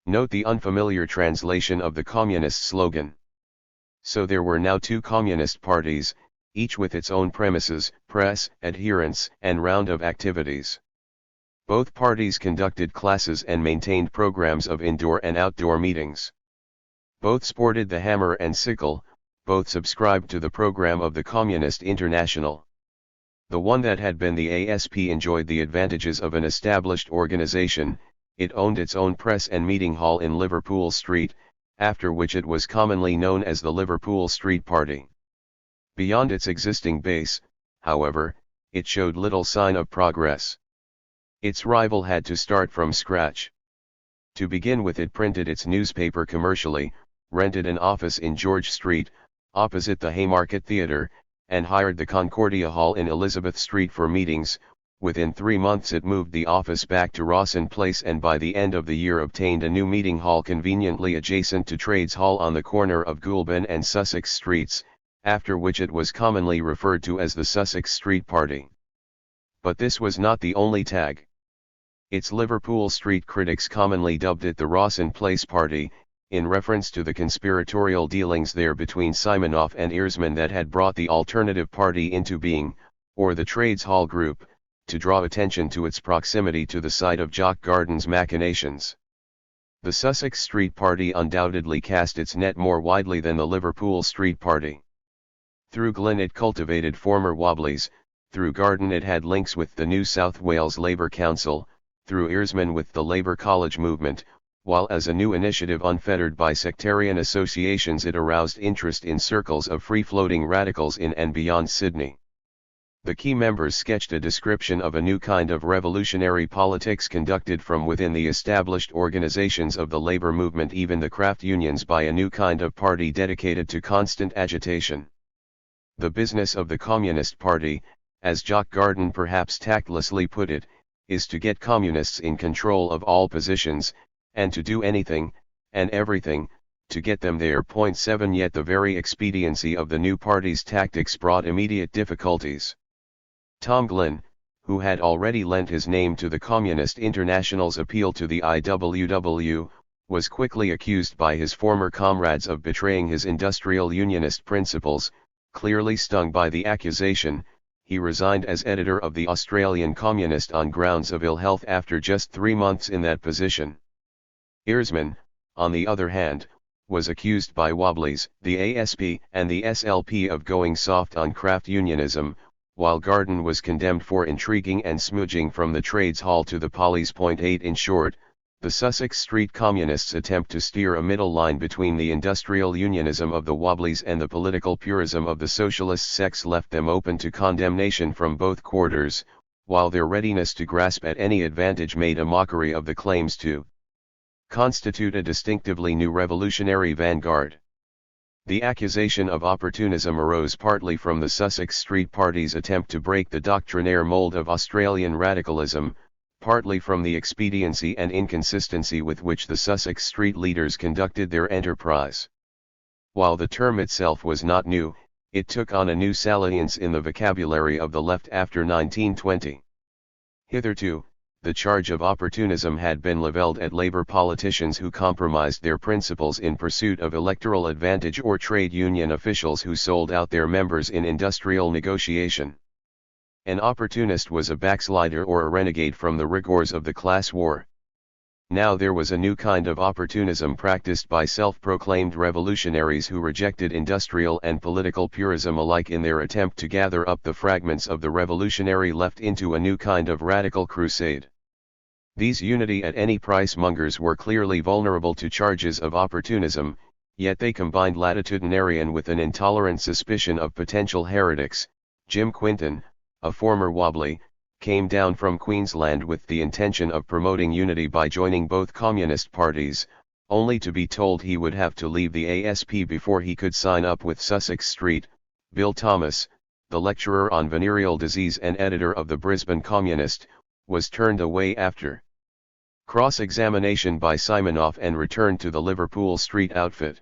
Note the unfamiliar translation of the communist slogan. So there were now two communist parties, each with its own premises, press, adherents, and round of activities. Both parties conducted classes and maintained programs of indoor and outdoor meetings. Both sported the hammer and sickle, both subscribed to the program of the Communist International. The one that had been the ASP enjoyed the advantages of an established organization. It owned its own press and meeting hall in Liverpool Street, after which it was commonly known as the Liverpool Street Party. Beyond its existing base, however, it showed little sign of progress. Its rival had to start from scratch. To begin with, it printed its newspaper commercially, rented an office in George Street, opposite the Haymarket Theatre, and hired the Concordia Hall in Elizabeth Street for meetings. Within 3 months it moved the office back to Rawson Place, and by the end of the year obtained a new meeting hall conveniently adjacent to Trades Hall on the corner of Goulburn and Sussex Streets, after which it was commonly referred to as the Sussex Street Party. But this was not the only tag. Its Liverpool Street critics commonly dubbed it the Rawson Place Party, in reference to the conspiratorial dealings there between Simonoff and Earsman that had brought the alternative party into being, or the Trades Hall Group, to draw attention to its proximity to the site of Jock Garden's machinations. The Sussex Street Party undoubtedly cast its net more widely than the Liverpool Street Party. Through Glyn it cultivated former Wobblies, through Garden it had links with the New South Wales Labour Council, through Earsman with the Labour College movement, while as a new initiative unfettered by sectarian associations it aroused interest in circles of free-floating radicals in and beyond Sydney. The key members sketched a description of a new kind of revolutionary politics conducted from within the established organizations of the labor movement, even the craft unions, by a new kind of party dedicated to constant agitation. The business of the Communist Party, as Jock Garden perhaps tactlessly put it, is to get communists in control of all positions, and to do anything, and everything, to get them there. 7 Yet the very expediency of the new party's tactics brought immediate difficulties. Tom Glyn, who had already lent his name to the Communist International's appeal to the IWW, was quickly accused by his former comrades of betraying his industrial unionist principles. Clearly stung by the accusation, he resigned as editor of the Australian Communist on grounds of ill health after just 3 months in that position. Earsman, on the other hand, was accused by Wobblies, the ASP, and the SLP of going soft on craft unionism, while Garden was condemned for intriguing and smudging from the Trades Hall to the Pollies. 8 In short, the Sussex Street Communists' attempt to steer a middle line between the industrial unionism of the Wobblies and the political purism of the socialist sects left them open to condemnation from both quarters, while their readiness to grasp at any advantage made a mockery of the claims to constitute a distinctively new revolutionary vanguard. The accusation of opportunism arose partly from the Sussex Street Party's attempt to break the doctrinaire mold of Australian radicalism, partly from the expediency and inconsistency with which the Sussex Street leaders conducted their enterprise. While the term itself was not new, it took on a new salience in the vocabulary of the left after 1920. Hitherto, the charge of opportunism had been levelled at Labour politicians who compromised their principles in pursuit of electoral advantage, or trade union officials who sold out their members in industrial negotiation. An opportunist was a backslider or a renegade from the rigors of the class war. Now there was a new kind of opportunism practiced by self-proclaimed revolutionaries who rejected industrial and political purism alike in their attempt to gather up the fragments of the revolutionary left into a new kind of radical crusade. These unity at any price mongers were clearly vulnerable to charges of opportunism, yet they combined latitudinarian with an intolerant suspicion of potential heretics. Jim Quinton, a former Wobbly, came down from Queensland with the intention of promoting unity by joining both communist parties, only to be told he would have to leave the ASP before he could sign up with Sussex Street. Bill Thomas, the lecturer on venereal disease and editor of the Brisbane Communist, was turned away after cross-examination by Simonoff and returned to the Liverpool Street outfit.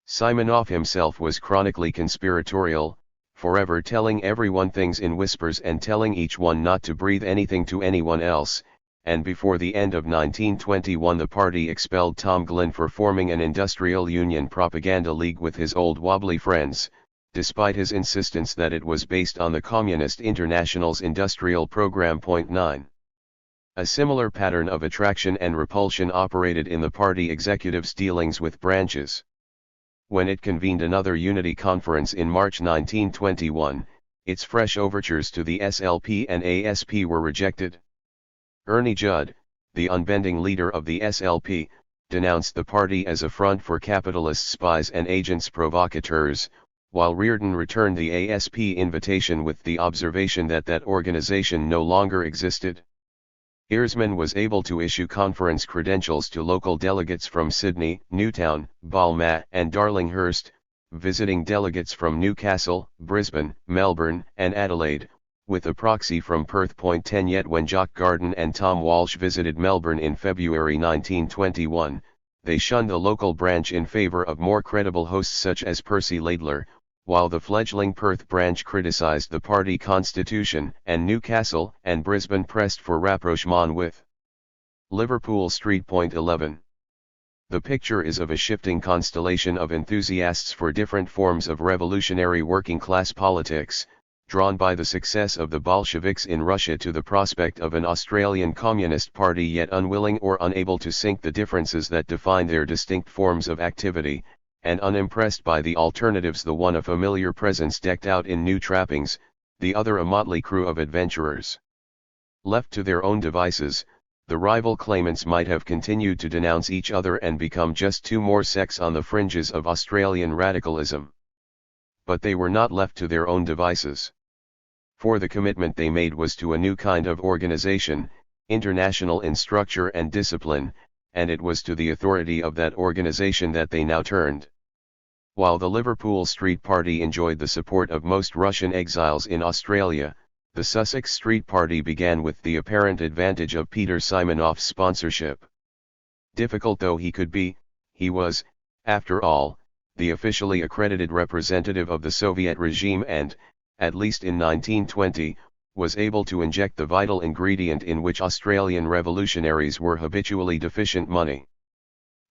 Simonoff himself was chronically conspiratorial, forever telling everyone things in whispers and telling each one not to breathe anything to anyone else, and before the end of 1921 the party expelled Tom Glynn for forming an industrial union propaganda league with his old Wobbly friends, despite his insistence that it was based on the Communist International's industrial program. 9. A similar pattern of attraction and repulsion operated in the party executive's dealings with branches. When it convened another unity conference in March 1921, its fresh overtures to the SLP and ASP were rejected. Ernie Judd, the unbending leader of the SLP, denounced the party as a front for capitalist spies and agents provocateurs, while Reardon returned the ASP invitation with the observation that that organization no longer existed. Earsman was able to issue conference credentials to local delegates from Sydney, Newtown, Balmain and Darlinghurst, visiting delegates from Newcastle, Brisbane, Melbourne and Adelaide, with a proxy from Perth. 10 Yet when Jock Garden and Tom Walsh visited Melbourne in February 1921, they shunned the local branch in favour of more credible hosts such as Percy Laidler, while the fledgling Perth branch criticised the party constitution, and Newcastle and Brisbane pressed for rapprochement with Liverpool Street. 11. The picture is of a shifting constellation of enthusiasts for different forms of revolutionary working-class politics, drawn by the success of the Bolsheviks in Russia to the prospect of an Australian Communist Party yet unwilling or unable to sink the differences that define their distinct forms of activity, and unimpressed by the alternatives, the one a familiar presence decked out in new trappings, the other a motley crew of adventurers. Left to their own devices, the rival claimants might have continued to denounce each other and become just two more sects on the fringes of Australian radicalism. But they were not left to their own devices. For the commitment they made was to a new kind of organization, international in structure and discipline, and it was to the authority of that organization that they now turned. While the Liverpool Street Party enjoyed the support of most Russian exiles in Australia, the Sussex Street Party began with the apparent advantage of Peter Simonoff's sponsorship. Difficult though he could be, he was, after all, the officially accredited representative of the Soviet regime and, at least in 1920, was able to inject the vital ingredient in which Australian revolutionaries were habitually deficient: money.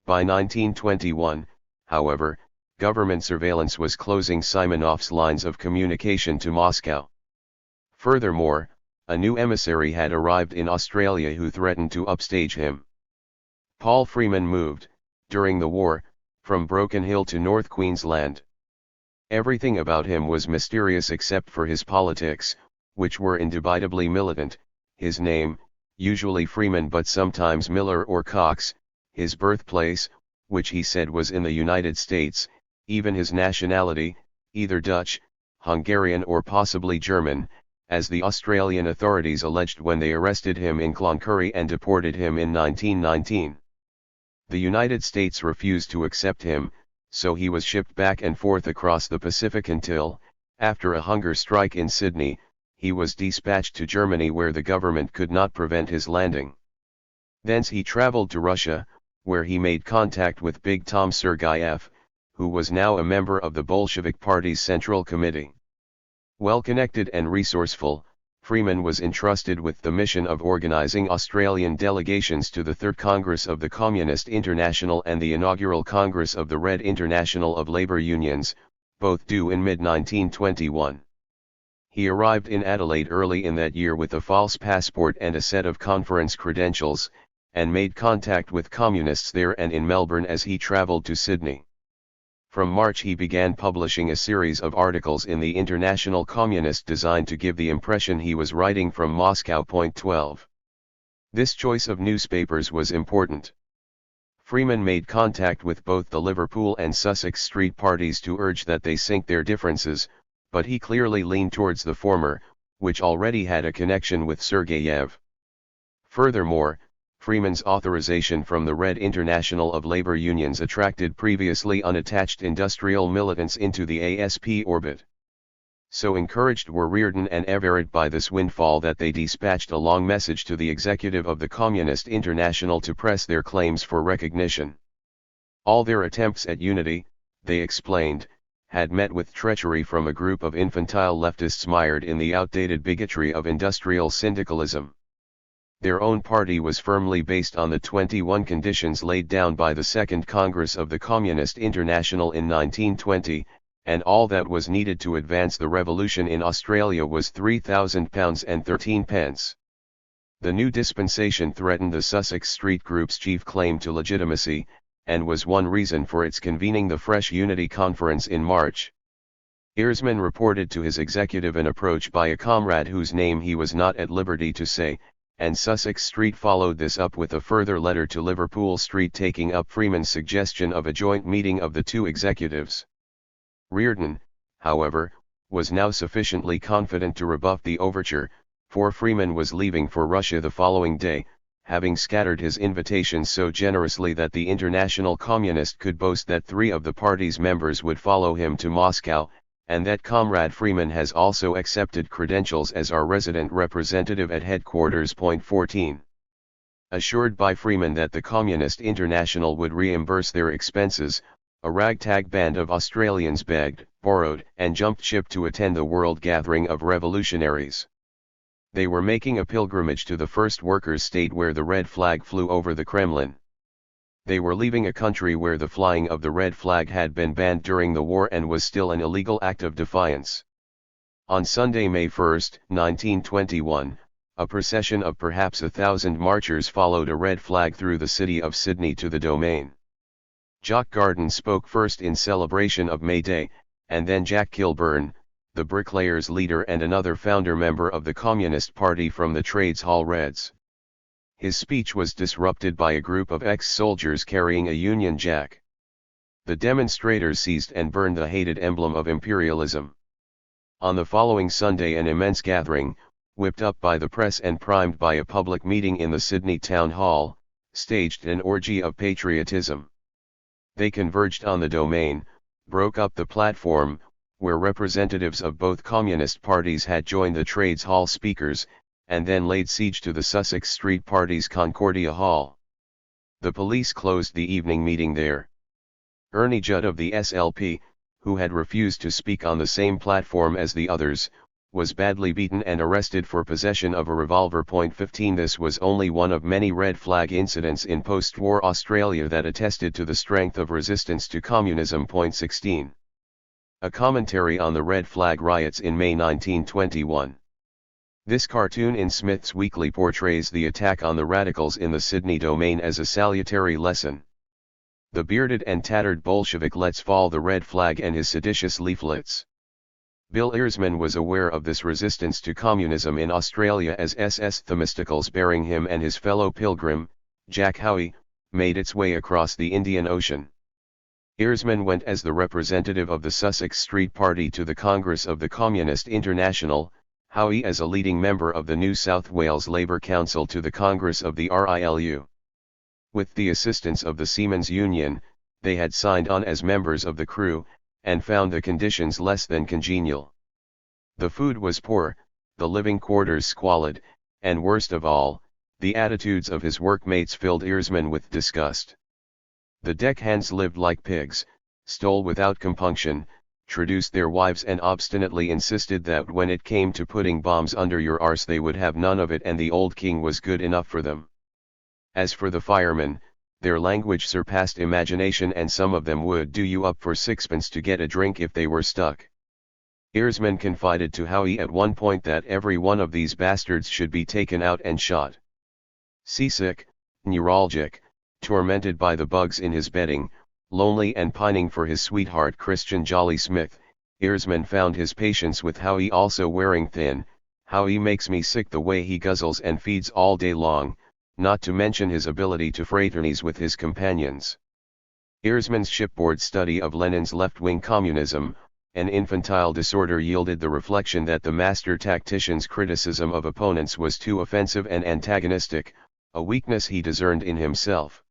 By 1921, however, government surveillance was closing Simonoff's lines of communication to Moscow. Furthermore, a new emissary had arrived in Australia who threatened to upstage him. Paul Freeman moved, during the war, from Broken Hill to North Queensland. Everything about him was mysterious except for his politics, which were indubitably militant, his name, usually Freeman but sometimes Miller or Cox, his birthplace, which he said was in the United States, even his nationality, either Dutch, Hungarian or possibly German, as the Australian authorities alleged when they arrested him in Cloncurry and deported him in 1919. The United States refused to accept him, so he was shipped back and forth across the Pacific until, after a hunger strike in Sydney, he was dispatched to Germany where the government could not prevent his landing. Thence he traveled to Russia, where he made contact with Big Tom Sergeyev, who was now a member of the Bolshevik Party's Central Committee. Well-connected and resourceful, Freeman was entrusted with the mission of organizing Australian delegations to the Third Congress of the Communist International and the inaugural Congress of the Red International of Labour Unions, both due in mid-1921. He arrived in Adelaide early in that year with a false passport and a set of conference credentials, and made contact with communists there and in Melbourne as he travelled to Sydney. From March he began publishing a series of articles in the International Communist designed to give the impression he was writing from Moscow. 12. This choice of newspapers was important. Freeman made contact with both the Liverpool and Sussex Street parties to urge that they sink their differences, but he clearly leaned towards the former, which already had a connection with Sergeyev. Furthermore, Freeman's authorization from the Red International of Labour Unions attracted previously unattached industrial militants into the ASP orbit. So encouraged were Reardon and Everett by this windfall that they dispatched a long message to the executive of the Communist International to press their claims for recognition. All their attempts at unity, they explained, had met with treachery from a group of infantile leftists mired in the outdated bigotry of industrial syndicalism. Their own party was firmly based on the 21 conditions laid down by the Second Congress of the Communist International in 1920, and all that was needed to advance the revolution in Australia was £3,000 and 13 pence. The new dispensation threatened the Sussex Street Group's chief claim to legitimacy, and was one reason for its convening the Fresh Unity Conference in March. Earsman reported to his executive an approach by a comrade whose name he was not at liberty to say, and Sussex Street followed this up with a further letter to Liverpool Street taking up Freeman's suggestion of a joint meeting of the two executives. Reardon, however, was now sufficiently confident to rebuff the overture, for Freeman was leaving for Russia the following day, having scattered his invitations so generously that the International Communist could boast that 3 of the party's members would follow him to Moscow, and that Comrade Freeman has also accepted credentials as our resident representative at headquarters. 14. Assured by Freeman that the Communist International would reimburse their expenses, a ragtag band of Australians begged, borrowed, and jumped ship to attend the World Gathering of Revolutionaries. They were making a pilgrimage to the first workers' state where the red flag flew over the Kremlin. They were leaving a country where the flying of the red flag had been banned during the war and was still an illegal act of defiance. On Sunday, May 1, 1921, a procession of perhaps 1,000 marchers followed a red flag through the city of Sydney to the Domain. Jock Garden spoke first in celebration of May Day, and then Jack Kilburn, the bricklayers' leader and another founder member of the Communist Party from the Trades Hall Reds. His speech was disrupted by a group of ex-soldiers carrying a Union Jack. The demonstrators seized and burned the hated emblem of imperialism. On the following Sunday, an immense gathering, whipped up by the press and primed by a public meeting in the Sydney Town Hall, staged an orgy of patriotism. They converged on the Domain, broke up the platform, where representatives of both communist parties had joined the Trades Hall speakers, and then laid siege to the Sussex Street party's Concordia Hall. The police closed the evening meeting there. Ernie Judd of the SLP, who had refused to speak on the same platform as the others, was badly beaten and arrested for possession of a revolver. 15 This was only one of many red flag incidents in post-war Australia that attested to the strength of resistance to communism. 16. A commentary on the red flag riots in May 1921. This cartoon in Smith's Weekly portrays the attack on the radicals in the Sydney Domain as a salutary lesson. The bearded and tattered Bolshevik lets fall the red flag and his seditious leaflets. Bill Earsman was aware of this resistance to communism in Australia as SS Themistocles bearing him and his fellow pilgrim, Jack Howie, made its way across the Indian Ocean. Earsman went as the representative of the Sussex Street Party to the Congress of the Communist International, Howie as a leading member of the New South Wales Labour Council to the Congress of the RILU. With the assistance of the Seamen's Union, they had signed on as members of the crew, and found the conditions less than congenial. The food was poor, the living quarters squalid, and worst of all, the attitudes of his workmates filled Earsman with disgust. The deckhands lived like pigs, stole without compunction, traduced their wives and obstinately insisted that when it came to putting bombs under your arse they would have none of it and the old king was good enough for them. As for the firemen, their language surpassed imagination and some of them would do you up for sixpence to get a drink if they were stuck. Erzman confided to Howie at one point that every one of these bastards should be taken out and shot. Seasick, neuralgic, tormented by the bugs in his bedding, lonely and pining for his sweetheart Christian Jolly Smith, Erzman found his patience with Howie also wearing thin. Howie makes me sick the way he guzzles and feeds all day long, not to mention his ability to fraternize with his companions. Erzman's shipboard study of Lenin's left-wing communism, an infantile disorder, yielded the reflection that the master tactician's criticism of opponents was too offensive and antagonistic, a weakness he discerned in himself.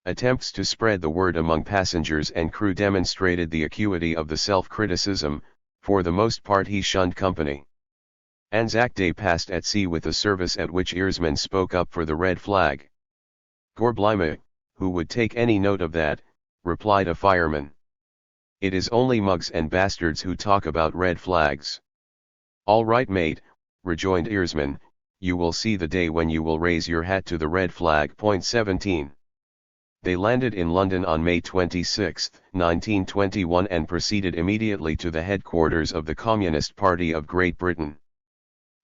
Attempts to spread the word among passengers and crew demonstrated the acuity of the self-criticism. For the most part he shunned company. Anzac Day passed at sea with a service at which Erzman spoke up for the red flag. "Gorblimey, who would take any note of that?" replied a fireman. "It is only mugs and bastards who talk about red flags." "All right, mate," rejoined Erzman, "you will see the day when you will raise your hat to the red flag." 17. They landed in London on May 26, 1921 and proceeded immediately to the headquarters of the Communist Party of Great Britain.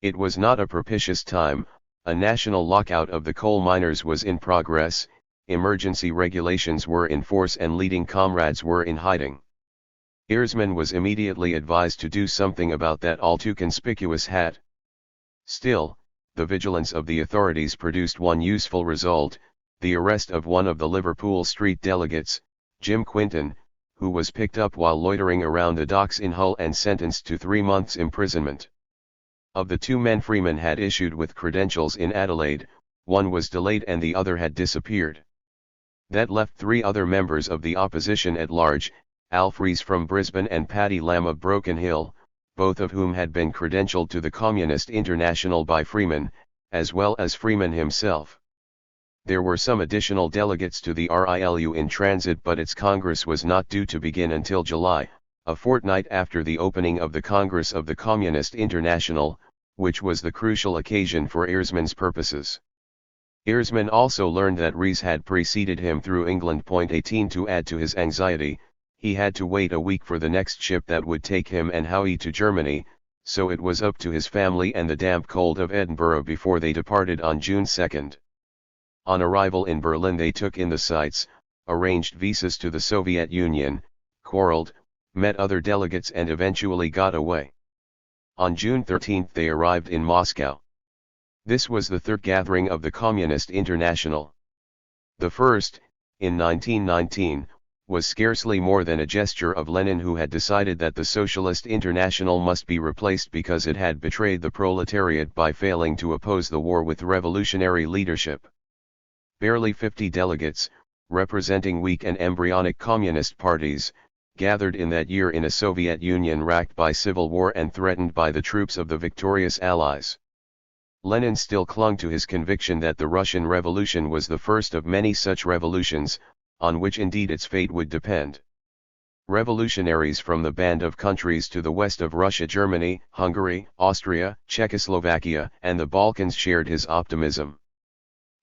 It was not a propitious time. A national lockout of the coal miners was in progress, emergency regulations were in force and leading comrades were in hiding. Erzman was immediately advised to do something about that all too conspicuous hat. Still, the vigilance of the authorities produced one useful result: the arrest of one of the Liverpool Street delegates, Jim Quinton, who was picked up while loitering around the docks in Hull and sentenced to 3 months' imprisonment. Of the 2 men Freeman had issued with credentials in Adelaide, one was delayed and the other had disappeared. That left 3 other members of the opposition at large, Alf Rees from Brisbane and Paddy Lamb of Broken Hill, both of whom had been credentialed to the Communist International by Freeman, as well as Freeman himself. There were some additional delegates to the RILU in transit, but its Congress was not due to begin until July, a fortnight after the opening of the Congress of the Communist International, which was the crucial occasion for Erzman's purposes. Erzman also learned that Rees had preceded him through England. 18. To add to his anxiety, he had to wait a week for the next ship that would take him and Howie to Germany, so it was up to his family and the damp cold of Edinburgh before they departed on June 2. On arrival in Berlin they took in the sights, arranged visas to the Soviet Union, quarreled, met other delegates and eventually got away. On June 13 they arrived in Moscow. This was the 3rd gathering of the Communist International. The first, in 1919, was scarcely more than a gesture of Lenin, who had decided that the Socialist International must be replaced because it had betrayed the proletariat by failing to oppose the war with revolutionary leadership. Barely 50 delegates, representing weak and embryonic communist parties, gathered in that year in a Soviet Union racked by civil war and threatened by the troops of the victorious Allies. Lenin still clung to his conviction that the Russian Revolution was the first of many such revolutions, on which indeed its fate would depend. Revolutionaries from the band of countries to the west of Russia, Germany, Hungary, Austria, Czechoslovakia, and the Balkans shared his optimism.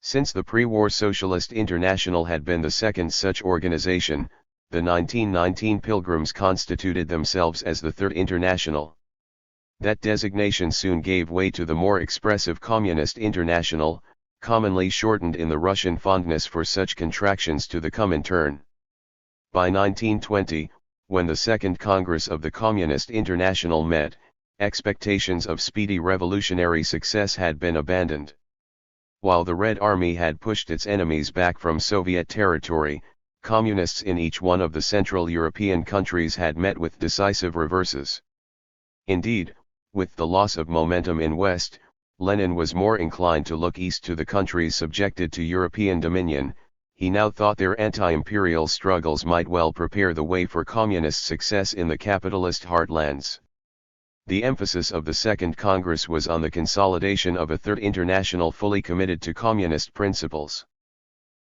Since the pre-war Socialist International had been the second such organization, the 1919 Pilgrims constituted themselves as the Third International. That designation soon gave way to the more expressive Communist International, commonly shortened in the Russian fondness for such contractions to the Comintern. By 1920, when the Second Congress of the Communist International met, expectations of speedy revolutionary success had been abandoned. While the Red Army had pushed its enemies back from Soviet territory, communists in each one of the Central European countries had met with decisive reverses. Indeed, with the loss of momentum in West, Lenin was more inclined to look east to the countries subjected to European dominion. He now thought their anti-imperial struggles might well prepare the way for communist success in the capitalist heartlands. The emphasis of the Second Congress was on the consolidation of a Third International fully committed to communist principles.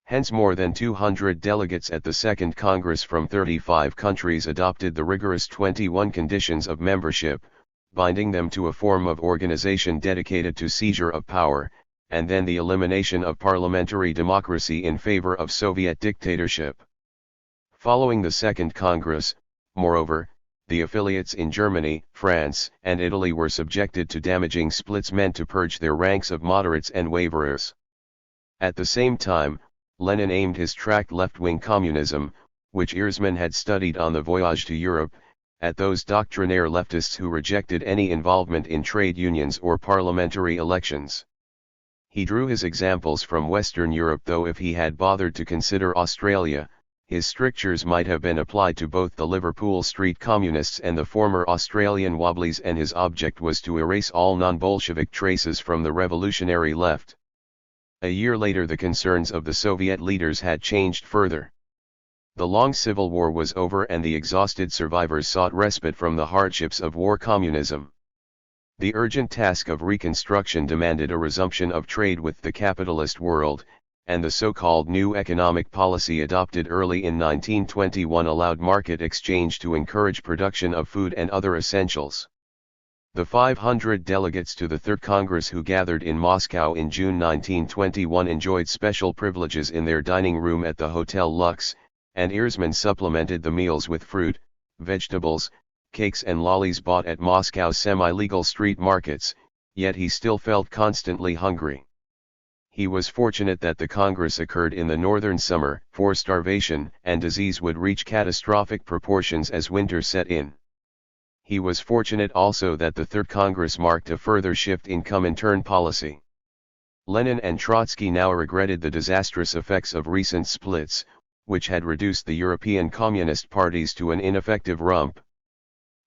Hence more than 200 delegates at the Second Congress from 35 countries adopted the rigorous 21 conditions of membership, binding them to a form of organization dedicated to seizure of power, and then the elimination of parliamentary democracy in favor of Soviet dictatorship. Following the Second Congress, moreover, the affiliates in Germany, France, and Italy were subjected to damaging splits meant to purge their ranks of moderates and waverers. At the same time, Lenin aimed his tract left-wing communism, which Erzman had studied on the voyage to Europe, at those doctrinaire leftists who rejected any involvement in trade unions or parliamentary elections. He drew his examples from Western Europe, though if he had bothered to consider Australia, his strictures might have been applied to both the Liverpool Street Communists and the former Australian Wobblies, and his object was to erase all non-Bolshevik traces from the revolutionary left. A year later the concerns of the Soviet leaders had changed further. The long civil war was over and the exhausted survivors sought respite from the hardships of war communism. The urgent task of reconstruction demanded a resumption of trade with the capitalist world, and the so-called new economic policy adopted early in 1921 allowed market exchange to encourage production of food and other essentials. The 500 delegates to the Third Congress who gathered in Moscow in June 1921 enjoyed special privileges in their dining room at the Hotel Lux, and Erzman supplemented the meals with fruit, vegetables, cakes and lollies bought at Moscow's semi-legal street markets, yet he still felt constantly hungry. He was fortunate that the Congress occurred in the northern summer, for starvation and disease would reach catastrophic proportions as winter set in. He was fortunate also that the Third Congress marked a further shift in Comintern policy. Lenin and Trotsky now regretted the disastrous effects of recent splits, which had reduced the European communist parties to an ineffective rump.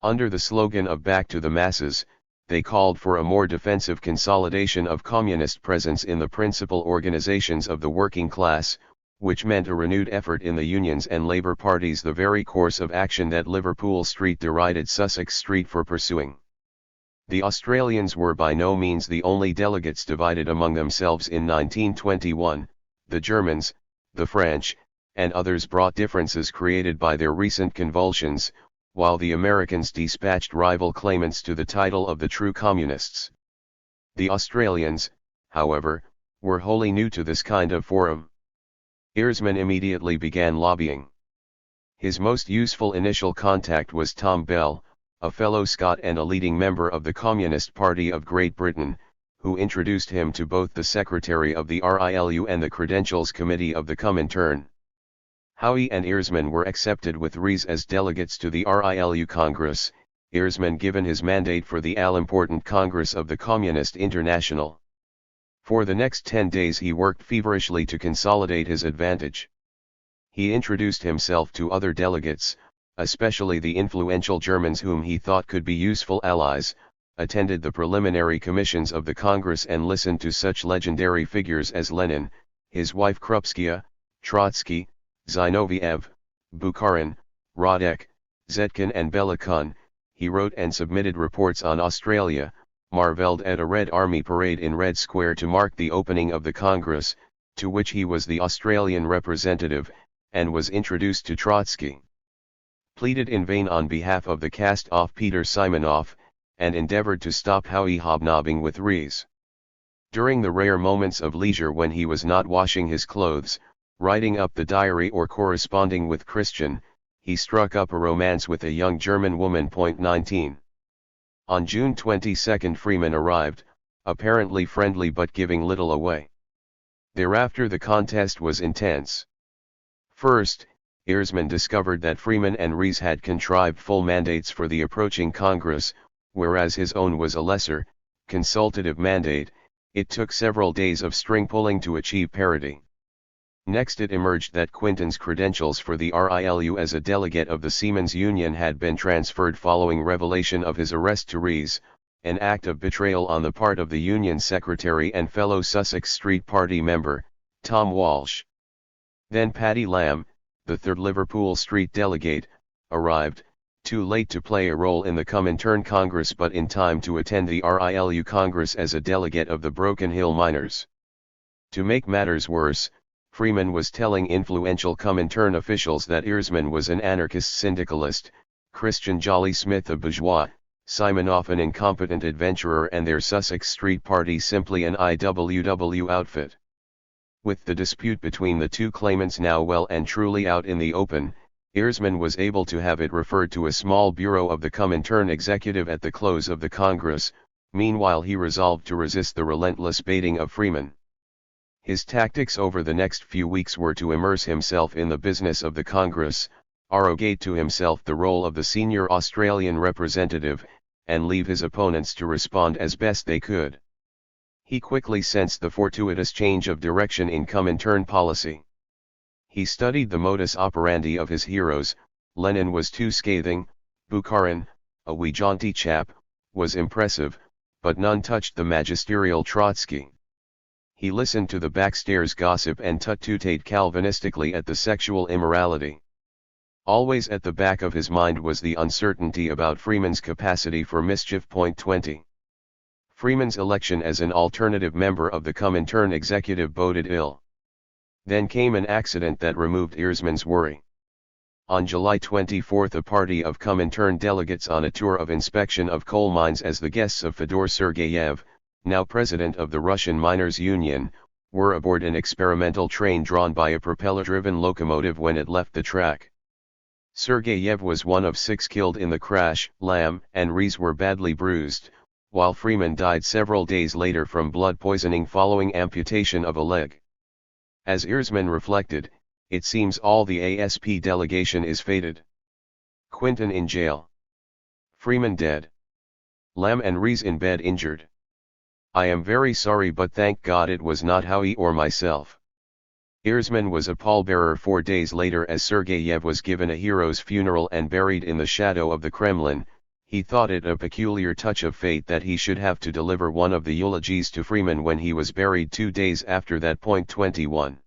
Under the slogan of "Back to the Masses," they called for a more defensive consolidation of communist presence in the principal organizations of the working class, which meant a renewed effort in the unions and labour parties, the very course of action that Liverpool Street derided Sussex Street for pursuing. The Australians were by no means the only delegates divided among themselves in 1921, the Germans, the French, and others brought differences created by their recent convulsions, while the Americans dispatched rival claimants to the title of the true communists. The Australians, however, were wholly new to this kind of forum. Erzman immediately began lobbying. His most useful initial contact was Tom Bell, a fellow Scot and a leading member of the Communist Party of Great Britain, who introduced him to both the Secretary of the RILU and the Credentials Committee of the Comintern. Howe and Erzman were accepted with Rees as delegates to the RILU Congress, Erzman given his mandate for the all-important Congress of the Communist International. For the next 10 days he worked feverishly to consolidate his advantage. He introduced himself to other delegates, especially the influential Germans whom he thought could be useful allies, attended the preliminary commissions of the Congress and listened to such legendary figures as Lenin, his wife Krupskaya, Trotsky, Zinoviev, Bukharin, Radek, Zetkin and Belikun. He wrote and submitted reports on Australia, marvelled at a Red Army parade in Red Square to mark the opening of the Congress, to which he was the Australian representative, and was introduced to Trotsky. Pleaded in vain on behalf of the cast-off Peter Simonoff, and endeavoured to stop Howe hobnobbing with Rees. During the rare moments of leisure when he was not washing his clothes, writing up the diary or corresponding with Christian, he struck up a romance with a young German woman. 19. On June 22 Freeman arrived, apparently friendly but giving little away. Thereafter the contest was intense. First, Erzman discovered that Freeman and Rees had contrived full mandates for the approaching Congress, whereas his own was a lesser, consultative mandate. It took several days of string-pulling to achieve parity. Next it emerged that Quinton's credentials for the RILU as a delegate of the Seamen's Union had been transferred following revelation of his arrest to Rees, an act of betrayal on the part of the Union Secretary and fellow Sussex Street Party member, Tom Walsh. Then Paddy Lamb, the third Liverpool Street delegate, arrived, too late to play a role in the Comintern Congress but in time to attend the RILU Congress as a delegate of the Broken Hill miners. To make matters worse, Freeman was telling influential Comintern officials that Erzman was an anarchist syndicalist, Christian Jolly Smith a bourgeois, Simonoff an incompetent adventurer and their Sussex Street Party simply an IWW outfit. With the dispute between the two claimants now well and truly out in the open, Earsman was able to have it referred to a small bureau of the Comintern executive at the close of the Congress. Meanwhile he resolved to resist the relentless baiting of Freeman. His tactics over the next few weeks were to immerse himself in the business of the Congress, arrogate to himself the role of the senior Australian representative, and leave his opponents to respond as best they could. He quickly sensed the fortuitous change of direction in Comintern policy. He studied the modus operandi of his heroes. Lenin was too scathing, Bukharin, a wee jaunty chap, was impressive, but none touched the magisterial Trotsky. He listened to the backstairs gossip and tut-tutate Calvinistically at the sexual immorality. Always at the back of his mind was the uncertainty about Freeman's capacity for mischief. 20. Freeman's election as an alternative member of the Comintern executive boded ill. Then came an accident that removed Earsman's worry. On July 24 a party of Comintern delegates on a tour of inspection of coal mines as the guests of Fedor Sergeyev, now president of the Russian Miners' Union, were aboard an experimental train drawn by a propeller-driven locomotive when it left the track. Sergeyev was one of 6 killed in the crash. Lamb and Rees were badly bruised, while Freeman died several days later from blood poisoning following amputation of a leg. As Earsman reflected, it seems all the ASP delegation is fated. Quinton in jail. Freeman dead. Lamb and Rees in bed injured. I am very sorry, but thank God it was not Howie or myself. Earsman was a pallbearer 4 days later as Sergeyev was given a hero's funeral and buried in the shadow of the Kremlin. He thought it a peculiar touch of fate that he should have to deliver one of the eulogies to Freeman when he was buried 2 days after that. 21.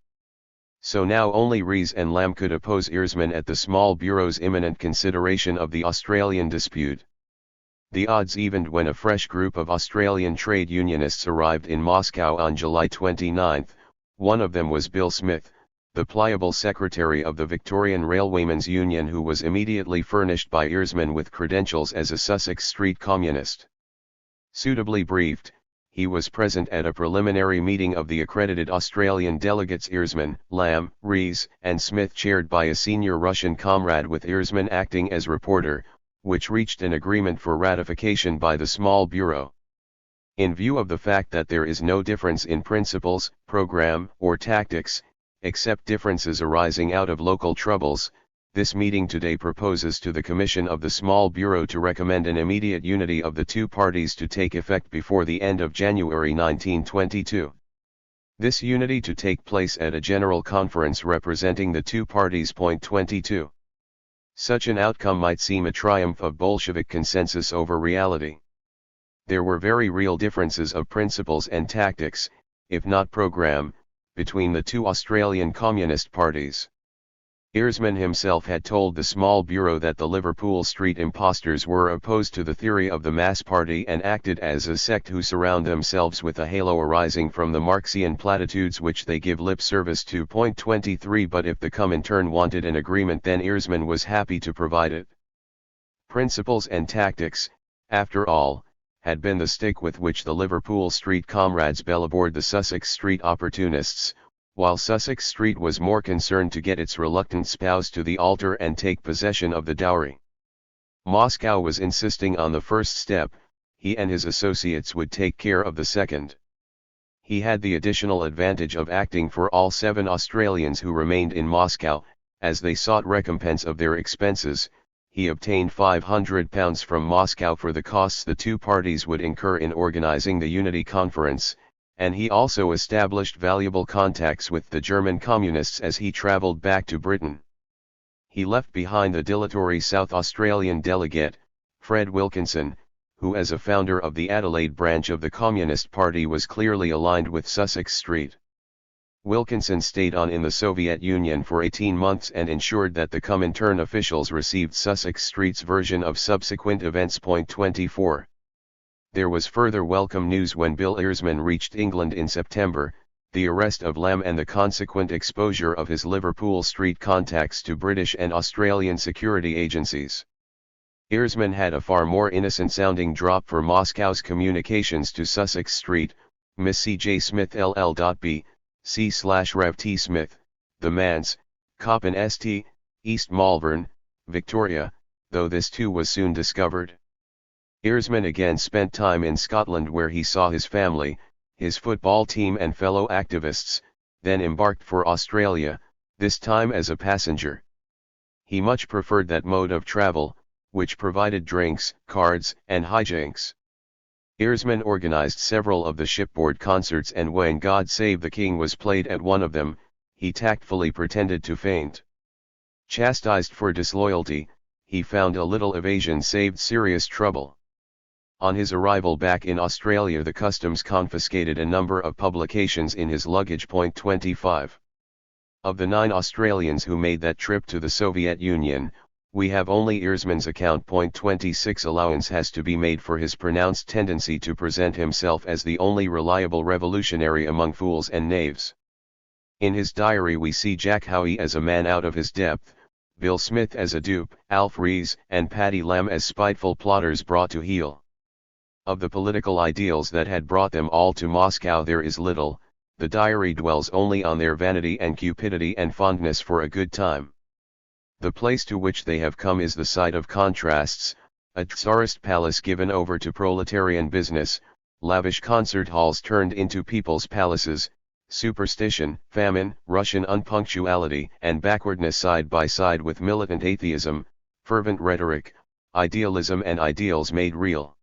So now only Rees and Lamb could oppose Earsman at the small bureau's imminent consideration of the Australian dispute. The odds evened when a fresh group of Australian trade unionists arrived in Moscow on July 29. One of them was Bill Smith, the pliable secretary of the Victorian Railwaymen's Union, who was immediately furnished by Earsman with credentials as a Sussex Street communist. Suitably briefed, he was present at a preliminary meeting of the accredited Australian delegates Earsman, Lamb, Rees, and Smith, chaired by a senior Russian comrade with Earsman acting as reporter, which reached an agreement for ratification by the small bureau. In view of the fact that there is no difference in principles, program, or tactics, except differences arising out of local troubles, this meeting today proposes to the Commission of the Small Bureau to recommend an immediate unity of the two parties to take effect before the end of January 1922. This unity to take place at a general conference representing the two parties. 22. Such an outcome might seem a triumph of Bolshevik consensus over reality. There were very real differences of principles and tactics, if not program, between the two Australian communist parties. Earsman himself had told the small bureau that the Liverpool Street impostors were opposed to the theory of the mass party and acted as a sect who surround themselves with a halo arising from the Marxian platitudes which they give lip service to. 23 But if the Comintern wanted an agreement, then Earsman was happy to provide it. Principles and tactics, after all, had been the stick with which the Liverpool Street comrades bellaboured the Sussex Street opportunists, while Sussex Street was more concerned to get its reluctant spouse to the altar and take possession of the dowry. Moscow was insisting on the first step, he and his associates would take care of the second. He had the additional advantage of acting for all 7 Australians who remained in Moscow. As they sought recompense of their expenses, he obtained £500 from Moscow for the costs the two parties would incur in organizing the Unity Conference, and he also established valuable contacts with the German communists as he travelled back to Britain. He left behind the dilatory South Australian delegate, Fred Wilkinson, who as a founder of the Adelaide branch of the Communist Party was clearly aligned with Sussex Street. Wilkinson stayed on in the Soviet Union for 18 months and ensured that the Comintern officials received Sussex Street's version of subsequent events. 24. There was further welcome news when Bill Earsman reached England in September, the arrest of Lamb and the consequent exposure of his Liverpool Street contacts to British and Australian security agencies. Earsman had a far more innocent-sounding drop for Moscow's communications to Sussex Street. Miss C.J. Smith LL.B. C/Rev T. Smith, The Manse, Coppen St. East Malvern, Victoria, though this too was soon discovered. Earsman again spent time in Scotland where he saw his family, his football team and fellow activists, then embarked for Australia, this time as a passenger. He much preferred that mode of travel, which provided drinks, cards, and hijinks. Earsman organized several of the shipboard concerts, and when God Save the King was played at one of them, he tactfully pretended to faint. Chastised for disloyalty, he found a little evasion saved serious trouble. On his arrival back in Australia, the customs confiscated a number of publications in his luggage. 25. Of the 9 Australians who made that trip to the Soviet Union, we have only Earsman's account. 26 Allowance has to be made for his pronounced tendency to present himself as the only reliable revolutionary among fools and knaves. In his diary we see Jack Howie as a man out of his depth, Bill Smith as a dupe, Alf Rees and Paddy Lamb as spiteful plotters brought to heel. Of the political ideals that had brought them all to Moscow there is little. The diary dwells only on their vanity and cupidity and fondness for a good time. The place to which they have come is the site of contrasts, a Tsarist palace given over to proletarian business, lavish concert halls turned into people's palaces, superstition, famine, Russian unpunctuality and backwardness side by side with militant atheism, fervent rhetoric, idealism and ideals made real.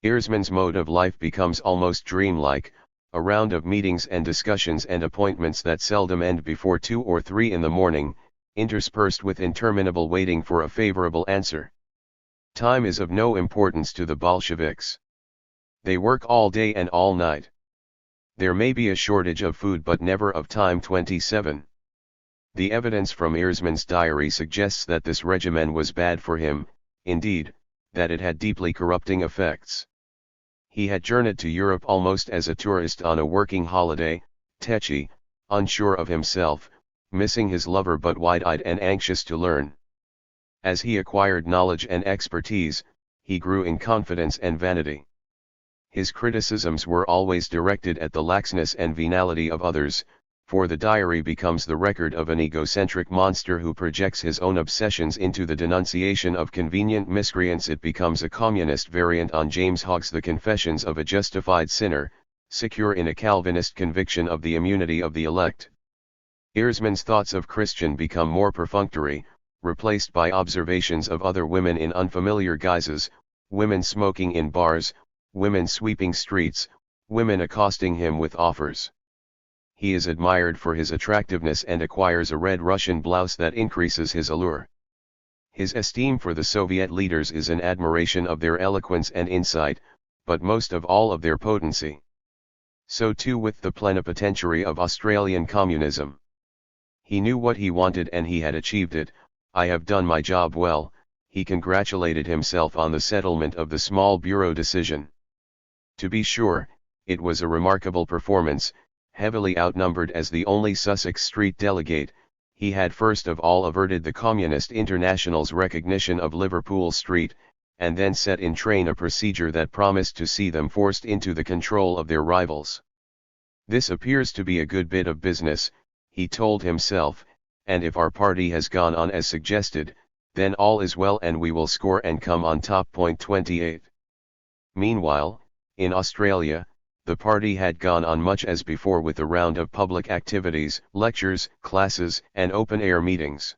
Earsman's mode of life becomes almost dreamlike, a round of meetings and discussions and appointments that seldom end before 2 or 3 in the morning, interspersed with interminable waiting for a favorable answer. Time is of no importance to the Bolsheviks. They work all day and all night. There may be a shortage of food but never of time. 27. The evidence from Earsman's diary suggests that this regimen was bad for him, indeed, that it had deeply corrupting effects. He had journeyed to Europe almost as a tourist on a working holiday, tetchy, unsure of himself, missing his lover but wide-eyed and anxious to learn. As he acquired knowledge and expertise, he grew in confidence and vanity. His criticisms were always directed at the laxness and venality of others, for the diary becomes the record of an egocentric monster who projects his own obsessions into the denunciation of convenient miscreants. It becomes a communist variant on James Hogg's The Confessions of a Justified Sinner, secure in a Calvinist conviction of the immunity of the elect. Earsman's thoughts of Christian become more perfunctory, replaced by observations of other women in unfamiliar guises, women smoking in bars, women sweeping streets, women accosting him with offers. He is admired for his attractiveness and acquires a red Russian blouse that increases his allure. His esteem for the Soviet leaders is an admiration of their eloquence and insight, but most of all of their potency. So too with the plenipotentiary of Australian communism. He knew what he wanted and he had achieved it. I have done my job well, he congratulated himself on the settlement of the small bureau decision. To be sure, it was a remarkable performance. Heavily outnumbered as the only Sussex Street delegate, he had first of all averted the Communist International's recognition of Liverpool Street, and then set in train a procedure that promised to see them forced into the control of their rivals. This appears to be a good bit of business, he told himself, and if our party has gone on as suggested, then all is well and we will score and come on top. 28. Meanwhile, in Australia, the party had gone on much as before with a round of public activities, lectures, classes, and open-air meetings.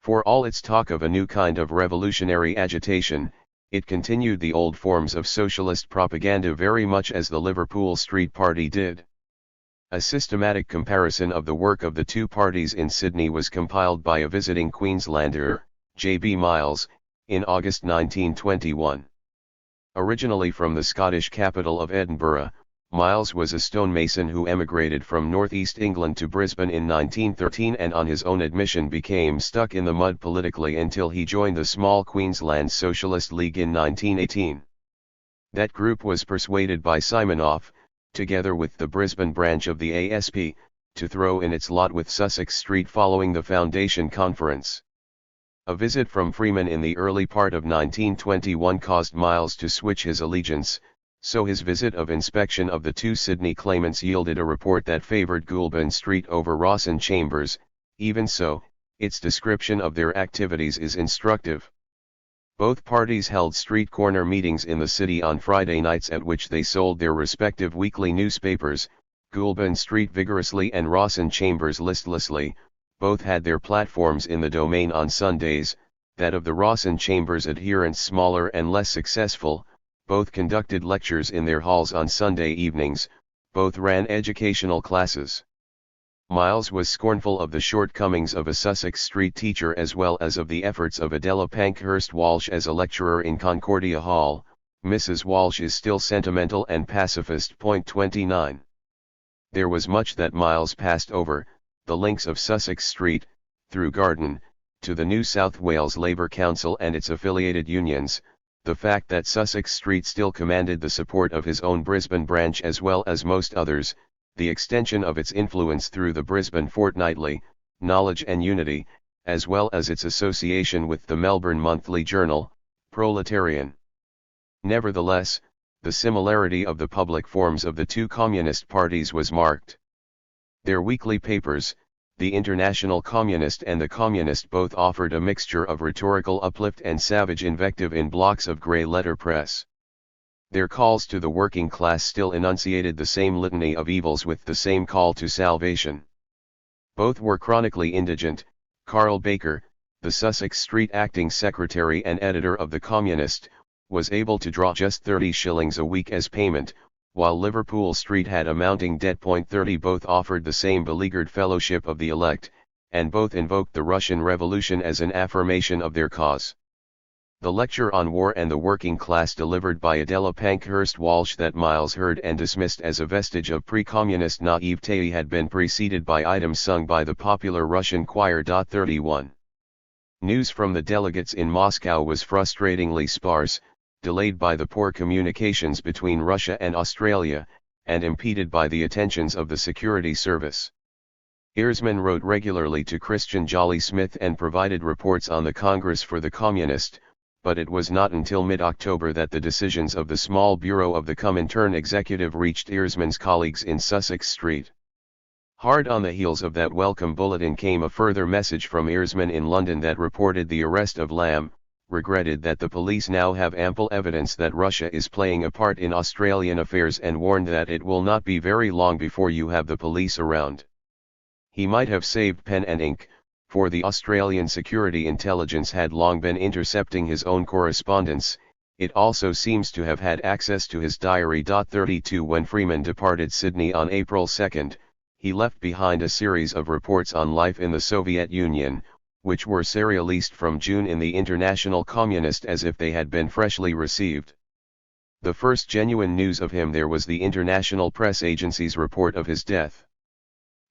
For all its talk of a new kind of revolutionary agitation, it continued the old forms of socialist propaganda very much as the Liverpool Street Party did. A systematic comparison of the work of the two parties in Sydney was compiled by a visiting Queenslander, J.B. Miles, in August 1921. Originally from the Scottish capital of Edinburgh, Miles was a stonemason who emigrated from northeast England to Brisbane in 1913 and on his own admission became stuck in the mud politically until he joined the small Queensland Socialist League in 1918. That group was persuaded by Simonoff, together with the Brisbane branch of the ASP, to throw in its lot with Sussex Street following the Foundation Conference. A visit from Freeman in the early part of 1921 caused Miles to switch his allegiance, so his visit of inspection of the two Sydney claimants yielded a report that favoured Goulburn Street over Ross and Chambers. Even so, Its description of their activities is instructive. Both parties held street corner meetings in the city on Friday nights at which they sold their respective weekly newspapers, Goulburn Street vigorously and Rawson Chambers listlessly. Both had their platforms in the Domain on Sundays, that of the Rawson Chambers adherents smaller and less successful. Both conducted lectures in their halls on Sunday evenings, both ran educational classes. Miles was scornful of the shortcomings of a Sussex Street teacher as well as of the efforts of Adela Pankhurst Walsh as a lecturer in Concordia Hall. Mrs. Walsh is still sentimental and pacifist. 29. There was much that Miles passed over, the links of Sussex Street, through Garden, to the New South Wales Labour Council and its affiliated unions, the fact that Sussex Street still commanded the support of his own Brisbane branch as well as most others, the extension of its influence through the Brisbane Fortnightly, Knowledge and Unity, as well as its association with the Melbourne Monthly Journal, Proletarian. Nevertheless, the similarity of the public forms of the two communist parties was marked. Their weekly papers, the International Communist and the Communist, both offered a mixture of rhetorical uplift and savage invective in blocks of grey letter press. Their calls to the working class still enunciated the same litany of evils with the same call to salvation. Both were chronically indigent. Carl Baker, the Sussex Street acting secretary and editor of the Communist, was able to draw just 30 shillings a week as payment, while Liverpool Street had a mounting debt. 30 Both offered the same beleaguered fellowship of the elect, and both invoked the Russian Revolution as an affirmation of their cause. The lecture on war and the working class delivered by Adela Pankhurst Walsh that Miles heard and dismissed as a vestige of pre-communist naivete had been preceded by items sung by the popular Russian choir. 31. News from the delegates in Moscow was frustratingly sparse, delayed by the poor communications between Russia and Australia, and impeded by the attentions of the security service. Earsman wrote regularly to Christian Jolly Smith and provided reports on the Congress for the Communist, but it was not until mid-October that the decisions of the small bureau of the Comintern executive reached Earsman's colleagues in Sussex Street. Hard on the heels of that welcome bulletin came a further message from Earsman in London that reported the arrest of Lamb, regretted that the police now have ample evidence that Russia is playing a part in Australian affairs, and warned that it will not be very long before you have the police around. He might have saved pen and ink, for the Australian Security Intelligence had long been intercepting his own correspondence. It also seems to have had access to his diary. 32 When Freeman departed Sydney on April 2, he left behind a series of reports on life in the Soviet Union, which were serialized from June in the International Communist as if they had been freshly received. The first genuine news of him there was the International Press Agency's report of his death.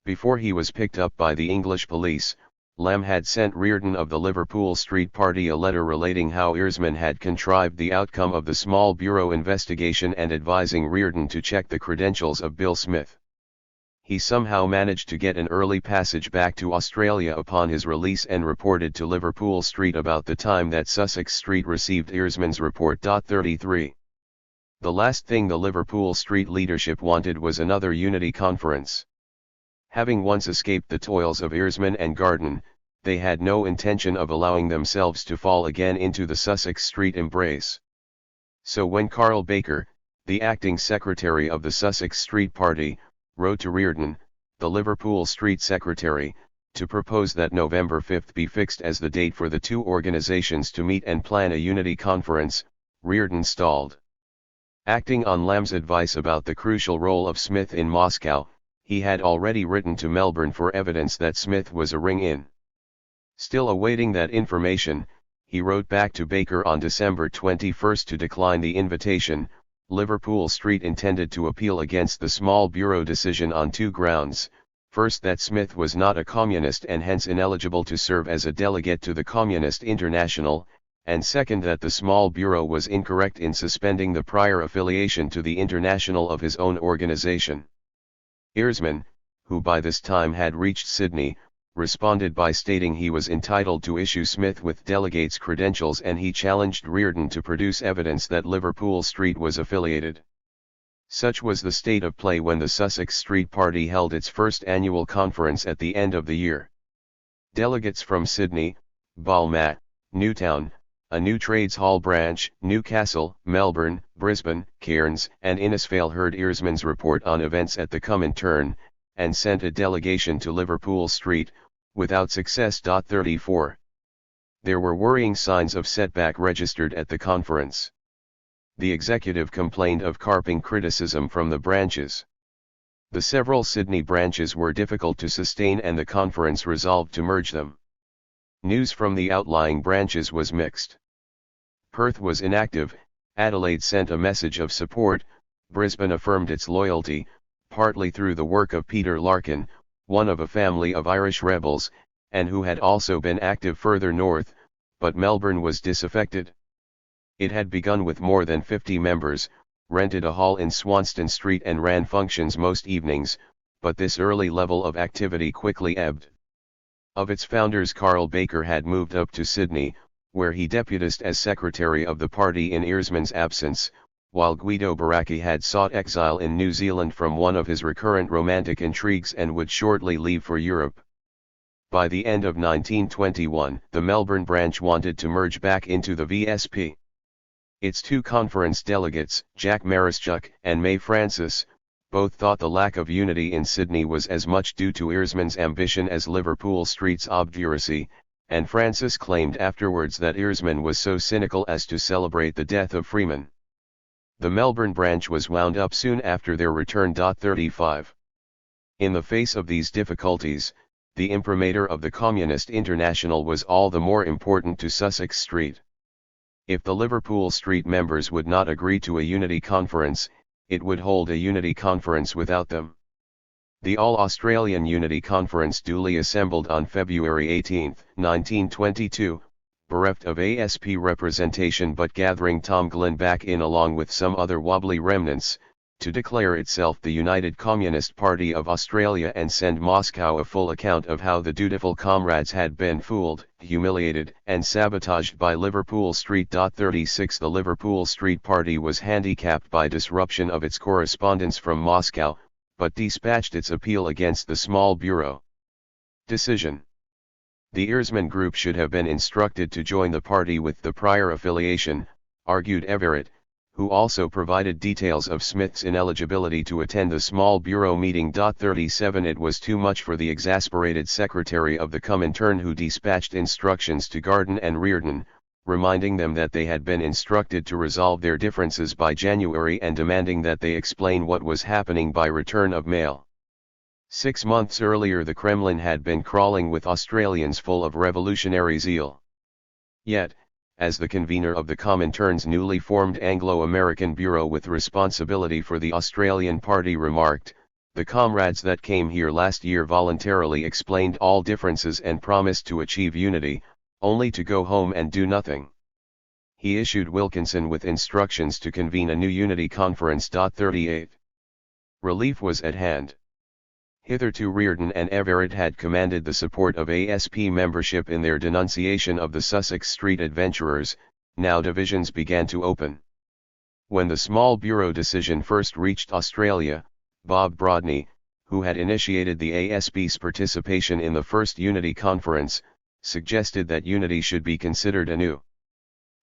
Before he was picked up by the English police, Lamb had sent Reardon of the Liverpool Street Party a letter relating how Earsman had contrived the outcome of the small bureau investigation and advising Reardon to check the credentials of Bill Smith. He somehow managed to get an early passage back to Australia upon his release and reported to Liverpool Street about the time that Sussex Street received Earsman's report. 33. The last thing the Liverpool Street leadership wanted was another unity conference. Having once escaped the toils of Earsman and Garden, they had no intention of allowing themselves to fall again into the Sussex Street embrace. So when Carl Baker, the acting secretary of the Sussex Street Party, wrote to Reardon, the Liverpool Street secretary, to propose that November 5 be fixed as the date for the two organisations to meet and plan a unity conference, Reardon stalled. Acting on Lamb's advice about the crucial role of Smith in Moscow, he had already written to Melbourne for evidence that Smith was a ring-in. Still awaiting that information, he wrote back to Baker on December 21 to decline the invitation. Liverpool Street intended to appeal against the small bureau decision on two grounds: first, that Smith was not a communist and hence ineligible to serve as a delegate to the Communist International, and second, that the small bureau was incorrect in suspending the prior affiliation to the International of his own organisation. Earsman, who by this time had reached Sydney, responded by stating he was entitled to issue Smith with delegates' credentials, and he challenged Reardon to produce evidence that Liverpool Street was affiliated. Such was the state of play when the Sussex Street Party held its first annual conference at the end of the year. Delegates from Sydney, Balmain, Newtown, a new trades hall branch, Newcastle, Melbourne, Brisbane, Cairns and Innisfail heard Earsman's report on events at the Comintern, and sent a delegation to Liverpool Street, without success. 34. There were worrying signs of setback registered at the conference. The executive complained of carping criticism from the branches. The several Sydney branches were difficult to sustain and the conference resolved to merge them. News from the outlying branches was mixed. Perth was inactive, Adelaide sent a message of support, Brisbane affirmed its loyalty, partly through the work of Peter Larkin, one of a family of Irish rebels, and who had also been active further north, but Melbourne was disaffected. It had begun with more than 50 members, rented a hall in Swanston Street and ran functions most evenings, but this early level of activity quickly ebbed. Of its founders, Carl Baker had moved up to Sydney, where he deputised as secretary of the party in Earsman's absence, while Guido Baracchi had sought exile in New Zealand from one of his recurrent romantic intrigues and would shortly leave for Europe. By the end of 1921, the Melbourne branch wanted to merge back into the VSP. Its two conference delegates, Jack Marischuk and May Francis, both thought the lack of unity in Sydney was as much due to Earsman's ambition as Liverpool Street's obduracy, and Francis claimed afterwards that Earsman was so cynical as to celebrate the death of Freeman. The Melbourne branch was wound up soon after their return. 35. In the face of these difficulties, the imprimatur of the Communist International was all the more important to Sussex Street. If the Liverpool Street members would not agree to a unity conference, it would hold a unity conference without them. The All-Australian Unity Conference duly assembled on February 18, 1922, bereft of ASP representation but gathering Tom Glynn back in along with some other wobbly remnants, to declare itself the United Communist Party of Australia and send Moscow a full account of how the dutiful comrades had been fooled, humiliated and sabotaged by Liverpool Street. 36 The Liverpool Street Party was handicapped by disruption of its correspondence from Moscow, but dispatched its appeal against the small bureau. Decision. The Earsman group should have been instructed to join the party with the prior affiliation, argued Everett, who also provided details of Smith's ineligibility to attend the small bureau meeting. 37 It was too much for the exasperated secretary of the Comintern, who dispatched instructions to Garden and Reardon, reminding them that they had been instructed to resolve their differences by January and demanding that they explain what was happening by return of mail. 6 months earlier the Kremlin had been crawling with Australians full of revolutionary zeal. Yet, as the convener of the Comintern's newly formed Anglo-American Bureau with responsibility for the Australian Party remarked, "The comrades that came here last year voluntarily explained all differences and promised to achieve unity, only to go home and do nothing." He issued Wilkinson with instructions to convene a new unity conference. 38. Relief was at hand. Hitherto Reardon and Everett had commanded the support of ASP membership in their denunciation of the Sussex Street adventurers, now divisions began to open. When the small bureau decision first reached Australia, Bob Brodney, who had initiated the ASP's participation in the first Unity Conference, suggested that unity should be considered anew.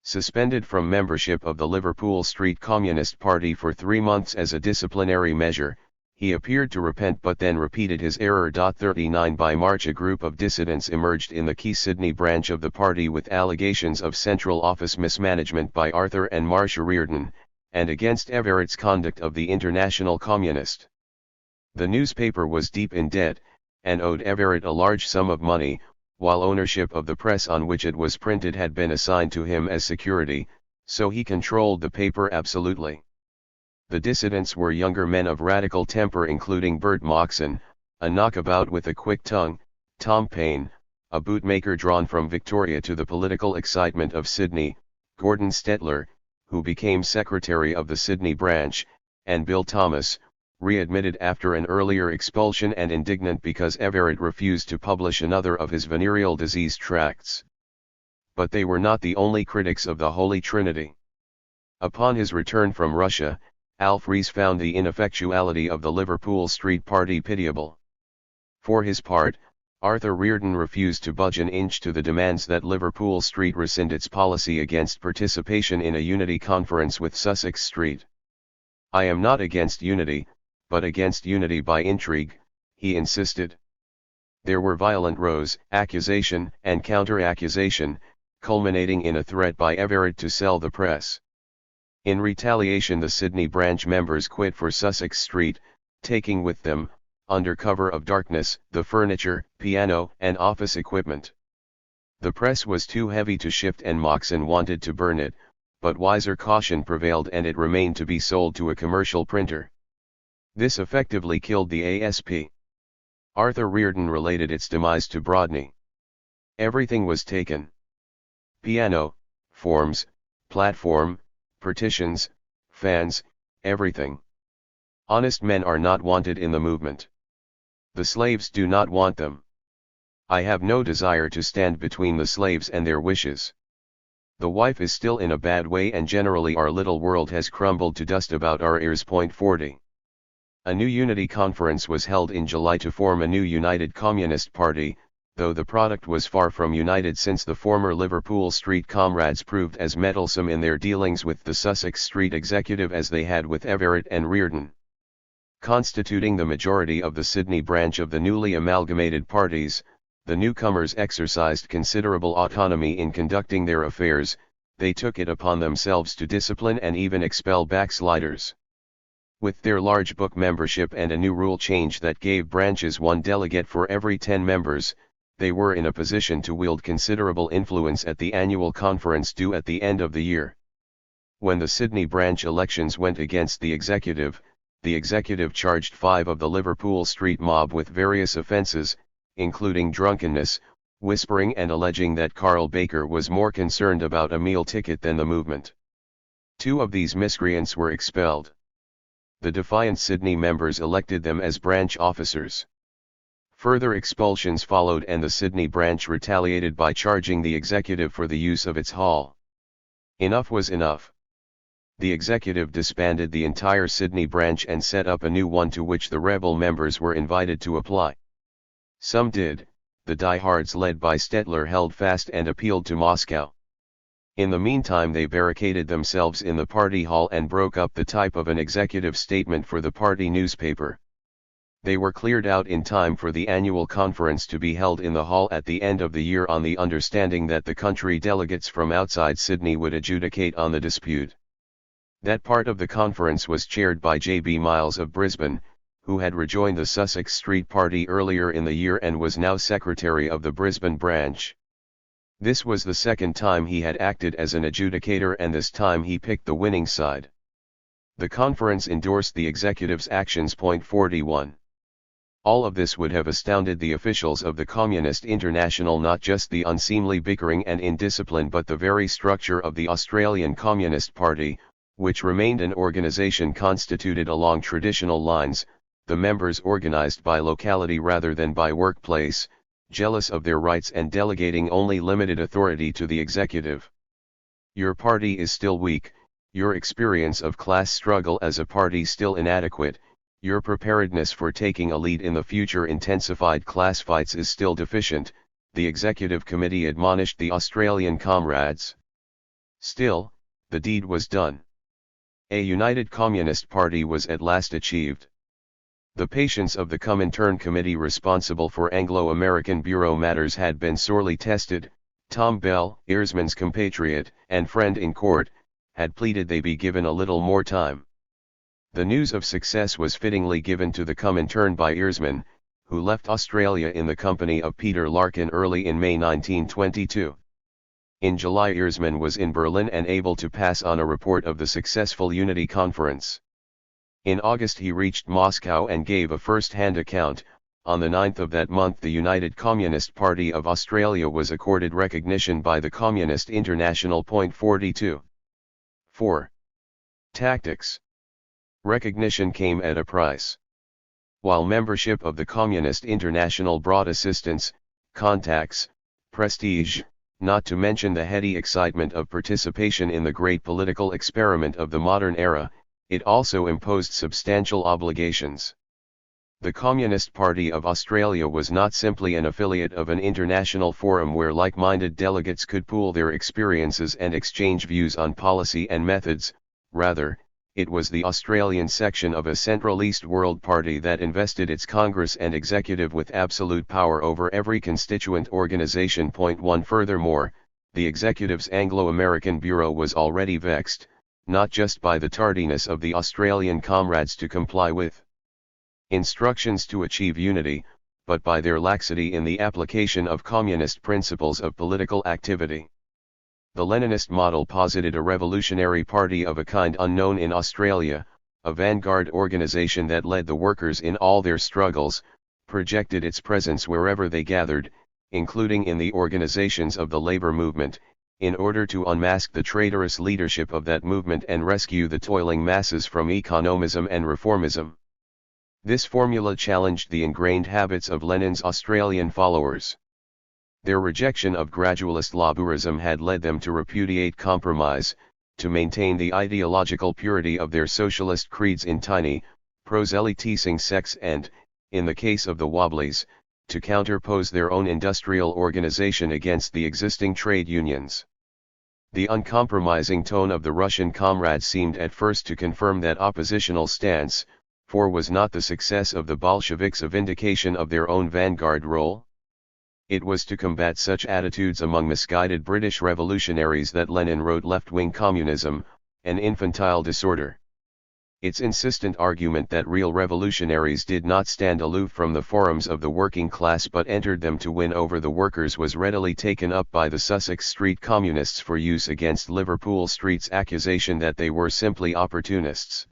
Suspended from membership of the Liverpool Street Communist Party for 3 months as a disciplinary measure, he appeared to repent but then repeated his error. 39 By March a group of dissidents emerged in the key Sydney branch of the party with allegations of central office mismanagement by Arthur and Marcia Reardon, and against Everett's conduct of the International Communist. The newspaper was deep in debt, and owed Everett a large sum of money, while ownership of the press on which it was printed had been assigned to him as security, so he controlled the paper absolutely. The dissidents were younger men of radical temper, including Bert Moxon, a knockabout with a quick tongue, Tom Payne, a bootmaker drawn from Victoria to the political excitement of Sydney, Gordon Stettler, who became secretary of the Sydney branch, and Bill Thomas, readmitted after an earlier expulsion and indignant because Everett refused to publish another of his venereal disease tracts. But they were not the only critics of the Holy Trinity. Upon his return from Russia, Alf Rees found the ineffectuality of the Liverpool Street Party pitiable. For his part, Arthur Reardon refused to budge an inch to the demands that Liverpool Street rescind its policy against participation in a unity conference with Sussex Street. "I am not against unity, but against unity by intrigue," he insisted. There were violent rows, accusation and counter-accusation, culminating in a threat by Everett to sell the press. In retaliation, the Sydney branch members quit for Sussex Street, taking with them, under cover of darkness, the furniture, piano, and office equipment. The press was too heavy to shift and Moxon wanted to burn it, but wiser caution prevailed and it remained to be sold to a commercial printer. This effectively killed the ASP. Arthur Reardon related its demise to Brodney. "Everything was taken. Piano, forms, platform, partitions, fans, everything. Honest men are not wanted in the movement. The slaves do not want them. I have no desire to stand between the slaves and their wishes. The wife is still in a bad way and generally our little world has crumbled to dust about our ears." 40. A new unity conference was held in July to form a new United Communist Party, though the product was far from united since the former Liverpool Street comrades proved as meddlesome in their dealings with the Sussex Street executive as they had with Everett and Reardon. Constituting the majority of the Sydney branch of the newly amalgamated parties, the newcomers exercised considerable autonomy in conducting their affairs. They took it upon themselves to discipline and even expel backsliders. With their large book membership and a new rule change that gave branches one delegate for every 10 members, they were in a position to wield considerable influence at the annual conference due at the end of the year. When the Sydney branch elections went against the executive charged 5 of the Liverpool Street mob with various offences, including drunkenness, whispering and alleging that Carl Baker was more concerned about a meal ticket than the movement. 2 of these miscreants were expelled. The defiant Sydney members elected them as branch officers. Further expulsions followed and the Sydney branch retaliated by charging the executive for the use of its hall. Enough was enough. The executive disbanded the entire Sydney branch and set up a new one to which the rebel members were invited to apply. Some did. The diehards led by Stettler held fast and appealed to Moscow. In the meantime they barricaded themselves in the party hall and broke up the type of an executive statement for the party newspaper. They were cleared out in time for the annual conference to be held in the hall at the end of the year on the understanding that the country delegates from outside Sydney would adjudicate on the dispute. That part of the conference was chaired by J.B. Miles of Brisbane, who had rejoined the Sussex Street Party earlier in the year and was now secretary of the Brisbane branch. This was the second time he had acted as an adjudicator and this time he picked the winning side. The conference endorsed the executive's actions. 41. All of this would have astounded the officials of the Communist International, not just the unseemly bickering and indiscipline but the very structure of the Australian Communist Party, which remained an organisation constituted along traditional lines, the members organised by locality rather than by workplace, jealous of their rights and delegating only limited authority to the executive. Your party is still weak, your experience of class struggle as a party still inadequate, your preparedness for taking a lead in the future intensified class fights is still deficient, the executive committee admonished the Australian comrades. Still, the deed was done. A united Communist Party was at last achieved. The patience of the Comintern committee responsible for Anglo-American bureau matters had been sorely tested. Tom Bell, Earsman's compatriot and friend in court, had pleaded they be given a little more time. The news of success was fittingly given to the Comintern by Earsman, who left Australia in the company of Peter Larkin early in May 1922. In July Earsman was in Berlin and able to pass on a report of the successful Unity Conference. In August he reached Moscow and gave a first-hand account. On the 9th of that month the United Communist Party of Australia was accorded recognition by the Communist International. 42. 4. Tactics. Recognition came at a price. While membership of the Communist International brought assistance, contacts, prestige, not to mention the heady excitement of participation in the great political experiment of the modern era, it also imposed substantial obligations. The Communist Party of Australia was not simply an affiliate of an international forum where like-minded delegates could pool their experiences and exchange views on policy and methods, rather, it was the Australian section of a Central East World Party that invested its Congress and executive with absolute power over every constituent organisation. 1 Furthermore, the executive's Anglo-American Bureau was already vexed, not just by the tardiness of the Australian comrades to comply with instructions to achieve unity, but by their laxity in the application of communist principles of political activity. The Leninist model posited a revolutionary party of a kind unknown in Australia, a vanguard organisation that led the workers in all their struggles, projected its presence wherever they gathered, including in the organizations of the labor movement, in order to unmask the traitorous leadership of that movement and rescue the toiling masses from economism and reformism. This formula challenged the ingrained habits of Lenin's Australian followers. Their rejection of gradualist labourism had led them to repudiate compromise, to maintain the ideological purity of their socialist creeds in tiny, proselytizing sects and, in the case of the Wobblies, to counterpose their own industrial organization against the existing trade unions. The uncompromising tone of the Russian comrades seemed at first to confirm that oppositional stance, for was not the success of the Bolsheviks a vindication of their own vanguard role? It was to combat such attitudes among misguided British revolutionaries that Lenin wrote Left-Wing Communism, an infantile disorder. Its insistent argument that real revolutionaries did not stand aloof from the forums of the working class but entered them to win over the workers was readily taken up by the Sussex Street Communists for use against Liverpool Street's accusation that they were simply opportunists.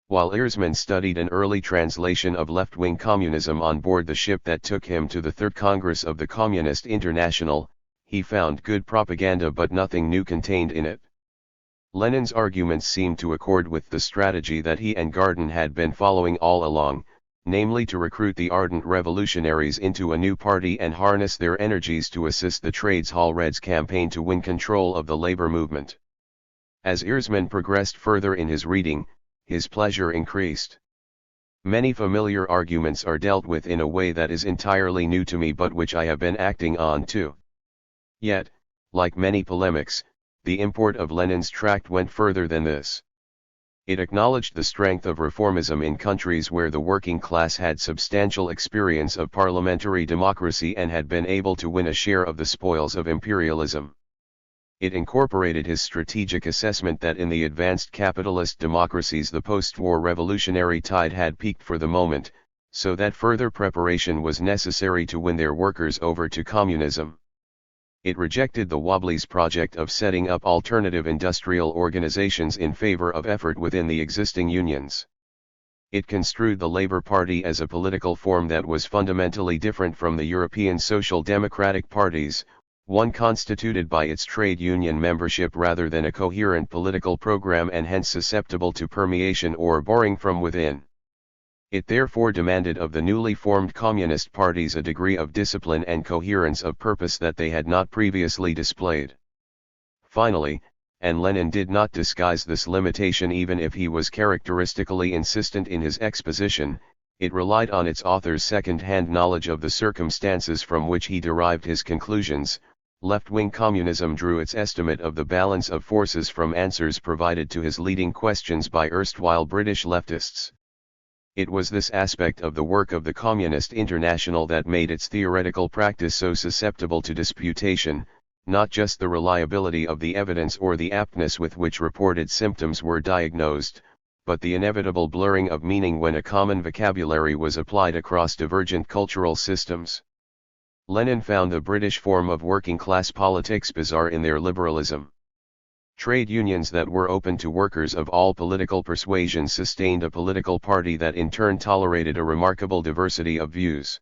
While Earsman studied an early translation of left-wing communism on board the ship that took him to the Third Congress of the Communist International, he found good propaganda but nothing new contained in it. Lenin's arguments seemed to accord with the strategy that he and Garden had been following all along, namely to recruit the ardent revolutionaries into a new party and harness their energies to assist the Trades Hall Reds campaign to win control of the labor movement. As Earsman progressed further in his reading, his pleasure increased. Many familiar arguments are dealt with in a way that is entirely new to me but which I have been acting on too. Yet, like many polemics, the import of Lenin's tract went further than this. It acknowledged the strength of reformism in countries where the working class had substantial experience of parliamentary democracy and had been able to win a share of the spoils of imperialism. It incorporated his strategic assessment that in the advanced capitalist democracies the post-war revolutionary tide had peaked for the moment, so that further preparation was necessary to win their workers over to communism. It rejected the Wobblies' project of setting up alternative industrial organizations in favor of effort within the existing unions. It construed the Labour Party as a political form that was fundamentally different from the European social democratic parties, one constituted by its trade union membership rather than a coherent political program and hence susceptible to permeation or boring from within. It therefore demanded of the newly formed communist parties a degree of discipline and coherence of purpose that they had not previously displayed. Finally, and Lenin did not disguise this limitation even if he was characteristically insistent in his exposition, it relied on its author's second-hand knowledge of the circumstances from which he derived his conclusions. Left-wing communism drew its estimate of the balance of forces from answers provided to his leading questions by erstwhile British leftists. It was this aspect of the work of the Communist International that made its theoretical practice so susceptible to disputation, not just the reliability of the evidence or the aptness with which reported symptoms were diagnosed, but the inevitable blurring of meaning when a common vocabulary was applied across divergent cultural systems. Lenin found the British form of working-class politics bizarre in their liberalism. Trade unions that were open to workers of all political persuasions sustained a political party that in turn tolerated a remarkable diversity of views.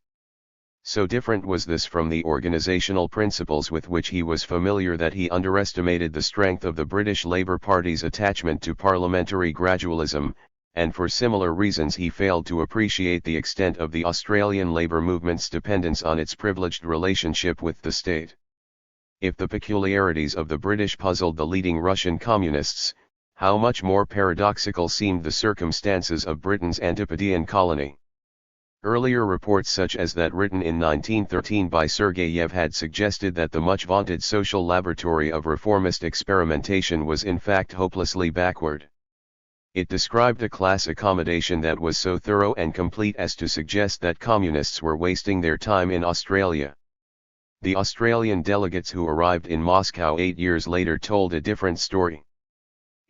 So different was this from the organizational principles with which he was familiar that he underestimated the strength of the British Labour Party's attachment to parliamentary gradualism, and for similar reasons he failed to appreciate the extent of the Australian labour movement's dependence on its privileged relationship with the state. If the peculiarities of the British puzzled the leading Russian communists, how much more paradoxical seemed the circumstances of Britain's Antipodean colony. Earlier reports such as that written in 1913 by Sergeyev had suggested that the much-vaunted social laboratory of reformist experimentation was in fact hopelessly backward. It described a class accommodation that was so thorough and complete as to suggest that communists were wasting their time in Australia. The Australian delegates who arrived in Moscow 8 years later told a different story.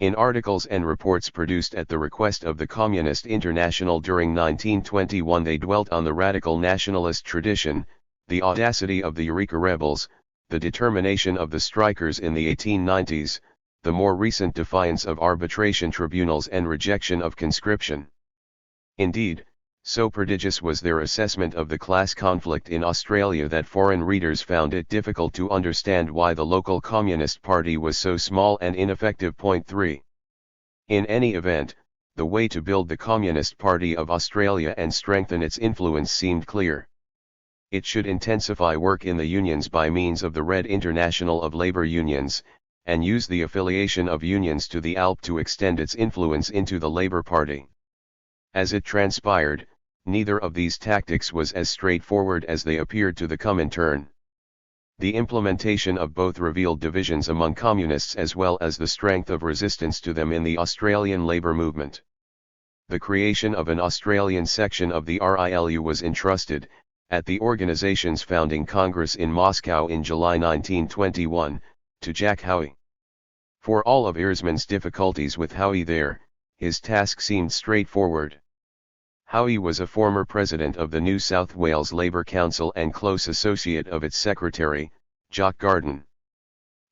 In articles and reports produced at the request of the Communist International during 1921, they dwelt on the radical nationalist tradition, the audacity of the Eureka rebels, the determination of the strikers in the 1890s, the more recent defiance of arbitration tribunals and rejection of conscription. Indeed, so prodigious was their assessment of the class conflict in Australia that foreign readers found it difficult to understand why the local Communist Party was so small and ineffective. 3. In any event, the way to build the Communist Party of Australia and strengthen its influence seemed clear. It should intensify work in the unions by means of the Red International of Labour Unions, and use the affiliation of unions to the ALP to extend its influence into the Labour Party. As it transpired, neither of these tactics was as straightforward as they appeared to the Comintern. The implementation of both revealed divisions among communists as well as the strength of resistance to them in the Australian labour movement. The creation of an Australian section of the RILU was entrusted, at the organization's founding Congress in Moscow in July 1921, to Jack Howe. For all of Earsman's difficulties with Howe there, his task seemed straightforward. Howe was a former president of the New South Wales Labour Council and close associate of its secretary, Jock Garden.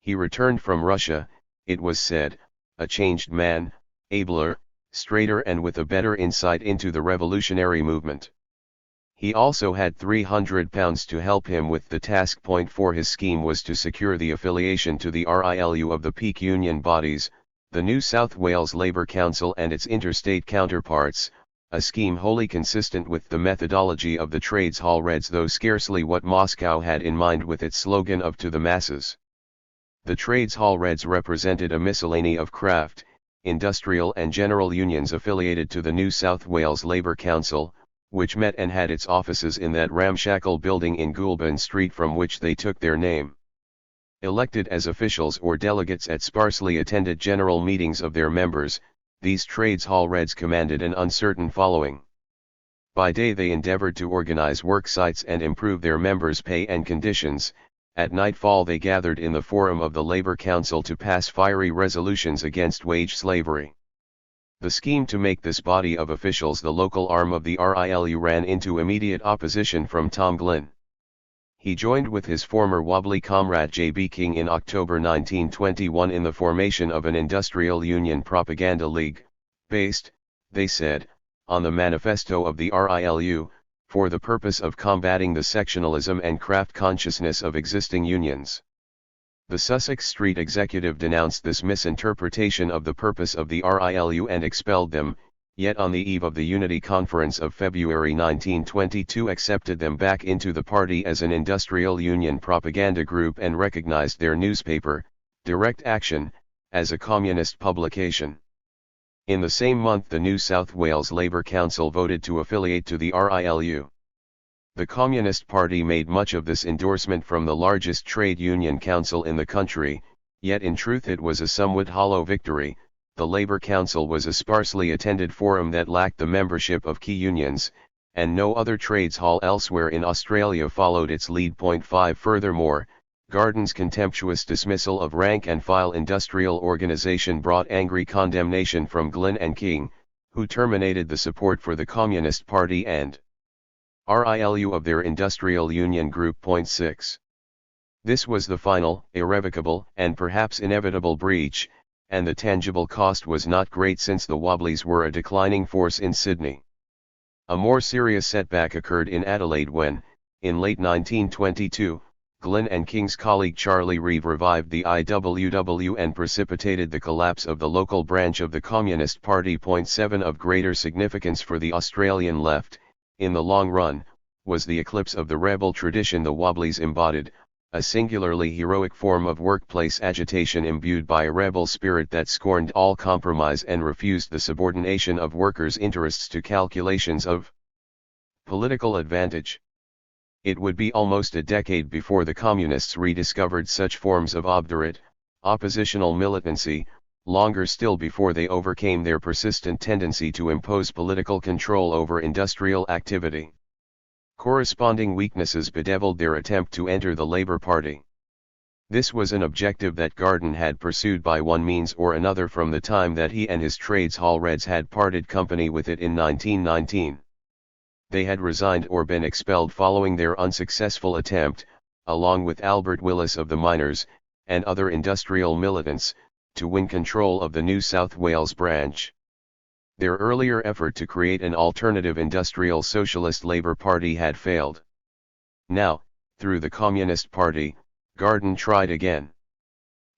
He returned from Russia, it was said, a changed man, abler, straighter and with a better insight into the revolutionary movement. He also had £300 to help him with the task. 4 His scheme was to secure the affiliation to the RILU of the peak union bodies, the New South Wales Labour Council and its interstate counterparts, a scheme wholly consistent with the methodology of the Trades Hall Reds, though scarcely what Moscow had in mind with its slogan of "To the Masses." The Trades Hall Reds represented a miscellany of craft, industrial and general unions affiliated to the New South Wales Labour Council, which met and had its offices in that ramshackle building in Goulburn Street from which they took their name. Elected as officials or delegates at sparsely attended general meetings of their members, these Trades Hall Reds commanded an uncertain following. By day they endeavored to organize work sites and improve their members' pay and conditions. At nightfall they gathered in the forum of the Labour Council to pass fiery resolutions against wage slavery. The scheme to make this body of officials the local arm of the RILU ran into immediate opposition from Tom Glynn. He joined with his former wobbly comrade J.B. King in October 1921 in the formation of an industrial union propaganda league, based, they said, on the manifesto of the RILU, for the purpose of combating the sectionalism and craft consciousness of existing unions. The Sussex Street executive denounced this misinterpretation of the purpose of the RILU and expelled them, yet on the eve of the Unity Conference of February 1922 accepted them back into the party as an industrial union propaganda group and recognized their newspaper, Direct Action, as a communist publication. In the same month the New South Wales Labour Council voted to affiliate to the RILU. The Communist Party made much of this endorsement from the largest trade union council in the country, yet in truth it was a somewhat hollow victory. The Labour Council was a sparsely attended forum that lacked the membership of key unions, and no other trades hall elsewhere in Australia followed its lead. 5 Furthermore, Garden's contemptuous dismissal of rank-and-file industrial organisation brought angry condemnation from Glynn and King, who terminated the support for the Communist Party and RILU of their industrial union group. 6 This was the final, irrevocable, and perhaps inevitable breach, and the tangible cost was not great since the Wobblies were a declining force in Sydney. A more serious setback occurred in Adelaide when, in late 1922, Glynn and King's colleague Charlie Reeve revived the IWW and precipitated the collapse of the local branch of the Communist Party. 7 Of greater significance for the Australian left, in the long run, was the eclipse of the rebel tradition the Wobblies embodied, a singularly heroic form of workplace agitation imbued by a rebel spirit that scorned all compromise and refused the subordination of workers' interests to calculations of Political advantage. It would be almost a decade before the Communists rediscovered such forms of obdurate, oppositional militancy, longer still before they overcame their persistent tendency to impose political control over industrial activity. Corresponding weaknesses bedeviled their attempt to enter the Labour Party. This was an objective that Garden had pursued by one means or another from the time that he and his trades hall Reds had parted company with it in 1919. They had resigned or been expelled following their unsuccessful attempt, along with Albert Willis of the miners, and other industrial militants, to win control of the New South Wales branch. Their earlier effort to create an alternative industrial socialist Labour Party had failed. Now, through the Communist Party, Garden tried again.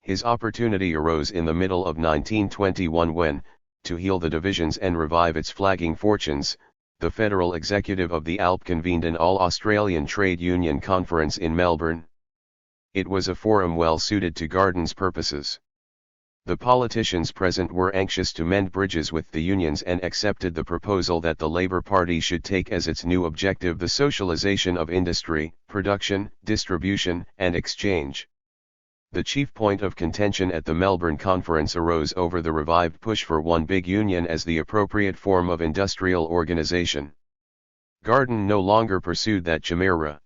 His opportunity arose in the middle of 1921 when, to heal the divisions and revive its flagging fortunes, the Federal Executive of the ALP convened an all-Australian trade union conference in Melbourne. It was a forum well suited to Garden's purposes. The politicians present were anxious to mend bridges with the unions and accepted the proposal that the Labour Party should take as its new objective the socialisation of industry, production, distribution, and exchange. The chief point of contention at the Melbourne conference arose over the revived push for one big union as the appropriate form of industrial organisation. Garden no longer pursued that chimera.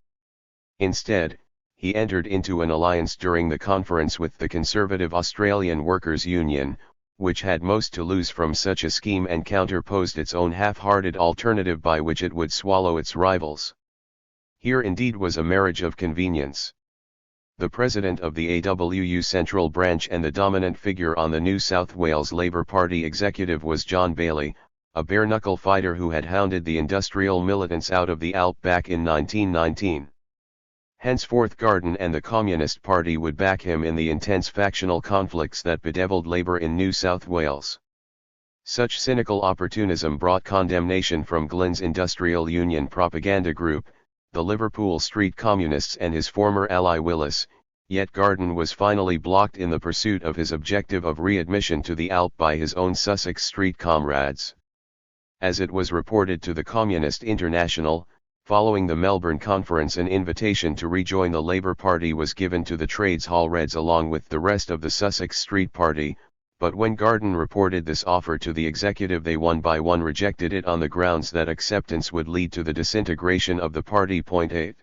Instead, he entered into an alliance during the conference with the conservative Australian Workers' Union, which had most to lose from such a scheme and counterposed its own half-hearted alternative by which it would swallow its rivals. Here indeed was a marriage of convenience. The president of the AWU Central Branch and the dominant figure on the New South Wales Labour Party executive was John Bailey, a bare-knuckle fighter who had hounded the industrial militants out of the ALP back in 1919. Henceforth Garden and the Communist Party would back him in the intense factional conflicts that bedeviled Labour in New South Wales. Such cynical opportunism brought condemnation from Glyn's Industrial Union propaganda group, the Liverpool Street Communists and his former ally Willis, yet Garden was finally blocked in the pursuit of his objective of readmission to the ALP by his own Sussex Street comrades. As it was reported to the Communist International, following the Melbourne conference an invitation to rejoin the Labour Party was given to the Trades Hall Reds along with the rest of the Sussex Street Party, but when Garden reported this offer to the executive they one by one rejected it on the grounds that acceptance would lead to the disintegration of the party. 8.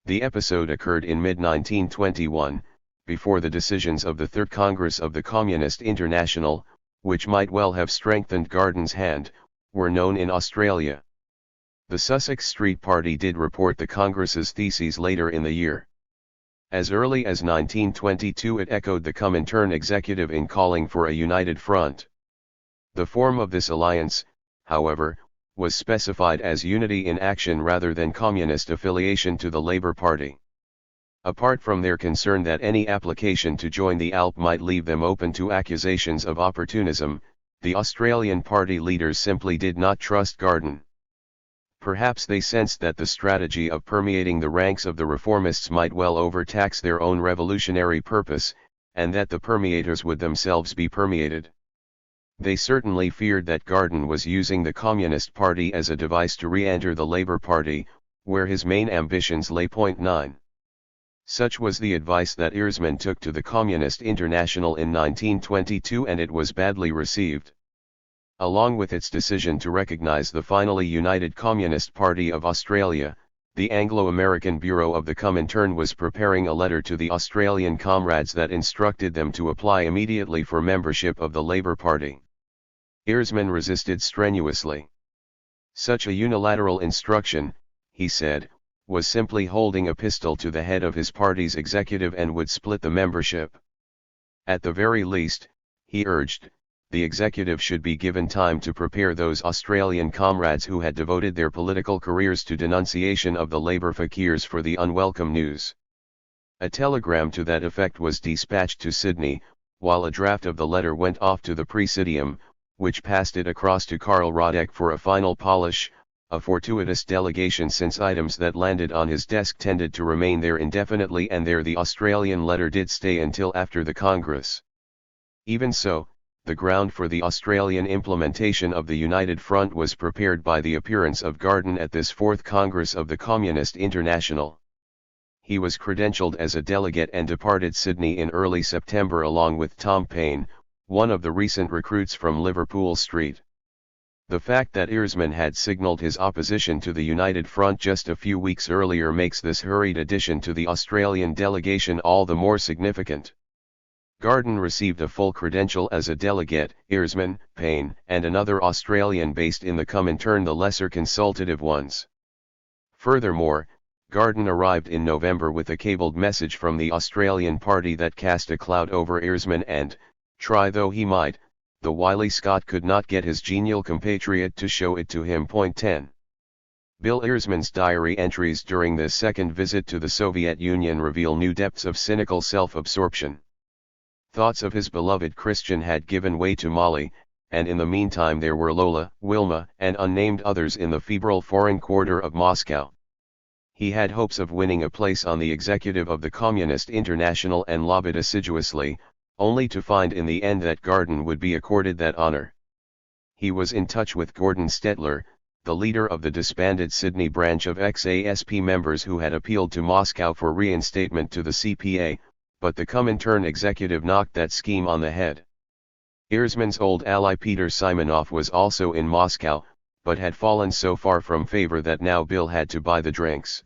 The episode occurred in mid-1921, before the decisions of the Third Congress of the Communist International, which might well have strengthened Garden's hand, were known in Australia. The Sussex Street Party did report the Congress's theses later in the year. As early as 1922 it echoed the Comintern executive in calling for a united front. The form of this alliance, however, was specified as unity in action rather than communist affiliation to the Labour Party. Apart from their concern that any application to join the ALP might leave them open to accusations of opportunism, the Australian party leaders simply did not trust Garden. Perhaps they sensed that the strategy of permeating the ranks of the reformists might well overtax their own revolutionary purpose, and that the permeators would themselves be permeated. They certainly feared that Garden was using the Communist Party as a device to re-enter the Labour Party, where his main ambitions lay. 9. Such was the advice that Earsman took to the Communist International in 1922 and it was badly received. Along with its decision to recognise the finally united Communist Party of Australia, the Anglo-American Bureau of the Comintern was preparing a letter to the Australian comrades that instructed them to apply immediately for membership of the Labour Party. Earsman resisted strenuously. Such a unilateral instruction, he said, was simply holding a pistol to the head of his party's executive and would split the membership. At the very least, he urged, the executive should be given time to prepare those Australian comrades who had devoted their political careers to denunciation of the Labour fakirs for the unwelcome news. A telegram to that effect was dispatched to Sydney, while a draft of the letter went off to the Presidium, which passed it across to Karl Radek for a final polish, a fortuitous delegation since items that landed on his desk tended to remain there indefinitely and there the Australian letter did stay until after the Congress. Even so, the ground for the Australian implementation of the United Front was prepared by the appearance of Garden at this Fourth Congress of the Communist International. He was credentialed as a delegate and departed Sydney in early September along with Tom Paine, one of the recent recruits from Liverpool Street. The fact that Earsman had signalled his opposition to the United Front just a few weeks earlier makes this hurried addition to the Australian delegation all the more significant. Garden received a full credential as a delegate, Earsman, Paine, and another Australian based in the Comintern, the lesser consultative ones. Furthermore, Garden arrived in November with a cabled message from the Australian party that cast a cloud over Earsman and, try though he might, the wily Scot could not get his genial compatriot to show it to him. 10. Bill Earsman's diary entries during this second visit to the Soviet Union reveal new depths of cynical self-absorption. Thoughts of his beloved Christian had given way to Molly, and in the meantime there were Lola, Wilma, and unnamed others in the febrile foreign quarter of Moscow. He had hopes of winning a place on the executive of the Communist International and lobbied assiduously, only to find in the end that Garden would be accorded that honor. He was in touch with Gordon Stettler, the leader of the disbanded Sydney branch of ex-ASP members who had appealed to Moscow for reinstatement to the CPA, but the Comintern executive knocked that scheme on the head. Earsman's old ally Peter Simonov was also in Moscow, but had fallen so far from favor that now Bill had to buy the drinks.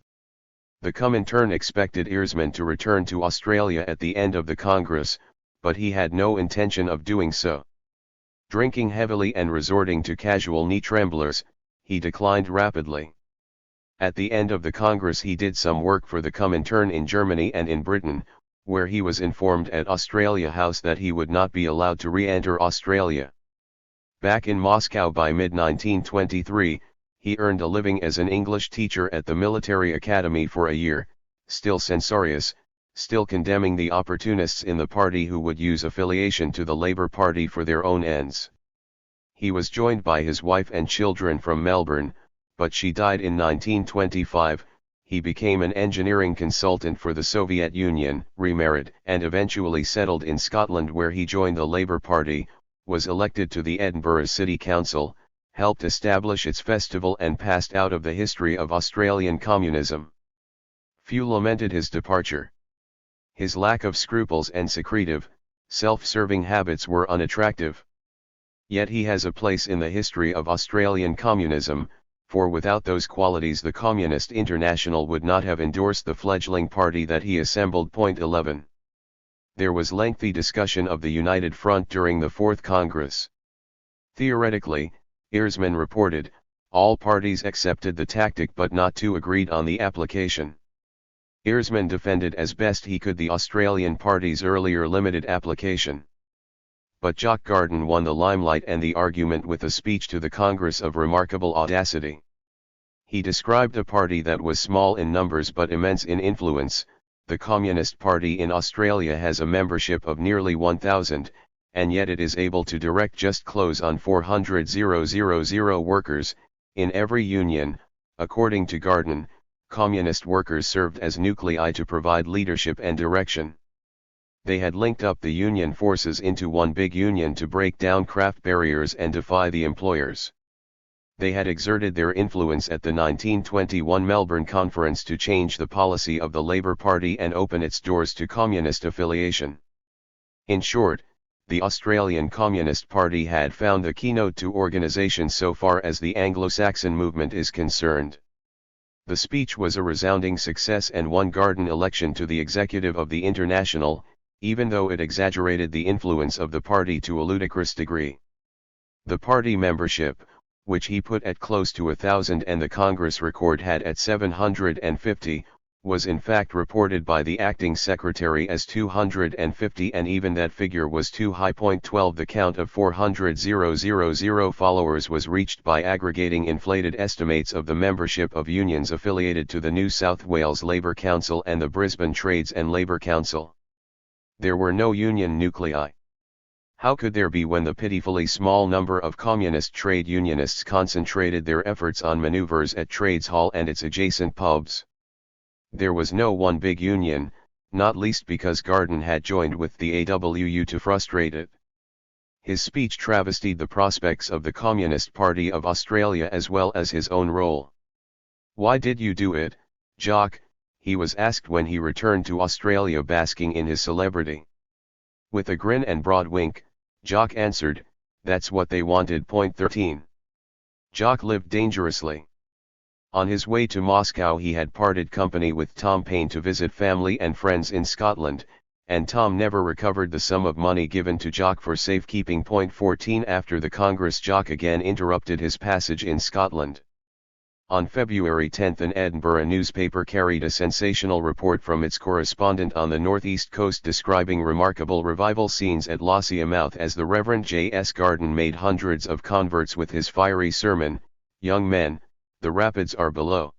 The Comintern expected Earsman to return to Australia at the end of the Congress, but he had no intention of doing so. Drinking heavily and resorting to casual knee tremblers, he declined rapidly. At the end of the Congress he did some work for the Comintern in Germany and in Britain, where he was informed at Australia House that he would not be allowed to re-enter Australia. Back in Moscow by mid-1923, he earned a living as an English teacher at the military academy for a year, still censorious, still condemning the opportunists in the party who would use affiliation to the Labour Party for their own ends. He was joined by his wife and children from Melbourne, but she died in 1925. He became an engineering consultant for the Soviet Union, remarried, and eventually settled in Scotland, where he joined the Labour Party, was elected to the Edinburgh City Council, helped establish its festival, and passed out of the history of Australian communism. Few lamented his departure. His lack of scruples and secretive, self-serving habits were unattractive. Yet he has a place in the history of Australian communism, for without those qualities the Communist International would not have endorsed the fledgling party that he assembled. 11. There was lengthy discussion of the United Front during the Fourth Congress. Theoretically, Earsman reported, all parties accepted the tactic but not two agreed on the application. Earsman defended as best he could the Australian party's earlier limited application. But Jock Garden won the limelight and the argument with a speech to the Congress of remarkable audacity. He described a party that was small in numbers but immense in influence. The Communist Party in Australia has a membership of nearly 1,000, and yet it is able to direct just close on 400,000 workers. In every union, according to Garden, Communist workers served as nuclei to provide leadership and direction. They had linked up the union forces into one big union to break down craft barriers and defy the employers. They had exerted their influence at the 1921 Melbourne Conference to change the policy of the Labour Party and open its doors to communist affiliation. In short, the Australian Communist Party had found the keynote to organisation so far as the Anglo-Saxon movement is concerned. The speech was a resounding success and won Garden election to the executive of the International, even though it exaggerated the influence of the party to a ludicrous degree. The party membership, which he put at close to 1,000 and the Congress record had at 750, was in fact reported by the acting secretary as 250, and even that figure was too high. 12 The count of 400,000 followers was reached by aggregating inflated estimates of the membership of unions affiliated to the New South Wales Labour Council and the Brisbane Trades and Labour Council. There were no union nuclei. How could there be when the pitifully small number of communist trade unionists concentrated their efforts on maneuvers at Trades Hall and its adjacent pubs? There was no one big union, not least because Garden had joined with the AWU to frustrate it. His speech travestied the prospects of the Communist Party of Australia as well as his own role. "Why did you do it, Jock?" he was asked when he returned to Australia basking in his celebrity. With a grin and broad wink, Jock answered, "That's what they wanted." 13. Jock lived dangerously. On his way to Moscow he had parted company with Tom Paine to visit family and friends in Scotland, and Tom never recovered the sum of money given to Jock for safekeeping. 14. After the Congress, Jock again interrupted his passage in Scotland. On February 10 an Edinburgh newspaper carried a sensational report from its correspondent on the northeast coast describing remarkable revival scenes at Lossiemouth as the Reverend J.S. Garden made hundreds of converts with his fiery sermon, "Young men, the rapids are below."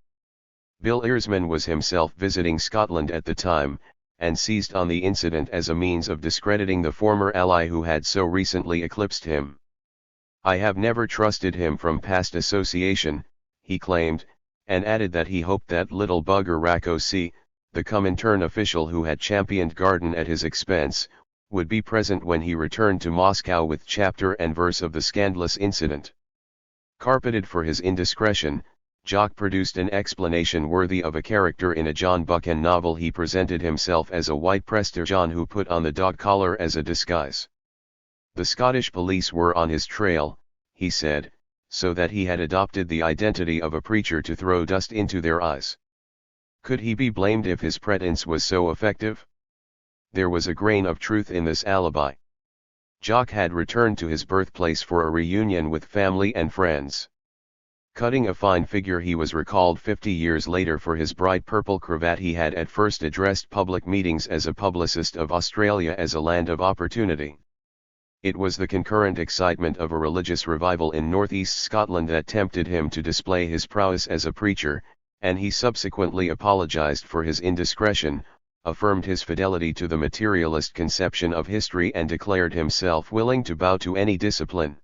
Bill Earsman was himself visiting Scotland at the time, and seized on the incident as a means of discrediting the former ally who had so recently eclipsed him. "I have never trusted him from past association," he claimed, and added that he hoped that little bugger Rakosi, the Comintern official who had championed Garden at his expense, would be present when he returned to Moscow with chapter and verse of the scandalous incident. Carpeted for his indiscretion, Jock produced an explanation worthy of a character in a John Buchan novel. He presented himself as a white Prester John who put on the dog collar as a disguise. The Scottish police were on his trail, he said, so that he had adopted the identity of a preacher to throw dust into their eyes. Could he be blamed if his pretense was so effective? There was a grain of truth in this alibi. Jock had returned to his birthplace for a reunion with family and friends. Cutting a fine figure, he was recalled 50 years later for his bright purple cravat. He had at first addressed public meetings as a publicist of Australia as a land of opportunity. It was the concurrent excitement of a religious revival in northeast Scotland that tempted him to display his prowess as a preacher, and he subsequently apologized for his indiscretion, affirmed his fidelity to the materialist conception of history, and declared himself willing to bow to any discipline.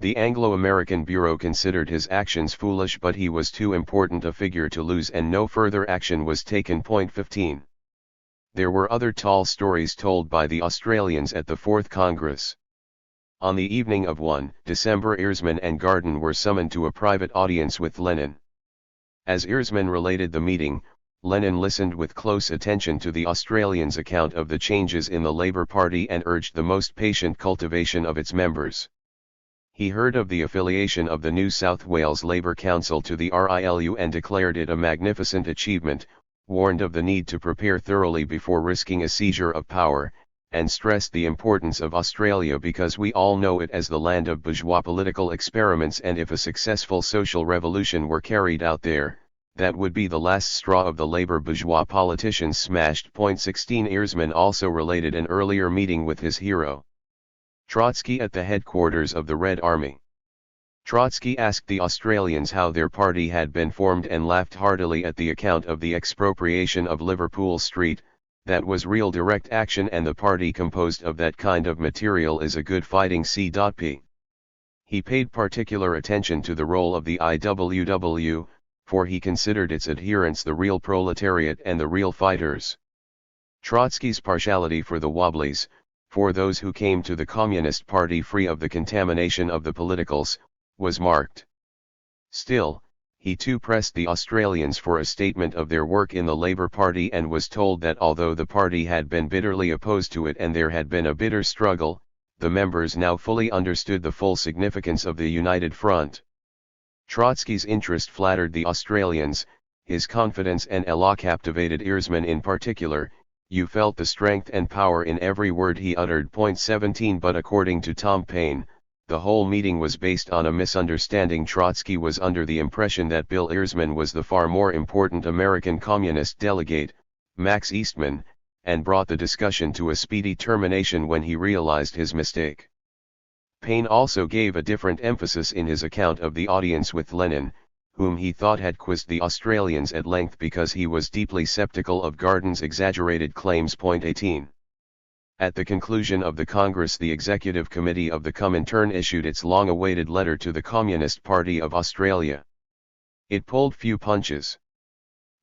The Anglo-American Bureau considered his actions foolish, but he was too important a figure to lose, and no further action was taken. 15. There were other tall stories told by the Australians at the Fourth Congress. On the evening of 1 December, Earsman and Garden were summoned to a private audience with Lenin. As Earsman related the meeting, Lenin listened with close attention to the Australians' account of the changes in the Labour Party and urged the most patient cultivation of its members. He heard of the affiliation of the New South Wales Labour Council to the RILU and declared it a magnificent achievement, warned of the need to prepare thoroughly before risking a seizure of power, and stressed the importance of Australia because we all know it as the land of bourgeois political experiments, and if a successful social revolution were carried out there, that would be the last straw of the Labour bourgeois politicians smashed. 16. Earsman also related an earlier meeting with his hero Trotsky at the headquarters of the Red Army. Trotsky asked the Australians how their party had been formed and laughed heartily at the account of the expropriation of Liverpool Street. That was real direct action, and the party composed of that kind of material is a good fighting. C.P. He paid particular attention to the role of the IWW, for he considered its adherents the real proletariat and the real fighters. Trotsky's partiality for the Wobblies, for those who came to the Communist Party free of the contamination of the politicals, was marked. Still, he too pressed the Australians for a statement of their work in the Labour Party, and was told that although the party had been bitterly opposed to it and there had been a bitter struggle, the members now fully understood the full significance of the United Front. Trotsky's interest flattered the Australians, his confidence and elan captivated Earsman in particular. You felt the strength and power in every word he uttered. 17. But according to Tom Paine, the whole meeting was based on a misunderstanding. Trotsky was under the impression that Bill Earsman was the far more important American Communist delegate, Max Eastman, and brought the discussion to a speedy termination when he realized his mistake. Paine also gave a different emphasis in his account of the audience with Lenin, whom he thought had quizzed the Australians at length because he was deeply sceptical of Garden's exaggerated claims. 18. At the conclusion of the Congress, the Executive Committee of the Comintern issued its long-awaited letter to the Communist Party of Australia. It pulled few punches.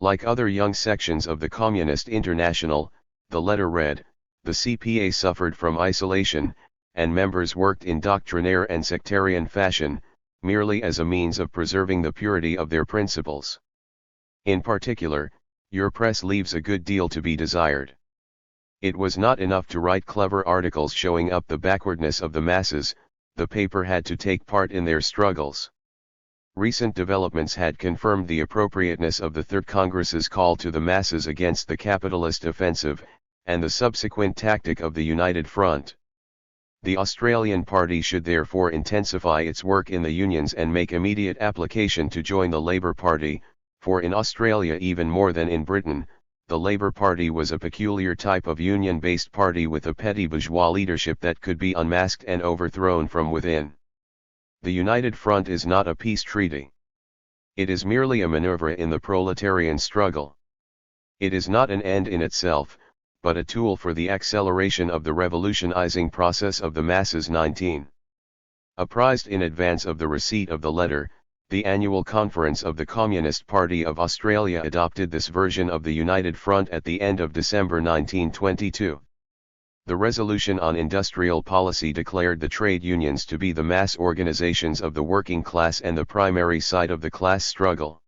Like other young sections of the Communist International, the letter read, "The CPA suffered from isolation, and members worked in doctrinaire and sectarian fashion, merely as a means of preserving the purity of their principles. In particular, your press leaves a good deal to be desired. It was not enough to write clever articles showing up the backwardness of the masses, the paper had to take part in their struggles. Recent developments had confirmed the appropriateness of the Third Congress's call to the masses against the capitalist offensive, and the subsequent tactic of the United Front. The Australian Party should therefore intensify its work in the unions and make immediate application to join the Labour Party, for in Australia even more than in Britain, the Labour Party was a peculiar type of union-based party with a petty bourgeois leadership that could be unmasked and overthrown from within. The United Front is not a peace treaty. It is merely a maneuver in the proletarian struggle. It is not an end in itself, but a tool for the acceleration of the revolutionizing process of the masses. 19. Apprised in advance of the receipt of the letter, the annual conference of the Communist Party of Australia adopted this version of the United Front at the end of December 1922. The resolution on industrial policy declared the trade unions to be the mass organizations of the working class and the primary site of the class struggle.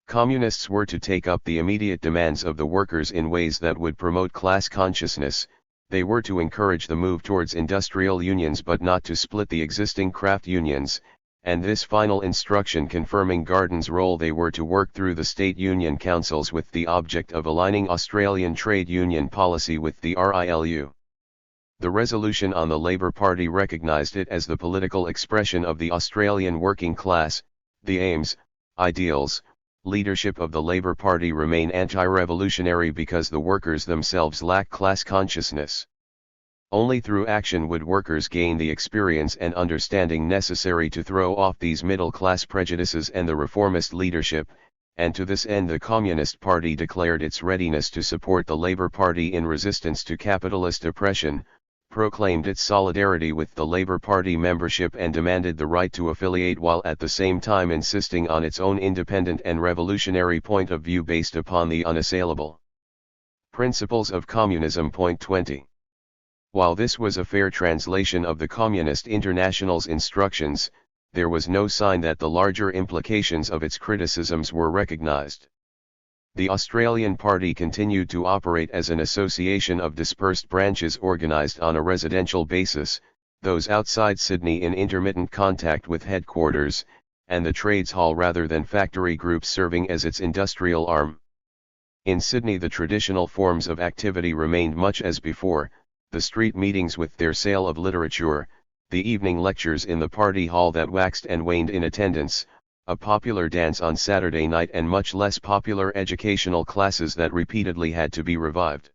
Communists were to take up the immediate demands of the workers in ways that would promote class consciousness. They were to encourage the move towards industrial unions but not to split the existing craft unions, and this final instruction confirming Garden's role, they were to work through the state union councils with the object of aligning Australian trade union policy with the RILU. The resolution on the Labour Party recognised it as the political expression of the Australian working class. The aims, ideals, leadership of the Labour Party remain anti-revolutionary because the workers themselves lack class consciousness. Only through action would workers gain the experience and understanding necessary to throw off these middle-class prejudices and the reformist leadership, and to this end the Communist Party declared its readiness to support the Labour Party in resistance to capitalist oppression, proclaimed its solidarity with the Labour Party membership and demanded the right to affiliate while at the same time insisting on its own independent and revolutionary point of view based upon the unassailable principles of communism. 20. While this was a fair translation of the Communist International's instructions, there was no sign that the larger implications of its criticisms were recognised. The Australian Party continued to operate as an association of dispersed branches organised on a residential basis, those outside Sydney in intermittent contact with headquarters, and the trades hall rather than factory groups serving as its industrial arm. In Sydney the traditional forms of activity remained much as before, the street meetings with their sale of literature, the evening lectures in the party hall that waxed and waned in attendance, a popular dance on Saturday night and much less popular educational classes that repeatedly had to be revived.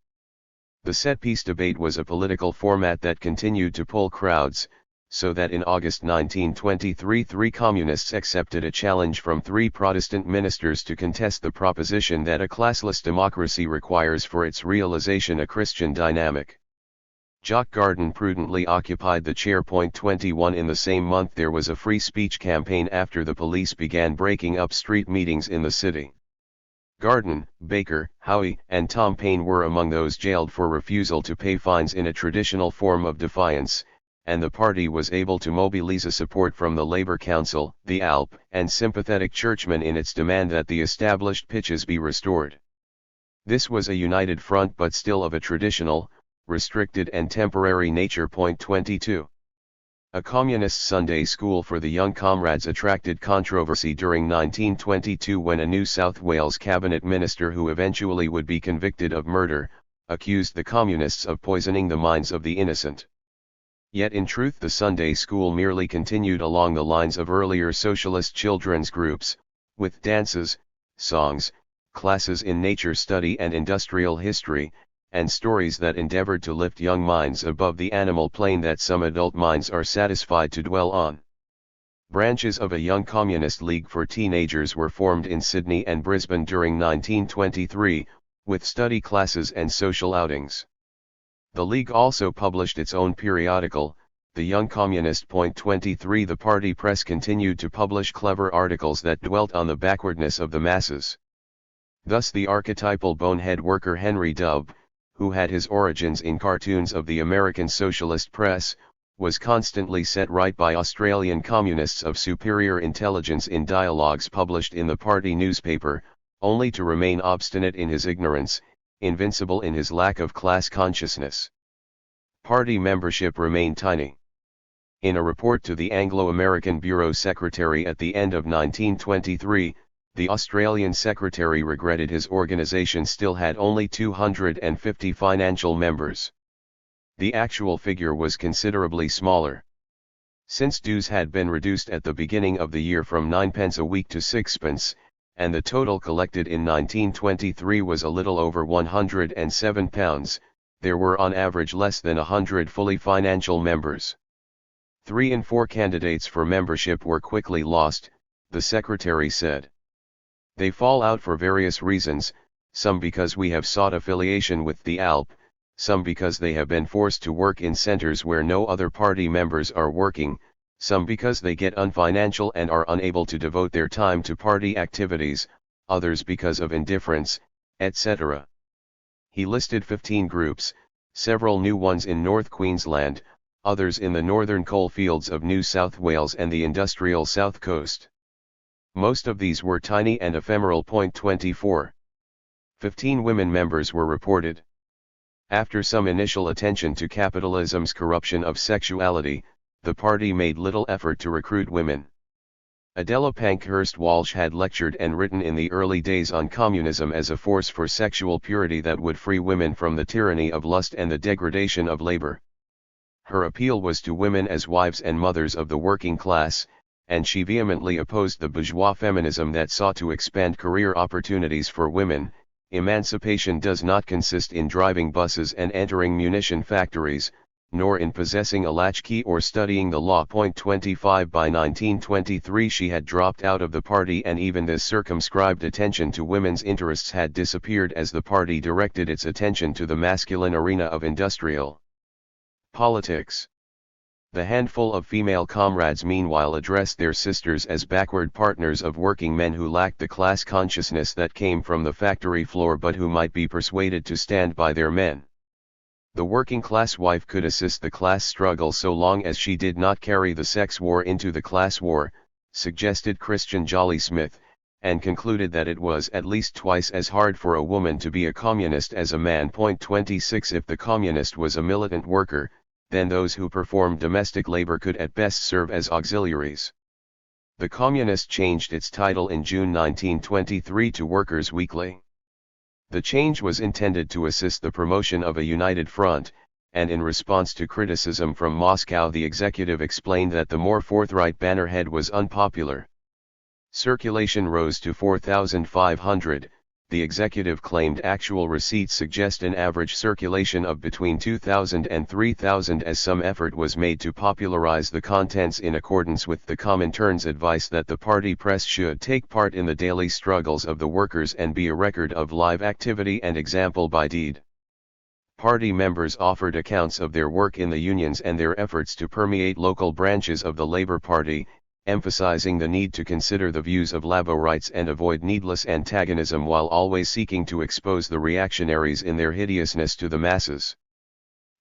The set-piece debate was a political format that continued to pull crowds, so that in August 1923 three communists accepted a challenge from three Protestant ministers to contest the proposition that a classless democracy requires for its realization a Christian dynamic. Jock Garden prudently occupied the chair. 21. In the same month there was a free speech campaign after the police began breaking up street meetings in the city. Garden, Baker, Howie, and Tom Paine were among those jailed for refusal to pay fines in a traditional form of defiance, and the party was able to mobilize support from the Labour Council, the ALP, and sympathetic churchmen in its demand that the established pitches be restored. This was a united front but still of a traditional, restricted and temporary nature. 22. A communist Sunday school for the young comrades attracted controversy during 1922 when a New South Wales cabinet minister who eventually would be convicted of murder, accused the communists of poisoning the minds of the innocent. Yet in truth the Sunday school merely continued along the lines of earlier socialist children's groups, with dances, songs, classes in nature study and industrial history, and stories that endeavored to lift young minds above the animal plane that some adult minds are satisfied to dwell on. Branches of a young communist league for teenagers were formed in Sydney and Brisbane during 1923, with study classes and social outings. The league also published its own periodical, The Young Communist. 23. The party press continued to publish clever articles that dwelt on the backwardness of the masses. Thus the archetypal bonehead worker Henry Dubb, who had his origins in cartoons of the American socialist press, was constantly set right by Australian communists of superior intelligence in dialogues published in the party newspaper, only to remain obstinate in his ignorance, invincible in his lack of class consciousness. Party membership remained tiny. In a report to the Anglo-American Bureau Secretary at the end of 1923, the Australian secretary regretted his organisation still had only 250 financial members. The actual figure was considerably smaller. Since dues had been reduced at the beginning of the year from 9p a week to 6p, and the total collected in 1923 was a little over £107, there were on average less than 100 fully financial members. 3 in 4 candidates for membership were quickly lost, the secretary said. They fall out for various reasons, some because we have sought affiliation with the ALP, some because they have been forced to work in centres where no other party members are working, some because they get unfinancial and are unable to devote their time to party activities, others because of indifference, etc. He listed 15 groups, several new ones in North Queensland, others in the northern coalfields of New South Wales and the industrial south coast. Most of these were tiny and ephemeral. 24. 15 women members were reported. After some initial attention to capitalism's corruption of sexuality, the party made little effort to recruit women. Adela Pankhurst Walsh had lectured and written in the early days on communism as a force for sexual purity that would free women from the tyranny of lust and the degradation of labor. Her appeal was to women as wives and mothers of the working class, and she vehemently opposed the bourgeois feminism that sought to expand career opportunities for women. Emancipation does not consist in driving buses and entering munition factories, nor in possessing a latchkey or studying the law. 25 By 1923 she had dropped out of the party, and even this circumscribed attention to women's interests had disappeared as the party directed its attention to the masculine arena of industrial politics. The handful of female comrades meanwhile addressed their sisters as backward partners of working men who lacked the class consciousness that came from the factory floor but who might be persuaded to stand by their men. The working class wife could assist the class struggle so long as she did not carry the sex war into the class war, suggested Christian Jolly Smith, and concluded that it was at least twice as hard for a woman to be a communist as a man. 26 If the communist was a militant worker, then those who performed domestic labor could at best serve as auxiliaries. The Communist changed its title in June 1923 to Workers' Weekly. The change was intended to assist the promotion of a united front, and in response to criticism from Moscow the executive explained that the more forthright bannerhead was unpopular. Circulation rose to 4,500. The executive claimed actual receipts suggest an average circulation of between 2,000 and 3,000 as some effort was made to popularize the contents in accordance with the Comintern's advice that the party press should take part in the daily struggles of the workers and be a record of live activity and example by deed. Party members offered accounts of their work in the unions and their efforts to permeate local branches of the Labour Party, emphasizing the need to consider the views of laborites and avoid needless antagonism while always seeking to expose the reactionaries in their hideousness to the masses.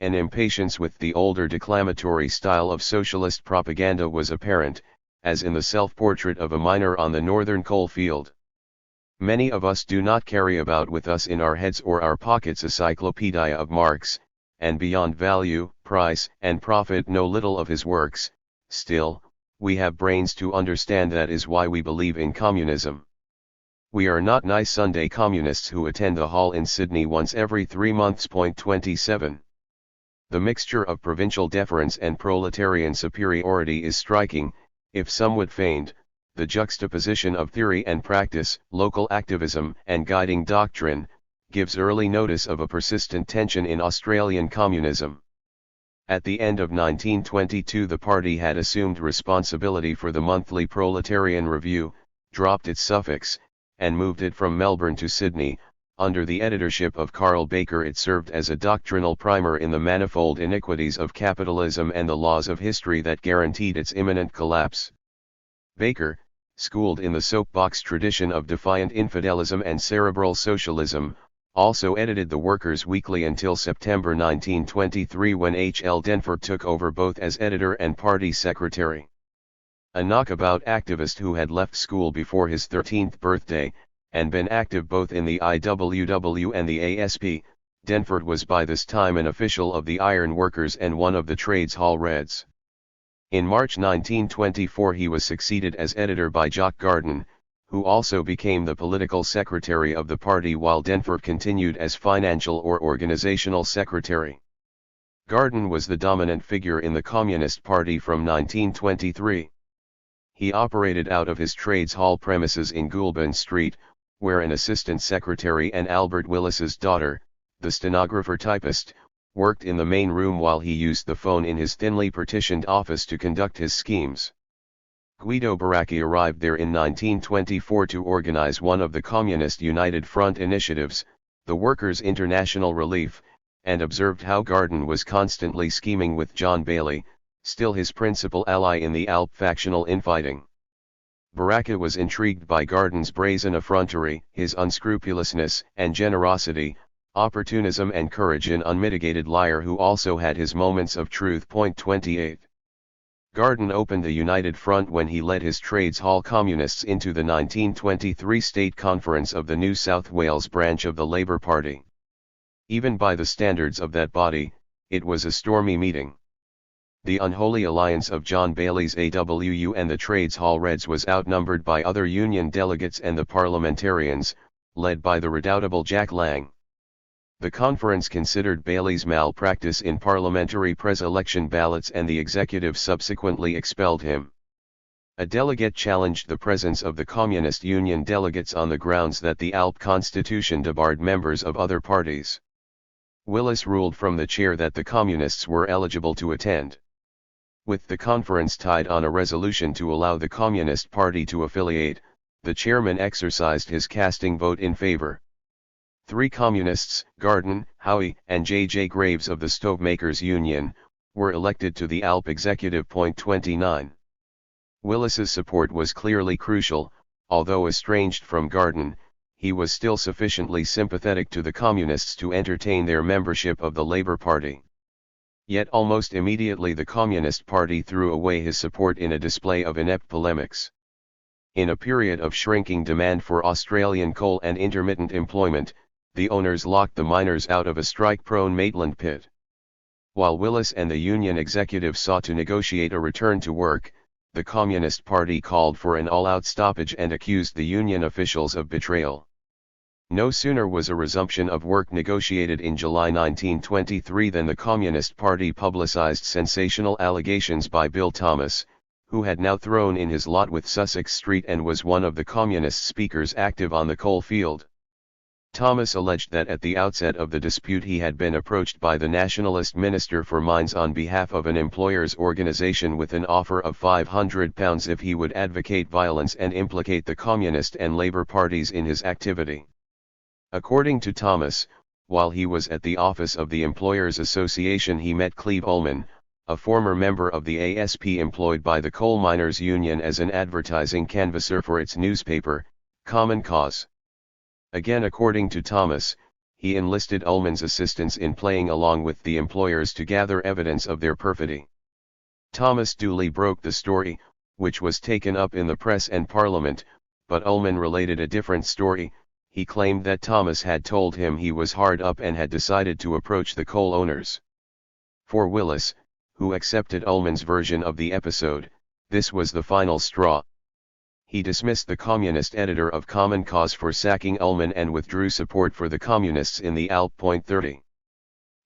An impatience with the older declamatory style of socialist propaganda was apparent, as in the self-portrait of a miner on the northern coal field. Many of us do not carry about with us in our heads or our pockets a cyclopedia of Marx, and beyond value, price, and profit know little of his works. Still, we have brains to understand. That is why we believe in communism. We are not nice Sunday communists who attend the hall in Sydney once every 3 months. 27. The mixture of provincial deference and proletarian superiority is striking, if somewhat feigned. The juxtaposition of theory and practice, local activism and guiding doctrine, gives early notice of a persistent tension in Australian communism. At the end of 1922 the party had assumed responsibility for the monthly Proletarian Review, dropped its suffix, and moved it from Melbourne to Sydney. Under the editorship of Carl Baker it served as a doctrinal primer in the manifold iniquities of capitalism and the laws of history that guaranteed its imminent collapse. Baker, schooled in the soapbox tradition of defiant infidelism and cerebral socialism, also edited the Workers' Weekly until September 1923, when H. L. Denford took over both as editor and party secretary. A knockabout activist who had left school before his 13th birthday, and been active both in the IWW and the ASP, Denford was by this time an official of the Iron Workers and one of the Trades Hall Reds. In March 1924 he was succeeded as editor by Jock Garden, who also became the political secretary of the party, while Denford continued as financial or organizational secretary. Garden was the dominant figure in the Communist Party from 1923. He operated out of his Trades Hall premises in Goulburn Street, where an assistant secretary and Albert Willis's daughter, the stenographer-typist, worked in the main room while he used the phone in his thinly partitioned office to conduct his schemes. Guido Baracchi arrived there in 1924 to organize one of the Communist United Front initiatives, the Workers' International Relief, and observed how Garden was constantly scheming with John Bailey, still his principal ally in the ALP factional infighting. Baracchi was intrigued by Garden's brazen effrontery, his unscrupulousness and generosity, opportunism and courage, an unmitigated liar who also had his moments of truth. 28. Garden opened the United Front when he led his Trades Hall Communists into the 1923 State Conference of the New South Wales branch of the Labour Party. Even by the standards of that body, it was a stormy meeting. The unholy alliance of John Bailey's AWU and the Trades Hall Reds was outnumbered by other Union delegates and the parliamentarians, led by the redoubtable Jack Lang. The conference considered Bailey's malpractice in parliamentary pre-election ballots, and the executive subsequently expelled him. A delegate challenged the presence of the Communist Union delegates on the grounds that the ALP constitution debarred members of other parties. Willis ruled from the chair that the Communists were eligible to attend. With the conference tied on a resolution to allow the Communist Party to affiliate, the chairman exercised his casting vote in favor. 3 Communists, Garden, Howe, and J. Graves of the Stovemakers Union, were elected to the ALP executive. 29. Willis's support was clearly crucial. Although estranged from Garden, he was still sufficiently sympathetic to the Communists to entertain their membership of the Labour Party. Yet almost immediately the Communist Party threw away his support in a display of inept polemics. In a period of shrinking demand for Australian coal and intermittent employment, the owners locked the miners out of a strike-prone Maitland pit. While Willis and the Union executive sought to negotiate a return to work, the Communist Party called for an all-out stoppage and accused the Union officials of betrayal. No sooner was a resumption of work negotiated in July 1923 than the Communist Party publicized sensational allegations by Bill Thomas, who had now thrown in his lot with Sussex Street and was one of the Communist speakers active on the coal field. Thomas alleged that at the outset of the dispute he had been approached by the Nationalist Minister for Mines on behalf of an employers' organisation with an offer of £500 if he would advocate violence and implicate the Communist and Labour parties in his activity. According to Thomas, while he was at the office of the Employers Association he met Cleve Ullman, a former member of the ASP employed by the Coal Miners Union as an advertising canvasser for its newspaper, Common Cause. Again, according to Thomas, he enlisted Ullman's assistance in playing along with the employers to gather evidence of their perfidy. Thomas duly broke the story, which was taken up in the press and Parliament, but Ullman related a different story. He claimed that Thomas had told him he was hard up and had decided to approach the coal owners. For Willis, who accepted Ullman's version of the episode, this was the final straw. He dismissed the communist editor of Common Cause for sacking Ullman and withdrew support for the communists in the ALP. 30.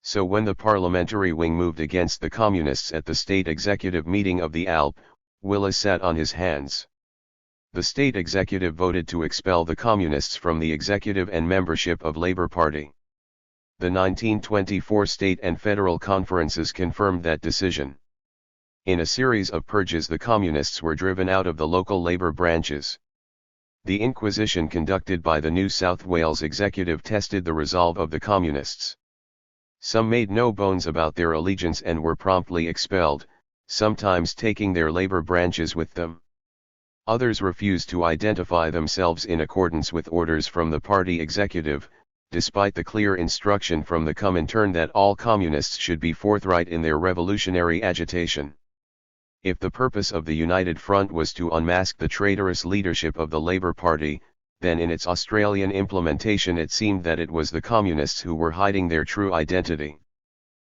So when the parliamentary wing moved against the communists at the state executive meeting of the ALP, Willis sat on his hands. The state executive voted to expel the communists from the executive and membership of Labour Party. The 1924 state and federal conferences confirmed that decision. In a series of purges the communists were driven out of the local Labour branches. The inquisition conducted by the New South Wales executive tested the resolve of the communists. Some made no bones about their allegiance and were promptly expelled, sometimes taking their Labour branches with them. Others refused to identify themselves in accordance with orders from the party executive, despite the clear instruction from the Comintern that all communists should be forthright in their revolutionary agitation. If the purpose of the United Front was to unmask the traitorous leadership of the Labour Party, then in its Australian implementation it seemed that it was the communists who were hiding their true identity.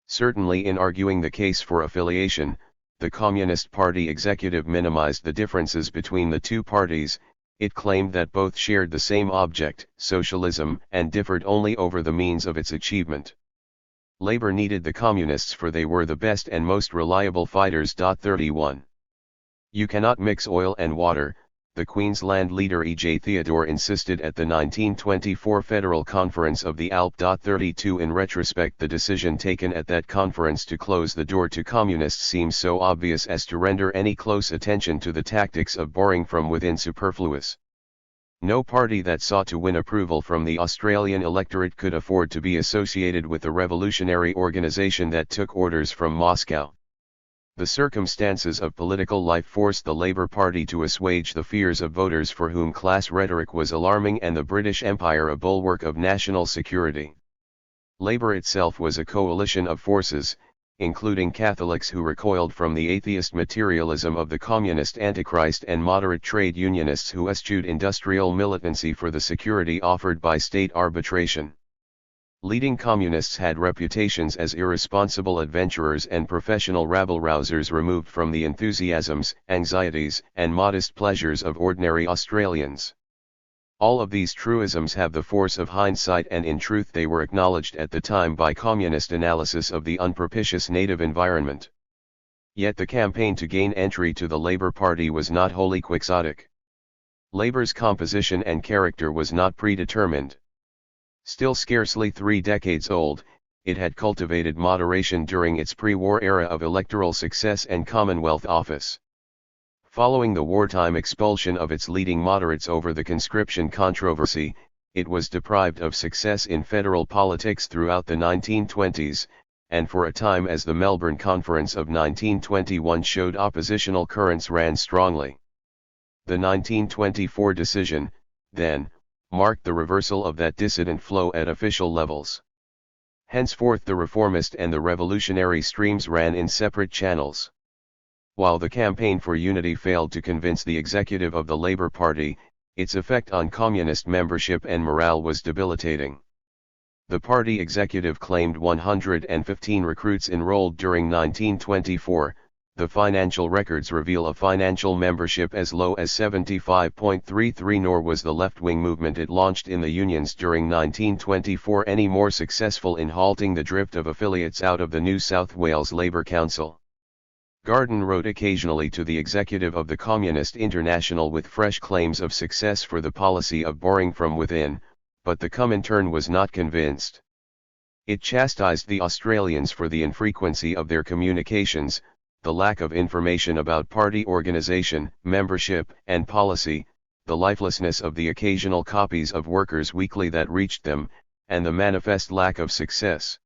Certainly in arguing the case for affiliation, the Communist Party executive minimized the differences between the two parties. It claimed that both shared the same object, socialism, and differed only over the means of its achievement. Labour needed the communists for they were the best and most reliable fighters. 31. You cannot mix oil and water, the Queensland leader E.J. Theodore insisted at the 1924 Federal Conference of the ALP. 32. In retrospect, the decision taken at that conference to close the door to communists seems so obvious as to render any close attention to the tactics of boring from within superfluous. No party that sought to win approval from the Australian electorate could afford to be associated with a revolutionary organisation that took orders from Moscow. The circumstances of political life forced the Labour Party to assuage the fears of voters for whom class rhetoric was alarming and the British Empire a bulwark of national security. Labour itself was a coalition of forces, including Catholics who recoiled from the atheist materialism of the communist Antichrist and moderate trade unionists who eschewed industrial militancy for the security offered by state arbitration. Leading communists had reputations as irresponsible adventurers and professional rabble-rousers removed from the enthusiasms, anxieties, and modest pleasures of ordinary Australians. All of these truisms have the force of hindsight, and in truth they were acknowledged at the time by communist analysis of the unpropitious native environment. Yet the campaign to gain entry to the Labour Party was not wholly quixotic. Labour's composition and character was not predetermined. Still scarcely 3 decades old, it had cultivated moderation during its pre-war era of electoral success and Commonwealth office. Following the wartime expulsion of its leading moderates over the conscription controversy, it was deprived of success in federal politics throughout the 1920s, and for a time, as the Melbourne Conference of 1921 showed, oppositional currents ran strongly. The 1924 decision, then, marked the reversal of that dissident flow at official levels. Henceforth the reformist and the revolutionary streams ran in separate channels. While the campaign for unity failed to convince the executive of the Labour Party, its effect on communist membership and morale was debilitating. The party executive claimed 115 recruits enrolled during 1924, the financial records reveal a financial membership as low as 75.33, nor was the left-wing movement it launched in the unions during 1924 any more successful in halting the drift of affiliates out of the New South Wales Labour Council. Garden wrote occasionally to the executive of the Communist International with fresh claims of success for the policy of boring from within, but the Comintern was not convinced. It chastised the Australians for the infrequency of their communications, the lack of information about party organisation, membership, and policy, the lifelessness of the occasional copies of Workers' Weekly that reached them, and the manifest lack of success.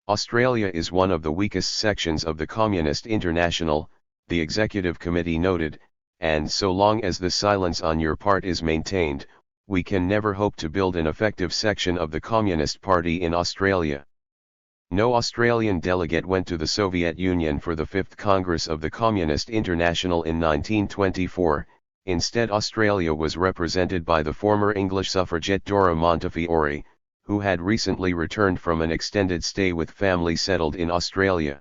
Australia is one of the weakest sections of the Communist International, the Executive Committee noted, and so long as the silence on your part is maintained, we can never hope to build an effective section of the Communist Party in Australia. No Australian delegate went to the Soviet Union for the 5th Congress of the Communist International in 1924, instead Australia was represented by the former English suffragette Dora Montefiore, who had recently returned from an extended stay with family settled in Australia.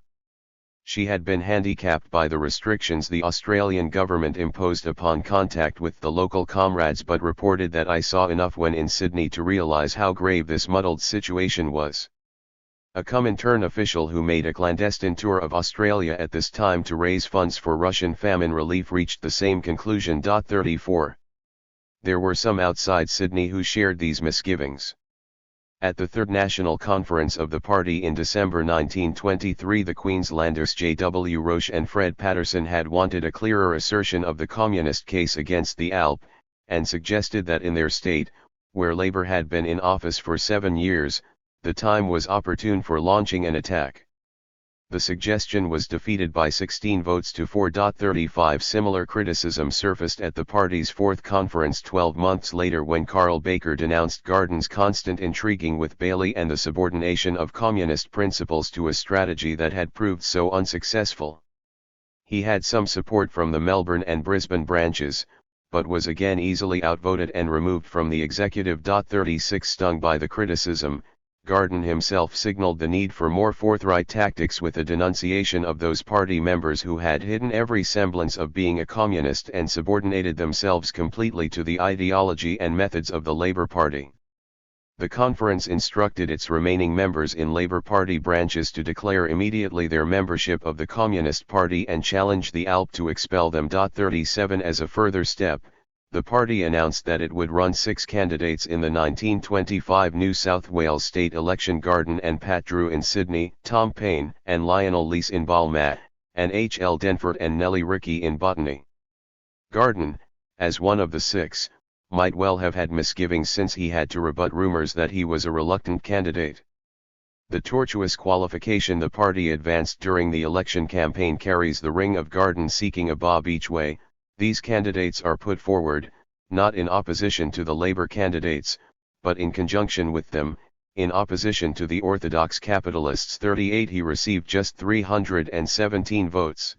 She had been handicapped by the restrictions the Australian government imposed upon contact with the local comrades, but reported that I saw enough when in Sydney to realise how grave this muddled situation was. A Comintern official who made a clandestine tour of Australia at this time to raise funds for Russian famine relief reached the same conclusion. 34. There were some outside Sydney who shared these misgivings. At the Third National Conference of the party in December 1923, the Queenslanders J.W. Roche and Fred Patterson had wanted a clearer assertion of the communist case against the ALP, and suggested that in their state, where Labour had been in office for 7 years, the time was opportune for launching an attack. The suggestion was defeated by 16 votes to 4.35. Similar criticism surfaced at the party's fourth conference 12 months later when Carl Baker denounced Garden's constant intriguing with Bailey and the subordination of communist principles to a strategy that had proved so unsuccessful. He had some support from the Melbourne and Brisbane branches, but was again easily outvoted and removed from the executive. 36 Stung by the criticism, Garden himself signaled the need for more forthright tactics with a denunciation of those party members who had hidden every semblance of being a communist and subordinated themselves completely to the ideology and methods of the Labour Party. The conference instructed its remaining members in Labour Party branches to declare immediately their membership of the Communist Party and challenge the ALP to expel them. 37 As a further step, the party announced that it would run 6 candidates in the 1925 New South Wales state election. Garden and Pat Drew in Sydney, Tom Paine and Lionel Leese in Balmain, and H. L. Denford and Nellie Rickey in Botany. Garden, as one of the 6, might well have had misgivings since he had to rebut rumours that he was a reluctant candidate. The tortuous qualification the party advanced during the election campaign carries the ring of Garden seeking a bob each way. These candidates are put forward, not in opposition to the Labour candidates, but in conjunction with them, in opposition to the orthodox capitalists. 38 He received just 317 votes.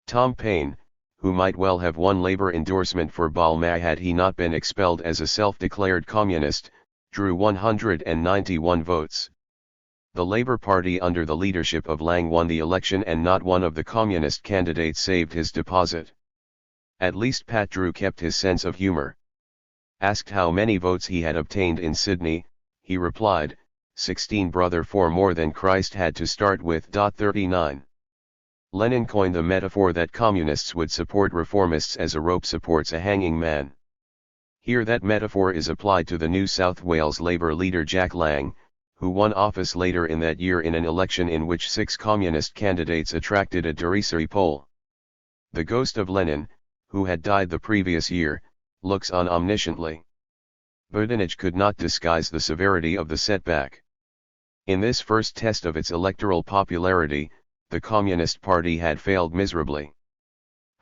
Tom Paine, who might well have won Labour endorsement for Balmain had he not been expelled as a self-declared communist, drew 191 votes. The Labour Party under the leadership of Lang won the election and not one of the communist candidates saved his deposit. At least Pat Drew kept his sense of humour. Asked how many votes he had obtained in Sydney, he replied, 16 brother, 4 more than Christ had to start with. 39 Lenin coined the metaphor that communists would support reformists as a rope supports a hanging man. Here that metaphor is applied to the New South Wales Labour leader Jack Lang, who won office later in that year in an election in which 6 communist candidates attracted a derisory poll. The ghost of Lenin, who had died the previous year, looks on omnisciently. Budenich could not disguise the severity of the setback. In this first test of its electoral popularity, the Communist Party had failed miserably.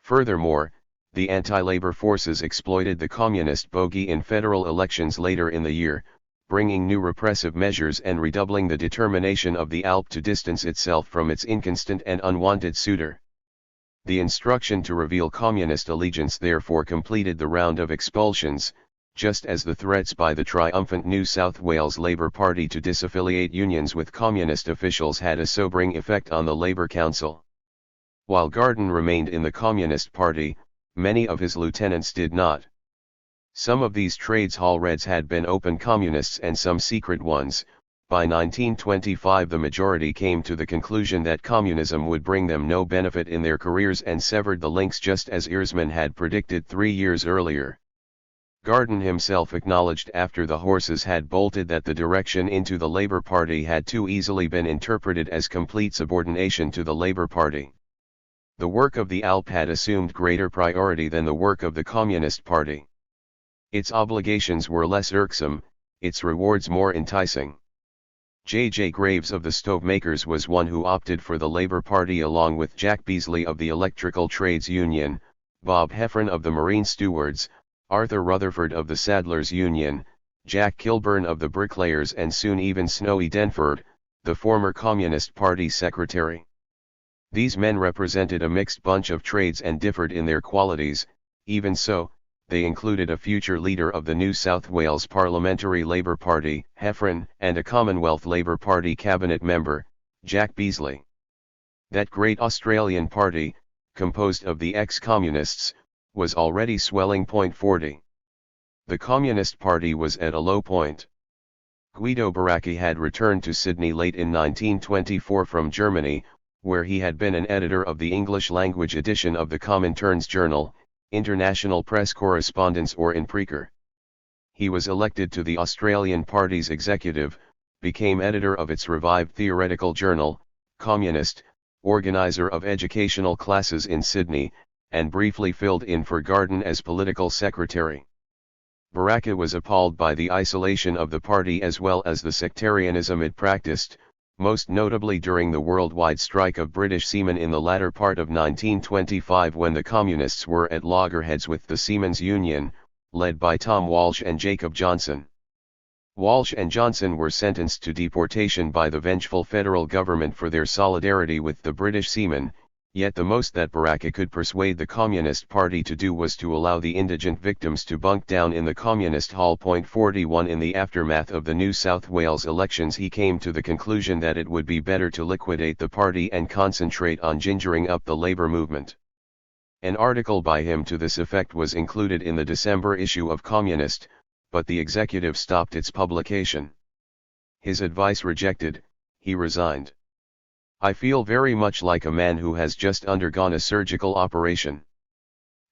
Furthermore, the anti-Labour forces exploited the communist bogey in federal elections later in the year, bringing new repressive measures and redoubling the determination of the ALP to distance itself from its inconstant and unwanted suitor. The instruction to reveal communist allegiance therefore completed the round of expulsions, just as the threats by the triumphant New South Wales Labour Party to disaffiliate unions with communist officials had a sobering effect on the Labour Council. While Garden remained in the Communist Party, many of his lieutenants did not. Some of these trades hall reds had been open communists and some secret ones. By 1925 the majority came to the conclusion that communism would bring them no benefit in their careers and severed the links just as Earsman had predicted 3 years earlier. Garden himself acknowledged after the horses had bolted that the direction into the Labour Party had too easily been interpreted as complete subordination to the Labour Party. The work of the ALP had assumed greater priority than the work of the Communist Party. Its obligations were less irksome, its rewards more enticing. J. J. Graves of the Stovemakers was one who opted for the Labour Party along with Jack Beasley of the Electrical Trades Union, Bob Heffron of the Marine Stewards, Arthur Rutherford of the Saddlers Union, Jack Kilburn of the Bricklayers and soon even Snowy Denford, the former Communist Party secretary. These men represented a mixed bunch of trades and differed in their qualities. Even so, they included a future leader of the New South Wales Parliamentary Labour Party, Heffron, and a Commonwealth Labour Party cabinet member, Jack Beasley. That great Australian party, composed of the ex-communists, was already swelling. 40. The Communist Party was at a low point. Guido Baracchi had returned to Sydney late in 1924 from Germany, where he had been an editor of the English-language edition of the Comintern's journal, International Press Correspondence or InPreker. He was elected to the Australian Party's executive, became editor of its revived theoretical journal, Communist, organizer of educational classes in Sydney, and briefly filled in for Garden as political secretary. Baracchi was appalled by the isolation of the party as well as the sectarianism it practiced, most notably during the worldwide strike of British seamen in the latter part of 1925, when the Communists were at loggerheads with the Seamen's Union, led by Tom Walsh and Jacob Johnson. Walsh and Johnson were sentenced to deportation by the vengeful federal government for their solidarity with the British seamen, yet the most that Baraka could persuade the Communist Party to do was to allow the indigent victims to bunk down in the Communist Hall. 41 In the aftermath of the New South Wales elections, he came to the conclusion that it would be better to liquidate the party and concentrate on gingering up the labour movement. An article by him to this effect was included in the December issue of Communist, but the executive stopped its publication. His advice rejected, he resigned. I feel very much like a man who has just undergone a surgical operation.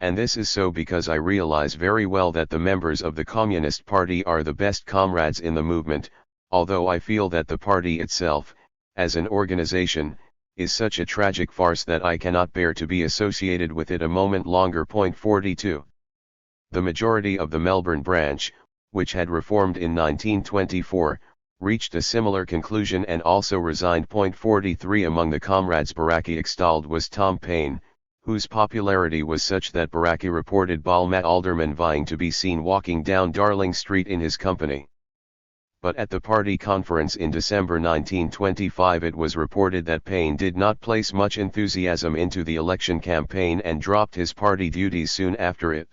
And this is so because I realize very well that the members of the Communist Party are the best comrades in the movement, although I feel that the party itself, as an organization, is such a tragic farce that I cannot bear to be associated with it a moment longer. 42. The majority of the Melbourne branch, which had reformed in 1924, reached a similar conclusion and also resigned. 43 Among the comrades Baraka extolled was Tom Paine, whose popularity was such that Baraka reported Balma aldermen vying to be seen walking down Darling Street in his company. But at the party conference in December 1925 it was reported that Paine did not place much enthusiasm into the election campaign and dropped his party duties soon after it.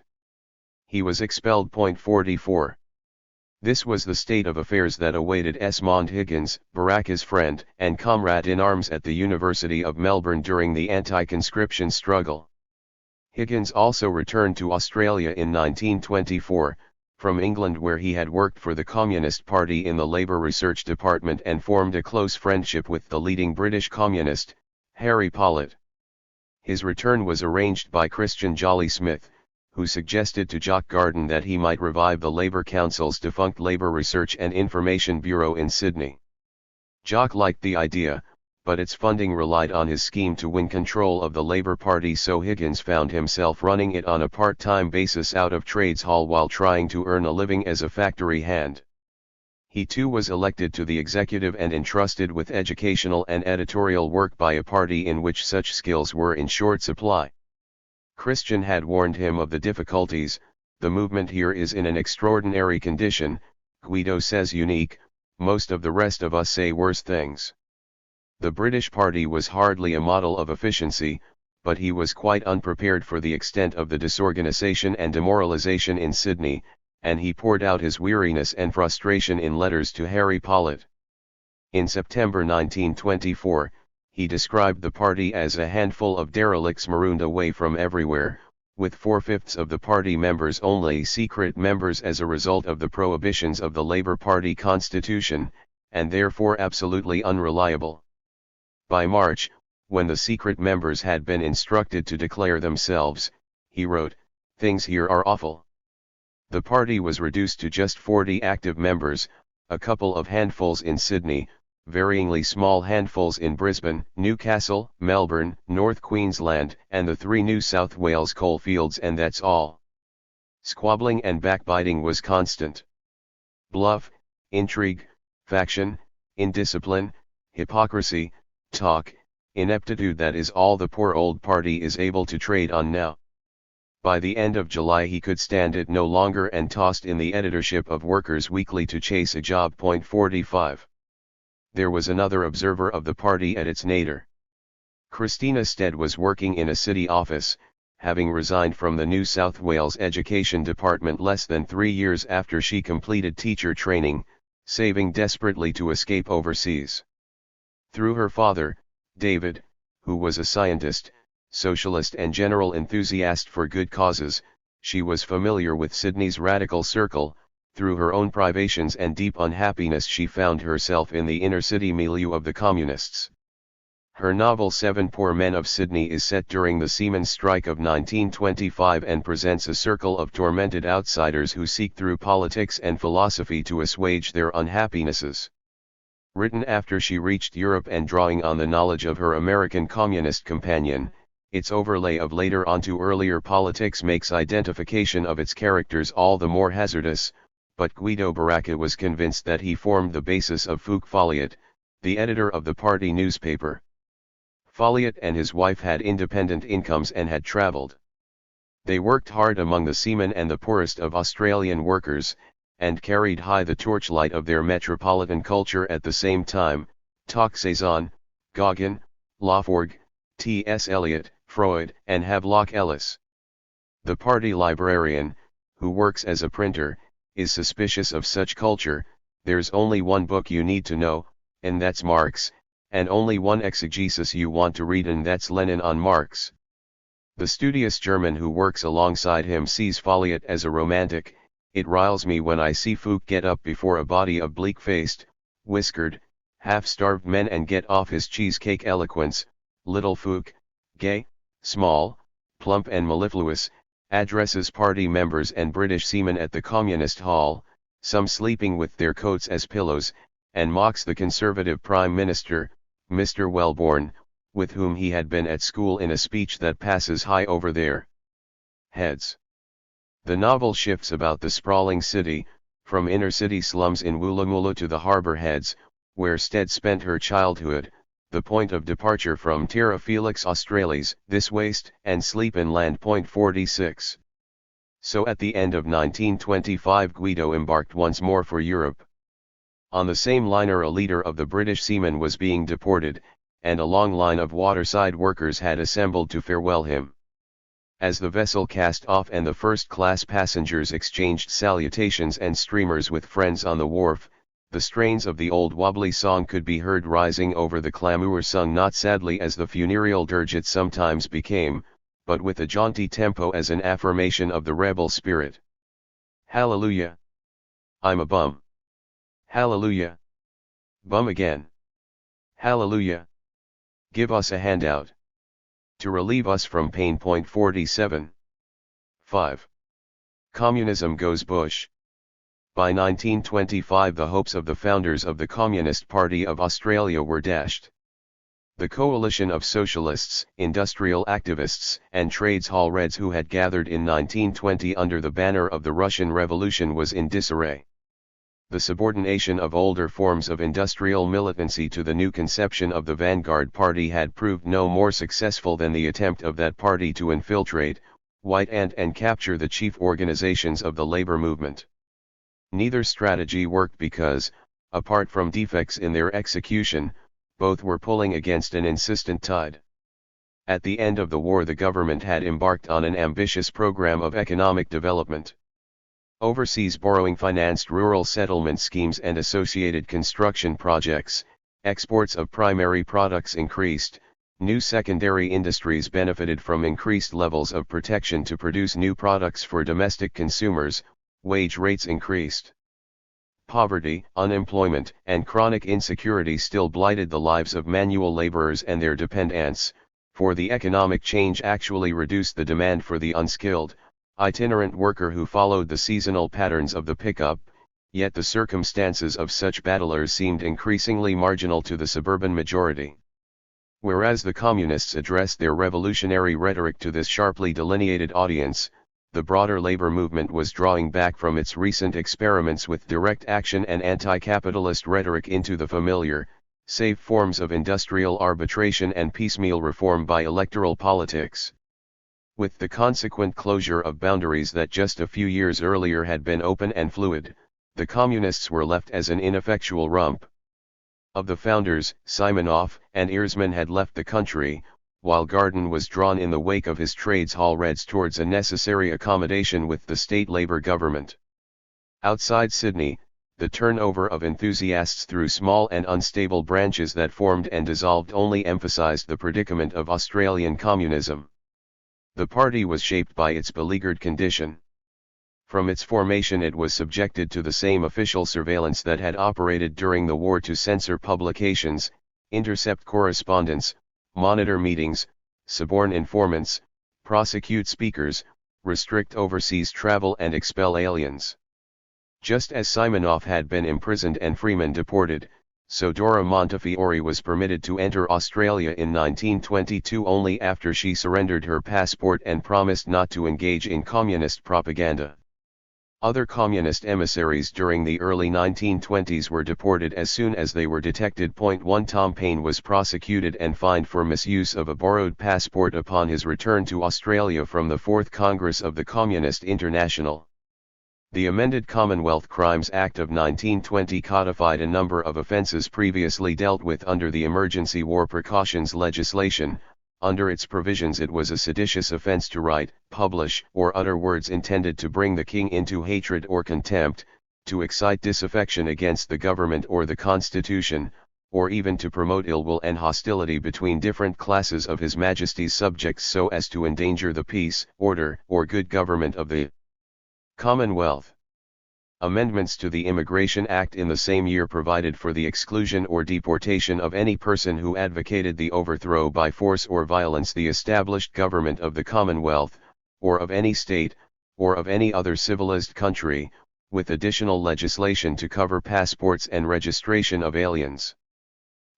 He was expelled. 44. This was the state of affairs that awaited Esmond Higgins, Baraka's friend and comrade in arms at the University of Melbourne during the anti-conscription struggle. Higgins also returned to Australia in 1924, from England, where he had worked for the Communist Party in the Labour Research Department and formed a close friendship with the leading British communist, Harry Pollitt. His return was arranged by Christian Jolly Smith, who suggested to Jock Garden that he might revive the Labour Council's defunct Labour Research and Information Bureau in Sydney. Jock liked the idea, but its funding relied on his scheme to win control of the Labour Party, so Higgins found himself running it on a part-time basis out of Trades Hall while trying to earn a living as a factory hand. He too was elected to the executive and entrusted with educational and editorial work by a party in which such skills were in short supply. Christian had warned him of the difficulties. The movement here is in an extraordinary condition, Guido says unique, most of the rest of us say worse things. The British party was hardly a model of efficiency, but he was quite unprepared for the extent of the disorganization and demoralization in Sydney, and he poured out his weariness and frustration in letters to Harry Pollitt. In September 1924, he described the party as a handful of derelicts marooned away from everywhere, with 4/5 of the party members only secret members as a result of the prohibitions of the Labour Party constitution, and therefore absolutely unreliable. By March, when the secret members had been instructed to declare themselves, he wrote, "Things here are awful." The party was reduced to just 40 active members, a couple of handfuls in Sydney, varyingly small handfuls in Brisbane, Newcastle, Melbourne, North Queensland, and the 3 New South Wales coalfields, and that's all. Squabbling and backbiting was constant. Bluff, intrigue, faction, indiscipline, hypocrisy, talk, ineptitude, that is all the poor old party is able to trade on now. By the end of July he could stand it no longer and tossed in the editorship of Workers' Weekly to chase a job. 45. There was another observer of the party at its nadir. Christina Stead was working in a city office, having resigned from the New South Wales Education Department less than 3 years after she completed teacher training, saving desperately to escape overseas. Through her father, David, who was a scientist, socialist and general enthusiast for good causes, she was familiar with Sydney's radical circle. Through her own privations and deep unhappiness she found herself in the inner-city milieu of the communists. Her novel 7 Poor Men of Sydney is set during the Seamen's Strike of 1925 and presents a circle of tormented outsiders who seek through politics and philosophy to assuage their unhappinesses. Written after she reached Europe and drawing on the knowledge of her American communist companion, its overlay of later onto earlier politics makes identification of its characters all the more hazardous. But Guido Baraka was convinced that he formed the basis of Fouque Folliot, the editor of the party newspaper. Folliot and his wife had independent incomes and had travelled. They worked hard among the seamen and the poorest of Australian workers, and carried high the torchlight of their metropolitan culture at the same time. Toxazon, Goggin, Laforgue, T.S. Eliot, Freud, and Havelock Ellis. The party librarian, who works as a printer, is suspicious of such culture. There's only one book you need to know, and that's Marx, and only one exegesis you want to read, and that's Lenin on Marx. The studious German who works alongside him sees Folliot as a romantic. It riles me when I see Fouque get up before a body of bleak-faced, whiskered, half-starved men and get off his cheesecake eloquence. Little Fouque, gay, small, plump and mellifluous, addresses party members and British seamen at the Communist Hall, some sleeping with their coats as pillows, and mocks the Conservative Prime Minister, Mr. Wellborn, with whom he had been at school, in a speech that passes high over their heads. The novel shifts about the sprawling city, from inner-city slums in Woolloomooloo to the harbour heads, where Stead spent her childhood, the point of departure from Terra Felix Australis, This Waste and Sleep in Land. 46. So at the end of 1925 Guido embarked once more for Europe. On the same liner a leader of the British seamen was being deported, and a long line of waterside workers had assembled to farewell him. As the vessel cast off and the first-class passengers exchanged salutations and streamers with friends on the wharf, the strains of the old wobbly song could be heard rising over the clamour, sung not sadly as the funereal dirge it sometimes became, but with a jaunty tempo as an affirmation of the rebel spirit. Hallelujah! I'm a bum. Hallelujah! Bum again. Hallelujah! Give us a handout to relieve us from pain. 47. 5. Communism goes bush. By 1925 the hopes of the founders of the Communist Party of Australia were dashed. The coalition of socialists, industrial activists, and trades hall reds who had gathered in 1920 under the banner of the Russian Revolution was in disarray. The subordination of older forms of industrial militancy to the new conception of the vanguard party had proved no more successful than the attempt of that party to infiltrate, white ant and capture the chief organizations of the labor movement. Neither strategy worked because, apart from defects in their execution, both were pulling against an insistent tide. At the end of the war the government had embarked on an ambitious program of economic development. Overseas borrowing financed rural settlement schemes and associated construction projects, exports of primary products increased, new secondary industries benefited from increased levels of protection to produce new products for domestic consumers, wage rates increased. Poverty, unemployment, and chronic insecurity still blighted the lives of manual laborers and their dependents, for the economic change actually reduced the demand for the unskilled, itinerant worker who followed the seasonal patterns of the pickup, yet the circumstances of such battlers seemed increasingly marginal to the suburban majority. Whereas the communists addressed their revolutionary rhetoric to this sharply delineated audience, the broader labor movement was drawing back from its recent experiments with direct action and anti-capitalist rhetoric into the familiar, safe forms of industrial arbitration and piecemeal reform by electoral politics. With the consequent closure of boundaries that just a few years earlier had been open and fluid, the communists were left as an ineffectual rump. Of the founders, Simonoff and Earsman had left the country, while Garden was drawn in the wake of his trades hall reds towards a necessary accommodation with the state labor government. Outside Sydney, the turnover of enthusiasts through small and unstable branches that formed and dissolved only emphasized the predicament of Australian communism. The party was shaped by its beleaguered condition. From its formation it was subjected to the same official surveillance that had operated during the war to censor publications, intercept correspondence, monitor meetings, suborn informants, prosecute speakers, restrict overseas travel and expel aliens. Just as Simonoff had been imprisoned and Freeman deported, so Dora Montefiore was permitted to enter Australia in 1922 only after she surrendered her passport and promised not to engage in communist propaganda. Other communist emissaries during the early 1920s were deported as soon as they were detected. 1 Tom Paine was prosecuted and fined for misuse of a borrowed passport upon his return to Australia from the 4th Congress of the Communist International. The amended Commonwealth Crimes Act of 1920 codified a number of offences previously dealt with under the Emergency War Precautions legislation. Under its provisions, it was a seditious offence to write, publish, or utter words intended to bring the king into hatred or contempt, to excite disaffection against the government or the constitution, or even to promote ill will and hostility between different classes of His Majesty's subjects so as to endanger the peace, order, or good government of the Commonwealth. Amendments to the Immigration Act in the same year provided for the exclusion or deportation of any person who advocated the overthrow by force or violence the established government of the Commonwealth, or of any state, or of any other civilized country, with additional legislation to cover passports and registration of aliens.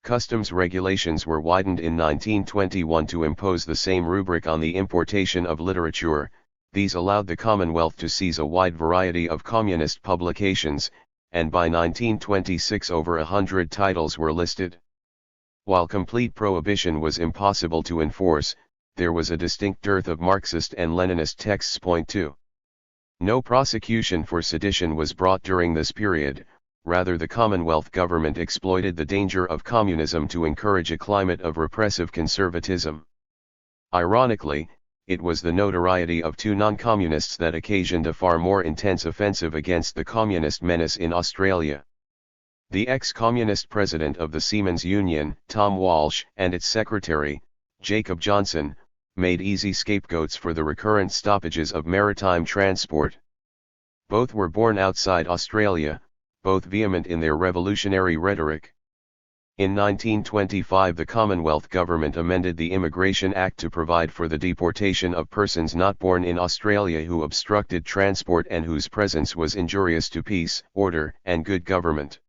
Customs regulations were widened in 1921 to impose the same rubric on the importation of literature. These allowed the Commonwealth to seize a wide variety of communist publications, and by 1926 over 100 titles were listed. While complete prohibition was impossible to enforce, there was a distinct dearth of Marxist and Leninist texts. 2. No prosecution for sedition was brought during this period, rather the Commonwealth government exploited the danger of communism to encourage a climate of repressive conservatism. Ironically, it was the notoriety of 2 non-communists that occasioned a far more intense offensive against the communist menace in Australia. The ex-communist president of the Seamen's Union, Tom Walsh, and its secretary, Jacob Johnson, made easy scapegoats for the recurrent stoppages of maritime transport. Both were born outside Australia, both vehement in their revolutionary rhetoric. In 1925 the Commonwealth government amended the Immigration Act to provide for the deportation of persons not born in Australia who obstructed transport and whose presence was injurious to peace, order, and good government.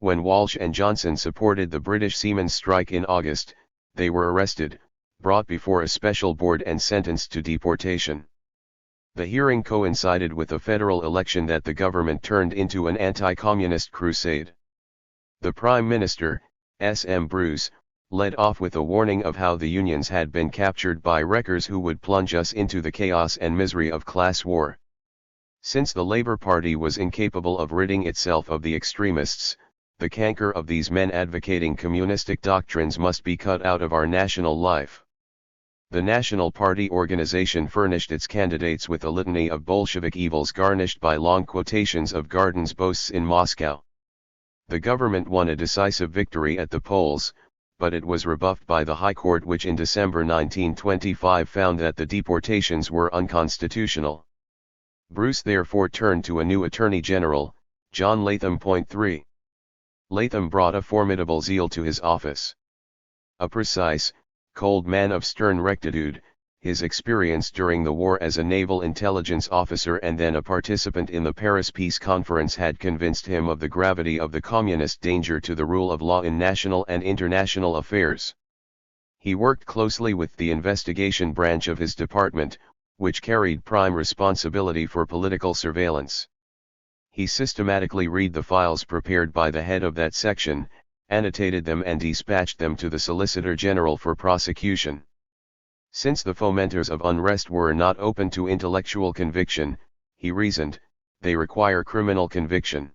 When Walsh and Johnson supported the British seamen's strike in August, they were arrested, brought before a special board and sentenced to deportation. The hearing coincided with a federal election that the government turned into an anti-communist crusade. The Prime Minister, S.M. Bruce, led off with a warning of how the unions had been captured by wreckers who would plunge us into the chaos and misery of class war. Since the Labour Party was incapable of ridding itself of the extremists, the canker of these men advocating communistic doctrines must be cut out of our national life. The National Party organization furnished its candidates with a litany of Bolshevik evils garnished by long quotations of Gordon's boasts in Moscow. The government won a decisive victory at the polls, but it was rebuffed by the High Court, which in December 1925 found that the deportations were unconstitutional. Bruce therefore turned to a new Attorney General, John Latham. 3. Latham brought a formidable zeal to his office. A precise, cold man of stern rectitude, his experience during the war as a naval intelligence officer and then a participant in the Paris Peace Conference had convinced him of the gravity of the communist danger to the rule of law in national and international affairs. He worked closely with the investigation branch of his department, which carried prime responsibility for political surveillance. He systematically read the files prepared by the head of that section, annotated them and dispatched them to the Solicitor General for prosecution. Since the fomenters of unrest were not open to intellectual conviction, he reasoned, they require criminal conviction.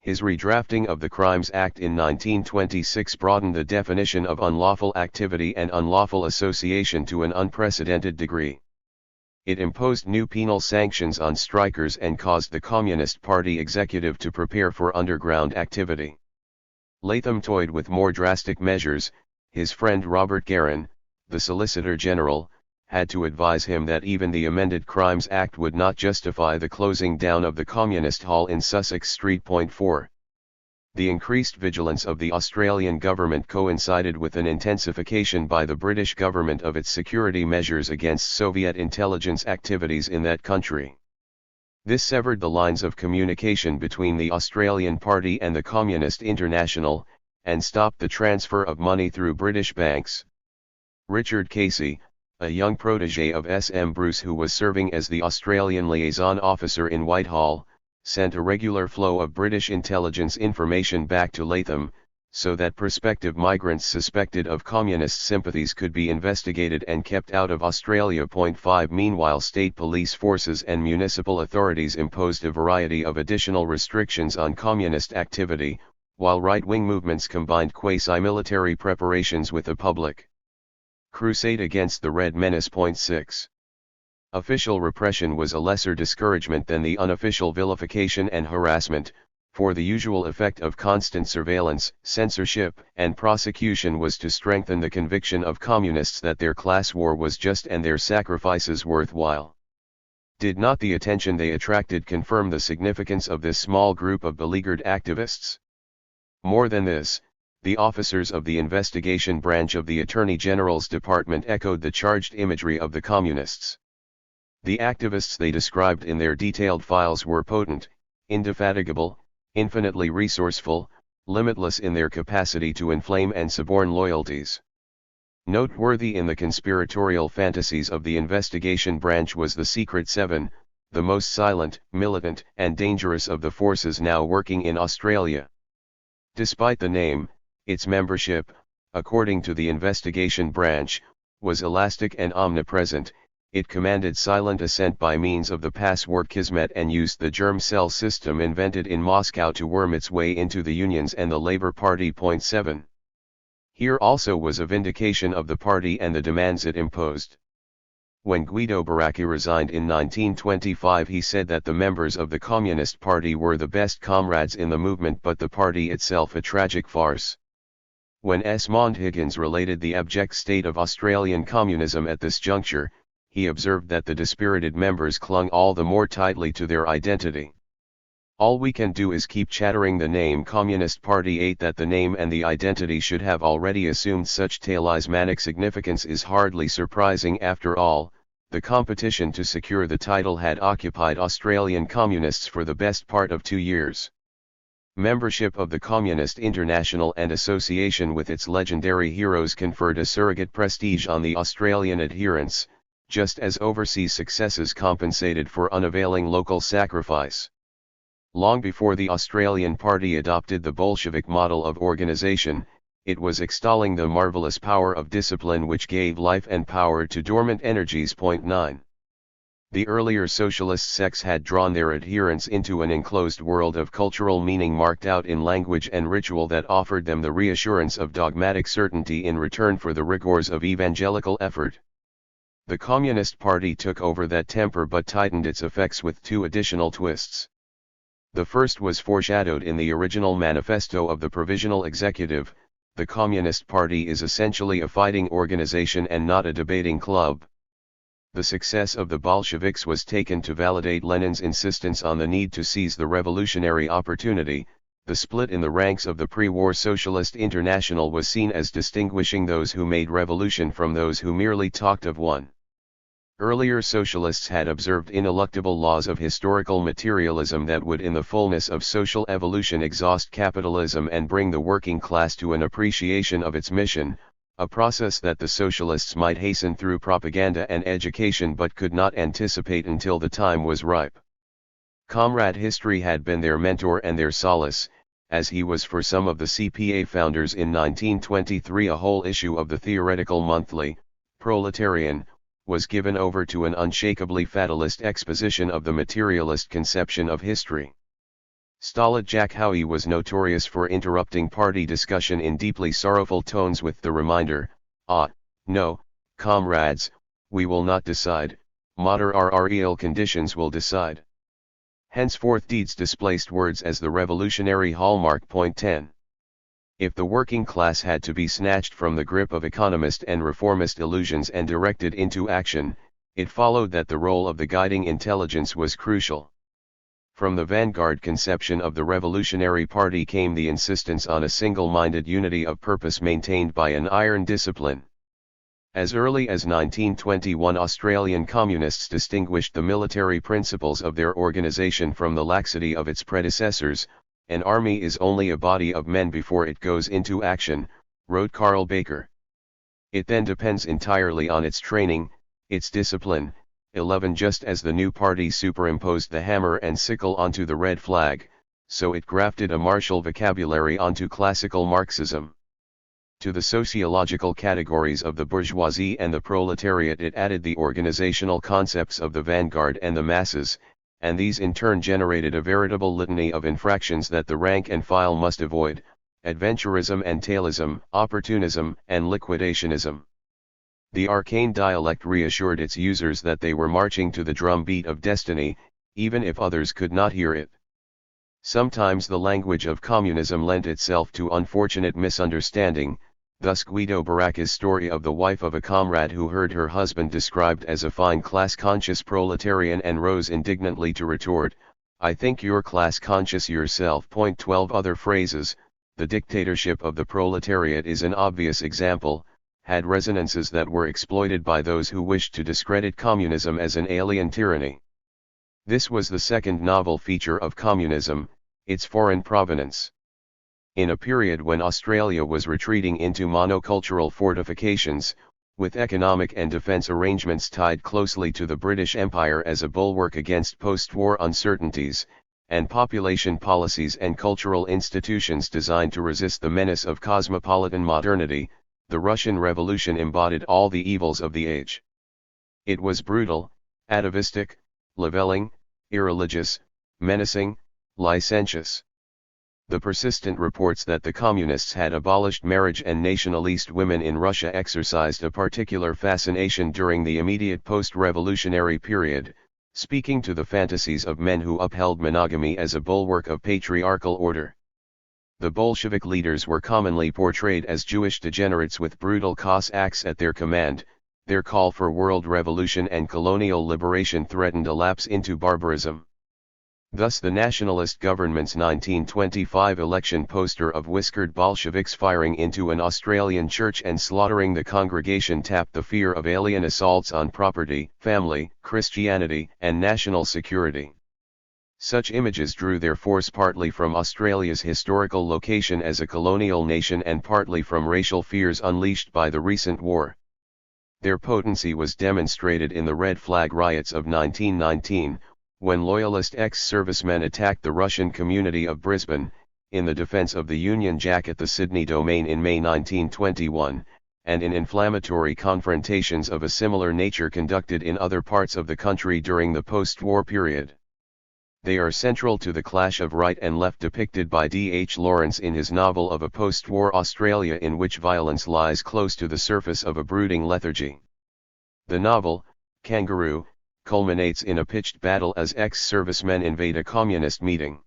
His redrafting of the Crimes Act in 1926 broadened the definition of unlawful activity and unlawful association to an unprecedented degree. It imposed new penal sanctions on strikers and caused the Communist Party executive to prepare for underground activity. Latham toyed with more drastic measures. His friend Robert Guerin, the Solicitor General, had to advise him that even the amended Crimes Act would not justify the closing down of the Communist Hall in Sussex Street. 4. The increased vigilance of the Australian government coincided with an intensification by the British government of its security measures against Soviet intelligence activities in that country. This severed the lines of communication between the Australian Party and the Communist International, and stopped the transfer of money through British banks. Richard Casey, a young protege of S.M. Bruce who was serving as the Australian liaison officer in Whitehall, sent a regular flow of British intelligence information back to Latham, so that prospective migrants suspected of communist sympathies could be investigated and kept out of Australia. 5 Meanwhile, state police forces and municipal authorities imposed a variety of additional restrictions on communist activity, while right-wing movements combined quasi-military preparations with a public crusade against the Red Menace. 6 Official repression was a lesser discouragement than the unofficial vilification and harassment, for the usual effect of constant surveillance, censorship, and prosecution was to strengthen the conviction of communists that their class war was just and their sacrifices worthwhile. Did not the attention they attracted confirm the significance of this small group of beleaguered activists? More than this, the officers of the investigation branch of the Attorney General's Department echoed the charged imagery of the communists. The activists they described in their detailed files were potent, indefatigable, infinitely resourceful, limitless in their capacity to inflame and suborn loyalties. Noteworthy in the conspiratorial fantasies of the investigation branch was the Secret Seven, the most silent, militant, and dangerous of the forces now working in Australia. Despite the name, its membership, according to the investigation branch, was elastic and omnipresent. It commanded silent assent by means of the password Kismet and used the germ cell system invented in Moscow to worm its way into the unions and the Labour Party. 7 Here also was a vindication of the party and the demands it imposed. When Guido Baracchi resigned in 1925, he said that the members of the Communist Party were the best comrades in the movement but the party itself a tragic farce. When Esmond Higgins related the abject state of Australian communism at this juncture, he observed that the dispirited members clung all the more tightly to their identity. All we can do is keep chattering the name Communist Party. 8 That the name and the identity should have already assumed such talismanic significance is hardly surprising. After all, the competition to secure the title had occupied Australian communists for the best part of 2 years. Membership of the Communist International and association with its legendary heroes conferred a surrogate prestige on the Australian adherents, just as overseas successes compensated for unavailing local sacrifice. Long before the Australian Party adopted the Bolshevik model of organisation, it was extolling the marvellous power of discipline which gave life and power to dormant energies. 9 The earlier socialist sects had drawn their adherents into an enclosed world of cultural meaning marked out in language and ritual that offered them the reassurance of dogmatic certainty in return for the rigours of evangelical effort. The Communist Party took over that temper but tightened its effects with 2 additional twists. The first was foreshadowed in the original manifesto of the Provisional Executive: the Communist Party is essentially a fighting organization and not a debating club. The success of the Bolsheviks was taken to validate Lenin's insistence on the need to seize the revolutionary opportunity. The split in the ranks of the pre-war Socialist International was seen as distinguishing those who made revolution from those who merely talked of one. Earlier socialists had observed ineluctable laws of historical materialism that would in the fullness of social evolution exhaust capitalism and bring the working class to an appreciation of its mission, a process that the socialists might hasten through propaganda and education but could not anticipate until the time was ripe. Comrade History had been their mentor and their solace, as he was for some of the CPA founders. In 1923 a whole issue of the theoretical monthly, Proletarian, was given over to an unshakably fatalist exposition of the materialist conception of history. Stolid Jack Howie was notorious for interrupting party discussion in deeply sorrowful tones with the reminder, no, comrades, we will not decide, moderate conditions will decide. Henceforth deeds displaced words as the revolutionary hallmark. 10 If the working class had to be snatched from the grip of economist and reformist illusions and directed into action, it followed that the role of the guiding intelligence was crucial. From the vanguard conception of the Revolutionary Party came the insistence on a single-minded unity of purpose maintained by an iron discipline. As early as 1921 Australian communists distinguished the military principles of their organisation from the laxity of its predecessors. An army is only a body of men before it goes into action, wrote Carl Baker. It then depends entirely on its training, its discipline. 11 Just as the new party superimposed the hammer and sickle onto the red flag, so it grafted a martial vocabulary onto classical Marxism. To the sociological categories of the bourgeoisie and the proletariat it added the organizational concepts of the vanguard and the masses, and these in turn generated a veritable litany of infractions that the rank and file must avoid: adventurism and tailism, opportunism and liquidationism. The arcane dialect reassured its users that they were marching to the drum beat of destiny, even if others could not hear it. Sometimes the language of communism lent itself to unfortunate misunderstanding, thus Guido Baracca's story of the wife of a comrade who heard her husband described as a fine class-conscious proletarian and rose indignantly to retort, "I think you're class-conscious yourself." 12 Other phrases, "The dictatorship of the proletariat is an obvious example," had resonances that were exploited by those who wished to discredit communism as an alien tyranny. This was the second novel feature of communism, its foreign provenance. In a period when Australia was retreating into monocultural fortifications, with economic and defence arrangements tied closely to the British Empire as a bulwark against post-war uncertainties, and population policies and cultural institutions designed to resist the menace of cosmopolitan modernity, the Russian Revolution embodied all the evils of the age. It was brutal, atavistic, levelling, irreligious, menacing, licentious. The persistent reports that the communists had abolished marriage and nationalist women in Russia exercised a particular fascination during the immediate post-revolutionary period, speaking to the fantasies of men who upheld monogamy as a bulwark of patriarchal order. The Bolshevik leaders were commonly portrayed as Jewish degenerates with brutal Cossacks at their command. Their call for world revolution and colonial liberation threatened a lapse into barbarism. Thus the nationalist government's 1925 election poster of whiskered Bolsheviks firing into an Australian church and slaughtering the congregation tapped the fear of alien assaults on property, family, Christianity, and national security. Such images drew their force partly from Australia's historical location as a colonial nation and partly from racial fears unleashed by the recent war. Their potency was demonstrated in the Red Flag riots of 1919, when loyalist ex-servicemen attacked the Russian community of Brisbane, in the defence of the Union Jack at the Sydney Domain in May 1921, and in inflammatory confrontations of a similar nature conducted in other parts of the country during the post-war period. They are central to the clash of right and left depicted by D.H. Lawrence in his novel of a post-war Australia in which violence lies close to the surface of a brooding lethargy. The novel, Kangaroo, culminates in a pitched battle as ex-servicemen invade a communist meeting.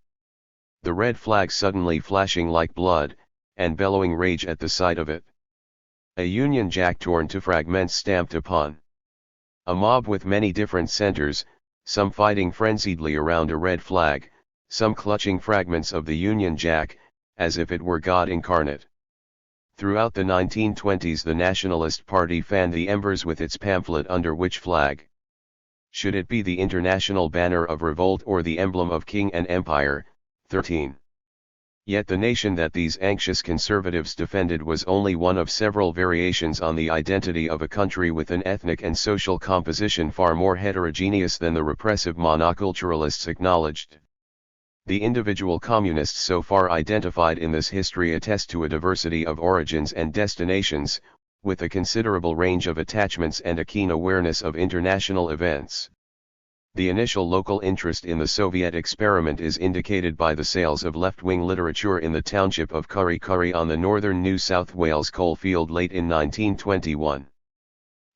The red flag suddenly flashing like blood, and bellowing rage at the sight of it. A Union Jack torn to fragments stamped upon. A mob with many different centers, some fighting frenziedly around a red flag, some clutching fragments of the Union Jack, as if it were God incarnate. Throughout the 1920s the Nationalist Party fanned the embers with its pamphlet under which flag? Should it be the international banner of revolt or the emblem of king and empire? 13. Yet the nation that these anxious conservatives defended was only one of several variations on the identity of a country with an ethnic and social composition far more heterogeneous than the repressive monoculturalists acknowledged. The individual communists so far identified in this history attest to a diversity of origins and destinations, with a considerable range of attachments and a keen awareness of international events. The initial local interest in the Soviet experiment is indicated by the sales of left-wing literature in the township of Kurri Kurri on the northern New South Wales coalfield late in 1921.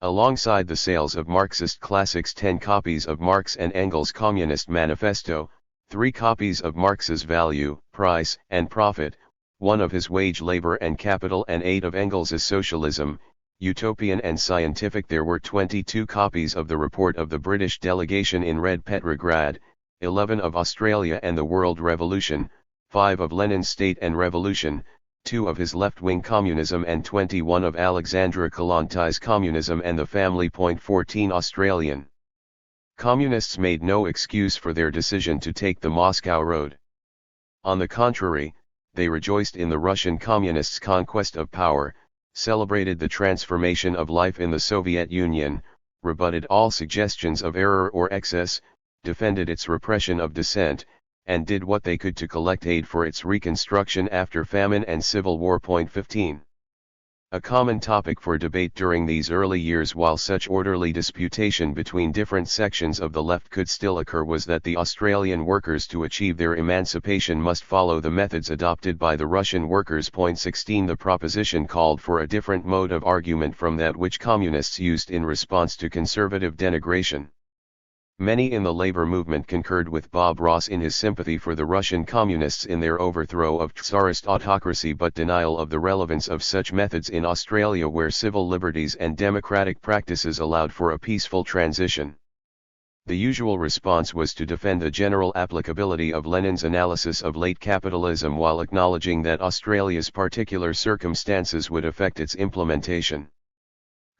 Alongside the sales of Marxist classics, 10 copies of Marx and Engels' Communist Manifesto, 3 copies of Marx's Value, Price, and Profit, 1 of his Wage, Labor and Capital, and 8 of Engels' Socialism, Utopian and Scientific. There were 22 copies of the report of the British delegation in Red Petrograd, 11 of Australia and the World Revolution, 5 of Lenin's State and Revolution, 2 of his left-wing communism, and 21 of Alexandra Kollontais' Communism and the Family. 14 Australian communists made no excuse for their decision to take the Moscow road. On the contrary, they rejoiced in the Russian communists' conquest of power, celebrated the transformation of life in the Soviet Union, rebutted all suggestions of error or excess, defended its repression of dissent, and did what they could to collect aid for its reconstruction after famine and civil war. 15. A common topic for debate during these early years, while such orderly disputation between different sections of the left could still occur, was that the Australian workers to achieve their emancipation must follow the methods adopted by the Russian workers. 16. The proposition called for a different mode of argument from that which communists used in response to conservative denigration. Many in the labor movement concurred with Bob Ross in his sympathy for the Russian communists in their overthrow of Tsarist autocracy, but denial of the relevance of such methods in Australia, where civil liberties and democratic practices allowed for a peaceful transition. The usual response was to defend the general applicability of Lenin's analysis of late capitalism while acknowledging that Australia's particular circumstances would affect its implementation.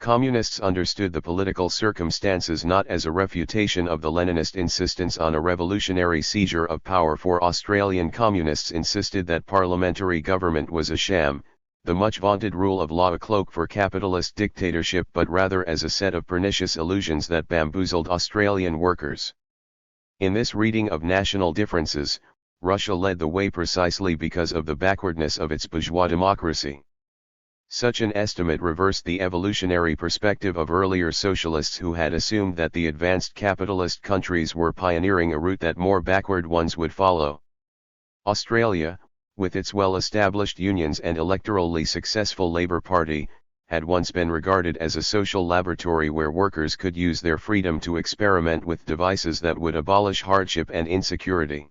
Communists understood the political circumstances not as a refutation of the Leninist insistence on a revolutionary seizure of power, for Australian communists insisted that parliamentary government was a sham, the much vaunted rule of law a cloak for capitalist dictatorship, but rather as a set of pernicious illusions that bamboozled Australian workers. In this reading of national differences, Russia led the way precisely because of the backwardness of its bourgeois democracy. Such an estimate reversed the evolutionary perspective of earlier socialists who had assumed that the advanced capitalist countries were pioneering a route that more backward ones would follow. Australia, with its well-established unions and electorally successful Labour Party, had once been regarded as a social laboratory where workers could use their freedom to experiment with devices that would abolish hardship and insecurity.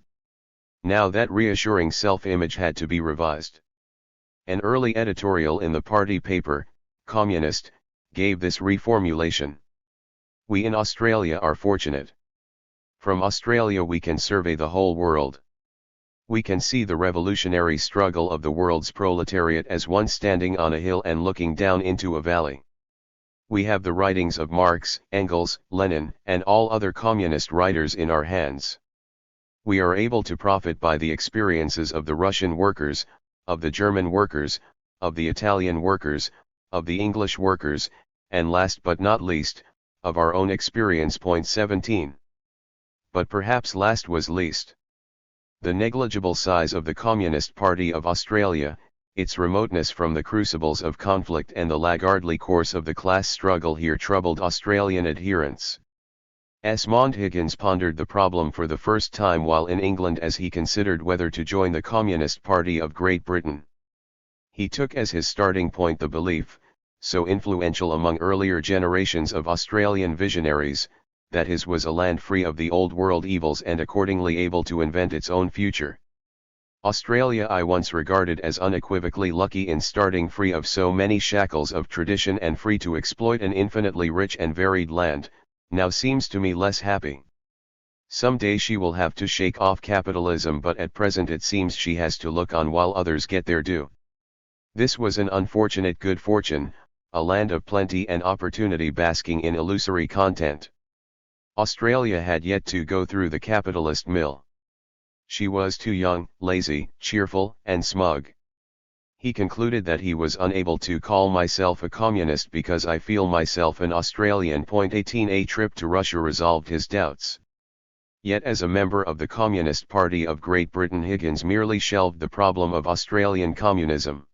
Now that reassuring self-image had to be revised. An early editorial in the party paper, Communist, gave this reformulation. We in Australia are fortunate. From Australia we can survey the whole world. We can see the revolutionary struggle of the world's proletariat as one standing on a hill and looking down into a valley. We have the writings of Marx, Engels, Lenin, and all other communist writers in our hands. We are able to profit by the experiences of the Russian workers, of the German workers, of the Italian workers, of the English workers, and last but not least, of our own experience. 17. But perhaps last was least. The negligible size of the Communist Party of Australia, its remoteness from the crucibles of conflict, and the laggardly course of the class struggle here troubled Australian adherents. Esmond Higgins pondered the problem for the first time while in England as he considered whether to join the Communist Party of Great Britain. He took as his starting point the belief, so influential among earlier generations of Australian visionaries, that his was a land free of the old world evils and accordingly able to invent its own future. Australia I once regarded as unequivocally lucky in starting free of so many shackles of tradition and free to exploit an infinitely rich and varied land, now seems to me less happy. Some day she will have to shake off capitalism, but at present it seems she has to look on while others get their due. This was an unfortunate good fortune, a land of plenty and opportunity basking in illusory content. Australia had yet to go through the capitalist mill. She was too young, lazy, cheerful, and smug. He concluded that he was unable to call myself a communist because I feel myself an Australian. 18. A trip to Russia resolved his doubts. Yet as a member of the Communist Party of Great Britain, Higgins merely shelved the problem of Australian communism.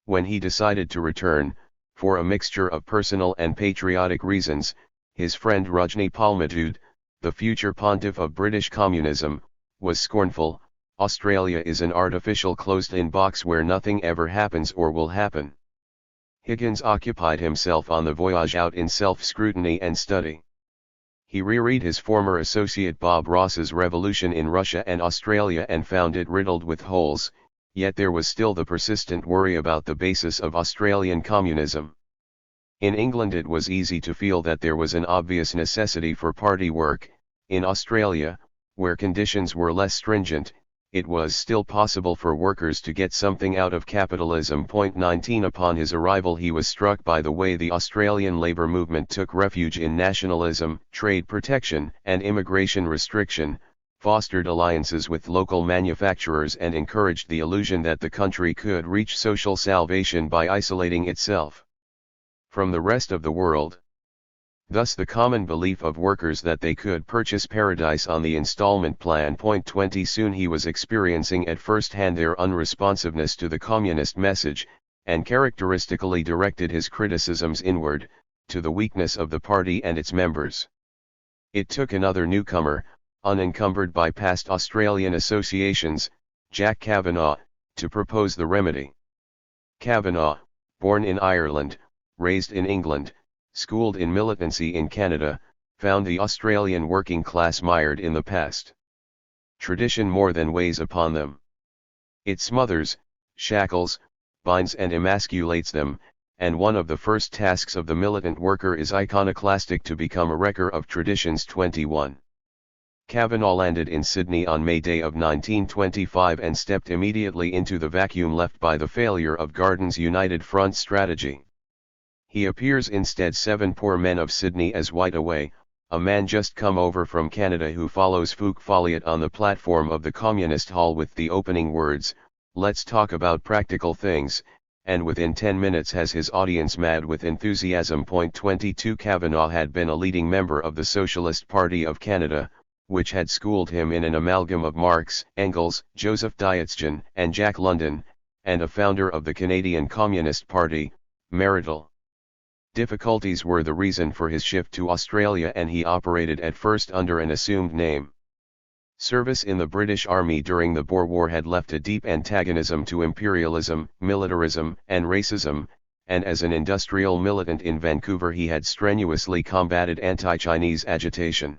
When he decided to return, for a mixture of personal and patriotic reasons, his friend Rajni Palmatude, the future pontiff of British communism, was scornful. Australia is an artificial closed-in box where nothing ever happens or will happen. Higgins occupied himself on the voyage out in self-scrutiny and study. He reread his former associate Bob Ross's Revolution in Russia and Australia and found it riddled with holes, yet there was still the persistent worry about the basis of Australian communism. In England it was easy to feel that there was an obvious necessity for party work. In Australia, where conditions were less stringent, it was still possible for workers to get something out of capitalism. 19. Upon his arrival he was struck by the way the Australian labour movement took refuge in nationalism, trade protection, and immigration restriction, fostered alliances with local manufacturers and encouraged the illusion that the country could reach social salvation by isolating itself from the rest of the world. Thus the common belief of workers that they could purchase paradise on the installment plan. 20 Soon he was experiencing at first hand their unresponsiveness to the communist message, and characteristically directed his criticisms inward, to the weakness of the party and its members. It took another newcomer, unencumbered by past Australian associations, Jack Kavanagh, to propose the remedy. Kavanagh, born in Ireland, raised in England, schooled in militancy in Canada, found the Australian working class mired in the past. Tradition more than weighs upon them. It smothers, shackles, binds and emasculates them, and one of the first tasks of the militant worker is iconoclastic to become a wrecker of traditions. 21. Kavanagh landed in Sydney on May Day of 1925 and stepped immediately into the vacuum left by the failure of Garden's United Front strategy. He appears instead 7 Poor Men of Sydney as White Away, a man just come over from Canada who follows Fuq Folliot on the platform of the Communist Hall with the opening words, "Let's talk about practical things," and within 10 minutes has his audience mad with enthusiasm. 22 Kavanagh had been a leading member of the Socialist Party of Canada, which had schooled him in an amalgam of Marx, Engels, Joseph Dietzgen, and Jack London, and a founder of the Canadian Communist Party, marital difficulties were the reason for his shift to Australia, and he operated at first under an assumed name. Service in the British Army during the Boer War had left a deep antagonism to imperialism, militarism, and racism, and as an industrial militant in Vancouver he had strenuously combated anti-Chinese agitation.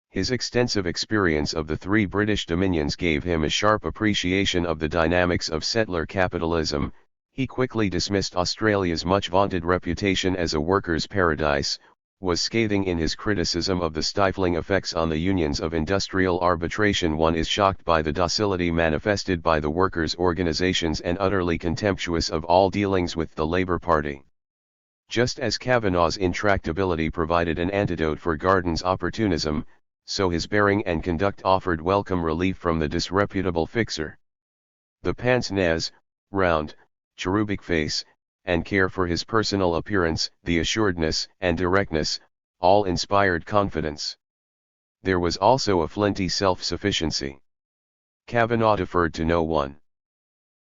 His extensive experience of the 3 British dominions gave him a sharp appreciation of the dynamics of settler capitalism. He quickly dismissed Australia's much-vaunted reputation as a workers' paradise, was scathing in his criticism of the stifling effects on the unions of industrial arbitration. One is shocked by the docility manifested by the workers' organisations and utterly contemptuous of all dealings with the Labour Party. Just as Kavanagh's intractability provided an antidote for Garden's opportunism, so his bearing and conduct offered welcome relief from the disreputable fixer. The pince-nez, round, cherubic face, and care for his personal appearance, the assuredness and directness, all inspired confidence. There was also a flinty self-sufficiency. Kavanagh deferred to no one.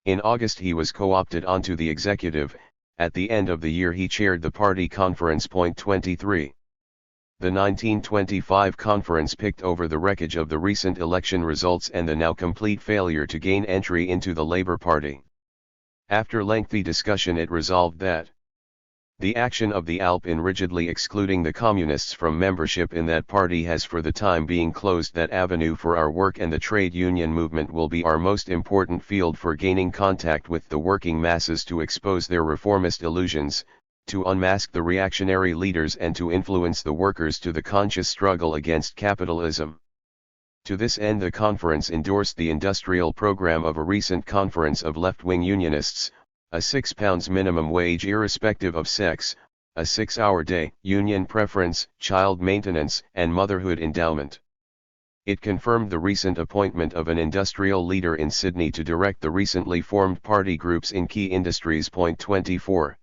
In August he was co-opted onto the executive. At the end of the year he chaired the party conference. 23. The 1925 conference picked over the wreckage of the recent election results and the now complete failure to gain entry into the Labour Party. After lengthy discussion it resolved that the action of the ALP in rigidly excluding the Communists from membership in that party has for the time being closed that avenue for our work, and the trade union movement will be our most important field for gaining contact with the working masses to expose their reformist illusions, to unmask the reactionary leaders and to influence the workers to the conscious struggle against capitalism. To this end the conference endorsed the industrial program of a recent conference of left-wing unionists, a £6 minimum wage irrespective of sex, a 6-hour day, union preference, child maintenance, and motherhood endowment. It confirmed the recent appointment of an industrial leader in Sydney to direct the recently formed party groups in key industries. 24.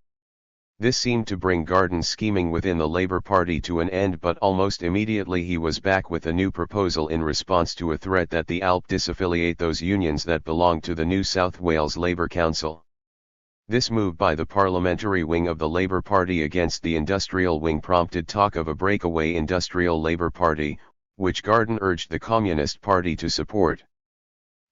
This seemed to bring Garden's scheming within the Labour Party to an end, but almost immediately he was back with a new proposal in response to a threat that the ALP disaffiliate those unions that belonged to the New South Wales Labour Council. This move by the parliamentary wing of the Labour Party against the industrial wing prompted talk of a breakaway industrial Labour Party, which Garden urged the Communist Party to support.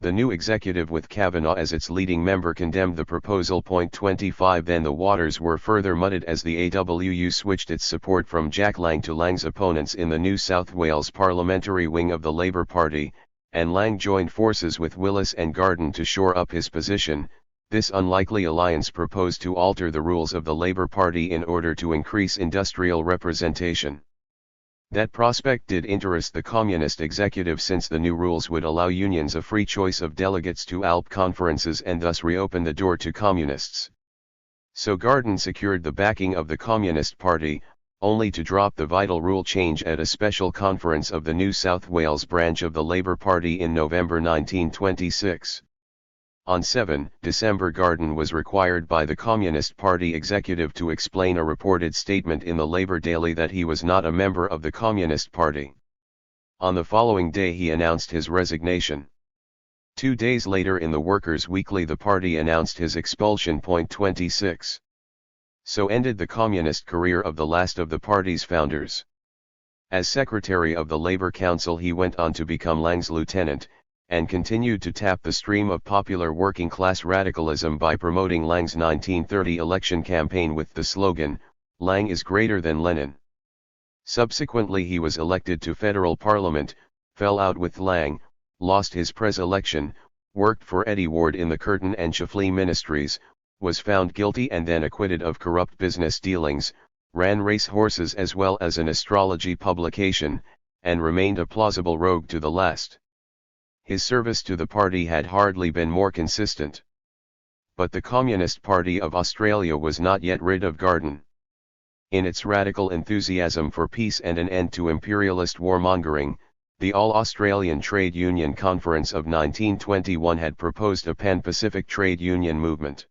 The new executive with Kavanagh as its leading member condemned the proposal. 25 Then the waters were further muddied as the AWU switched its support from Jack Lang to Lang's opponents in the New South Wales parliamentary wing of the Labour Party, and Lang joined forces with Willis and Garden to shore up his position. This unlikely alliance proposed to alter the rules of the Labour Party in order to increase industrial representation. That prospect did interest the Communist executive, since the new rules would allow unions a free choice of delegates to ALP conferences and thus reopen the door to communists. So Garden secured the backing of the Communist Party, only to drop the vital rule change at a special conference of the New South Wales branch of the Labour Party in November 1926. On 7 December, Garden was required by the Communist Party executive to explain a reported statement in the Labour Daily that he was not a member of the Communist Party. On the following day he announced his resignation. 2 days later in the Workers' Weekly the party announced his expulsion. 26. So ended the communist career of the last of the party's founders. As secretary of the Labour Council he went on to become Lang's lieutenant, and continued to tap the stream of popular working-class radicalism by promoting Lang's 1930 election campaign with the slogan, "Lang is greater than Lenin." Subsequently he was elected to federal parliament, fell out with Lang, lost his pres-election, worked for Eddie Ward in the Curtin and Chifley ministries, was found guilty and then acquitted of corrupt business dealings, ran race horses as well as an astrology publication, and remained a plausible rogue to the last. His service to the party had hardly been more consistent. But the Communist Party of Australia was not yet rid of Garden. In its radical enthusiasm for peace and an end to imperialist warmongering, the All-Australian Trade Union Conference of 1921 had proposed a pan-Pacific trade union movement.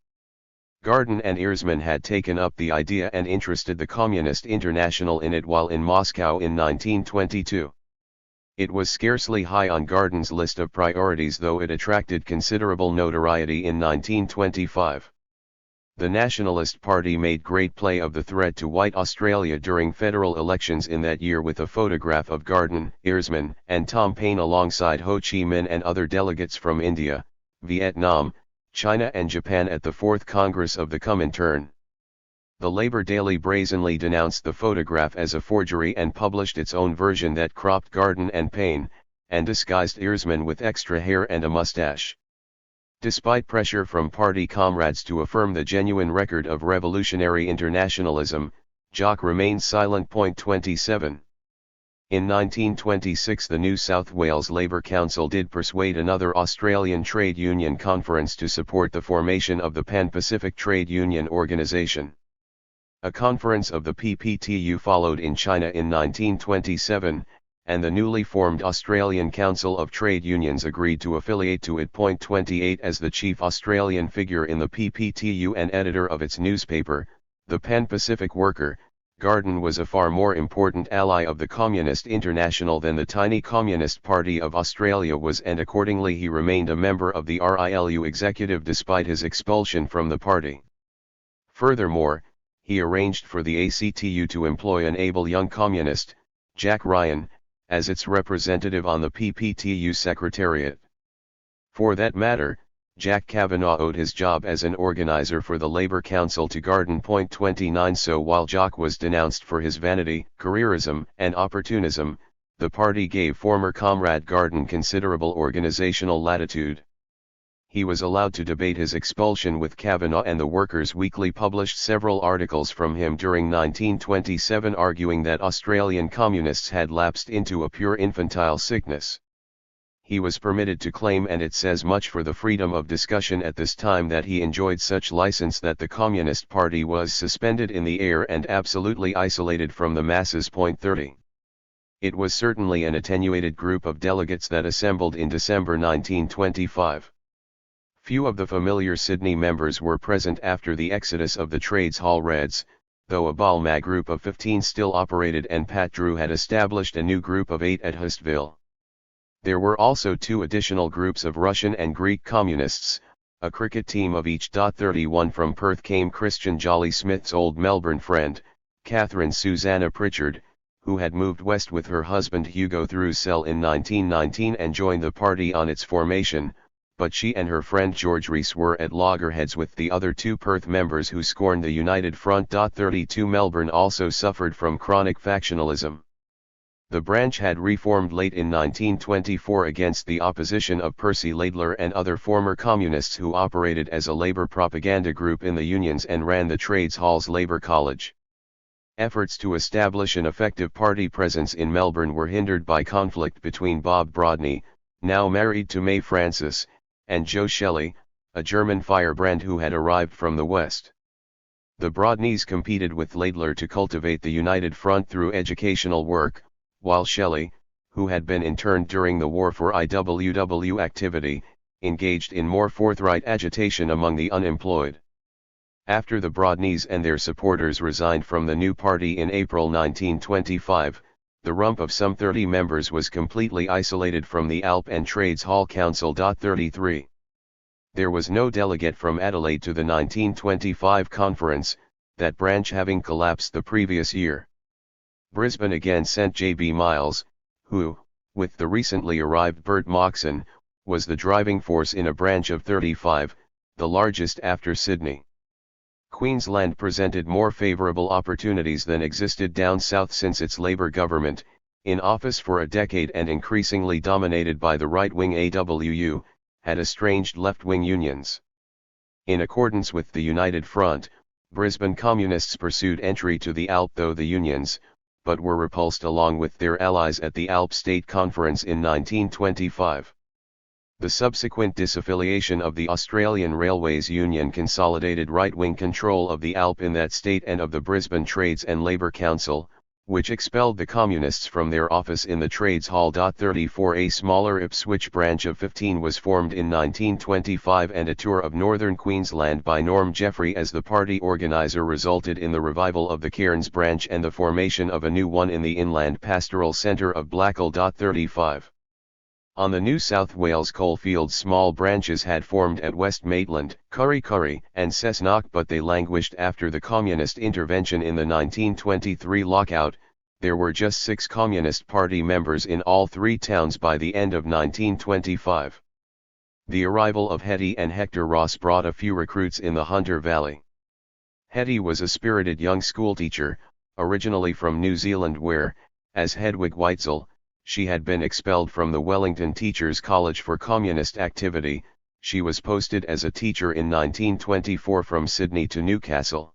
Garden and Earsman had taken up the idea and interested the Communist International in it while in Moscow in 1922. It was scarcely high on Garden's list of priorities, though it attracted considerable notoriety in 1925. The Nationalist Party made great play of the threat to white Australia during federal elections in that year with a photograph of Garden, Earsman, and Tom Paine alongside Ho Chi Minh and other delegates from India, Vietnam, China and Japan at the 4th Congress of the Comintern. The Labour Daily brazenly denounced the photograph as a forgery and published its own version that cropped Garden and Paine, and disguised Earsman with extra hair and a mustache. Despite pressure from party comrades to affirm the genuine record of revolutionary internationalism, Jock remained silent. 27. In 1926 the New South Wales Labour Council did persuade another Australian trade union conference to support the formation of the Pan-Pacific Trade Union Organisation. A conference of the PPTU followed in China in 1927, and the newly formed Australian Council of Trade Unions agreed to affiliate to it. 28 As the chief Australian figure in the PPTU and editor of its newspaper, the Pan-Pacific Worker, Garden was a far more important ally of the Communist International than the tiny Communist Party of Australia was, and accordingly he remained a member of the RILU executive despite his expulsion from the party. Furthermore, he arranged for the ACTU to employ an able young communist, Jack Ryan, as its representative on the PPTU Secretariat. For that matter, Jack Kavanagh owed his job as an organizer for the Labour Council to Garden. 29 So while Jock was denounced for his vanity, careerism, and opportunism, the party gave former comrade Garden considerable organisational latitude. He was allowed to debate his expulsion with Kavanagh, and the Workers' Weekly published several articles from him during 1927 arguing that Australian communists had lapsed into a pure infantile sickness. He was permitted to claim, and it says much for the freedom of discussion at this time, that he enjoyed such license that the Communist Party was suspended in the air and absolutely isolated from the masses. 30. It was certainly an attenuated group of delegates that assembled in December 1925. Few of the familiar Sydney members were present after the exodus of the Trades Hall Reds, though a Balmain group of 15 still operated and Pat Drew had established a new group of 8 at Hustville. There were also 2 additional groups of Russian and Greek communists, a cricket team of each. 31 From Perth came Christian Jolly Smith's old Melbourne friend, Catherine Susanna Pritchard, who had moved west with her husband Hugo Throusell in 1919 and joined the party on its formation, but she and her friend George Rees were at loggerheads with the other 2 Perth members who scorned the United Front. 32 Melbourne also suffered from chronic factionalism. The branch had reformed late in 1924 against the opposition of Percy Laidler and other former communists who operated as a labour propaganda group in the unions and ran the Trades Hall's Labour College. Efforts to establish an effective party presence in Melbourne were hindered by conflict between Bob Brodney, now married to May Francis, and Joe Shelley, a German firebrand who had arrived from the West. The Broadneys competed with Laidler to cultivate the United Front through educational work, while Shelley, who had been interned during the war for IWW activity, engaged in more forthright agitation among the unemployed. After the Broadneys and their supporters resigned from the new party in April 1925, the rump of some 30 members was completely isolated from the Alp and Trades Hall Council. 33. There was no delegate from Adelaide to the 1925 conference, that branch having collapsed the previous year. Brisbane again sent J.B. Miles, who, with the recently arrived Bert Moxon, was the driving force in a branch of 35, the largest after Sydney. Queensland presented more favourable opportunities than existed down south since its Labour government, in office for a decade and increasingly dominated by the right-wing AWU, had estranged left-wing unions. In accordance with the United Front, Brisbane Communists pursued entry to the ALP though the unions, but were repulsed along with their allies at the ALP State Conference in 1925. The subsequent disaffiliation of the Australian Railways Union consolidated right-wing control of the ALP in that state and of the Brisbane Trades and Labour Council, which expelled the Communists from their office in the Trades Hall. 34. A smaller Ipswich branch of 15 was formed in 1925, and a tour of northern Queensland by Norm Jeffrey as the party organiser resulted in the revival of the Cairns branch and the formation of a new one in the Inland Pastoral Centre of Blackall. 35. On the New South Wales coalfields small branches had formed at West Maitland, Kurri and Cessnock, but they languished after the Communist intervention in the 1923 lockout. There were just 6 Communist Party members in all 3 towns by the end of 1925. The arrival of Hetty and Hector Ross brought a few recruits in the Hunter Valley. Hetty was a spirited young schoolteacher, originally from New Zealand where, as Hedwig Weitzel, she had been expelled from the Wellington Teachers' College for communist activity. She was posted as a teacher in 1924 from Sydney to Newcastle.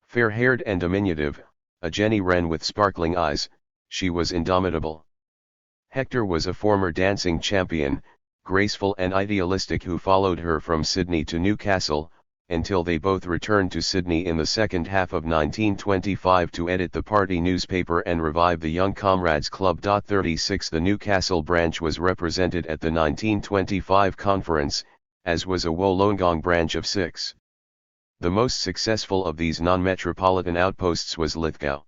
Fair-haired and diminutive, a Jenny Wren with sparkling eyes, she was indomitable. Hector was a former dancing champion, graceful and idealistic, who followed her from Sydney to Newcastle, until they both returned to Sydney in the second half of 1925 to edit the party newspaper and revive the Young Comrades Club. 36. The Newcastle branch was represented at the 1925 conference, as was a Wollongong branch of 6. The most successful of these non-metropolitan outposts was Lithgow.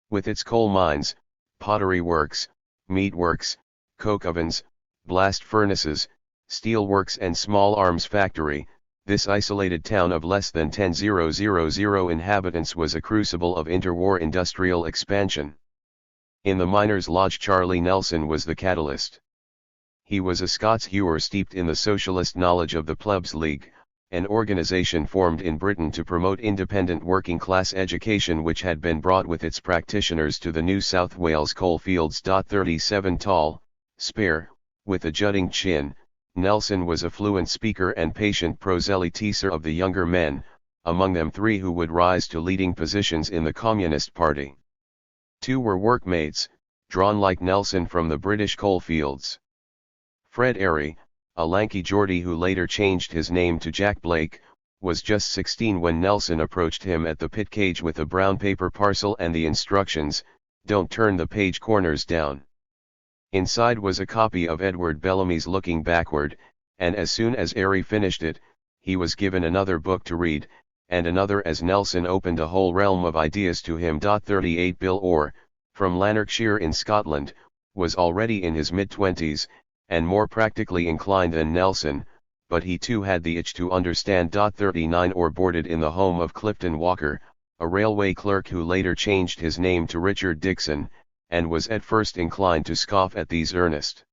With its coal mines, pottery works, meat works, coke ovens, blast furnaces, steel works and small arms factory, this isolated town of less than 10,000 inhabitants was a crucible of interwar industrial expansion. In the miners' lodge Charlie Nelson was the catalyst. He was a Scots hewer steeped in the socialist knowledge of the Plebs League, an organisation formed in Britain to promote independent working-class education which had been brought with its practitioners to the New South Wales coalfields. 37. Tall, spare, with a jutting chin, Nelson was a fluent speaker and patient proselytizer of the younger men, among them 3 who would rise to leading positions in the Communist Party. 2 were workmates, drawn like Nelson from the British coalfields. Fred Airy, a lanky Geordie who later changed his name to Jack Blake, was just 16 when Nelson approached him at the pit cage with a brown paper parcel and the instructions, "Don't turn the page corners down." Inside was a copy of Edward Bellamy's Looking Backward, and as soon as Airy finished it, he was given another book to read, and another as Nelson opened a whole realm of ideas to him. 38. Bill Orr, from Lanarkshire in Scotland, was already in his mid-20s, and more practically inclined than Nelson, but he too had the itch to understand. 39. Orr boarded in the home of Clifton Walker, a railway clerk who later changed his name to Richard Dixon, and was at first inclined to scoff at these earnest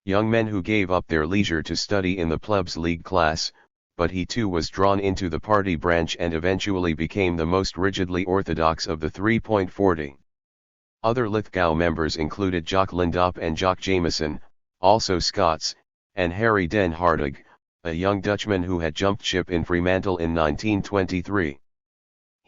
young men who gave up their leisure to study in the Plebs League class, but he too was drawn into the party branch and eventually became the most rigidly orthodox of the 3.40. Other Lithgow members included Jock Lindop and Jock Jameson, also Scots, and Harry Den Hartog, a young Dutchman who had jumped ship in Fremantle in 1923.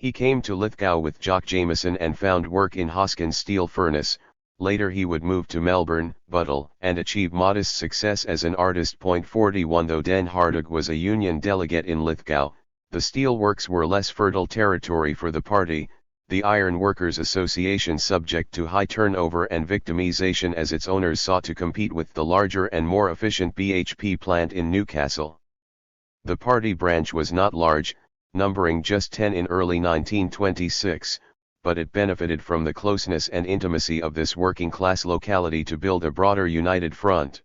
He came to Lithgow with Jock Jameson and found work in Hoskins Steel Furnace. Later he would move to Melbourne, Buttle, and achieve modest success as an artist. 41. Though Den Hartog was a Union delegate in Lithgow, The steelworks were less fertile territory for the party, the Iron Workers Association subject to high turnover and victimization as its owners sought to compete with the larger and more efficient BHP plant in Newcastle. The party branch was not large, numbering just 10 in early 1926, but it benefited from the closeness and intimacy of this working-class locality to build a broader united front.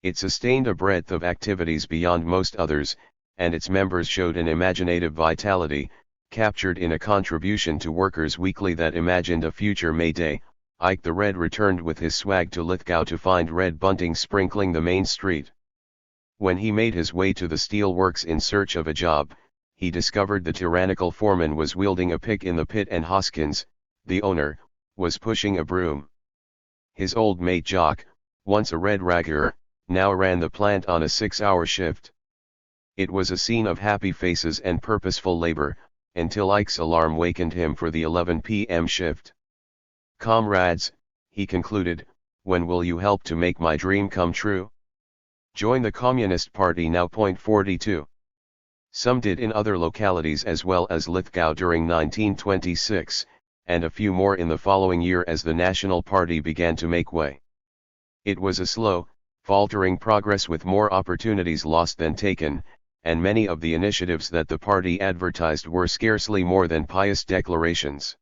It sustained a breadth of activities beyond most others, and its members showed an imaginative vitality, captured in a contribution to Workers' Weekly that imagined a future May Day. Ike the Red returned with his swag to Lithgow to find red bunting sprinkling the main street. When he made his way to the steel works in search of a job, he discovered the tyrannical foreman was wielding a pick in the pit and Hoskins, the owner, was pushing a broom. His old mate Jock, once a Red Ragger, now ran the plant on a 6-hour shift. It was a scene of happy faces and purposeful labor, until Ike's alarm wakened him for the 11 p.m. shift. "Comrades," he concluded, "when will you help to make my dream come true? Join the Communist Party now." 42. Some did in other localities as well as Lithgow during 1926, and a few more in the following year as the National Party began to make way. It was a slow, faltering progress with more opportunities lost than taken, and many of the initiatives that the party advertised were scarcely more than pious declarations.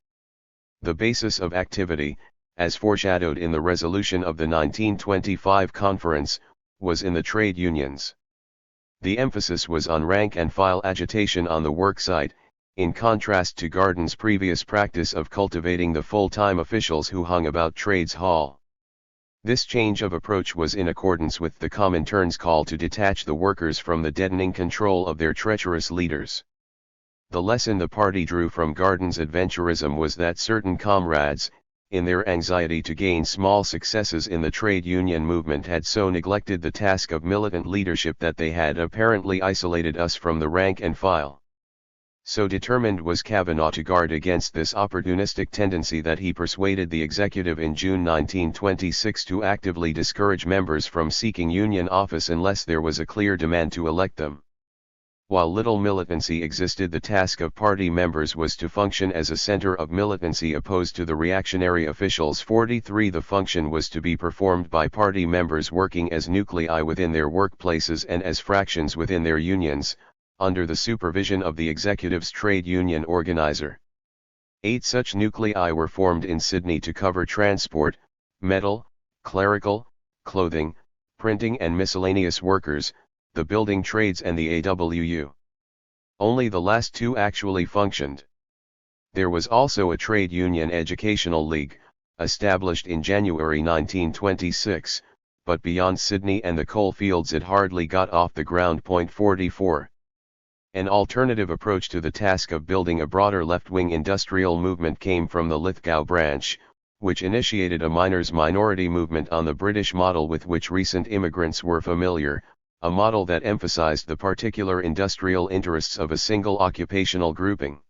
The basis of activity, as foreshadowed in the resolution of the 1925 conference, was in the trade unions. The emphasis was on rank-and-file agitation on the worksite, in contrast to Garden's previous practice of cultivating the full-time officials who hung about Trades Hall. This change of approach was in accordance with the Comintern's call to detach the workers from the deadening control of their treacherous leaders. The lesson the party drew from Garden's adventurism was that certain comrades, in their anxiety to gain small successes in the trade union movement, had so neglected the task of militant leadership that they had apparently isolated us from the rank and file. So determined was Kavanaugh to guard against this opportunistic tendency that he persuaded the executive in June 1926 to actively discourage members from seeking union office unless there was a clear demand to elect them. While little militancy existed, the task of party members was to function as a center of militancy opposed to the reactionary officials. 43. The function was to be performed by party members working as nuclei within their workplaces and as fractions within their unions, under the supervision of the executive's trade union organizer. 8 such nuclei were formed in Sydney to cover transport, metal, clerical, clothing, printing and miscellaneous workers, the building trades and the AWU. Only the last 2 actually functioned. There was also a trade union educational league, established in January 1926, but beyond Sydney and the coalfields it hardly got off the ground. 44. An alternative approach to the task of building a broader left-wing industrial movement came from the Lithgow branch, which initiated a miners' minority movement on the British model with which recent immigrants were familiar, a model that emphasized the particular industrial interests of a single occupational grouping.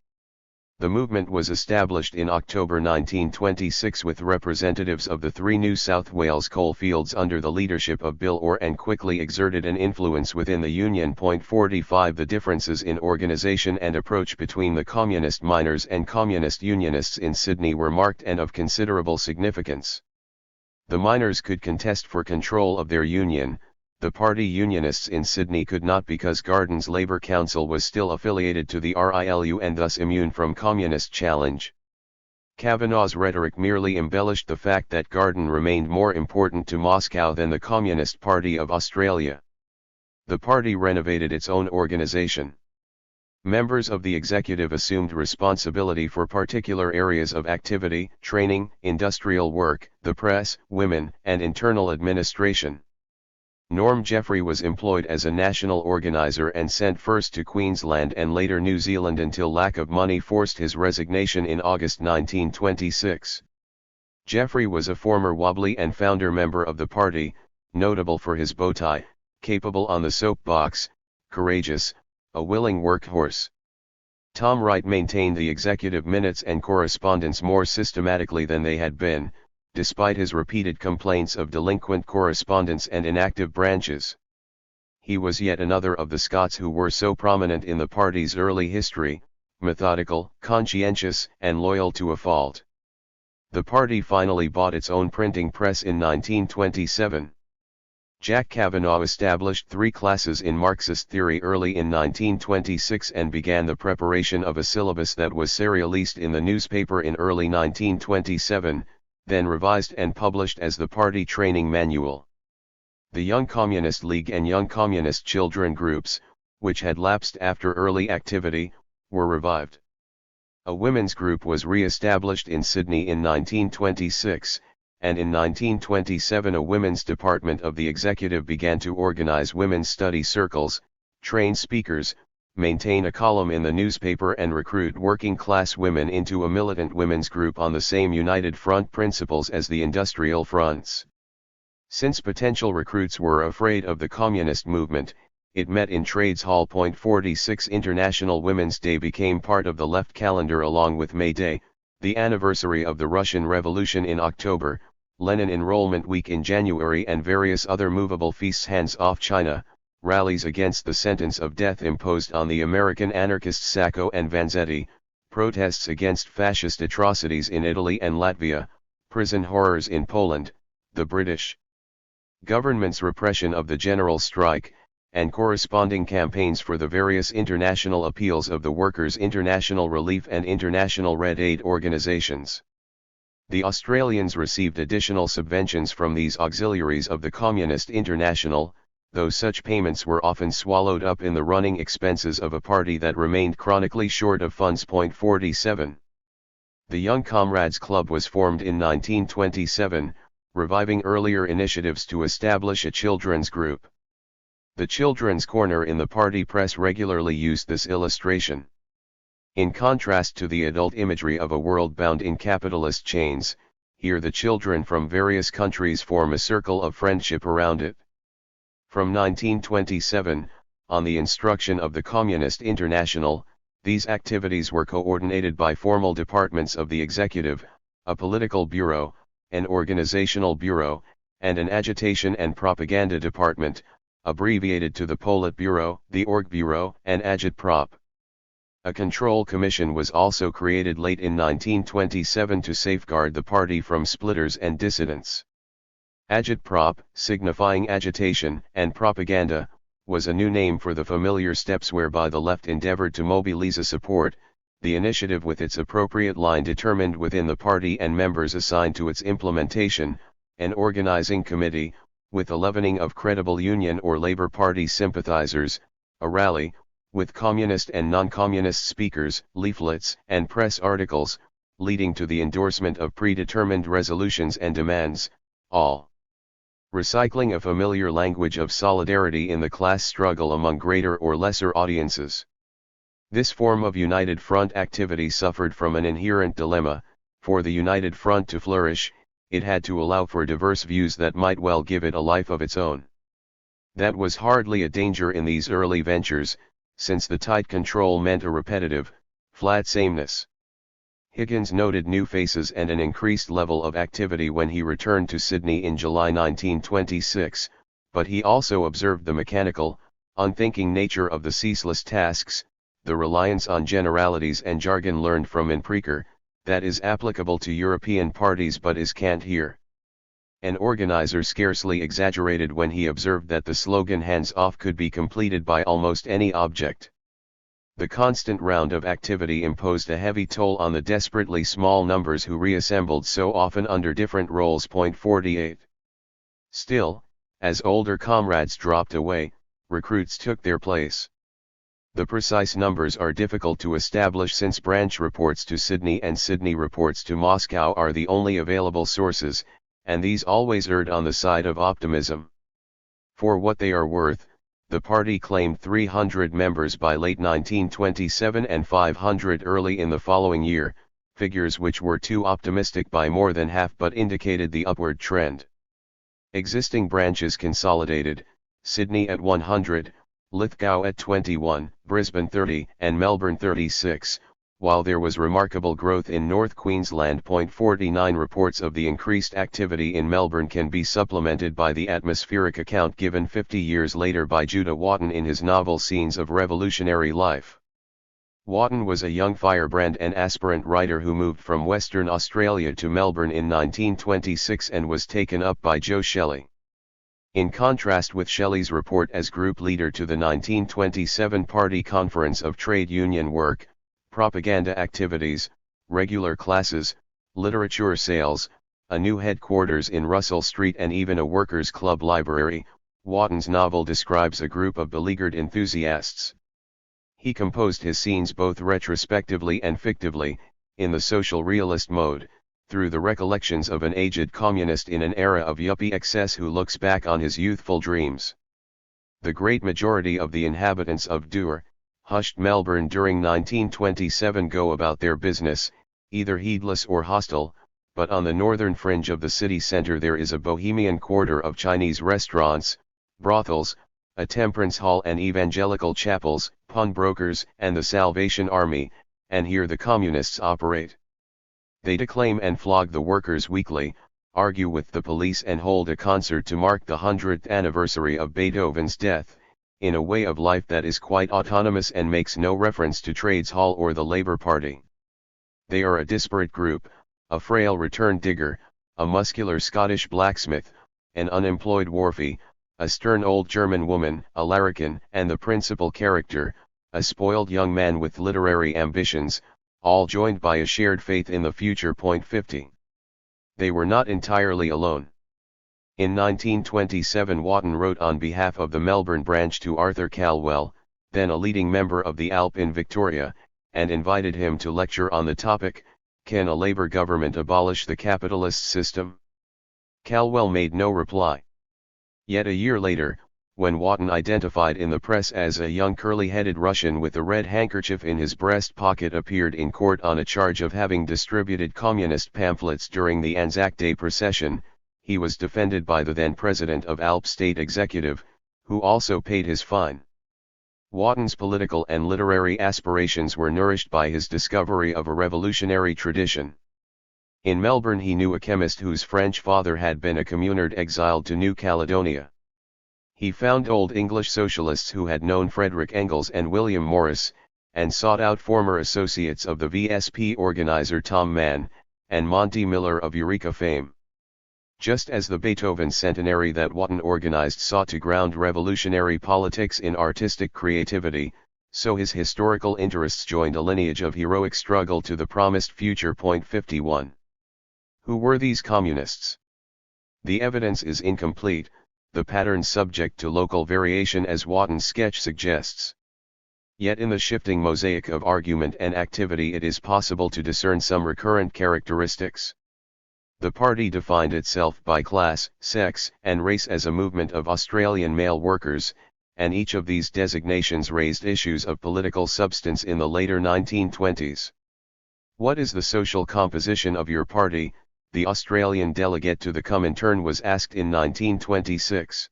The movement was established in October 1926 with representatives of the 3 New South Wales coalfields under the leadership of Bill Orr and quickly exerted an influence within the union. 45. The differences in organisation and approach between the communist miners and communist unionists in Sydney were marked and of considerable significance. The miners could contest for control of their union. The party unionists in Sydney could not because Garden's Labour Council was still affiliated to the RILU and thus immune from communist challenge. Kavanaugh's rhetoric merely embellished the fact that Garden remained more important to Moscow than the Communist Party of Australia. The party renovated its own organisation. Members of the executive assumed responsibility for particular areas of activity, training, industrial work, the press, women, and internal administration. Norm Jeffrey was employed as a national organizer and sent first to Queensland and later New Zealand until lack of money forced his resignation in August 1926. Jeffrey was a former Wobbly and founder member of the party, notable for his bow tie, capable on the soapbox, courageous, a willing workhorse. Tom Wright maintained the executive minutes and correspondence more systematically than they had been, despite his repeated complaints of delinquent correspondence and inactive branches. he was yet another of the Scots who were so prominent in the party's early history, methodical, conscientious, and loyal to a fault. The party finally bought its own printing press in 1927. Jack Kavanagh established 3 classes in Marxist theory early in 1926 and began the preparation of a syllabus that was serialized in the newspaper in early 1927, then revised and published as the party training manual. The Young Communist League and Young Communist Children groups, which had lapsed after early activity, were revived. A women's group was re-established in Sydney in 1926, and in 1927 a women's department of the executive began to organize women's study circles, train speakers, maintain a column in the newspaper and recruit working-class women into a militant women's group on the same united front principles as the industrial fronts. Since potential recruits were afraid of the communist movement, it met in Trades Hall. 46 International Women's Day became part of the left calendar along with May Day, the anniversary of the Russian Revolution in October, Lenin Enrollment Week in January and various other movable feasts. Hands off China, rallies against the sentence of death imposed on the American anarchists Sacco and Vanzetti, protests against fascist atrocities in Italy and Latvia, prison horrors in Poland, the British government's repression of the general strike, and corresponding campaigns for the various international appeals of the Workers' International Relief and International Red Aid organizations. The Australians received additional subventions from these auxiliaries of the Communist International, though such payments were often swallowed up in the running expenses of a party that remained chronically short of funds. 47. The Young Comrades Club was formed in 1927, reviving earlier initiatives to establish a children's group. The Children's Corner in the party press regularly used this illustration. In contrast to the adult imagery of a world bound in capitalist chains, here the children from various countries form a circle of friendship around it. From 1927, on the instruction of the Communist International, these activities were coordinated by formal departments of the executive, a political bureau, an organizational bureau, and an agitation and propaganda department, abbreviated to the Politburo, the Orgbureau, and Agitprop. A control commission was also created late in 1927 to safeguard the party from splitters and dissidents. Agitprop, signifying agitation and propaganda, was a new name for the familiar steps whereby the left endeavored to mobilize a support, the initiative with its appropriate line determined within the party and members assigned to its implementation, an organizing committee, with a leavening of credible Union or Labour Party sympathizers, a rally, with communist and non-communist speakers, leaflets, and press articles, leading to the endorsement of predetermined resolutions and demands, all recycling a familiar language of solidarity in the class struggle among greater or lesser audiences. This form of United Front activity suffered from an inherent dilemma. For the United Front to flourish, it had to allow for diverse views that might well give it a life of its own. That was hardly a danger in these early ventures, since the tight control meant a repetitive, flat sameness. Higgins noted new faces and an increased level of activity when he returned to Sydney in July 1926, but he also observed the mechanical, unthinking nature of the ceaseless tasks, the reliance on generalities and jargon learned from in Preaker, that is applicable to European parties but is cant here. An organizer scarcely exaggerated when he observed that the slogan "hands off" could be completed by almost any object. The constant round of activity imposed a heavy toll on the desperately small numbers who reassembled so often under different roles. 48. Still, as older comrades dropped away, recruits took their place. The precise numbers are difficult to establish since branch reports to Sydney and Sydney reports to Moscow are the only available sources, and these always erred on the side of optimism. For what they are worth, the party claimed 300 members by late 1927 and 500 early in the following year, figures which were too optimistic by more than half but indicated the upward trend. Existing branches consolidated, Sydney at 100, Lithgow at 21, Brisbane 30, and Melbourne 36, While there was remarkable growth in North Queensland. 49 reports of the increased activity in Melbourne can be supplemented by the atmospheric account given 50 years later by Judah Wotton in his novel Scenes of Revolutionary Life. Wotton was a young firebrand and aspirant writer who moved from Western Australia to Melbourne in 1926 and was taken up by Joe Shelley. In contrast with Shelley's report as group leader to the 1927 Party Conference of Trade Union Work, propaganda activities, regular classes, literature sales, a new headquarters in Russell Street and even a workers' club library, Wotton's novel describes a group of beleaguered enthusiasts. He composed his scenes both retrospectively and fictively, in the social realist mode, through the recollections of an aged communist in an era of yuppie excess who looks back on his youthful dreams. The great majority of the inhabitants of dour, hushed Melbourne during 1927 go about their business, either heedless or hostile, but on the northern fringe of the city centre there is a bohemian quarter of Chinese restaurants, brothels, a temperance hall and evangelical chapels, pawnbrokers and the Salvation Army, and here the communists operate. They declaim and flog the workers weekly, argue with the police and hold a concert to mark the 100th anniversary of Beethoven's death, in a way of life that is quite autonomous and makes no reference to Trades Hall or the Labour Party. They are a disparate group, a frail return digger, a muscular Scottish blacksmith, an unemployed wharfie, a stern old German woman, a larrikin, and the principal character, a spoiled young man with literary ambitions, all joined by a shared faith in the future. 50. They were not entirely alone. In 1927 Wotton wrote on behalf of the Melbourne branch to Arthur Calwell, then a leading member of the ALP in Victoria, and invited him to lecture on the topic, "Can a Labour government abolish the capitalist system?" Calwell made no reply. Yet a year later, when Wotton identified in the press as a young curly-headed Russian with a red handkerchief in his breast pocket appeared in court on a charge of having distributed communist pamphlets during the Anzac Day procession, he was defended by the then president of ALP State Executive, who also paid his fine. Wotton's political and literary aspirations were nourished by his discovery of a revolutionary tradition. In Melbourne he knew a chemist whose French father had been a communard exiled to New Caledonia. He found old English socialists who had known Frederick Engels and William Morris, and sought out former associates of the VSP organizer Tom Mann, and Monty Miller of Eureka fame. Just as the Beethoven centenary that Wotton organized sought to ground revolutionary politics in artistic creativity, so his historical interests joined a lineage of heroic struggle to the promised future. 51. Who were these communists? The evidence is incomplete, the pattern subject to local variation as Wotton's sketch suggests. Yet in the shifting mosaic of argument and activity it is possible to discern some recurrent characteristics. The party defined itself by class, sex, and race as a movement of Australian male workers, and each of these designations raised issues of political substance in the later 1920s. What is the social composition of your party? The Australian delegate to the Comintern was asked in 1926.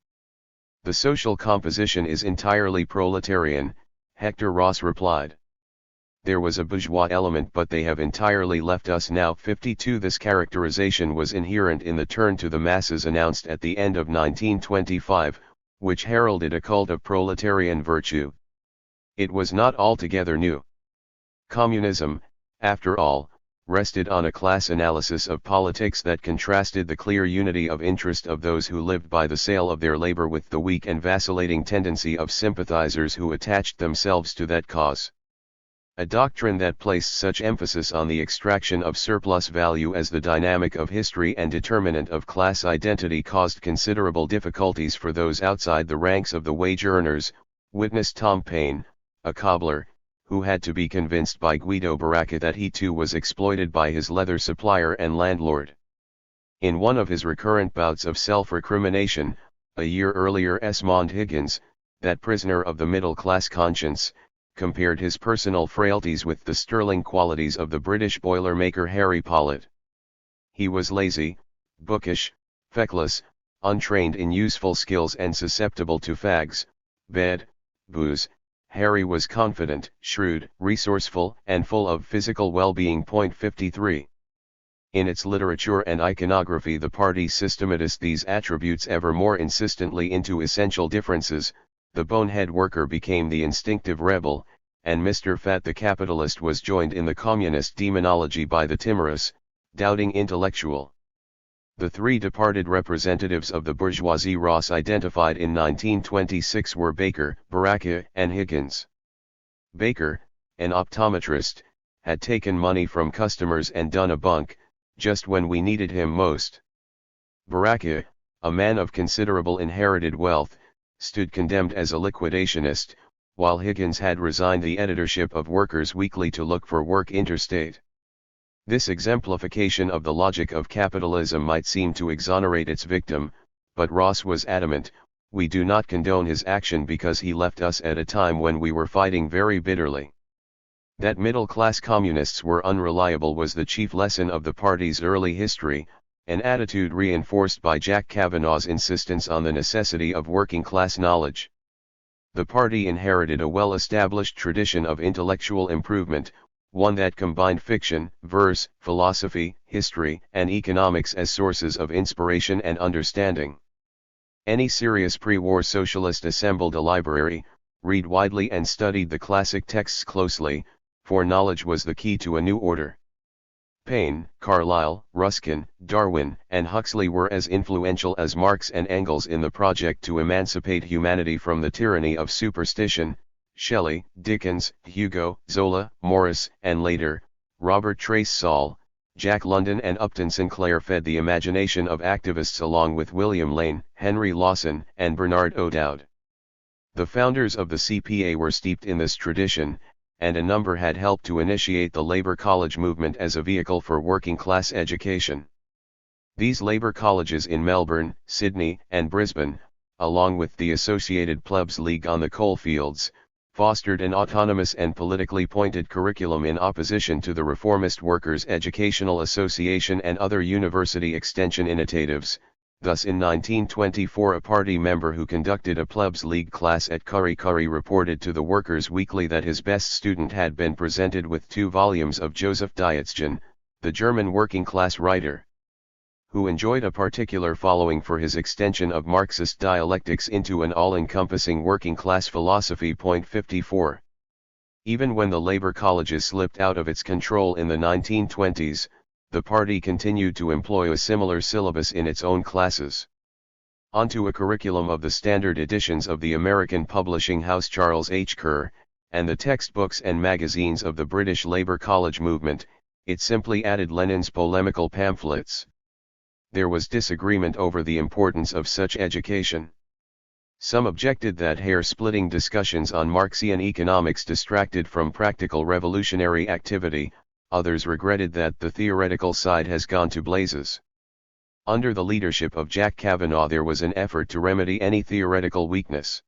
The social composition is entirely proletarian, Hector Ross replied. There was a bourgeois element but they have entirely left us now. 52. This characterization was inherent in the turn to the masses announced at the end of 1925, which heralded a cult of proletarian virtue. It was not altogether new. Communism, after all, rested on a class analysis of politics that contrasted the clear unity of interest of those who lived by the sale of their labor with the weak and vacillating tendency of sympathizers who attached themselves to that cause. A doctrine that placed such emphasis on the extraction of surplus value as the dynamic of history and determinant of class identity caused considerable difficulties for those outside the ranks of the wage earners, witness Tom Paine, a cobbler, who had to be convinced by Guido Baracca that he too was exploited by his leather supplier and landlord. In one of his recurrent bouts of self-recrimination, a year earlier Esmond Higgins, that prisoner of the middle-class conscience, compared his personal frailties with the sterling qualities of the British boilermaker Harry Pollitt. He was lazy, bookish, feckless, untrained in useful skills and susceptible to fags, bed, booze, Harry was confident, shrewd, resourceful, and full of physical well-being. 53. In its literature and iconography the party systematized these attributes ever more insistently into essential differences. The bonehead worker became the instinctive rebel, and Mr. Fat the capitalist was joined in the communist demonology by the timorous, doubting intellectual. The three departed representatives of the bourgeoisie Ross identified in 1926 were Baker, Baraka, and Higgins. Baker, an optometrist, had taken money from customers and done a bunk, just when we needed him most. Baraka, a man of considerable inherited wealth, stood condemned as a liquidationist, while Higgins had resigned the editorship of Workers' Weekly to look for work interstate. This exemplification of the logic of capitalism might seem to exonerate its victim, but Ross was adamant, we do not condone his action because he left us at a time when we were fighting very bitterly. That middle-class communists were unreliable was the chief lesson of the party's early history, an attitude reinforced by Jack Kavanaugh's insistence on the necessity of working-class knowledge. The party inherited a well-established tradition of intellectual improvement, one that combined fiction, verse, philosophy, history, and economics as sources of inspiration and understanding. Any serious pre-war socialist assembled a library, read widely and studied the classic texts closely, for knowledge was the key to a new order. Paine, Carlyle, Ruskin, Darwin, and Huxley were as influential as Marx and Engels in the project to emancipate humanity from the tyranny of superstition. Shelley, Dickens, Hugo, Zola, Morris, and later, Robert Trace Saul, Jack London and Upton Sinclair fed the imagination of activists along with William Lane, Henry Lawson, and Bernard O'Dowd. The founders of the CPA were steeped in this tradition, and a number had helped to initiate the labor college movement as a vehicle for working-class education. These labor colleges in Melbourne, Sydney, and Brisbane, along with the associated Plebs League on the coalfields, fostered an autonomous and politically pointed curriculum in opposition to the Reformist Workers' Educational Association and other university extension initiatives. Thus in 1924 a party member who conducted a Plebs League class at Kurri Kurri reported to the Workers' Weekly that his best student had been presented with 2 volumes of Joseph Dietzgen, the German working-class writer, who enjoyed a particular following for his extension of Marxist dialectics into an all-encompassing working-class philosophy. 54. Even when the labor colleges slipped out of its control in the 1920s, the party continued to employ a similar syllabus in its own classes. Onto a curriculum of the standard editions of the American publishing house Charles H. Kerr, and the textbooks and magazines of the British Labour College movement, it simply added Lenin's polemical pamphlets. There was disagreement over the importance of such education. Some objected that hair-splitting discussions on Marxian economics distracted from practical revolutionary activity, others regretted that the theoretical side has gone to blazes. Under the leadership of Jack Kavanaugh there was an effort to remedy any theoretical weakness.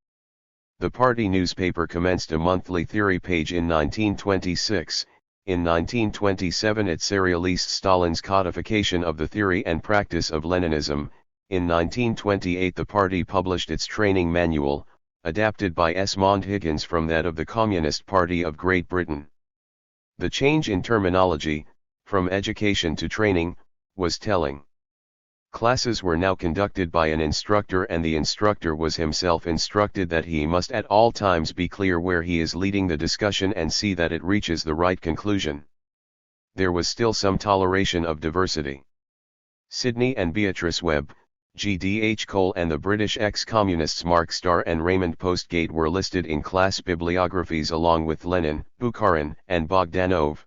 The party newspaper commenced a monthly theory page in 1926. In 1927 it serialized Stalin's codification of the theory and practice of Leninism. In 1928 the party published its training manual, adapted by Esmond Higgins from that of the Communist Party of Great Britain. The change in terminology, from education to training, was telling. Classes were now conducted by an instructor and the instructor was himself instructed that he must at all times be clear where he is leading the discussion and see that it reaches the right conclusion. There was still some toleration of diversity. Sidney and Beatrice Webb, G.D.H. Cole and the British ex-communists Mark Starr and Raymond Postgate were listed in class bibliographies along with Lenin, Bukharin, and Bogdanov.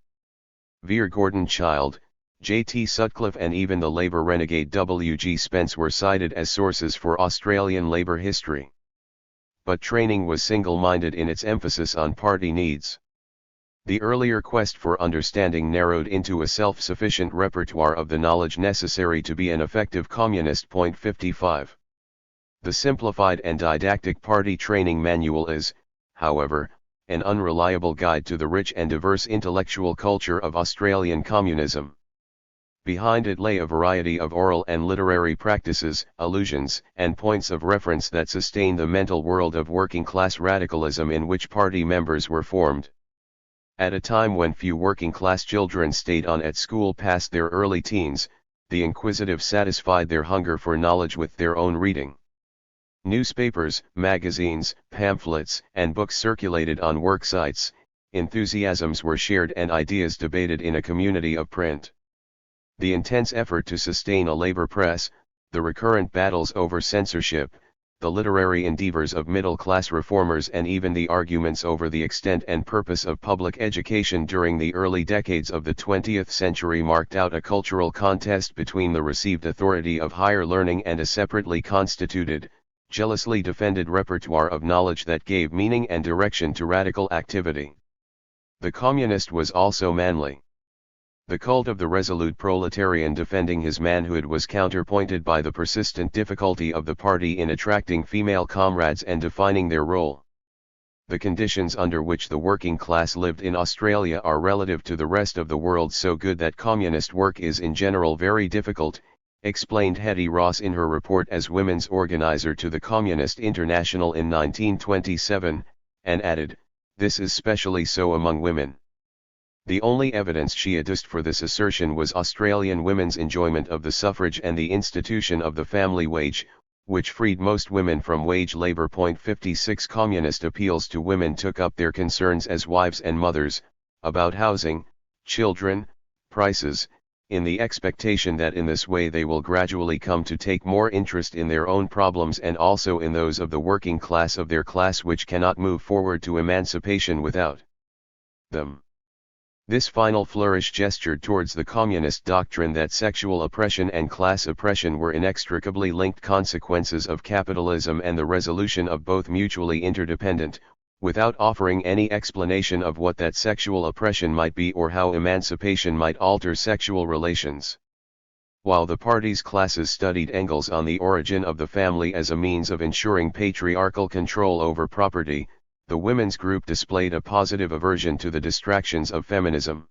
Vere Gordon Child, J.T. Sutcliffe and even the Labour renegade W.G. Spence were cited as sources for Australian labour history. But training was single-minded in its emphasis on party needs. The earlier quest for understanding narrowed into a self-sufficient repertoire of the knowledge necessary to be an effective communist. 55. The simplified and didactic party training manual is, however, an unreliable guide to the rich and diverse intellectual culture of Australian communism. Behind it lay a variety of oral and literary practices, allusions, and points of reference that sustained the mental world of working-class radicalism in which party members were formed. At a time when few working-class children stayed on at school past their early teens, the inquisitive satisfied their hunger for knowledge with their own reading. Newspapers, magazines, pamphlets, and books circulated on work sites, enthusiasms were shared and ideas debated in a community of print. The intense effort to sustain a labor press, the recurrent battles over censorship, the literary endeavors of middle-class reformers and even the arguments over the extent and purpose of public education during the early decades of the 20th century marked out a cultural contest between the received authority of higher learning and a separately constituted, jealously defended repertoire of knowledge that gave meaning and direction to radical activity. The communist was also manly. The cult of the resolute proletarian defending his manhood was counterpointed by the persistent difficulty of the party in attracting female comrades and defining their role. The conditions under which the working class lived in Australia are relative to the rest of the world so good that communist work is in general very difficult, explained Hetty Ross in her report as women's organizer to the Communist International in 1927, and added, "This is specially so among women." The only evidence she adduced for this assertion was Australian women's enjoyment of the suffrage and the institution of the family wage, which freed most women from wage labour. 56 Communist appeals to women took up their concerns as wives and mothers, about housing, children, prices, in the expectation that in this way they will gradually come to take more interest in their own problems and also in those of the working class of their class which cannot move forward to emancipation without them. This final flourish gestured towards the communist doctrine that sexual oppression and class oppression were inextricably linked consequences of capitalism and the resolution of both mutually interdependent, without offering any explanation of what that sexual oppression might be or how emancipation might alter sexual relations. While the party's classes studied Engels on the origin of the family as a means of ensuring patriarchal control over property, the women's group displayed a positive aversion to the distractions of feminism.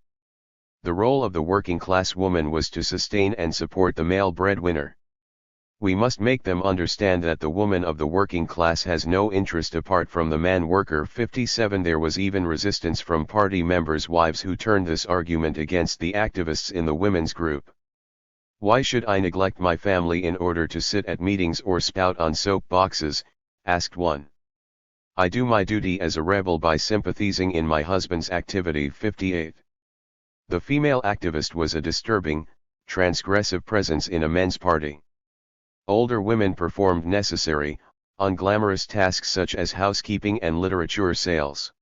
The role of the working-class woman was to sustain and support the male breadwinner. We must make them understand that the woman of the working class has no interest apart from the man worker. 57 There was even resistance from party members' wives who turned this argument against the activists in the women's group. "Why should I neglect my family in order to sit at meetings or spout on soap boxes?" asked one. "I do my duty as a rebel by sympathizing in my husband's activity." 58. The female activist was a disturbing, transgressive presence in a men's party. Older women performed necessary, unglamorous tasks such as housekeeping and literature sales.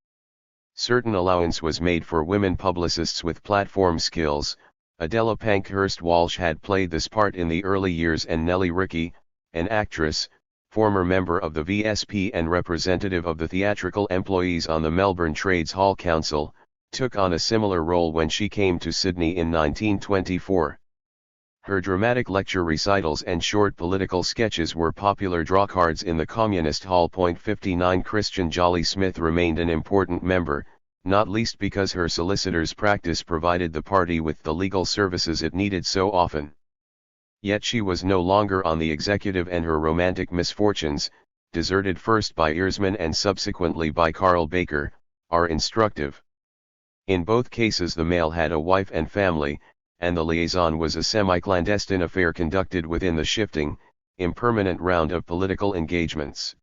Certain allowance was made for women publicists with platform skills. Adela Pankhurst Walsh had played this part in the early years, and Nellie Rickey, an actress, former member of the VSP and representative of the theatrical employees on the Melbourne Trades Hall Council, took on a similar role when she came to Sydney in 1924. Her dramatic lecture recitals and short political sketches were popular drawcards in the Communist Hall. 59 Christian Jolly Smith remained an important member, not least because her solicitor's practice provided the party with the legal services it needed so often. Yet she was no longer on the executive, and her romantic misfortunes, deserted first by Earsman and subsequently by Carl Baker, are instructive. In both cases the male had a wife and family, and the liaison was a semi-clandestine affair conducted within the shifting, impermanent round of political engagements.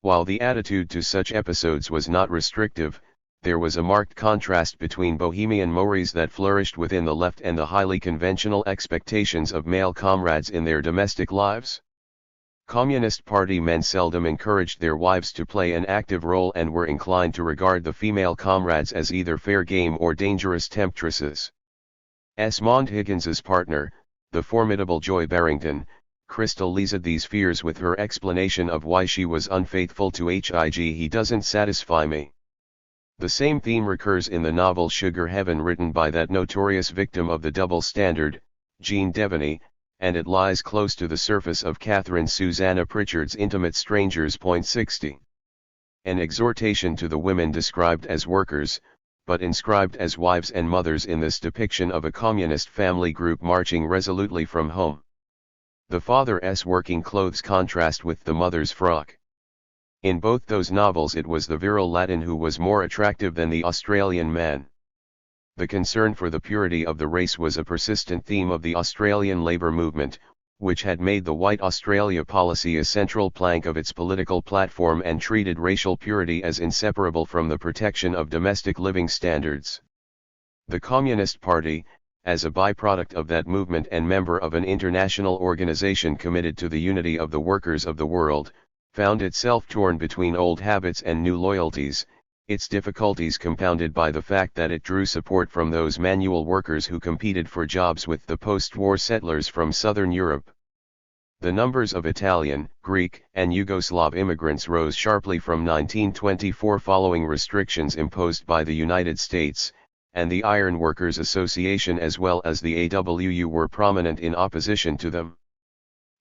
While the attitude to such episodes was not restrictive, there was a marked contrast between bohemian mores that flourished within the left and the highly conventional expectations of male comrades in their domestic lives. Communist Party men seldom encouraged their wives to play an active role and were inclined to regard the female comrades as either fair game or dangerous temptresses. Esmond Higgins's partner, the formidable Joy Barrington, crystallized these fears with her explanation of why she was unfaithful to Hig. "He doesn't satisfy me." The same theme recurs in the novel Sugar Heaven, written by that notorious victim of the double standard, Jean Devaney, and it lies close to the surface of Catherine Susanna Pritchard's Intimate Strangers. 60. An exhortation to the women described as workers, but inscribed as wives and mothers in this depiction of a communist family group marching resolutely from home. The father's working clothes contrast with the mother's frock. In both those novels it was the virile Latin who was more attractive than the Australian man. The concern for the purity of the race was a persistent theme of the Australian labour movement, which had made the White Australia policy a central plank of its political platform and treated racial purity as inseparable from the protection of domestic living standards. The Communist Party, as a byproduct of that movement and member of an international organization committed to the unity of the workers of the world, found itself torn between old habits and new loyalties, its difficulties compounded by the fact that it drew support from those manual workers who competed for jobs with the post-war settlers from southern Europe. The numbers of Italian, Greek, and Yugoslav immigrants rose sharply from 1924 following restrictions imposed by the United States, and the Iron Workers Association as well as the AWU were prominent in opposition to them.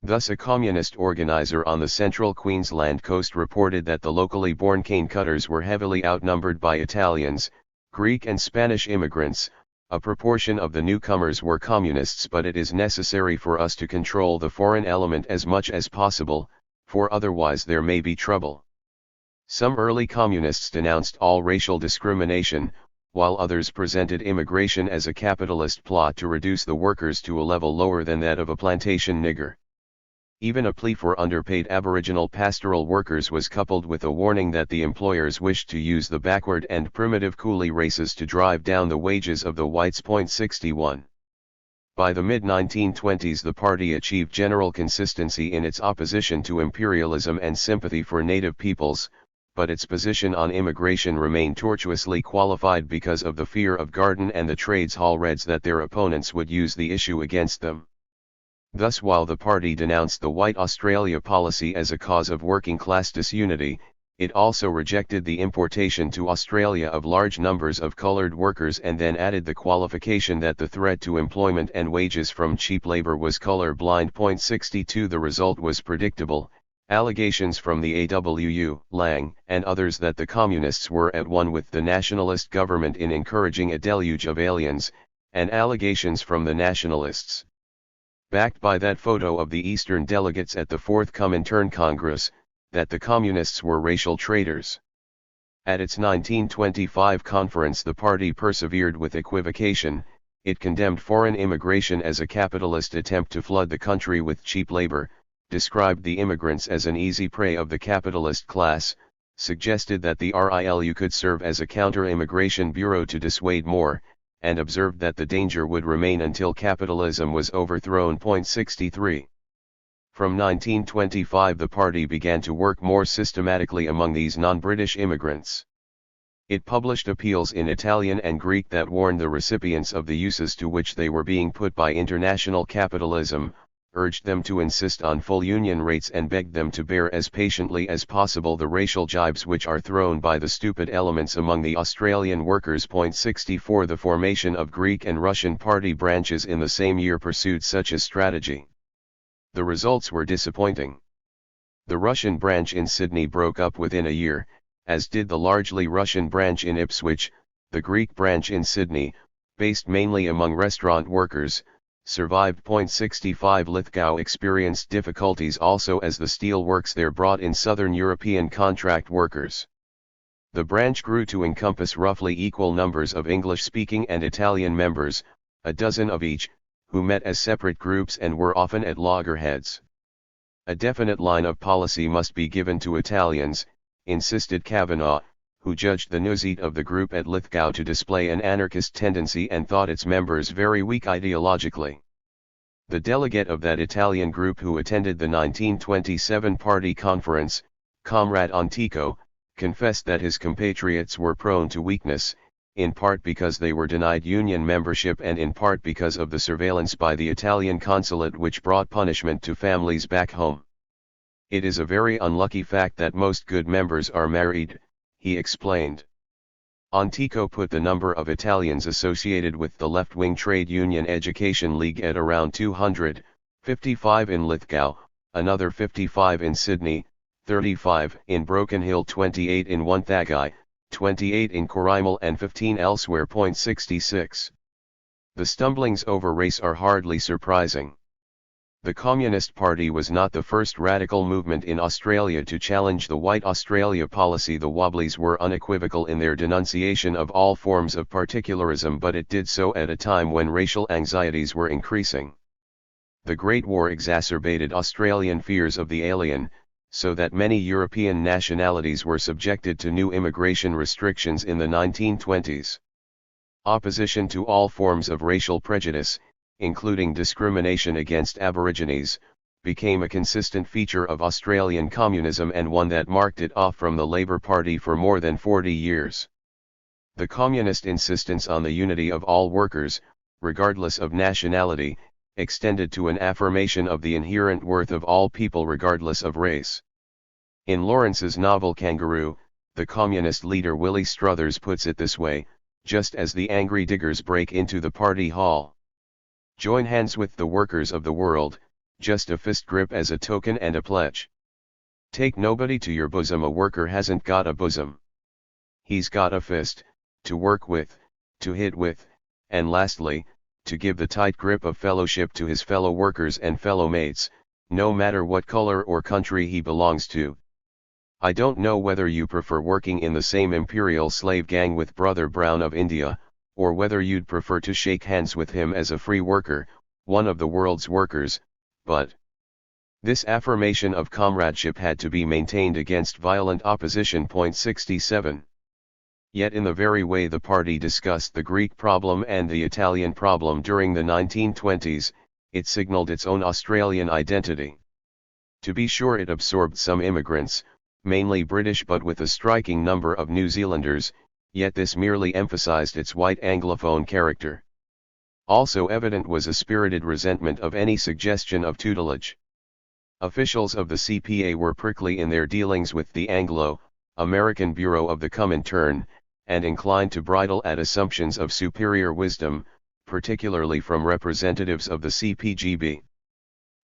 Thus a communist organizer on the central Queensland coast reported that the locally born cane cutters were heavily outnumbered by Italians, Greek and Spanish immigrants. A proportion of the newcomers were communists, but it is necessary for us to control the foreign element as much as possible, for otherwise there may be trouble. Some early communists denounced all racial discrimination, while others presented immigration as a capitalist plot to reduce the workers to a level lower than that of a plantation nigger. Even a plea for underpaid Aboriginal pastoral workers was coupled with a warning that the employers wished to use the backward and primitive coolie races to drive down the wages of the whites. 61. By the mid-1920s the party achieved general consistency in its opposition to imperialism and sympathy for native peoples, but its position on immigration remained tortuously qualified because of the fear of Garden and the Trades Hall Reds that their opponents would use the issue against them. Thus while the party denounced the White Australia policy as a cause of working-class disunity, it also rejected the importation to Australia of large numbers of coloured workers and then added the qualification that the threat to employment and wages from cheap labour was colour-blind. 62 The result was predictable: allegations from the AWU, Lang, and others that the communists were at one with the nationalist government in encouraging a deluge of aliens, and allegations from the nationalists, backed by that photo of the Eastern delegates at the Fourth Comintern Congress, that the communists were racial traitors. At its 1925 conference the party persevered with equivocation. It condemned foreign immigration as a capitalist attempt to flood the country with cheap labor, described the immigrants as an easy prey of the capitalist class, suggested that the RILU could serve as a counter-immigration bureau to dissuade more, and observed that the danger would remain until capitalism was overthrown. 63. From 1925 the party began to work more systematically among these non-British immigrants. It published appeals in Italian and Greek that warned the recipients of the uses to which they were being put by international capitalism, urged them to insist on full union rates and begged them to bear as patiently as possible the racial jibes which are thrown by the stupid elements among the Australian workers. 64 The formation of Greek and Russian party branches in the same year pursued such a strategy. The results were disappointing. The Russian branch in Sydney broke up within a year, as did the largely Russian branch in Ipswich. The Greek branch in Sydney, based mainly among restaurant workers, survived. 65 Lithgow experienced difficulties also as the steel works there brought in southern European contract workers. The branch grew to encompass roughly equal numbers of English-speaking and Italian members, a dozen of each, who met as separate groups and were often at loggerheads. A definite line of policy must be given to Italians, insisted Kavanagh, who judged the newsite of the group at Lithgow to display an anarchist tendency and thought its members very weak ideologically. The delegate of that Italian group who attended the 1927 party conference, Comrade Antico, confessed that his compatriots were prone to weakness, in part because they were denied union membership and in part because of the surveillance by the Italian consulate which brought punishment to families back home. It is a very unlucky fact that most good members are married, he explained. Antico put the number of Italians associated with the left-wing trade union Education League at around 200, 55 in Lithgow, another 55 in Sydney, 35 in Broken Hill, 28 in Wonthaggi, 28 in Corrimal and 15 elsewhere. 66. The stumblings over race are hardly surprising. The Communist Party was not the first radical movement in Australia to challenge the White Australia policy. The Wobblies were unequivocal in their denunciation of all forms of particularism, but it did so at a time when racial anxieties were increasing. The Great War exacerbated Australian fears of the alien, so that many European nationalities were subjected to new immigration restrictions in the 1920s. Opposition to all forms of racial prejudice, including discrimination against Aborigines, became a consistent feature of Australian communism and one that marked it off from the Labour Party for more than 40 years. The communist insistence on the unity of all workers, regardless of nationality, extended to an affirmation of the inherent worth of all people regardless of race. In Lawrence's novel Kangaroo, the communist leader Willie Struthers puts it this way: just as the angry diggers break into the party hall, join hands with the workers of the world, just a fist grip as a token and a pledge. Take nobody to your bosom. A worker hasn't got a bosom. He's got a fist, to work with, to hit with, and lastly, to give the tight grip of fellowship to his fellow workers and fellow mates, no matter what color or country he belongs to. I don't know whether you prefer working in the same imperial slave gang with Brother Brown of India, or whether you'd prefer to shake hands with him as a free worker, one of the world's workers, but this affirmation of comradeship had to be maintained against violent opposition. 67. Yet in the very way the party discussed the Greek problem and the Italian problem during the 1920s, it signaled its own Australian identity. To be sure, it absorbed some immigrants, mainly British but with a striking number of New Zealanders, yet this merely emphasized its white Anglophone character. Also evident was a spirited resentment of any suggestion of tutelage. Officials of the CPA were prickly in their dealings with the Anglo-American Bureau of the Comintern, and inclined to bridle at assumptions of superior wisdom, particularly from representatives of the CPGB.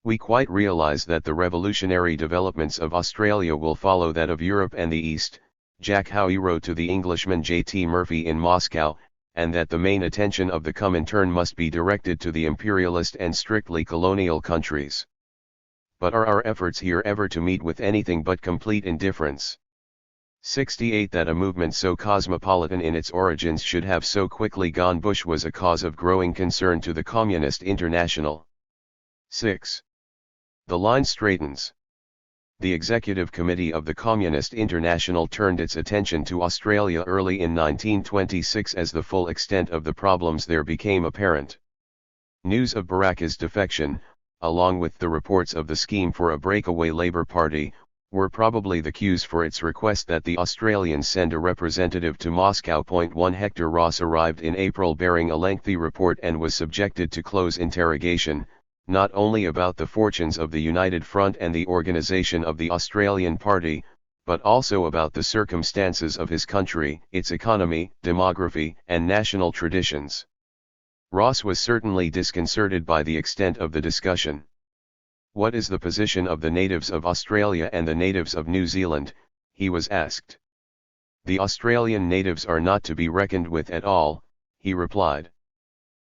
We quite realize that the revolutionary developments of Australia will follow that of Europe and the East, Jack Howe wrote to the Englishman J.T. Murphy in Moscow, and that the main attention of the Comintern must be directed to the imperialist and strictly colonial countries. But are our efforts here ever to meet with anything but complete indifference? 68. That a movement so cosmopolitan in its origins should have so quickly gone bush was a cause of growing concern to the Communist International. 6. The line straightens. The Executive Committee of the Communist International turned its attention to Australia early in 1926 as the full extent of the problems there became apparent. News of Baraka's defection, along with the reports of the scheme for a breakaway Labour Party, were probably the cues for its request that the Australians send a representative to Moscow. 1 Hector Ross arrived in April bearing a lengthy report and was subjected to close interrogation, not only about the fortunes of the United Front and the organisation of the Australian Party, but also about the circumstances of his country, its economy, demography, and national traditions. Ross was certainly disconcerted by the extent of the discussion. "What is the position of the natives of Australia and the natives of New Zealand?" he was asked. "The Australian natives are not to be reckoned with at all," he replied.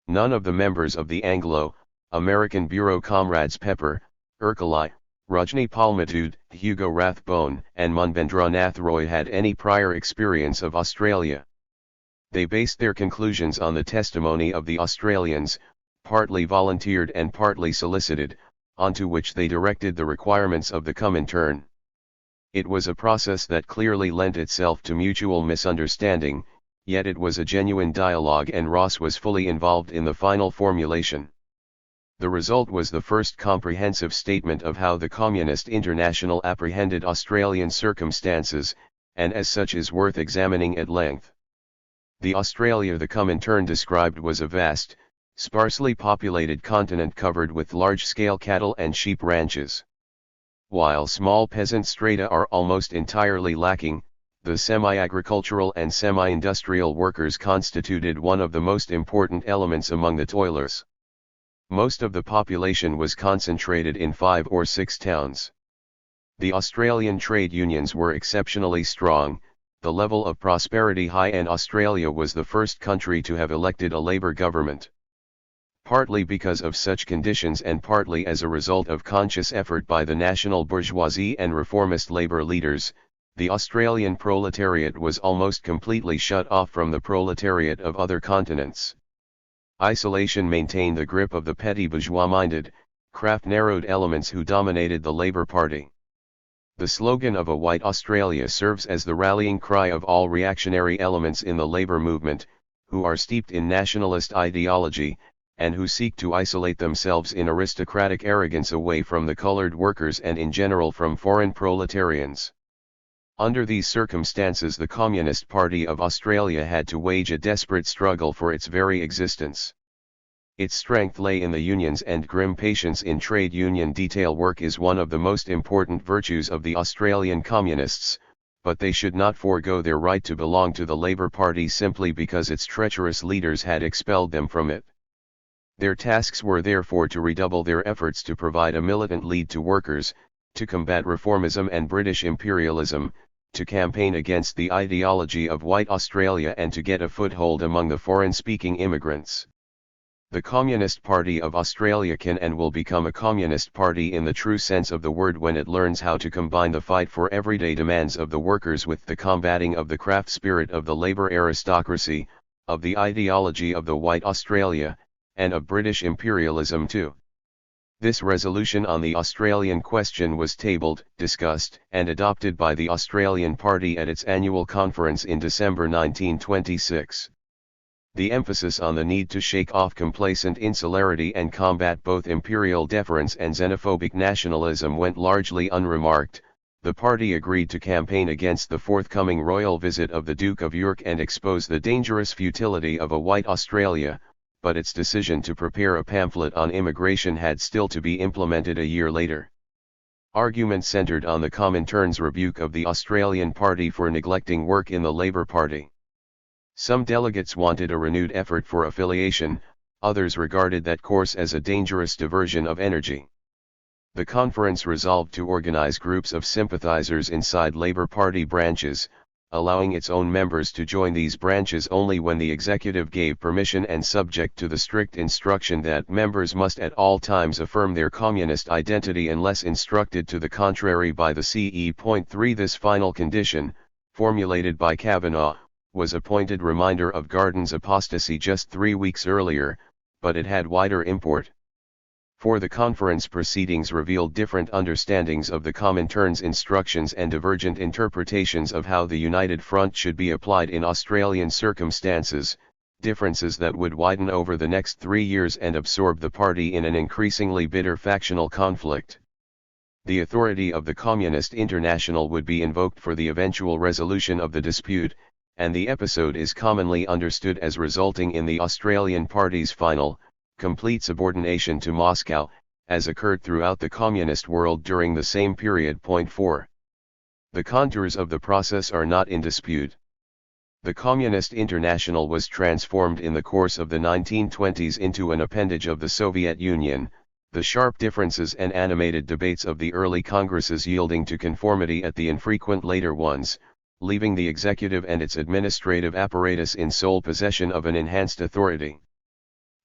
None of the members of the Anglo-American Bureau, comrades Pepper, Urkelai, Rajni Palmatude, Hugo Rathbone, and Munbendranath Roy had any prior experience of Australia. They based their conclusions on the testimony of the Australians, partly volunteered and partly solicited, onto which they directed the requirements of the Comintern. It was a process that clearly lent itself to mutual misunderstanding, yet it was a genuine dialogue and Ross was fully involved in the final formulation. The result was the first comprehensive statement of how the Communist International apprehended Australian circumstances, and as such is worth examining at length. The Australia the Comintern described was a vast, sparsely populated continent covered with large-scale cattle and sheep ranches. While small peasant strata are almost entirely lacking, the semi-agricultural and semi-industrial workers constituted one of the most important elements among the toilers. Most of the population was concentrated in 5 or 6 towns. The Australian trade unions were exceptionally strong, the level of prosperity high, and Australia was the first country to have elected a Labour government. Partly because of such conditions and partly as a result of conscious effort by the national bourgeoisie and reformist Labour leaders, the Australian proletariat was almost completely shut off from the proletariat of other continents. Isolation maintained the grip of the petty bourgeois-minded, craft-narrowed elements who dominated the Labour Party. The slogan of a White Australia serves as the rallying cry of all reactionary elements in the Labour movement, who are steeped in nationalist ideology, and who seek to isolate themselves in aristocratic arrogance away from the coloured workers and in general from foreign proletarians. Under these circumstances, the Communist Party of Australia had to wage a desperate struggle for its very existence. Its strength lay in the unions, and grim patience in trade union detail work is one of the most important virtues of the Australian Communists, but they should not forego their right to belong to the Labour Party simply because its treacherous leaders had expelled them from it. Their tasks were therefore to redouble their efforts to provide a militant lead to workers, to combat reformism and British imperialism, to campaign against the ideology of White Australia, and to get a foothold among the foreign-speaking immigrants. The Communist Party of Australia can and will become a communist party in the true sense of the word when it learns how to combine the fight for everyday demands of the workers with the combating of the craft spirit of the labour aristocracy, of the ideology of the White Australia, and of British imperialism too. This resolution on the Australian question was tabled, discussed, and adopted by the Australian Party at its annual conference in December 1926. The emphasis on the need to shake off complacent insularity and combat both imperial deference and xenophobic nationalism went largely unremarked. The party agreed to campaign against the forthcoming royal visit of the Duke of York and expose the dangerous futility of a White Australia, but its decision to prepare a pamphlet on immigration had still to be implemented a year later. Argument centred on the Comintern's rebuke of the Australian Party for neglecting work in the Labour Party. Some delegates wanted a renewed effort for affiliation, others regarded that course as a dangerous diversion of energy. The conference resolved to organise groups of sympathisers inside Labour Party branches, allowing its own members to join these branches only when the executive gave permission and subject to the strict instruction that members must at all times affirm their communist identity unless instructed to the contrary by the CE.3. This final condition, formulated by Kavanagh, was a pointed reminder of Garden's apostasy just 3 weeks earlier, but it had wider import. For the conference proceedings revealed different understandings of the Comintern's instructions and divergent interpretations of how the United Front should be applied in Australian circumstances, differences that would widen over the next 3 years and absorb the party in an increasingly bitter factional conflict. The authority of the Communist International would be invoked for the eventual resolution of the dispute, and the episode is commonly understood as resulting in the Australian Party's final, complete subordination to Moscow, as occurred throughout the communist world during the same period. 4. The contours of the process are not in dispute. The Communist International was transformed in the course of the 1920s into an appendage of the Soviet Union, the sharp differences and animated debates of the early congresses yielding to conformity at the infrequent later ones, leaving the executive and its administrative apparatus in sole possession of an enhanced authority.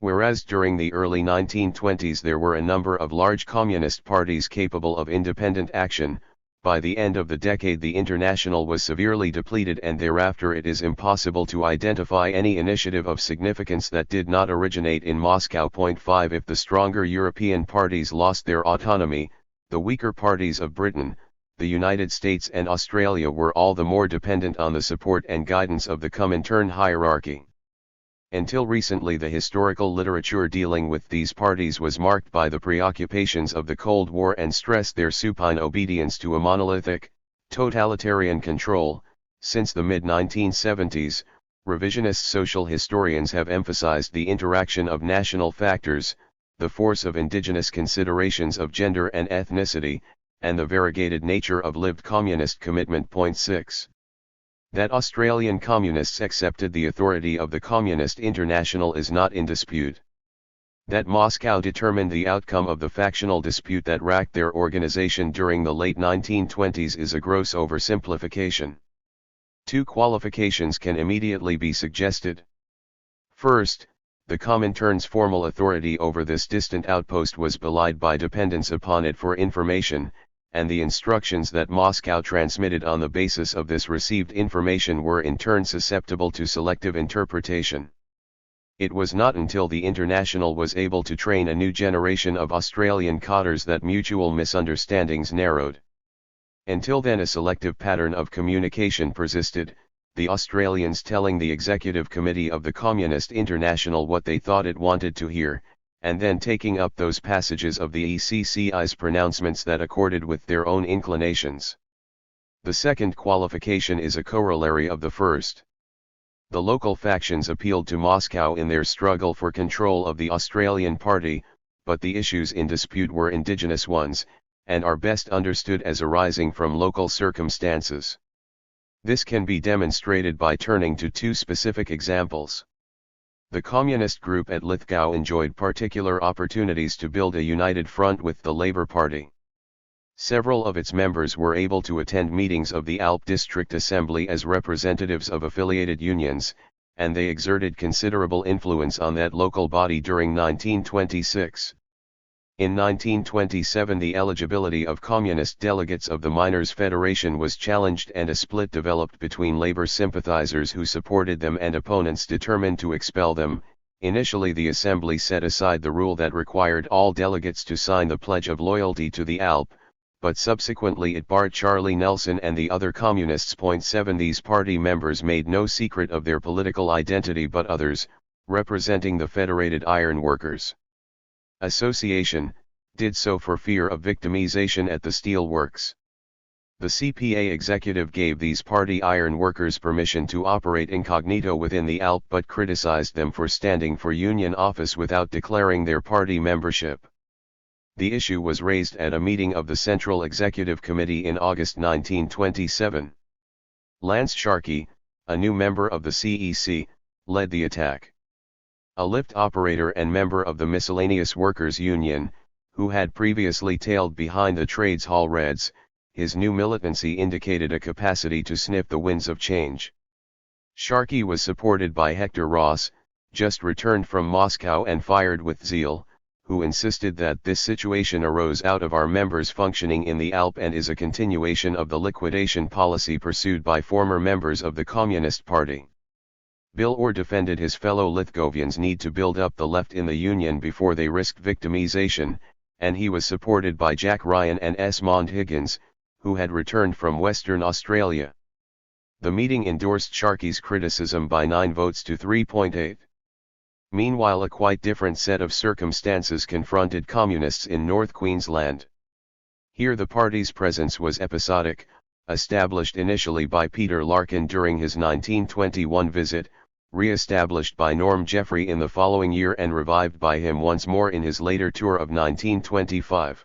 Whereas during the early 1920s there were a number of large communist parties capable of independent action, by the end of the decade the International was severely depleted, and thereafter it is impossible to identify any initiative of significance that did not originate in Moscow. 5. If the stronger European parties lost their autonomy, the weaker parties of Britain, the United States and Australia were all the more dependent on the support and guidance of the Comintern hierarchy. Until recently the historical literature dealing with these parties was marked by the preoccupations of the Cold War and stressed their supine obedience to a monolithic, totalitarian control. Since the mid-1970s, revisionist social historians have emphasized the interaction of national factors, the force of indigenous considerations of gender and ethnicity, and the variegated nature of lived communist commitment. 6. That Australian communists accepted the authority of the Communist International is not in dispute. That Moscow determined the outcome of the factional dispute that racked their organization during the late 1920s is a gross oversimplification. Two qualifications can immediately be suggested. First, the Comintern's formal authority over this distant outpost was belied by dependence upon it for information, and the instructions that Moscow transmitted on the basis of this received information were in turn susceptible to selective interpretation. It was not until the International was able to train a new generation of Australian cotters that mutual misunderstandings narrowed. Until then a selective pattern of communication persisted, the Australians telling the Executive Committee of the Communist International what they thought it wanted to hear, and then taking up those passages of the ECCI's pronouncements that accorded with their own inclinations. The second qualification is a corollary of the first. The local factions appealed to Moscow in their struggle for control of the Australian Party, but the issues in dispute were indigenous ones, and are best understood as arising from local circumstances. This can be demonstrated by turning to two specific examples. The communist group at Lithgow enjoyed particular opportunities to build a united front with the Labour Party. Several of its members were able to attend meetings of the Alp District Assembly as representatives of affiliated unions, and they exerted considerable influence on that local body during 1926. In 1927 the eligibility of communist delegates of the Miners' Federation was challenged and a split developed between Labour sympathisers who supported them and opponents determined to expel them. Initially the Assembly set aside the rule that required all delegates to sign the Pledge of Loyalty to the ALP, but subsequently it barred Charlie Nelson and the other communists. 7 These party members made no secret of their political identity, but others, representing the Federated Iron Workers Association, did so for fear of victimization at the steel works. The CPA executive gave these party iron workers permission to operate incognito within the ALP but criticized them for standing for union office without declaring their party membership. The issue was raised at a meeting of the Central Executive Committee in August 1927. Lance Sharkey, a new member of the CEC, led the attack. A lift operator and member of the Miscellaneous Workers Union, who had previously tailed behind the Trades Hall Reds, his new militancy indicated a capacity to sniff the winds of change. Sharkey was supported by Hector Ross, just returned from Moscow and fired with zeal, who insisted that this situation arose out of our members functioning in the ALP and is a continuation of the liquidation policy pursued by former members of the Communist Party. Bill Orr defended his fellow Lithgowians' need to build up the left in the Union before they risked victimization, and he was supported by Jack Ryan and Esmond Higgins, who had returned from Western Australia. The meeting endorsed Sharkey's criticism by 9 votes to 3.8. Meanwhile a quite different set of circumstances confronted communists in North Queensland. Here the party's presence was episodic, established initially by Peter Larkin during his 1921 visit, re-established by Norm Jeffrey in the following year and revived by him once more in his later tour of 1925.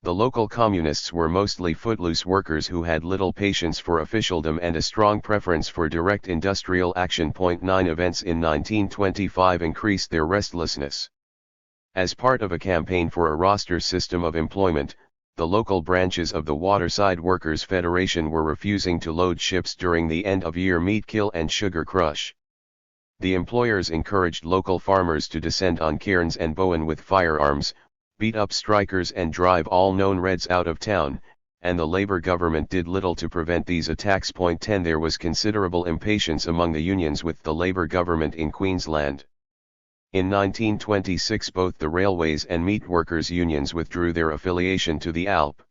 The local communists were mostly footloose workers who had little patience for officialdom and a strong preference for direct industrial action. 9 Events in 1925 increased their restlessness. As part of a campaign for a roster system of employment, the local branches of the Waterside Workers' Federation were refusing to load ships during the end-of-year meat kill and sugar crush. The employers encouraged local farmers to descend on Cairns and Bowen with firearms, beat up strikers and drive all known Reds out of town, and the Labour government did little to prevent these attacks. 10 There was considerable impatience among the unions with the Labour government in Queensland. In 1926 both the railways and meat workers' unions withdrew their affiliation to the ALP.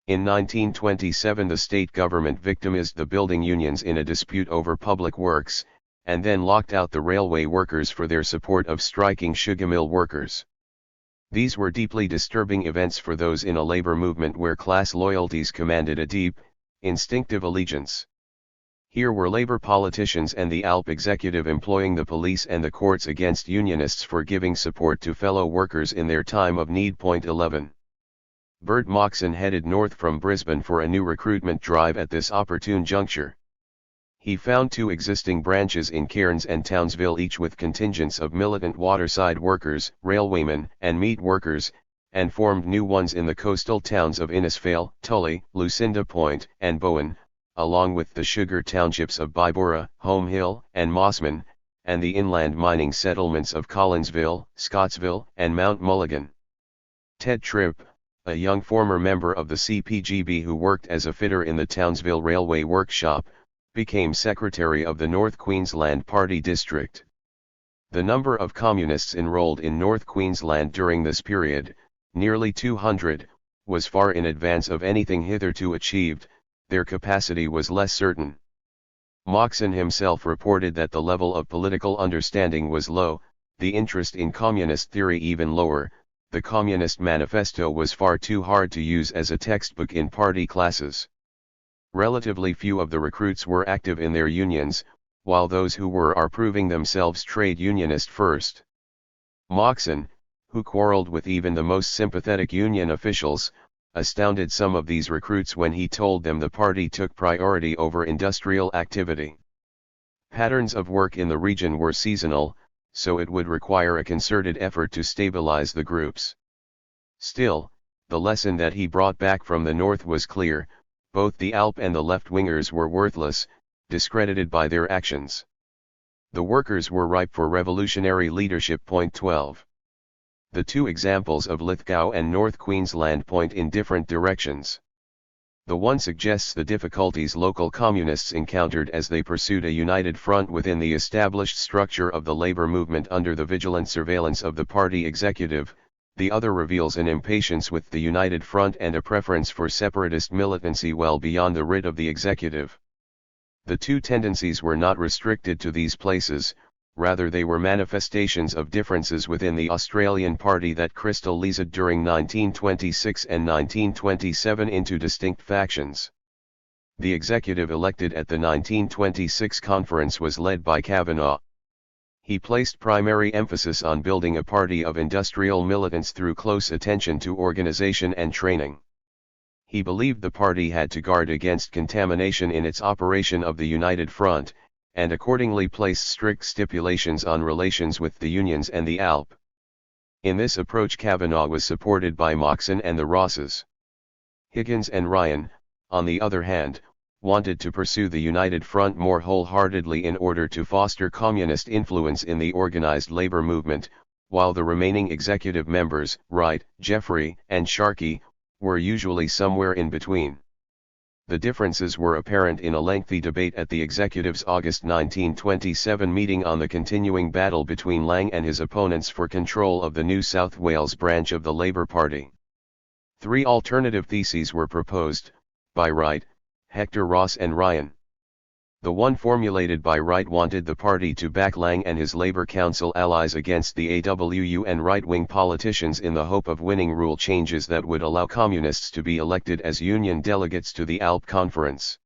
In 1927 the state government victimized the building unions in a dispute over public works, and then locked out the railway workers for their support of striking sugar mill workers. These were deeply disturbing events for those in a labor movement where class loyalties commanded a deep, instinctive allegiance. Here were labor politicians and the ALP executive employing the police and the courts against unionists for giving support to fellow workers in their time of need. 11. Bert Moxon headed north from Brisbane for a new recruitment drive at this opportune juncture. He found 2 existing branches in Cairns and Townsville, each with contingents of militant waterside workers, railwaymen, and meat workers, and formed new ones in the coastal towns of Innisfail, Tully, Lucinda Point, and Bowen, along with the sugar townships of Bybora, Home Hill, and Mossman, and the inland mining settlements of Collinsville, Scottsville, and Mount Mulligan. Ted Tripp, a young former member of the CPGB who worked as a fitter in the Townsville Railway Workshop, became secretary of the North Queensland Party District. The number of communists enrolled in North Queensland during this period, nearly 200, was far in advance of anything hitherto achieved. Their capacity was less certain. Moxon himself reported that the level of political understanding was low, the interest in communist theory even lower. The Communist Manifesto was far too hard to use as a textbook in party classes. Relatively few of the recruits were active in their unions, while those who were are proving themselves trade unionist first. Moxon, who quarreled with even the most sympathetic union officials, astounded some of these recruits when he told them the party took priority over industrial activity. Patterns of work in the region were seasonal, so it would require a concerted effort to stabilize the groups. Still, the lesson that he brought back from the north was clear: both the ALP and the left-wingers were worthless, discredited by their actions. The workers were ripe for revolutionary leadership. Point 12. The two examples of Lithgow and North Queensland point in different directions. The one suggests the difficulties local communists encountered as they pursued a united front within the established structure of the labor movement under the vigilant surveillance of the party executive. The other reveals an impatience with the united front and a preference for separatist militancy well beyond the writ of the executive. The two tendencies were not restricted to these places, rather they were manifestations of differences within the Australian party that crystallized during 1926 and 1927 into distinct factions. The executive elected at the 1926 conference was led by Kavanagh. He placed primary emphasis on building a party of industrial militants through close attention to organization and training. He believed the party had to guard against contamination in its operation of the United Front, and accordingly placed strict stipulations on relations with the unions and the ALP. In this approach Kavanagh was supported by Moxon and the Rosses. Higgins and Ryan, on the other hand, wanted to pursue the United Front more wholeheartedly in order to foster communist influence in the organized labor movement, while the remaining executive members, Wright, Jeffrey, and Sharkey, were usually somewhere in between. The differences were apparent in a lengthy debate at the executive's August 1927 meeting on the continuing battle between Lang and his opponents for control of the New South Wales branch of the Labour Party. Three alternative theses were proposed, by Wright, Hector Ross and Ryan. The one formulated by Wright wanted the party to back Lang and his Labour Council allies against the AWU and right-wing politicians in the hope of winning rule changes that would allow communists to be elected as union delegates to the ALP conference.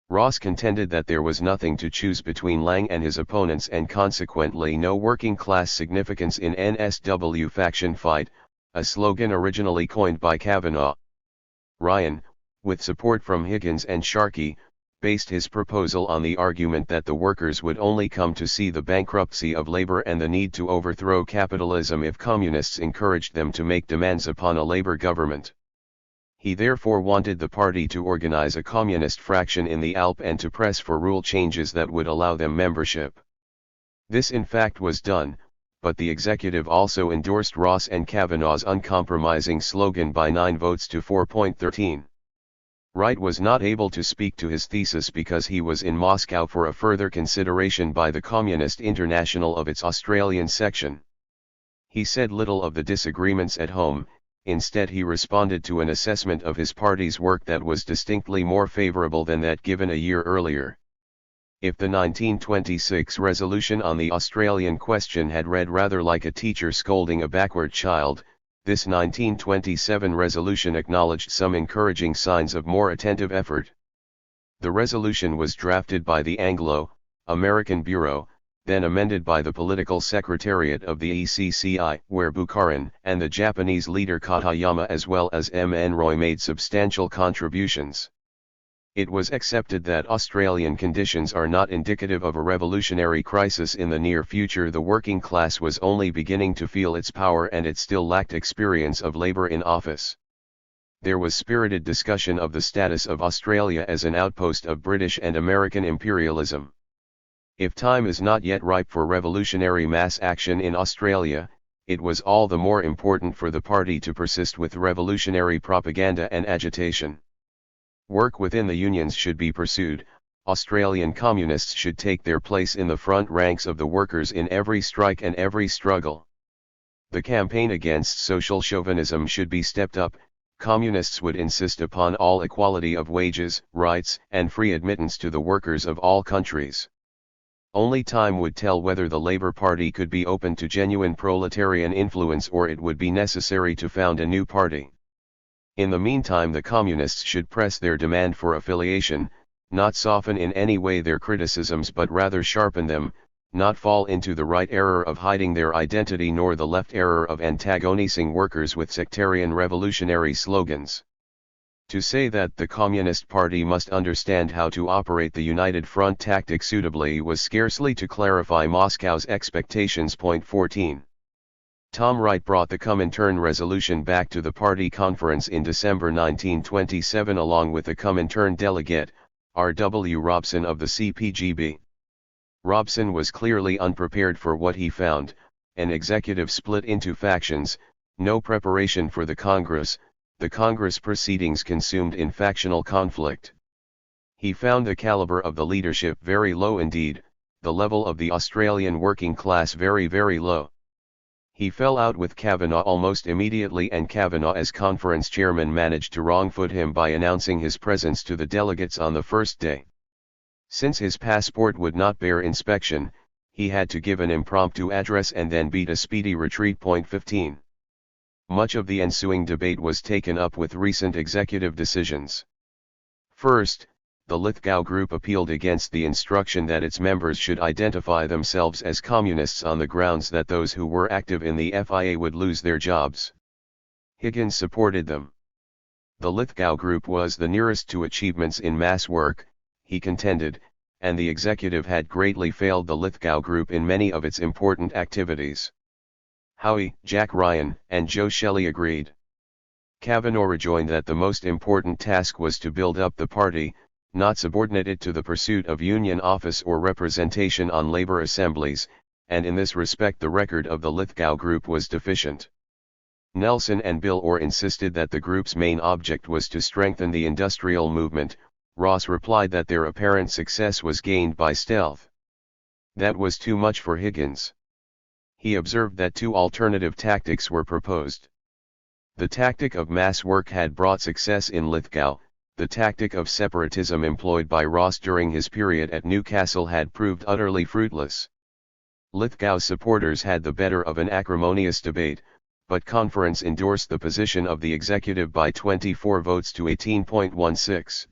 Ross contended that there was nothing to choose between Lang and his opponents and consequently no working-class significance in NSW faction fight, a slogan originally coined by Kavanagh. Ryan, with support from Higgins and Sharkey, based his proposal on the argument that the workers would only come to see the bankruptcy of labor and the need to overthrow capitalism if communists encouraged them to make demands upon a labor government. He therefore wanted the party to organize a communist fraction in the ALP and to press for rule changes that would allow them membership. This in fact was done, but the executive also endorsed Ross and Kavanagh's uncompromising slogan by 9 votes to 4.13. Wright was not able to speak to his thesis because he was in Moscow for a further consideration by the Communist International of its Australian section. He said little of the disagreements at home. Instead he responded to an assessment of his party's work that was distinctly more favourable than that given a year earlier. If the 1926 resolution on the Australian question had read rather like a teacher scolding a backward child, this 1927 resolution acknowledged some encouraging signs of more attentive effort. The resolution was drafted by the Anglo-American Bureau, then amended by the Political Secretariat of the ECCI, where Bukharin and the Japanese leader Katayama as well as M. Roy made substantial contributions. It was accepted that Australian conditions are not indicative of a revolutionary crisis in the near future. The working class was only beginning to feel its power and it still lacked experience of labour in office. There was spirited discussion of the status of Australia as an outpost of British and American imperialism. If time is not yet ripe for revolutionary mass action in Australia, it was all the more important for the party to persist with revolutionary propaganda and agitation. Work within the unions should be pursued. Australian communists should take their place in the front ranks of the workers in every strike and every struggle. The campaign against social chauvinism should be stepped up. Communists would insist upon all equality of wages, rights, and free admittance to the workers of all countries. Only time would tell whether the Labour Party could be open to genuine proletarian influence or it would be necessary to found a new party. In the meantime, the Communists should press their demand for affiliation, not soften in any way their criticisms but rather sharpen them, not fall into the right error of hiding their identity nor the left error of antagonizing workers with sectarian revolutionary slogans. To say that the Communist Party must understand how to operate the United Front tactic suitably was scarcely to clarify Moscow's expectations. 14. Tom Wright brought the Comintern resolution back to the party conference in December 1927 along with the Comintern delegate, R. W. Robson of the CPGB. Robson was clearly unprepared for what he found, an executive split into factions, no preparation for the Congress, the Congress proceedings consumed in factional conflict. He found the caliber of the leadership very low indeed, the level of the Australian working class very low. He fell out with Kavanagh almost immediately and Kavanagh as conference chairman managed to wrongfoot him by announcing his presence to the delegates on the first day. Since his passport would not bear inspection, he had to give an impromptu address and then beat a speedy retreat. 15. Much of the ensuing debate was taken up with recent executive decisions. First, the Lithgow Group appealed against the instruction that its members should identify themselves as communists on the grounds that those who were active in the FIA would lose their jobs. Higgins supported them. The Lithgow Group was the nearest to achievements in mass work, he contended, and the executive had greatly failed the Lithgow Group in many of its important activities. Howe, Jack Ryan, and Joe Shelley agreed. Kavanagh rejoined that the most important task was to build up the party, not subordinate it to the pursuit of union office or representation on labor assemblies, and in this respect the record of the Lithgow Group was deficient. Nelson and Bill Orr insisted that the group's main object was to strengthen the industrial movement. Ross replied that their apparent success was gained by stealth. That was too much for Higgins. He observed that two alternative tactics were proposed. The tactic of mass work had brought success in Lithgow, the tactic of separatism employed by Ross during his period at Newcastle had proved utterly fruitless. Lithgow's supporters had the better of an acrimonious debate, but conference endorsed the position of the executive by 24 votes to 18.16.